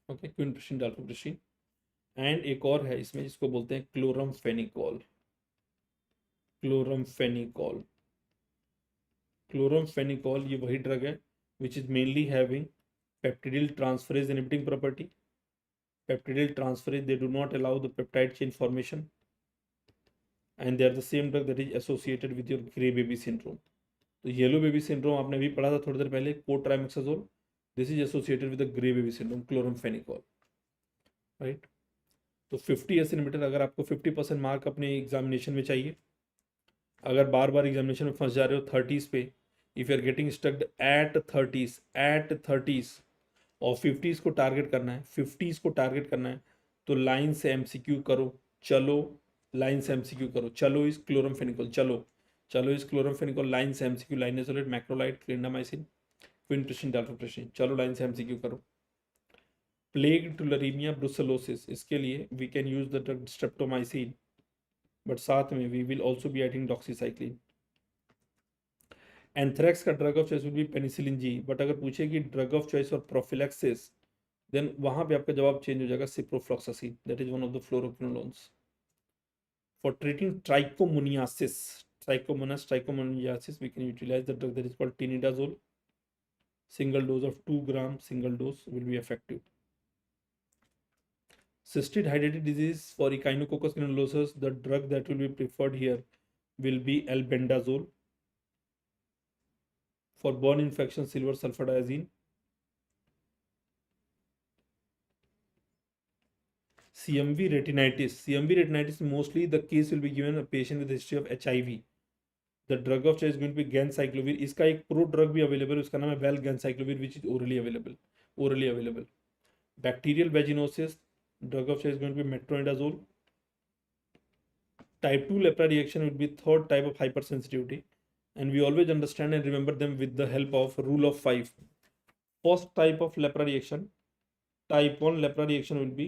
Okay, quinpristine dalfopristine. And एक और है इसमें जिसको बोलते हैं क्लोरमफेनिकोल. ये वही ड्रग है which is mainly having peptidyl transferase inhibiting property. Peptidyl transferase, they do not allow the peptide chain formation, and they are the same drug that is associated with your grey baby syndrome. तो yellow baby syndrome आपने अभी पढ़ा था थोड़ी देर पहले, cotrimoxazole, this is associated with the grey baby syndrome, chloramphenicol, right. तो 50S inhibitor, अगर आपको 50% मार्क अपने एग्जामिनेशन में चाहिए, अगर बार बार एग्जामिनेशन में फंस जा रहे हो 30s पे, if you are getting stucked at 30s और 50s को टारगेट करना है, तो लाइन से एमसीक्यू करो. चलो इस क्लोरमफेनिकोल, लाइन से एमसीक्यू, लाइनेजोलेट, मैक्रोलाइड, क्लिंडामाइसिन, क्विनप्रिस्टिन, डाल्फोप्रिस्टिन, चलो लाइन से एमसीक्यू करो. प्लेग टुलरीमिया ब्रुसेलोसिस, इसके लिए we can use the drug streptomycin, but साथ में we will also be adding doxycycline. Anthrax का drug of choice will be penicillin G, but अगर पूछे कि ड्रग ऑफ चॉइस और प्रोफिलैक्सिस, देन वहां पे आपका जवाब चेंज हो जाएगा, ciprofloxacin, that is one of the fluoroquinolones. For treating trichomoniasis, we can utilise the drug that is called tinidazole. Single dose of 2 gram will be effective. Cystid hydrated disease, for echinococcus granulosus, the drug that will be preferred here will be albendazole. For burn infection, silver sulfadiazine. CMV retinitis, mostly the case will be given a patient with a history of HIV. The drug of choice is going to be ganciclovir. इसका एक pro drug भी available है, उसका नाम है well ganciclovir, which is orally available. Bacterial vaginosis, drug of choice is going to be metronidazole. Type 2 lepra reaction will be third type of hypersensitivity, and we always understand and remember them with the help of rule of 5. First type of lepra reaction, type 1 lepra reaction will be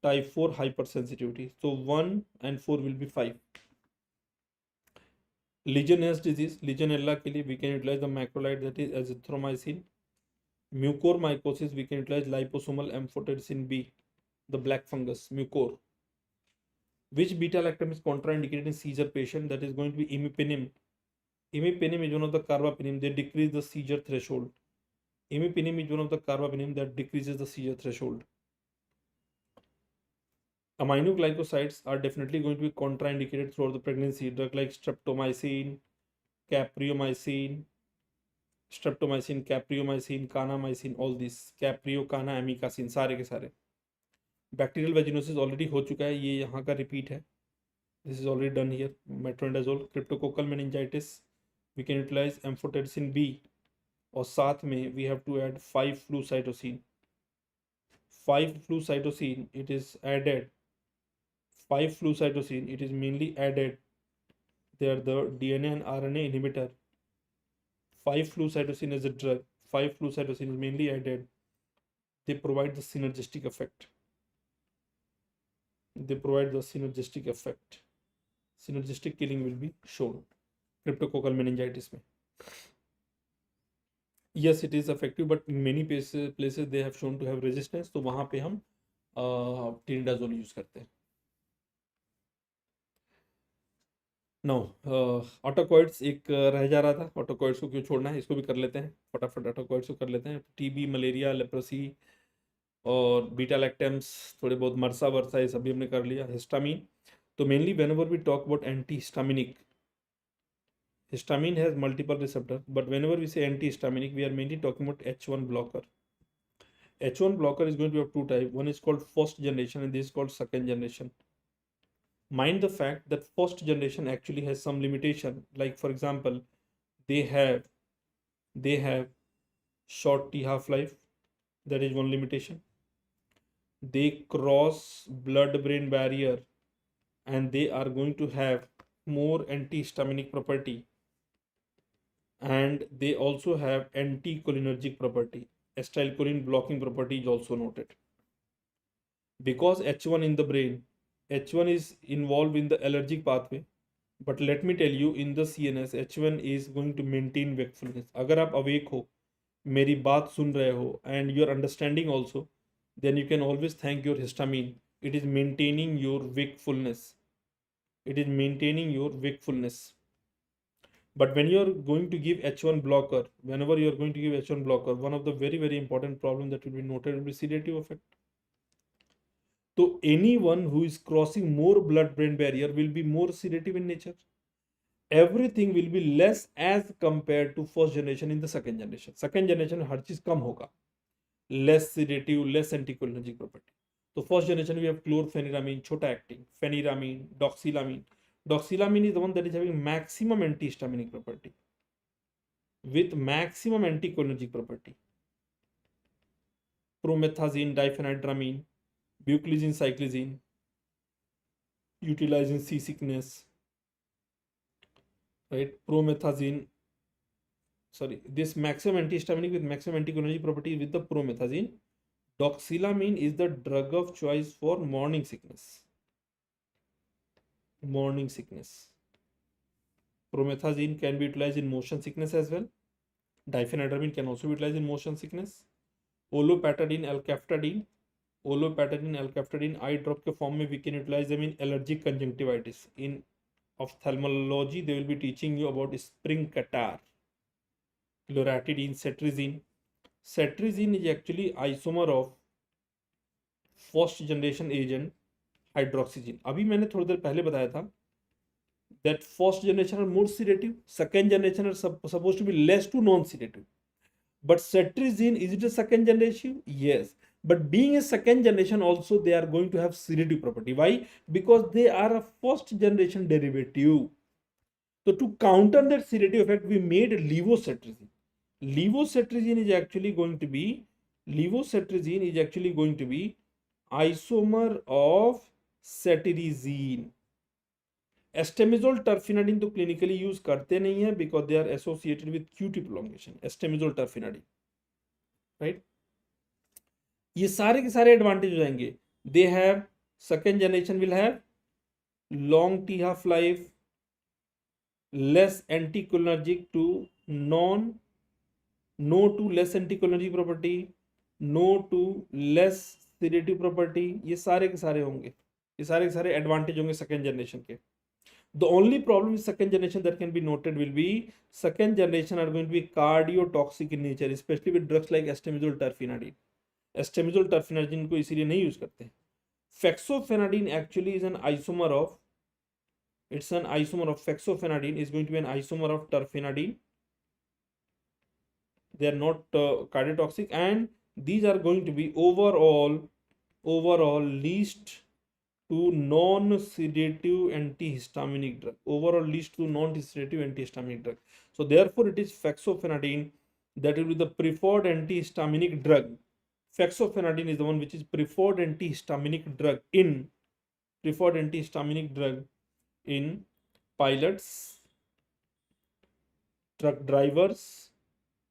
type 4 hypersensitivity. So 1 and 4 will be 5. Legionnaires disease, Legionella के लिए we can utilize the macrolide, that is azithromycin. Mucormycosis, we can utilize liposomal amphotericin B, the black fungus, mucor. Which beta-lactam is contraindicated in seizure patient? That is going to be imipenem. Imipenem is one of the carbapenem, they decrease the seizure threshold. Imipenem is one of the carbapenem that decreases the seizure threshold. Aminoglycosides are definitely going to be contraindicated throughout the pregnancy. Drug like streptomycin, capreomycin, streptomycin, capreomycin, kanamycin, all this, capreo, kana, amikacin, सारे के सारे। Bacterial vaginosis already हो चुका है, ये यहाँ का repeat है, this is already done here. Metronidazole, cryptococcal meningitis, we can utilize amphotericin B, और साथ में we have to add five flucytosine. Five flucytosine it is added, five flucytosine it is mainly added, they are the DNA and RNA inhibitor. 5-flucytosine is a drug, 5-flucytosine is mainly added, they provide the synergistic effect, they provide the synergistic effect, synergistic killing will be shown cryptococcal meningitis mein. Yes, it is effective, but in many places they have shown to have resistance, तो वहाँ पे हम tinidazole use करते हैं। No, ऑटोकॉइड्स एक रह जा रहा था, ऑटोकॉइड्स को क्यों छोड़ना है, इसको भी कर लेते हैं फटाफट, ऑटोकॉइड्स को कर लेते हैं। टीबी, मलेरिया, लेप्रोसी और बीटा लैक्टेम्स, थोड़े बहुत मरसा वर्सा, ये सभी हमने कर लिया। हिस्टामीन, तो mainly whenever we talk about anti histaminic, histamine has multiple receptors, but whenever we say antihistaminic, we are mainly talking about H1 blocker. H1 blocker is going to be of two types. One is called first generation and this is called second generation. Mind the fact that first generation actually has some limitation. Like for example, they have short T half-life. That is one limitation. They cross blood-brain barrier and they are going to have more antihistaminic property. And they also have anticholinergic property. Acetylcholine blocking property is also noted. Because H1 in the brain, H1 is involved in the allergic pathway, but let me tell you, in the CNS, H1 is going to maintain wakefulness. अगर आप awake हो, मेरी बात सुन रहे हो, and you are understanding also, then you can always thank your histamine. It is maintaining your wakefulness. It is maintaining your wakefulness. But when you are going to give H1 blocker, whenever you are going to give H1 blocker, one of the very, very important problem that will be noted will be sedative effect. So anyone who is crossing more blood-brain barrier will be more sedative in nature. Everything will be less as compared to first generation in the second generation. Second generation हर चीज कम होगा, less sedative, less anticholinergic property. So first generation we have chlorpheniramine, chota acting, pheniramine, doxylamine. Doxylamine is the one that is having maximum antihistaminic property with maximum anticholinergic property. Promethazine, diphenhydramine, buclizine, cyclizine, utilizing seasickness, right? Promethazine, sorry, this maximum antihistaminic with maximum anticholinergic property with the promethazine. Doxylamine is the drug of choice for morning sickness. Morning sickness. Promethazine can be utilized in motion sickness as well. Diphenhydramine can also be utilized in motion sickness. Olopatadine, alcaftadine eye drop के form में we can utilize them in allergic conjunctivitis. In ophthalmology, they will be teaching you about spring catarrh. Loratadine, cetirizine. Cetirizine is actually isomer of first generation agent hydroxygen. अभी मैंने थोड़ी देर पहले बताया था that first generation are more sedative, second generation are supposed to be less to non-sedative. But cetirizine, is it a second generation? Yes. But being a second generation also, they are going to have sedative property. Why? Because they are a first generation derivative. So to counter that sedative effect, we made levocetirizine. Levocetirizine is actually going to be isomer of cetirizine. Estamizole, terfenadine तो clinically use करते नहीं है because they are associated with QT prolongation. Estamizole, terfenadine, right? ये सारे के सारे advantage हो जाएंगे. They have second generation will have long T half life, less anticholinergic to no to less anticholinergic property, no to less sedative property. ये सारे के सारे होंगे, ये सारे के सारे advantage होंगे second generation के. The only problem with second generation that can be noted will be second generation are going to be cardiotoxic in nature, especially with drugs like estamizole, terfenadine. Estamizole, terfenadine को इसीलिए नहीं use करते. Fexofenadine actually is an isomer of, fexofenadine is going to be an isomer of terfenadine. they are not cardiotoxic, and these are going to be overall least to non-sedative antihistaminic drug. Overall least to non-sedative antihistaminic drug. So therefore it is fexofenadine that will be the preferred antihistaminic drug. Fexofenadine is the one which is preferred antihistaminic drug in pilots, truck drivers,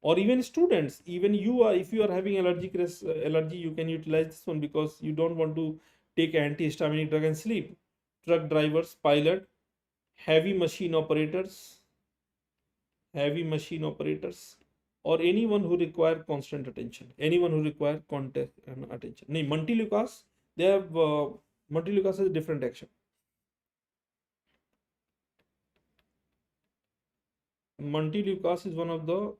or even students. Even you are, if you are having allergy, you can utilize this one because you don't want to take antihistaminic drug and sleep. Truck drivers, pilot, heavy machine operators, or anyone who require constant attention. Attention. No, Montelukast, they have Montelukast has a different action. Montelukast is one of the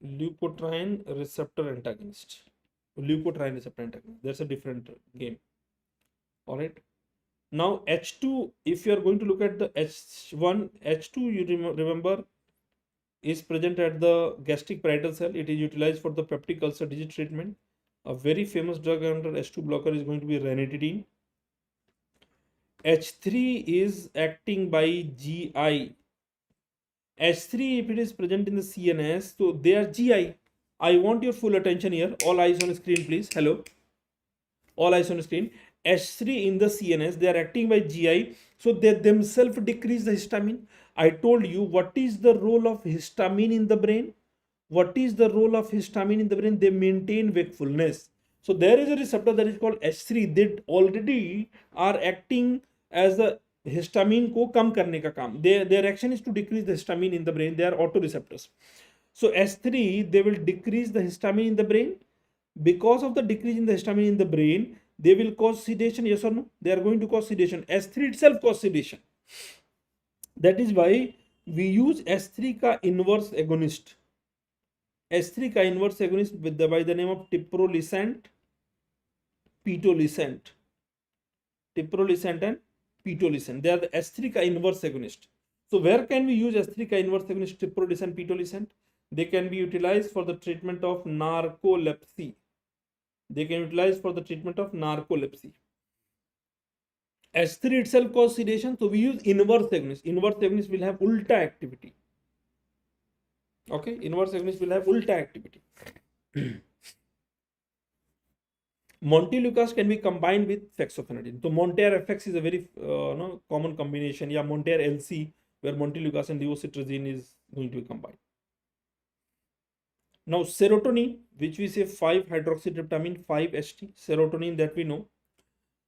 leukotriene receptor antagonist. That's a different game. All right. Now H2, if you are going to look at the H1, you remember is present at the gastric parietal cell. It is utilized for the peptic ulcer disease treatment. A very famous drug under H2 blocker is going to be ranitidine. H3 is acting by GI. H3, if it is present in the CNS, so they are GI. I want your full attention here. All eyes on screen, please. Hello. All eyes on screen. H3 in the CNS, they are acting by GI. So they themselves decrease the histamine. I told you what is the role of histamine in the brain. They maintain wakefulness. So there is a receptor that is called H3. They already are acting as the histamine को कम करने का काम. Their action is to decrease the histamine in the brain. They are autoreceptors. So H3, they will decrease the histamine in the brain. Because of the decrease in the histamine in the brain, they will cause sedation. Yes or no? They are going to cause sedation. S3 itself causes sedation. That is why we use S3 ka inverse agonist. S3 ka inverse agonist by the name of tiprolisant, pitolisant. Tiprolisant and pitolisant. They are the S3 ka inverse agonist. So where can we use S3 ka inverse agonist, tiprolisant, pitolisant? They can be utilized for the treatment of narcolepsy. S3 itself causes sedation, so we use inverse agonist. Inverse agonist will have ulta activity. Okay, inverse agonist will have ulta activity. Montelukast can be combined with fexofenadine. So Monter FX is a very common combination. Yeah, Monter LC, where Montelukast and levetiracetam is going to be combined. Now serotonin, which we say 5-hydroxytryptamine, 5-HT, serotonin that we know,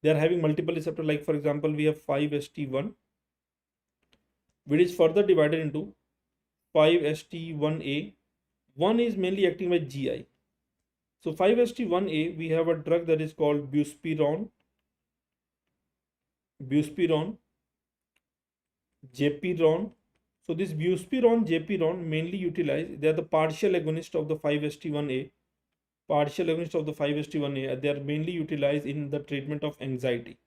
they are having multiple receptors. Like for example, we have 5-HT1, which is further divided into 5-HT1A. One is mainly acting by GI. So 5-HT1A, we have a drug that is called buspirone, japirone. So this buspirone, japirone mainly utilize, they are the partial agonist of the 5-HT1A. They are mainly utilized in the treatment of anxiety.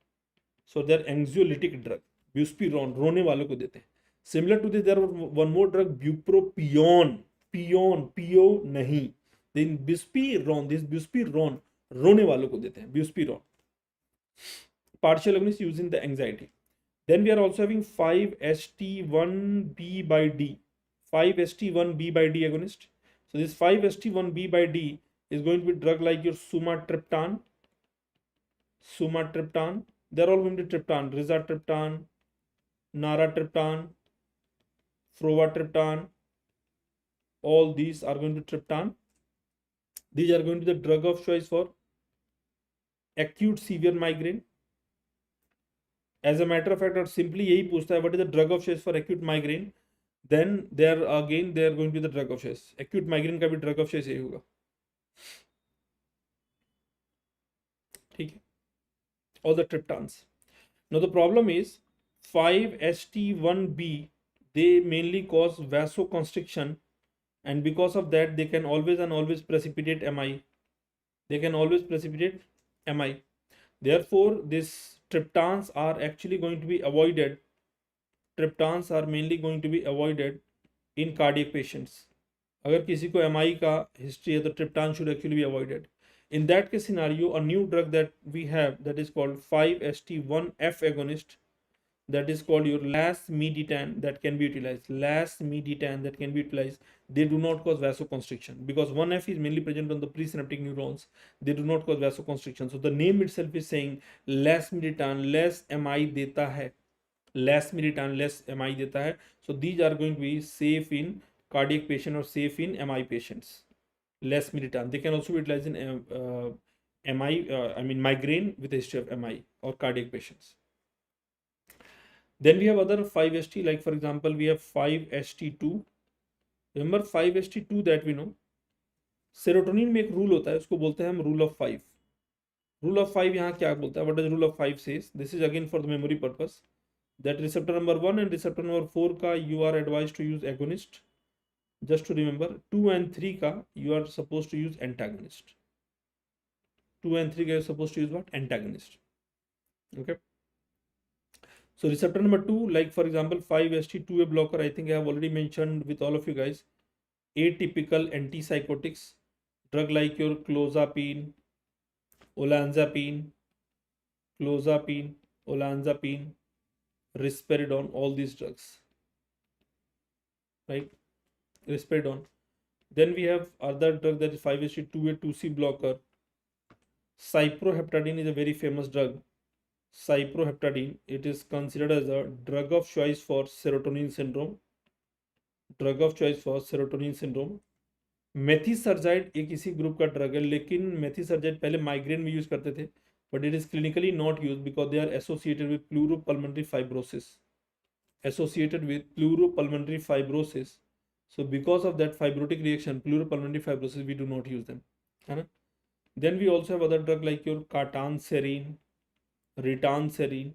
So they are anxiolytic drug. Buspirone, रोने वालों को देते हैं. Similar to this, there are one more drug, bupropion. Pio नहीं. Then buspirone, रोने वालों को देते हैं. Buspirone. Partial agonist used in the anxiety. Then we are also having 5-HT1B by D. 5-HT1B by D agonist. So this 5-HT1B by D is going to be drug like your sumatriptan. They're all going to triptan. Rizatriptan, naratriptan, frovatriptan. All these are going to triptan. These are going to be the drug of choice for acute severe migraine. As a matter of fact, और simply यही पूछता है what is the drug of choice for acute migraine, then they are going to be the drug of choice. Acute migraine का भी drug of choice यही होगा. ठीक है, all the triptans. Now the problem is 5-HT1B, they mainly cause vasoconstriction, and because of that they can always and always precipitate MI. Therefore this triptans are actually going to be avoided. Triptans are mainly going to be avoided in cardiac patients. अगर किसी को MI का history है तो triptan should actually be avoided. In that case scenario, a new drug that we have that is called 5-HT1F agonist, that is called your lasmiditan, that can be utilized. Lasmiditan that can be utilized. They do not cause vasoconstriction because 1F is mainly present on the presynaptic neurons. They do not cause vasoconstriction. So the name itself is saying lasmiditan, less MI deta hai. Lasmiditan, less MI deta hai. So these are going to be safe in cardiac patient or safe in MI patients. Lasmiditan. They can also be utilized in migraine with a history of MI or cardiac patients. Then we have other 5-HT, like for example, we have 5-HT2. Remember 5-HT2 that we know. Serotonin में एक rule होता है, उसको बोलते हैं हम rule of 5. Rule of 5 यहाँ क्या बोलता है? What does rule of 5 says? This is again for the memory purpose. That receptor number 1 and receptor number 4 का you are advise to use agonist. Just to remember, 2 and 3 ka you are supposed to use antagonist. 2 and 3 ka you are supposed to use what? Antagonist. Okay. So receptor number 2, like for example 5-HT2A blocker, I think I have already mentioned with all of you guys. Atypical antipsychotics, drug like your clozapine, olanzapine, risperidone, all these drugs, right? Risperidone. Then we have other drug that is 5-HT2A 2C blocker. Cyproheptadine is a very famous drug. Cyproheptadine, it is considered as a drug of choice for serotonin syndrome. मेथिसर्जाइड एक इसी group का drug है, लेकिन मेथिसर्जाइड पहले migraine में use करते थे, but it is clinically not use because they are associated with pleuropulmonary fibrosis. So because of that fibrotic reaction, pleuropulmonary fibrosis, we do not use them. Then we also have other drug like your cartanserine, ritanserine.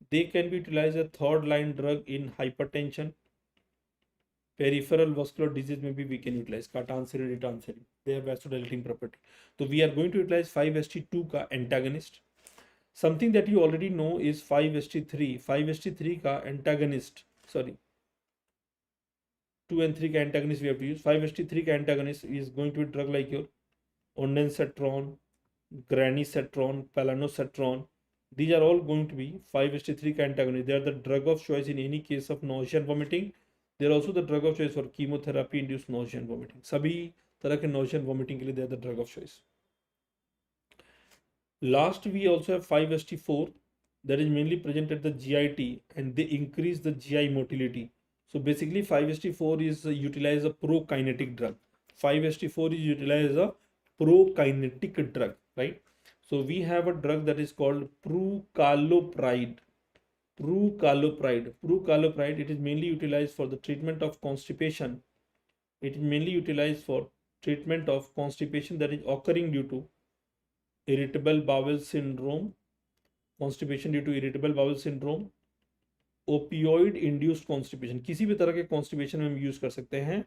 They can be utilized as a third line drug in hypertension. Peripheral vascular disease maybe we can utilize cartanserine, ritanserine. They have vasodilating property. So we are going to utilize 5-HT2 ka antagonist. Something that you already know is 5-HT3. 5-HT3 ka antagonist. 2 and 3 ka antagonist we have to use. 5-HT3 ka antagonist is going to be drug like your ondansetron, granisetron, palanosatron. These are all going to be 5-HT3 ka antagonist. They are the drug of choice in any case of nausea and vomiting. They are also the drug of choice for chemotherapy induced nausea and vomiting. सभी तरह के nausea and vomiting के लिए they are the drug of choice. Last we also have 5-HT4 that is mainly present at the GIT and they increase the GI motility. So basically 5-HT4 is utilized as a prokinetic drug. 5-HT4 is utilized as a prokinetic drug, right? So we have a drug that is called prucalopride. It is mainly utilized for the treatment of constipation. It is mainly utilized for treatment of constipation that is occurring due to irritable bowel syndrome, constipation due to irritable bowel syndrome, opioid induced constipation, किसी भी तरह के constipation में हम use कर सकते हैं,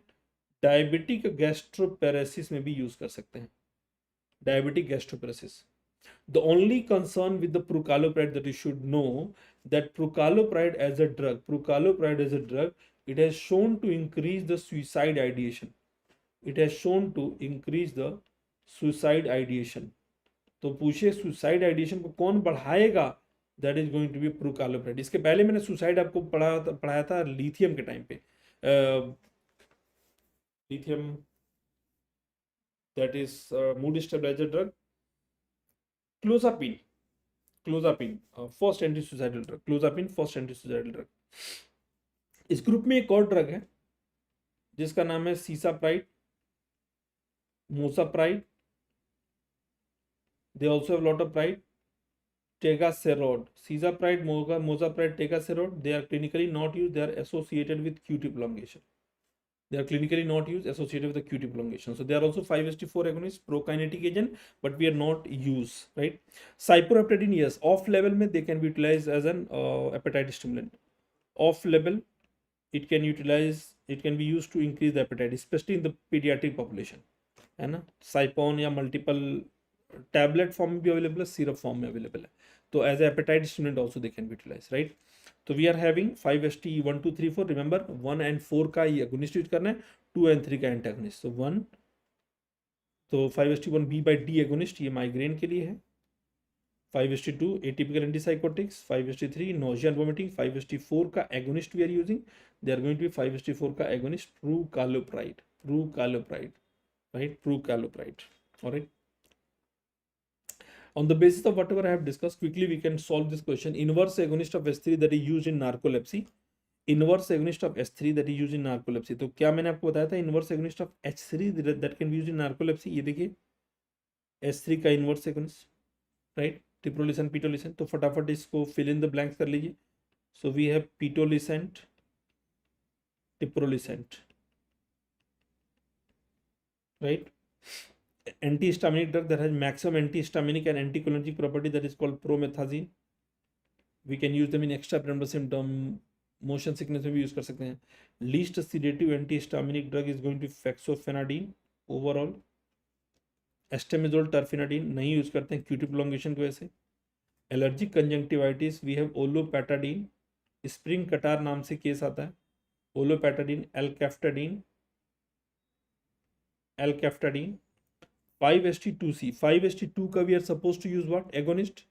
diabetic gastroparesis में भी यूज कर सकते हैं, diabetic gastroparesis. The only concern with the prucalopride that you should know that prucalopride as a drug, it has shown to increase the suicide ideation. तो पूछे सुसाइड आइडिएशन को कौन बढ़ाएगा? That is going to be prucalopride. इसके पहले मैंने suicide आपको पढ़ाया था लिथियम के टाइम पे. Lithium that is mood stabilizer drug. Clozapine first anti suicidal drug. इस ग्रुप में एक और ड्रग है जिसका नाम है cisapride, mosapride. They also have a lot of pride. Tegaserod, Cisapride, Mosapride, Tegaserod, they are clinically not used. They are associated with QT prolongation. So they are also 5-HT4 agonists, prokinetic agent, but we are not used, right? Cyproheptadine, yes, off level mein they can be utilized as an appetite stimulant. Off level, it can be used to increase the appetite, especially in the pediatric population. है ना? Cypon या multiple tablet form में भी available है, syrup form में available है. तो as appetite stimulant also they can be utilize, right? तो we are having 5-HT 1 2 3 4. Remember 1 and 4 का ये अगोनिस्ट यूज करना है, 2 and 3 का एंटागोनिस्ट. तो 1, तो 5-HT 1 B/D एगोनिस्ट ये माइग्रेन के लिए है. 5-2 atypical antipsychotics. 5-3 nausea and vomiting. 5-4 का agonist we are using, they are going to be 5-4 का agonist prucalopride. Prucalopride, right? Prucalopride. All right. On the basis of whatever I have discussed, quickly we can solve this question. Inverse agonist of S3 that is used in narcolepsy. Inverse agonist of S3 that is used in narcolepsy. तो क्या मैंने आपको बताया था inverse agonist of H3 that can be used in narcolepsy. ये देखिए S3 का inverse agonist, right? Pitolisant, pitolisant. तो फटाफट इसको fill in the blanks कर लीजिए. So we have pitolisant, piprolisant, right? Antihistaminic drug that has maximum antihistaminic and anticholinergic property, that is called promethazine. We can use them in extrapyramidal symptom, motion sickness में भी use कर सकते हैं. Least sedative antihistaminic drug is going to be fexofenadine overall. Estamizole, terfenadine नहीं use करते हैं QT prolongation की वजह से. Allergic conjunctivitis we have olopatadine. Spring कटार नाम से केस आता है. olopatadine, alcaftadine, alcaftadine. 5-HT2C. 5-HT2 का we are supposed to use what? Agonist.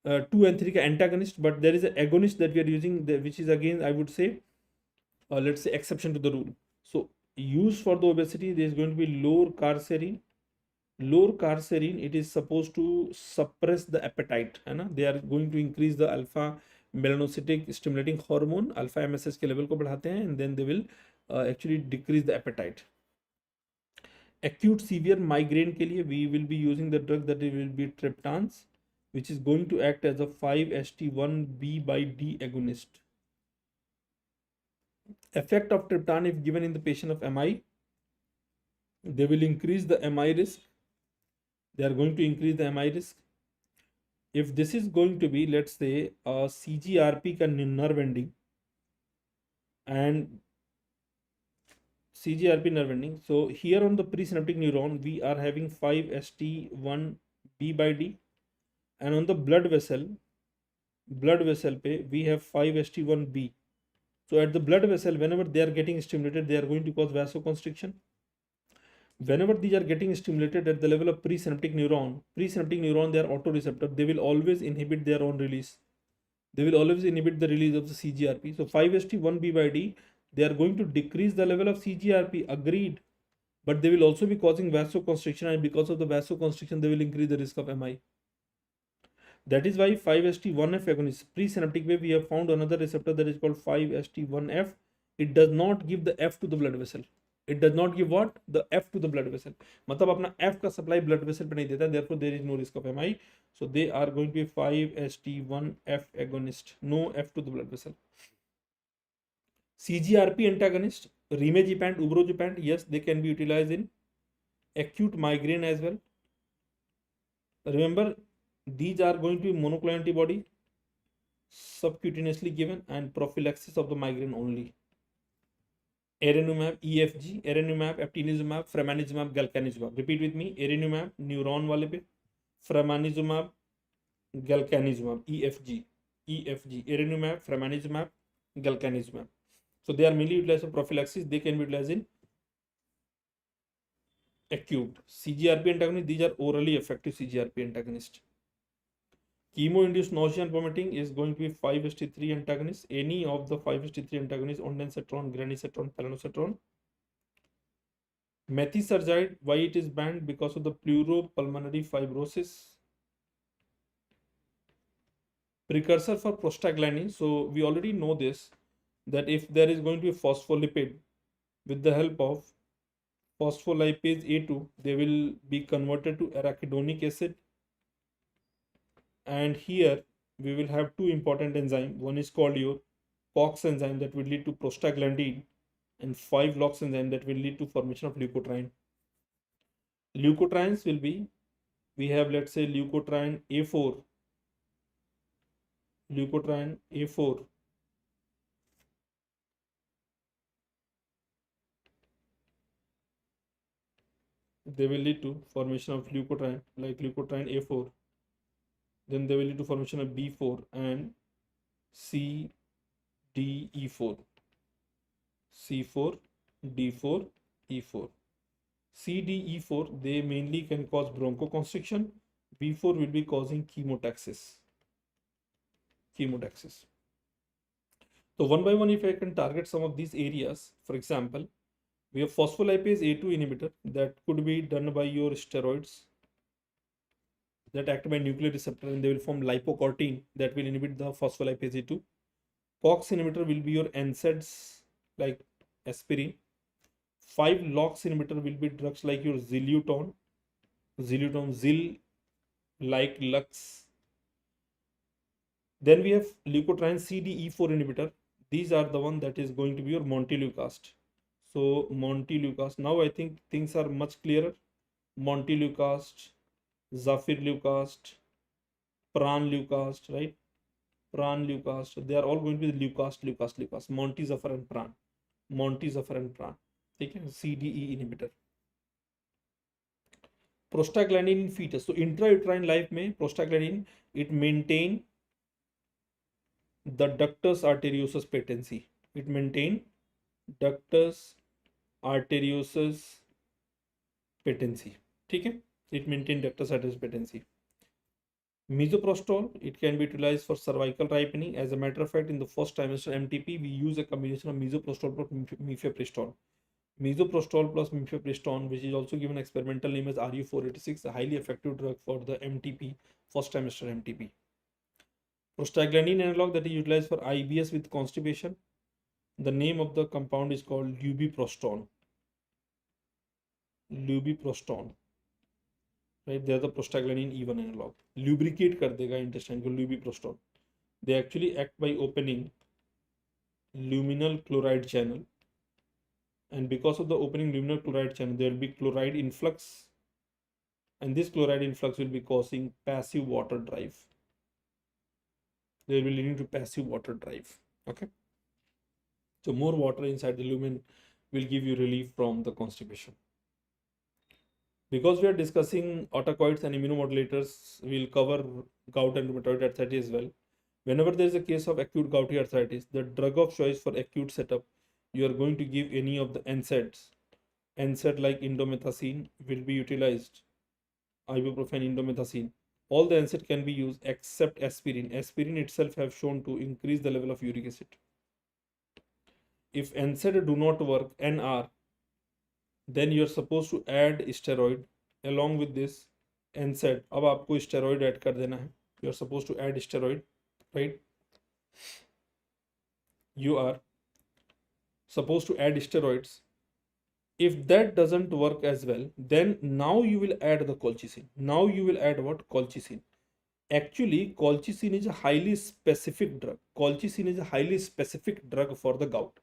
2 and 3 का antagonist, but there is an agonist that we are using, which is again I would say, let's say exception to the rule. So use for the obesity, there is going to be lower carcerine. Lower carcerine, it is supposed to suppress the appetite, है ना? They are going to increase the alpha melanocytic stimulating hormone, alpha MSH के level को बढ़ाते हैं, and then they will actually decrease the appetite. Acute severe migraine के लिए we will be using the drug that will be triptans, which is going to act as a 5-HT1B/D agonist. Effect of triptan if given in the patient of MI, they will increase the MI risk. They are going to increase the MI risk. If this is going to be, let's say, CGRP का nerve ending and CGRP nerve ending. So here on the presynaptic neuron, we are having 5-HT1B/D, and on the blood vessel पे we have 5-HT1B. So at the blood vessel, whenever they are getting stimulated, they are going to cause vasoconstriction. Whenever these are getting stimulated at the level of presynaptic neuron, they are autoreceptor. They will always inhibit their own release. They will always inhibit the release of the CGRP. So 5-HT1B/D, they are going to decrease the level of CGRP, agreed, but they will also be causing vasoconstriction, and because of the vasoconstriction, they will increase the risk of MI. That is why 5-HT1F agonist, presynaptic way, we have found another receptor that is called 5-HT1F. It does not give the F to the blood vessel. It does not give what? The F to the blood vessel. मतलब अपना F का supply blood vessel पे नहीं देता, therefore there is no risk of MI. So they are going to be 5-HT1F agonist, no F to the blood vessel. CGRP antagonist, rimegepant, ubrogepant, yes, they can be utilized in acute migraine as well. Remember, these are going to be monoclonal antibody, subcutaneously given, and prophylaxis of the migraine only. Erenumab, EFG, erenumab, eftinizumab, fremanizumab, galcanizumab. Repeat with me. Erenumab, neuron वाले पे, fremanizumab, galcanizumab, EFG, erenumab, fremanizumab, galcanizumab. So they are mainly utilized for prophylaxis. They can be utilized in acute. CGRP antagonist, these are orally effective CGRP antagonist. Chemo-induced nausea and vomiting is going to be 5-HT3 antagonist. Any of the 5-HT3 antagonists, ondansetron, granisetron, palonosetron. Methisergide, why it is banned? Because of the pleuropulmonary fibrosis. Precursor for prostaglandin. So we already know this, that if there is going to be a phospholipid, with the help of phospholipase A2, they will be converted to arachidonic acid. And here we will have two important enzymes. One is called your COX enzyme that will lead to prostaglandin, and 5-LOX enzyme that will lead to formation of leukotriene. Leukotrienes will be, we have, let's say, leukotriene A4, leukotriene A4, they will lead to formation of leukotriene, like leukotriene A4. Then they will lead to formation of B4 and C, D, E4. C4, D4, E4. C, D, E4, they mainly can cause bronchoconstriction. B4 will be causing chemotaxis. Chemotaxis. So one by one, if I can target some of these areas, for example, we have phospholipase A2 inhibitor that could be done by your steroids that act by nuclear receptor, and they will form lipocortin that will inhibit the phospholipase A2. COX inhibitor will be your NSAIDs like aspirin. 5-LOX inhibitor will be drugs like your Ziluton, Zil like Lux. Then we have leukotriene CDE4 inhibitor. These are the one that is going to be your Montelukast. So Montelukast. Now I think things are much clearer. Montelukast, Zafirlukast, Pranlukast, right? Pranlukast. They are all going to be Lukast. Monty, Zafar and Pran. Monty, Zafar and Pran. Okay, CDE inhibitor. Prostaglandin in fetus. So intrauterine life में prostaglandin it maintain the ductus arteriosus patency. It maintain ductus arteriosus patency. ठीक है? It maintain ductus arteriosus patency. Misoprostol, it can be utilized for cervical ripening. As a matter of fact, in the first trimester MTP, we use a combination of misoprostol plus mifepristone. Misoprostol plus mifepristone, which is also given experimental name as RU486, a highly effective drug for the MTP, first trimester MTP. Prostaglandin analog that is utilized for IBS with constipation. The name of the compound is called lubiprostone. Lubiprostone. Right, they are the prostaglandin E1 analog. Lubricate कर देगा intestine को lubiprostone. They actually act by opening luminal chloride channel, and because of the opening luminal chloride channel, there will be chloride influx, and this chloride influx will be causing passive water drive. They will be leading to passive water drive. Okay. So more water inside the lumen will give you relief from the constipation. Because we are discussing autocoids and immunomodulators, we'll cover gout and rheumatoid arthritis as well. Whenever there is a case of acute gouty arthritis, the drug of choice for acute setup, you are going to give any of the NSAIDs. NSAID like indomethacin will be utilized. Ibuprofen, indomethacin. All the NSAID can be used except aspirin. Aspirin itself have shown to increase the level of uric acid. If NSAID do not work, NR, then you are supposed to add steroid along with this NSAID. अब आपको steroid add कर देना है. You are supposed to add steroid, right? You are supposed to add steroids. If that doesn't work as well, then now you will add the colchicine. Now you will add what? Colchicine. Actually, colchicine is a highly specific drug. Colchicine is a highly specific drug for the gout.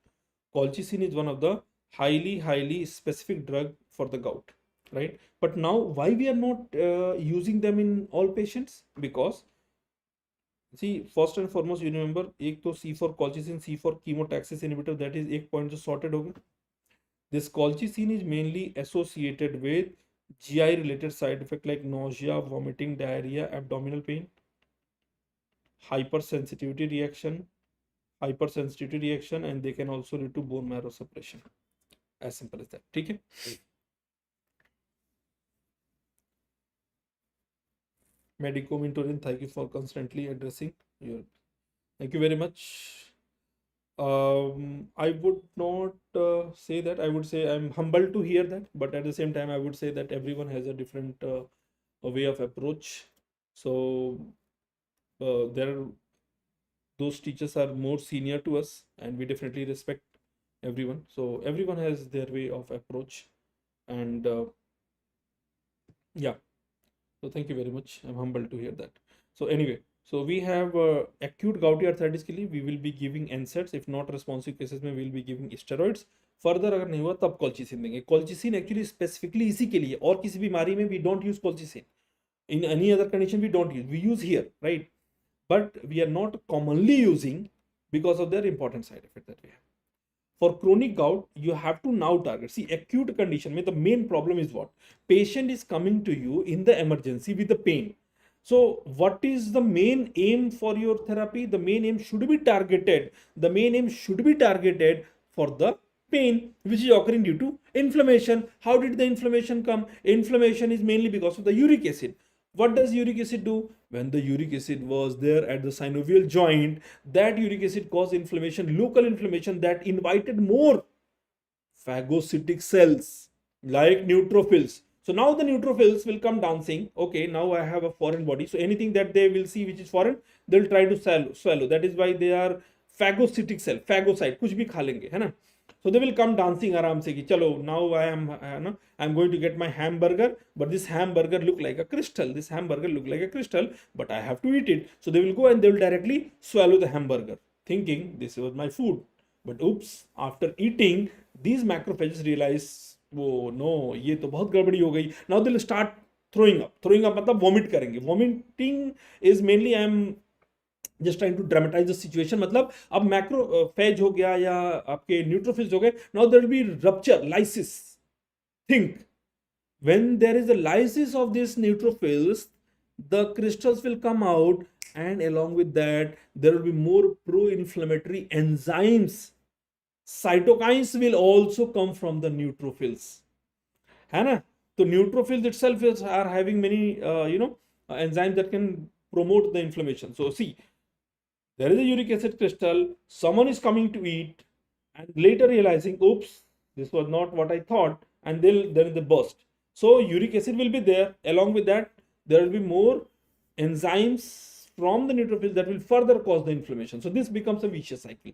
Colchicine is one of the highly specific drug for the gout, right? But now why we are not using them in all patients? Because see, first and foremost, you remember एक तो C4 colchicine, C4 chemotaxis inhibitor, that is एक point जो sorted हो गया. This colchicine is mainly associated with GI related side effect like nausea, vomiting, diarrhea, abdominal pain, hypersensitivity reaction, and they can also lead to bone marrow suppression. As simple as that. ठीक है? Medicomentorian, thank you for constantly addressing your. Thank you very much. I would not say that. I would say I'm humbled to hear that, but at the same time, I would say that everyone has a different way of approach. So those teachers are more senior to us, and we definitely respect everyone. So everyone has their way of approach, and yeah. So thank you very much. I'm humbled to hear that. So anyway, so we have acute gouty arthritis के लिए we will be giving NSAIDs. If not responsive cases में we will be giving steroids. Further अगर नहीं हुआ तब colchicine देंगे. Colchicine actually specifically इसी के लिए, और किसी बीमारी में we don't use colchicine. In any other condition we don't use. We use here, right? But we are not commonly using because of their important side effect that we have. For chronic gout, you have to now target. See, acute condition, the main problem is what? Patient is coming to you in the emergency with the pain. So what is the main aim for your therapy? The main aim should be targeted. The main aim should be targeted for the pain which is occurring due to inflammation. How did the inflammation come? Inflammation is mainly because of the uric acid. What does uric acid do? When the uric acid was there at the synovial joint, that uric acid caused inflammation, local inflammation, that invited more phagocytic cells like neutrophils. So now the neutrophils will come dancing. Okay, now I have a foreign body. So anything that they will see which is foreign, they'll try to swallow. That is why they are phagocytic cell, phagocyte, कुछ भी खा लेंगे, है ना? So they will come dancing आराम से कि चलो, now I'm going to get my hamburger, but this hamburger look like a crystal. This hamburger look like a crystal, but I have to eat it. So they will go and they will directly swallow the hamburger, thinking this was my food. But oops, after eating, these macrophages realize, oh no, ये तो बहुत गड़बड़ी हो गई. Now they'll start throwing up. Throwing up मतलब vomit करेंगे. Vomiting is mainly, I am just trying to dramatize the situation. मतलब अब macrophage हो गया या आपके neutrophils हो गए. Now there will be rupture, lysis. Think, when there is a lysis of these neutrophils, the crystals will come out, and along with that, there will be more pro-inflammatory enzymes. Cytokines will also come from the neutrophils. है ना? So neutrophils itself are having many enzymes that can promote the inflammation. So see, there is a uric acid crystal, someone is coming to eat, and later realizing, oops, this was not what I thought, and then there is the burst. So uric acid will be there. Along with that, there will be more enzymes from the neutrophils that will further cause the inflammation. So this becomes a vicious cycle.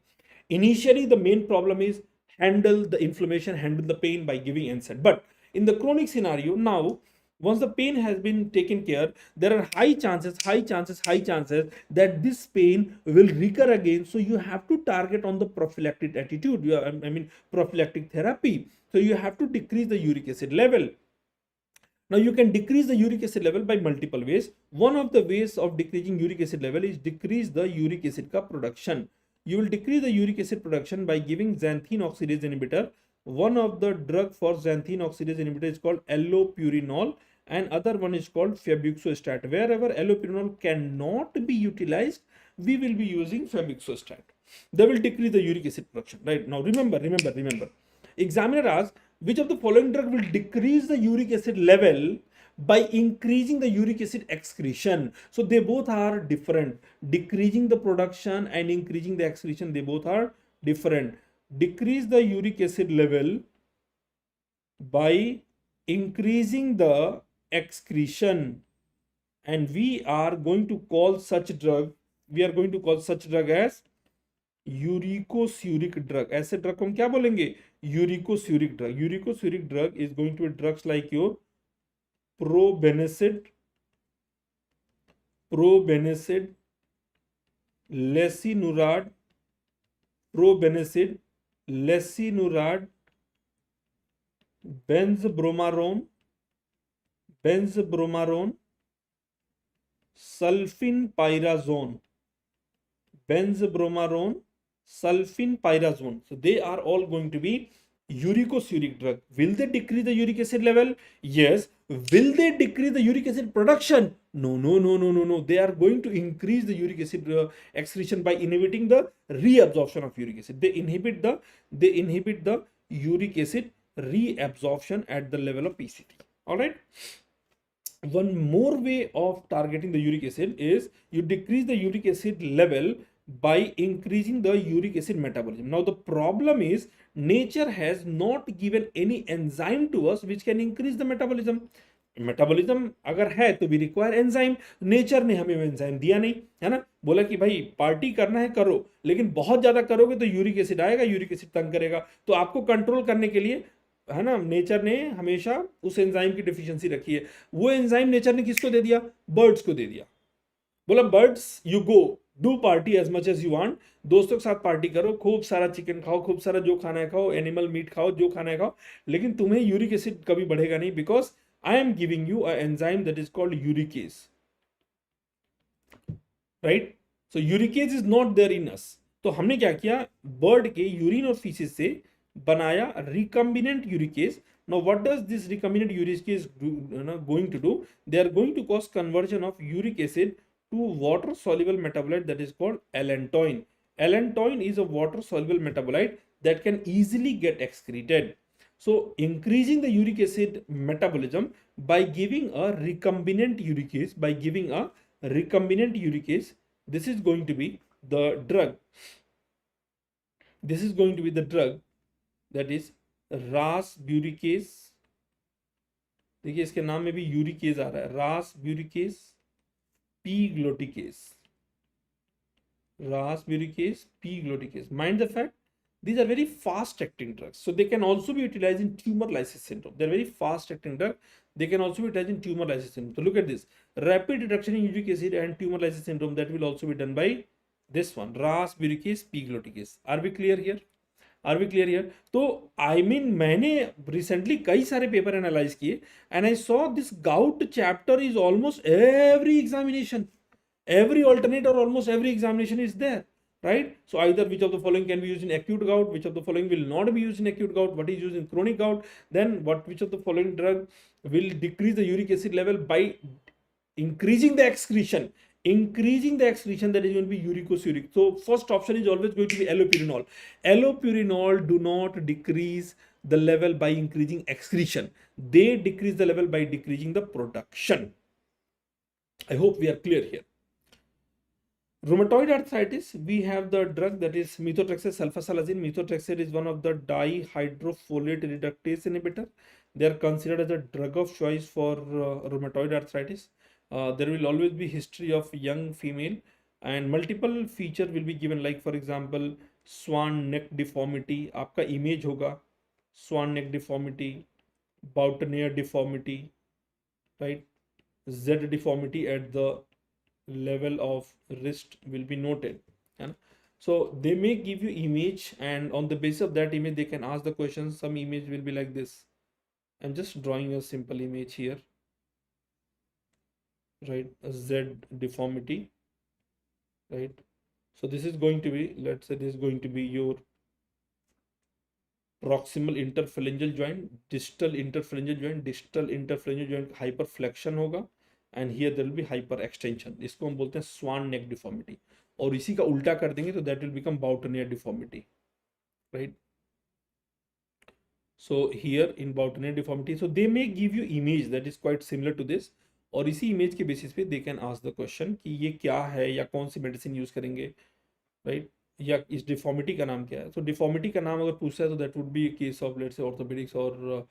Initially, the main problem is handle the inflammation, handle the pain by giving NSAID. But in the chronic scenario, now, once the pain has been taken care, there are high chances that this pain will recur again. So you have to target on the prophylactic attitude, prophylactic therapy. So you have to decrease the uric acid level. Now you can decrease the uric acid level by multiple ways. One of the ways of decreasing uric acid level is decrease the uric acid ka production. You will decrease the uric acid production by giving xanthine oxidase inhibitor. One of the drug for xanthine oxidase inhibitor is called allopurinol, and other one is called febuxostat. Wherever allopurinol cannot be utilized, we will be using febuxostat. They will decrease the uric acid production. Right now, remember. Examiner asks, which of the following drug will decrease the uric acid level by increasing the uric acid excretion? So they both are different. Decreasing the production and increasing the excretion, they both are different. Decrease the uric acid level by increasing the excretion, and we are going to call such drug as uricosuric drug. ऐसे drug को हम क्या बोलेंगे? Uricosuric drug. Uricosuric drug is going to be drugs like your probenecid, lesinurad, benzbromarone, sulfinpyrazone. So they are all going to be uricosyuric drug. Will they decrease the uric acid level? Yes. Will they decrease the uric acid production? No. They are going to increase the uric acid excretion by inhibiting the reabsorption of uric acid. They inhibit the uric acid reabsorption at the level of PCT. All right. One more way of targeting the uric acid is you decrease the uric acid level by increasing the uric acid metabolism. Now the problem is nature has not given any enzyme to us which can increase the metabolism. Metabolism अगर है तो भी require enzyme. Nature ने हमें enzyme दिया नहीं, है ना. बोला कि भाई पार्टी करना है करो, लेकिन बहुत ज्यादा करोगे तो यूरिक एसिड आएगा, यूरिक एसिड तंग करेगा. तो आपको कंट्रोल करने के लिए, है ना, नेचर ने हमेशा उस एंजाइम की डिफिशियंसी रखी है. वो एंजाइम नेचर ने किसको दे दिया? बर्ड्स को दे दिया. बोला birds you go do party as much as you want. दोस्तों के साथ पार्टी करो, खूब सारा चिकन खाओ, खूब सारा जो खाना है खाओ, एनिमल मीट खाओ, जो खाना है खाओ, लेकिन तुम्हें यूरिक एसिड कभी बढ़ेगा नहीं, because I am giving you a enzyme that is called uricase. Right. So uricase is not there in us. तो हमने क्या किया, बर्ड के यूरिन और फीसिस से बनाया recombinant uricase. Now what does this recombinant uricase going to do? They are going to cause conversion of uric acid to water soluble metabolite that is called allantoin. Allantoin is a water soluble metabolite that can easily get excreted. So increasing the uric acid metabolism by giving a recombinant uricase, this is going to be the drug. This is going to be the drug that is रास ब्यूरिकेस. देखिए इसके नाम में भी uricase आ रहा है, रास ब्यूरिकेस P ग्लोटिकेस, ras buricase p glotticase. Mind the fact these are very fast acting drugs, so they can also be utilized in tumor lysis syndrome. They're very fast acting drug, they can also be utilized in tumor lysis syndrome. So look at this, rapid reduction in uric acid and tumor lysis syndrome, that will also be done by this one, ras buricase p glotticase. Are we clear here? Are we clear here? तो I mean मैंने recently कई सारे paper analyse किए and I saw this gout chapter is almost every examination, every alternate or almost every examination is there, right? So either which of the following can be used in acute gout, which of the following will not be used in acute gout, what is used in chronic gout, then which of the following drug will decrease the uric acid level by increasing the excretion, that is going to be uricosuric. So first option is always going to be allopurinol. Allopurinol do not decrease the level by increasing excretion, they decrease the level by decreasing the production. I hope we are clear here. Rheumatoid arthritis, we have the drug that is methotrexate sulfasalazine. Methotrexate is one of the dihydrofolate reductase inhibitor. They are considered as a drug of choice for rheumatoid arthritis. There will always be history of young female and multiple feature will be given, like for example swan neck deformity, आपका image होगा swan neck deformity, boutonniere deformity, right? Z deformity at the level of wrist will be noted. Yeah? So they may give you image and on the basis of that image they can ask the question. Some image will be like this. I'm just drawing a simple image here, right? A Z deformity, right? So this is going to be, let's say this is going to be your proximal interphalangeal joint, distal interphalangeal joint hyperflexion होगा and here there will be hyperextension. इसको हम बोलते हैं swan neck deformity. और इसी का उल्टा कर देंगे तो that will become boutonniere deformity, right? So here in boutonniere deformity, so they may give you image that is quite similar to this और इसी image के basis पे they can ask the question कि ये क्या है या कौन सी medicine use करेंगे, right? या इस डिफॉर्मिटी का नाम क्या है. तो डिफॉर्मिटी का नाम अगर पूछता है तो that would be case of let's say orthopaedics और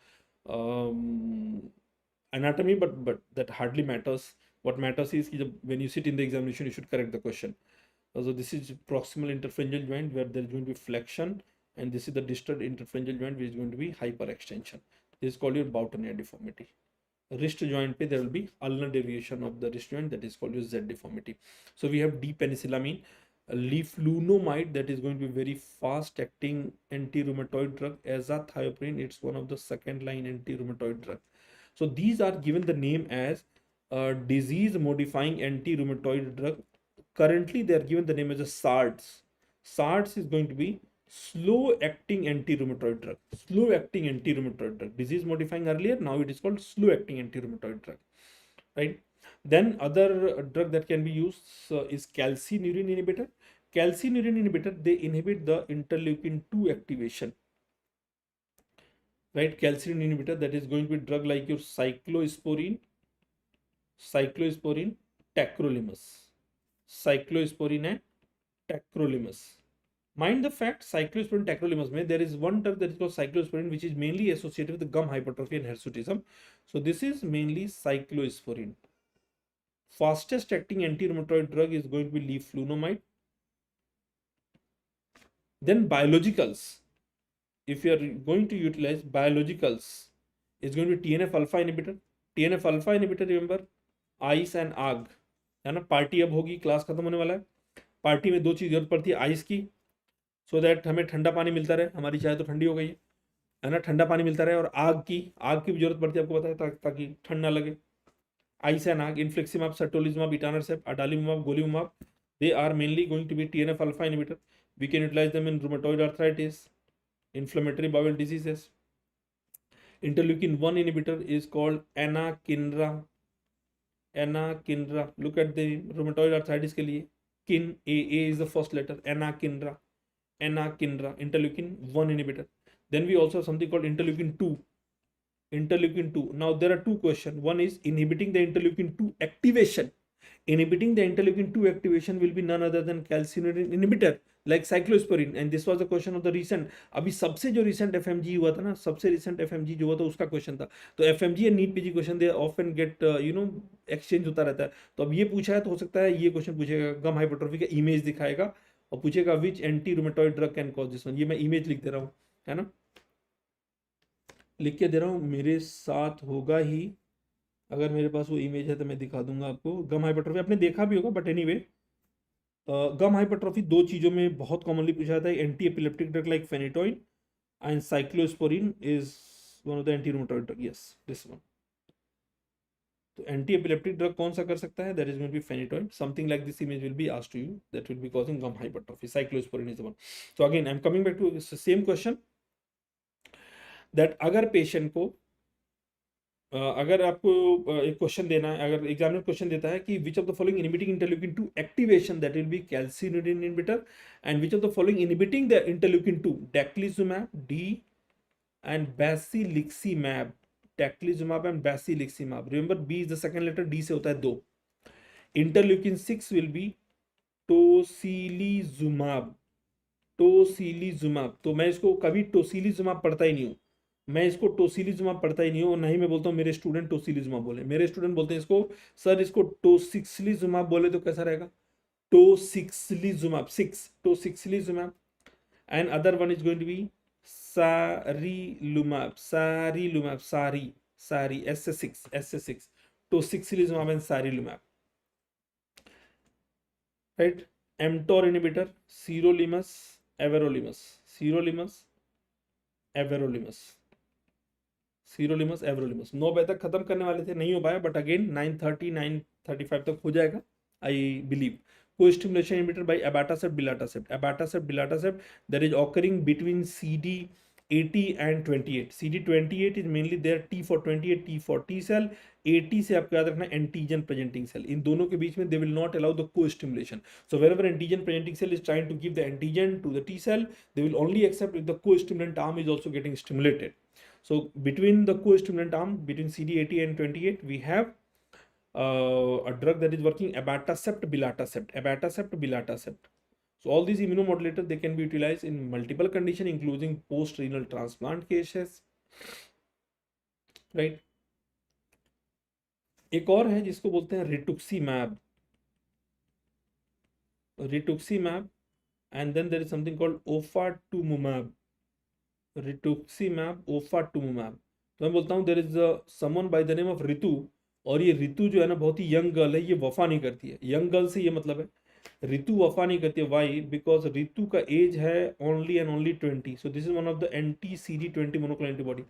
anatomy, but that hardly matters. What matters is कि जब when you sit in the examination you should correct the question. So this is proximal interphalangeal joint where there is going to be flexion and this is the distal interphalangeal joint which is going to be hyperextension. This is called your boutonniere deformity. Wrist joint pe there will be ulnar deviation of the wrist joint, that is called your Z deformity. So we have D-penicillamine, leflunomide, that is going to be very fast acting anti-rheumatoid drug. Azathioprine, it's one of the second line anti-rheumatoid drug. So these are given the name as disease modifying anti-rheumatoid drug. Currently they are given the name as a SARDs. SARDs is going to be slow acting anti-rheumatoid drug. Slow acting anti-rheumatoid drug. Disease modifying earlier, now it is called slow acting anti-rheumatoid drug, right? Then other drug that can be used is calcineurin inhibitor. Calcineurin inhibitor, they inhibit the interleukin 2 activation, right? Calcineurin inhibitor, that is going to be drug like your cyclosporine, tacrolimus, and tacrolimus. Mind the fact, cyclosporine, tacrolimus mein there is one drug that is called cyclosporine which is mainly associated with the gum hypertrophy and hirsutism. So this is mainly cyclosporine. Fastest acting anti-rheumatoid drug is going to be leflunomide. Then biologicals, if you are going to utilize biologicals, it's going to be TNF alpha inhibitor. TNF alpha inhibitor, remember, ice and आग है ना. Party अब होगी, class खत्म होने वाला है. Party में दो चीज जरूरत पड़ती है, आइस की, सो दैट हमें ठंडा पानी मिलता रहे, हमारी चाय तो ठंडी हो गई है ना, ठंडा पानी मिलता रहे, और आग की भी जरूरत पड़ती है, आपको पता है, ताकि ठंड ना लगे. Ice and AG, infliximab, certolizumab, etanercept, adalimumab, golimumab, they are mainly going to be TNF alpha inhibitor. We can utilize them in rheumatoid arthritis, inflammatory bowel diseases. Interleukin 1 inhibitor is called anakinra. Anakinra. Look at the rheumatoid arthritis के लिए kin, A is the first letter. Anakinra. Anakinra. Interleukin 1 inhibitor. Then we also have something called interleukin 2. Interleukin 2. Now there are two questions. One is inhibiting the interleukin 2 activation. Inhibiting the interleukin 2 activation will be none other than calcineurin inhibitor like cyclosporin, and this was the question of the recent. अभी सबसे जो recent FMG हुआ था ना, सबसे recent FMG जो हुआ था उसका क्वेश्चन था. तो FMG and NEET PG question they often get exchange होता रहता है. तो अब ये पूछा है तो हो सकता है ये क्वेश्चन पूछेगा, गम हाइपरट्रोफी का इमेज दिखाएगा और पूछेगा which anti rheumatoid drug can cause this one. ये मैं इमेज लिख दे रहा हूँ, है ना, लिख के दे रहा हूँ, मेरे साथ होगा ही. अगर मेरे पास वो इमेज है तो मैं दिखा दूंगा आपको. गम हाइपरट्रोफी आपने देखा भी होगा, बट एनीवे गम हाइपरट्रोफी दो चीज़ों में बहुत कॉमनली पूछा जाता है. Anti epileptic drug like phenytoin and cyclosporin is one of the anti rheumatoid drug. Yes, this one. तो एंटी एपिलेप्टिक ड्रग कौन सा कर सकता है? That is going to be phenytoin. Something like this image will be asked to you that will be causing gum hypertrophy. Cyclosporin is the one. So again I am coming back to same question that अगर patient को अगर आपको एक question देना है, अगर examiner question देता है कि which of the following inhibiting interleukin 2 activation, that will be calcineurin inhibitor. And which of the following inhibiting the interleukin 2, daclizumab, D, and basiliximab. Daclizumab and basiliximab. Remember B is the second letter, D से होता है 2. Interleukin 6 will be tocilizumab. Tocilizumab. तो मैं इसको कभी tocilizumab पढ़ता ही नहीं हूँ. मैं इसको टोसिलिजुमैब पढ़ता ही नहीं हूँ, और नहीं मैं बोलता हूँ मेरे स्टूडेंट टोसिलिजुमैब बोले. मेरे स्टूडेंट बोलते हैं इसको, सर इसको टोसिक्सिलिजुमैब बोले तो कैसा रहेगा? Tocilizumab. 6 tocilizumab. And other one is going to be sarilumab. Sarilumab. सारी सारी एस से 6, एस से 6. Tocilizumab and sarilumab. Right. MTOR inhibitor, sirolimus, everolimus. Sirolimus, everolimus. Sirolimus, everolimus. 9 बजे तक खत्म करने वाले थे, नहीं हो पाया, बट अगेन 9:30 9:35 तक हो जाएगा I believe. Co-stimulation inhibitor by abatacept bilatacept. Abatacept bilatacept that is occurring between CD80 and 28. CD28 is mainly there T for 28, T for T cell. 80 से आपको याद रखना antigen presenting cell. इन दोनों के बीच में they will not allow the co-stimulation. So wherever antigen presenting cell is trying to give the antigen to the T cell, they will only accept if the co-stimulant arm is also getting stimulated. So between the co-stimulant arm, between CD80 and 28, we have a drug that is working, abatacept bilatacept. Abatacept bilatacept. So all these immunomodulators, they can be utilized in multiple conditions, including post-renal transplant cases. Right. एक और है जिसको बोलते हैं रिटुक्सीमैब. रिटुक्सीमैब. And then there is something called ofatumumab. रिटुक्सीमैब, ओफाटुमुमैब. तो मैं बोलता हूँ there is someone by the name of Ritu, और ये रितु जो है ना बहुत ही यंग गर्ल है, ये वफा नहीं करती है. यंग गर्ल से ये मतलब है रितु वफा नहीं करती है. वाई? बिकॉज रितु का एज है only and only 20. So this is one of the anti CD20 monoclonal antibody.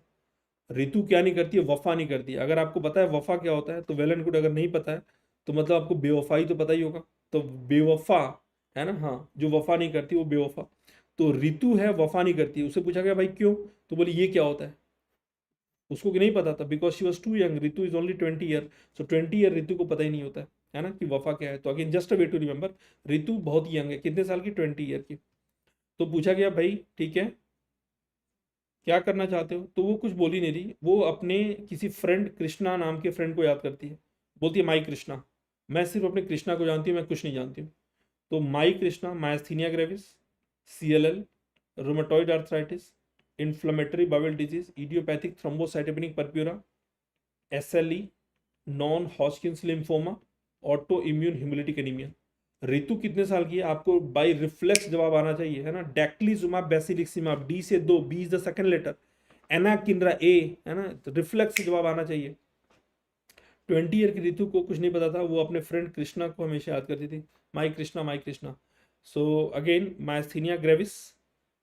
Ritu क्या नहीं करती है? वफा नहीं करती है. अगर आपको पता है वफा क्या होता है तो वेल एंड गुड. अगर नहीं पता है तो मतलब आपको बेवफाई तो पता ही होगा. तो बेवफा है ना, हाँ, जो वफा नहीं करती वो बेवफा. तो रितु है वफा नहीं करती है. उससे पूछा गया भाई क्यों, तो बोली ये क्या होता है. उसको नहीं पता था because she was too young. Ritu is only 20 year. So 20 year Ritu को पता ही नहीं होता है ना कि वफा क्या है. तो again just a way to remember, Ritu बहुत यंग है. कितने साल की? 20 ईयर की. तो पूछा गया भाई ठीक है क्या करना चाहते हो, तो वो कुछ बोल ही नहीं रही. वो अपने किसी फ्रेंड, कृष्णा नाम के फ्रेंड को याद करती है. बोलती है माई कृष्णा. मैं सिर्फ अपने कृष्णा को जानती हूँ, मैं कुछ नहीं जानती हूँ. तो my Krishna, myasthenia gravis, CLL, rheumatoid arthritis, inflammatory bowel disease, idiopathic thrombocytopenic purpura, SLE, non-Hodgkin's lymphoma, autoimmune hemolytic anemia. Ritu कितने साल की है? आपको बाय रिफ्लेक्स जवाब आना चाहिए, है ना. डेक्लिजुमैब, बेसिलिक्सिमैब, D से 2, B is the second letter. Anakinra A, है ना. तो रिफ्लेक्स जवाब आना चाहिए. 20 ईयर की रितु को कुछ नहीं पता था. वो अपने फ्रेंड कृष्णा को हमेशा याद करती थी, my Krishna, my Krishna. So again myasthenia gravis,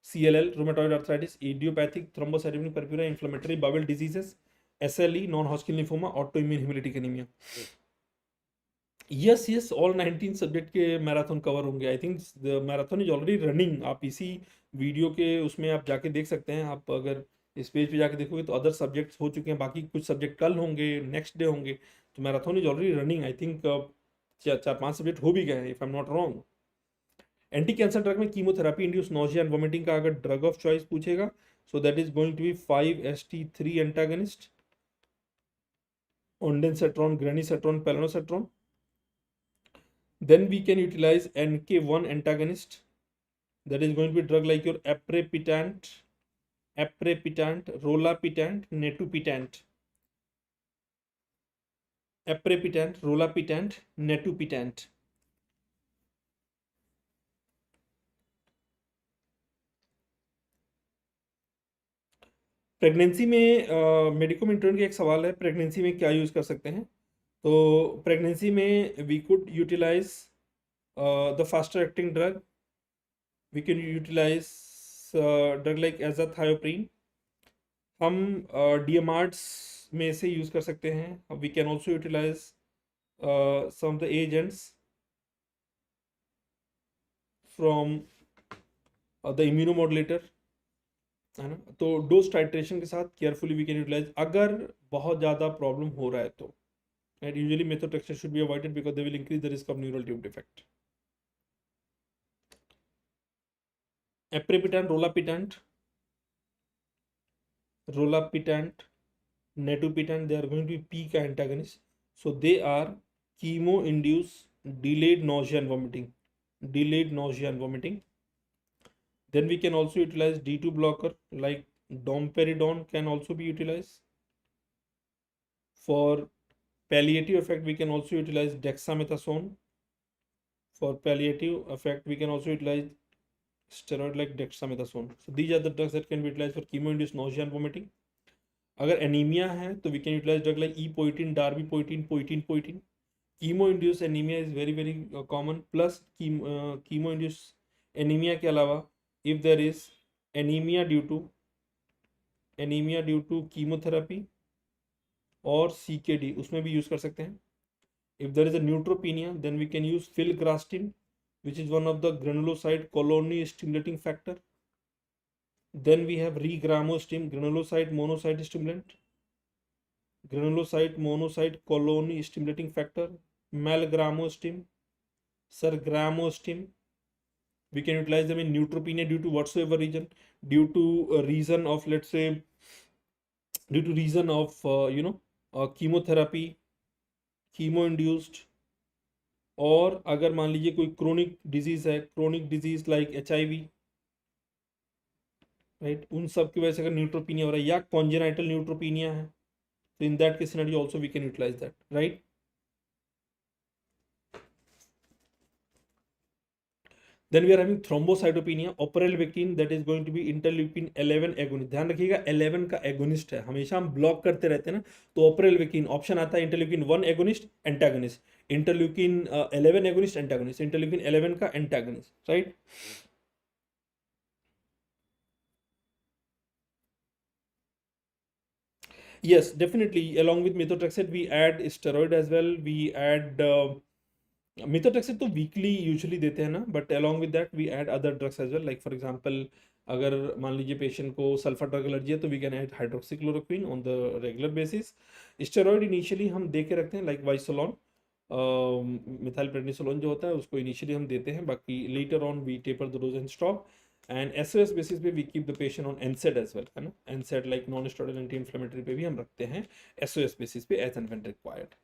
CLL, rheumatoid arthritis, idiopathic thrombocytopenic purpura, inflammatory bowel diseases, SLE, non-Hodgkin lymphoma, autoimmune hemolytic anemia. Yes yes, all 19 subject के मैराथन कवर होंगे। I think the marathon is already running. आप इसी video के उसमें आप जाके देख सकते हैं। आप अगर इस पेज पे जाके देखोगे तो अदर सब्जेक्ट्स हो चुके हैं, बाकी कुछ सब्जेक्ट कल होंगे, नेक्स्ट डे होंगे। तो marathon is already running. I think चार पांच सब्जेक्ट हो भी गए हैं, if I am not wrong. Anti cancer drug में chemotherapy induce nausea and vomiting का अगर ड्रग ऑफ चॉइस पूछेगा, so that is going to be 5-HT3 antagonist, ondansetron, granisetron, pelanosetron. Then we can utilize NK1 antagonist, that is going to be drug like your aprepitant, rolapitant, netupitant, rolapitant, netupitant. Pregnancy में medico intern का एक सवाल है, pregnancy में क्या use कर सकते हैं? तो प्रेगनेंसी में we could utilise the faster acting drug, we can utilise drug like azathioprine. हम डीएमआर्ट्स में से यूज़ कर सकते हैं। We can also utilise some of the agents from the immunomodulator, है ना। तो डोज टाइट्रेशन के साथ केयरफुली वी कैन यूटिलाइज अगर बहुत ज़्यादा प्रॉब्लम हो रहा है तो। And usually methotrexate should be avoided because they will increase the risk of neural tube defect. Aprepitant, rolapitant, netupitant, they are going to be peak antagonists. So they are chemo induced delayed nausea and vomiting. Then we can also utilize D2 blocker like domperidone can also be utilized. For palliative effect we can also utilize dexamethasone. For palliative effect we can also utilize steroid like dexamethasone. So these are the drugs that can be utilized for chemo induced nausea and vomiting. अगर anaemia है तो we can utilise drug like epoetin, darbepoetin. Chemo induce anaemia is very very common. Plus chemo induce anaemia के अलावा if there is anaemia due to chemotherapy और CKD, उसमें भी use कर सकते हैं। If there is a neutropenia then we can use filgrastim which is one of the granulocyte colony stimulating factor. Then we have regramostim, granulocyte monocyte stimulant, granulocyte monocyte colony stimulating factor, malgramostim, sergramostim. We can utilize them in neutropenia due to whatsoever reason, due to a reason of, let's say, due to reason of chemotherapy, chemo induced, और अगर मान लीजिए कोई chronic disease है, chronic disease like HIV, right, उन सब की वजह से अगर न्यूट्रोपीनिया हो रहा है या कॉन्जेनाइटल न्यूट्रोपीनिया है, तो in that case scenario also we can utilise that, right. Then we are having thrombocytopenia, oprelvekin, that is going to be interleukin 11 agonist. ध्यान रखिएगा 11 का एगोनिस्ट है, हमेशा हम ब्लॉक करते रहते हैं ना, तो ओपरेलवेकिन ऑप्शन आता है interleukin 1 agonist antagonist, interleukin 11 agonist antagonist, interleukin 11 का antagonist, right. Yes, definitely. Along with methotrexate, we add steroid as well. We add methotrexate तो weekly usually देते हैं ना, but along with that we add other drugs as well. Like for example, अगर मान लीजिए patient को sulphur drug allergy है तो we can add hydroxychloroquine on the regular basis. Steroid initially हम दे के रखते हैं लाइक वाइसोलॉन, मिथाइल प्रेडनिसोलोन जो होता है उसको इनिशियली हम देते हैं, बाकी later on we taper the dose and stop. And SOS basis पे we keep the patient on NSAID as well, है ना। NSAID like non steroidal anti inflammatory पे भी हम रखते हैं SOS बेसिस पे एज एंड व्हेन रिक्वायर्ड,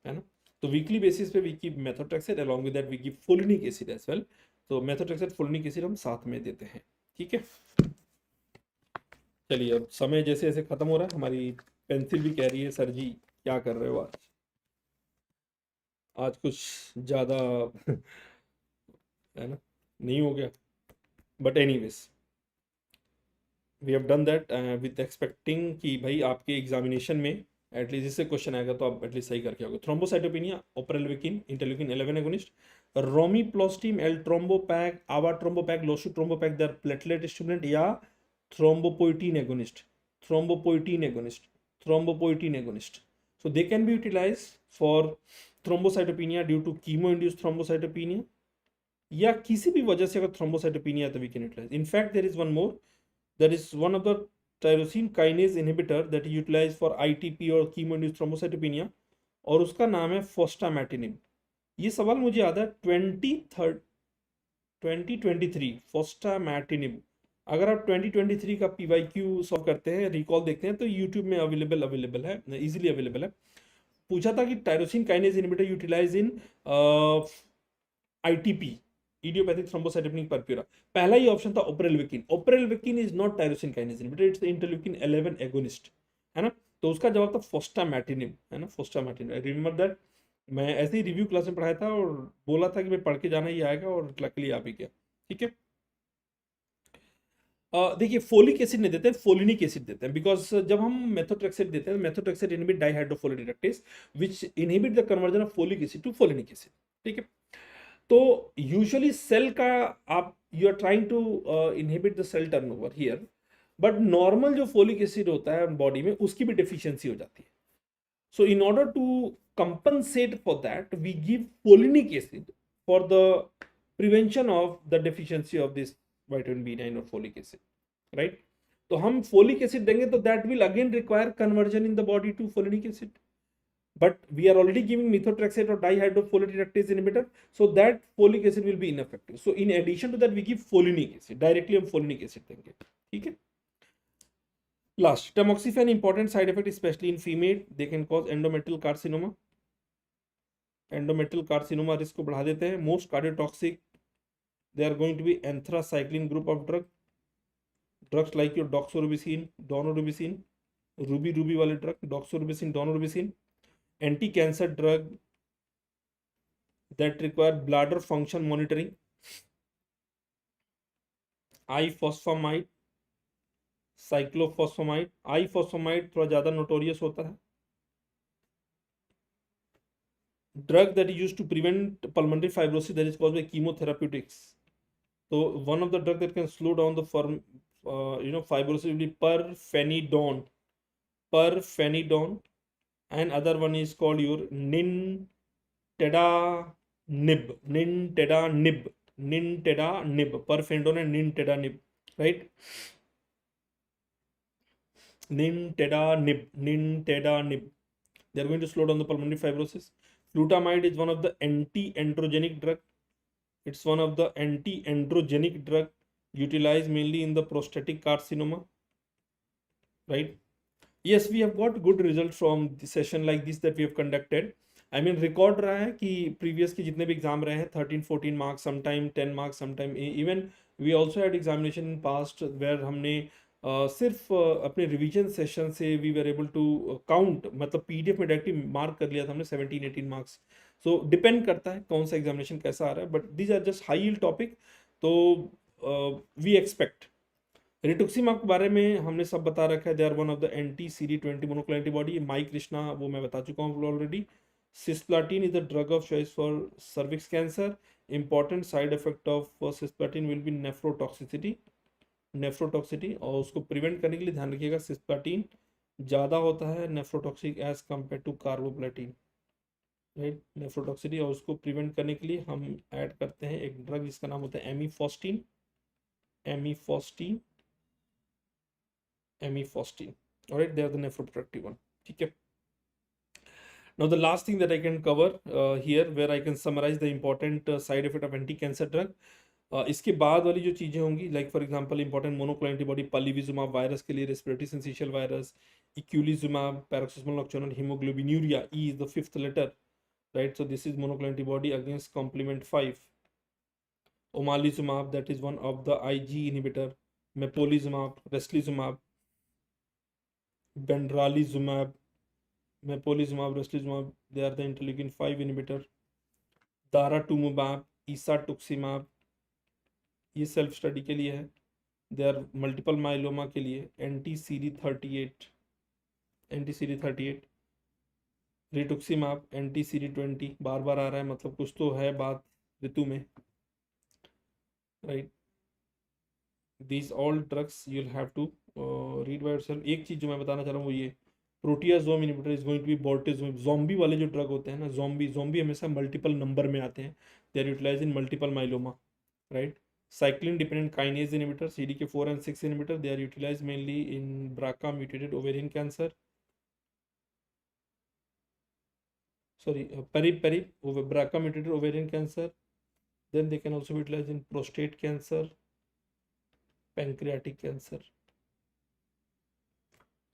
है ना। तो वीकली बेसिस पे we keep methotrexate, along with that we keep folinic acid as well. तो मेथोट्रेक्सेट फोलिनिक एसिड हम साथ में देते हैं, ठीक है। चलिए अब समय जैसे जैसे खत्म हो रहा है, हमारी पेंसिल भी कह रही है सर जी क्या कर रहे हो आज, आज कुछ ज़्यादा है ना, नहीं हो गया। But anyways we have done that with expecting कि भाई आपके एग्जामिनेशन में एटलीस्ट इससे क्वेश्चन आएगा तो आप एटलीस्ट सही करके आओगे। Thrombocytopenia, oprelvekin, interleukin 11 agonist, romiplostim, eltrombopag, avatrombopag, lusutrombopag, they are platelet stimulant या thrombopoietin agonist, so they can be utilized for thrombocytopenia due to chemo induced thrombocytopenia, या किसी भी वजह से अगर थ्रोम्बोसाइटोपिनिया तो we can utilise. In fact there is one more, that is one of the tyrosine kinase inhibitor that utilise for ITP और chemo induced thrombocytopenia, और उसका नाम है फोस्टामैटिनिब. ये सवाल मुझे याद है 2023 फोस्टामैटिनिब. अगर आप 2023 का PYQ सॉल्व करते हैं, रिकॉल देखते हैं, तो यूट्यूब में अवेलेबल है, इजीली अवेलेबल है. पूछा था कि tyrosine kinase inhibitor utilise in ITP, idiopathic thrombocytopenic purpura. पहला ही ऑप्शन था oprelvekin. Oprelvekin is not tyrosine kinase inhibitor, it's the interleukin 11 agonist, है ना. तो उसका जवाब था फोस्टामैटिनिब, है ना, फोस्टामैटिनिब. I remember that. मैं ऐसे ही रिव्यू क्लास में पढ़ाया था और बोला था कि भाई पढ़ के जाना ही आएगा, और लकली आ भी गया. ठीक है. देखिए, फोलिक एसिड नहीं देते हैं, फोलिनिक एसिड देते हैं, बिकॉज जब हम मेथोट्रेक्सेट देते हैं, methotrexate inhibit dihydrofolate reductase which inhibit the conversion of folic acid to folinic acid. ठीक है. तो यूजुअली सेल का आप you are trying to inhibit the cell turnover here, but normal जो फोलिक एसिड होता है बॉडी में उसकी भी डेफिशिएंसी हो जाती है. So in order to compensate for that, we give folinic acid for the prevention of the deficiency of this vitamin B9 or folic acid, right? तो हम folic acid देंगे तो that will again require conversion in the body to folinic acid. But we are already giving methotrexate or dihydrofolate inhibitor, so that folic acid will be ineffective. So in addition to that, we give folinic acid. Directly हम folinic acid देंगे. ठीक है. Last, tamoxifen, important side effect, especially in female, they can cause endometrial carcinoma. Endometrial carcinoma risk को बढ़ा देते हैं. Most cardiotoxic, they are going to be anthracycline group of drugs like your doxorubicin, daunorubicin, ruby वाले drug, doxorubicin, daunorubicin, anti-cancer drug that require bladder function monitoring, ifosfamide, cyclophosphamide. Ifosfamide थोड़ा ज्यादा notorious होता है. Drug that is used to prevent pulmonary fibrosis that is caused by chemotherapeutics. तो one of the drug that can slow down the fibrosis will be perfenidone, and other one is called your nintedanib, perfenidone and nintedanib, right? Nintedanib. They are going to slow down the pulmonary fibrosis. Flutamide is one of the anti-androgenic drug. It's one of the anti-androgenic drug utilized mainly in the prostatic carcinoma, right? Yes, we have got good results from the session like this that we have conducted. I mean, record रहा है कि previous के जितने भी exam रहे हैं 13-14 marks, sometime 10 marks, sometime even we also had examination in past where हमने सिर्फ अपने रिवीजन सेशन से we were able to count, मतलब PDF में डायरेक्टली मार्क कर लिया था हमने 17-18 मार्क्स. सो डिपेंड करता है कौन सा एग्जामिनेशन कैसा आ रहा है, but these are just high yield topic. तो वी एक्सपेक्ट. रिटुक्सीमाब के बारे में हमने सब बता रखा है. They are one of the anti-CD20 monoclonal antibody. माई कृष्णा वो मैं बता चुका हूँ already. Cisplatin is the drug of choice for cervix cancer. Important side effect of cisplatin will be nephrotoxicity, और उसको प्रिवेंट करने के लिए ध्यान रखिएगा सिस्प्लाटिन ज़्यादा होता है nephrotoxic as compare to carboplatin, right. Nephrotoxicity, और उसको प्रिवेंट करने के लिए हम ऐड करते हैं एक ड्रग जिसका नाम होता है amifostine. All right, they are the nephroprotective one. ठीक है. Now the last thing that I can cover here where I can summarize the important side effect of anti-cancer drug. इसके बाद वाली जो चीज़ें होंगी, like for example important monoclonal antibody palivizumab virus के लिए, respiratory syncytial virus, eculizumab, paroxysmal nocturnal haemoglobinuria, E is the fifth letter, right. So this is monoclonal antibody against complement 5. Omalizumab, that is one of the IG inhibitor. Mepolizumab, reslizumab, benralizumab, mepolizumab, reslizumab, they are the interleukin 5 inhibitor. Daratumumab, isatuximab, ये self study के लिए है. They are multiple myeloma के लिए. एंटी-CD38, रिटुक्सीमाब, एंटी-CD20 बार बार आ रहा है, मतलब कुछ तो है बात ऋतु में, right. These all drugs you will have to read by yourself. एक चीज़ जो मैं बताना चाह रहा हूँ वो ये, proteasome inhibitor is going to be bortezomib. Zombie वाले जो ड्रग होते हैं ना, ज़ॉम्बी हमेशा मल्टीपल नंबर में आते हैं, they are utilise in multiple myeloma, right. Cyclin dependent kinase inhibitor, CDK4 and 6 inhibitor, they are utilized mainly in BRCA mutated ovarian cancer, sorry, BRCA mutated ovarian cancer. Then they can also be utilized in prostate cancer, pancreatic cancer,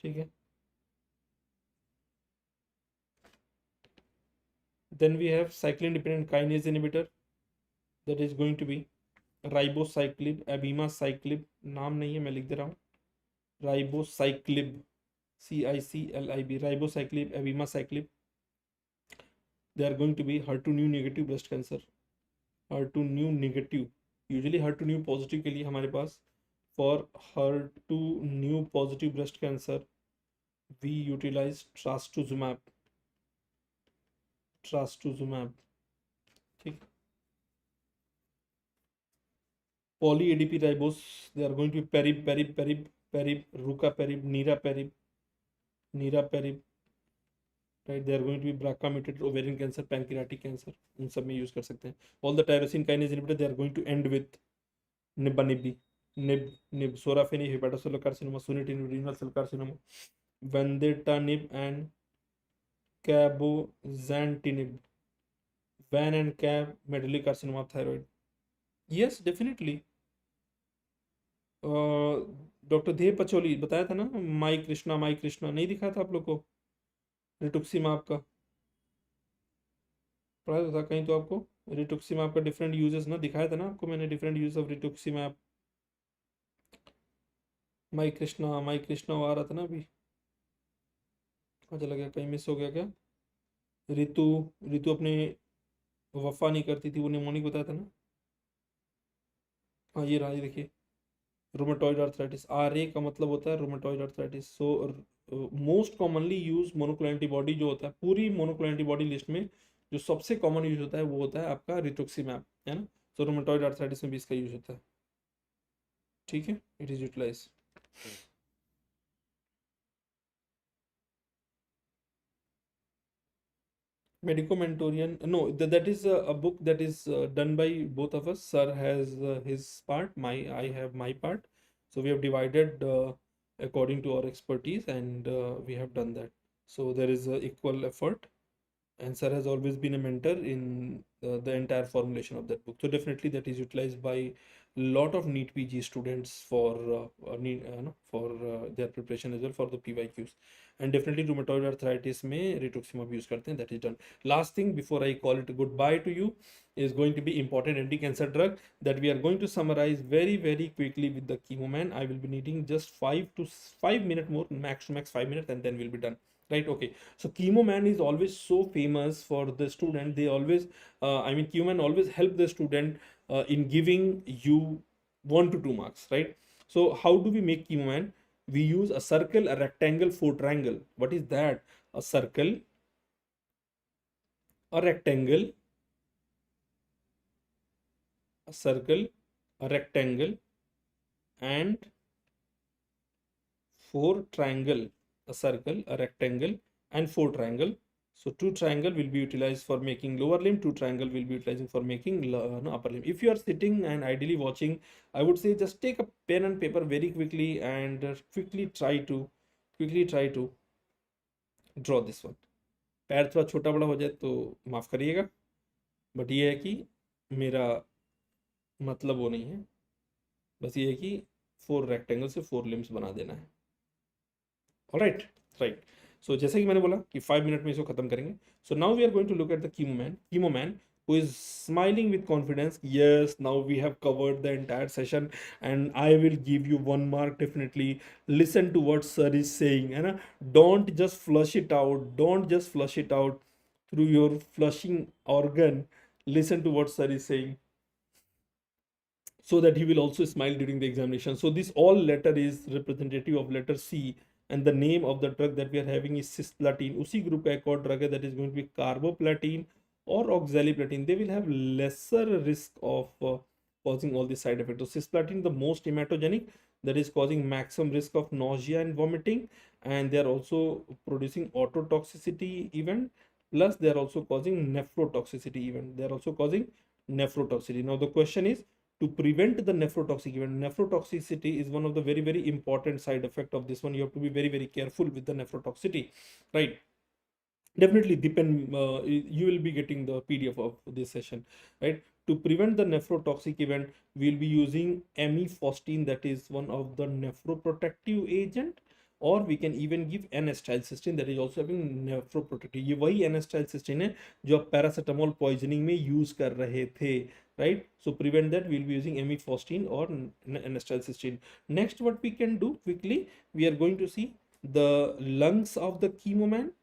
ठीक है। Then we have cyclin dependent kinase inhibitor, that is going to be ribocyclib, abemaciclib, नाम नहीं है मैं लिख दे रहा हूँ, ribocyclib, CICLIB, ribocyclib, abemaciclib. They are going to be HER2 new negative breast cancer, HER2 new negative, usually HER2 new positive के लिए हमारे पास for HER2 new positive breast cancer we utilize trastuzumab, ठीक। poly ADP ribose, they are going to be perib, rucaparib, niraparib, right। They are going to be BRCA mutated ovarian cancer, pancreatic cancer, उन सब में use कर सकते हैं। all the tyrosine kinase inhibitor, they are going to end with nibanibie, nib, sorafenib, hepatocellular carcinoma, sunitinib, renal cell carcinoma, vandetanib and cabozantinib, van and cab, medullary carcinoma of thyroid. Yes, definitely. Doctor Dev Pachauli बताया था ना, माई कृष्णा नहीं दिखा था आप लोग को रिटुक्सीमाब का, पढ़ाया था कहीं तो आपको रिटुक्सीमाब का डिफरेंट यूजेस ना, दिखाया था ना आपको मैंने, डिफरेंट यूज ऑफ रिटुक्सीमाब। माई कृष्णा वो आ रहा था ना अभी, कहाँ चला गया, कहीं मिस हो गया क्या? रितु अपने वफा नहीं करती थी, वो निमोनिक बताया था ना। हाँ ये रहा, ये देखिए, रोमेटॉइड आर्थराइटिस, RA का मतलब होता है rheumatoid arthritis. So most commonly use monoclonal antibody जो होता है, पूरी मोनोक्लोनल एंटीबॉडी लिस्ट में जो सबसे कॉमन यूज होता है वो होता है आपका रितुक्सीमैब, है ना। सो रोमेटॉइड आर्थराइटिस में भी इसका यूज होता है, ठीक है, it is utilise. Medicomentorian, no, that is a book that is done by both of us. Sir has his part, I have my part, so we have divided according to our expertise, and we have done that. So there is equal effort, and Sir has always been a mentor in the entire formulation of that book. So definitely that is utilized by lot of NEET PG students for their preparation as well for the PYQs, and definitely rheumatoid arthritis में rituximab use करते हैं, that is done. Last thing before I call it goodbye to you is going to be important anti-cancer drug that we are going to summarize very quickly with the Chemoman. I will be needing just 5 minutes more, max to max 5 minutes, and then we'll be done. Right, okay. So Chemoman is always so famous for the student. They always, Chemoman always help the student in giving you 1 to 2 marks, right? So how do we make Chemoman? We use a circle, a rectangle, 4 triangle. What is that? A circle, a rectangle, a rectangle, and 4 triangle. A circle, a rectangle, and 4 triangle. So 2 triangle will be utilized for making lower limb, 2 triangle will be utilizing for making upper limb. If you are sitting and ideally watching, I would say just take a pen and paper very quickly and quickly try to draw this one. पैर थोड़ा छोटा बड़ा हो जाए तो माफ करिएगा, but ये है कि मेरा मतलब वो नहीं है, बस ये है कि 4 रेक्टेंगल से 4 लिम्स बना देना है। Alright, right. सो जैसे कि मैंने बोला कि 5 मिनट में इसको खत्म करेंगे। So now we are going to look at the Chemoman who is smiling with confidence. Yes, now we have covered the entire session and I will give you 1 mark definitely. Listen to what sir is saying, है ना, don't just flush it out through your flushing organ. Listen to what sir is saying so that he will also smile during the examination. So this all letter is representative of letter C, and the name of the drug that we are having is cisplatin. उसी group का एक और drug है that is going to be carboplatin or oxaliplatin. They will have lesser risk of causing all these side effects. So cisplatin the most hematogenic, that is causing maximum risk of nausea and vomiting, and they are also producing ototoxicity event, plus they are also causing nephrotoxicity event. They are also causing nephrotoxicity. Now the question is, to prevent the nephrotoxic event, nephrotoxicity is one of the very, very important side effect of this one. You have to be very, very careful with the nephrotoxicity, right? Definitely depend, you will be getting the PDF of this session, right? To prevent the nephrotoxic event, we'll be using amifostine, that is one of the nephroprotective agent, or we can even give N-acetylcysteine, that is also having nephroprotective. ये वही N-acetylcysteine है जो आप paracetamol poisoning में use कर रहे थे, right? So prevent that, we'll be using amifostine or N-acetylcysteine. Next, what we can do quickly, we are going to see the lungs of the chemo man.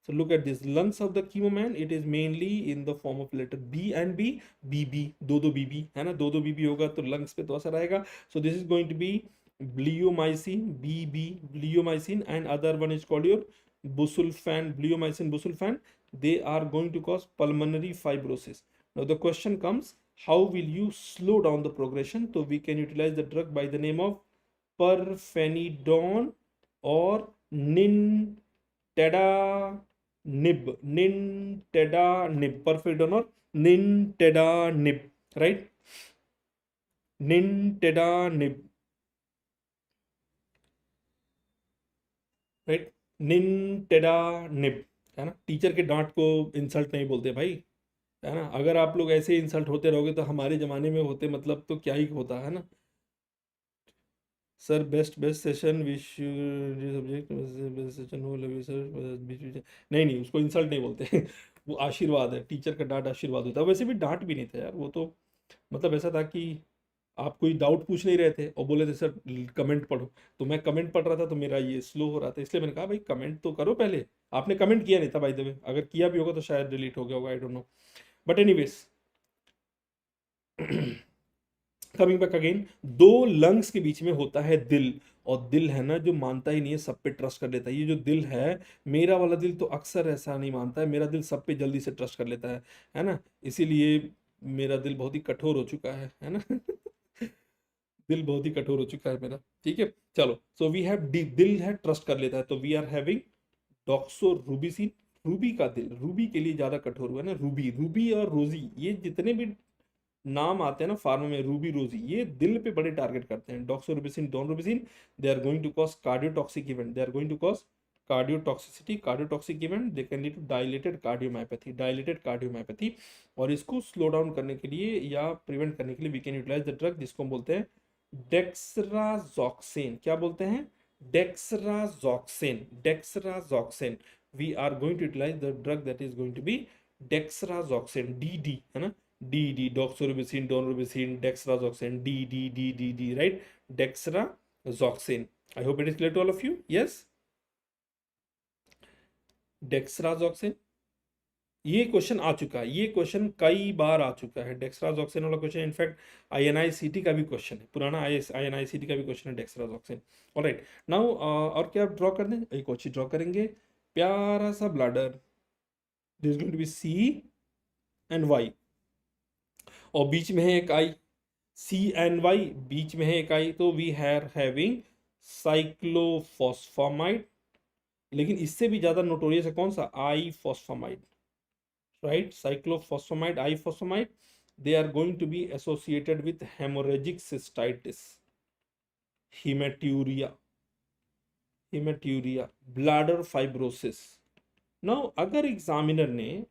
So look at this, lungs of the chemo man, it is mainly in the form of letter B and B, BB, दो BB है ना, दो BB होगा तो lungs पे तो असर आएगा. So this is going to be bleomycin, BB, bleomycin, and other one is called your busulfan, bleomycin, busulfan. They are going to cause pulmonary fibrosis. Now the question comes, how will you slow down the progression? So we can utilize the drug by the name of perfenidone or nintedanib, perfenidone or nintedanib, right? Nintedanib, right, nintedanib, है ना. Teacher के डांट को insult नहीं बोलते भाई, है ना. अगर आप लोग ऐसे इंसल्ट होते रहोगे तो हमारे जमाने में होते मतलब तो क्या ही होता है ना. Sir best session, wish subject best session हो, लव यू सर. नहीं नहीं, उसको इंसल्ट नहीं बोलते वो आशीर्वाद है, टीचर का डांट आशीर्वाद होता है. वैसे भी डांट भी नहीं था यार, वो तो मतलब ऐसा था कि आप कोई डाउट पूछ नहीं रहे थे और बोले थे सर कमेंट पढ़ो, तो मैं कमेंट पढ़ रहा था तो मेरा ये स्लो हो रहा था, इसलिए मैंने कहा भाई कमेंट तो करो पहले. आपने कमेंट किया नहीं था बाय द वे, अगर किया भी होगा तो शायद डिलीट हो गया होगा, I don't know. But anyways, coming back again, दो लंग्स के बीच में होता है दिल, और दिल है ना जो मानता ही नहीं है, सब पे ट्रस्ट कर लेता है. ये जो दिल है, मेरा वाला दिल तो अक्सर ऐसा नहीं मानता है, मेरा दिल सब पे जल्दी से ट्रस्ट कर लेता है ना. इसीलिए मेरा दिल बहुत ही कठोर हो चुका है ना दिल बहुत ही कठोर हो चुका है मेरा, ठीक है. चलो, सो वी हैव, दिल है ट्रस्ट कर लेता है, तो we are having doxorubicin. Ruby का दिल, रूबी के लिए ज्यादा कठोर हुआ है ना, रूबी और रोजी, ये जितने भी नाम आते हैं ना फार्मा में, रूबी रोजी, ये दिल पे बड़े टारगेट करते हैं. Doxorubicin, daunorubicin, they are going to cause cardiotoxic event, they are going to cause cardiotoxicity, cardiotoxic event, they can lead to dilated cardiomyopathy. और इसको स्लो डाउन करने के लिए या प्रिवेंट करने के लिए we can utilise the drug जिसको हम बोलते हैं डेक्सराजॉक्सेन. क्या बोलते हैं? Dexrazoxane. We are going to utilise the drug that is going to be dexrazoxane, DD, है ना, DD, डॉक्सोरुबिसिन, डोनरुबिसिन, डेक्सराजॉक्सेन, DD, right? डेक्सराजॉक्सेन. I hope it is clear to all of you. Yes? डेक्सराजॉक्सेन, ये क्वेश्चन आ चुका है, ये क्वेश्चन कई बार आ चुका है. डेक्सराजॉक्सेन वाला क्वेश्चन इनफैक्ट INI-CET का भी क्वेश्चन है, पुराना INI-CET का भी क्वेश्चन है डेक्सराजॉक्सेन. ऑलराइट, नाउ और क्या ड्रॉ कर दें, एक और चीज ड्रॉ करेंगे, प्यारा सा bladder, this is going to be C&Y, और बीच में है एक I, C&Y, बीच में है एक I, तो वी आर हैविंग साइक्लोफॉस्फामाइड. लेकिन इससे भी ज्यादा नोटोरियस है कौन सा? आईफॉस्फामाइड, right? Cyclophosphamide, आईफॉस्फामाइड, they are going to be associated with hemorrhagic cystitis, hematuria, bladder fibrosis. Now अगर एग्जामिनर ने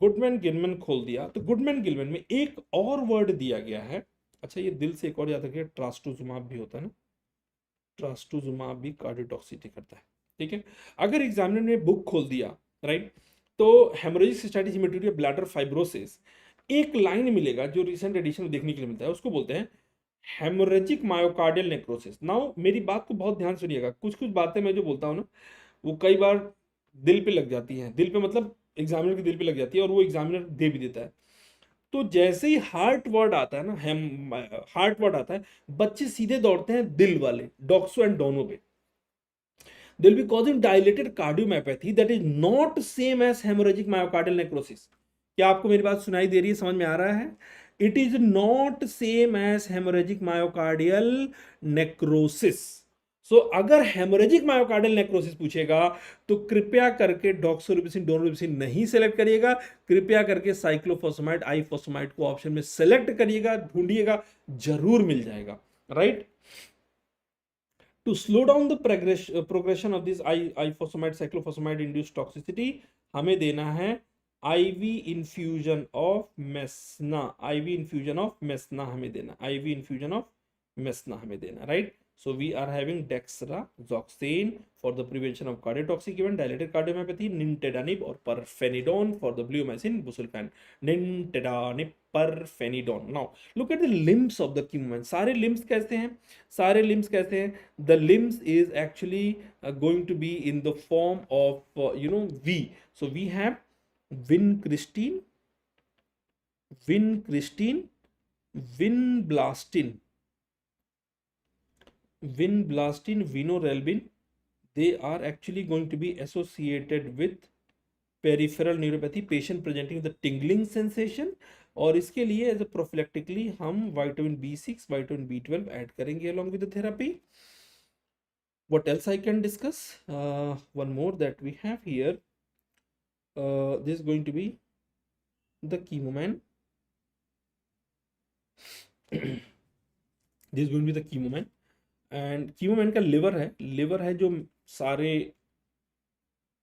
गुडमैन गिलमैन खोल दिया तो गुडमैन गिलमैन में एक और वर्ड दिया गया है. अच्छा, ये दिल से एक और याद रखिए, ट्रास्टुजुमाब भी होता है ना, ट्रास्टुजुमाब भी कार्डियोटॉक्सिसिटी करता है, ठीक है. अगर एग्जामिनर ने बुक खोल दिया, राइट, तो हेमोरेजिक सिस्टाइटिस, हेमेटूरिया, ब्लैडर फाइब्रोसिस, एक लाइन मिलेगा जो रिसेंट एडिशन में देखने के लिए मिलता है, उसको बोलते हैं हेमोरेजिक मायोकार्डियल नेक्रोसिस. नाउ मेरी बात को बहुत ध्यान सुनिएगा, कुछ कुछ बातें मैं जो बोलता हूँ ना वो कई बार दिल पे लग जाती हैं, दिल पे मतलब एग्जामिनर के दिल पे लग जाती है और वो एग्जामिनर दे भी देता है. तो जैसे ही हार्ट वर्ड आता है ना, हार्ट वर्ड आता है, बच्चे सीधे दौड़ते हैं दिल वाले, डॉक्सो एंड डोनो पे. They'll be causing dilated cardiomyopathy that is not same as hemorrhagic myocardial necrosis. क्या आपको मेरी बात सुनाई दे रही है, समझ में आ रहा है? It is not same as hemorrhagic myocardial necrosis. So अगर हेमोरेजिक मायोकार्डियल नेक्रोसिस पूछेगा तो कृपया करके डॉक्सोरिबोसिन डोनोरिबोसिन नहीं सेलेक्ट करिएगा, कृपया करके साइक्लोफॉस्फेमाइड आइफॉस्फेमाइड को ऑप्शन में सेलेक्ट करिएगा, ढूंढिएगा, जरूर मिल जाएगा, right. To slow down the progression of this ifosfamide cyclophosphamide induced toxicity, हमें देना है IV infusion of mesna, IV infusion of mesna हमें देना, IV infusion of mesna हमें देना, right? So we are having dexrazoxane for the prevention of cardiotoxic event, dilated cardiomyopathy, nintedanib or pirfenidone for the bleomycin busulfan, nintedanib, pirfenidone. Now look at the limbs of the chemo. सारे limbs कैसे हैं, सारे limbs कैसे हैं? The limbs is actually going to be in the form of V. So we have vincristine, vinblastin, vinorelbin. They are actually going to be associated with peripheral neuropathy, patient presenting the tingling sensation. और इसके लिए as a प्रोफिलेक्टिकली हम vitamin B6, vitamin B12 add करेंगे along with the therapy. What else I can discuss? One more that we have here. This is going to be the chemoman. This is going to be the chemoman. And chemoman का liver है जो सारे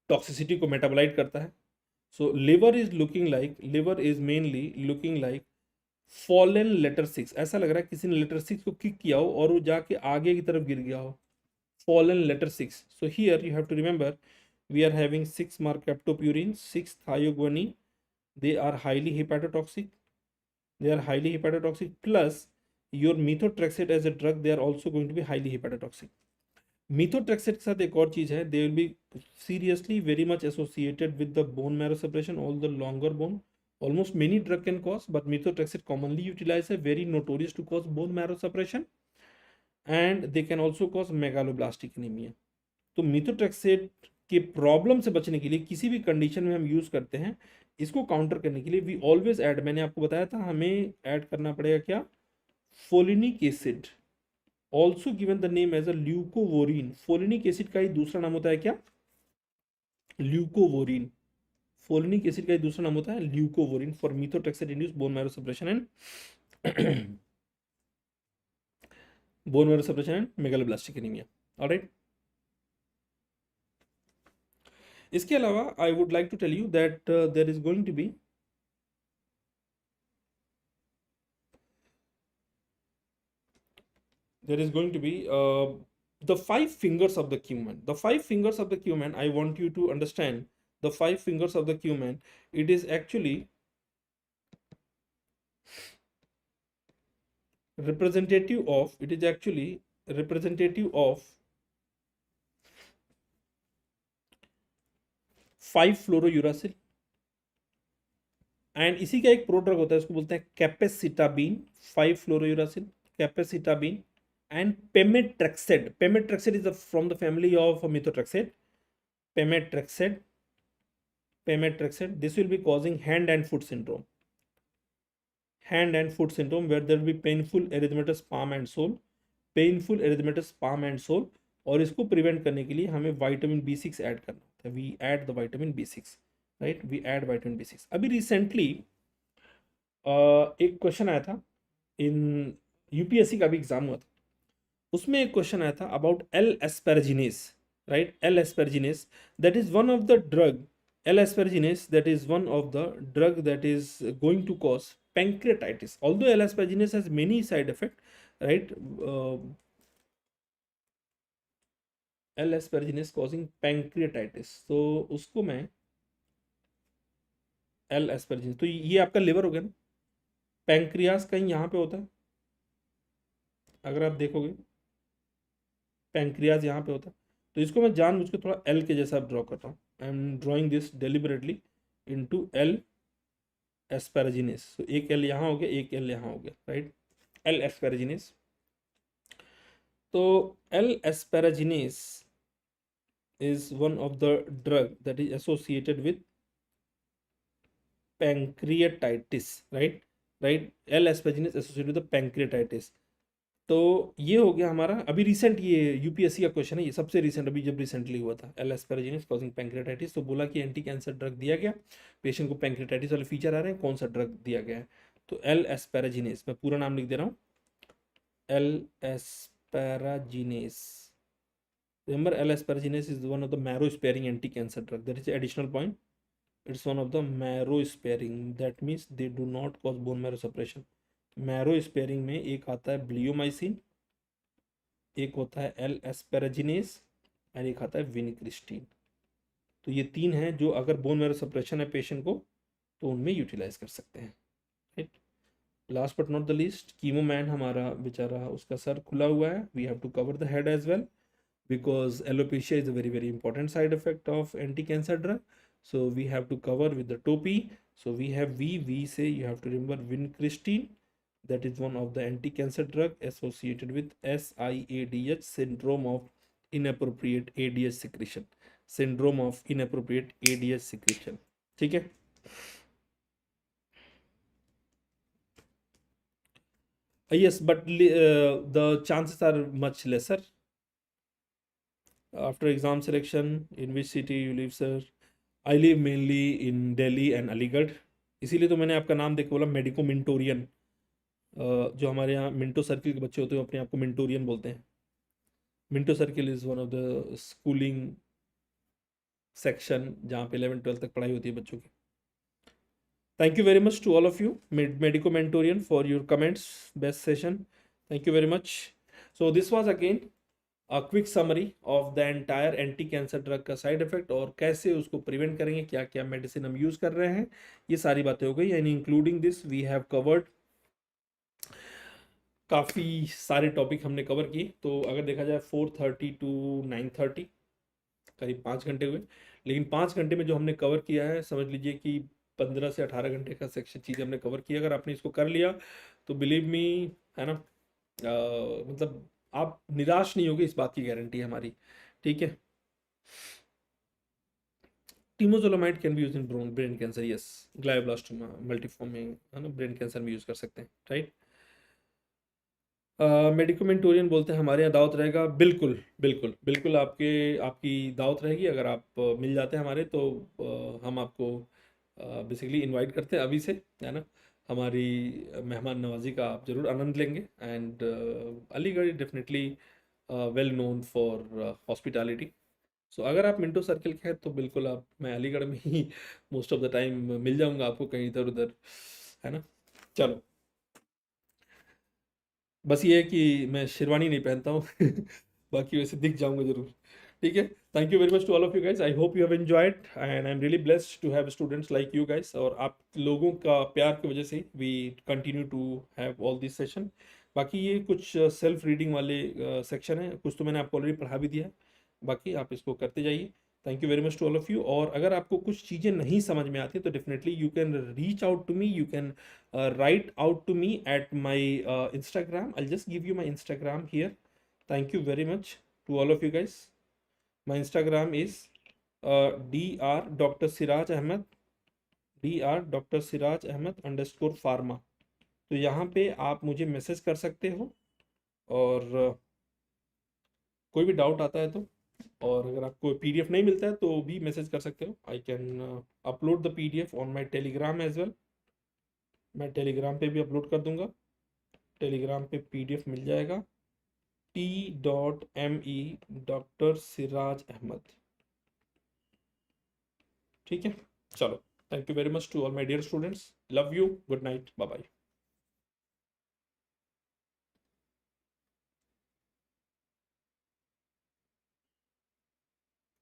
toxicity को metabolite करता है. So liver is mainly looking like fallen letter 6. ऐसा लग रहा है किसी ने letter 6 को किक किया हो और वो जाके आगे की तरफ गिर गया हो. Fallen letter 6. So here you have to remember we are having 6 mercaptopurines, 6 thioguanine. They are highly hepatotoxic. Plus your methotrexate as a drug, they are also going to be highly hepatotoxic. Methotrexate के साथ एक और चीज है, they will be seriously very much associated with the bone marrow suppression, all the longer bone. Almost many drug can cause, but methotrexate commonly utilized, very notorious to cause bone marrow suppression, and they can also cause megaloblastic anemia. तो methotrexate के problem से बचने के लिए किसी भी condition में हम यूज करते हैं, इसको काउंटर करने के लिए वी ऑलवेज ऐड, मैंने आपको बताया था हमें ऐड करना पड़ेगा क्या, folinic acid, also given the name as a leucovorin. Folinic acid का ही दूसरा नाम होता है क्या, ल्यूकोवोरिन. फोलिनिक एसिड का ही दूसरा नाम होता है ल्यूकोवोरिन for methotrexate induced bone marrow suppression and bone marrow suppression and megaloblastic anemia. All right. इसके अलावा I would like to tell you that there is going to be the 5 fingers of the Q-man. The 5 fingers of the Q-man, I want you to understand the 5 fingers of the Q-man. It is actually representative of 5-fluorouracil. And इसी का एक prodrug होता है, उसको बोलते हैं कैपेसिटाबीन. 5-fluorouracil, कैपेसिटाबीन and pemetrexed. Pemetrexed is from the family of methotrexate. Pemetrexed. This will be causing hand and foot syndrome. Where there will be painful erythematous palm and sole. और इसको प्रिवेंट करने के लिए हमें विटामिन B6 ऐड करना होता है. We add the vitamin B6, right, we add vitamin B6. अभी रिसेंटली एक क्वेश्चन आया था, इन यूपीएससी का भी एग्जाम हुआ था, उसमें एक क्वेश्चन आया था about L asparaginase, right. L asparaginase that is one of the drug, L asparaginase that is one of the drug that is going to cause pancreatitis. Although L asparaginase has many side effects, right? L asparaginase causing pancreatitis. तो उसको मैं L asparaginase, तो ये आपका liver हो गया ना. Pancreas कहीं यहाँ पे होता है, अगर आप देखोगे पैंक्रियास यहाँ पे होता है, तो इसको मैं जानबूझ के थोड़ा L के जैसा ड्रॉ करता हूँ. I am drawing this deliberately into L एस्पेराजिनेस. तो एक L यहाँ हो गया, एक L यहाँ हो गया, राइट. L एस्पेराजिनेस. तो L एस्पेराजिनेस is one of the drug that is associated with pancreatitis, right. Right, L asparaginase associated with pancreatitis. तो ये हो गया हमारा अभी रिसेंट, ये यूपीएससी का क्वेश्चन है, ये सबसे रिसेंट अभी जब रिसेंटली हुआ था, एल एस्पैरागिनस कॉजिंग पैंक्रियाटाइटिस। तो बोला कि एंटी कैंसर ड्रग दिया गया, पेशेंट को पैंक्रियाटाइटिस वाले फीचर आ रहे हैं, कौन सा ड्रग दिया गया है? तो एल एस्पैराजिनेस, मैं पूरा नाम लिख दे रहा हूँ, L एस्पैराजिनेस। Remember, L-asparaginase is one of the marrow-sparing anti-cancer drug. That is the additional point. It's one of the marrow-sparing. That means they do not cause bone marrow suppression. Marrow-sparing में एक आता है ब्लियोमाइसिन, एक होता है L-asparaginase और एक आता है विनिक्रिस्टीन। तो ये तीन हैं जो अगर बोन मैरो सप्रेशन है पेशेंट को तो उनमें यूटिलाइज कर सकते हैं, right. Last but not the least, chemo man हमारा बेचारा उसका सर खुला हुआ है, we have to cover the head as well because alopecia is a very very important side effect of anti-cancer drug, so we have to cover with the topi. So we have V say you have to remember vincristine, that is one of the anti-cancer drug associated with SIADH, syndrome of inappropriate ADH secretion, syndrome of inappropriate ADH secretion, ठीक है। Yes, but the chances are much lesser after exam selection. In which city you live, sir? I live mainly in Delhi and Aligarh, इसीलिए तो मैंने आपका नाम देख बोला medico मिंटोरियन। जो हमारे यहाँ मिंटो सर्किल के बच्चे होते हैं अपने आप को मिंटोरियन बोलते हैं। Minto Circle is one of the schooling section जहाँ पे 11th-12th तक पढ़ाई होती है बच्चों की। Thank you very much to all of you Medico Mentorian for your comments, best session, thank you very much. So this was again a quick summary of the entire anti cancer drug का side effect और कैसे उसको prevent करेंगे, क्या क्या medicine हम use कर रहे हैं, ये सारी बातें हो गई। And including this we have covered, काफ़ी सारे टॉपिक हमने कवर किए। तो अगर देखा जाए 4:30 to 9:30 करीब 5 घंटे हुए, लेकिन 5 घंटे में जो हमने कवर किया है समझ लीजिए कि 15 से 18 घंटे का सेक्शन चीज़ें हमने कवर किया। अगर आपने इसको कर लिया तो बिलीव मी, है ना, मतलब आप निराश नहीं होगे, इस बात की गारंटी है हमारी, ठीक है। Temozolomide can be use in brain cancer, yes, glioblastoma multiforme में, है ना, ब्रेन कैंसर में यूज कर सकते हैं, राइट। मेडिकोमेंटोरियन बोलते हैं हमारे यहाँ दावत रहेगा, बिल्कुल बिल्कुल बिल्कुल आपकी दावत रहेगी। अगर आप मिल जाते हैं हमारे तो हम आपको बेसिकली इनवाइट करते हैं अभी से, है ना। हमारी मेहमान नवाजी का आप ज़रूर आनंद लेंगे। And Aligarh definitely well known for hospitality. So अगर आप मिंटो सर्किल के हैं तो बिल्कुल आप, मैं अलीगढ़ में ही मोस्ट ऑफ द टाइम मिल जाऊंगा आपको, कहीं इधर उधर, है ना। चलो, बस ये है कि मैं शेरवानी नहीं पहनता हूँ बाकी वैसे दिख जाऊंगा जरूर, ठीक है। Thank you very much to all of you guys, I hope you have enjoyed and I am really blessed to have students like you guys. और आप लोगों का प्यार की वजह से we continue to have all this session. बाकी ये कुछ सेल्फ रीडिंग वाले सेक्शन है, कुछ तो मैंने आपको ऑलरेडी पढ़ा भी दिया है, बाकी आप इसको करते जाइए। Thank you very much to all of you. और अगर आपको कुछ चीज़ें नहीं समझ में आती तो definitely you can reach out to me, you can write out to me at my Instagram. I'll just give you my Instagram here. Thank you very much to all of you guys. My Instagram is dr Dr. Siraj Ahmed, dr Dr. Siraj Ahmed _pharma। तो यहाँ पे आप मुझे message कर सकते हो और कोई भी डाउट आता है तो, और अगर आपको PDF नहीं मिलता है तो भी मैसेज कर सकते हो। I can upload the PDF on my Telegram as well. मैं टेलीग्राम पे भी अपलोड कर दूंगा, टेलीग्राम पे PDF मिल जाएगा, t.me डॉक्टर सिराज अहमद, ठीक है। चलो, thank you very much to all my dear students, love you, good night, bye bye.